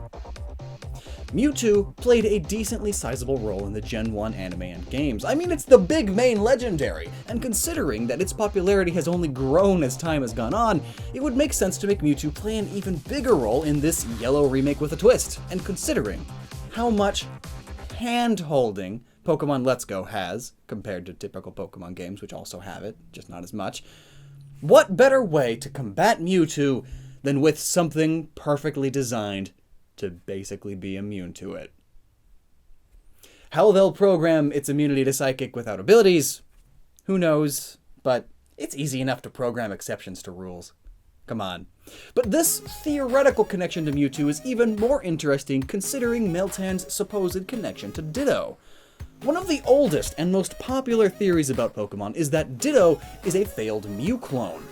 Mewtwo played a decently sizable role in the Gen 1 anime and games. I mean, it's the big main legendary, and considering that its popularity has only grown as time has gone on, it would make sense to make Mewtwo play an even bigger role in this Yellow remake with a twist. And considering how much hand-holding Pokemon Let's Go has, compared to typical Pokemon games, which also have it, just not as much, What better way to combat Mewtwo than with something perfectly designed to basically be immune to it? How they'll program its immunity to Psychic without abilities, who knows, but it's easy enough to program exceptions to rules. Come on. But this theoretical connection to Mewtwo is even more interesting considering Meltan's supposed connection to Ditto. One of the oldest and most popular theories about Pokemon is that Ditto is a failed Mew clone.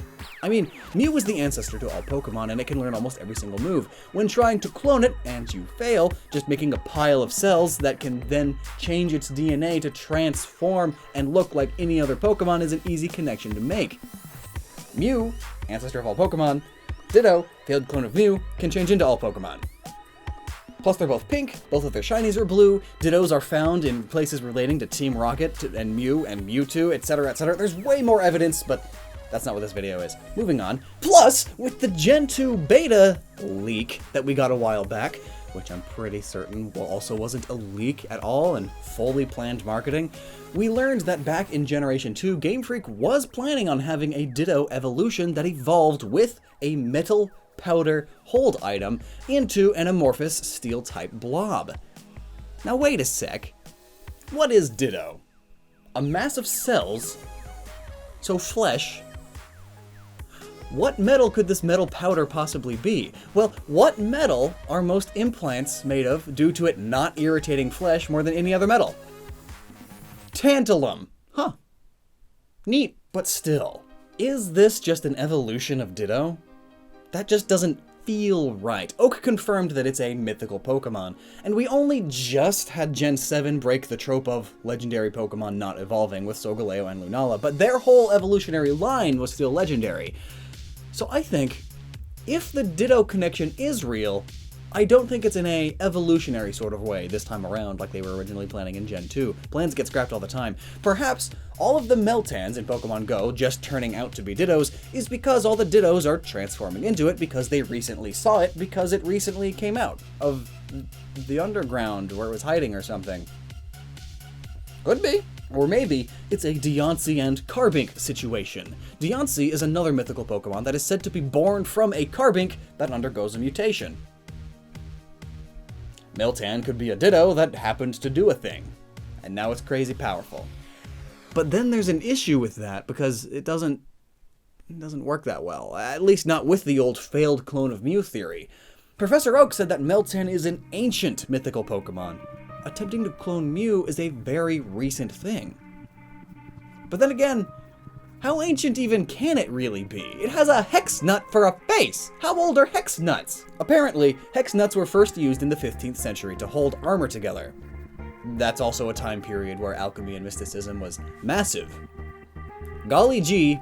I mean, Mew is the ancestor to all Pokemon and it can learn almost every single move. When trying to clone it, and you fail, just making a pile of cells that can then change its DNA to transform and look like any other Pokemon is an easy connection to make. Mew, ancestor of all Pokemon, Ditto, failed clone of Mew, can change into all Pokemon. Plus they're both pink, both of their shinies are blue, Dittos are found in places relating to Team Rocket and Mew and Mewtwo, etc, etc. There's way more evidence, but that's not what this video is. Moving on. Plus, with the Gen 2 beta leak that we got a while back, which I'm pretty certain also wasn't a leak at all and fully planned marketing, we learned that back in Generation 2, Game Freak was planning on having a Ditto evolution that evolved with a metal powder hold item into an amorphous steel-type blob. Now wait a sec. What is Ditto? A mass of cells? So flesh? What metal could this metal powder possibly be? Well, what metal are most implants made of due to it not irritating flesh more than any other metal? Tantalum. Huh. Neat, but still. Is this just an evolution of Ditto? That just doesn't feel right. Oak confirmed that it's a mythical Pokemon, and we only just had Gen 7 break the trope of legendary Pokemon not evolving with Solgaleo and Lunala, but their whole evolutionary line was still legendary. So I think, if the Ditto connection is real, I don't think it's in a evolutionary sort of way this time around like they were originally planning in Gen 2. Plans get scrapped all the time. Perhaps all of the Meltans in Pokemon Go just turning out to be Dittos is because all the Dittos are transforming into it because they recently saw it because it recently came out of the underground where it was hiding or something. Could be. Or maybe it's a Deontay and Carbink situation. Deontay is another mythical Pokemon that is said to be born from a Carbink that undergoes a mutation. Meltan could be a Ditto that happened to do a thing, and now it's crazy powerful. But then there's an issue with that because it doesn't work that well, at least not with the old failed clone of Mew theory. Professor Oak said that Meltan is an ancient mythical Pokemon. Attempting to clone Mew is a very recent thing. But then again, how ancient even can it really be? It has a hex nut for a face! How old are hex nuts? Apparently, hex nuts were first used in the 15th century to hold armor together. That's also a time period where alchemy and mysticism was massive. Golly gee,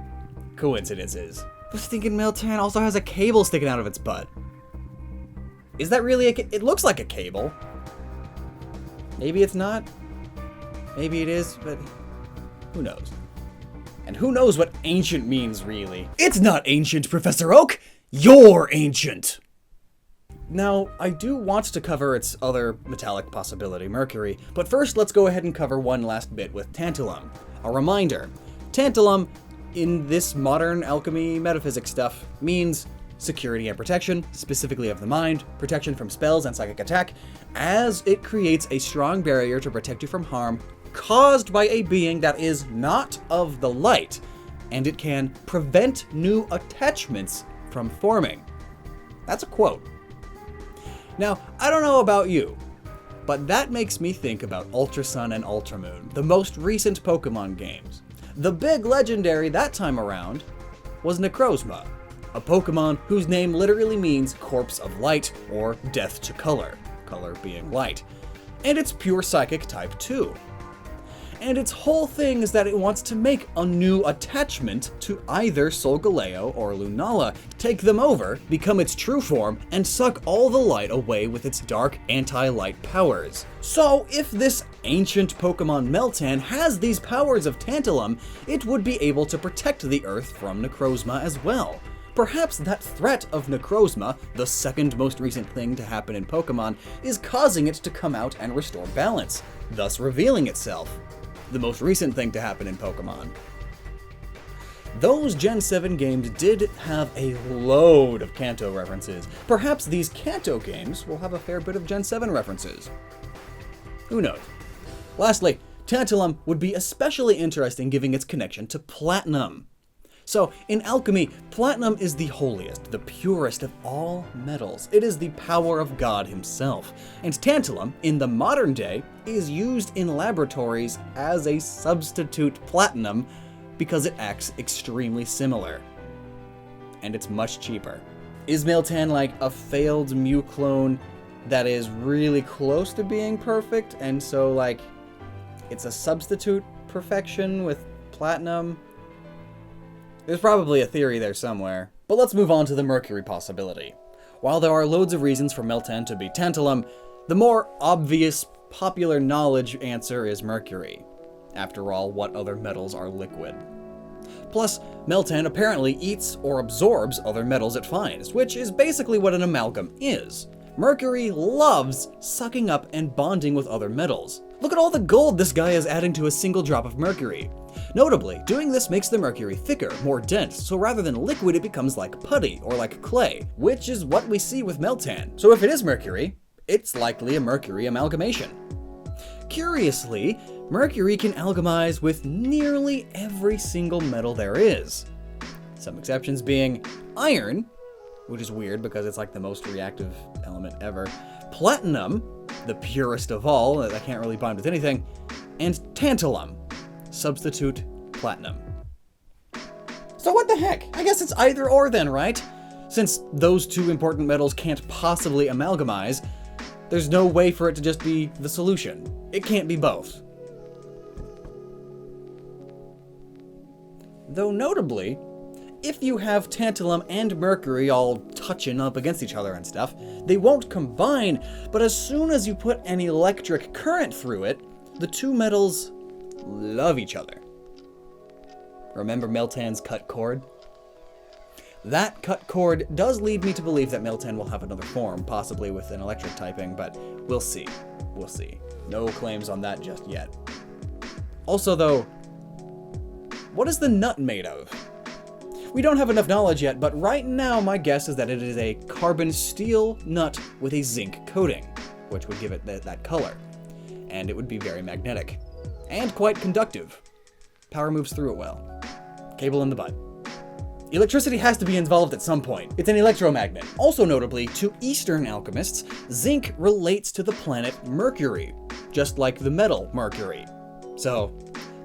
coincidences. I was thinking Meltan also has a cable sticking out of its butt. Is that really it looks like a cable. Maybe it's not. Maybe it is, but who knows? And who knows what ancient means, really? It's not ancient, Professor Oak! You're ancient! Now, I do want to cover its other metallic possibility, Mercury, but first let's go ahead and cover one last bit with Tantalum. A reminder, Tantalum, in this modern alchemy metaphysics stuff, means security and protection, specifically of the mind, protection from spells and psychic attack, as it creates a strong barrier to protect you from harm caused by a being that is not of the light, and it can prevent new attachments from forming. That's a quote. Now, I don't know about you, but that makes me think about Ultra Sun and Ultra Moon, the most recent Pokemon games. The big legendary that time around was Necrozma, a Pokemon whose name literally means corpse of light or death to color, color being light, and it's pure psychic type 2. And its whole thing is that it wants to make a new attachment to either Solgaleo or Lunala, take them over, become its true form, and suck all the light away with its dark anti-light powers. So if this ancient Pokemon Meltan has these powers of Tantalum, it would be able to protect the Earth from Necrozma as well. Perhaps that threat of Necrozma, the second most recent thing to happen in Pokemon, is causing it to come out and restore balance, thus revealing itself. The most recent thing to happen in Pokemon. Those Gen 7 games did have a load of Kanto references. Perhaps these Kanto games will have a fair bit of Gen 7 references. Who knows? Lastly, Tantalum would be especially interesting given its connection to Platinum. So, in Alchemy, Platinum is the holiest, the purest of all metals. It is the power of God himself. And Tantalum, in the modern day, is used in laboratories as a substitute Platinum because it acts extremely similar. And it's much cheaper. Is Meltan like a failed Mew clone that is really close to being perfect, and so like it's a substitute perfection with Platinum? There's probably a theory there somewhere. But let's move on to the Mercury possibility. While there are loads of reasons for Meltan to be Tantalum, the more obvious, popular knowledge answer is Mercury. After all, what other metals are liquid? Plus, Meltan apparently eats or absorbs other metals it finds, which is basically what an amalgam is. Mercury loves sucking up and bonding with other metals. Look at all the gold this guy is adding to a single drop of mercury. Notably, doing this makes the mercury thicker, more dense, so rather than liquid it becomes like putty or like clay, which is what we see with Meltan. So if it is mercury, it's likely a mercury amalgamation. Curiously, mercury can alchemize with nearly every single metal there is. Some exceptions being iron, which is weird because it's like the most reactive element ever, platinum, the purest of all, that can't really bond with anything, and tantalum, substitute platinum. So what the heck? I guess it's either or then, right? Since those two important metals can't possibly amalgamize, there's no way for it to just be the solution. It can't be both. Though notably, if you have tantalum and mercury all touching up against each other and stuff, they won't combine, but as soon as you put an electric current through it, the two metals love each other. Remember Meltan's cut cord? That cut cord does lead me to believe that Meltan will have another form, possibly with an electric typing, but we'll see. We'll see. No claims on that just yet. Also though, what is the nut made of? We don't have enough knowledge yet, but right now my guess is that it is a carbon steel nut with a zinc coating, which would give it that color. And it would be very magnetic. And quite conductive. Power moves through it well. Cable in the butt. Electricity has to be involved at some point. It's an electromagnet. Also notably, to Eastern alchemists, zinc relates to the planet Mercury, just like the metal Mercury. So,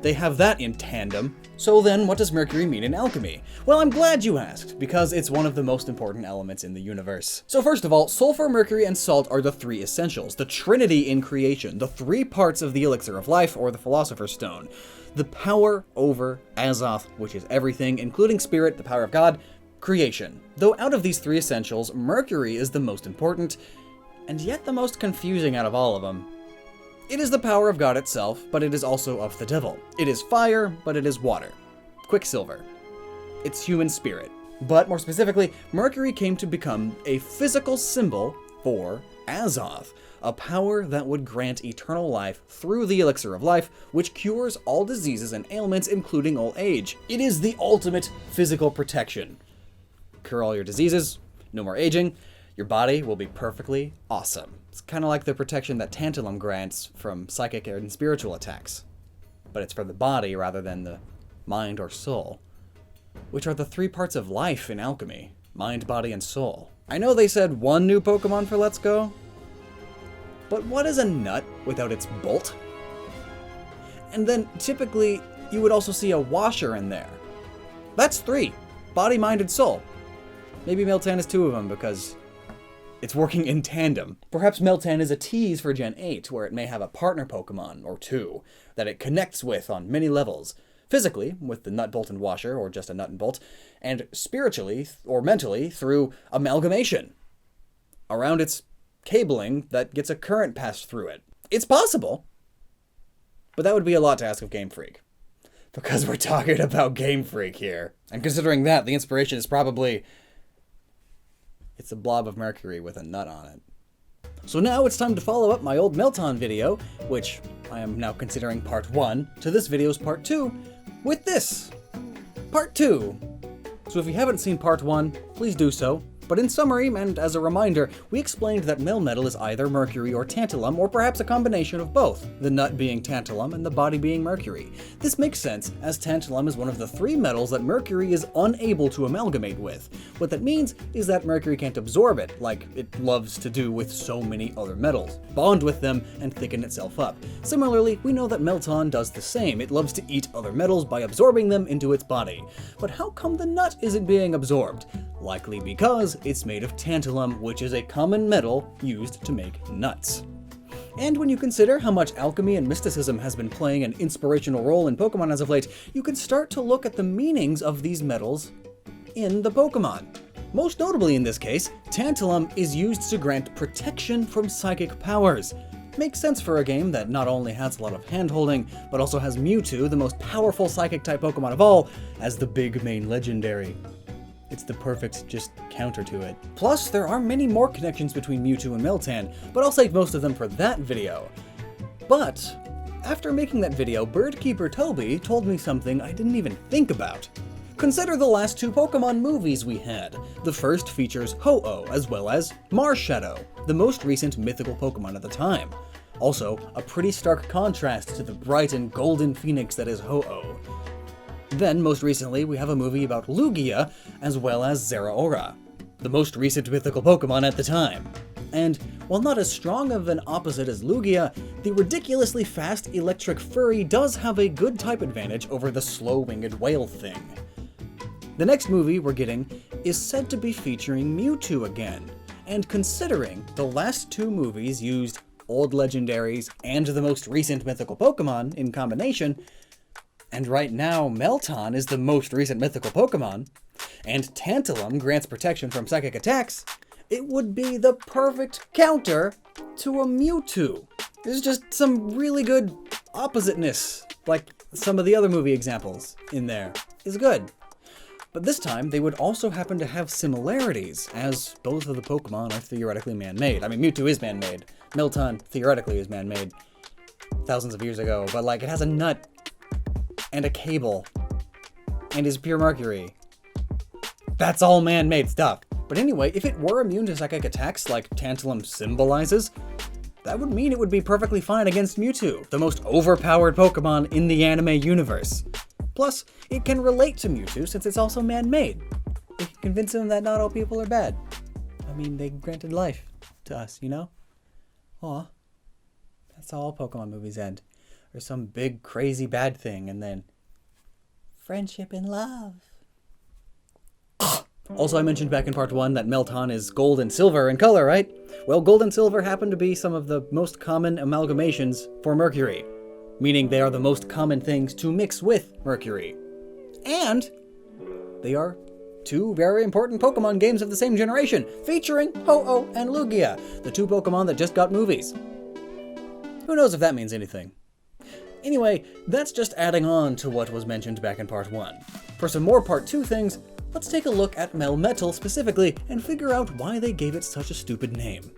they have that in tandem. So then, what does Mercury mean in alchemy? Well, I'm glad you asked, because it's one of the most important elements in the universe. So first of all, sulfur, mercury, and salt are the three essentials, the trinity in creation, the three parts of the elixir of life, or the philosopher's stone. The power over Azoth, which is everything, including spirit, the power of God, creation. Though out of these three essentials, mercury is the most important, and yet the most confusing out of all of them. It is the power of God itself, but it is also of the devil. It is fire, but it is water. Quicksilver. It's human spirit. But more specifically, Mercury came to become a physical symbol for Azoth, a power that would grant eternal life through the elixir of life, which cures all diseases and ailments, including old age. It is the ultimate physical protection. Cure all your diseases, no more aging, your body will be perfectly awesome. It's kind of like the protection that tantalum grants from psychic and spiritual attacks. But it's for the body rather than the mind or soul, which are the three parts of life in alchemy: mind, body, and soul. I know they said one new Pokemon for Let's Go, but what is a nut without its bolt? And then typically you would also see a washer in there. That's three: body, mind, and soul. Maybe Meltan is two of them because it's working in tandem. Perhaps Meltan is a tease for Gen 8, where it may have a partner Pokemon, or two, that it connects with on many levels. Physically, with the nut, bolt, and washer, or just a nut and bolt, and spiritually, or mentally, through amalgamation. Around its cabling that gets a current passed through it. It's possible, but that would be a lot to ask of Game Freak. Because we're talking about Game Freak here. And considering that, the inspiration is probably it's a blob of mercury with a nut on it. So now it's time to follow up my old Meltan video, which I am now considering part 1, to this video's part 2, with this. Part 2. So if you haven't seen Part 1, please do so. But in summary, and as a reminder, we explained that Melmetal is either Mercury or Tantalum, or perhaps a combination of both, the nut being Tantalum and the body being Mercury. This makes sense, as Tantalum is one of the 3 metals that Mercury is unable to amalgamate with. What that means is that Mercury can't absorb it, like it loves to do with so many other metals, bond with them, and thicken itself up. Similarly, we know that Melton does the same. It loves to eat other metals by absorbing them into its body. But how come the nut isn't being absorbed? Likely because it's made of tantalum, which is a common metal used to make nuts. And when you consider how much alchemy and mysticism has been playing an inspirational role in Pokemon as of late, you can start to look at the meanings of these metals in the Pokemon. Most notably in this case, tantalum is used to grant protection from psychic powers. Makes sense for a game that not only has a lot of hand-holding, but also has Mewtwo, the most powerful psychic-type Pokemon of all, as the big main legendary. It's the perfect just counter to it. Plus, there are many more connections between Mewtwo and Meltan, but I'll save most of them for that video. But after making that video, Birdkeeper Toby told me something I didn't even think about. Consider the last 2 Pokemon movies we had. The first features Ho-Oh, as well as Marshadow, the most recent mythical Pokemon at the time. Also, a pretty stark contrast to the bright and golden phoenix that is Ho-Oh. Then, most recently, we have a movie about Lugia, as well as Zeraora, the most recent mythical Pokemon at the time. And, while not as strong of an opposite as Lugia, the ridiculously fast electric furry does have a good type advantage over the slow-winged whale thing. The next movie we're getting is said to be featuring Mewtwo again, and considering the last 2 movies used old legendaries and the most recent mythical Pokemon in combination, and right now, Melton is the most recent mythical Pokemon, and Tantalum grants protection from psychic attacks, it would be the perfect counter to a Mewtwo. There's just some really good oppositeness, like some of the other movie examples in there, is good. But this time, they would also happen to have similarities, as both of the Pokemon are theoretically man-made. I mean, Mewtwo is man-made. Melton theoretically is man-made thousands of years ago, but like, it has a nut and a cable, and is pure Mercury. That's all man-made stuff. But anyway, if it were immune to psychic attacks like Tantalum symbolizes, that would mean it would be perfectly fine against Mewtwo, the most overpowered Pokemon in the anime universe. Plus, it can relate to Mewtwo since it's also man-made. It can convince him that not all people are bad. I mean, they granted life to us, you know? Aw. That's how all Pokemon movies end. Or some big, crazy bad thing, and then friendship and love. Also, I mentioned back in part 1 that Melton is gold and silver in color, right? Well, gold and silver happen to be some of the most common amalgamations for Mercury, meaning they are the most common things to mix with Mercury. And they are 2 very important Pokemon games of the same generation, featuring Ho-Oh and Lugia, the 2 Pokemon that just got movies. Who knows if that means anything? Anyway, that's just adding on to what was mentioned back in part 1. For some more part 2 things, let's take a look at Melmetal specifically and figure out why they gave it such a stupid name.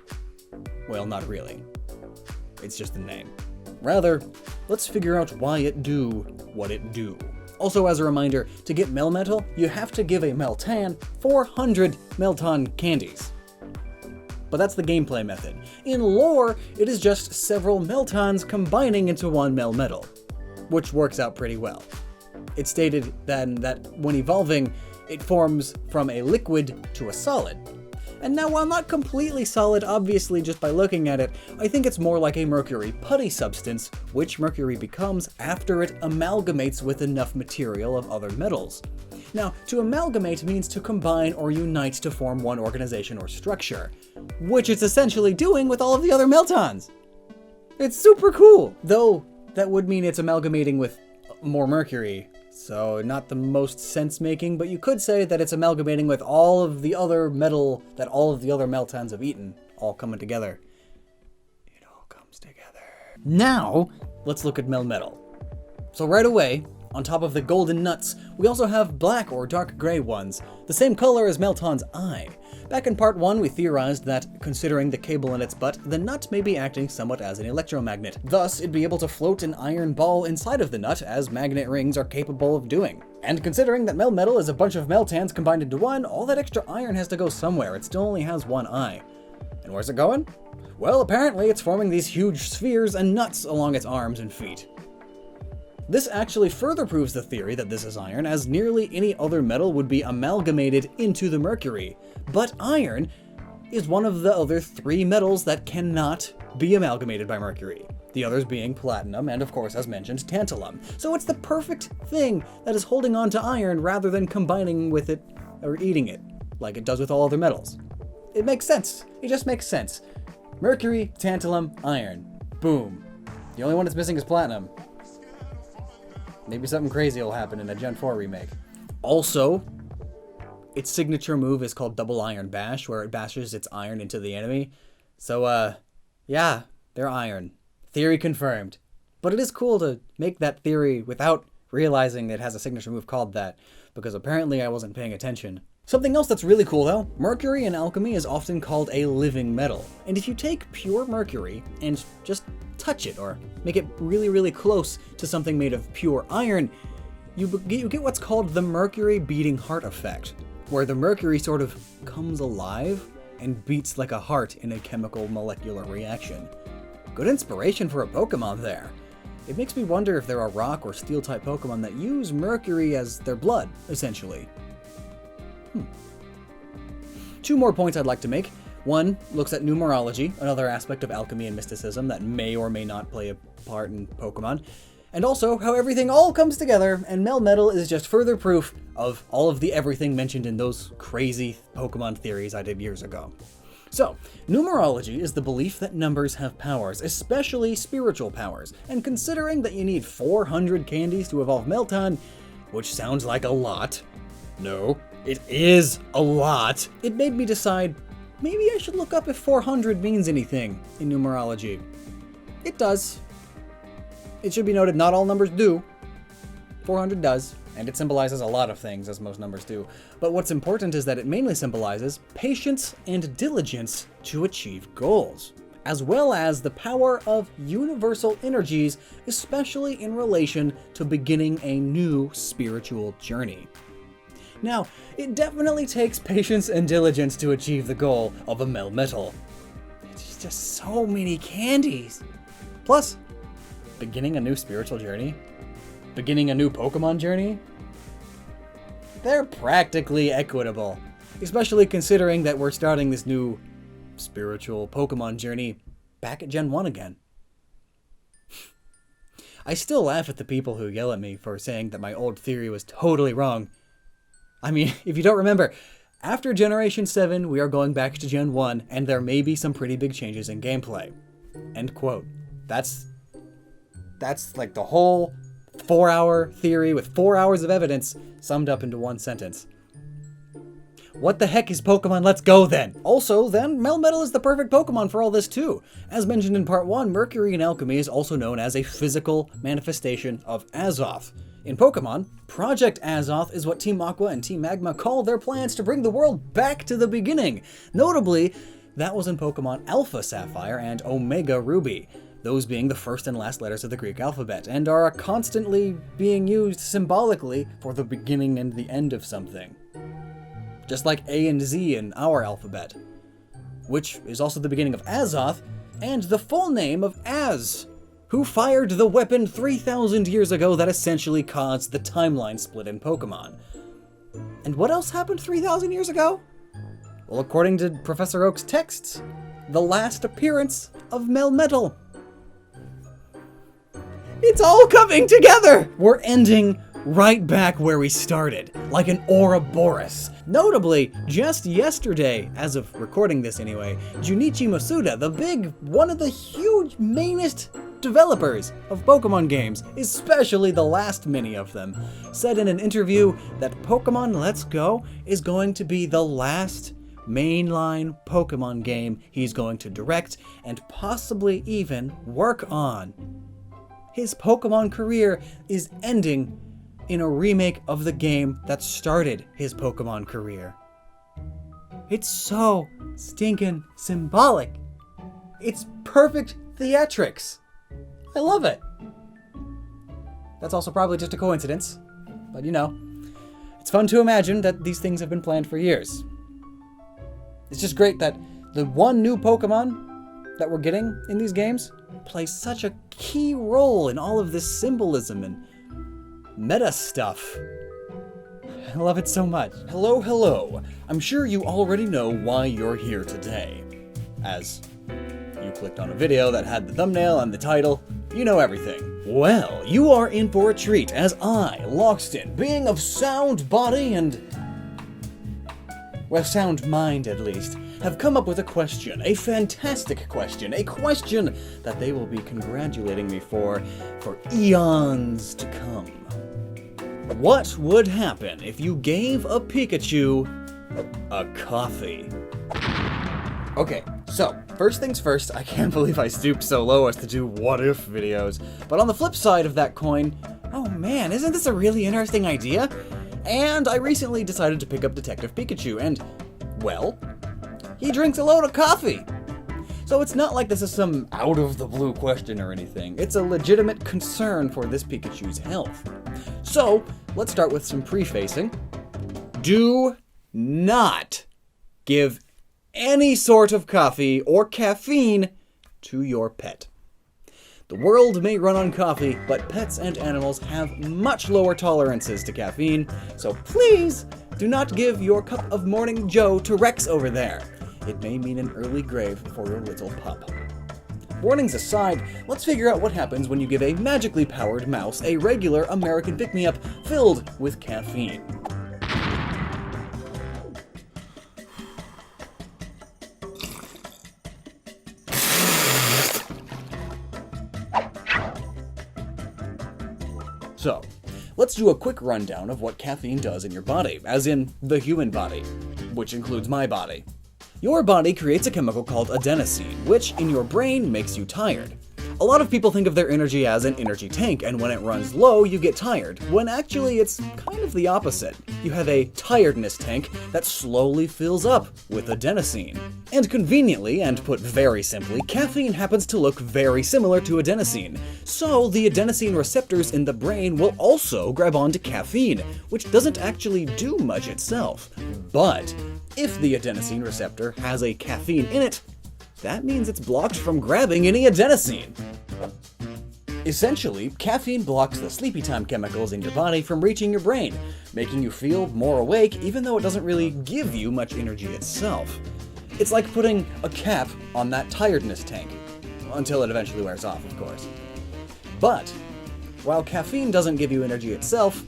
Well, not really. It's just a name. Rather, let's figure out why it do what it do. Also, as a reminder, to get Melmetal, you have to give a Meltan 400 Melton candies. But that's the gameplay method. In lore, it is just several Meltons combining into one Melmetal, which works out pretty well. It's stated then that when evolving, it forms from a liquid to a solid. And now, while not completely solid, obviously just by looking at it, I think it's more like a mercury putty substance, which Mercury becomes after it amalgamates with enough material of other metals. Now, to amalgamate means to combine or unite to form one organization or structure, which it's essentially doing with all of the other Meltons. It's super cool, though that would mean it's amalgamating with more Mercury, so not the most sense-making, but you could say that it's amalgamating with all of the other metal that all of the other Meltons have eaten, all coming together. It all comes together. Now, let's look at Melmetal. So right away, On top of the golden nuts, we also have black or dark gray ones, the same color as Melton's eye. Back in part 1, we theorized that, considering the cable in its butt, the nut may be acting somewhat as an electromagnet. Thus, it'd be able to float an iron ball inside of the nut, as magnet rings are capable of doing. And considering that Melmetal is a bunch of Meltans combined into one, all that extra iron has to go somewhere. It still only has one eye. And where's it going? Well, apparently it's forming these huge spheres and nuts along its arms and feet. This actually further proves the theory that this is iron, as nearly any other metal would be amalgamated into the mercury. But iron is one of the other 3 metals that cannot be amalgamated by mercury. The others being platinum and, of course, as mentioned, tantalum. So it's the perfect thing that is holding on to iron rather than combining with it or eating it, like it does with all other metals. It makes sense. It just makes sense. Mercury, tantalum, iron. Boom. The only one that's missing is platinum. Maybe something crazy will happen in a Gen 4 remake. Also, its signature move is called Double Iron Bash, where it bashes its iron into the enemy. So, yeah, they're iron. Theory confirmed. But it is cool to make that theory without realizing it has a signature move called that, because apparently I wasn't paying attention. Something else that's really cool though, mercury in alchemy is often called a living metal. And if you take pure mercury and just touch it or make it really, really close to something made of pure iron, you get what's called the mercury beating heart effect, where the mercury sort of comes alive and beats like a heart in a chemical molecular reaction. Good inspiration for a Pokemon there. It makes me wonder if there are rock or steel type Pokemon that use mercury as their blood, essentially. 2 more points I'd like to make. One looks at numerology, another aspect of alchemy and mysticism that may or may not play a part in Pokemon. And also how everything all comes together, and Melmetal is just further proof of all of the everything mentioned in those crazy Pokemon theories I did years ago. So, numerology is the belief that numbers have powers, especially spiritual powers, and considering that you need 400 candies to evolve Meltan, which sounds like a lot, no, it is a lot, it made me decide maybe I should look up if 400 means anything in numerology. It does. It should be noted not all numbers do. 400 does, and it symbolizes a lot of things, as most numbers do. But what's important is that it mainly symbolizes patience and diligence to achieve goals, as well as the power of universal energies, especially in relation to beginning a new spiritual journey. Now, it definitely takes patience and diligence to achieve the goal of a Melmetal. It's just so many candies. Plus, beginning a new spiritual journey, beginning a new Pokemon journey, they're practically equitable, especially considering that we're starting this new spiritual Pokemon journey back at Gen 1 again. I still laugh at the people who yell at me for saying that my old theory was totally wrong. I mean, if you don't remember, after Generation 7, we are going back to Gen 1, and there may be some pretty big changes in gameplay. End quote. That's like the whole 4-hour theory with 4 hours of evidence summed up into one sentence. What the heck is Pokemon Let's Go then? Also, then, Melmetal is the perfect Pokemon for all this too. As mentioned in part 1, Mercury in Alchemy is also known as a physical manifestation of Azoth. In Pokemon, Project Azoth is what Team Aqua and Team Magma call their plans to bring the world back to the beginning. Notably, that was in Pokemon Alpha Sapphire and Omega Ruby, those being the first and last letters of the Greek alphabet, and are constantly being used symbolically for the beginning and the end of something. Just like A and Z in our alphabet, which is also the beginning of Azoth, and the full name of Az, who fired the weapon 3,000 years ago that essentially caused the timeline split in Pokemon. And what else happened 3,000 years ago? Well, according to Professor Oak's texts, the last appearance of Melmetal. It's all coming together! We're ending right back where we started, like an Ouroboros. Notably, just yesterday, as of recording this anyway, Junichi Masuda, one of the huge, mainest developers of Pokemon games, especially the last many of them, said in an interview that Pokemon Let's Go is going to be the last mainline Pokemon game he's going to direct and possibly even work on. His Pokemon career is ending in a remake of the game that started his Pokemon career. It's so stinking symbolic. It's perfect theatrics. I love it. That's also probably just a coincidence, but you know, it's fun to imagine that these things have been planned for years. It's just great that the one new Pokemon that we're getting in these games plays such a key role in all of this symbolism and meta stuff. I love it so much. Hello, hello. I'm sure you already know why you're here today. As you clicked on a video that had the thumbnail and the title, you know everything. Well, you are in for a treat as I, Lockstin, being of sound body and, well, sound mind at least, have come up with a question, a fantastic question, a question that they will be congratulating me for eons to come. What would happen if you gave a Pikachu a coffee? Okay, so, first things first, I can't believe I stooped so low as to do what-if videos. But on the flip side of that coin, oh man, isn't this a really interesting idea? And I recently decided to pick up Detective Pikachu, and, well, he drinks a load of coffee! So it's not like this is some out-of-the-blue question or anything. It's a legitimate concern for this Pikachu's health. So, let's start with some prefacing. Do not give any sort of coffee or caffeine to your pet. The world may run on coffee, but pets and animals have much lower tolerances to caffeine, so please do not give your cup of morning joe to Rex over there. It may mean an early grave for your little pup. Warnings aside, let's figure out what happens when you give a magically powered mouse a regular American pick-me-up filled with caffeine. So, let's do a quick rundown of what caffeine does in your body, as in the human body, which includes my body. Your body creates a chemical called adenosine, which in your brain makes you tired. A lot of people think of their energy as an energy tank, and when it runs low, you get tired, when actually it's kind of the opposite. You have a tiredness tank that slowly fills up with adenosine. And conveniently, and put very simply, caffeine happens to look very similar to adenosine. So the adenosine receptors in the brain will also grab onto caffeine, which doesn't actually do much itself. But if the adenosine receptor has a caffeine in it, that means it's blocked from grabbing any adenosine. Essentially, caffeine blocks the sleepy time chemicals in your body from reaching your brain, making you feel more awake even though it doesn't really give you much energy itself. It's like putting a cap on that tiredness tank, until it eventually wears off, of course. But, while caffeine doesn't give you energy itself,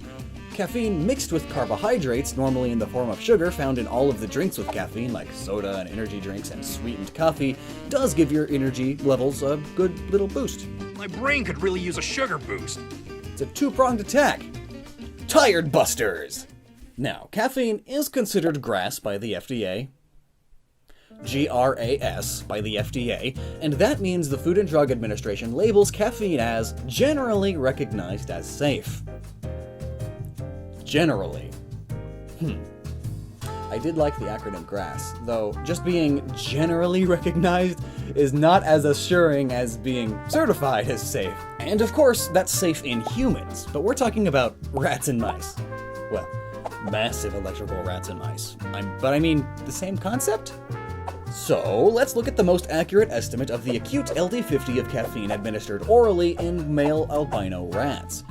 caffeine mixed with carbohydrates, normally in the form of sugar found in all of the drinks with caffeine, like soda and energy drinks and sweetened coffee, does give your energy levels a good little boost. My brain could really use a sugar boost. It's a two-pronged attack. Tired Busters! Now, caffeine is considered GRAS by the FDA, GRAS by the FDA, and that means the Food and Drug Administration labels caffeine as generally recognized as safe. Generally. I did like the acronym GRAS, though just being generally recognized is not as assuring as being certified as safe. And of course, that's safe in humans, but we're talking about rats and mice. Well, massive electrical rats and mice. But I mean, the same concept? So, let's look at the most accurate estimate of the acute LD50 of caffeine administered orally in male albino rats.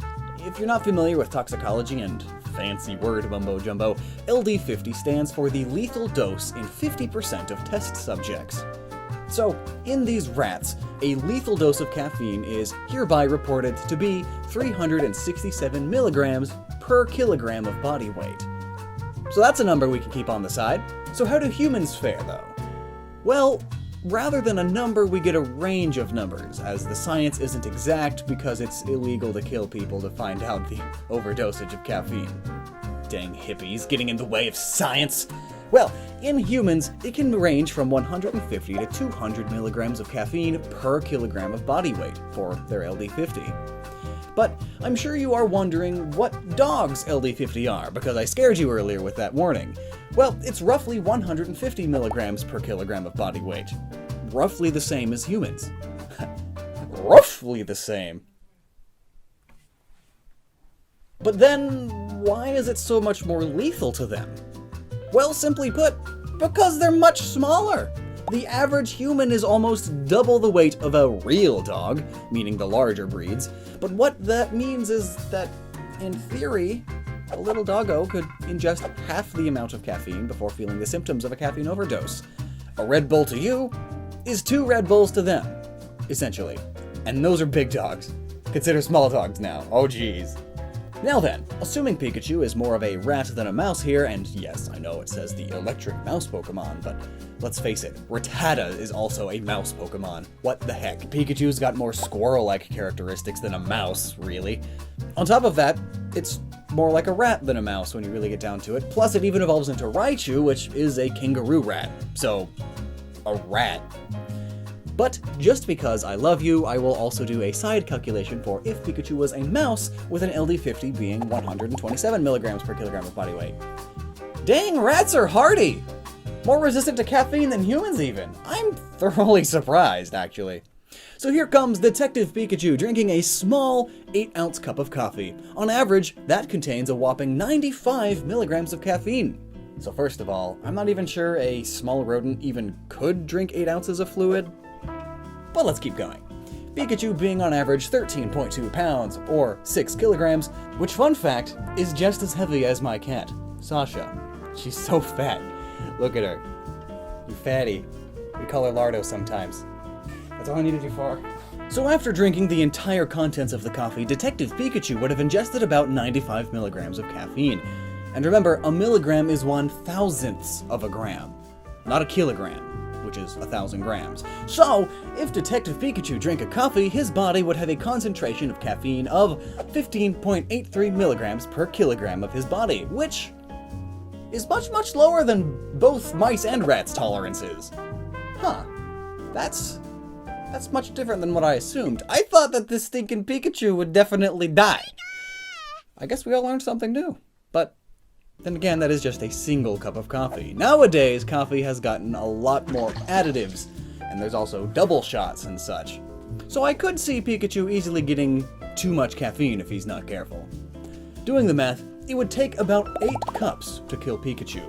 If you're not familiar with toxicology and fancy word mumbo-jumbo, LD50 stands for the lethal dose in 50% of test subjects. So, in these rats, a lethal dose of caffeine is hereby reported to be 367 milligrams per kilogram of body weight. So that's a number we can keep on the side. So how do humans fare, though? Well, rather than a number, we get a range of numbers, as the science isn't exact because it's illegal to kill people to find out the overdosage of caffeine. Dang hippies, getting in the way of science! Well, in humans, it can range from 150 to 200 milligrams of caffeine per kilogram of body weight for their LD50. But I'm sure you are wondering what dogs LD50 are, because I scared you earlier with that warning. Well, it's roughly 150 milligrams per kilogram of body weight. Roughly the same as humans. Roughly the same. But then, why is it so much more lethal to them? Well, simply put, because they're much smaller. The average human is almost double the weight of a real dog, meaning the larger breeds. But what that means is that, in theory, a little doggo could ingest half the amount of caffeine before feeling the symptoms of a caffeine overdose. A Red Bull to you is 2 Red Bulls to them, essentially. And those are big dogs. Consider small dogs now. Oh geez. Now then, assuming Pikachu is more of a rat than a mouse here, and yes, I know it says the electric mouse Pokemon, but let's face it, Rattata is also a mouse Pokemon. What the heck? Pikachu's got more squirrel-like characteristics than a mouse, really. On top of that, it's more like a rat than a mouse when you really get down to it. Plus, it even evolves into Raichu, which is a kangaroo rat. So, a rat. But just because I love you, I will also do a side calculation for if Pikachu was a mouse, with an LD50 being 127 milligrams per kilogram of body weight. Dang, rats are hardy! More resistant to caffeine than humans even. I'm thoroughly surprised, actually. So here comes Detective Pikachu drinking a small 8-ounce cup of coffee. On average, that contains a whopping 95 milligrams of caffeine. So first of all, I'm not even sure a small rodent even could drink 8 ounces of fluid. But let's keep going. Pikachu being on average 13.2 pounds, or 6 kilograms, which, fun fact, is just as heavy as my cat, Sasha. She's so fat. Look at her. You fatty. We call her Lardo sometimes. That's all I needed you for. So after drinking the entire contents of the coffee, Detective Pikachu would have ingested about 95 milligrams of caffeine. And remember, a milligram is 1/1000th of a gram, not a kilogram, which is 1,000 grams. So, if Detective Pikachu drank a coffee, his body would have a concentration of caffeine of 15.83 milligrams per kilogram of his body, which is much, much lower than both mice and rats' tolerances. Huh. That's much different than what I assumed. I thought that this stinking Pikachu would definitely die. I guess we all learned something new. But then again, that is just a single cup of coffee. Nowadays, coffee has gotten a lot more additives, and there's also double shots and such. So I could see Pikachu easily getting too much caffeine if he's not careful. Doing the math, it would take about 8 cups to kill Pikachu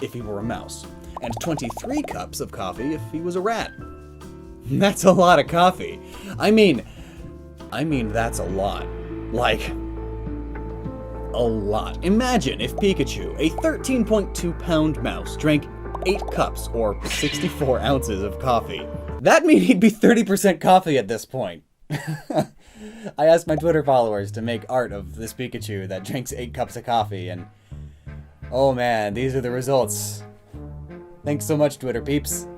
if he were a mouse, and 23 cups of coffee if he was a rat. That's a lot of coffee. I mean, that's a lot. Like, a lot. Imagine if Pikachu, a 13.2 pound mouse, drank 8 cups or 64 ounces of coffee. That'd mean he'd be 30% coffee at this point. I asked my Twitter followers to make art of this Pikachu that drinks 8 cups of coffee, and oh man, these are the results. Thanks so much, Twitter peeps.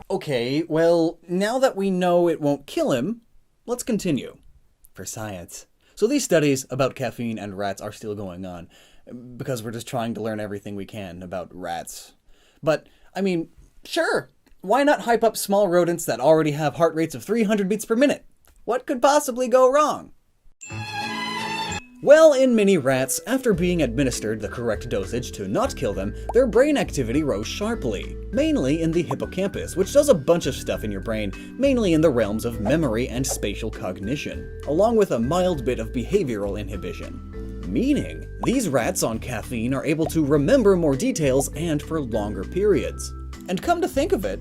Okay, well, now that we know it won't kill him, let's continue. For science. So these studies about caffeine and rats are still going on, because we're just trying to learn everything we can about rats. But, I mean, sure, why not hype up small rodents that already have heart rates of 300 beats per minute? What could possibly go wrong? Well, in many rats, after being administered the correct dosage to not kill them, their brain activity rose sharply, mainly in the hippocampus, which does a bunch of stuff in your brain, mainly in the realms of memory and spatial cognition, along with a mild bit of behavioral inhibition. Meaning, these rats on caffeine are able to remember more details and for longer periods. And come to think of it,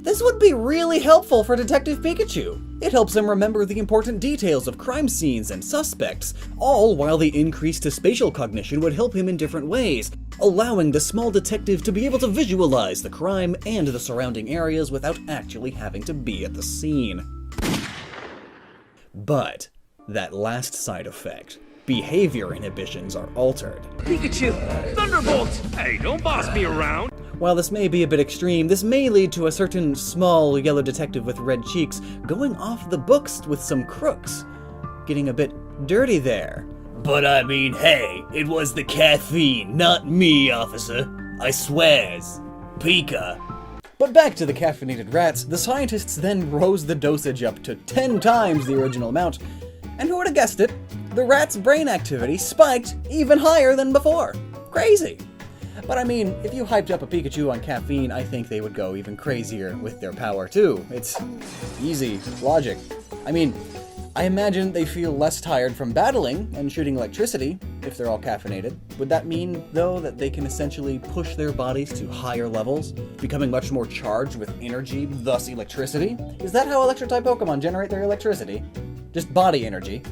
this would be really helpful for Detective Pikachu. It helps him remember the important details of crime scenes and suspects, all while the increase to spatial cognition would help him in different ways, allowing the small detective to be able to visualize the crime and the surrounding areas without actually having to be at the scene. But that last side effect, behavior inhibitions, are altered. Pikachu! Thunderbolt! Hey, don't boss me around! While this may be a bit extreme, this may lead to a certain small yellow detective with red cheeks going off the books with some crooks, getting a bit dirty there. But I mean, hey, it was the caffeine, not me, officer. I swears. Pika. But back to the caffeinated rats, the scientists then rose the dosage up to 10 times the original amount, and who would have guessed it? The rat's brain activity spiked even higher than before. Crazy! But I mean, if you hyped up a Pikachu on caffeine, I think they would go even crazier with their power too. It's easy logic. I mean, I imagine they feel less tired from battling and shooting electricity if they're all caffeinated. Would that mean, though, that they can essentially push their bodies to higher levels, becoming much more charged with energy, thus electricity? Is that how electric-type Pokemon generate their electricity? Just body energy?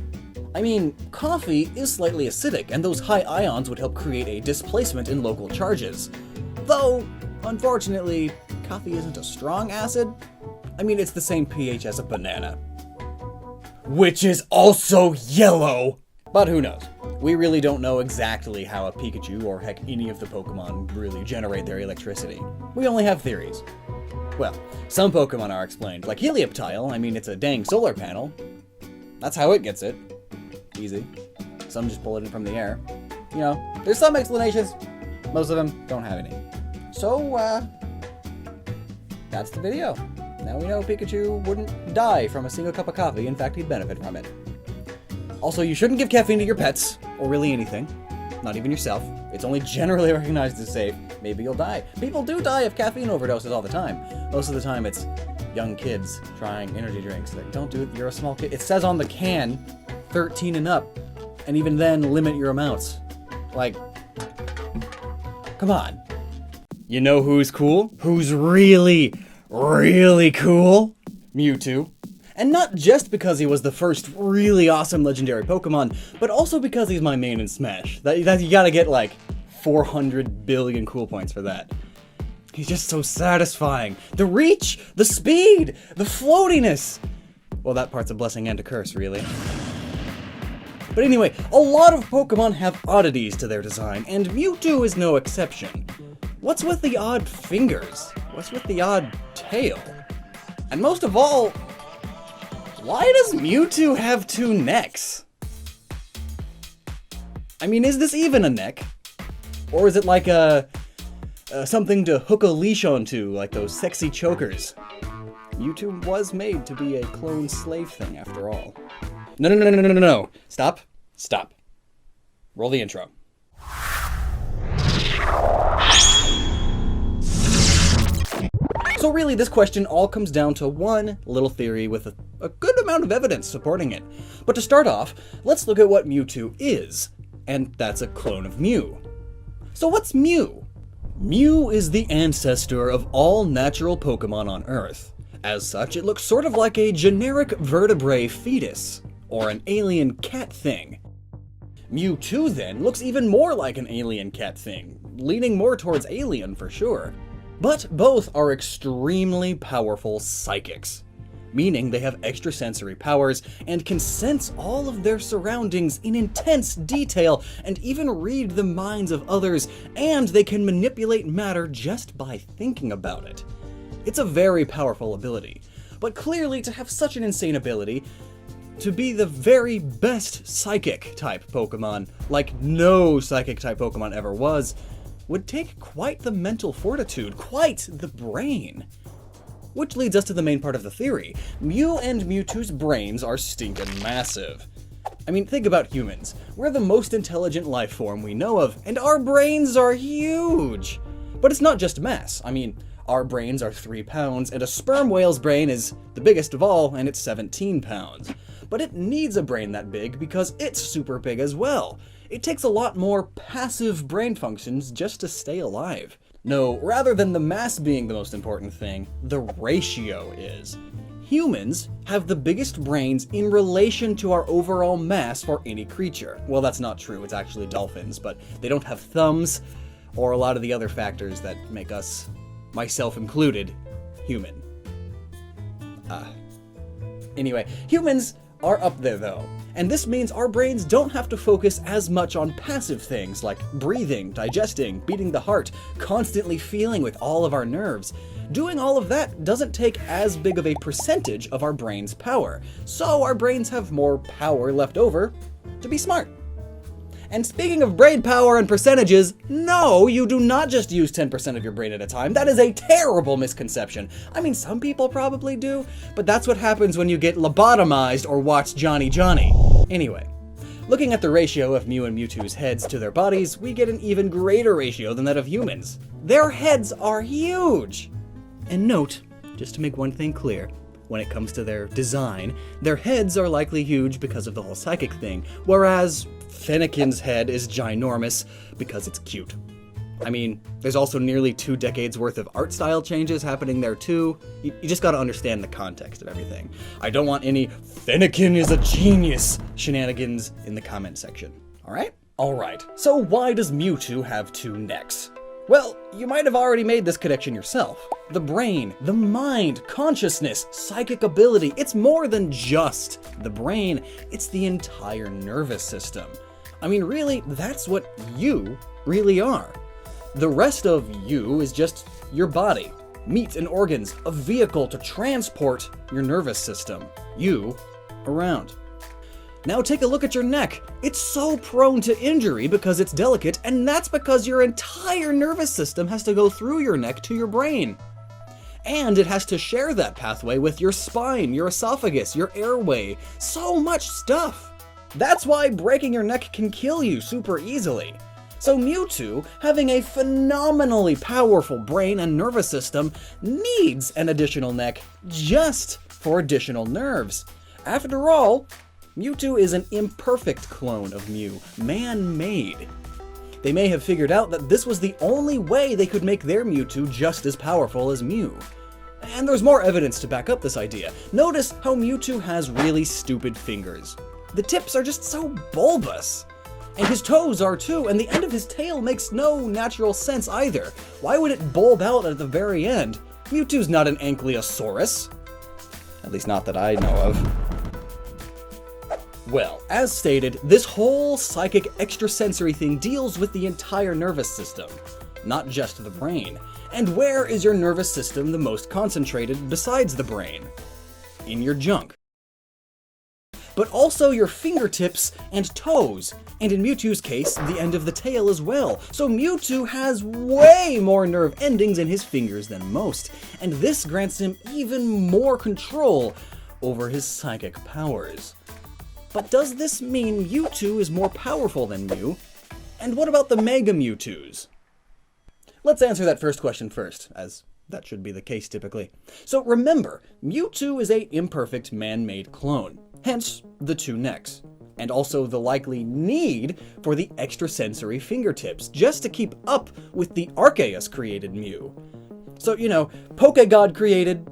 I mean, coffee is slightly acidic, and those high ions would help create a displacement in local charges. Though, unfortunately, coffee isn't a strong acid. I mean, it's the same pH as a banana. Which is also yellow! But who knows? We really don't know exactly how a Pikachu, or heck any of the Pokemon, really generate their electricity. We only have theories. Well, some Pokemon are explained, like Helioptile. I mean, it's a dang solar panel. That's how it gets it. Easy. Some just pull it in from the air. You know, there's some explanations. Most of them don't have any. So, that's the video. Now we know Pikachu wouldn't die from a single cup of coffee. In fact, he'd benefit from it. Also, you shouldn't give caffeine to your pets, or really anything. Not even yourself. It's only generally recognized as safe. Maybe you'll die. People do die of caffeine overdoses all the time. Most of the time it's young kids trying energy drinks. Like, don't do it, you're a small kid. It says on the can, 13 and up. And even then, limit your amounts. Like, come on. You know who's cool? Who's really cool? Mewtwo. And not just because he was the first really awesome legendary Pokemon, but also because he's my main in Smash. That you gotta get like 400 billion cool points for that. He's just so satisfying. The reach, the speed, the floatiness. Well, that part's a blessing and a curse, really. But anyway, a lot of Pokemon have oddities to their design, and Mewtwo is no exception. What's with the odd fingers? What's with the odd tail? And most of all, why does Mewtwo have 2 necks? I mean, is this even a neck? Or is it like something to hook a leash onto, like those sexy chokers? Mewtwo was made to be a clone slave thing, after all. No. Stop. Roll the intro. So really, this question all comes down to one little theory with a good amount of evidence supporting it. But to start off, let's look at what Mewtwo is, and that's a clone of Mew. So what's Mew? Mew is the ancestor of all natural Pokemon on Earth. As such, it looks sort of like a generic vertebrate fetus, or an alien cat thing. Mewtwo then looks even more like an alien cat thing, leaning more towards alien for sure. But both are extremely powerful psychics, meaning they have extrasensory powers and can sense all of their surroundings in intense detail and even read the minds of others, and they can manipulate matter just by thinking about it. It's a very powerful ability, but clearly to have such an insane ability, to be the very best psychic-type Pokemon, like no psychic-type Pokemon ever was, would take quite the mental fortitude, quite the brain. Which leads us to the main part of the theory. Mew and Mewtwo's brains are stinkin' massive. I mean, think about humans. We're the most intelligent life form we know of, and our brains are huge! But it's not just mass. I mean, our brains are 3 pounds, and a sperm whale's brain is the biggest of all, and it's 17 pounds. But it needs a brain that big because it's super big as well. It takes a lot more passive brain functions just to stay alive. No, rather than the mass being the most important thing, the ratio is. Humans have the biggest brains in relation to our overall mass for any creature. Well, that's not true, it's actually dolphins, but they don't have thumbs, or a lot of the other factors that make us, myself included, human. Anyway, humans are up there though, and this means our brains don't have to focus as much on passive things like breathing, digesting, beating the heart, constantly feeling with all of our nerves. Doing all of that doesn't take as big of a percentage of our brain's power, so our brains have more power left over to be smart. And speaking of brain power and percentages, no, you do not just use 10% of your brain at a time. That is a terrible misconception. I mean, some people probably do, but that's what happens when you get lobotomized or watch Johnny Johnny. Anyway, looking at the ratio of Mew and Mewtwo's heads to their bodies, we get an even greater ratio than that of humans. Their heads are huge! And note, just to make one thing clear, when it comes to their design, their heads are likely huge because of the whole psychic thing, whereas Fennekin's head is ginormous because it's cute. I mean, there's also nearly 2 decades worth of art style changes happening there too. You just gotta understand the context of everything. I don't want any Fennekin is a genius shenanigans in the comment section, alright? Alright, so why does Mewtwo have 2 necks? Well, you might have already made this connection yourself. The brain, the mind, consciousness, psychic ability, it's more than just the brain, it's the entire nervous system. I mean, really, that's what you really are. The rest of you is just your body, meat and organs, a vehicle to transport your nervous system, you, around. Now take a look at your neck. It's so prone to injury because it's delicate, and that's because your entire nervous system has to go through your neck to your brain. And it has to share that pathway with your spine, your esophagus, your airway, so much stuff. That's why breaking your neck can kill you super easily. So Mewtwo, having a phenomenally powerful brain and nervous system, needs an additional neck just for additional nerves. After all, Mewtwo is an imperfect clone of Mew, man-made. They may have figured out that this was the only way they could make their Mewtwo just as powerful as Mew. And there's more evidence to back up this idea. Notice how Mewtwo has really stupid fingers. The tips are just so bulbous. And his toes are too, and the end of his tail makes no natural sense either. Why would it bulb out at the very end? Mewtwo's not an Ankylosaurus. At least not that I know of. Well, as stated, this whole psychic extrasensory thing deals with the entire nervous system, not just the brain. And where is your nervous system the most concentrated besides the brain? In your junk. But also your fingertips and toes, and in Mewtwo's case, the end of the tail as well. So Mewtwo has way more nerve endings in his fingers than most, and this grants him even more control over his psychic powers. But does this mean Mewtwo is more powerful than Mew? And what about the Mega Mewtwo's? Let's answer that first question first, as that should be the case typically. So remember, Mewtwo is an imperfect man-made clone, hence the 2 necks, and also the likely need for the extrasensory fingertips, just to keep up with the Arceus created Mew. So, you know, Pokegod created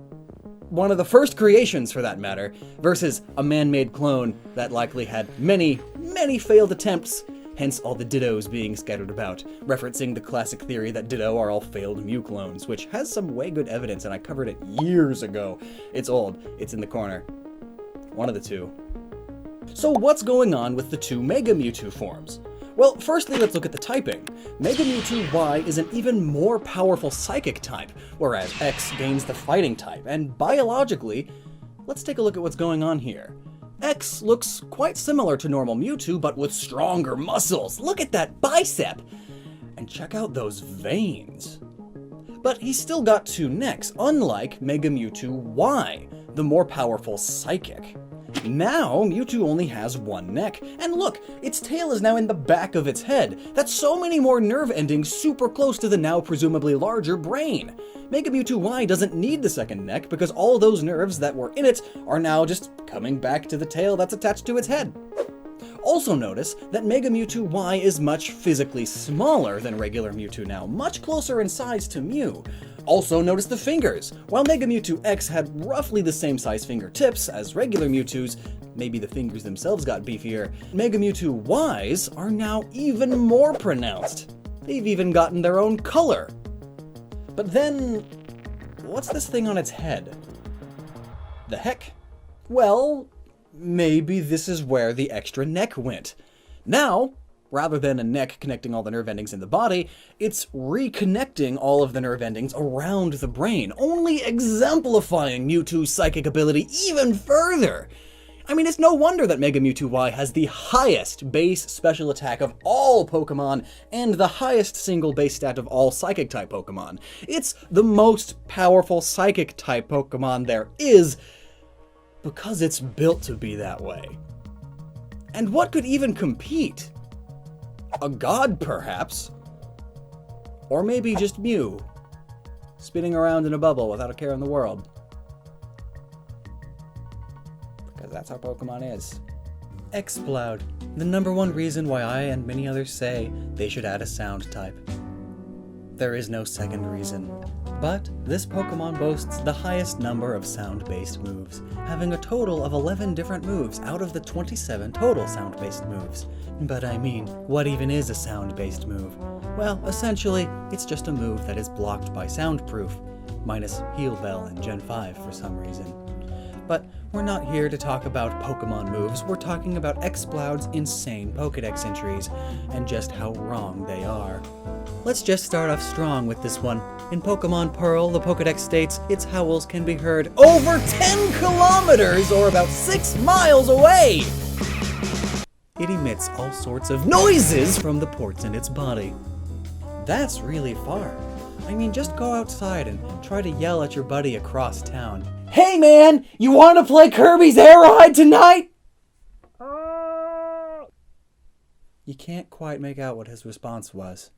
one of the first creations for that matter, versus a man-made clone that likely had many, many failed attempts, hence all the Dittos being scattered about, referencing the classic theory that Ditto are all failed Mew clones, which has some way good evidence, and I covered it years ago. It's old, it's in the corner. One of the 2. So what's going on with the 2 Mega Mewtwo forms? Well, firstly, let's look at the typing. Mega Mewtwo Y is an even more powerful psychic type, whereas X gains the fighting type, and biologically, let's take a look at what's going on here. X looks quite similar to normal Mewtwo, but with stronger muscles. Look at that bicep! And check out those veins. But he's still got 2 necks, unlike Mega Mewtwo Y, the more powerful psychic. Now, Mewtwo only has 1 neck, and look, its tail is now in the back of its head. That's so many more nerve endings super close to the now presumably larger brain. Mega Mewtwo Y doesn't need the 2nd neck because all those nerves that were in it are now just coming back to the tail that's attached to its head. Also notice that Mega Mewtwo Y is much physically smaller than regular Mewtwo now, much closer in size to Mew. Also notice the fingers. While Mega Mewtwo X had roughly the same size fingertips as regular Mewtwo's, maybe the fingers themselves got beefier, Mega Mewtwo Y's are now even more pronounced. They've even gotten their own color. But then, what's this thing on its head? The heck? Well, maybe this is where the extra neck went. Now, rather than a neck connecting all the nerve endings in the body, it's reconnecting all of the nerve endings around the brain, only exemplifying Mewtwo's psychic ability even further. I mean, it's no wonder that Mega Mewtwo Y has the highest base special attack of all Pokemon and the highest single base stat of all Psychic-type Pokemon. It's the most powerful Psychic-type Pokemon there is, because it's built to be that way. And what could even compete? A god, perhaps? Or maybe just Mew, spinning around in a bubble without a care in the world. Because that's how Pokemon is. Exploud, the #1 reason why I and many others say they should add a sound type. There is no second reason. But this Pokemon boasts the highest number of sound-based moves, having a total of 11 different moves out of the 27 total sound-based moves. But I mean, what even is a sound-based move? Well, essentially, it's just a move that is blocked by soundproof, minus Heal Bell in Gen 5 for some reason. But we're not here to talk about Pokemon moves, we're talking about Exploud's insane Pokedex entries, and just how wrong they are. Let's just start off strong with this one. In Pokemon Pearl, the Pokedex states its howls can be heard over 10 kilometers, or about 6 miles away! It emits all sorts of noises from the ports in its body. That's really far. I mean, just go outside and try to yell at your buddy across town. Hey man, you want to play Kirby's Air Ride tonight? You can't quite make out what his response was.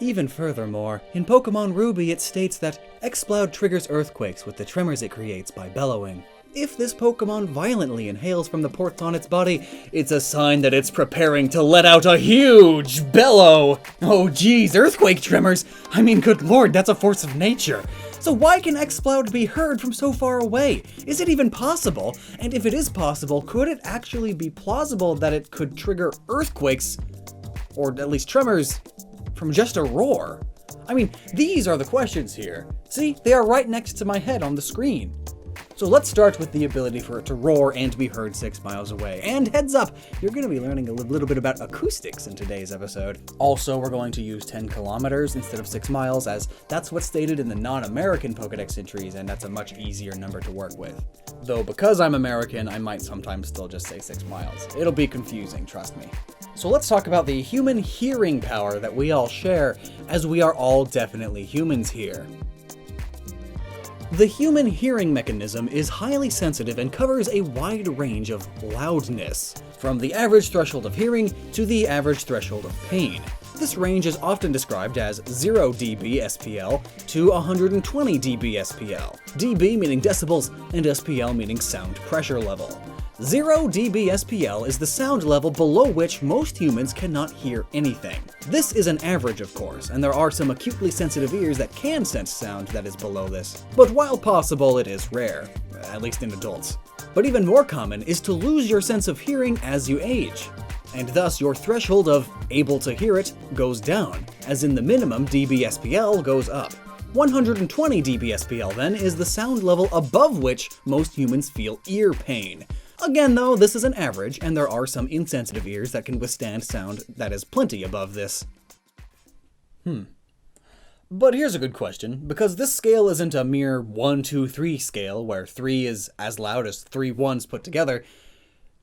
Even furthermore, in Pokemon Ruby it states that Exploud triggers earthquakes with the tremors it creates by bellowing. If this Pokemon violently inhales from the ports on its body, it's a sign that it's preparing to let out a huge bellow! Oh geez, earthquake tremors! I mean, good lord, that's a force of nature! So why can Exploud be heard from so far away? Is it even possible? And if it is possible, could it actually be plausible that it could trigger earthquakes, or at least tremors, from just a roar? I mean, these are the questions here. See, they are right next to my head on the screen. So let's start with the ability for it to roar and be heard 6 miles away. And heads up, you're going to be learning a little bit about acoustics in today's episode. Also, we're going to use 10 kilometers instead of 6 miles, as that's what's stated in the non-American Pokedex entries, and that's a much easier number to work with. Though because I'm American, I might sometimes still just say 6 miles. It'll be confusing, trust me. So let's talk about the human hearing power that we all share, as we are all definitely humans here. The human hearing mechanism is highly sensitive and covers a wide range of loudness, from the average threshold of hearing to the average threshold of pain. This range is often described as 0 dB SPL to 120 dB SPL, dB meaning decibels and SPL meaning sound pressure level. 0 dB SPL is the sound level below which most humans cannot hear anything. This is an average, of course, and there are some acutely sensitive ears that can sense sound that is below this. But while possible, it is rare, at least in adults. But even more common is to lose your sense of hearing as you age, and thus your threshold of able to hear it goes down, as in the minimum dB SPL goes up. 120 dB SPL then is the sound level above which most humans feel ear pain. Again though, this is an average, and there are some insensitive ears that can withstand sound that is plenty above this. But here's a good question, because this scale isn't a mere 1, 2, 3 scale, where 3 is as loud as 3 ones put together.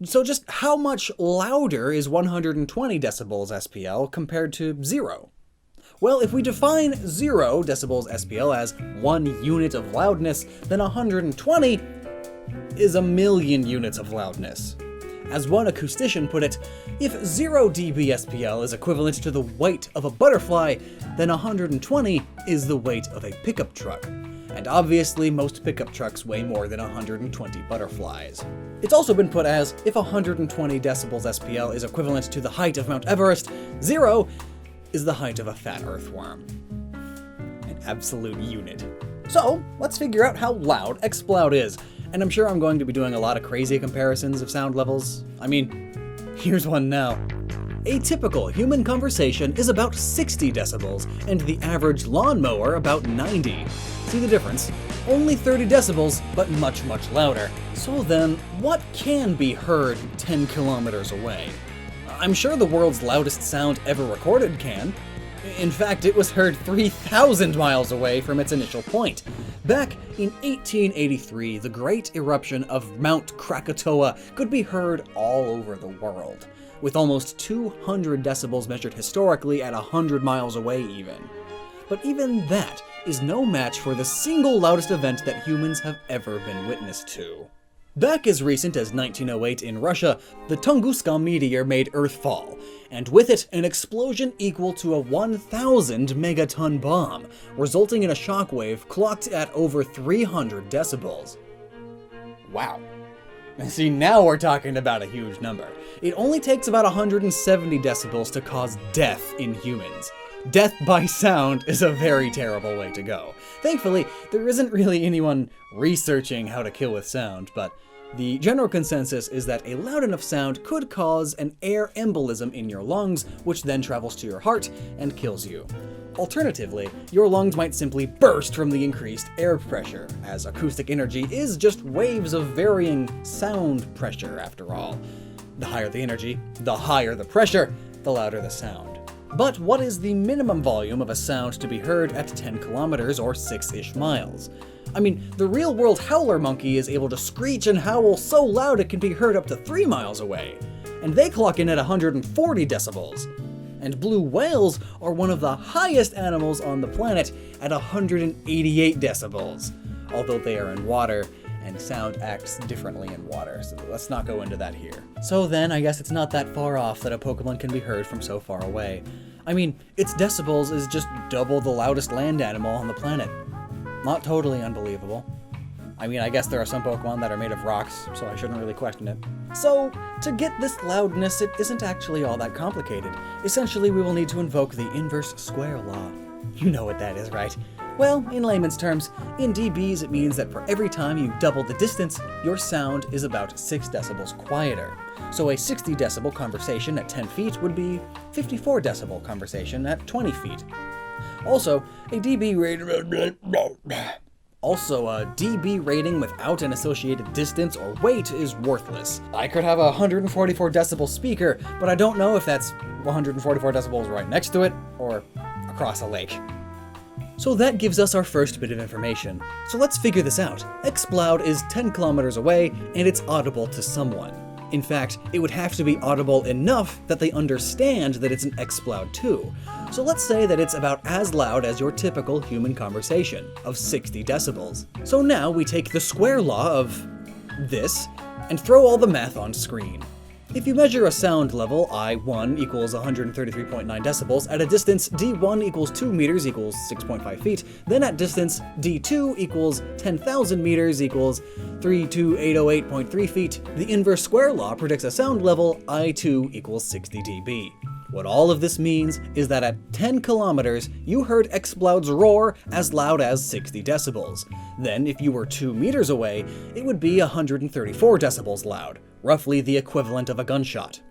So just how much louder is 120 decibels SPL compared to 0? Well, if we define 0 decibels SPL as 1 unit of loudness, then 120 is 1,000,000 units of loudness. As one acoustician put it, if 0 dB SPL is equivalent to the weight of a butterfly, then 120 is the weight of a pickup truck. And obviously most pickup trucks weigh more than 120 butterflies. It's also been put as, if 120 decibels SPL is equivalent to the height of Mount Everest, 0 is the height of a fat earthworm. An absolute unit. So, let's figure out how loud Exploud is. And I'm sure I'm going to be doing a lot of crazy comparisons of sound levels. I mean, here's one now. A typical human conversation is about 60 decibels, and the average lawnmower about 90. See the difference? Only 30 decibels, but much louder. So then, what can be heard 10 kilometers away? I'm sure the world's loudest sound ever recorded can. In fact, it was heard 3,000 miles away from its initial point. Back in 1883, the great eruption of Mount Krakatoa could be heard all over the world, with almost 200 decibels measured historically at 100 miles away even. But even that is no match for the single loudest event that humans have ever been witness to. Back as recent as 1908 in Russia, the Tunguska meteor made Earth fall, and with it an explosion equal to a 1,000 megaton bomb, resulting in a shockwave clocked at over 300 decibels. Wow. See, now we're talking about a huge number. It only takes about 170 decibels to cause death in humans. Death by sound is a very terrible way to go. Thankfully, there isn't really anyone researching how to kill with sound, but the general consensus is that a loud enough sound could cause an air embolism in your lungs, which then travels to your heart and kills you. Alternatively, your lungs might simply burst from the increased air pressure, as acoustic energy is just waves of varying sound pressure after all. The higher the energy, the higher the pressure, the louder the sound. But what is the minimum volume of a sound to be heard at 10 kilometers or 6-ish miles? I mean, the real-world howler monkey is able to screech and howl so loud it can be heard up to 3 miles away, and they clock in at 140 decibels. And blue whales are one of the highest animals on the planet at 188 decibels, although they are in water, and sound acts differently in water, so let's not go into that here. So then, I guess it's not that far off that a Pokemon can be heard from so far away. I mean, its decibels is just double the loudest land animal on the planet. Not totally unbelievable. I mean, I guess there are some Pokemon that are made of rocks, so I shouldn't really question it. So, to get this loudness, it isn't actually all that complicated. Essentially, we will need to invoke the inverse square law. You know what that is, right? Well, in layman's terms, in dBs it means that for every time you double the distance, your sound is about 6 decibels quieter. So a 60 decibel conversation at 10 feet would be 54 decibel conversation at 20 feet. Also, a dB rating without an associated distance or weight is worthless. I could have a 144 decibel speaker, but I don't know if that's 144 decibels right next to it or across a lake. So that gives us our first bit of information. So let's figure this out. Exploud is 10 kilometers away, and it's audible to someone. In fact, it would have to be audible enough that they understand that it's an Exploud too. So let's say that it's about as loud as your typical human conversation, of 60 decibels. So now we take the square law of this, and throw all the math on screen. If you measure a sound level, I1 equals 133.9 decibels, at a distance D1 equals 2 meters equals 6.5 feet, then at distance D2 equals 10,000 meters equals 32808.3 feet, the inverse square law predicts a sound level I2 equals 60 dB. What all of this means is that at 10 kilometers, you heard Exploud's roar as loud as 60 decibels. Then, if you were 2 meters away, it would be 134 decibels loud, roughly the equivalent of a gunshot.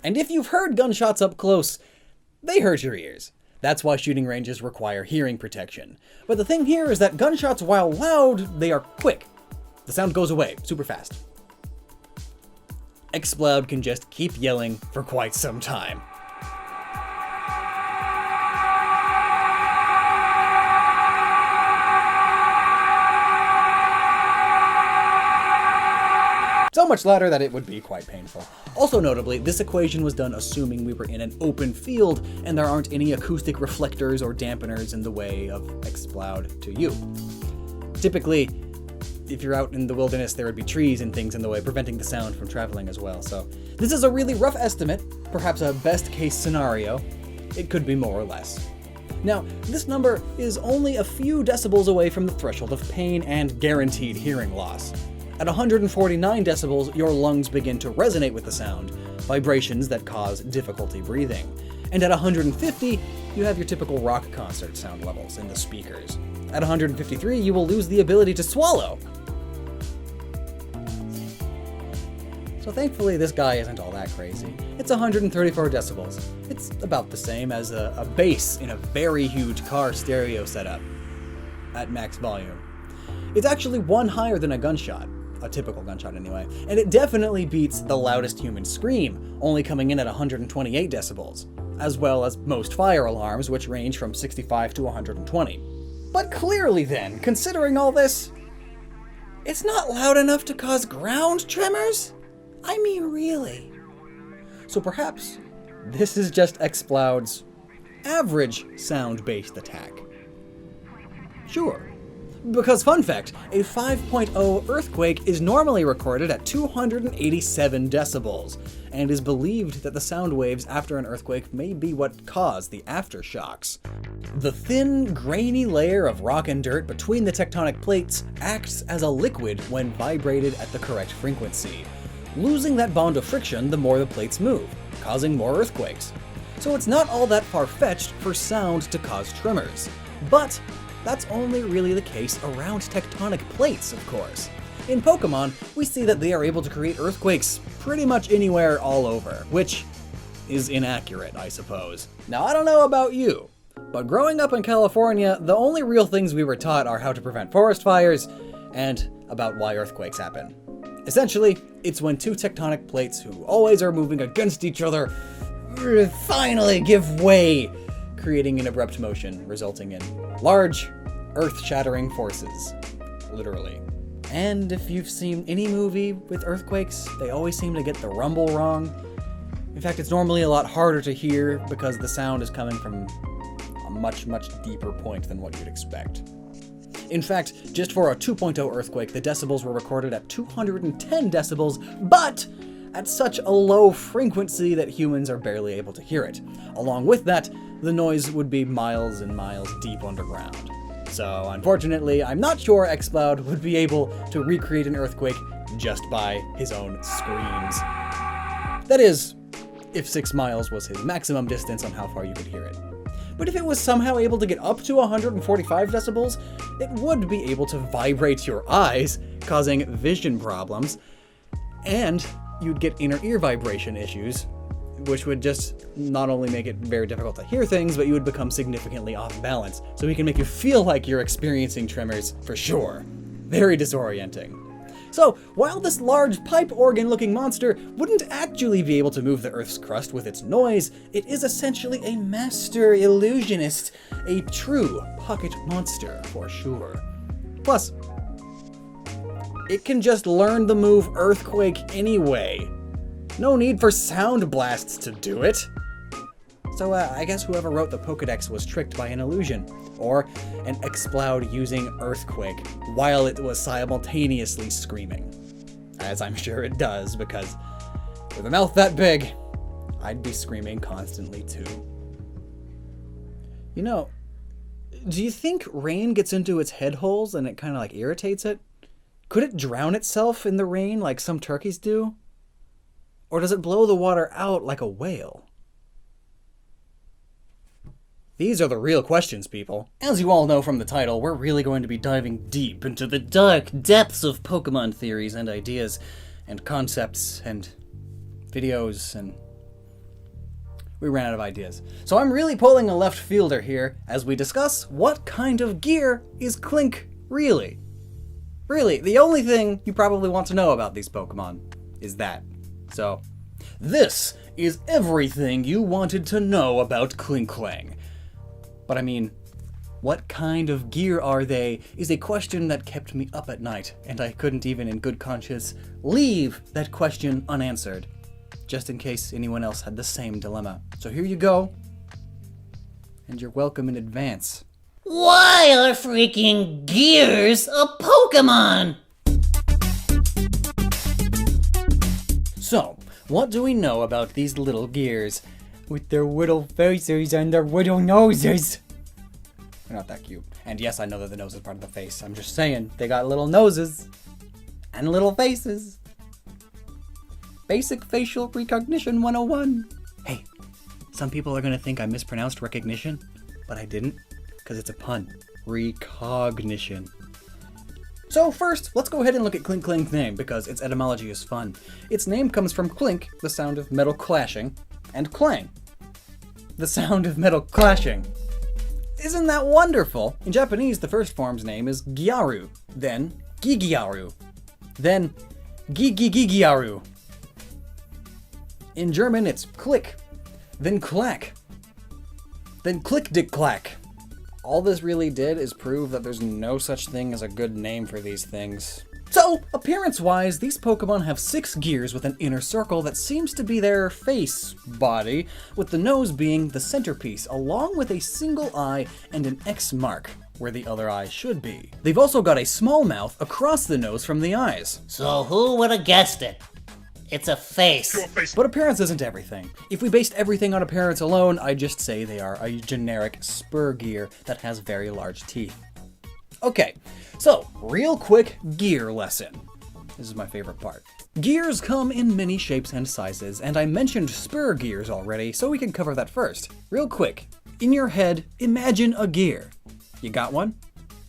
And if you've heard gunshots up close, they hurt your ears. That's why shooting ranges require hearing protection. But the thing here is that gunshots, while loud, they are quick. The sound goes away super fast. Exploud can just keep yelling for quite some time. So much louder that it would be quite painful. Also notably, this equation was done assuming we were in an open field and there aren't any acoustic reflectors or dampeners in the way of Exploud to you. Typically, if you're out in the wilderness, there would be trees and things in the way, preventing the sound from traveling as well. So this is a really rough estimate, perhaps a best case scenario. It could be more or less. Now, this number is only a few decibels away from the threshold of pain and guaranteed hearing loss. At 149 decibels, your lungs begin to resonate with the sound, vibrations that cause difficulty breathing. And at 150, you have your typical rock concert sound levels in the speakers. At 153, you will lose the ability to swallow. So thankfully, this guy isn't all that crazy. It's 134 decibels. It's about the same as a bass in a very huge car stereo setup at max volume. It's actually one higher than a gunshot. A typical gunshot anyway, and it definitely beats the loudest human scream, only coming in at 128 decibels, as well as most fire alarms, which range from 65 to 120. But clearly then, considering all this, it's not loud enough to cause ground tremors? I mean, really. So perhaps this is just Exploud's average sound-based attack. Sure. Because fun fact, a 5.0 earthquake is normally recorded at 287 decibels, and is believed that the sound waves after an earthquake may be what caused the aftershocks. The thin, grainy layer of rock and dirt between the tectonic plates acts as a liquid when vibrated at the correct frequency, losing that bond of friction the more the plates move, causing more earthquakes. So it's not all that far-fetched for sound to cause tremors. But that's only really the case around tectonic plates, of course. In Pokemon, we see that they are able to create earthquakes pretty much anywhere all over, which is inaccurate, I suppose. Now, I don't know about you, but growing up in California, the only real things we were taught are how to prevent forest fires and about why earthquakes happen. Essentially, it's when two tectonic plates who always are moving against each other finally give way, creating an abrupt motion, resulting in large, earth-shattering forces. Literally. And if you've seen any movie with earthquakes, they always seem to get the rumble wrong. In fact, it's normally a lot harder to hear because the sound is coming from a much, much deeper point than what you'd expect. In fact, just for a 2.0 earthquake, the decibels were recorded at 210 decibels, but at such a low frequency that humans are barely able to hear it. Along with that, the noise would be miles and miles deep underground. So unfortunately, I'm not sure Exploud would be able to recreate an earthquake just by his own screams. That is, if 6 miles was his maximum distance on how far you could hear it. But if it was somehow able to get up to 145 decibels, it would be able to vibrate your eyes, causing vision problems, and you'd get inner ear vibration issues, which would just not only make it very difficult to hear things, but you would become significantly off balance. So he can make you feel like you're experiencing tremors for sure. Very disorienting. So, while this large pipe organ-looking monster wouldn't actually be able to move the Earth's crust with its noise, it is essentially a master illusionist, a true pocket monster for sure. Plus, it can just learn the move Earthquake anyway. No need for sound blasts to do it. So I guess whoever wrote the Pokedex was tricked by an illusion, or an Exploud using Earthquake while it was simultaneously screaming. As I'm sure it does, because with a mouth that big, I'd be screaming constantly too. You know, do you think rain gets into its head holes and it kind of like irritates it? Could it drown itself in the rain like some turkeys do? Or does it blow the water out like a whale? These are the real questions, people. As you all know from the title, we're really going to be diving deep into the dark depths of Pokemon theories and ideas and concepts and videos, and we ran out of ideas. So I'm really pulling a left fielder here as we discuss what kind of gear is Klink really? Really, the only thing you probably want to know about these Pokemon is that. So, this is everything you wanted to know about Klinklang. But I mean, what kind of gear are they is a question that kept me up at night, and I couldn't even in good conscience leave that question unanswered, just in case anyone else had the same dilemma. So here you go, and you're welcome in advance. Why are freaking gears a Pokemon? So, what do we know about these little gears? With their little faces and their little noses. They're not that cute. And yes, I know that the nose is part of the face. I'm just saying, they got little noses. And little faces. Basic facial recognition 101. Hey, some people are gonna think I mispronounced recognition, but I didn't, because it's a pun. Recognition. So first, let's go ahead and look at Klinkling's name, because its etymology is fun. Its name comes from clink, the sound of metal clashing, and clang, the sound of metal clashing. Isn't that wonderful? In Japanese, the first form's name is Gyaru, then Gigiaru, then Gigigigiaru. In German, it's click, then clack, then click-dick-clack, all this really did is prove that there's no such thing as a good name for these things. So, appearance-wise, these Pokemon have 6 gears with an inner circle that seems to be their face body, with the nose being the centerpiece, along with a single eye and an X mark, where the other eye should be. They've also got a small mouth across the nose from the eyes. So who would have guessed it? It's a face. But appearance isn't everything. If we based everything on appearance alone, I'd just say they are a generic spur gear that has very large teeth. Okay, so real quick gear lesson. This is my favorite part. Gears come in many shapes and sizes, and I mentioned spur gears already, so we can cover that first. Real quick, in your head, imagine a gear. You got one?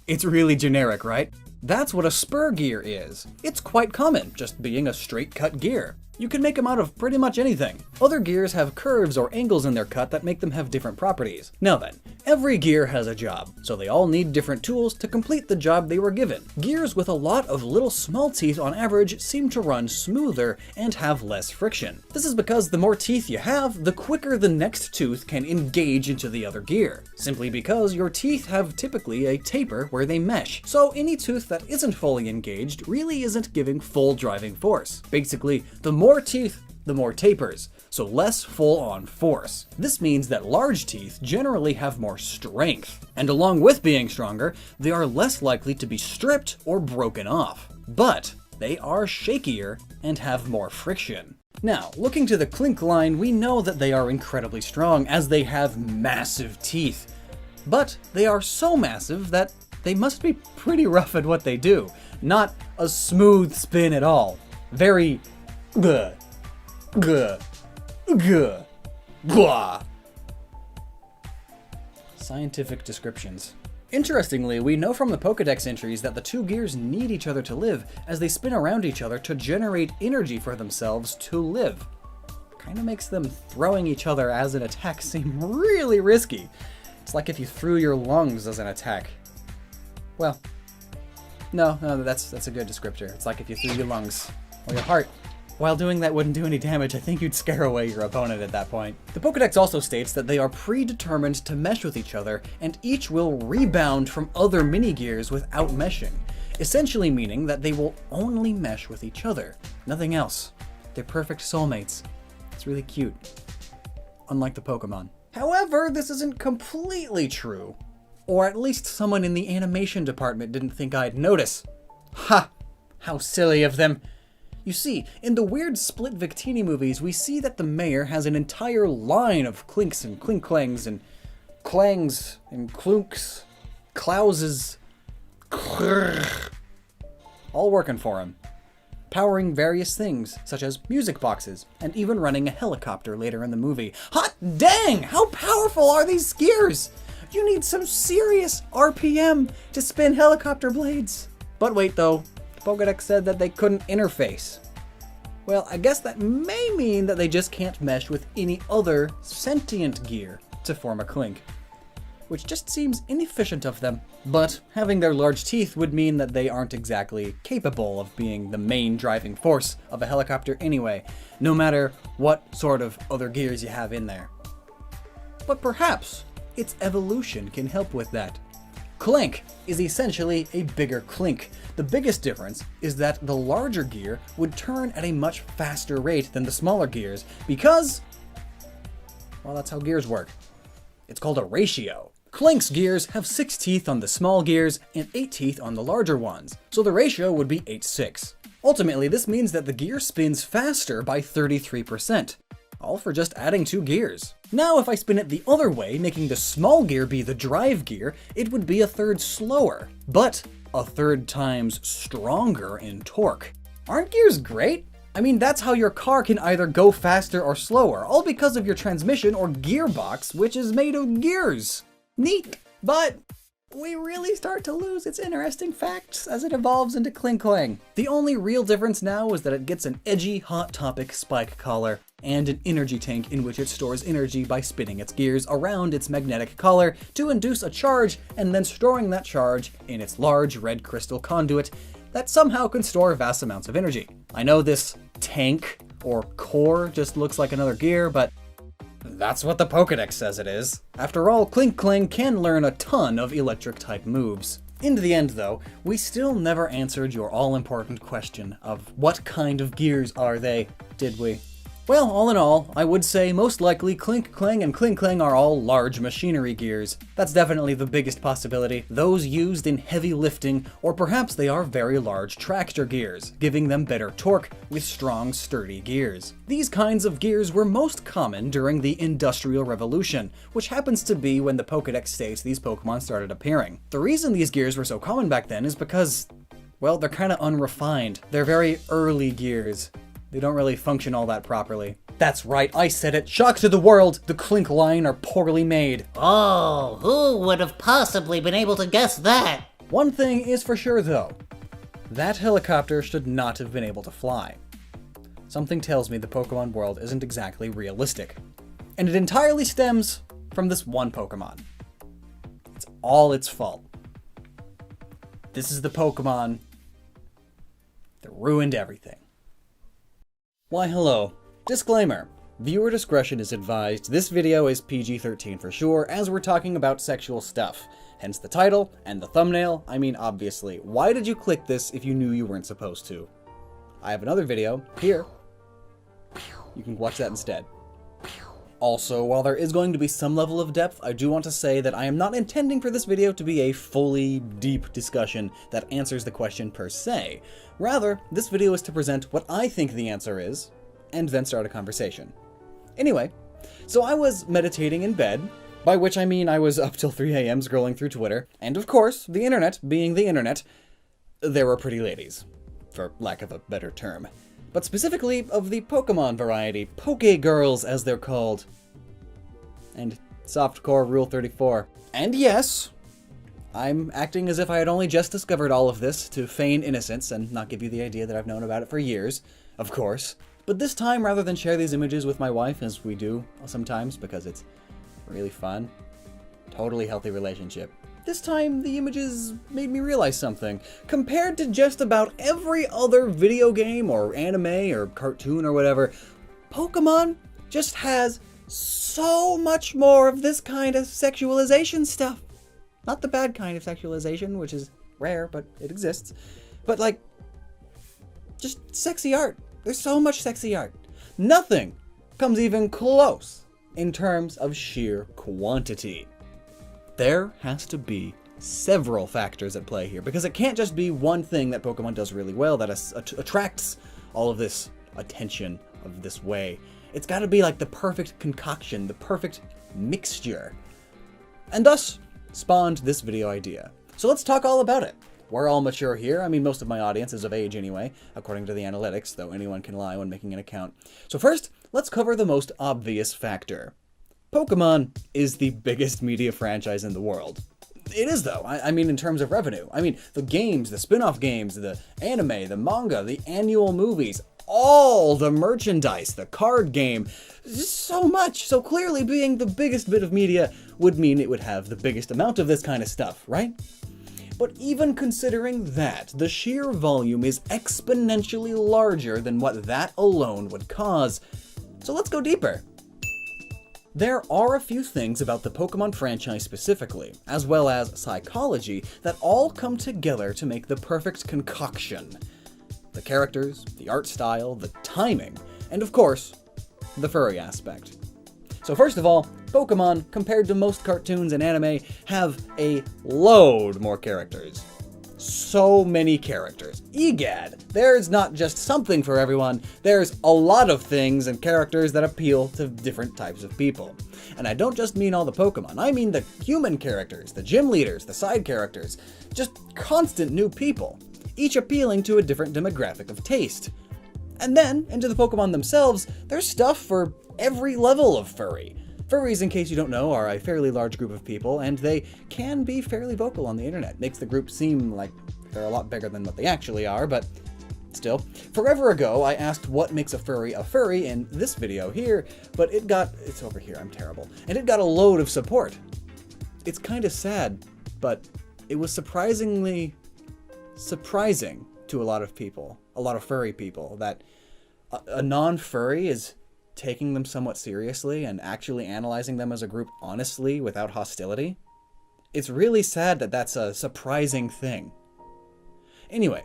It's really generic, right? That's what a spur gear is. It's quite common, just being a straight cut gear. You can make them out of pretty much anything. Other gears have curves or angles in their cut that make them have different properties. Now then, every gear has a job, so they all need different tools to complete the job they were given. Gears with a lot of little small teeth on average seem to run smoother and have less friction. This is because the more teeth you have, the quicker the next tooth can engage into the other gear, simply because your teeth have typically a taper where they mesh, so any tooth that isn't fully engaged really isn't giving full driving force. Basically, the more teeth, the more tapers, so less full-on force. This means that large teeth generally have more strength, and along with being stronger, they are less likely to be stripped or broken off. But they are shakier and have more friction. Now, looking to the Clink line, we know that they are incredibly strong as they have massive teeth. But they are so massive that they must be pretty rough at what they do. Not a smooth spin at all. Very Guh. Guh. Guh. Guah. Scientific descriptions. Interestingly, we know from the Pokedex entries that the two gears need each other to live, as they spin around each other to generate energy for themselves to live. Kinda makes them throwing each other as an attack seem really risky. It's like if you threw your lungs as an attack. Well, no, that's a good descriptor. It's like if you threw your lungs or your heart. While doing that wouldn't do any damage, I think you'd scare away your opponent at that point. The Pokedex also states that they are predetermined to mesh with each other, and each will rebound from other mini-gears without meshing, essentially meaning that they will only mesh with each other, nothing else. They're perfect soulmates. It's really cute. Unlike the Pokemon. However, this isn't completely true. Or at least someone in the animation department didn't think I'd notice. Ha! How silly of them. You see, in the weird split Victini movies, we see that the mayor has an entire line of clinks and clink-clangs and clangs and clunks, clouses, all working for him, powering various things, such as music boxes, and even running a helicopter later in the movie. Hot dang! How powerful are these gears? You need some serious RPM to spin helicopter blades. But wait though, Pokedex said that they couldn't interface. Well, I guess that may mean that they just can't mesh with any other sentient gear to form a clink, which just seems inefficient of them. But having their large teeth would mean that they aren't exactly capable of being the main driving force of a helicopter anyway, no matter what sort of other gears you have in there. But perhaps its evolution can help with that. Clink is essentially a bigger clink. The biggest difference is that the larger gear would turn at a much faster rate than the smaller gears because, well, that's how gears work. It's called a ratio. Clink's gears have 6 teeth on the small gears and 8 teeth on the larger ones, so the ratio would be 8:6. Ultimately, this means that the gear spins faster by 33%. All for just adding 2 gears. Now if I spin it the other way, making the small gear be the drive gear, it would be 1/3 slower, but 1/3 times stronger in torque. Aren't gears great? I mean, that's how your car can either go faster or slower, all because of your transmission or gearbox, which is made of gears. Neat, but we really start to lose its interesting facts as it evolves into Clink Clang. The only real difference now is that it gets an edgy Hot Topic spike collar and an energy tank in which it stores energy by spinning its gears around its magnetic collar to induce a charge and then storing that charge in its large red crystal conduit that somehow can store vast amounts of energy. I know this tank or core just looks like another gear, but That's what the Pokedex says it is. After all, Klinklang can learn a ton of electric-type moves. In the end, though, we still never answered your all-important question of what kind of gears are they, did we? Well, all in all, I would say most likely Klinklang and Klinklang are all large machinery gears. That's definitely the biggest possibility. Those used in heavy lifting, or perhaps they are very large tractor gears, giving them better torque with strong, sturdy gears. These kinds of gears were most common during the Industrial Revolution, which happens to be when the Pokedex states these Pokemon started appearing. The reason these gears were so common back then is because, well, they're kinda unrefined. They're very early gears. They don't really function all that properly. That's right, I said it. Shock to the world, the Klink line are poorly made. Oh, who would have possibly been able to guess that? One thing is for sure though. That helicopter should not have been able to fly. Something tells me the Pokemon world isn't exactly realistic. And it entirely stems from this one Pokemon. It's all its fault. This is the Pokemon that ruined everything. Why hello. Disclaimer. Viewer discretion is advised. This video is PG-13 for sure, as we're talking about sexual stuff. Hence the title and the thumbnail. I mean, obviously. Why did you click this if you knew you weren't supposed to? I have another video here. You can watch that instead. Also, while there is going to be some level of depth, I do want to say that I am not intending for this video to be a fully deep discussion that answers the question per se. Rather, this video is to present what I think the answer is, and then start a conversation. Anyway, so I was meditating in bed, by which I mean I was up till 3 a.m. scrolling through Twitter, and of course, the internet being the internet, there were pretty ladies, for lack of a better term. But specifically of the Pokemon variety, Poke Girls as they're called. And Softcore Rule 34. And yes, I'm acting as if I had only just discovered all of this to feign innocence and not give you the idea that I've known about it for years, of course. But this time, rather than share these images with my wife, as we do sometimes because it's really fun, totally healthy relationship, this time the images made me realize something. Compared to just about every other video game or anime or cartoon or whatever, Pokemon just has so much more of this kind of sexualization stuff. Not the bad kind of sexualization, which is rare, but it exists. But like, just sexy art. There's so much sexy art. Nothing comes even close in terms of sheer quantity. There has to be several factors at play here, because it can't just be one thing that Pokemon does really well that attracts all of this attention of this way. It's gotta be like the perfect concoction, the perfect mixture. And thus spawned this video idea. So let's talk all about it. We're all mature here. I mean, most of my audience is of age anyway, according to the analytics, though anyone can lie when making an account. So first, let's cover the most obvious factor. Pokemon is the biggest media franchise in the world. It is, though. I mean, in terms of revenue. I mean, the games, the spin-off games, the anime, the manga, the annual movies, all the merchandise, the card game, just so much. So clearly being the biggest bit of media would mean it would have the biggest amount of this kind of stuff, right? But even considering that, the sheer volume is exponentially larger than what that alone would cause. So let's go deeper. There are a few things about the Pokemon franchise specifically, as well as psychology, that all come together to make the perfect concoction. The characters, the art style, the timing, and of course, the furry aspect. So first of all, Pokemon, compared to most cartoons and anime, have a load more characters. So many characters. Egad, there's not just something for everyone, there's a lot of things and characters that appeal to different types of people. And I don't just mean all the Pokemon, I mean the human characters, the gym leaders, the side characters, just constant new people, each appealing to a different demographic of taste. And then, into the Pokemon themselves, there's stuff for every level of furry. Furries, in case you don't know, are a fairly large group of people, and they can be fairly vocal on the internet. Makes the group seem like they're a lot bigger than what they actually are, but still. Forever ago, I asked what makes a furry in this video here, but it's over here, I'm terrible, and it got a load of support. It's kinda sad, but it was surprising to a lot of people, a lot of furry people, that a non-furry is taking them somewhat seriously and actually analyzing them as a group honestly without hostility. It's really sad that that's a surprising thing. Anyway,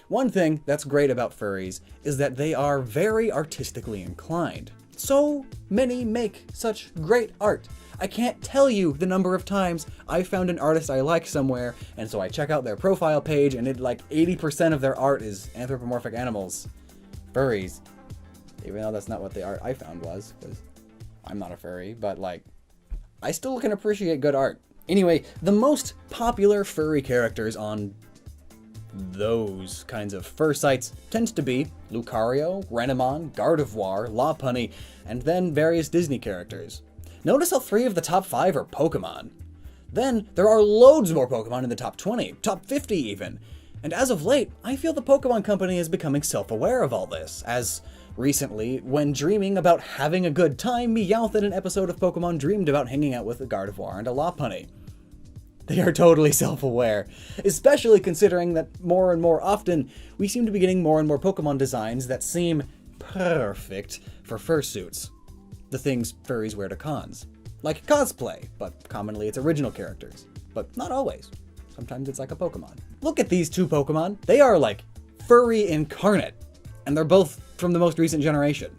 one thing that's great about furries is that they are very artistically inclined. So many make such great art. I can't tell you the number of times I found an artist I like somewhere, and so I check out their profile page, and 80% of their art is anthropomorphic animals. Furries. Even though that's not what the art I found was, because I'm not a furry, but I still can appreciate good art. Anyway, the most popular furry characters on those kinds of fur sites tends to be Lucario, Renamon, Gardevoir, Lopunny, and then various Disney characters. Notice how 3 of the top 5 are Pokemon. Then there are loads more Pokemon in the top 20, top 50 even. And as of late, I feel the Pokemon Company is becoming self-aware of all this, as recently, when dreaming about having a good time, Meowth in an episode of Pokemon dreamed about hanging out with a Gardevoir and a Lopunny. They are totally self-aware, especially considering that more and more often, we seem to be getting more and more Pokemon designs that seem perfect for fursuits. The things furries wear to cons. Like cosplay, but commonly it's original characters. But not always. Sometimes it's like a Pokemon. Look at these 2 Pokemon. They are furry incarnate. And they're both from the most recent generation.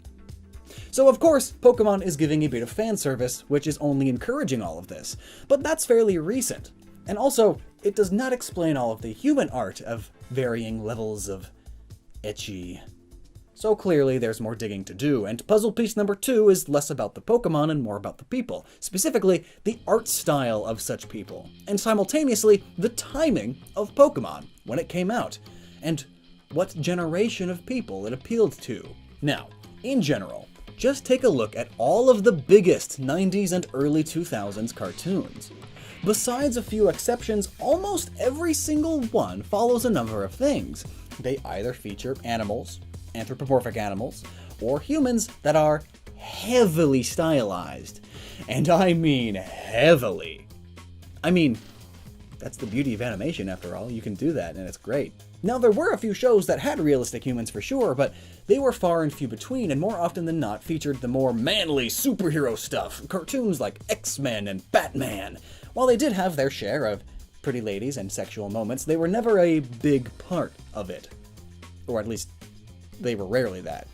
So of course, Pokemon is giving a bit of fan service, which is only encouraging all of this. But that's fairly recent. And also, it does not explain all of the human art of varying levels of ecchi. So clearly there's more digging to do, and puzzle piece number 2 is less about the Pokemon and more about the people, specifically the art style of such people, and simultaneously the timing of Pokemon when it came out, and what generation of people it appealed to. Now, in general, just take a look at all of the biggest 90s and early 2000s cartoons. Besides a few exceptions, almost every single one follows a number of things. They either feature animals, anthropomorphic animals, or humans that are heavily stylized. And I mean heavily. That's the beauty of animation after all. You can do that and it's great. Now there were a few shows that had realistic humans for sure, but they were far and few between and more often than not featured the more manly superhero stuff, cartoons like X-Men and Batman. While they did have their share of pretty ladies and sexual moments, they were never a big part of it. Or at least, they were rarely that.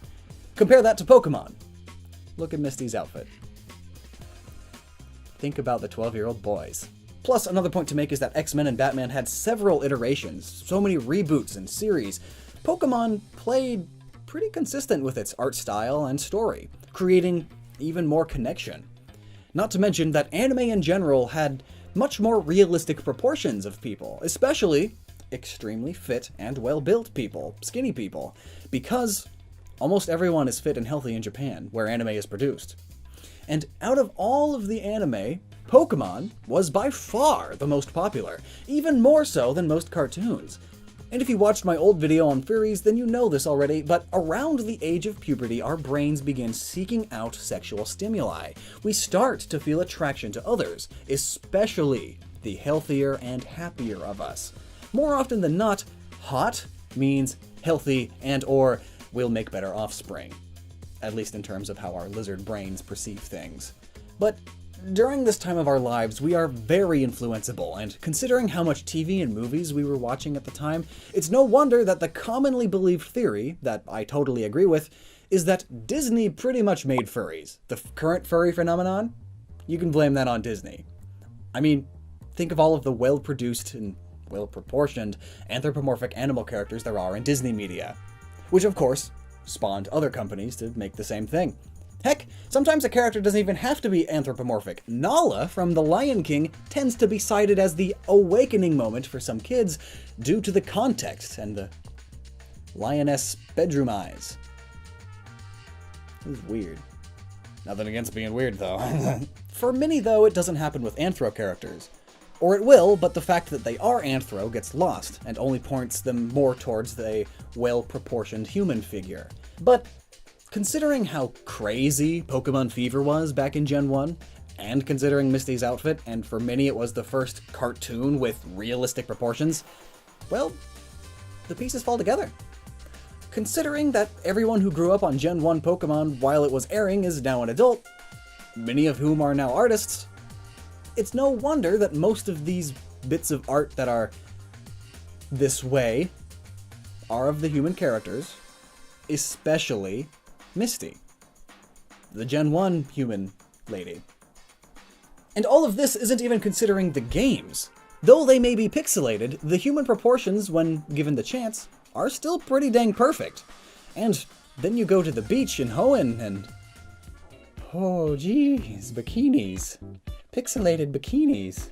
Compare that to Pokemon. Look at Misty's outfit. Think about the 12-year-old boys. Plus, another point to make is that X-Men and Batman had several iterations, so many reboots and series. Pokemon played pretty consistent with its art style and story, creating even more connection. Not to mention that anime in general had much more realistic proportions of people, especially extremely fit and well-built people, skinny people, because almost everyone is fit and healthy in Japan, where anime is produced. And out of all of the anime, Pokemon was by far the most popular, even more so than most cartoons. And if you watched my old video on furries, then you know this already, but around the age of puberty, our brains begin seeking out sexual stimuli. We start to feel attraction to others, especially the healthier and happier of us. More often than not, hot means healthy and or will make better offspring. At least in terms of how our lizard brains perceive things. But during this time of our lives, we are very influenceable, and considering how much TV and movies we were watching at the time, it's no wonder that the commonly believed theory, that I totally agree with, is that Disney pretty much made furries. The current furry phenomenon? You can blame that on Disney. Think of all of the well-produced and well-proportioned anthropomorphic animal characters there are in Disney media. Which, of course, spawned other companies to make the same thing. Heck, sometimes a character doesn't even have to be anthropomorphic. Nala from The Lion King tends to be cited as the awakening moment for some kids due to the context and the lioness bedroom eyes. It was weird. Nothing against being weird, though. For many, though, it doesn't happen with anthro characters. Or it will, but the fact that they are anthro gets lost, and only points them more towards the well-proportioned human figure. But considering how crazy Pokemon Fever was back in Gen 1, and considering Misty's outfit, and for many it was the first cartoon with realistic proportions, well, the pieces fall together. considering that everyone who grew up on Gen 1 Pokemon while it was airing is now an adult, many of whom are now artists, it's no wonder that most of these bits of art that are this way are of the human characters, especially Misty, the Gen 1 human lady. And all of this isn't even considering the games. Though they may be pixelated, the human proportions, when given the chance, are still pretty dang perfect. And then you go to the beach in Hoenn and... oh geez, bikinis. Pixelated bikinis.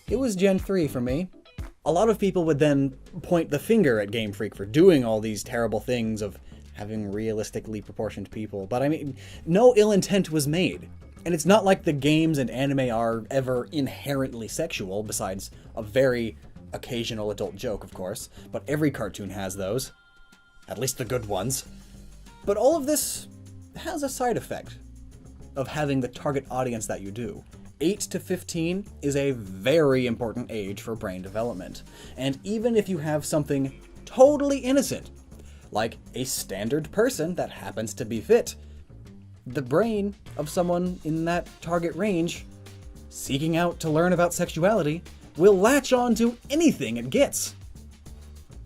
It was Gen 3 for me. A lot of people would then point the finger at Game Freak for doing all these terrible things of having realistically proportioned people, but I mean, no ill intent was made. And it's not like the games and anime are ever inherently sexual, besides a very occasional adult joke, of course, but every cartoon has those. At least the good ones. But all of this has a side effect of having the target audience that you do. 8 to 15 is a very important age for brain development. And even if you have something totally innocent, like a standard person that happens to be fit, the brain of someone in that target range, seeking out to learn about sexuality, will latch on to anything it gets.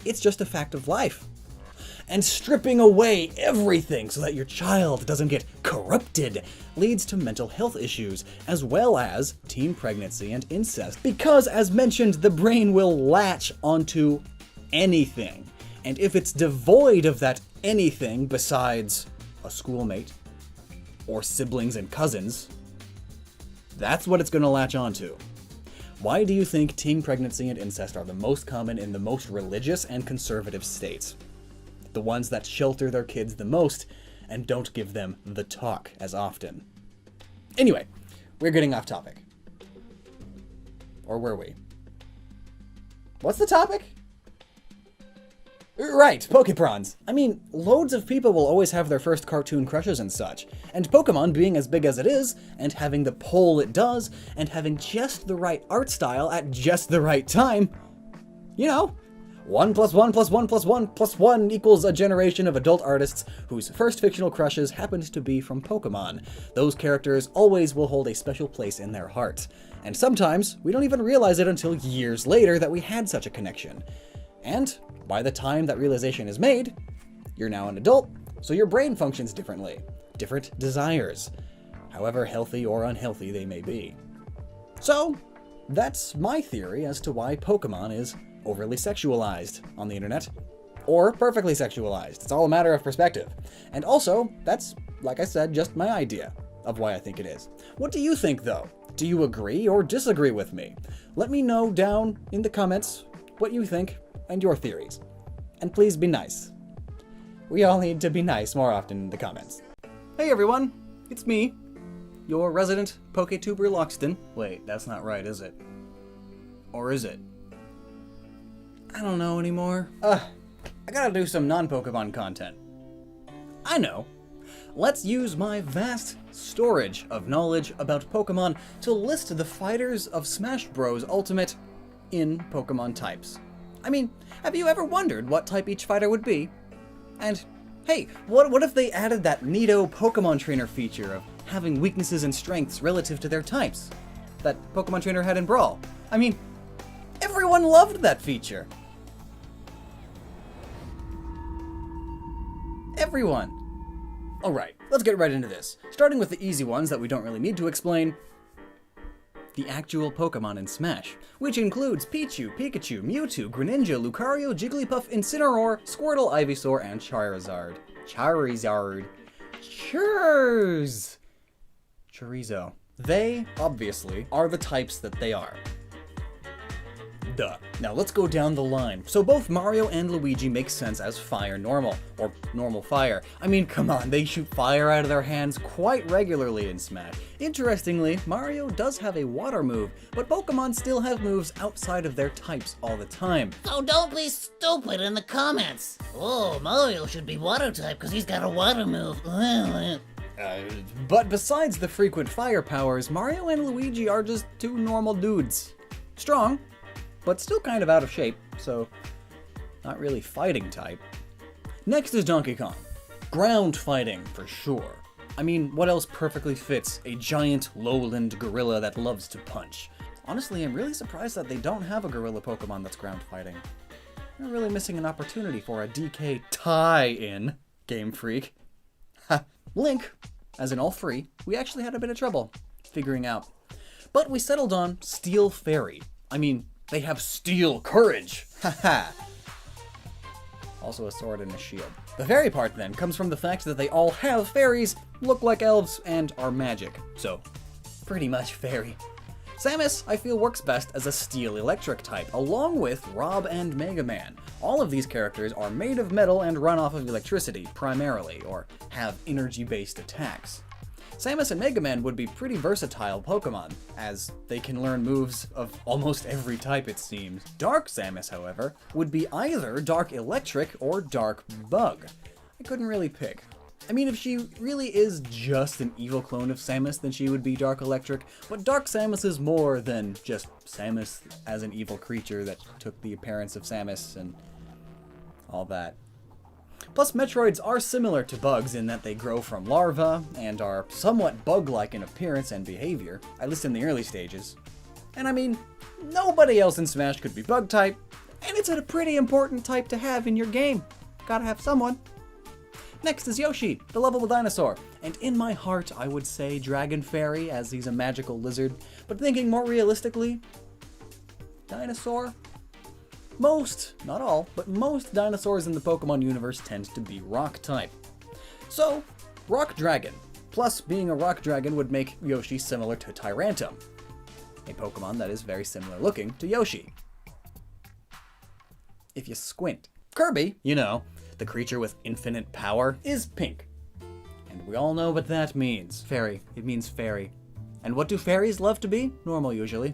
It's just a fact of life. And stripping away everything so that your child doesn't get corrupted leads to mental health issues, as well as teen pregnancy and incest. Because, as mentioned, the brain will latch onto anything. And if it's devoid of that anything besides a schoolmate, or siblings and cousins, that's what it's going to latch onto. Why do you think teen pregnancy and incest are the most common in the most religious and conservative states? The ones that shelter their kids the most and don't give them the talk as often. Anyway, we're getting off topic. Or were we? What's the topic? Right, Pokeprons. I mean, loads of people will always have their first cartoon crushes and such. And Pokemon being as big as it is, and having the pull it does, and having just the right art style at just the right time, you know, 1 + 1 + 1 + 1 + 1 equals a generation of adult artists whose first fictional crushes happened to be from Pokemon. Those characters always will hold a special place in their heart. And sometimes, we don't even realize it until years later that we had such a connection. And by the time that realization is made, you're now an adult, so your brain functions differently. Different desires, however healthy or unhealthy they may be. So, that's my theory as to why Pokemon is overly sexualized on the internet. Or perfectly sexualized. It's all a matter of perspective. And also, that's, like I said, just my idea of why I think it is. What do you think, though? Do you agree or disagree with me? Let me know down in the comments what you think and your theories. And please be nice. We all need to be nice more often in the comments. Hey everyone, it's me, your resident poketuber Lockstin. Wait, that's not right, is it? Or is it? I don't know anymore. I gotta do some non-Pokemon content. I know. Let's use my vast storage of knowledge about Pokemon to list the fighters of Smash Bros. Ultimate in Pokemon types. I mean, have you ever wondered what type each fighter would be? And hey, what if they added that neato Pokemon Trainer feature of having weaknesses and strengths relative to their types that Pokemon Trainer had in Brawl? I mean, everyone loved that feature. Everyone. Alright, let's get right into this. Starting with the easy ones that we don't really need to explain. The actual Pokemon in Smash, which includes Pichu, Pikachu, Mewtwo, Greninja, Lucario, Jigglypuff, Incineroar, Squirtle, Ivysaur, and Charizard. Chorizo. They, obviously, are the types that they are. Duh. Now let's go down the line. So both Mario and Luigi make sense as fire normal, or normal fire. I mean, come on, they shoot fire out of their hands quite regularly in Smash. Interestingly, Mario does have a water move, but Pokemon still have moves outside of their types all the time. So don't be stupid in the comments. Oh, Mario should be water type because he's got a water move. But besides the frequent fire powers, Mario and Luigi are just two normal dudes. Strong, but still kind of out of shape, so not really fighting type. Next is Donkey Kong. Ground fighting, for sure. I mean, what else perfectly fits a giant lowland gorilla that loves to punch? Honestly, I'm really surprised that they don't have a gorilla Pokemon that's ground fighting. They're really missing an opportunity for a DK tie-in, Game Freak. Ha! Link, as in all three, we actually had a bit of trouble figuring out. But we settled on Steel Fairy. I mean, they have steel courage! Haha! Also a sword and a shield. The fairy part then comes from the fact that they all have fairies, look like elves, and are magic. So, pretty much fairy. Samus, I feel, works best as a steel electric type, along with Rob and Mega Man. All of these characters are made of metal and run off of electricity, primarily, or have energy-based attacks. Samus and Mega Man would be pretty versatile Pokemon, as they can learn moves of almost every type, it seems. Dark Samus, however, would be either Dark Electric or Dark Bug. I couldn't really pick. I mean, if she really is just an evil clone of Samus, then she would be Dark Electric, but Dark Samus is more than just Samus as an evil creature that took the appearance of Samus and all that. Plus, Metroids are similar to bugs in that they grow from larvae and are somewhat bug-like in appearance and behavior, at least in the early stages. And I mean, nobody else in Smash could be bug-type, and it's a pretty important type to have in your game. Gotta have someone. Next is Yoshi, the lovable dinosaur, and in my heart I would say Dragon Fairy, as he's a magical lizard, but thinking more realistically, dinosaur? Most, not all, but most dinosaurs in the Pokemon universe tend to be rock type. So, Rock Dragon, plus being a rock dragon would make Yoshi similar to Tyrantum, a Pokemon that is very similar looking to Yoshi, if you squint. Kirby, you know, the creature with infinite power, is pink. And we all know what that means. Fairy. It means fairy. And what do fairies love to be? Normal, usually.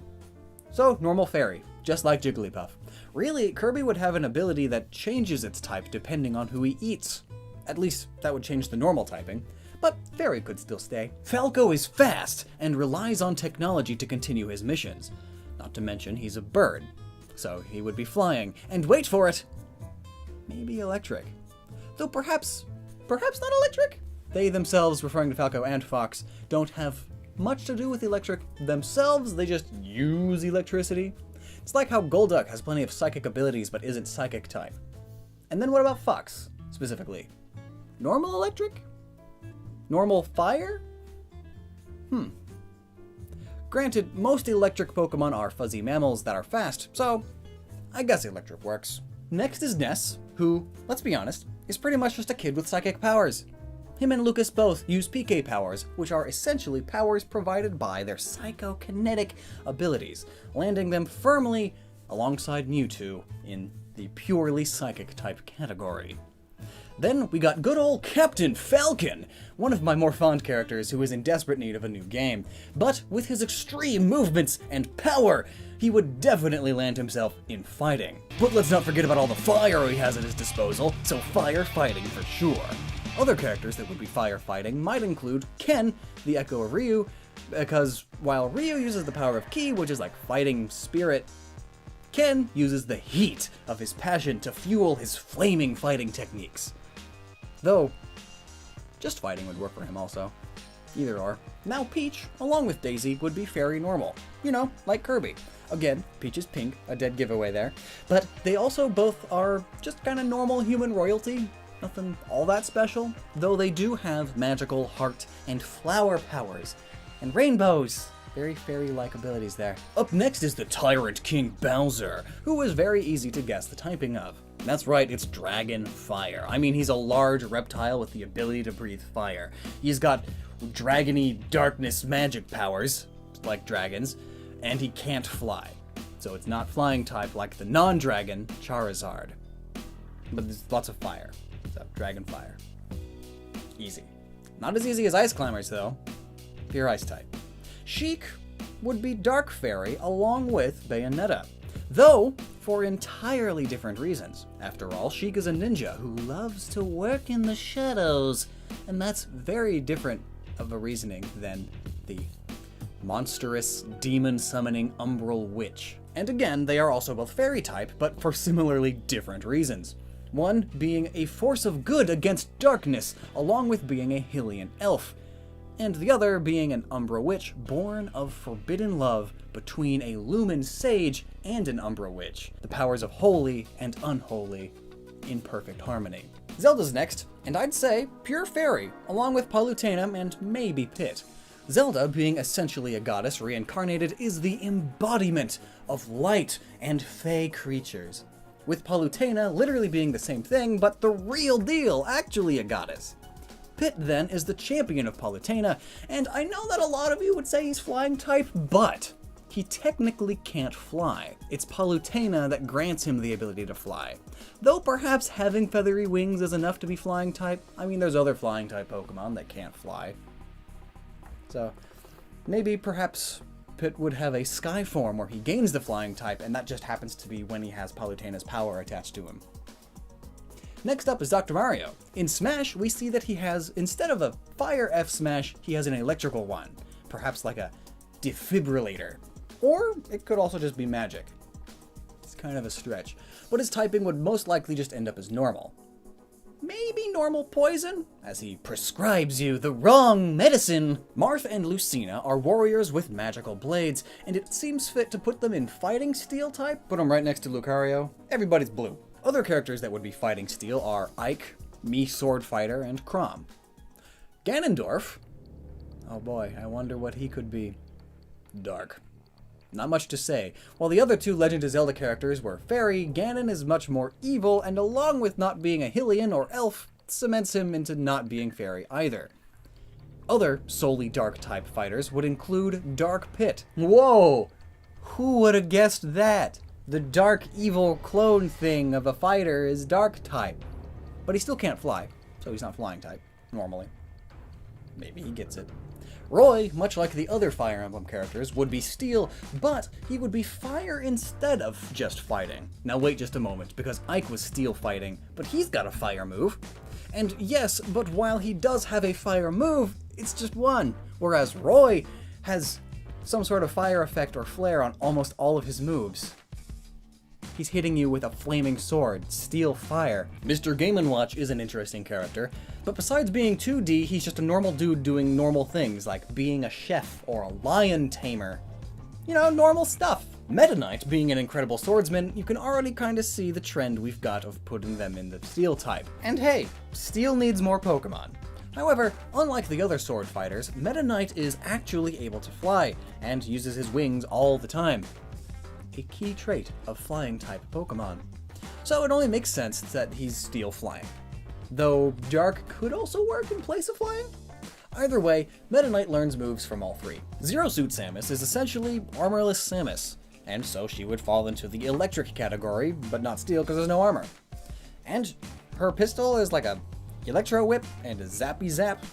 So, normal fairy, just like Jigglypuff. Really, Kirby would have an ability that changes its type depending on who he eats. At least, that would change the normal typing. But fairy could still stay. Falco is fast and relies on technology to continue his missions. Not to mention, he's a bird. So he would be flying. And wait for it! Maybe electric. Though perhaps not electric? They themselves, referring to Falco and Fox, don't have much to do with electric themselves, they just use electricity. It's like how Golduck has plenty of psychic abilities but isn't psychic type. And then what about Fox, specifically? Normal electric? Normal fire? Granted, most electric Pokemon are fuzzy mammals that are fast, so I guess electric works. Next is Ness, who, let's be honest, is pretty much just a kid with psychic powers. Him and Lucas both use PK powers, which are essentially powers provided by their psychokinetic abilities, landing them firmly alongside Mewtwo in the purely psychic type category. Then we got good old Captain Falcon, one of my more fond characters who is in desperate need of a new game. But with his extreme movements and power, he would definitely land himself in fighting. But let's not forget about all the fire he has at his disposal, so firefighting for sure. Other characters that would be firefighting might include Ken, the Echo of Ryu, because while Ryu uses the power of Ki, which is like fighting spirit, Ken uses the heat of his passion to fuel his flaming fighting techniques. Though, just fighting would work for him also. Either or. Now Peach, along with Daisy, would be fairy normal. You know, like Kirby. Again, Peach is pink, a dead giveaway there. But they also both are just kind of normal human royalty. Nothing all that special. Though they do have magical heart and flower powers. And rainbows. Very fairy-like abilities there. Up next is the Tyrant King Bowser, who is very easy to guess the typing of. That's right, it's Dragon Fire. I mean, he's a large reptile with the ability to breathe fire. He's got dragony darkness magic powers, like dragons, and he can't fly. So it's not flying type like the non-dragon Charizard. But there's lots of fire, so Dragon Fire. Easy. Not as easy as Ice Climbers, though. Pure Ice type. Sheik would be Dark Fairy along with Bayonetta, though for entirely different reasons. After all, Sheik is a ninja who loves to work in the shadows, and that's very different of a reasoning than the monstrous, demon-summoning Umbral Witch. And again, they are also both fairy type, but for similarly different reasons. One being a force of good against darkness, along with being a Hylian elf, and the other being an Umbra witch born of forbidden love between a Lumen sage and an Umbra witch, the powers of holy and unholy in perfect harmony. Zelda's next, and I'd say pure fairy, along with Palutena and maybe Pit. Zelda, being essentially a goddess reincarnated, is the embodiment of light and fey creatures, with Palutena literally being the same thing, but the real deal, actually a goddess. Pit, then, is the champion of Palutena, and I know that a lot of you would say he's flying type, but he technically can't fly. It's Palutena that grants him the ability to fly. Though perhaps having feathery wings is enough to be flying type. I mean, there's other flying type Pokemon that can't fly. So, maybe perhaps Pit would have a sky form where he gains the flying type, and that just happens to be when he has Palutena's power attached to him. Next up is Dr. Mario. In Smash, we see that he has, instead of a fire F smash, he has an electrical one. Perhaps like a defibrillator. Or it could also just be magic. It's kind of a stretch. But his typing would most likely just end up as normal. Maybe normal poison, as he prescribes you the wrong medicine. Marth and Lucina are warriors with magical blades, and it seems fit to put them in fighting steel type. Put them right next to Lucario. Everybody's blue. Other characters that would be fighting steel are Ike, Mii Sword Fighter, and Chrom. Ganondorf, oh boy, I wonder what he could be. Dark. Not much to say. While the other two Legend of Zelda characters were fairy, Ganon is much more evil, and along with not being a Hylian or elf, cements him into not being fairy either. Other solely dark type fighters would include Dark Pit. Whoa! Who would have guessed that? The dark evil clone thing of a fighter is dark type. But he still can't fly, so he's not flying type, normally. Maybe he gets it. Roy, much like the other Fire Emblem characters, would be steel, but he would be fire instead of just fighting. Now wait just a moment, because Ike was steel fighting, but he's got a fire move. And yes, but while he does have a fire move, it's just one, whereas Roy has some sort of fire effect or flare on almost all of his moves. He's hitting you with a flaming sword, steel fire. Mr. Game & Watch is an interesting character, but besides being 2D, he's just a normal dude doing normal things, like being a chef or a lion tamer. You know, normal stuff. Meta Knight being an incredible swordsman, you can already kind of see the trend we've got of putting them in the steel type. And hey, steel needs more Pokemon. However, unlike the other sword fighters, Meta Knight is actually able to fly, and uses his wings all the time. A key trait of flying type Pokemon. So it only makes sense that he's steel flying. Though Dark could also work in place of flying? Either way, Meta Knight learns moves from all three. Zero Suit Samus is essentially armorless Samus, and so she would fall into the electric category, but not steel because there's no armor. And her pistol is like a Electro Whip and a Zappy Zap.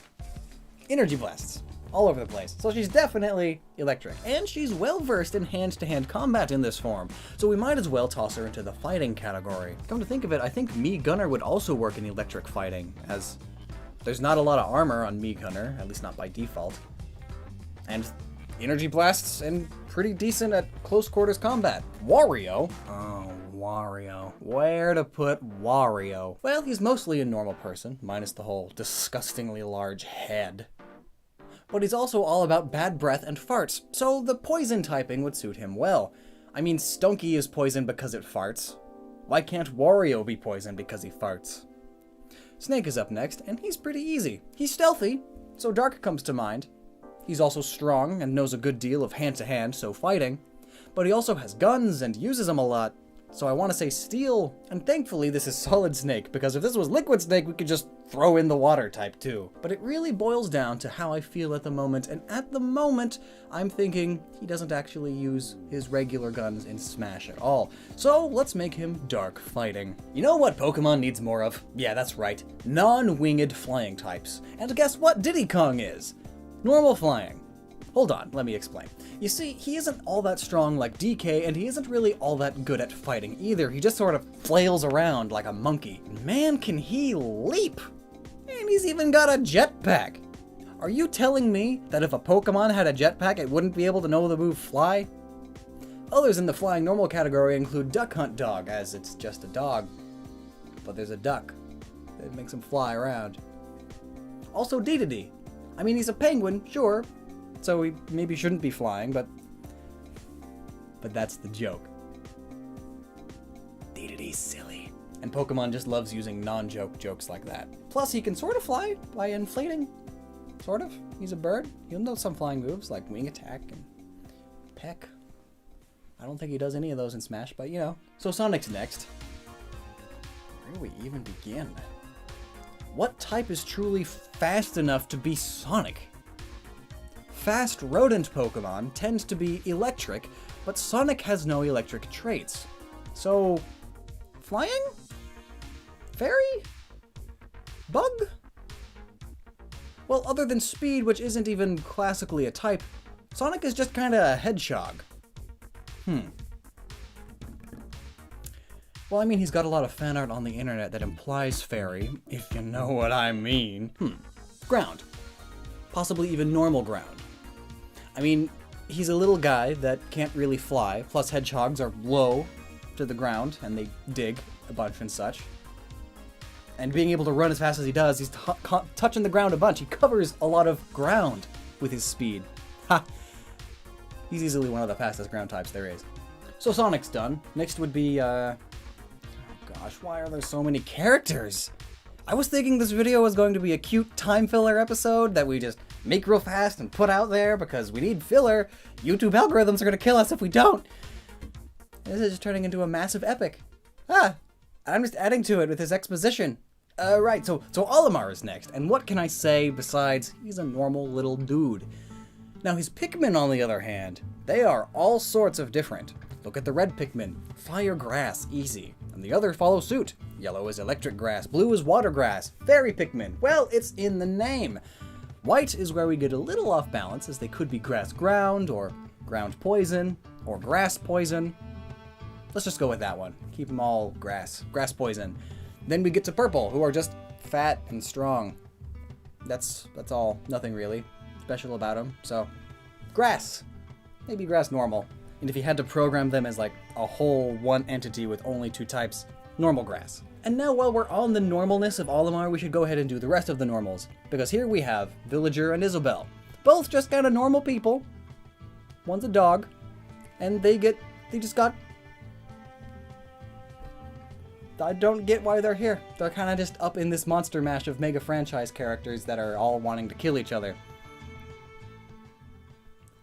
Energy Blasts. All over the place. So she's definitely electric. And she's well versed in hand-to-hand combat in this form, so we might as well toss her into the fighting category. Come to think of it, I think Mii Gunner would also work in electric fighting, as there's not a lot of armor on Mii Gunner, at least not by default. And energy blasts and pretty decent at close quarters combat. Wario? Oh, Wario. Where to put Wario? Well, he's mostly a normal person, minus the whole disgustingly large head. But he's also all about bad breath and farts, so the poison typing would suit him well. I mean, Stunky is poison because it farts. Why can't Wario be poison because he farts? Snake is up next, and he's pretty easy. He's stealthy, so Dark comes to mind. He's also strong and knows a good deal of hand-to-hand, so fighting. But he also has guns and uses them a lot, so I want to say Steel, and thankfully this is Solid Snake, because if this was Liquid Snake, we could just throw in the water type too. But it really boils down to how I feel at the moment, and at the moment, I'm thinking he doesn't actually use his regular guns in Smash at all. So let's make him Dark Fighting. You know what Pokemon needs more of? Yeah, that's right. Non-winged flying types. And guess what Diddy Kong is? Normal flying. Hold on, let me explain. You see, he isn't all that strong like DK, and he isn't really all that good at fighting either. He just sort of flails around like a monkey. Man, can he leap! And he's even got a jetpack! Are you telling me that if a Pokemon had a jetpack, it wouldn't be able to know the move Fly? Others in the flying normal category include Duck Hunt Dog, as it's just a dog. but there's a duck that makes him fly around. Also Dedede. I mean, he's a penguin, sure, so he maybe shouldn't be flying, but that's the joke. Dedede's silly. And Pokemon just loves using non-joke jokes like that. Plus, he can sort of fly by inflating. Sort of. He's a bird. He'll know some flying moves, like wing attack and peck. I don't think he does any of those in Smash, but you know. So Sonic's next. Where do we even begin? What type is truly fast enough to be Sonic? Fast rodent Pokemon tend to be electric, but Sonic has no electric traits. So, flying? Fairy? Bug? Well, other than speed, which isn't even classically a type, Sonic is just kinda a hedgehog. Well, I mean, he's got a lot of fan art on the internet that implies fairy, if you know what I mean. Ground. Possibly even normal ground. I mean, he's a little guy that can't really fly, plus hedgehogs are low to the ground, and they dig a bunch and such. And being able to run as fast as he does, he's touching the ground a bunch. He covers a lot of ground with his speed. Ha! He's easily one of the fastest ground types there is. So Sonic's done. Next would be, oh gosh, why are there so many characters? I was thinking this video was going to be a cute time filler episode that we just make real fast and put out there because we need filler. YouTube algorithms are going to kill us if we don't. This is just turning into a massive epic. I'm just adding to it with his exposition. Right, so Olimar is next, and what can I say besides he's a normal little dude? Now his Pikmin, on the other hand, they are all sorts of different. Look at the red Pikmin, fire grass, easy, and the other follow suit. Yellow is electric grass, blue is water grass, fairy Pikmin, well, it's in the name. White is where we get a little off balance, as they could be grass ground, or ground poison, or grass poison. Let's just go with that one. Keep them all grass poison. Then we get to purple, who are just fat and strong. That's all. Nothing really special about them. So, grass. Maybe grass normal. And if you had to program them as like a whole one entity with only two types, normal grass. And now while we're on the normalness of Olimar, we should go ahead and do the rest of the normals. Because here we have Villager and Isobel. Both just kind of normal people. One's a dog. And they just got... I don't get why they're here. They're kind of just up in this monster mash of mega franchise characters that are all wanting to kill each other.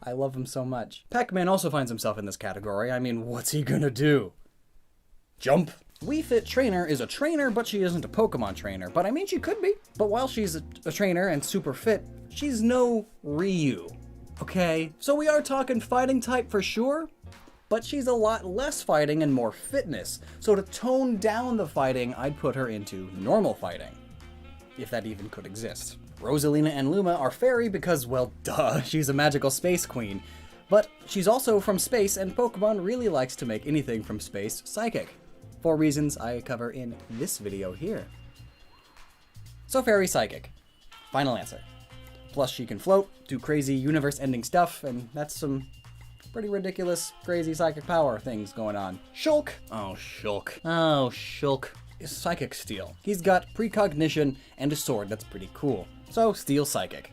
I love him so much. Pac-Man also finds himself in this category. I mean, what's he gonna do? Jump? Wii Fit Trainer is a trainer, but she isn't a Pokemon trainer. But I mean, she could be. But while she's a trainer and super fit, she's no Ryu. Okay? So we are talking fighting type for sure, but she's a lot less fighting and more fitness. So to tone down the fighting, I'd put her into normal fighting. If that even could exist. Rosalina and Luma are fairy because, well, duh, she's a magical space queen. But she's also from space, and Pokemon really likes to make anything from space psychic. For reasons I cover in this video here. So fairy psychic. Final answer. Plus she can float, do crazy universe-ending stuff, and that's some pretty ridiculous, crazy psychic power things going on. Shulk. Oh, Shulk is Psychic Steel. He's got precognition and a sword that's pretty cool. So, Steel Psychic.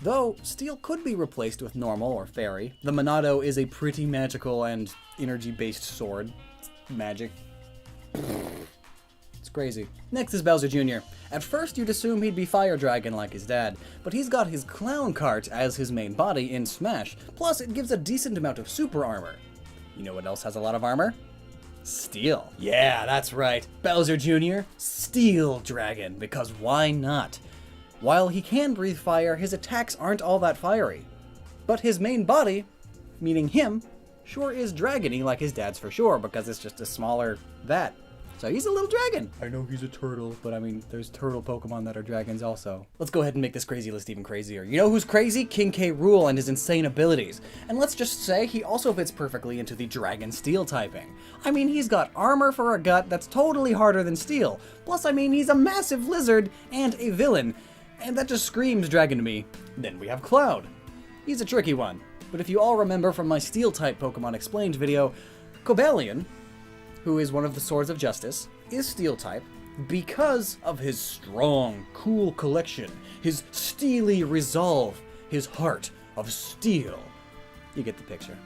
Though, Steel could be replaced with normal or fairy. The Monado is a pretty magical and energy-based sword. It's magic. It's crazy. Next is Bowser Jr. At first, you'd assume he'd be Fire Dragon like his dad, but he's got his clown cart as his main body in Smash. Plus, it gives a decent amount of super armor. You know what else has a lot of armor? Steel. Yeah, that's right. Bowser Jr., Steel Dragon, because why not? While he can breathe fire, his attacks aren't all that fiery. But his main body, meaning him, sure is dragony like his dad's for sure, because it's just a smaller that. So he's a little dragon. I know he's a turtle, but I mean, there's turtle Pokemon that are dragons also. Let's go ahead and make this crazy list even crazier. You know who's crazy? King K. Rool and his insane abilities. And let's just say he also fits perfectly into the Dragon Steel typing. I mean, he's got armor for a gut that's totally harder than steel. Plus, I mean, he's a massive lizard and a villain. And that just screams dragon to me. Then we have Cloud. He's a tricky one. But if you all remember from my Steel-type Pokemon Explained video, Cobalion, who is one of the Swords of Justice, is Steel-type, because of his strong, cool collection, his steely resolve, his heart of steel. You get the picture.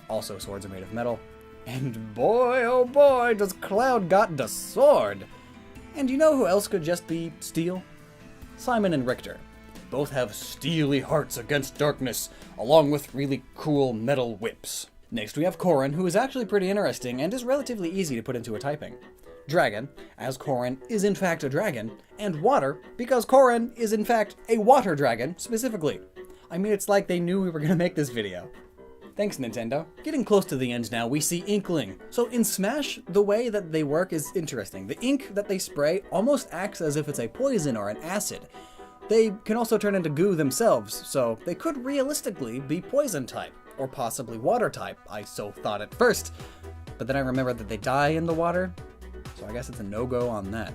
Also, swords are made of metal. And boy, oh boy, does Cloud got the sword! And you know who else could just be steel? Simon and Richter. Both have steely hearts against darkness, along with really cool metal whips. Next we have Corrin, who is actually pretty interesting and is relatively easy to put into a typing. Dragon, as Corrin is in fact a dragon, and water, because Corrin is in fact a water dragon, specifically. I mean, it's like they knew we were gonna make this video. Thanks, Nintendo. Getting close to the end now, we see Inkling. So in Smash, the way that they work is interesting. The ink that they spray almost acts as if it's a poison or an acid. They can also turn into goo themselves, so they could realistically be poison type, or possibly water type, I so thought at first. But then I remembered that they die in the water, so I guess it's a no-go on that.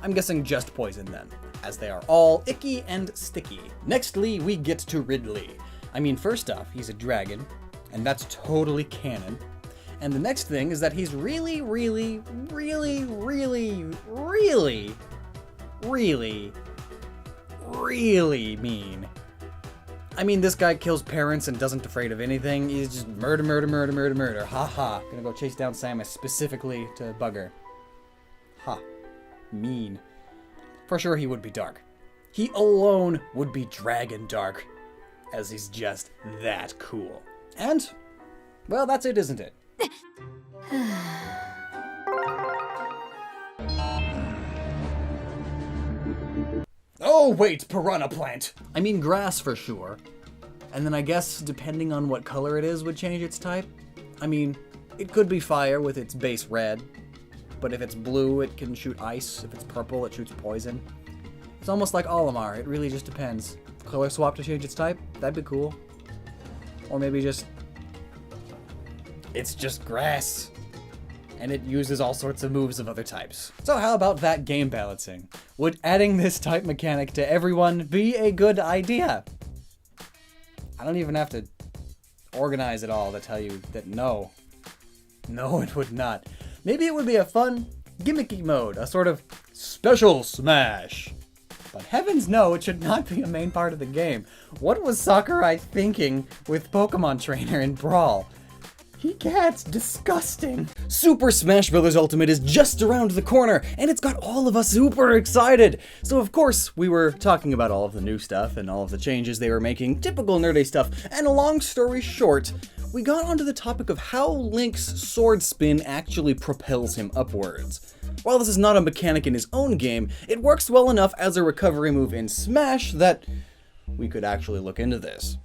I'm guessing just poison then, as they are all icky and sticky. Nextly, we get to Ridley. I mean, first off, he's a dragon, and that's totally canon. And the next thing is that he's really, really, really, really, really, really, really mean. I mean, this guy kills parents and doesn't afraid of anything. He's just murder, murder, murder, murder, murder. Ha ha. Gonna go chase down Samus specifically to bug her. Ha. Mean. For sure he would be dark. He alone would be dragon dark, as he's just that cool. And, well, that's it, isn't it? Oh, wait, piranha plant! I mean grass for sure. And then I guess, depending on what color it is, would change its type. I mean, it could be fire with its base red, but if it's blue, it can shoot ice. If it's purple, it shoots poison. It's almost like Olimar, it really just depends. Color swap to change its type? That'd be cool. Or maybe just... it's just grass. And it uses all sorts of moves of other types. So how about that game balancing? Would adding this type mechanic to everyone be a good idea? I don't even have to organize it all to tell you that no. No, it would not. Maybe it would be a fun, gimmicky mode, a sort of special Smash. But heavens no, it should not be a main part of the game. What was Sakurai thinking with Pokemon Trainer in Brawl? He gets disgusting. Super Smash Bros. Ultimate is just around the corner, and it's got all of us super excited. So of course, we were talking about all of the new stuff and all of the changes they were making, typical nerdy stuff, and a long story short, we got onto the topic of how Link's sword spin actually propels him upwards. While this is not a mechanic in his own game, it works well enough as a recovery move in Smash that we could actually look into this.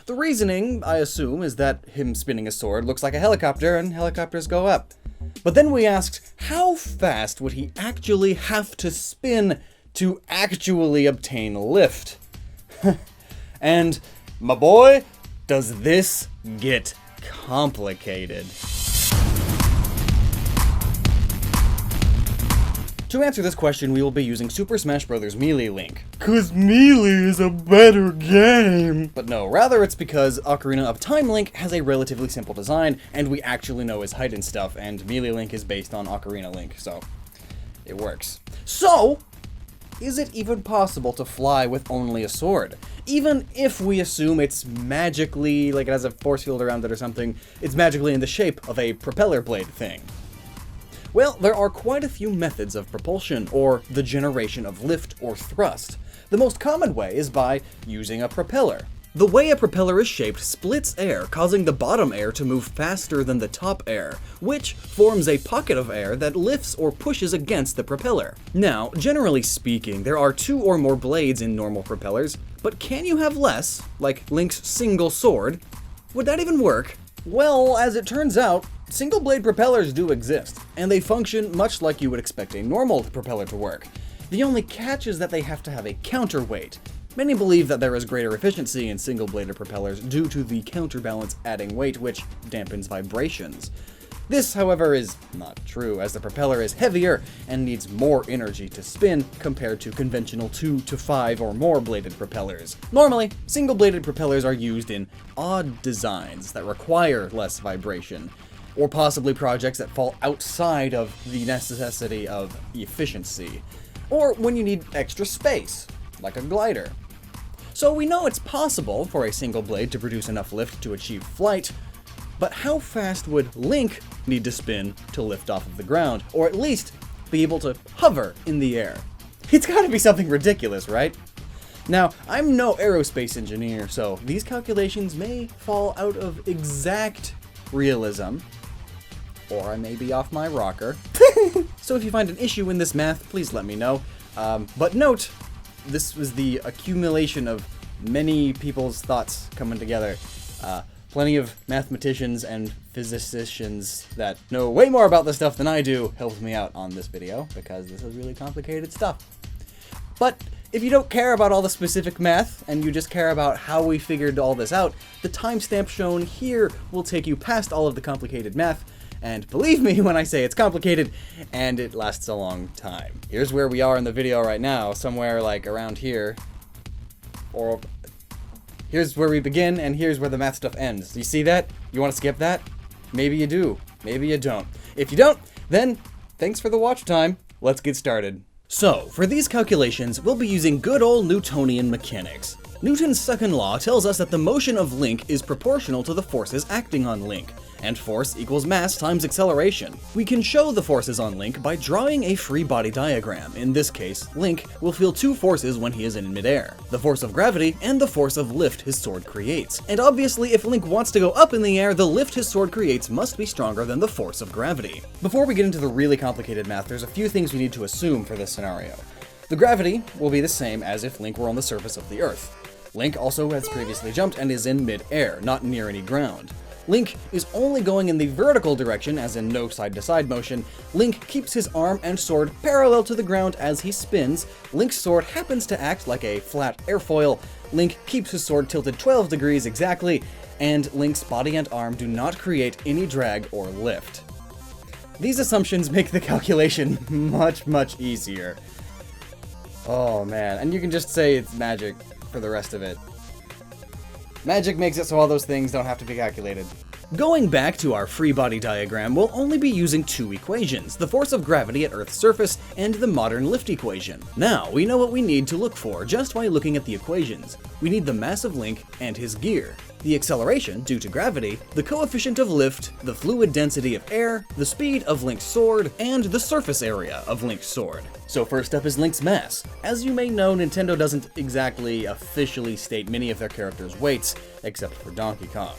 The reasoning, I assume, is that him spinning a sword looks like a helicopter and helicopters go up. But then we asked, how fast would he actually have to spin to actually obtain lift? And, my boy, does this get complicated. To answer this question, we will be using Super Smash Bros. Melee Link. 'Cause Melee is a better game! But no, rather it's because Ocarina of Time Link has a relatively simple design, and we actually know his height and stuff, and Melee Link is based on Ocarina Link, so it works. So, is it even possible to fly with only a sword? Even if we assume it's magically, like it has a force field around it or something, it's magically in the shape of a propeller blade thing. Well, there are quite a few methods of propulsion, or the generation of lift or thrust. The most common way is by using a propeller. The way a propeller is shaped splits air, causing the bottom air to move faster than the top air, which forms a pocket of air that lifts or pushes against the propeller. Now, generally speaking, there are 2 or more blades in normal propellers, but can you have less, like Link's single sword? Would that even work? Well, as it turns out, single blade propellers do exist, and they function much like you would expect a normal propeller to work. The only catch is that they have to have a counterweight. Many believe that there is greater efficiency in single-bladed propellers due to the counterbalance adding weight, which dampens vibrations. This, however, is not true, as the propeller is heavier and needs more energy to spin compared to conventional 2 to 5 or more bladed propellers. Normally, single-bladed propellers are used in odd designs that require less vibration. or possibly projects that fall outside of the necessity of efficiency, or when you need extra space, like a glider. So we know it's possible for a single blade to produce enough lift to achieve flight, but how fast would Link need to spin to lift off of the ground, or at least be able to hover in the air? It's gotta be something ridiculous, right? Now, I'm no aerospace engineer, so these calculations may fall out of exact realism, or I may be off my rocker. So if you find an issue in this math, please let me know. But note, this was the accumulation of many people's thoughts coming together. Plenty of mathematicians and physicians that know way more about this stuff than I do helped me out on this video, because this is really complicated stuff. But if you don't care about all the specific math, and you just care about how we figured all this out, the timestamp shown here will take you past all of the complicated math, and believe me when I say it's complicated, and it lasts a long time. Here's where we are in the video right now, somewhere like around here, or here's where we begin, and here's where the math stuff ends. You see that? You want to skip that? Maybe you do. Maybe you don't. If you don't, then thanks for the watch time. Let's get started. So, for these calculations, we'll be using good old Newtonian mechanics. Newton's second law tells us that the motion of Link is proportional to the forces acting on Link, and force equals mass times acceleration. We can show the forces on Link by drawing a free body diagram. In this case, Link will feel two forces when he is in midair, the force of gravity and the force of lift his sword creates. And obviously, if Link wants to go up in the air, the lift his sword creates must be stronger than the force of gravity. Before we get into the really complicated math, there's a few things we need to assume for this scenario. The gravity will be the same as if Link were on the surface of the Earth. Link also has previously jumped and is in mid-air, not near any ground. Link is only going in the vertical direction, as in no side-to-side motion. Link keeps his arm and sword parallel to the ground as he spins. Link's sword happens to act like a flat airfoil. Link keeps his sword tilted 12 degrees exactly, and Link's body and arm do not create any drag or lift. These assumptions make the calculation much easier. Oh man, and you can just say it's magic for the rest of it. Magic makes it so all those things don't have to be calculated. Going back to our free body diagram, we'll only be using two equations, the force of gravity at Earth's surface and the modern lift equation. Now, we know what we need to look for just by looking at the equations. We need the mass of Link and his gear, the acceleration due to gravity, the coefficient of lift, the fluid density of air, the speed of Link's sword, and the surface area of Link's sword. So first up is Link's mass. As you may know, Nintendo doesn't exactly officially state many of their characters' weights, except for Donkey Kong.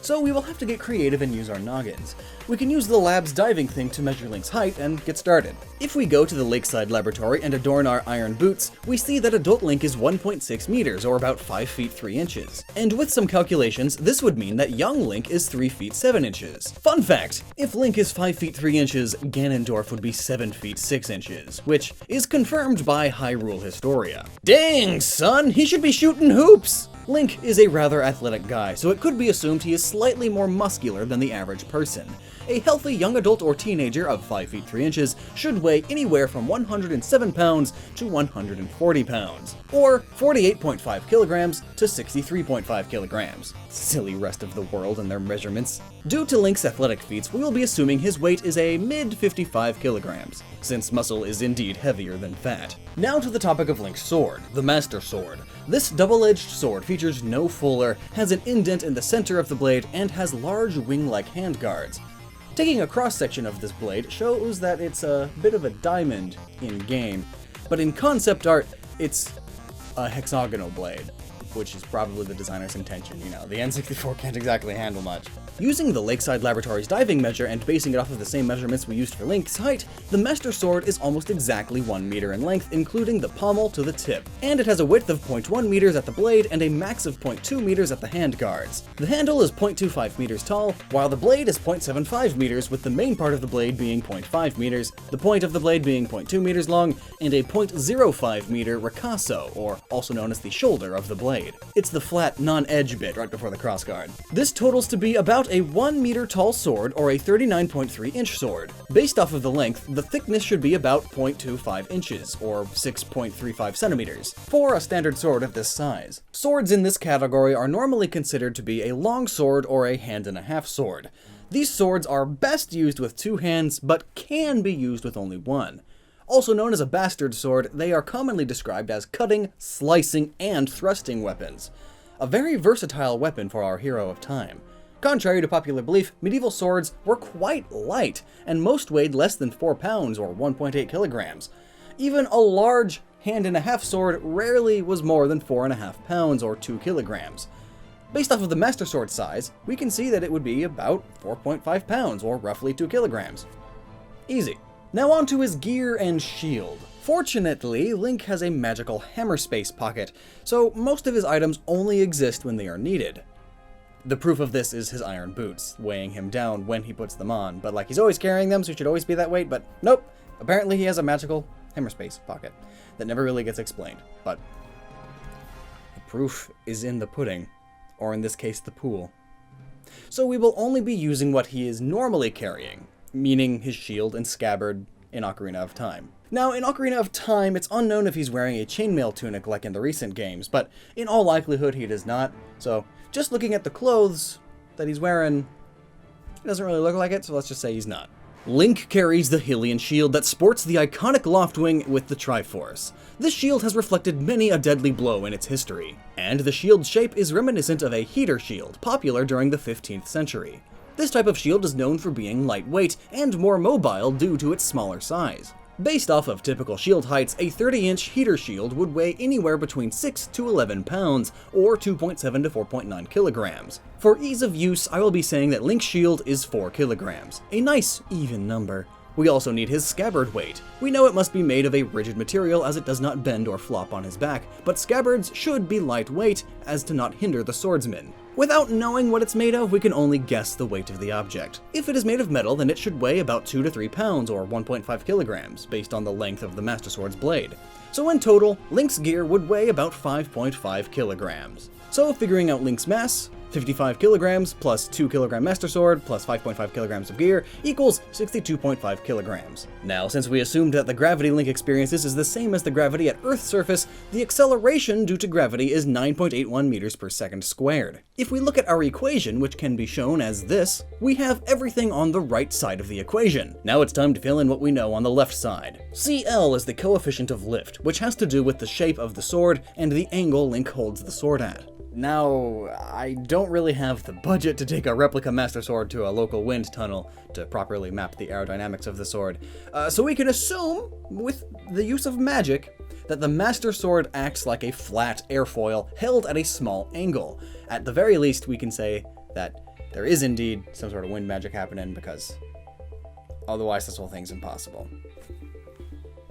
So we will have to get creative and use our noggins. We can use the lab's diving thing to measure Link's height and get started. If we go to the lakeside laboratory and adorn our iron boots, we see that adult Link is 1.6 meters, or about 5 feet 3 inches. And with some calculations, this would mean that young Link is 3 feet 7 inches. Fun fact, if Link is 5 feet 3 inches, Ganondorf would be 7 feet 6 inches, which is confirmed by Hyrule Historia. Dang, son, he should be shooting hoops! Link is a rather athletic guy, so it could be assumed he is slightly more muscular than the average person. A healthy young adult or teenager of 5 feet 3 inches should weigh anywhere from 107 pounds to 140 pounds, or 48.5 kilograms to 63.5 kilograms. Silly rest of the world and their measurements. Due to Link's athletic feats, we will be assuming his weight is a mid-55 kilograms, since muscle is indeed heavier than fat. Now to the topic of Link's sword, the Master Sword. This double-edged sword features no fuller, has an indent in the center of the blade, and has large wing-like handguards. Taking a cross-section of this blade shows that it's a bit of a diamond in-game, but in concept art, it's a hexagonal blade, which is probably the designer's intention, you know. The N64 can't exactly handle much. Using the Lakeside Laboratory's diving measure and basing it off of the same measurements we used for Link's height, the Master Sword is almost exactly 1 meter in length, including the pommel to the tip. And it has a width of 0.1 meters at the blade and a max of 0.2 meters at the handguards. The handle is 0.25 meters tall, while the blade is 0.75 meters, with the main part of the blade being 0.5 meters, the point of the blade being 0.2 meters long, and a 0.05 meter ricasso, or also known as the shoulder of the blade. It's the flat, non-edge bit right before the crossguard. This totals to be about a 1 meter tall sword, or a 39.3 inch sword. Based off of the length, the thickness should be about 0.25 inches, or 6.35 centimeters, for a standard sword of this size. Swords in this category are normally considered to be a long sword or a hand-and-a-half sword. These swords are best used with 2 hands, but can be used with only 1. Also known as a bastard sword, they are commonly described as cutting, slicing, and thrusting weapons. A very versatile weapon for our hero of time. Contrary to popular belief, medieval swords were quite light, and most weighed less than 4 pounds or 1.8 kilograms. Even a large hand-and-a-half sword rarely was more than 4.5 pounds or 2 kilograms. Based off of the Master Sword size, we can see that it would be about 4.5 pounds or roughly 2 kilograms. Easy. Now on to his gear and shield. Fortunately, Link has a magical hammer space pocket, so most of his items only exist when they are needed. The proof of this is his iron boots, weighing him down when he puts them on, but like he's always carrying them, so he should always be that weight, but nope. Apparently he has a magical hammer space pocket that never really gets explained, but the proof is in the pudding, or in this case the pool. So we will only be using what he is normally carrying, meaning his shield and scabbard in Ocarina of Time. Now, in Ocarina of Time, it's unknown if he's wearing a chainmail tunic like in the recent games, but in all likelihood he does not, so just looking at the clothes that he's wearing, it doesn't really look like it, so let's just say he's not. Link carries the Hylian shield that sports the iconic Loftwing with the Triforce. This shield has reflected many a deadly blow in its history, and the shield's shape is reminiscent of a heater shield, popular during the 15th century. This type of shield is known for being lightweight and more mobile due to its smaller size. Based off of typical shield heights, a 30-inch heater shield would weigh anywhere between 6 to 11 pounds, or 2.7 to 4.9 kilograms. For ease of use, I will be saying that Link's shield is 4 kilograms, a nice, even number. We also need his scabbard weight. We know it must be made of a rigid material as it does not bend or flop on his back, but scabbards should be lightweight as to not hinder the swordsman. Without knowing what it's made of, we can only guess the weight of the object. If it is made of metal, then it should weigh about 2 to 3 pounds or 1.5 kilograms, based on the length of the Master Sword's blade. So in total, Link's gear would weigh about 5.5 kilograms. So figuring out Link's mass, 55 kilograms plus 2 kilogram Master Sword plus 5.5 kilograms of gear equals 62.5 kilograms. Now, since we assumed that the gravity Link experiences is the same as the gravity at Earth's surface, the acceleration due to gravity is 9.81 meters per second squared. If we look at our equation, which can be shown as this, we have everything on the right side of the equation. Now it's time to fill in what we know on the left side. CL is the coefficient of lift, which has to do with the shape of the sword and the angle Link holds the sword at. Now, I don't really have the budget to take a replica Master Sword to a local wind tunnel to properly map the aerodynamics of the sword, so we can assume, with the use of magic, that the Master Sword acts like a flat airfoil held at a small angle. At the very least, we can say that there is indeed some sort of wind magic happening, because otherwise this whole thing's impossible.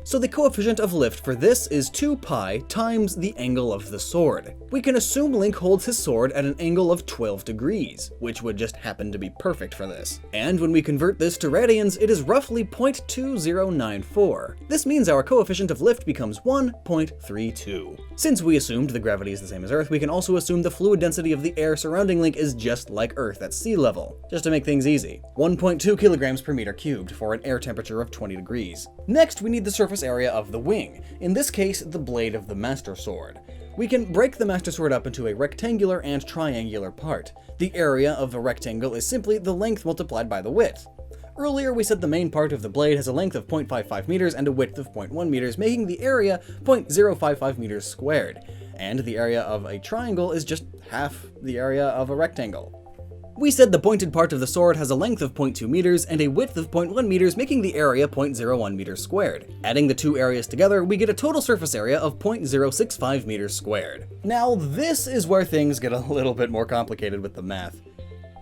So the coefficient of lift for this is 2 pi times the angle of the sword. We can assume Link holds his sword at an angle of 12 degrees, which would just happen to be perfect for this. And when we convert this to radians, it is roughly 0.2094. This means our coefficient of lift becomes 1.32. Since we assumed the gravity is the same as Earth, we can also assume the fluid density of the air surrounding Link is just like Earth at sea level, just to make things easy. 1.2 kilograms per meter cubed for an air temperature of 20 degrees. Next, we need the surface area of the wing, in this case the blade of the Master Sword. We can break the Master Sword up into a rectangular and triangular part. The area of a rectangle is simply the length multiplied by the width. Earlier we said the main part of the blade has a length of 0.55 meters and a width of 0.1 meters, making the area 0.055 meters squared, and the area of a triangle is just half the area of a rectangle. We said the pointed part of the sword has a length of 0.2 meters and a width of 0.1 meters, making the area 0.01 meters squared. Adding the two areas together, we get a total surface area of 0.065 meters squared. Now, this is where things get a little bit more complicated with the math.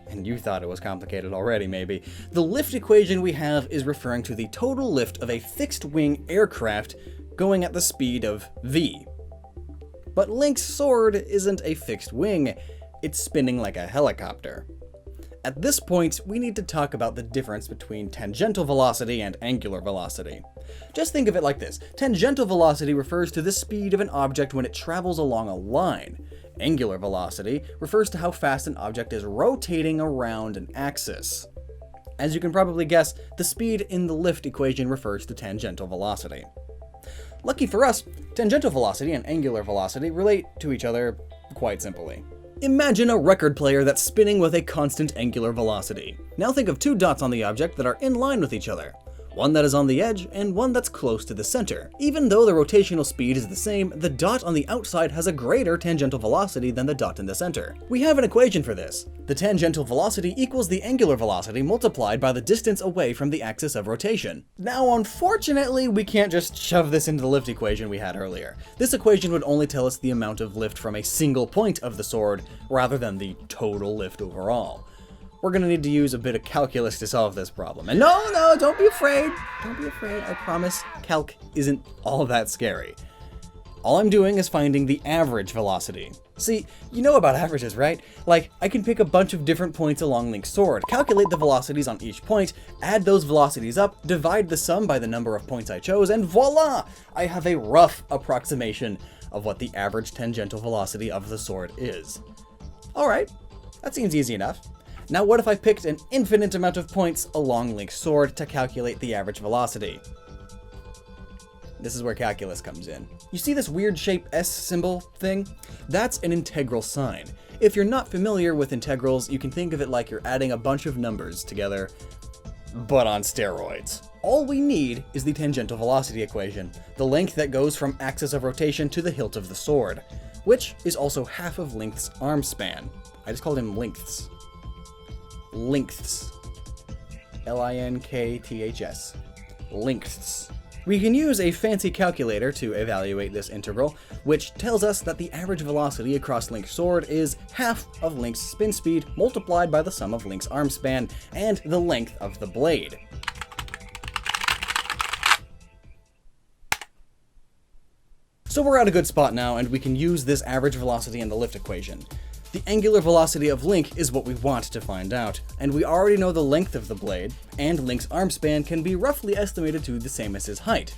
And you thought it was complicated already, maybe. The lift equation we have is referring to the total lift of a fixed-wing aircraft going at the speed of v. But Link's sword isn't a fixed wing, it's spinning like a helicopter. At this point, we need to talk about the difference between tangential velocity and angular velocity. Just think of it like this. Tangential velocity refers to the speed of an object when it travels along a line. Angular velocity refers to how fast an object is rotating around an axis. As you can probably guess, the speed in the lift equation refers to tangential velocity. Lucky for us, tangential velocity and angular velocity relate to each other quite simply. Imagine a record player that's spinning with a constant angular velocity. Now think of two dots on the object that are in line with each other. One that is on the edge and one that's close to the center. Even though the rotational speed is the same, the dot on the outside has a greater tangential velocity than the dot in the center. We have an equation for this. The tangential velocity equals the angular velocity multiplied by the distance away from the axis of rotation. Now, unfortunately, we can't just shove this into the lift equation we had earlier. This equation would only tell us the amount of lift from a single point of the sword, rather than the total lift overall. We're gonna need to use a bit of calculus to solve this problem. And no, don't be afraid. Don't be afraid, I promise. Calc isn't all that scary. All I'm doing is finding the average velocity. See, you know about averages, right? Like, I can pick a bunch of different points along Link's sword, calculate the velocities on each point, add those velocities up, divide the sum by the number of points I chose, and voila! I have a rough approximation of what the average tangential velocity of the sword is. Alright, that seems easy enough. Now what if I picked an infinite amount of points along Link's sword to calculate the average velocity? This is where calculus comes in. You see this weird shape S symbol thing? That's an integral sign. If you're not familiar with integrals, you can think of it like you're adding a bunch of numbers together, but on steroids. All we need is the tangential velocity equation, the length that goes from axis of rotation to the hilt of the sword, which is also half of Link's arm span. I just called him lengths. Lengths. L-I-N-K-T-H-S. Lengths. We can use a fancy calculator to evaluate this integral, which tells us that the average velocity across Link's sword is half of Link's spin speed multiplied by the sum of Link's arm span and the length of the blade. So we're at a good spot now, and we can use this average velocity in the lift equation. The angular velocity of Link is what we want to find out, and we already know the length of the blade, and Link's arm span can be roughly estimated to the same as his height,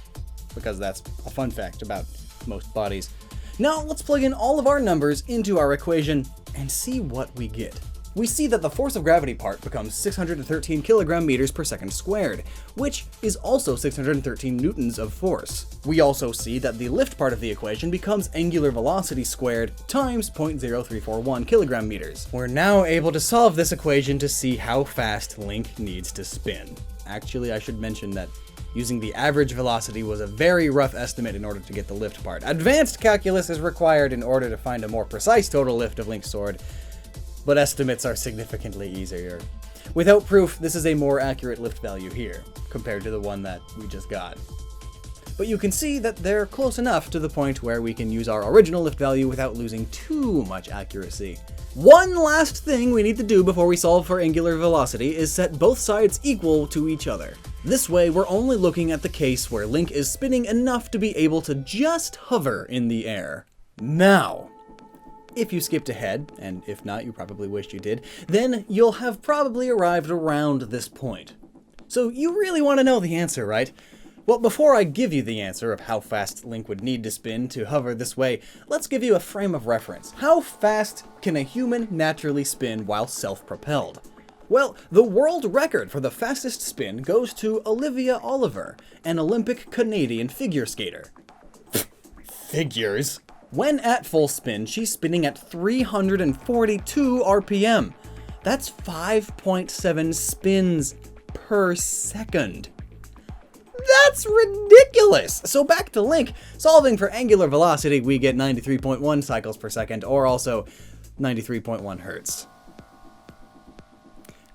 because that's a fun fact about most bodies. Now let's plug in all of our numbers into our equation and see what we get. We see that the force of gravity part becomes 613 kilogram meters per second squared, which is also 613 newtons of force. We also see that the lift part of the equation becomes angular velocity squared times 0.0341 kilogram meters. We're now able to solve this equation to see how fast Link needs to spin. Actually, I should mention that using the average velocity was a very rough estimate in order to get the lift part. Advanced calculus is required in order to find a more precise total lift of Link's sword, but estimates are significantly easier. Without proof, this is a more accurate lift value here, compared to the one that we just got. But you can see that they're close enough to the point where we can use our original lift value without losing too much accuracy. One last thing we need to do before we solve for angular velocity is set both sides equal to each other. This way, we're only looking at the case where Link is spinning enough to be able to just hover in the air. Now, if you skipped ahead, and if not, you probably wished you did, then you'll have probably arrived around this point. So you really want to know the answer, right? Well, before I give you the answer of how fast Link would need to spin to hover this way, let's give you a frame of reference. How fast can a human naturally spin while self-propelled? Well, the world record for the fastest spin goes to Olivia Oliver, an Olympic Canadian figure skater. Figures? When at full spin, she's spinning at 342 RPM. That's 5.7 spins per second. That's ridiculous! So back to Link. Solving for angular velocity, we get 93.1 cycles per second, or also 93.1 hertz.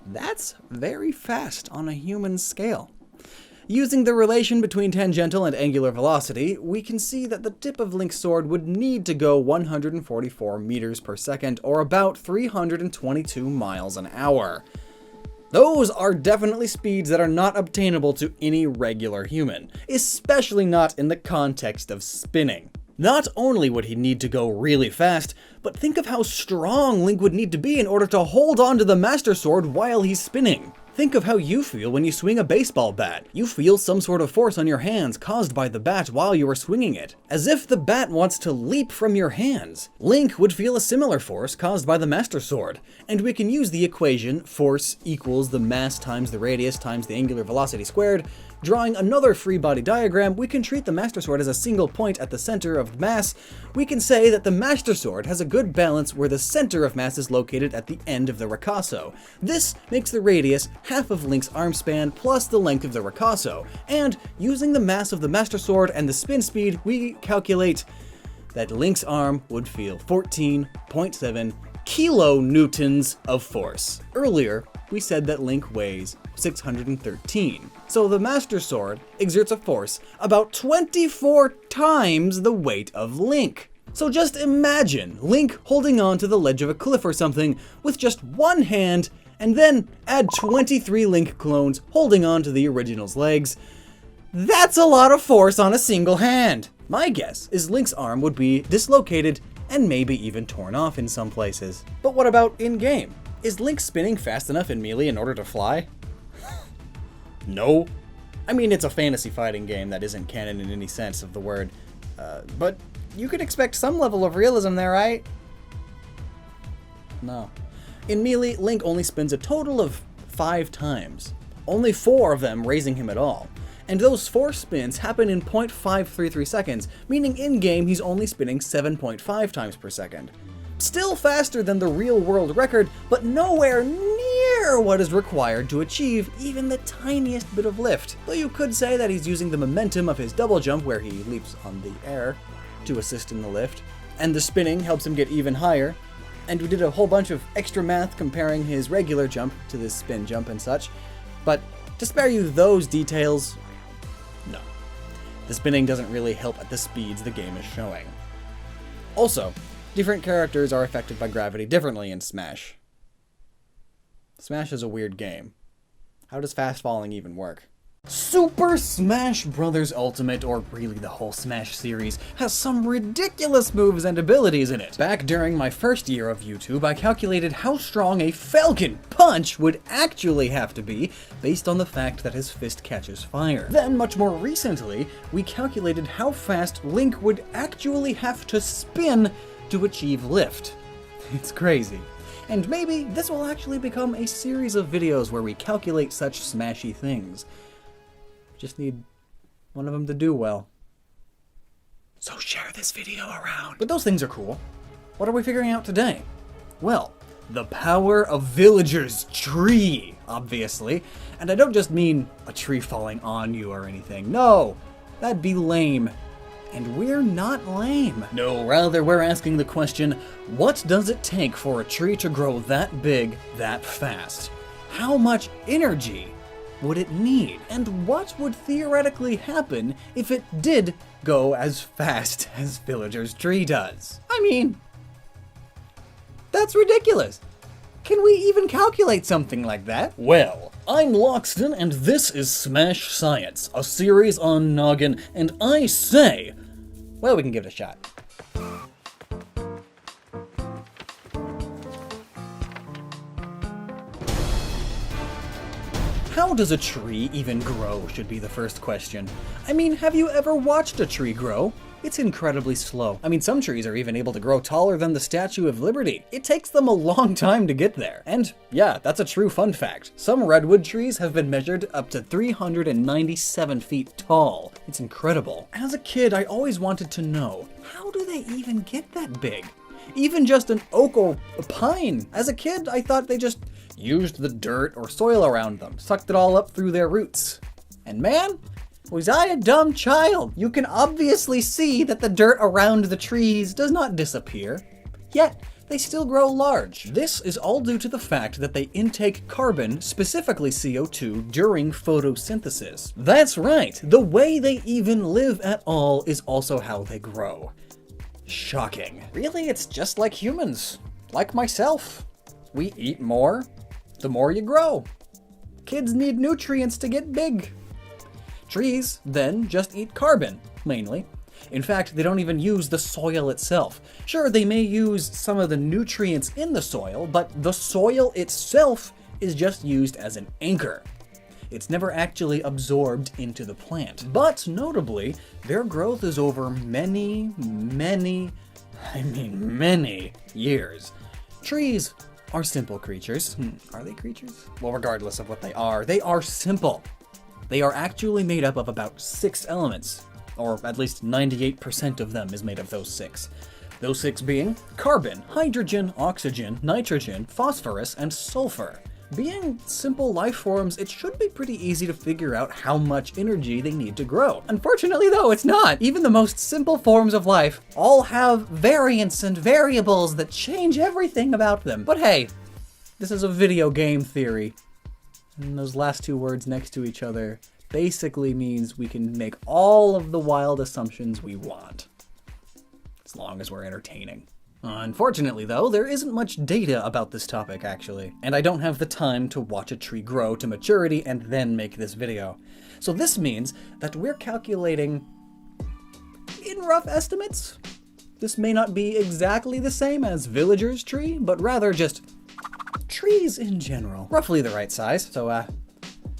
That's very fast on a human scale. Using the relation between tangential and angular velocity, we can see that the tip of Link's sword would need to go 144 meters per second, or about 322 miles an hour. Those are definitely speeds that are not obtainable to any regular human, especially not in the context of spinning. Not only would he need to go really fast, but think of how strong Link would need to be in order to hold on to the Master Sword while he's spinning. Think of how you feel when you swing a baseball bat. You feel some sort of force on your hands caused by the bat while you are swinging it, as if the bat wants to leap from your hands. Link would feel a similar force caused by the Master Sword, and we can use the equation force equals the mass times the radius times the angular velocity squared Drawing another free body diagram, we can treat the Master Sword as a single point at the center of mass. We can say that the Master Sword has a good balance where the center of mass is located at the end of the ricasso. This makes the radius half of Link's arm span plus the length of the ricasso. And using the mass of the Master Sword and the spin speed, we calculate that Link's arm would feel 14.7 kilonewtons of force. Earlier, we said that Link weighs 613. So the Master Sword exerts a force about 24 times the weight of Link. So just imagine Link holding on to the ledge of a cliff or something with just one hand, and then add 23 Link clones holding on to the original's legs. That's a lot of force on a single hand. My guess is Link's arm would be dislocated and maybe even torn off in some places. But what about in-game? Is Link spinning fast enough in Melee in order to fly? No. I mean, it's a fantasy fighting game that isn't canon in any sense of the word. But you could expect some level of realism there, right? No. In Melee, Link only spins a total of 5 times. Only 4 of them raising him at all. And those 4 spins happen in 0.533 seconds, meaning in-game he's only spinning 7.5 times per second. Still faster than the real-world record, but nowhere near what is required to achieve even the tiniest bit of lift. Though you could say that he's using the momentum of his double jump where he leaps on the air to assist in the lift, and the spinning helps him get even higher, and we did a whole bunch of extra math comparing his regular jump to this spin jump and such, but to spare you those details, no. The spinning doesn't really help at the speeds the game is showing. Also, different characters are affected by gravity differently in Smash. Smash is a weird game. How does fast falling even work? Super Smash Bros. Ultimate, or really the whole Smash series, has some ridiculous moves and abilities in it. Back during my first year of YouTube, I calculated how strong a Falcon Punch would actually have to be, based on the fact that his fist catches fire. Then, much more recently, we calculated how fast Link would actually have to spin to achieve lift. It's crazy. And maybe this will actually become a series of videos where we calculate such smashy things. Just need one of them to do well. So share this video around. But those things are cool. What are we figuring out today? Well, the power of Villager's tree, obviously. And I don't just mean a tree falling on you or anything. No, that'd be lame. And we're not lame. No, rather we're asking the question, what does it take for a tree to grow that big, that fast? How much energy would it need? And what would theoretically happen if it did go as fast as Villager's tree does? I mean, that's ridiculous. Can we even calculate something like that? Well, I'm Lockstin, and this is Smash Science, a series on Noggin, and I say, well, we can give it a shot. How does a tree even grow, should be the first question. I mean, have you ever watched a tree grow? It's incredibly slow. I mean, some trees are even able to grow taller than the Statue of Liberty. It takes them a long time to get there. And yeah, that's a true fun fact. Some redwood trees have been measured up to 397 feet tall. It's incredible. As a kid, I always wanted to know, how do they even get that big? Even just an oak or a pine. As a kid, I thought they just used the dirt or soil around them, sucked it all up through their roots. And man, was I a dumb child? You can obviously see that the dirt around the trees does not disappear, yet they still grow large. This is all due to the fact that they intake carbon, specifically CO2, during photosynthesis. That's right, the way they even live at all is also how they grow. Shocking. Really, it's just like humans. Like myself. We eat more, the more you grow. Kids need nutrients to get big. Trees then just eat carbon, mainly. In fact, they don't even use the soil itself. Sure, they may use some of the nutrients in the soil, but the soil itself is just used as an anchor. It's never actually absorbed into the plant. But notably, their growth is over many years. Trees are simple creatures. Are they creatures? Well, regardless of what they are simple. they are actually made up of about 6 elements, or at least 98% of them is made of those 6. Those 6 being carbon, hydrogen, oxygen, nitrogen, phosphorus, and sulfur. Being simple life forms, it should be pretty easy to figure out how much energy they need to grow. Unfortunately though, it's not. Even the most simple forms of life all have variants and variables that change everything about them. But hey, this is a video game theory. And those last 2 words next to each other basically means we can make all of the wild assumptions we want. As long as we're entertaining. Unfortunately though, there isn't much data about this topic actually, and I don't have the time to watch a tree grow to maturity and then make this video. So this means that we're calculating in rough estimates. This may not be exactly the same as villagers' tree, but rather just trees in general. Roughly the right size, so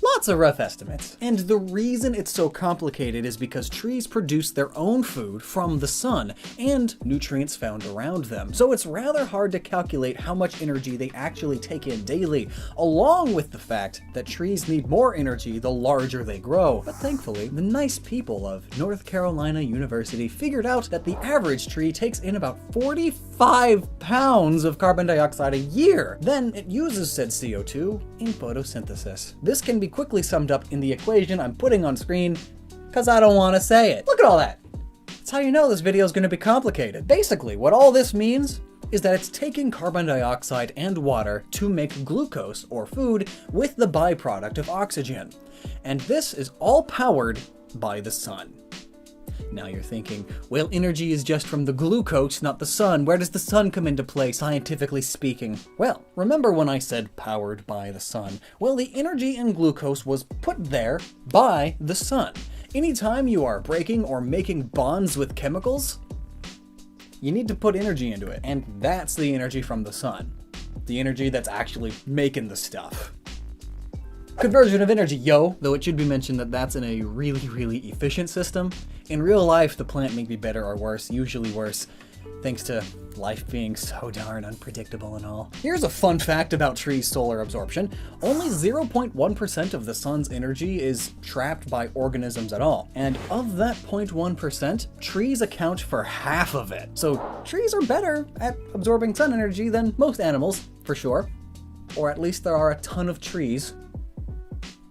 lots of rough estimates. And the reason it's so complicated is because trees produce their own food from the sun and nutrients found around them. So it's rather hard to calculate how much energy they actually take in daily, along with the fact that trees need more energy the larger they grow. But thankfully, the nice people of North Carolina University figured out that the average tree takes in about 45 pounds of carbon dioxide a year. Then it uses said CO2 in photosynthesis. This can be quickly summed up in the equation I'm putting on screen, because I don't want to say it. Look at all that. That's how you know this video is going to be complicated. Basically, what all this means is that it's taking carbon dioxide and water to make glucose, or food, with the byproduct of oxygen. And this is all powered by the sun. Now you're thinking, well, energy is just from the glucose, not the sun. Where does the sun come into play, scientifically speaking? Well, remember when I said powered by the sun? Well, the energy in glucose was put there by the sun. Anytime you are breaking or making bonds with chemicals, you need to put energy into it. And that's the energy from the sun. The energy that's actually making the stuff. Conversion of energy, yo! Though it should be mentioned that that's in a really, really efficient system. In real life, the plant may be better or worse, usually worse, thanks to life being so darn unpredictable and all. Here's a fun fact about trees' solar absorption. Only 0.1% of the sun's energy is trapped by organisms at all. And of that 0.1%, trees account for half of it. So trees are better at absorbing sun energy than most animals, for sure. Or at least there are a ton of trees.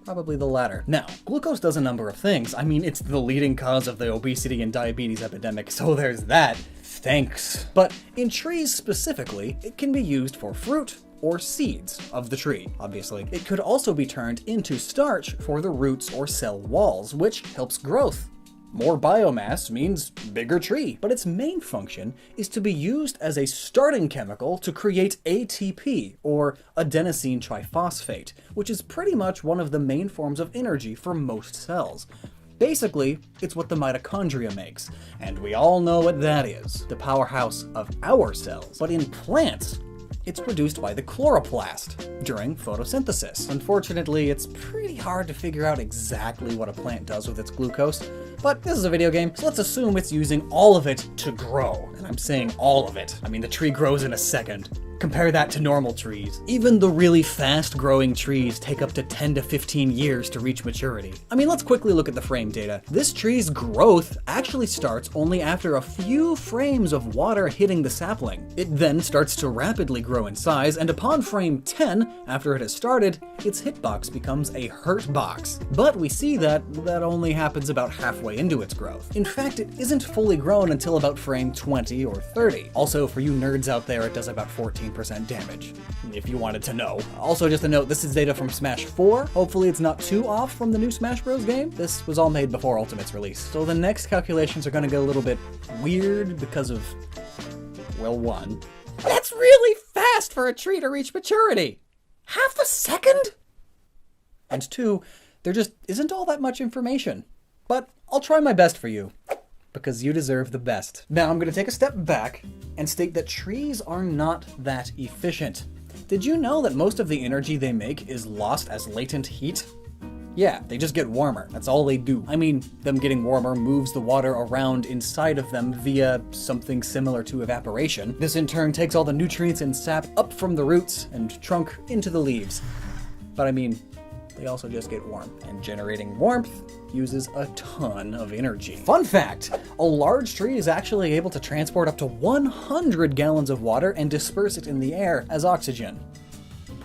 Probably the latter. Now, glucose does a number of things. I mean, it's the leading cause of the obesity and diabetes epidemic, so there's that. Thanks. But in trees specifically, it can be used for fruit or seeds of the tree, obviously. It could also be turned into starch for the roots or cell walls, which helps growth. More biomass means bigger tree, but its main function is to be used as a starting chemical to create ATP, or adenosine triphosphate, which is pretty much one of the main forms of energy for most cells. Basically, it's what the mitochondria makes, and we all know what that is, the powerhouse of our cells. But in plants, it's produced by the chloroplast during photosynthesis. Unfortunately, it's pretty hard to figure out exactly what a plant does with its glucose, but this is a video game, so let's assume it's using all of it to grow. And I'm saying all of it. I mean, the tree grows in a second. Compare that to normal trees. Even the really fast-growing trees take up to 10 to 15 years to reach maturity. I mean, let's quickly look at the frame data. This tree's growth actually starts only after a few frames of water hitting the sapling. It then starts to rapidly grow in size, and upon frame 10, after it has started, its hitbox becomes a hurt box. But we see that only happens about halfway into its growth. In fact, it isn't fully grown until about frame 20 or 30. Also, for you nerds out there, it does about 14% damage, if you wanted to know. Also, just a note, this is data from Smash 4. Hopefully it's not too off from the new Smash Bros. Game. This was all made before Ultimate's release. So the next calculations are going to get a little bit weird because of, well, one, that's really fast for a tree to reach maturity! Half a second? And two, there just isn't all that much information. But I'll try my best for you, because you deserve the best. Now I'm going to take a step back and state that trees are not that efficient. Did you know that most of the energy they make is lost as latent heat? Yeah, they just get warmer. That's all they do. I mean, them getting warmer moves the water around inside of them via something similar to evaporation. This in turn takes all the nutrients and sap up from the roots and trunk into the leaves. But I mean, they also just get warm. And generating warmth uses a ton of energy. Fun fact, a large tree is actually able to transport up to 100 gallons of water and disperse it in the air as oxygen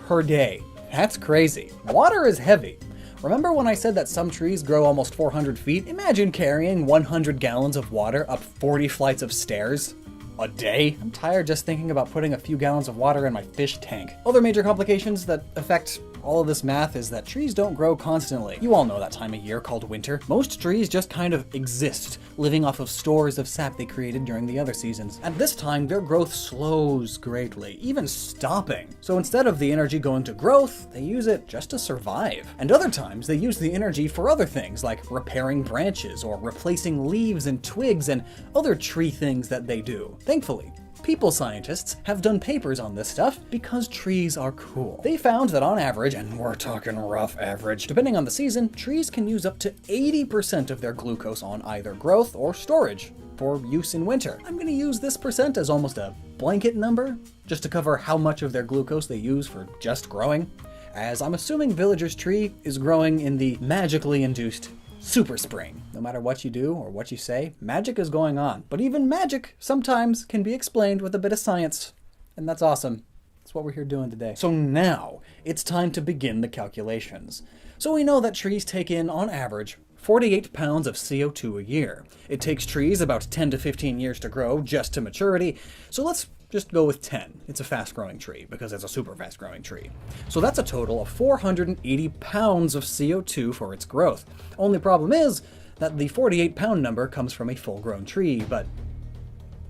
per day. That's crazy. Water is heavy. Remember when I said that some trees grow almost 400 feet? Imagine carrying 100 gallons of water up 40 flights of stairs a day. I'm tired just thinking about putting a few gallons of water in my fish tank. Other major complications that affect all of this math is that trees don't grow constantly. You all know that time of year called winter. Most trees just kind of exist, living off of stores of sap they created during the other seasons. At this time, their growth slows greatly, even stopping. So instead of the energy going to growth, they use it just to survive. And other times, they use the energy for other things, like repairing branches or replacing leaves and twigs and other tree things that they do. Thankfully, people scientists have done papers on this stuff because trees are cool. They found that on average, and we're talking rough average, depending on the season, trees can use up to 80% of their glucose on either growth or storage for use in winter. I'm gonna use this percent as almost a blanket number, just to cover how much of their glucose they use for just growing, as I'm assuming Villager's tree is growing in the magically induced super spring. No matter what you do or what you say, magic is going on. But even magic sometimes can be explained with a bit of science. And that's awesome. That's what we're here doing today. So now, it's time to begin the calculations. So we know that trees take in, on average, 48 pounds of CO2 a year. It takes trees about 10 to 15 years to grow, just to maturity. So let's just go with 10. It's a fast-growing tree, because it's a super fast-growing tree. So that's a total of 480 pounds of CO2 for its growth. Only problem is that the 48-pound number comes from a full-grown tree, but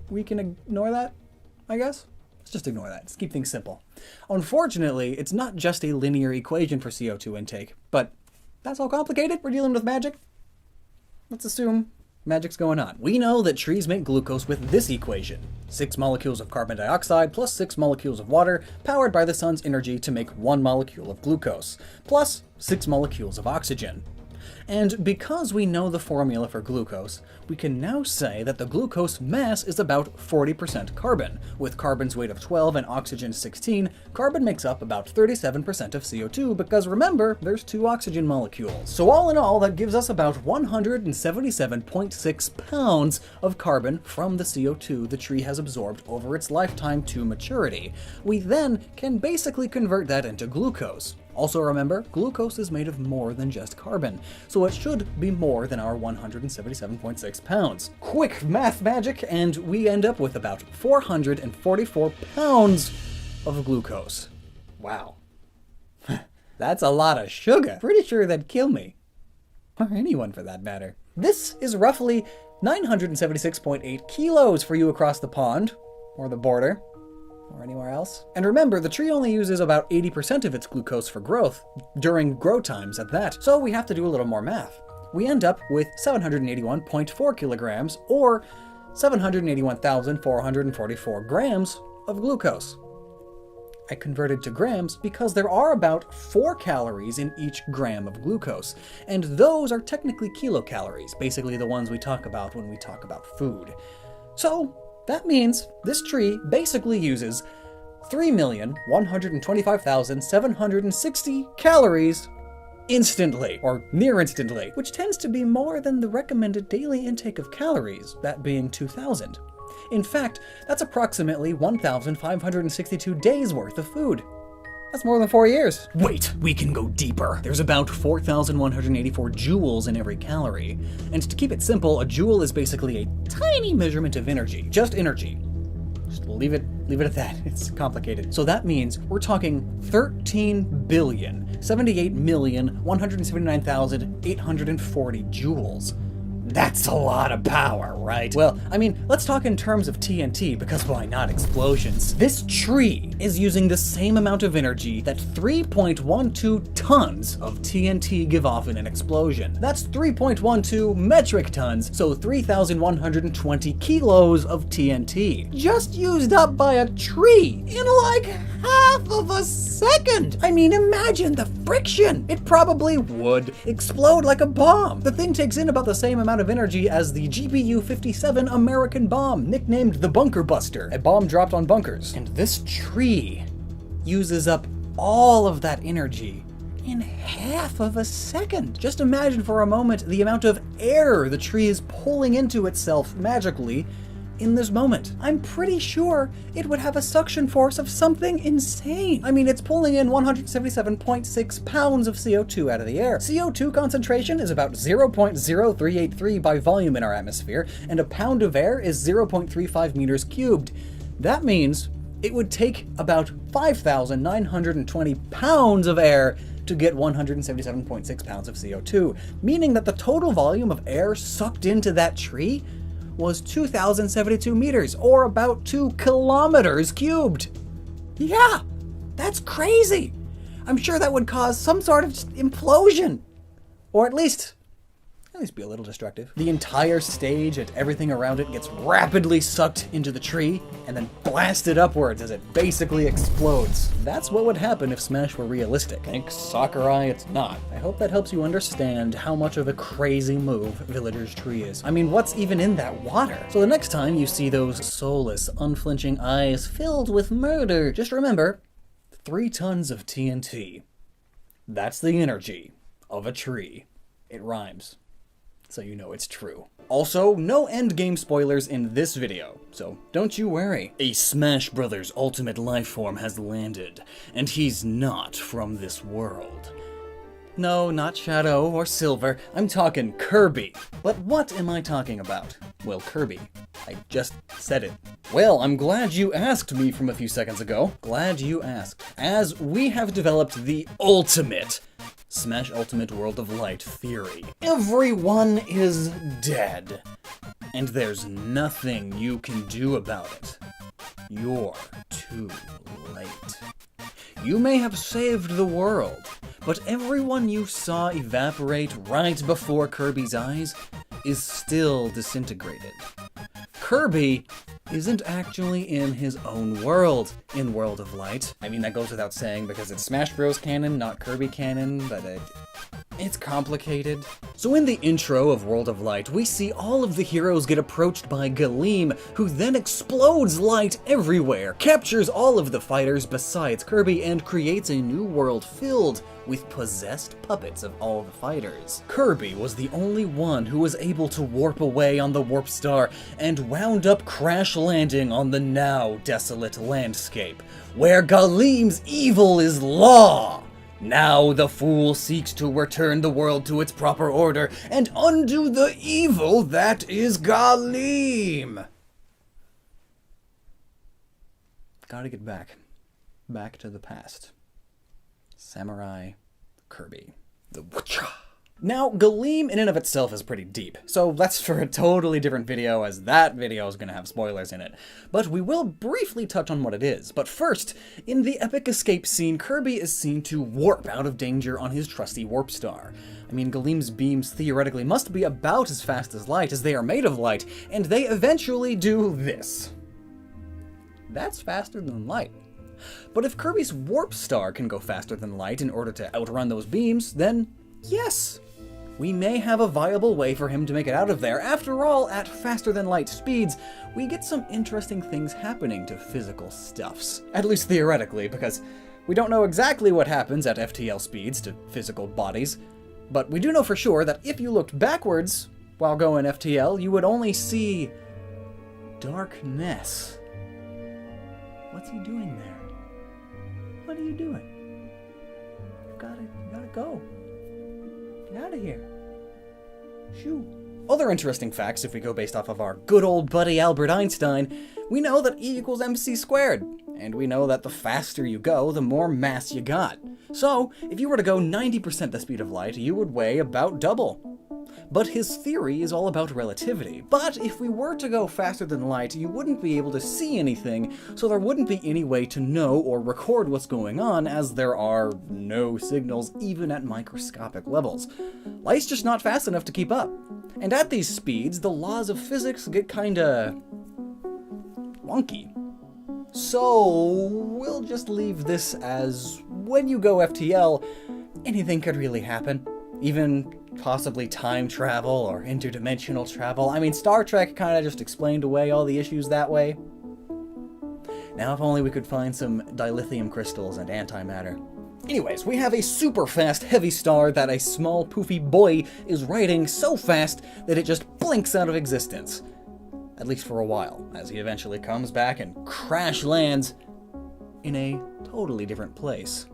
we can ignore that, I guess? Let's just ignore that. Let's keep things simple. Unfortunately, it's not just a linear equation for CO2 intake, but that's all complicated. We're dealing with magic. Let's assume magic's going on. We know that trees make glucose with this equation. 6 molecules of carbon dioxide plus 6 molecules of water powered by the sun's energy to make 1 molecule of glucose, plus 6 molecules of oxygen. And because we know the formula for glucose, we can now say that the glucose mass is about 40% carbon. With carbon's weight of 12 and oxygen 16, carbon makes up about 37% of CO2 because remember, there's 2 oxygen molecules. So all in all, that gives us about 177.6 pounds of carbon from the CO2 the tree has absorbed over its lifetime to maturity. We then can basically convert that into glucose. Also remember, glucose is made of more than just carbon, so it should be more than our 177.6 pounds. Quick math magic, and we end up with about 444 pounds of glucose. Wow. That's a lot of sugar. Pretty sure that'd kill me. Or anyone for that matter. This is roughly 976.8 kilos for you across the pond, or the border, or anywhere else. And remember, the tree only uses about 80% of its glucose for growth, during grow times at that, so we have to do a little more math. We end up with 781.4 kilograms, or 781,444 grams of glucose. I converted to grams because there are about 4 calories in each gram of glucose, and those are technically kilocalories, basically the ones we talk about when we talk about food. So, that means this tree basically uses 3,125,760 calories instantly, or near instantly, which tends to be more than the recommended daily intake of calories, that being 2,000. In fact, that's approximately 1,562 days worth of food. That's more than 4 years. Wait, we can go deeper. There's about 4,184 joules in every calorie. And to keep it simple, a joule is basically a tiny measurement of energy. Just energy. Just leave it at that. It's complicated. So that means we're talking 13,78,179,840 joules. That's a lot of power, right? Well, I mean, let's talk in terms of TNT, because why not explosions? This tree is using the same amount of energy that 3.12 tons of TNT give off in an explosion. That's 3.12 metric tons, so 3,120 kilos of TNT. Just used up by a tree in like half of a second! I mean, imagine the friction! It probably would explode like a bomb. The thing takes in about the same amount of energy as the GBU-57 American bomb, nicknamed the Bunker Buster, a bomb dropped on bunkers. And this tree uses up all of that energy in half of a second. Just imagine for a moment the amount of air the tree is pulling into itself magically in this moment. I'm pretty sure it would have a suction force of something insane. I mean, it's pulling in 177.6 pounds of CO2 out of the air. CO2 concentration is about 0.0383 by volume in our atmosphere, and a pound of air is 0.35 meters cubed. That means it would take about 5,920 pounds of air to get 177.6 pounds of CO2, meaning that the total volume of air sucked into that tree was 2,072 meters, or about 2 kilometers cubed. Yeah, that's crazy. I'm sure that would cause some sort of implosion, or at least be a little destructive. The entire stage and everything around it gets rapidly sucked into the tree and then blasted upwards as it basically explodes. That's what would happen if Smash were realistic. Thanks, Sakurai, it's not. I hope that helps you understand how much of a crazy move Villager's Tree is. I mean, what's even in that water? So the next time you see those soulless, unflinching eyes filled with murder, just remember, 3 tons of TNT. That's the energy of a tree. It rhymes, so you know it's true. Also, no endgame spoilers in this video, so don't you worry. A Smash Brothers Ultimate Lifeform has landed, and he's not from this world. No, not Shadow or Silver, I'm talking Kirby. But what am I talking about? Well, Kirby. I just said it. Well, I'm glad you asked me from a few seconds ago. Glad you asked. As we have developed the ultimate Smash Ultimate World of Light theory. Everyone is dead, and there's nothing you can do about it. You're too late. You may have saved the world, but everyone you saw evaporate right before Kirby's eyes is still disintegrated. Kirby isn't actually in his own world in World of Light. I mean, that goes without saying because it's Smash Bros. Canon, not Kirby canon, but it's complicated. So in the intro of World of Light, we see all of the heroes get approached by Galeem, who then explodes light everywhere, captures all of the fighters besides Kirby, and creates a new world filled with possessed puppets of all the fighters. Kirby was the only one who was able to warp away on the Warp Star and wound up crash landing on the now desolate landscape, where Galeem's evil is law. Now the fool seeks to return the world to its proper order and undo the evil that is Galeem. Gotta get back to the past. Samurai Kirby. The Witcher. Now, Galeem in and of itself is pretty deep, so that's for a totally different video, as that video is going to have spoilers in it. But we will briefly touch on what it is. But first, in the epic escape scene, Kirby is seen to warp out of danger on his trusty Warp Star. I mean, Galeem's beams theoretically must be about as fast as light, as they are made of light, and they eventually do this. That's faster than light. But if Kirby's Warp Star can go faster than light in order to outrun those beams, then yes, we may have a viable way for him to make it out of there. After all, at faster than light speeds, we get some interesting things happening to physical stuffs. At least theoretically, because we don't know exactly what happens at FTL speeds to physical bodies. But we do know for sure that if you looked backwards while going FTL, you would only see darkness. What's he doing there? What are you doing? You gotta go. Get out of here. Shoo. Other interesting facts, if we go based off of our good old buddy Albert Einstein, we know that E equals mc squared. And we know that the faster you go, the more mass you got. So, if you were to go 90% the speed of light, you would weigh about double. But his theory is all about relativity. But if we were to go faster than light, you wouldn't be able to see anything, so there wouldn't be any way to know or record what's going on, as there are no signals even at microscopic levels. Light's just not fast enough to keep up. And at these speeds, the laws of physics get kinda wonky. So we'll just leave this as when you go FTL, anything could really happen. Even possibly time travel or interdimensional travel. I mean, Star Trek kind of just explained away all the issues that way. Now if only we could find some dilithium crystals and antimatter. Anyways, we have a super fast heavy star that a small poofy boy is riding so fast that it just blinks out of existence. At least for a while, as he eventually comes back and crash lands in a totally different place.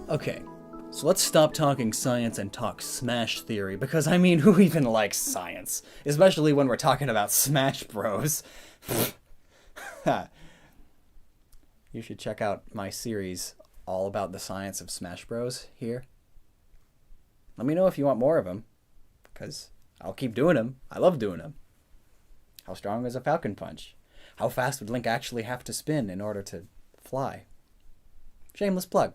Okay, so let's stop talking science and talk Smash theory, because I mean, who even likes science? Especially when we're talking about Smash Bros. You should check out my series all about the science of Smash Bros. Here. Let me know if you want more of them, because I'll keep doing them. I love doing them. How strong is a Falcon Punch? How fast would Link actually have to spin in order to fly? Shameless plug.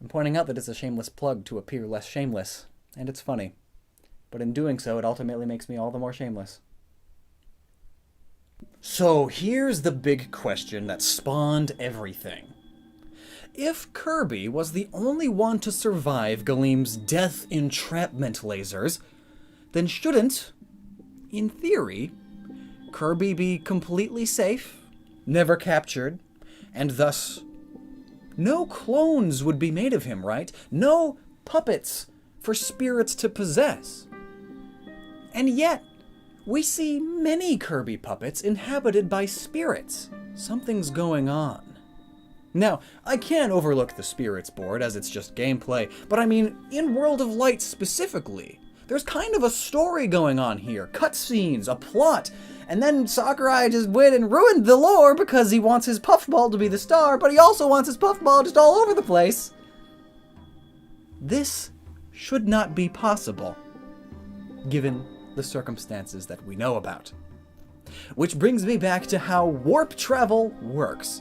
I'm pointing out that it's a shameless plug to appear less shameless, and it's funny. But in doing so, it ultimately makes me all the more shameless. So here's the big question that spawned everything. If Kirby was the only one to survive Galeem's death entrapment lasers, then shouldn't, in theory, Kirby be completely safe, never captured, and thus no clones would be made of him, right? No puppets for spirits to possess. And yet, we see many Kirby puppets inhabited by spirits. Something's going on. Now, I can't overlook the spirits board as it's just gameplay, but I mean, in World of Light specifically, there's kind of a story going on here, cutscenes, a plot, and then Sakurai just went and ruined the lore because he wants his Puffball to be the star, but he also wants his Puffball just all over the place. This should not be possible, given the circumstances that we know about. Which brings me back to how warp travel works.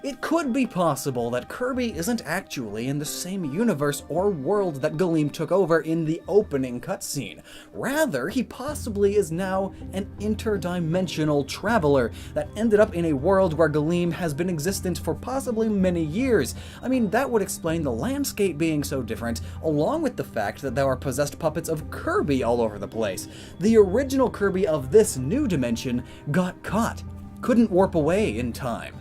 It could be possible that Kirby isn't actually in the same universe or world that Galeem took over in the opening cutscene. Rather, he possibly is now an interdimensional traveler that ended up in a world where Galeem has been existent for possibly many years. I mean, that would explain the landscape being so different, along with the fact that there are possessed puppets of Kirby all over the place. The original Kirby of this new dimension got caught, couldn't warp away in time.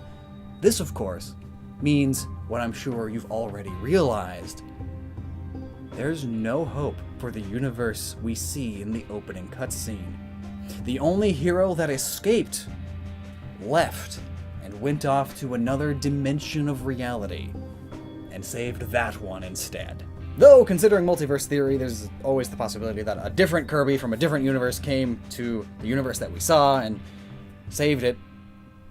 This, of course, means what I'm sure you've already realized. There's no hope for the universe we see in the opening cutscene. The only hero that escaped left and went off to another dimension of reality and saved that one instead. Though, considering multiverse theory, there's always the possibility that a different Kirby from a different universe came to the universe that we saw and saved it.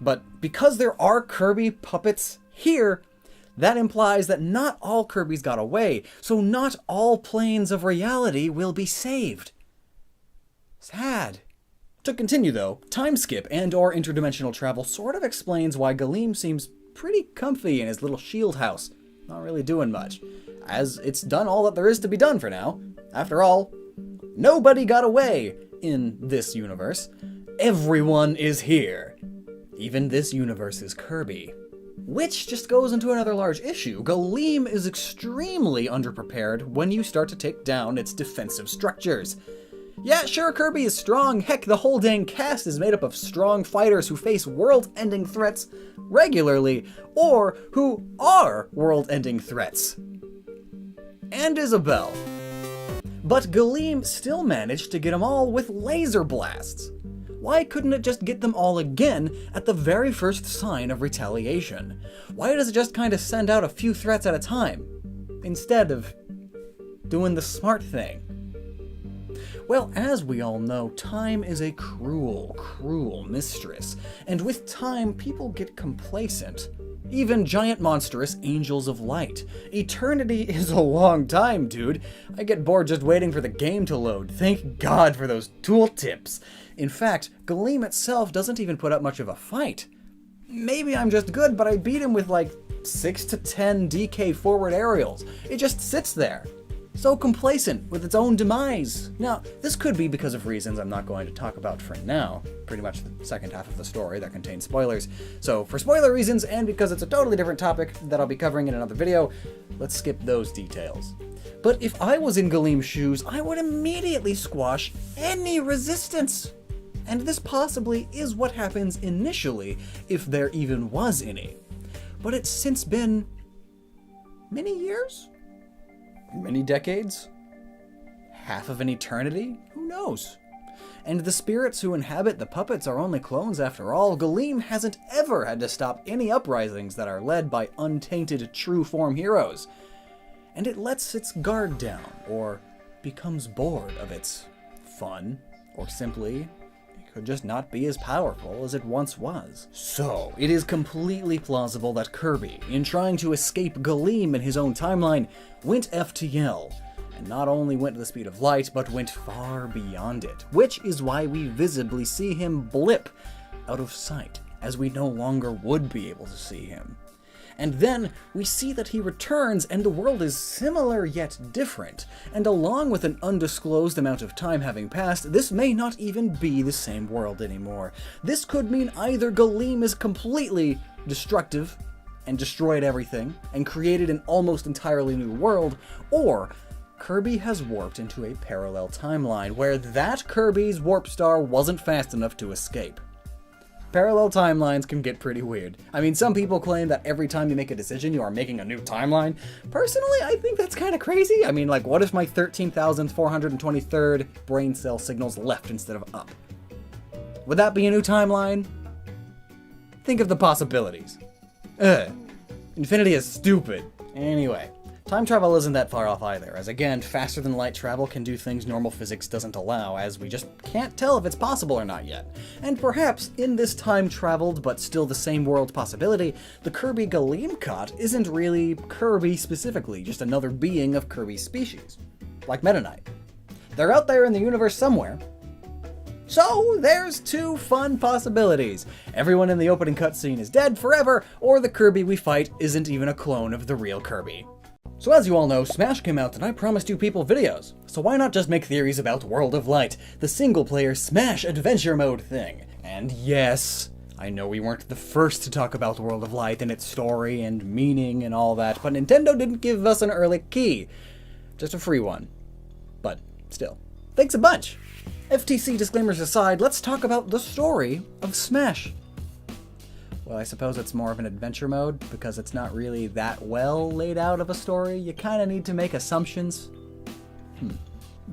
But because there are Kirby puppets here, that implies that not all Kirbys got away, so not all planes of reality will be saved. Sad. To continue though, time skip and or interdimensional travel sort of explains why Galeem seems pretty comfy in his little shield house, not really doing much, as it's done all that there is to be done for now. After all, nobody got away in this universe. Everyone is here. Even this universe's Kirby. Which just goes into another large issue. Galeem is extremely underprepared when you start to take down its defensive structures. Yeah, sure, Kirby is strong. Heck, the whole dang cast is made up of strong fighters who face world-ending threats regularly, or who are world-ending threats. And Isabelle. But Galeem still managed to get them all with laser blasts. Why couldn't it just get them all again at the very first sign of retaliation? Why does it just kind of send out a few threats at a time, instead of doing the smart thing? Well, as we all know, time is a cruel, cruel mistress, and with time, people get complacent. Even giant monstrous angels of light. Eternity is a long time, dude. I get bored just waiting for the game to load. Thank God for those tooltips. In fact, Galeem itself doesn't even put up much of a fight. Maybe I'm just good, but I beat him with like 6 to 10 DK forward aerials. It just sits there. So complacent with its own demise. Now, this could be because of reasons I'm not going to talk about for now. Pretty much the second half of the story that contains spoilers. So for spoiler reasons, and because it's a totally different topic that I'll be covering in another video, let's skip those details. But if I was in Galeem's shoes, I would immediately squash any resistance. And this possibly is what happens initially, if there even was any. But it's since been Many years? Many decades? Half of an eternity? Who knows? And the spirits who inhabit the puppets are only clones after all. Galeem hasn't ever had to stop any uprisings that are led by untainted true-form heroes. And it lets its guard down, or becomes bored of its fun, or simply it could just not be as powerful as it once was. So, it is completely plausible that Kirby, in trying to escape Galeem in his own timeline, went FTL, and not only went to the speed of light, but went far beyond it, which is why we visibly see him blip out of sight, as we no longer would be able to see him. And then we see that he returns and the world is similar yet different, and along with an undisclosed amount of time having passed, this may not even be the same world anymore. This could mean either Galeem is completely destructive and destroyed everything and created an almost entirely new world, or Kirby has warped into a parallel timeline where that Kirby's warp star wasn't fast enough to escape. Parallel timelines can get pretty weird. I mean, some people claim that every time you make a decision, you are making a new timeline. Personally, I think that's kind of crazy. I mean, like, what if my 13,423rd brain cell signals left instead of up? Would that be a new timeline? Think of the possibilities. Infinity is stupid. Anyway. Time travel isn't that far off either, as again, faster than light travel can do things normal physics doesn't allow, as we just can't tell if it's possible or not yet. And perhaps, in this time-traveled but still the same world possibility, the Kirby Galeem caught isn't really Kirby specifically, just another being of Kirby's species. Like Meta Knight. They're out there in the universe somewhere. So, there's two fun possibilities. Everyone in the opening cutscene is dead forever, or the Kirby we fight isn't even a clone of the real Kirby. So as you all know, Smash came out and I promised you people videos. So why not just make theories about World of Light, the single-player Smash adventure mode thing? And yes, I know we weren't the first to talk about World of Light and its story and meaning and all that, but Nintendo didn't give us an early key. Just a free one. But still, thanks a bunch! FTC disclaimers aside, let's talk about the story of Smash. Well, I suppose it's more of an adventure mode, because it's not really that well laid out of a story. You kind of need to make assumptions.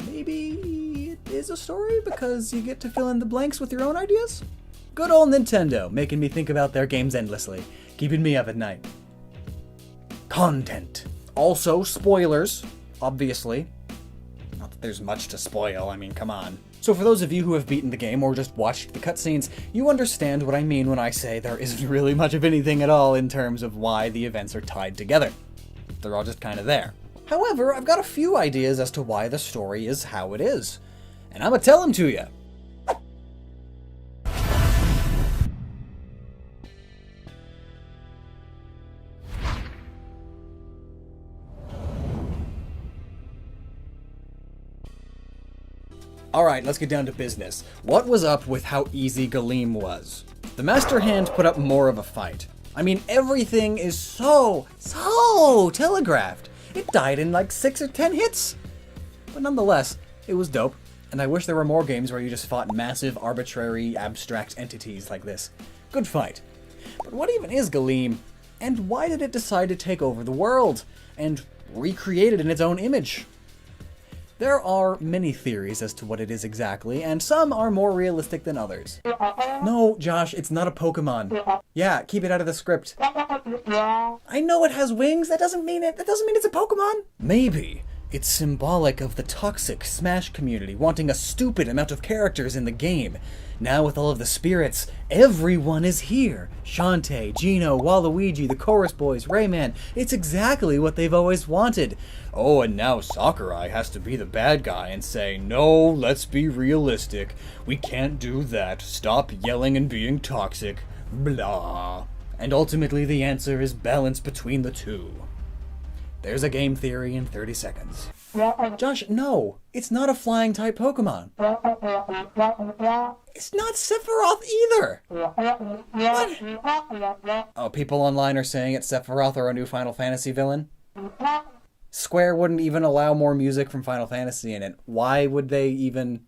Maybe it is a story, because you get to fill in the blanks with your own ideas? Good old Nintendo, making me think about their games endlessly, keeping me up at night. Content. Also, spoilers, obviously. Not that there's much to spoil, I mean, come on. So for those of you who have beaten the game or just watched the cutscenes, you understand what I mean when I say there isn't really much of anything at all in terms of why the events are tied together. They're all just kind of there. However, I've got a few ideas as to why the story is how it is. And I'm gonna tell them to you. Alright, let's get down to business. What was up with how easy Galeem was? The Master Hand put up more of a fight. I mean, everything is so telegraphed. It died in like 6 or 10 hits. But nonetheless, it was dope, and I wish there were more games where you just fought massive, arbitrary, abstract entities like this. Good fight. But what even is Galeem? And why did it decide to take over the world? And recreate it in its own image? There are many theories as to what it is exactly, and some are more realistic than others. No, Josh, it's not a Pokemon. Yeah, keep it out of the script. I know it has wings, that doesn't mean it's a Pokemon. Maybe it's symbolic of the toxic Smash community wanting a stupid amount of characters in the game. Now with all of the spirits, everyone is here. Shantae, Geno, Waluigi, the Chorus Boys, Rayman. It's exactly what they've always wanted. Oh, and now Sakurai has to be the bad guy and say, no, let's be realistic. We can't do that. Stop yelling and being toxic. Blah. And ultimately the answer is balance between the two. There's a game theory in 30 seconds. Josh, no. It's not a flying type Pokemon. It's not Sephiroth either. What? Oh, people online are saying it's Sephiroth or a new Final Fantasy villain? Square wouldn't even allow more music from Final Fantasy in it. Why would they even...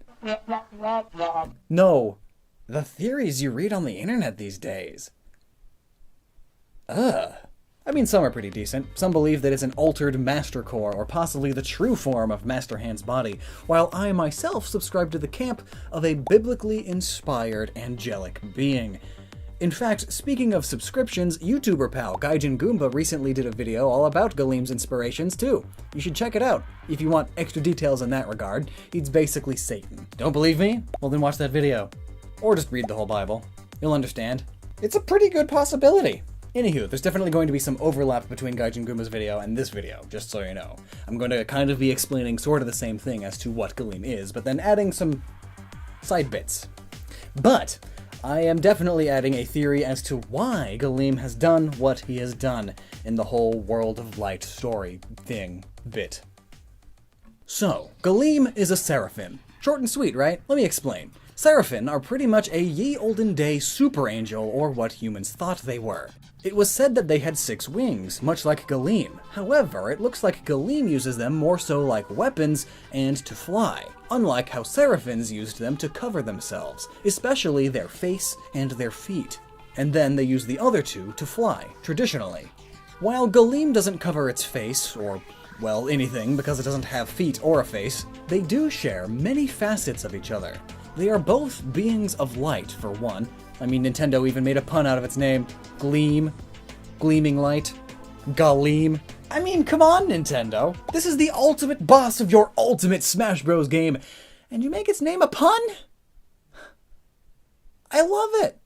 No. The theories you read on the internet these days. Ugh. I mean, some are pretty decent. Some believe that it's an altered Master Core, or possibly the true form of Master Hand's body, while I myself subscribe to the camp of a biblically inspired angelic being. In fact, speaking of subscriptions, YouTuber pal Gaijin Goomba recently did a video all about Galeem's inspirations too. You should check it out if you want extra details in that regard. He's basically Satan. Don't believe me? Well then watch that video. Or just read the whole Bible. You'll understand. It's a pretty good possibility. Anywho, there's definitely going to be some overlap between Gaijin Goomba's video and this video, just so you know. I'm going to kind of be explaining sort of the same thing as to what Galeem is, but then adding some side bits. But I am definitely adding a theory as to why Galeem has done what he has done in the whole World of Light story bit. So, Galeem is a Seraphim. Short and sweet, right? Let me explain. Seraphim are pretty much a ye olden day super angel, or what humans thought they were. It was said that they had 6 wings, much like Galeem. However, it looks like Galeem uses them more so like weapons and to fly, unlike how Seraphims used them to cover themselves, especially their face and their feet. And then they use the other 2 to fly, traditionally. While Galeem doesn't cover its face, or well, anything, because it doesn't have feet or a face, they do share many facets of each other. They are both beings of light, for one. I mean, Nintendo even made a pun out of its name. Gleam. Gleaming light. Galeem. I mean, come on, Nintendo. This is the ultimate boss of your ultimate Smash Bros. Game, and you make its name a pun? I love it.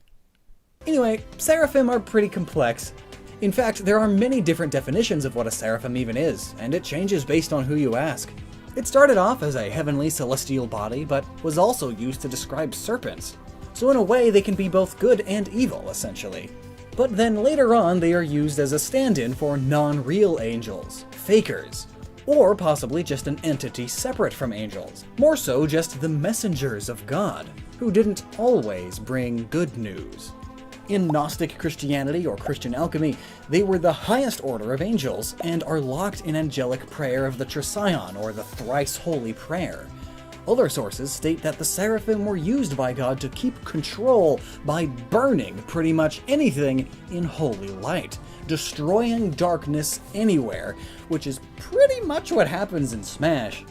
Anyway, Seraphim are pretty complex. In fact, there are many different definitions of what a Seraphim even is, and it changes based on who you ask. It started off as a heavenly celestial body, but was also used to describe serpents. So in a way, they can be both good and evil, essentially. But then later on, they are used as a stand-in for non-real angels, fakers, or possibly just an entity separate from angels. More so, just the messengers of God, who didn't always bring good news. In Gnostic Christianity, or Christian alchemy, they were the highest order of angels, and are locked in angelic prayer of the Trision, or the thrice holy prayer. Other sources state that the Seraphim were used by God to keep control by burning pretty much anything in holy light, destroying darkness anywhere, which is pretty much what happens in Smash.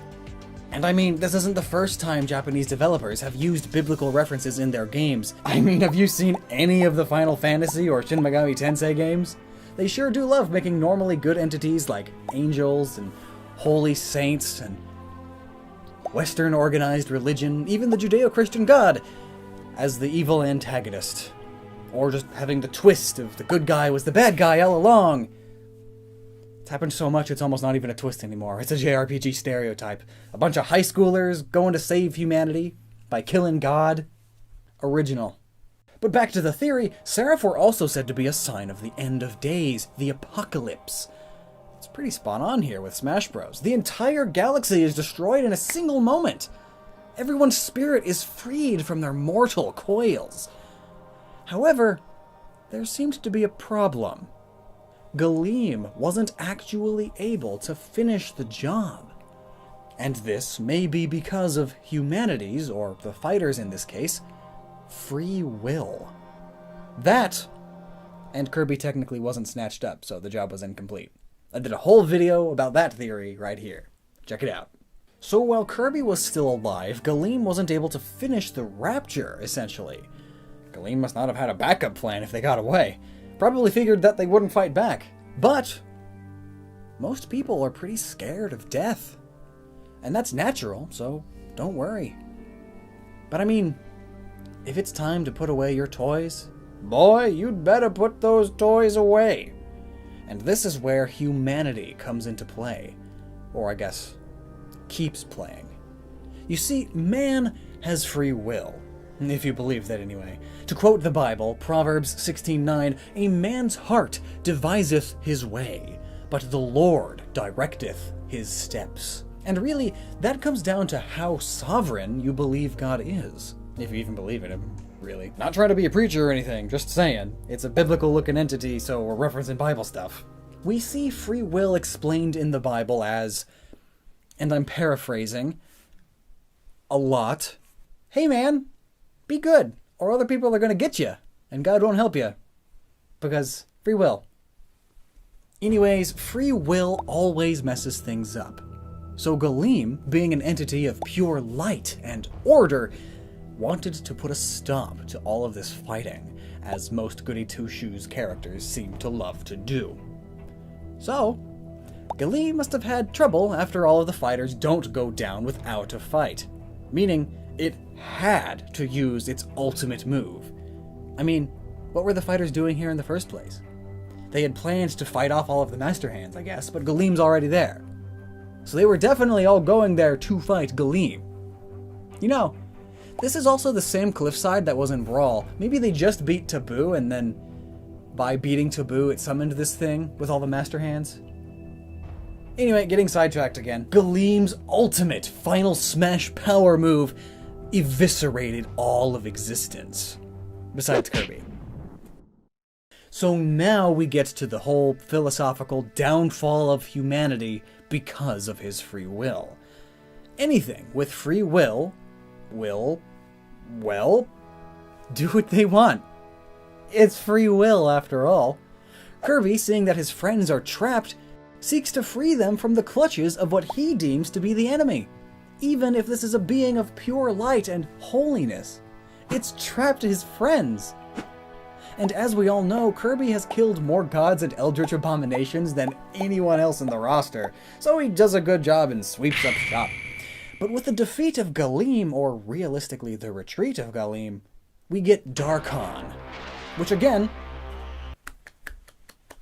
And I mean, this isn't the first time Japanese developers have used biblical references in their games. I mean, have you seen any of the Final Fantasy or Shin Megami Tensei games? They sure do love making normally good entities like angels and holy saints and Western organized religion, even the Judeo-Christian God, as the evil antagonist. Or just having the twist of the good guy was the bad guy all along. It's happened so much it's almost not even a twist anymore. It's a JRPG stereotype. A bunch of high schoolers going to save humanity by killing God. Original. But back to the theory, Seraph were also said to be a sign of the end of days, the apocalypse. It's pretty spot on here with Smash Bros. The entire galaxy is destroyed in a single moment. Everyone's spirit is freed from their mortal coils. However, there seemed to be a problem. Galeem wasn't actually able to finish the job. And this may be because of humanity's, or the fighters in this case, free will. That, and Kirby technically wasn't snatched up, so the job was incomplete. I did a whole video about that theory right here. Check it out. So while Kirby was still alive, Galeem wasn't able to finish the Rapture, essentially. Galeem must not have had a backup plan if they got away. Probably figured that they wouldn't fight back. But most people are pretty scared of death. And that's natural, so don't worry. But I mean, if it's time to put away your toys, boy, you'd better put those toys away. And this is where humanity comes into play. Or I guess, keeps playing. You see, man has free will. If you believe that anyway. To quote the Bible, Proverbs 16:9, "A man's heart deviseth his way, but the Lord directeth his steps." And really, that comes down to how sovereign you believe God is. If you even believe in him, really. Not trying to be a preacher or anything, just saying. It's a biblical-looking entity, so we're referencing Bible stuff. We see free will explained in the Bible as, and I'm paraphrasing, a lot, hey man, be good, or other people are going to get you, and God won't help you. Because free will. Anyways, free will always messes things up. So Galeem, being an entity of pure light and order, wanted to put a stop to all of this fighting, as most Goody Two-Shoes characters seem to love to do. So, Galeem must have had trouble after all of the fighters don't go down without a fight, meaning it had to use its ultimate move. I mean, what were the fighters doing here in the first place? They had planned to fight off all of the Master Hands, I guess, but Galeem's already there. So they were definitely all going there to fight Galeem. You know, this is also the same cliffside that was in Brawl. Maybe they just beat Taboo, and then by beating Taboo, it summoned this thing with all the Master Hands. Anyway, getting sidetracked again. Galeem's ultimate final smash power move eviscerated all of existence. Besides Kirby. So now we get to the whole philosophical downfall of humanity because of his free will. Anything with free will do what they want. It's free will after all. Kirby, seeing that his friends are trapped, seeks to free them from the clutches of what he deems to be the enemy. Even if this is a being of pure light and holiness, it's trapped his friends. And as we all know, Kirby has killed more gods and eldritch abominations than anyone else in the roster, so he does a good job and sweeps up shop. But with the defeat of Galeem, or realistically the retreat of Galeem, we get Darkon. Which again,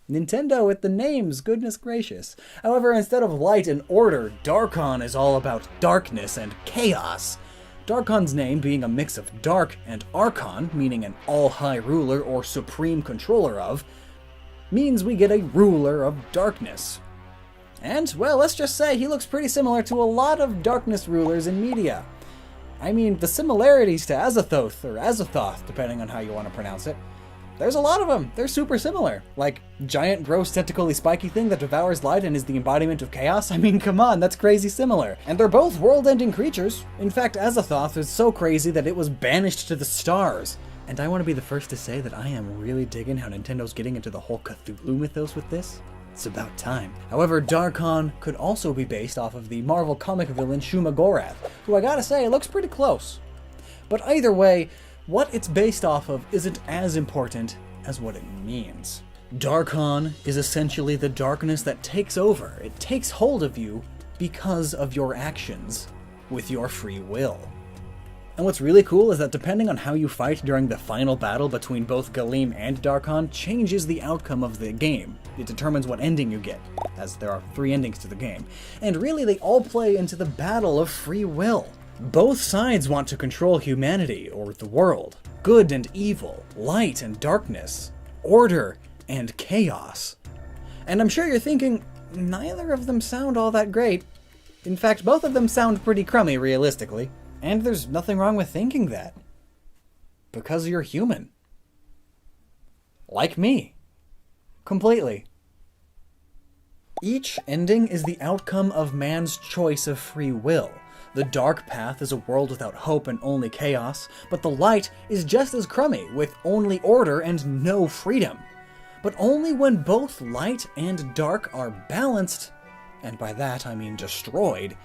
Nintendo with the names, goodness gracious. However, instead of light and order, Darkon is all about darkness and chaos. Darkon's name being a mix of dark and Archon, meaning an all-high ruler or supreme controller of, means we get a ruler of darkness. And, well, let's just say he looks pretty similar to a lot of darkness rulers in media. I mean, the similarities to Azathoth, or Azathoth, depending on how you want to pronounce it, there's a lot of them. They're super similar. Like, giant, gross, tentacly, spiky thing that devours light and is the embodiment of chaos. I mean, come on, that's crazy similar. And they're both world-ending creatures. In fact, Azathoth is so crazy that it was banished to the stars. And I want to be the first to say that I am really digging how Nintendo's getting into the whole Cthulhu mythos with this. It's about time. However, Darkon could also be based off of the Marvel comic villain Shuma Gorath, who I gotta say looks pretty close. But either way, what it's based off of isn't as important as what it means. Darkon is essentially the darkness that takes over. It takes hold of you because of your actions, with your free will. And what's really cool is that depending on how you fight during the final battle between both Galeem and Darkon changes the outcome of the game. It determines what ending you get, as there are 3 endings to the game. And really they all play into the battle of free will. Both sides want to control humanity, or the world. Good and evil, light and darkness, order and chaos. And I'm sure you're thinking, neither of them sound all that great. In fact, both of them sound pretty crummy, realistically. And there's nothing wrong with thinking that. Because you're human. Like me. Completely. Each ending is the outcome of man's choice of free will. The dark path is a world without hope and only chaos, but the light is just as crummy, with only order and no freedom. But only when both light and dark are balanced, and by that I mean destroyed,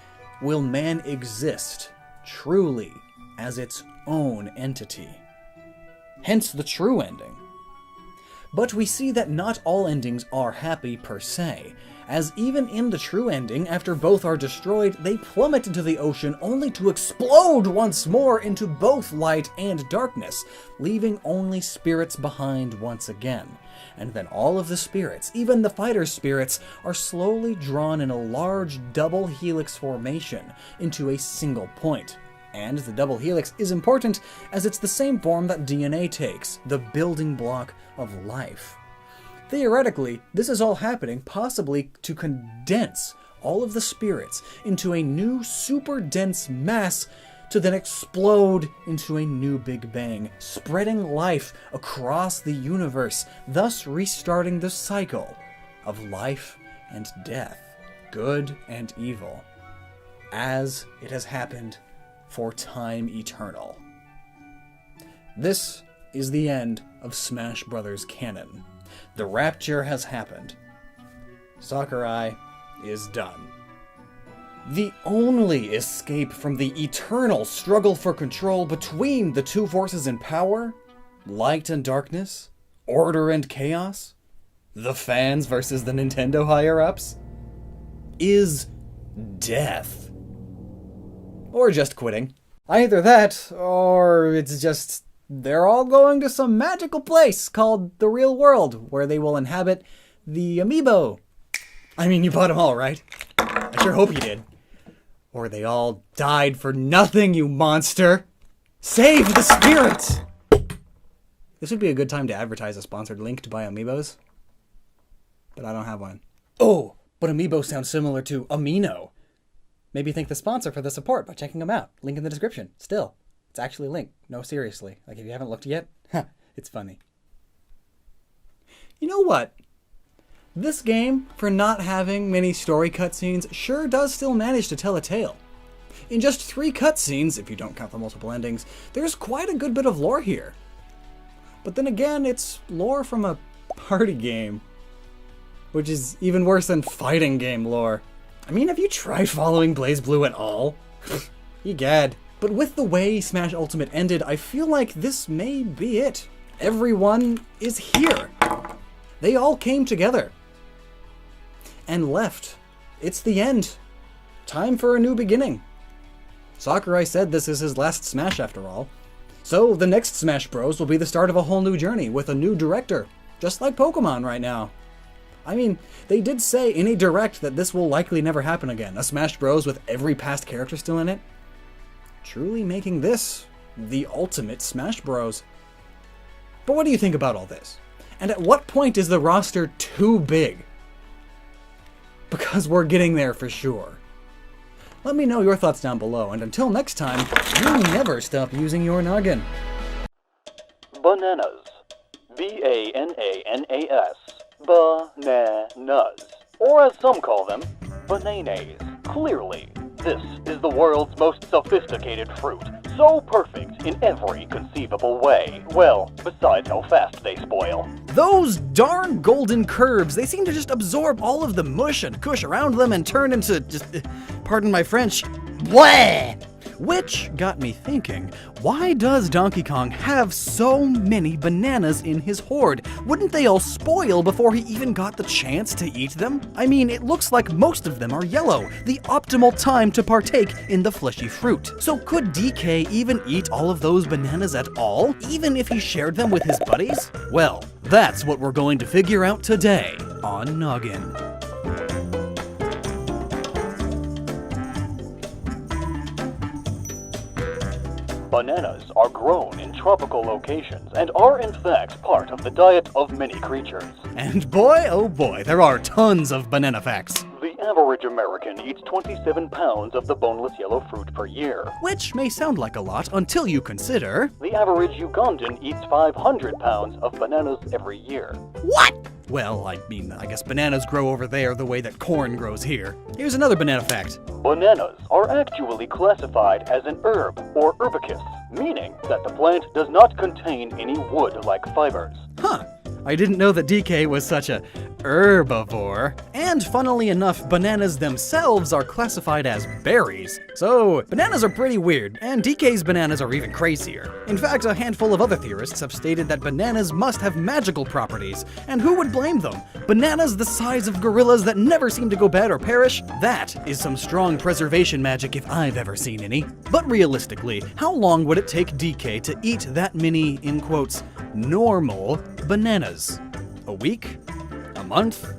will man exist, truly, as its own entity. Hence the true ending. But we see that not all endings are happy per se, as even in the true ending, after both are destroyed, they plummet into the ocean only to explode once more into both light and darkness, leaving only spirits behind once again. And then all of the spirits, even the fighter spirits, are slowly drawn in a large double helix formation into a single point. And the double helix is important as it's the same form that DNA takes, the building block of life. Theoretically, this is all happening possibly to condense all of the spirits into a new super dense mass to then explode into a new Big Bang, spreading life across the universe, thus restarting the cycle of life and death, good and evil, as it has happened for time eternal. This is the end of Smash Bros. Canon. The rapture has happened. Sakurai is done. The only escape from the eternal struggle for control between the two forces in power, light and darkness, order and chaos, the fans versus the Nintendo higher-ups, is death. Or just quitting. Either that, or it's just they're all going to some magical place called the real world, where they will inhabit the amiibo. I mean, you bought them all, right? I sure hope you did. Or they all died for nothing, you monster! Save the spirits! This would be a good time to advertise a sponsored link to buy amiibos. But I don't have one. Oh, but amiibo sounds similar to amino. Maybe thank the sponsor for the support by checking them out. Link in the description. Still, it's actually a link. No, seriously. Like, if you haven't looked yet, it's funny. You know what? This game, for not having many story cutscenes, sure does still manage to tell a tale. In just 3 cutscenes, if you don't count the multiple endings, there's quite a good bit of lore here. But then again, it's lore from a party game, which is even worse than fighting game lore. I mean, have you tried following BlazBlue at all? Egad. But with the way Smash Ultimate ended, I feel like this may be it. Everyone is here. They all came together. And left. It's the end. Time for a new beginning. Sakurai said this is his last Smash after all. So the next Smash Bros will be the start of a whole new journey with a new director. Just like Pokemon right now. I mean, they did say in a direct that this will likely never happen again. A Smash Bros with every past character still in it. Truly making this the ultimate Smash Bros. But what do you think about all this? And at what point is the roster too big? Because we're getting there for sure. Let me know your thoughts down below, and until next time, you never stop using your noggin. Bananas. B-A-N-A-N-A-S. Bananas. Or as some call them, bananas. Clearly, this is the world's most sophisticated fruit. So perfect in every conceivable way. Well, besides how fast they spoil. Those darn golden curbs, they seem to just absorb all of the mush and kush around them and turn into just, pardon my French, bleh! Which got me thinking, why does Donkey Kong have so many bananas in his hoard? Wouldn't they all spoil before he even got the chance to eat them? I mean, it looks like most of them are yellow, the optimal time to partake in the fleshy fruit. So could DK even eat all of those bananas at all, even if he shared them with his buddies? Well, that's what we're going to figure out today on Noggin. Bananas are grown in tropical locations and are in fact part of the diet of many creatures. And boy, oh boy, there are tons of banana facts. The average American eats 27 pounds of the boneless yellow fruit per year. Which may sound like a lot until you consider the average Ugandan eats 500 pounds of bananas every year. What? Well, I mean, I guess bananas grow over there the way that corn grows here. Here's another banana fact. Bananas are actually classified as an herb or herbicous, meaning that the plant does not contain any wood-like fibers. Huh. I didn't know that DK was such a herbivore. And funnily enough, bananas themselves are classified as berries. So, bananas are pretty weird, and DK's bananas are even crazier. In fact, a handful of other theorists have stated that bananas must have magical properties, and who would blame them? Bananas the size of gorillas that never seem to go bad or perish? That is some strong preservation magic if I've ever seen any. But realistically, how long would it take DK to eat that many, in quotes, normal bananas? A week? A month?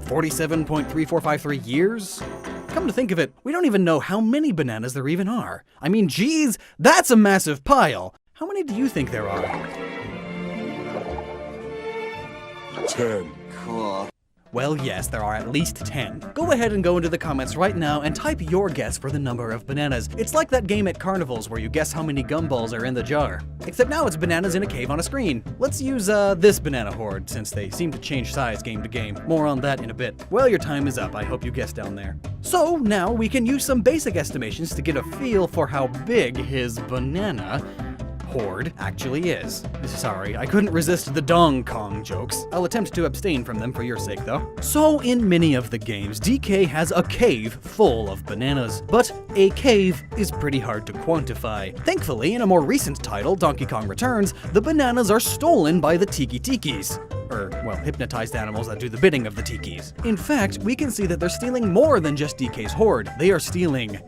47.3453 years? Come to think of it, we don't even know how many bananas there even are. I mean, geez, that's a massive pile. How many do you think there are? 10. Cool. Well, yes, there are at least 10. Go ahead and go into the comments right now and type your guess for the number of bananas. It's like that game at carnivals where you guess how many gumballs are in the jar. Except now it's bananas in a cave on a screen. Let's use this banana horde, since they seem to change size game to game. More on that in a bit. Well, your time is up. I hope you guessed down there. So now we can use some basic estimations to get a feel for how big his banana horde actually is. Sorry, I couldn't resist the Dong Kong jokes. I'll attempt to abstain from them for your sake, though. So, in many of the games, DK has a cave full of bananas, but a cave is pretty hard to quantify. Thankfully, in a more recent title, Donkey Kong Returns, the bananas are stolen by the Tiki Tikis. Hypnotized animals that do the bidding of the Tikis. In fact, we can see that they're stealing more than just DK's horde. They are stealing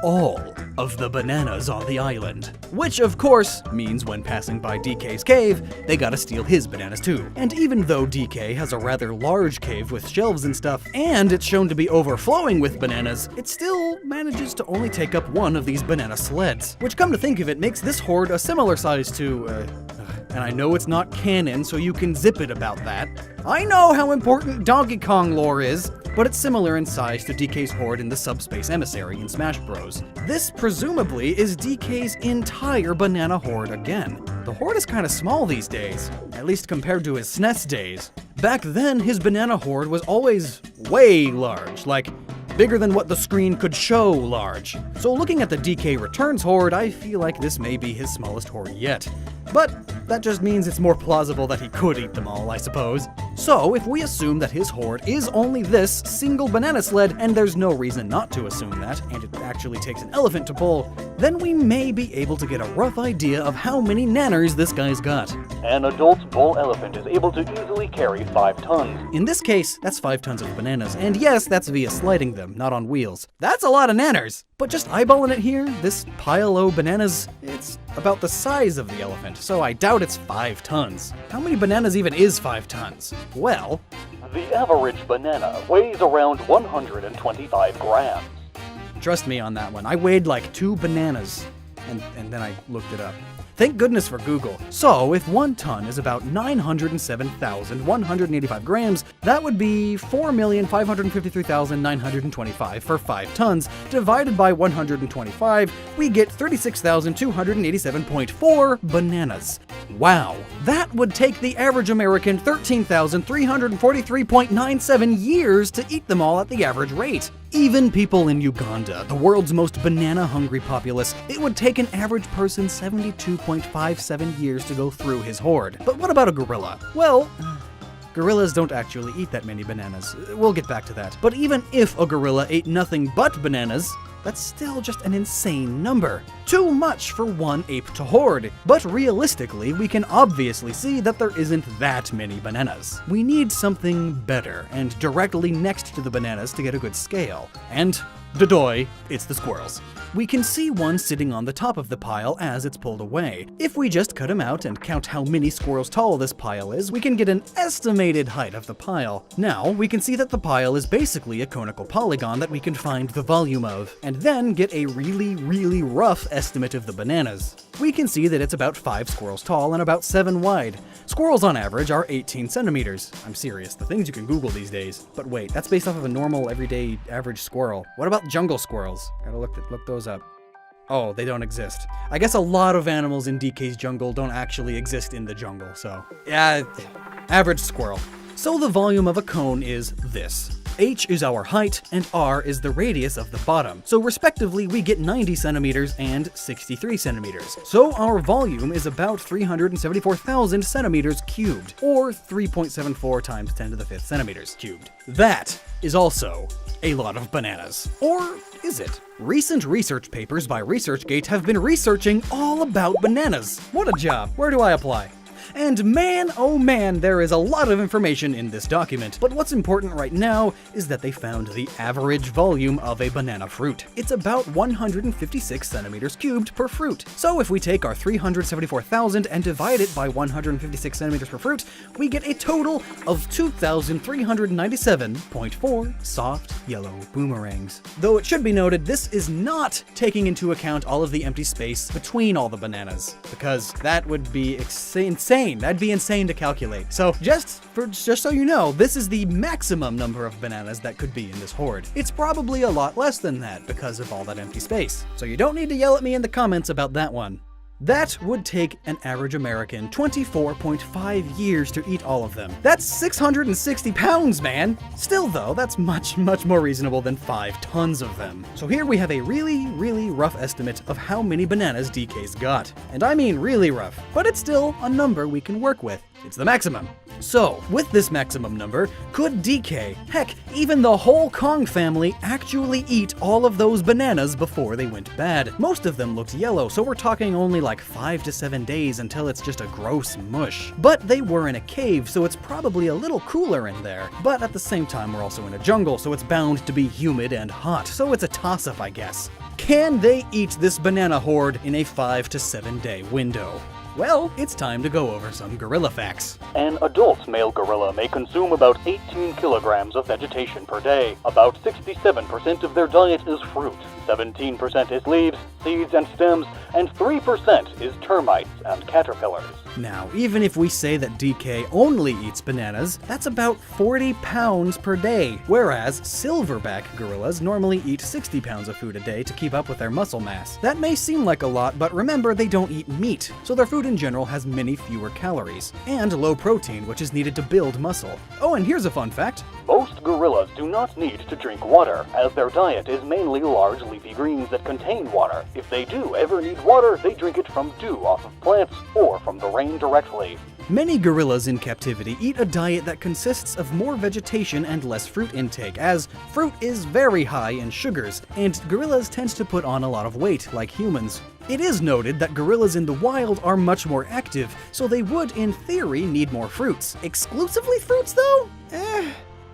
all of the bananas on the island. Which, of course, means when passing by DK's cave, they gotta steal his bananas too. And even though DK has a rather large cave with shelves and stuff, and it's shown to be overflowing with bananas, it still manages to only take up one of these banana sleds. Which, come to think of it, makes this horde a similar size to, and I know it's not canon, so you can zip it about that. I know how important Donkey Kong lore is, but it's similar in size to DK's horde in the Subspace Emissary in Smash Bros. This presumably is DK's entire banana horde again. The horde is kinda small these days, at least compared to his SNES days. Back then, his banana horde was always way large, like bigger than what the screen could show large. So looking at the DK Returns horde, I feel like this may be his smallest horde yet. But that just means it's more plausible that he could eat them all, I suppose. So, if we assume that his horde is only this single banana sled, and there's no reason not to assume that, and it actually takes an elephant to pull, then we may be able to get a rough idea of how many nanners this guy's got. An adult bull elephant is able to easily carry 5 tons. In this case, that's 5 tons of bananas, and yes, that's via sliding them, not on wheels. That's a lot of nanners! But just eyeballing it here, this pile of bananas, it's about the size of the elephant, so I doubt it's 5 tons. How many bananas even is 5 tons? Well, the average banana weighs around 125 grams. Trust me on that one. I weighed like 2 bananas, and then I looked it up. Thank goodness for Google. So, if 1 ton is about 907,185 grams, that would be 4,553,925 for 5 tons. Divided by 125, we get 36,287.4 bananas. Wow, that would take the average American 13,343.97 years to eat them all at the average rate. Even people in Uganda, the world's most banana-hungry populace, it would take an average person 72.57 years to go through his horde. But what about a gorilla? Well, gorillas don't actually eat that many bananas. We'll get back to that. But even if a gorilla ate nothing but bananas, that's still just an insane number. Too much for one ape to hoard. But realistically, we can obviously see that there isn't that many bananas. We need something better, and directly next to the bananas to get a good scale. And, dodoy, it's the squirrels. We can see one sitting on the top of the pile as it's pulled away. If we just cut him out and count how many squirrels tall this pile is, we can get an estimated height of the pile. Now, we can see that the pile is basically a conical polygon that we can find the volume of, and then get a really rough estimate of the bananas. We can see that it's about 5 squirrels tall and about 7 wide. Squirrels on average are 18 centimeters. I'm serious, the things you can Google these days. But wait, that's based off of a normal, everyday, average squirrel. What about jungle squirrels? Gotta look those up. Oh, they don't exist. I guess a lot of animals in DK's jungle don't actually exist in the jungle, so yeah, average squirrel. So the volume of a cone is this. H is our height, and R is the radius of the bottom. So respectively, we get 90 centimeters and 63 centimeters. So our volume is about 374,000 centimeters cubed, or 3.74 times 10 to the 5th centimeters cubed. That is also a lot of bananas. Or is it? Recent research papers by ResearchGate have been researching all about bananas. What a job. Where do I apply? And man, oh man, there is a lot of information in this document. But what's important right now is that they found the average volume of a banana fruit. It's about 156 centimeters cubed per fruit. So if we take our 374,000 and divide it by 156 centimeters per fruit, we get a total of 2,397.4 soft yellow boomerangs. Though it should be noted, this is not taking into account all of the empty space between all the bananas, because that would be insane. That'd be insane to calculate. So just so you know, this is the maximum number of bananas that could be in this horde. It's probably a lot less than that because of all that empty space. So you don't need to yell at me in the comments about that one. That would take an average American 24.5 years to eat all of them. That's 660 pounds, man! Still though, that's much more reasonable than 5 tons of them. So here we have a really rough estimate of how many bananas DK's got. And I mean really rough, but it's still a number we can work with. It's the maximum. So, with this maximum number, could DK, heck, even the whole Kong family actually eat all of those bananas before they went bad? Most of them looked yellow, so we're talking only like 5 to 7 days until it's just a gross mush. But they were in a cave, so it's probably a little cooler in there. But at the same time, we're also in a jungle, so it's bound to be humid and hot, so it's a toss-up, I guess. Can they eat this banana horde in a 5 to 7 day window? Well, it's time to go over some gorilla facts. An adult male gorilla may consume about 18 kilograms of vegetation per day. About 67% of their diet is fruit, 17% is leaves, seeds, and stems, and 3% is termites and caterpillars. Now, even if we say that DK only eats bananas, that's about 40 pounds per day, whereas silverback gorillas normally eat 60 pounds of food a day to keep up with their muscle mass. That may seem like a lot, but remember they don't eat meat, so their food in general has many fewer calories, and low protein, which is needed to build muscle. Oh, and here's a fun fact. Most gorillas do not need to drink water, as their diet is mainly large leafy greens that contain water. If they do ever need water, they drink it from dew off of plants or from the rain directly. Many gorillas in captivity eat a diet that consists of more vegetation and less fruit intake, as fruit is very high in sugars, and gorillas tend to put on a lot of weight, like humans. It is noted that gorillas in the wild are much more active, so they would, in theory, need more fruits. Exclusively fruits, though?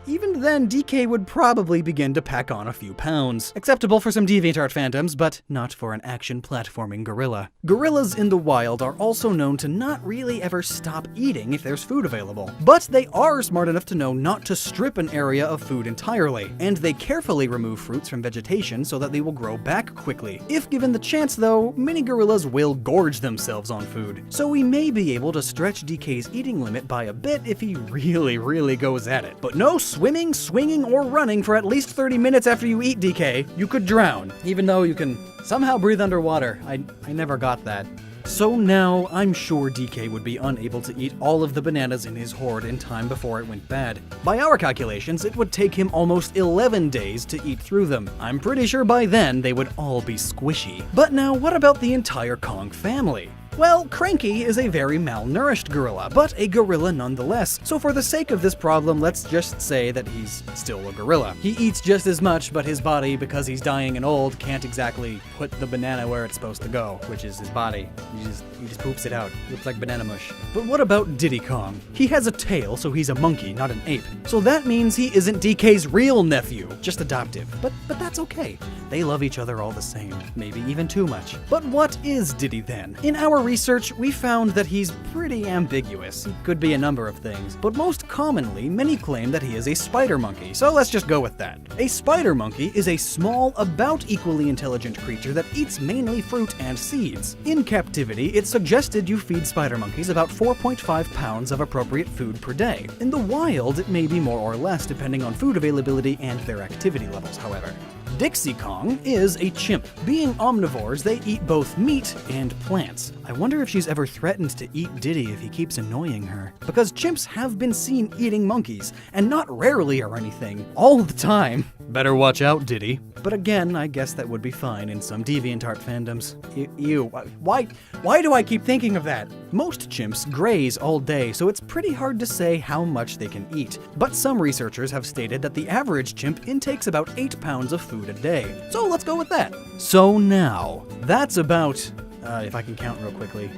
Even then, DK would probably begin to pack on a few pounds. Acceptable for some DeviantArt fandoms, but not for an action platforming gorilla. Gorillas in the wild are also known to not really ever stop eating if there's food available. But they are smart enough to know not to strip an area of food entirely, and they carefully remove fruits from vegetation so that they will grow back quickly. If given the chance though, many gorillas will gorge themselves on food. So we may be able to stretch DK's eating limit by a bit if he really goes at it. But no swimming, swinging, or running for at least 30 minutes after you eat, DK. You could drown, even though you can somehow breathe underwater. I never got that. So now, I'm sure DK would be unable to eat all of the bananas in his horde in time before it went bad. By our calculations, it would take him almost 11 days to eat through them. I'm pretty sure by then they would all be squishy. But now, what about the entire Kong family? Well, Cranky is a very malnourished gorilla, but a gorilla nonetheless. So for the sake of this problem, let's just say that he's still a gorilla. He eats just as much, but his body, because he's dying and old, can't exactly put the banana where it's supposed to go, which is his body. He just poops it out. Looks like banana mush. But what about Diddy Kong? He has a tail, so he's a monkey, not an ape. So that means he isn't DK's real nephew, just adoptive. But that's okay. They love each other all the same, maybe even too much. But what is Diddy then? In our research, we found that he's pretty ambiguous. He could be a number of things, but most commonly, many claim that he is a spider monkey, so let's just go with that. A spider monkey is a small, about equally intelligent creature that eats mainly fruit and seeds. In captivity, it's suggested you feed spider monkeys about 4.5 pounds of appropriate food per day. In the wild, it may be more or less depending on food availability and their activity levels, however. Dixie Kong is a chimp. Being omnivores, they eat both meat and plants. I wonder if she's ever threatened to eat Diddy if he keeps annoying her. Because chimps have been seen eating monkeys, and not rarely or anything, all the time. Better watch out, Diddy. But again, I guess that would be fine in some DeviantArt fandoms. Ew, why do I keep thinking of that? Most chimps graze all day, so it's pretty hard to say how much they can eat. But some researchers have stated that the average chimp intakes about 8 pounds of food a day. So let's go with that. So now, that's about, if I can count real quickly.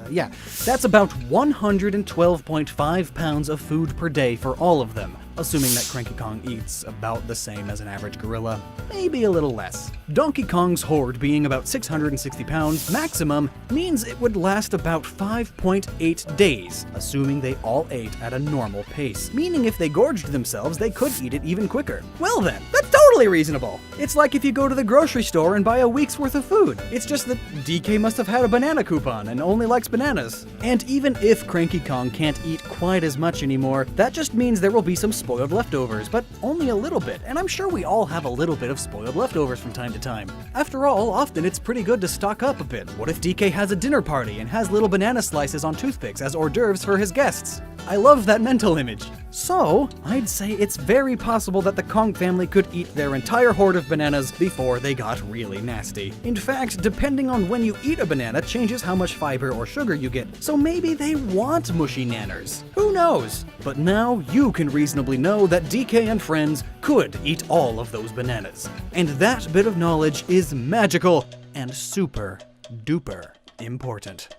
Yeah, that's about 112.5 pounds of food per day for all of them, assuming that Cranky Kong eats about the same as an average gorilla, maybe a little less. Donkey Kong's horde being about 660 pounds maximum means it would last about 5.8 days, assuming they all ate at a normal pace, meaning if they gorged themselves, they could eat it even quicker. Well then, that's totally totally reasonable. It's like if you go to the grocery store and buy a week's worth of food. It's just that DK must have had a banana coupon and only likes bananas. And even if Cranky Kong can't eat quite as much anymore, that just means there will be some spoiled leftovers, but only a little bit, and I'm sure we all have a little bit of spoiled leftovers from time to time. After all, often it's pretty good to stock up a bit. What if DK has a dinner party and has little banana slices on toothpicks as hors d'oeuvres for his guests? I love that mental image. So, I'd say it's very possible that the Kong family could eat their entire hoard of bananas before they got really nasty. In fact, depending on when you eat a banana changes how much fiber or sugar you get, so maybe they want mushy nanners. Who knows? But now you can reasonably know that DK and friends could eat all of those bananas. And that bit of knowledge is magical and super duper important.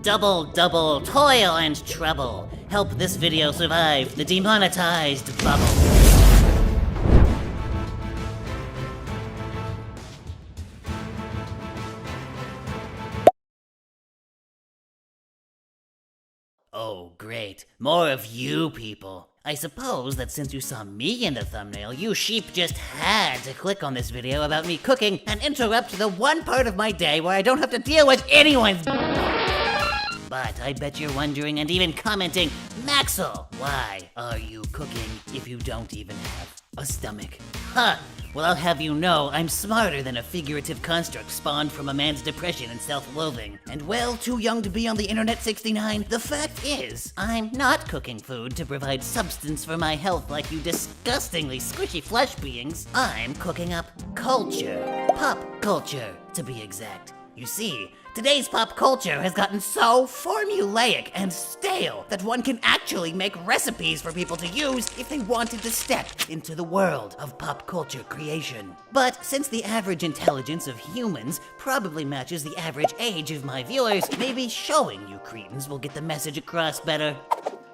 Double toil and trouble. Help this video survive the demonetized bubble. Oh, great. More of you people. I suppose that since you saw me in the thumbnail, you sheep just had to click on this video about me cooking and interrupt the one part of my day where I don't have to deal with anyone's... But I bet you're wondering and even commenting, Maxel, why are you cooking if you don't even have a stomach? Huh, well I'll have you know I'm smarter than a figurative construct spawned from a man's depression and self-loathing. And well, too young to be on the internet 69, the fact is, I'm not cooking food to provide substance for my health like you disgustingly squishy flesh beings. I'm cooking up culture. Pop culture, to be exact. You see, today's pop culture has gotten so formulaic and stale that one can actually make recipes for people to use if they wanted to step into the world of pop culture creation. But since the average intelligence of humans probably matches the average age of my viewers, maybe showing you cretins will get the message across better.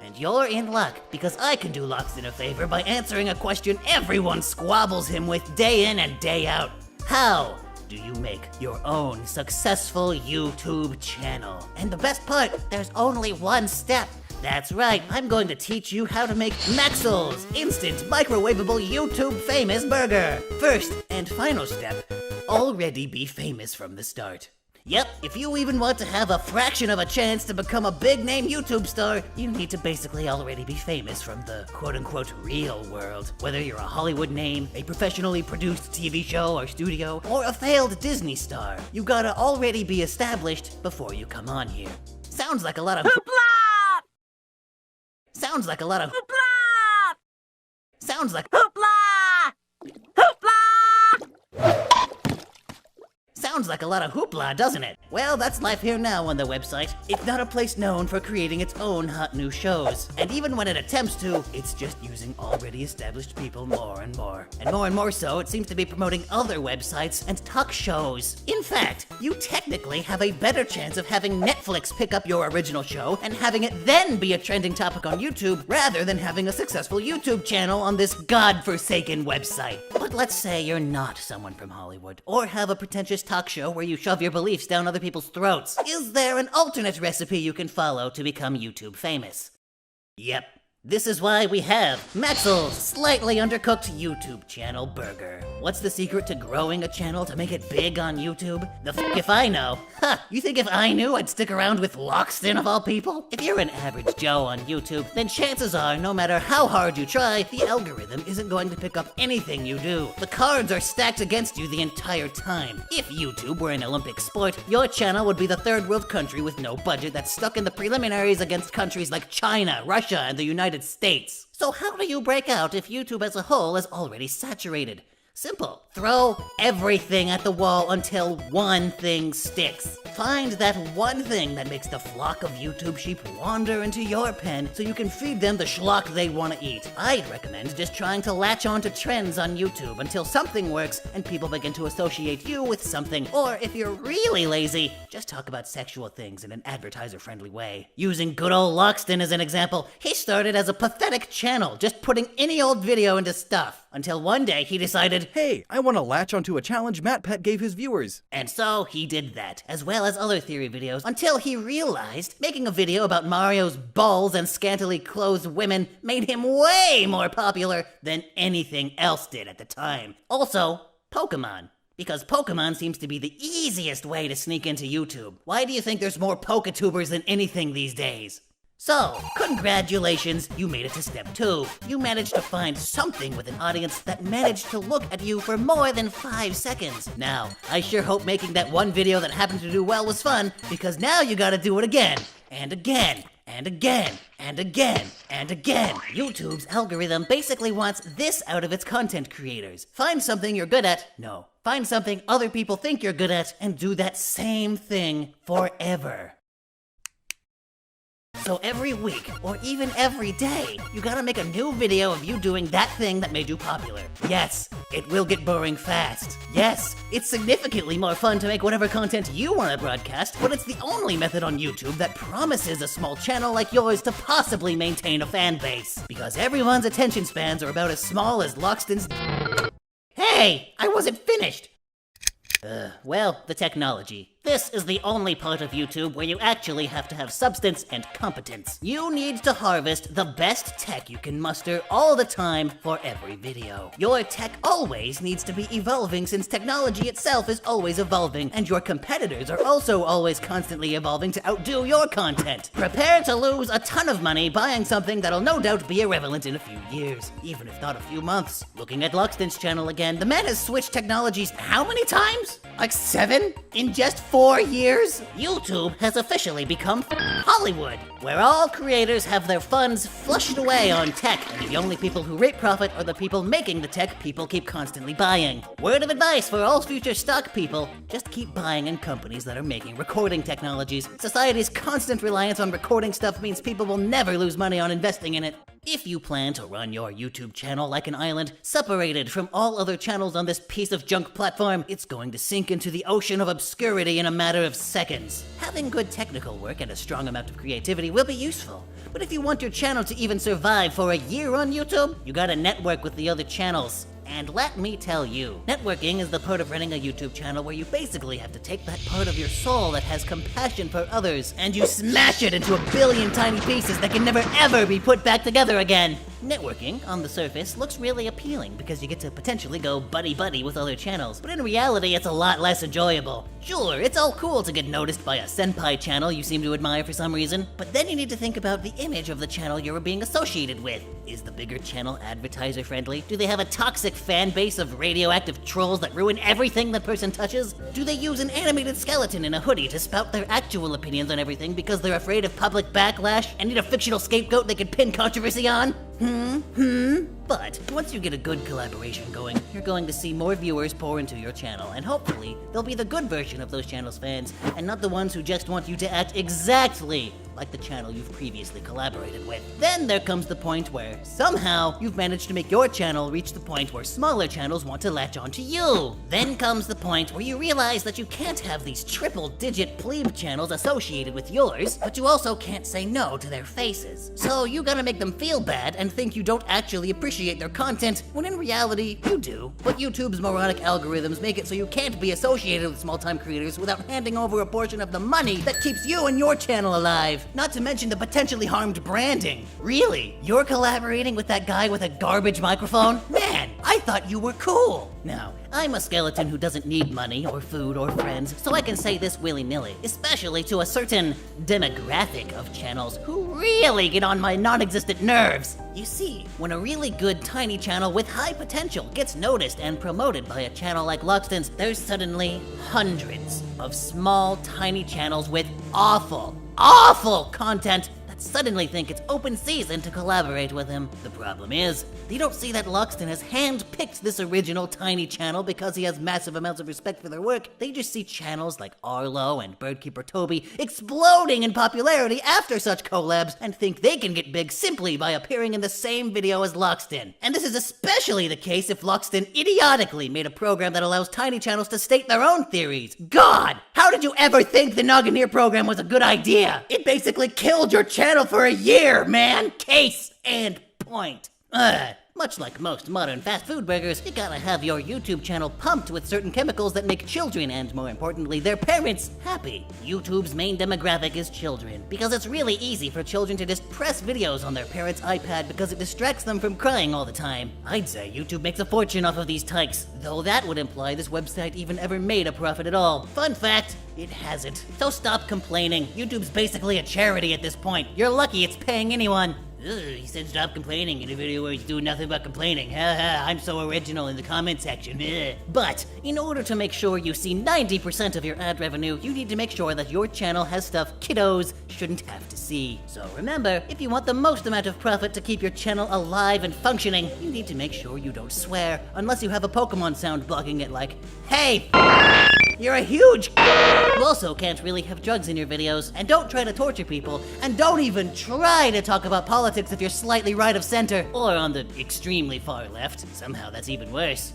And you're in luck, because I can do Lockstin a favor by answering a question everyone squabbles him with day in and day out. How do you make your own successful YouTube channel? And the best part, there's only one step. That's right, I'm going to teach you how to make Maxel's instant microwavable YouTube famous burger. First and final step, already be famous from the start. Yep, if you even want to have a fraction of a chance to become a big name YouTube star, you need to basically already be famous from the quote-unquote real world. Whether you're a Hollywood name, a professionally produced TV show or studio, or a failed Disney star, you gotta already be established before you come on here. Sounds like a lot of hoopla! Sounds like a lot of hoopla! Sounds like hoopla! Hoopla! Sounds like a lot of hoopla, doesn't it? Well, that's life here now on the website. It's not a place known for creating its own hot new shows. And even when it attempts to, it's just using already established people more and more. And more so, it seems to be promoting other websites and talk shows. In fact, you technically have a better chance of having Netflix pick up your original show and having it then be a trending topic on YouTube rather than having a successful YouTube channel on this godforsaken website. But let's say you're not someone from Hollywood, or have a pretentious talk show where you shove your beliefs down other people's throats. Is there an alternate recipe you can follow to become YouTube famous? Yep. This is why we have Maxel's slightly undercooked YouTube channel burger. What's the secret to growing a channel to make it big on YouTube? The f if I know. Ha! You think if I knew I'd stick around with Lockstin of all people? If you're an average Joe on YouTube, then chances are no matter how hard you try, the algorithm isn't going to pick up anything you do. The cards are stacked against you the entire time. If YouTube were an Olympic sport, your channel would be the third world country with no budget that's stuck in the preliminaries against countries like China, Russia, and the United States. So how do you break out if YouTube as a whole is already saturated? Simple. Throw everything at the wall until one thing sticks. Find that one thing that makes the flock of YouTube sheep wander into your pen so you can feed them the schlock they want to eat. I'd recommend just trying to latch on to trends on YouTube until something works and people begin to associate you with something. Or if you're really lazy, just talk about sexual things in an advertiser-friendly way. Using good old Lockstin as an example, he started as a pathetic channel, just putting any old video into stuff. Until one day he decided, hey, I want to latch onto a challenge MatPet gave his viewers. And so he did that, as well as other theory videos, until he realized making a video about Mario's balls and scantily clothed women made him way more popular than anything else did at the time. Also, Pokemon. Because Pokemon seems to be the easiest way to sneak into YouTube. Why do you think there's more poketubers than anything these days? So, congratulations, you made it to step 2. You managed to find something with an audience that managed to look at you for more than 5 seconds. Now, I sure hope making that one video that happened to do well was fun, because now you gotta do it again, and again, and again, and again, and again. YouTube's algorithm basically wants this out of its content creators. Find something you're good at. No. Find something other people think you're good at, and do that same thing forever. So every week, or even every day, you gotta make a new video of you doing that thing that made you popular. Yes, it will get boring fast. Yes, it's significantly more fun to make whatever content you want to broadcast, but it's the only method on YouTube that promises a small channel like yours to possibly maintain a fan base. Because everyone's attention spans are about as small as Lockstin's. Hey, I wasn't finished! Well, the technology. This is the only part of YouTube where you actually have to have substance and competence. You need to harvest the best tech you can muster all the time for every video. Your tech always needs to be evolving since technology itself is always evolving, and your competitors are also always constantly evolving to outdo your content. Prepare to lose a ton of money buying something that'll no doubt be irrelevant in a few years, even if not a few months. Looking at Lockstin's channel again, the man has switched technologies how many times? Like 7? In just 4 years? YouTube has officially become Hollywood, where all creators have their funds flushed away on tech, and the only people who reap profit are the people making the tech people keep constantly buying. Word of advice for all future stock people, just keep buying in companies that are making recording technologies. Society's constant reliance on recording stuff means people will never lose money on investing in it. If you plan to run your YouTube channel like an island, separated from all other channels on this piece of junk platform, it's going to sink into the ocean of obscurity in a matter of seconds. Having good technical work and a strong amount of creativity will be useful, but if you want your channel to even survive for a year on YouTube, you gotta network with the other channels. And let me tell you, networking is the part of running a YouTube channel where you basically have to take that part of your soul that has compassion for others, and you smash it into a billion tiny pieces that can never ever be put back together again. Networking, on the surface, looks really appealing because you get to potentially go buddy-buddy with other channels, but in reality it's a lot less enjoyable. Sure, it's all cool to get noticed by a senpai channel you seem to admire for some reason, but then you need to think about the image of the channel you're being associated with. Is the bigger channel advertiser-friendly? Do they have a toxic fan base of radioactive trolls that ruin everything that person touches? Do they use an animated skeleton in a hoodie to spout their actual opinions on everything because they're afraid of public backlash and need a fictional scapegoat they can pin controversy on? But once you get a good collaboration going, you're going to see more viewers pour into your channel, and hopefully they'll be the good version of those channel's fans, and not the ones who just want you to act exactly like the channel you've previously collaborated with. Then there comes the point where, somehow, you've managed to make your channel reach the point where smaller channels want to latch onto you. Then comes the point where you realize that you can't have these triple-digit plebe channels associated with yours, but you also can't say no to their faces. So you gotta make them feel bad and think you don't actually appreciate their content, when in reality, you do. But YouTube's moronic algorithms make it so you can't be associated with small-time creators without handing over a portion of the money that keeps you and your channel alive. Not to mention the potentially harmed branding. Really? You're collaborating with that guy with a garbage microphone? Man, I thought you were cool. Now, I'm a skeleton who doesn't need money or food or friends, so I can say this willy-nilly, especially to a certain demographic of channels who really get on my non-existent nerves. You see, when a really good tiny channel with high potential gets noticed and promoted by a channel like Lockstin's, there's suddenly hundreds of small, tiny channels with awful content that suddenly think it's open season to collaborate with him. The problem is, they don't see that Lockstin has hand-picked this original tiny channel because he has massive amounts of respect for their work. They just see channels like Arlo and Birdkeeper Toby exploding in popularity after such collabs and think they can get big simply by appearing in the same video as Lockstin. And this is especially the case if Lockstin idiotically made a program that allows tiny channels to state their own theories. God, how did you ever think the Gnoggin program was a good idea? It basically killed your channel for a year, man! Case and point. Much like most modern fast food burgers, you gotta have your YouTube channel pumped with certain chemicals that make children, and more importantly, their parents, happy. YouTube's main demographic is children, because it's really easy for children to just press videos on their parents' iPad because it distracts them from crying all the time. I'd say YouTube makes a fortune off of these tykes, though that would imply this website even ever made a profit at all. Fun fact, it hasn't. So stop complaining. YouTube's basically a charity at this point. You're lucky it's paying anyone. Ugh, he said stop complaining in a video where he's doing nothing but complaining. Haha, I'm so original in the comment section. Ugh. But, in order to make sure you see 90% of your ad revenue, you need to make sure that your channel has stuff kiddos shouldn't have to see. So remember, if you want the most amount of profit to keep your channel alive and functioning, you need to make sure you don't swear, unless you have a Pokemon sound blocking it like, hey, you're a huge. You also can't really have drugs in your videos, and don't try to torture people, and don't even try to talk about politics if you're slightly right of center, or on the extremely far left. Somehow that's even worse.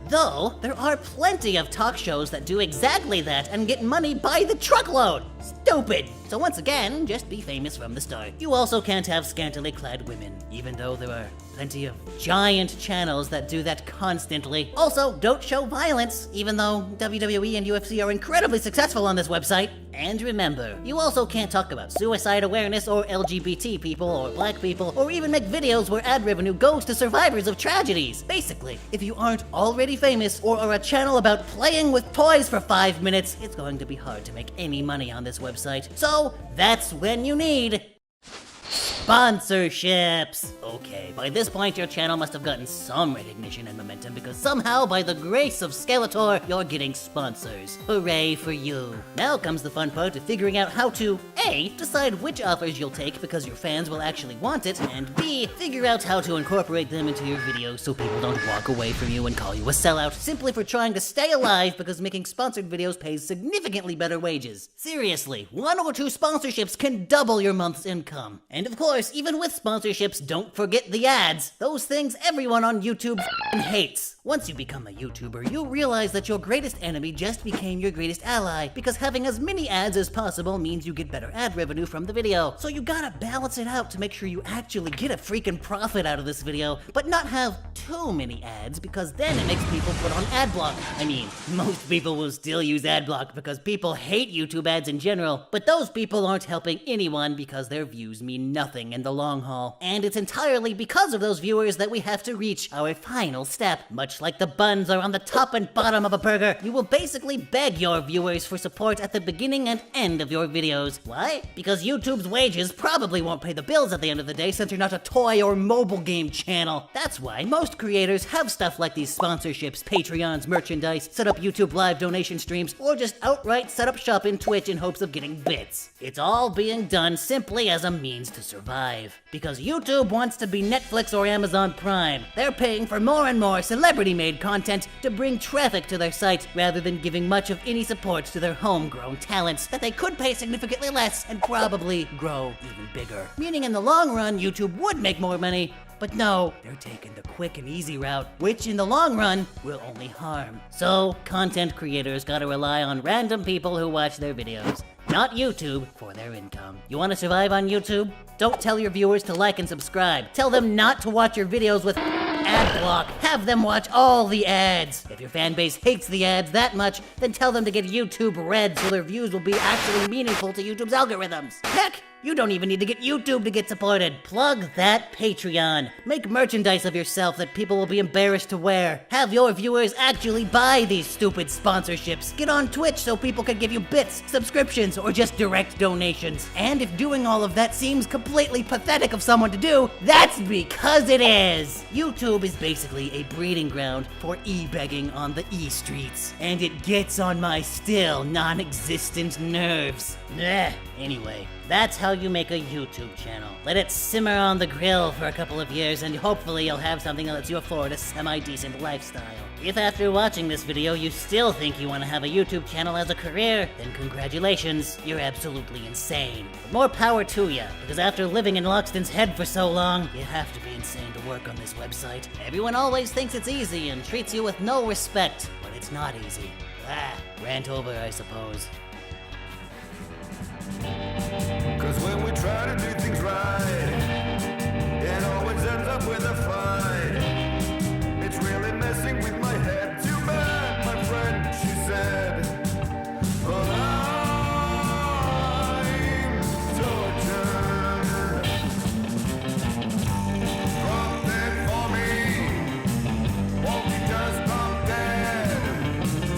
Though, there are plenty of talk shows that do exactly that and get money by the truckload. Stupid! So once again, just be famous from the start. You also can't have scantily clad women, even though there are plenty of giant channels that do that constantly. Also, don't show violence, even though WWE and UFC are incredibly successful on this website. And remember, you also can't talk about suicide awareness or LGBT people or black people, or even make videos where ad revenue goes to survivors of tragedies. Basically, if you aren't already famous or are a channel about playing with toys for 5 minutes, it's going to be hard to make any money on this website. So, that's when you need sponsorships! Okay, by this point your channel must have gotten some recognition and momentum because somehow, by the grace of Skeletor, you're getting sponsors. Hooray for you. Now comes the fun part of figuring out how to A, decide which offers you'll take because your fans will actually want it, and B, figure out how to incorporate them into your videos so people don't walk away from you and call you a sellout simply for trying to stay alive because making sponsored videos pays significantly better wages. Seriously, 1 or 2 sponsorships can double your month's income. And of course, even with sponsorships, don't forget the ads. Those things everyone on YouTube hates. Once you become a YouTuber, you realize that your greatest enemy just became your greatest ally, because having as many ads as possible means you get better ad revenue from the video. So you gotta balance it out to make sure you actually get a freaking profit out of this video, but not have too many ads, because then it makes people put on ad block. I mean, most people will still use ad block because people hate YouTube ads in general, but those people aren't helping anyone because their views mean nothing in the long haul. And it's entirely because of those viewers that we have to reach our final step. Much like the buns are on the top and bottom of a burger, you will basically beg your viewers for support at the beginning and end of your videos. Why? Because YouTube's wages probably won't pay the bills at the end of the day since you're not a toy or mobile game channel. That's why most creators have stuff like these sponsorships, Patreons, merchandise, set up YouTube live donation streams, or just outright set up shop in Twitch in hopes of getting bits. It's all being done simply as a means to survive. Because YouTube wants to be Netflix or Amazon Prime. They're paying for more and more celebrity-made content to bring traffic to their site, rather than giving much of any support to their homegrown talents that they could pay significantly less and probably grow even bigger. Meaning in the long run, YouTube would make more money, but no, they're taking the quick and easy route, which in the long run will only harm. So, content creators gotta rely on random people who watch their videos, not YouTube, for their income. You wanna survive on YouTube? Don't tell your viewers to like and subscribe. Tell them not to watch your videos with ad block. Have them watch all the ads. If your fan base hates the ads that much, then tell them to get YouTube Red so their views will be actually meaningful to YouTube's algorithms. Heck, you don't even need to get YouTube to get supported. Plug that Patreon. Make merchandise of yourself that people will be embarrassed to wear. Have your viewers actually buy these stupid sponsorships. Get on Twitch so people can give you bits, subscriptions, or just direct donations. And if doing all of that seems completely pathetic of someone to do, that's because it is. YouTube is basically a breeding ground for e-begging on the e-streets. And it gets on my still non-existent nerves. Blech. Anyway, that's how you make a YouTube channel. Let it simmer on the grill for a couple of years and hopefully you'll have something that lets you afford a semi-decent lifestyle. If after watching this video you still think you want to have a YouTube channel as a career, then congratulations, you're absolutely insane. But more power to ya, because after living in Lockstin's head for so long, you have to be insane to work on this website. Everyone always thinks it's easy and treats you with no respect, but it's not easy. Rant over, I suppose.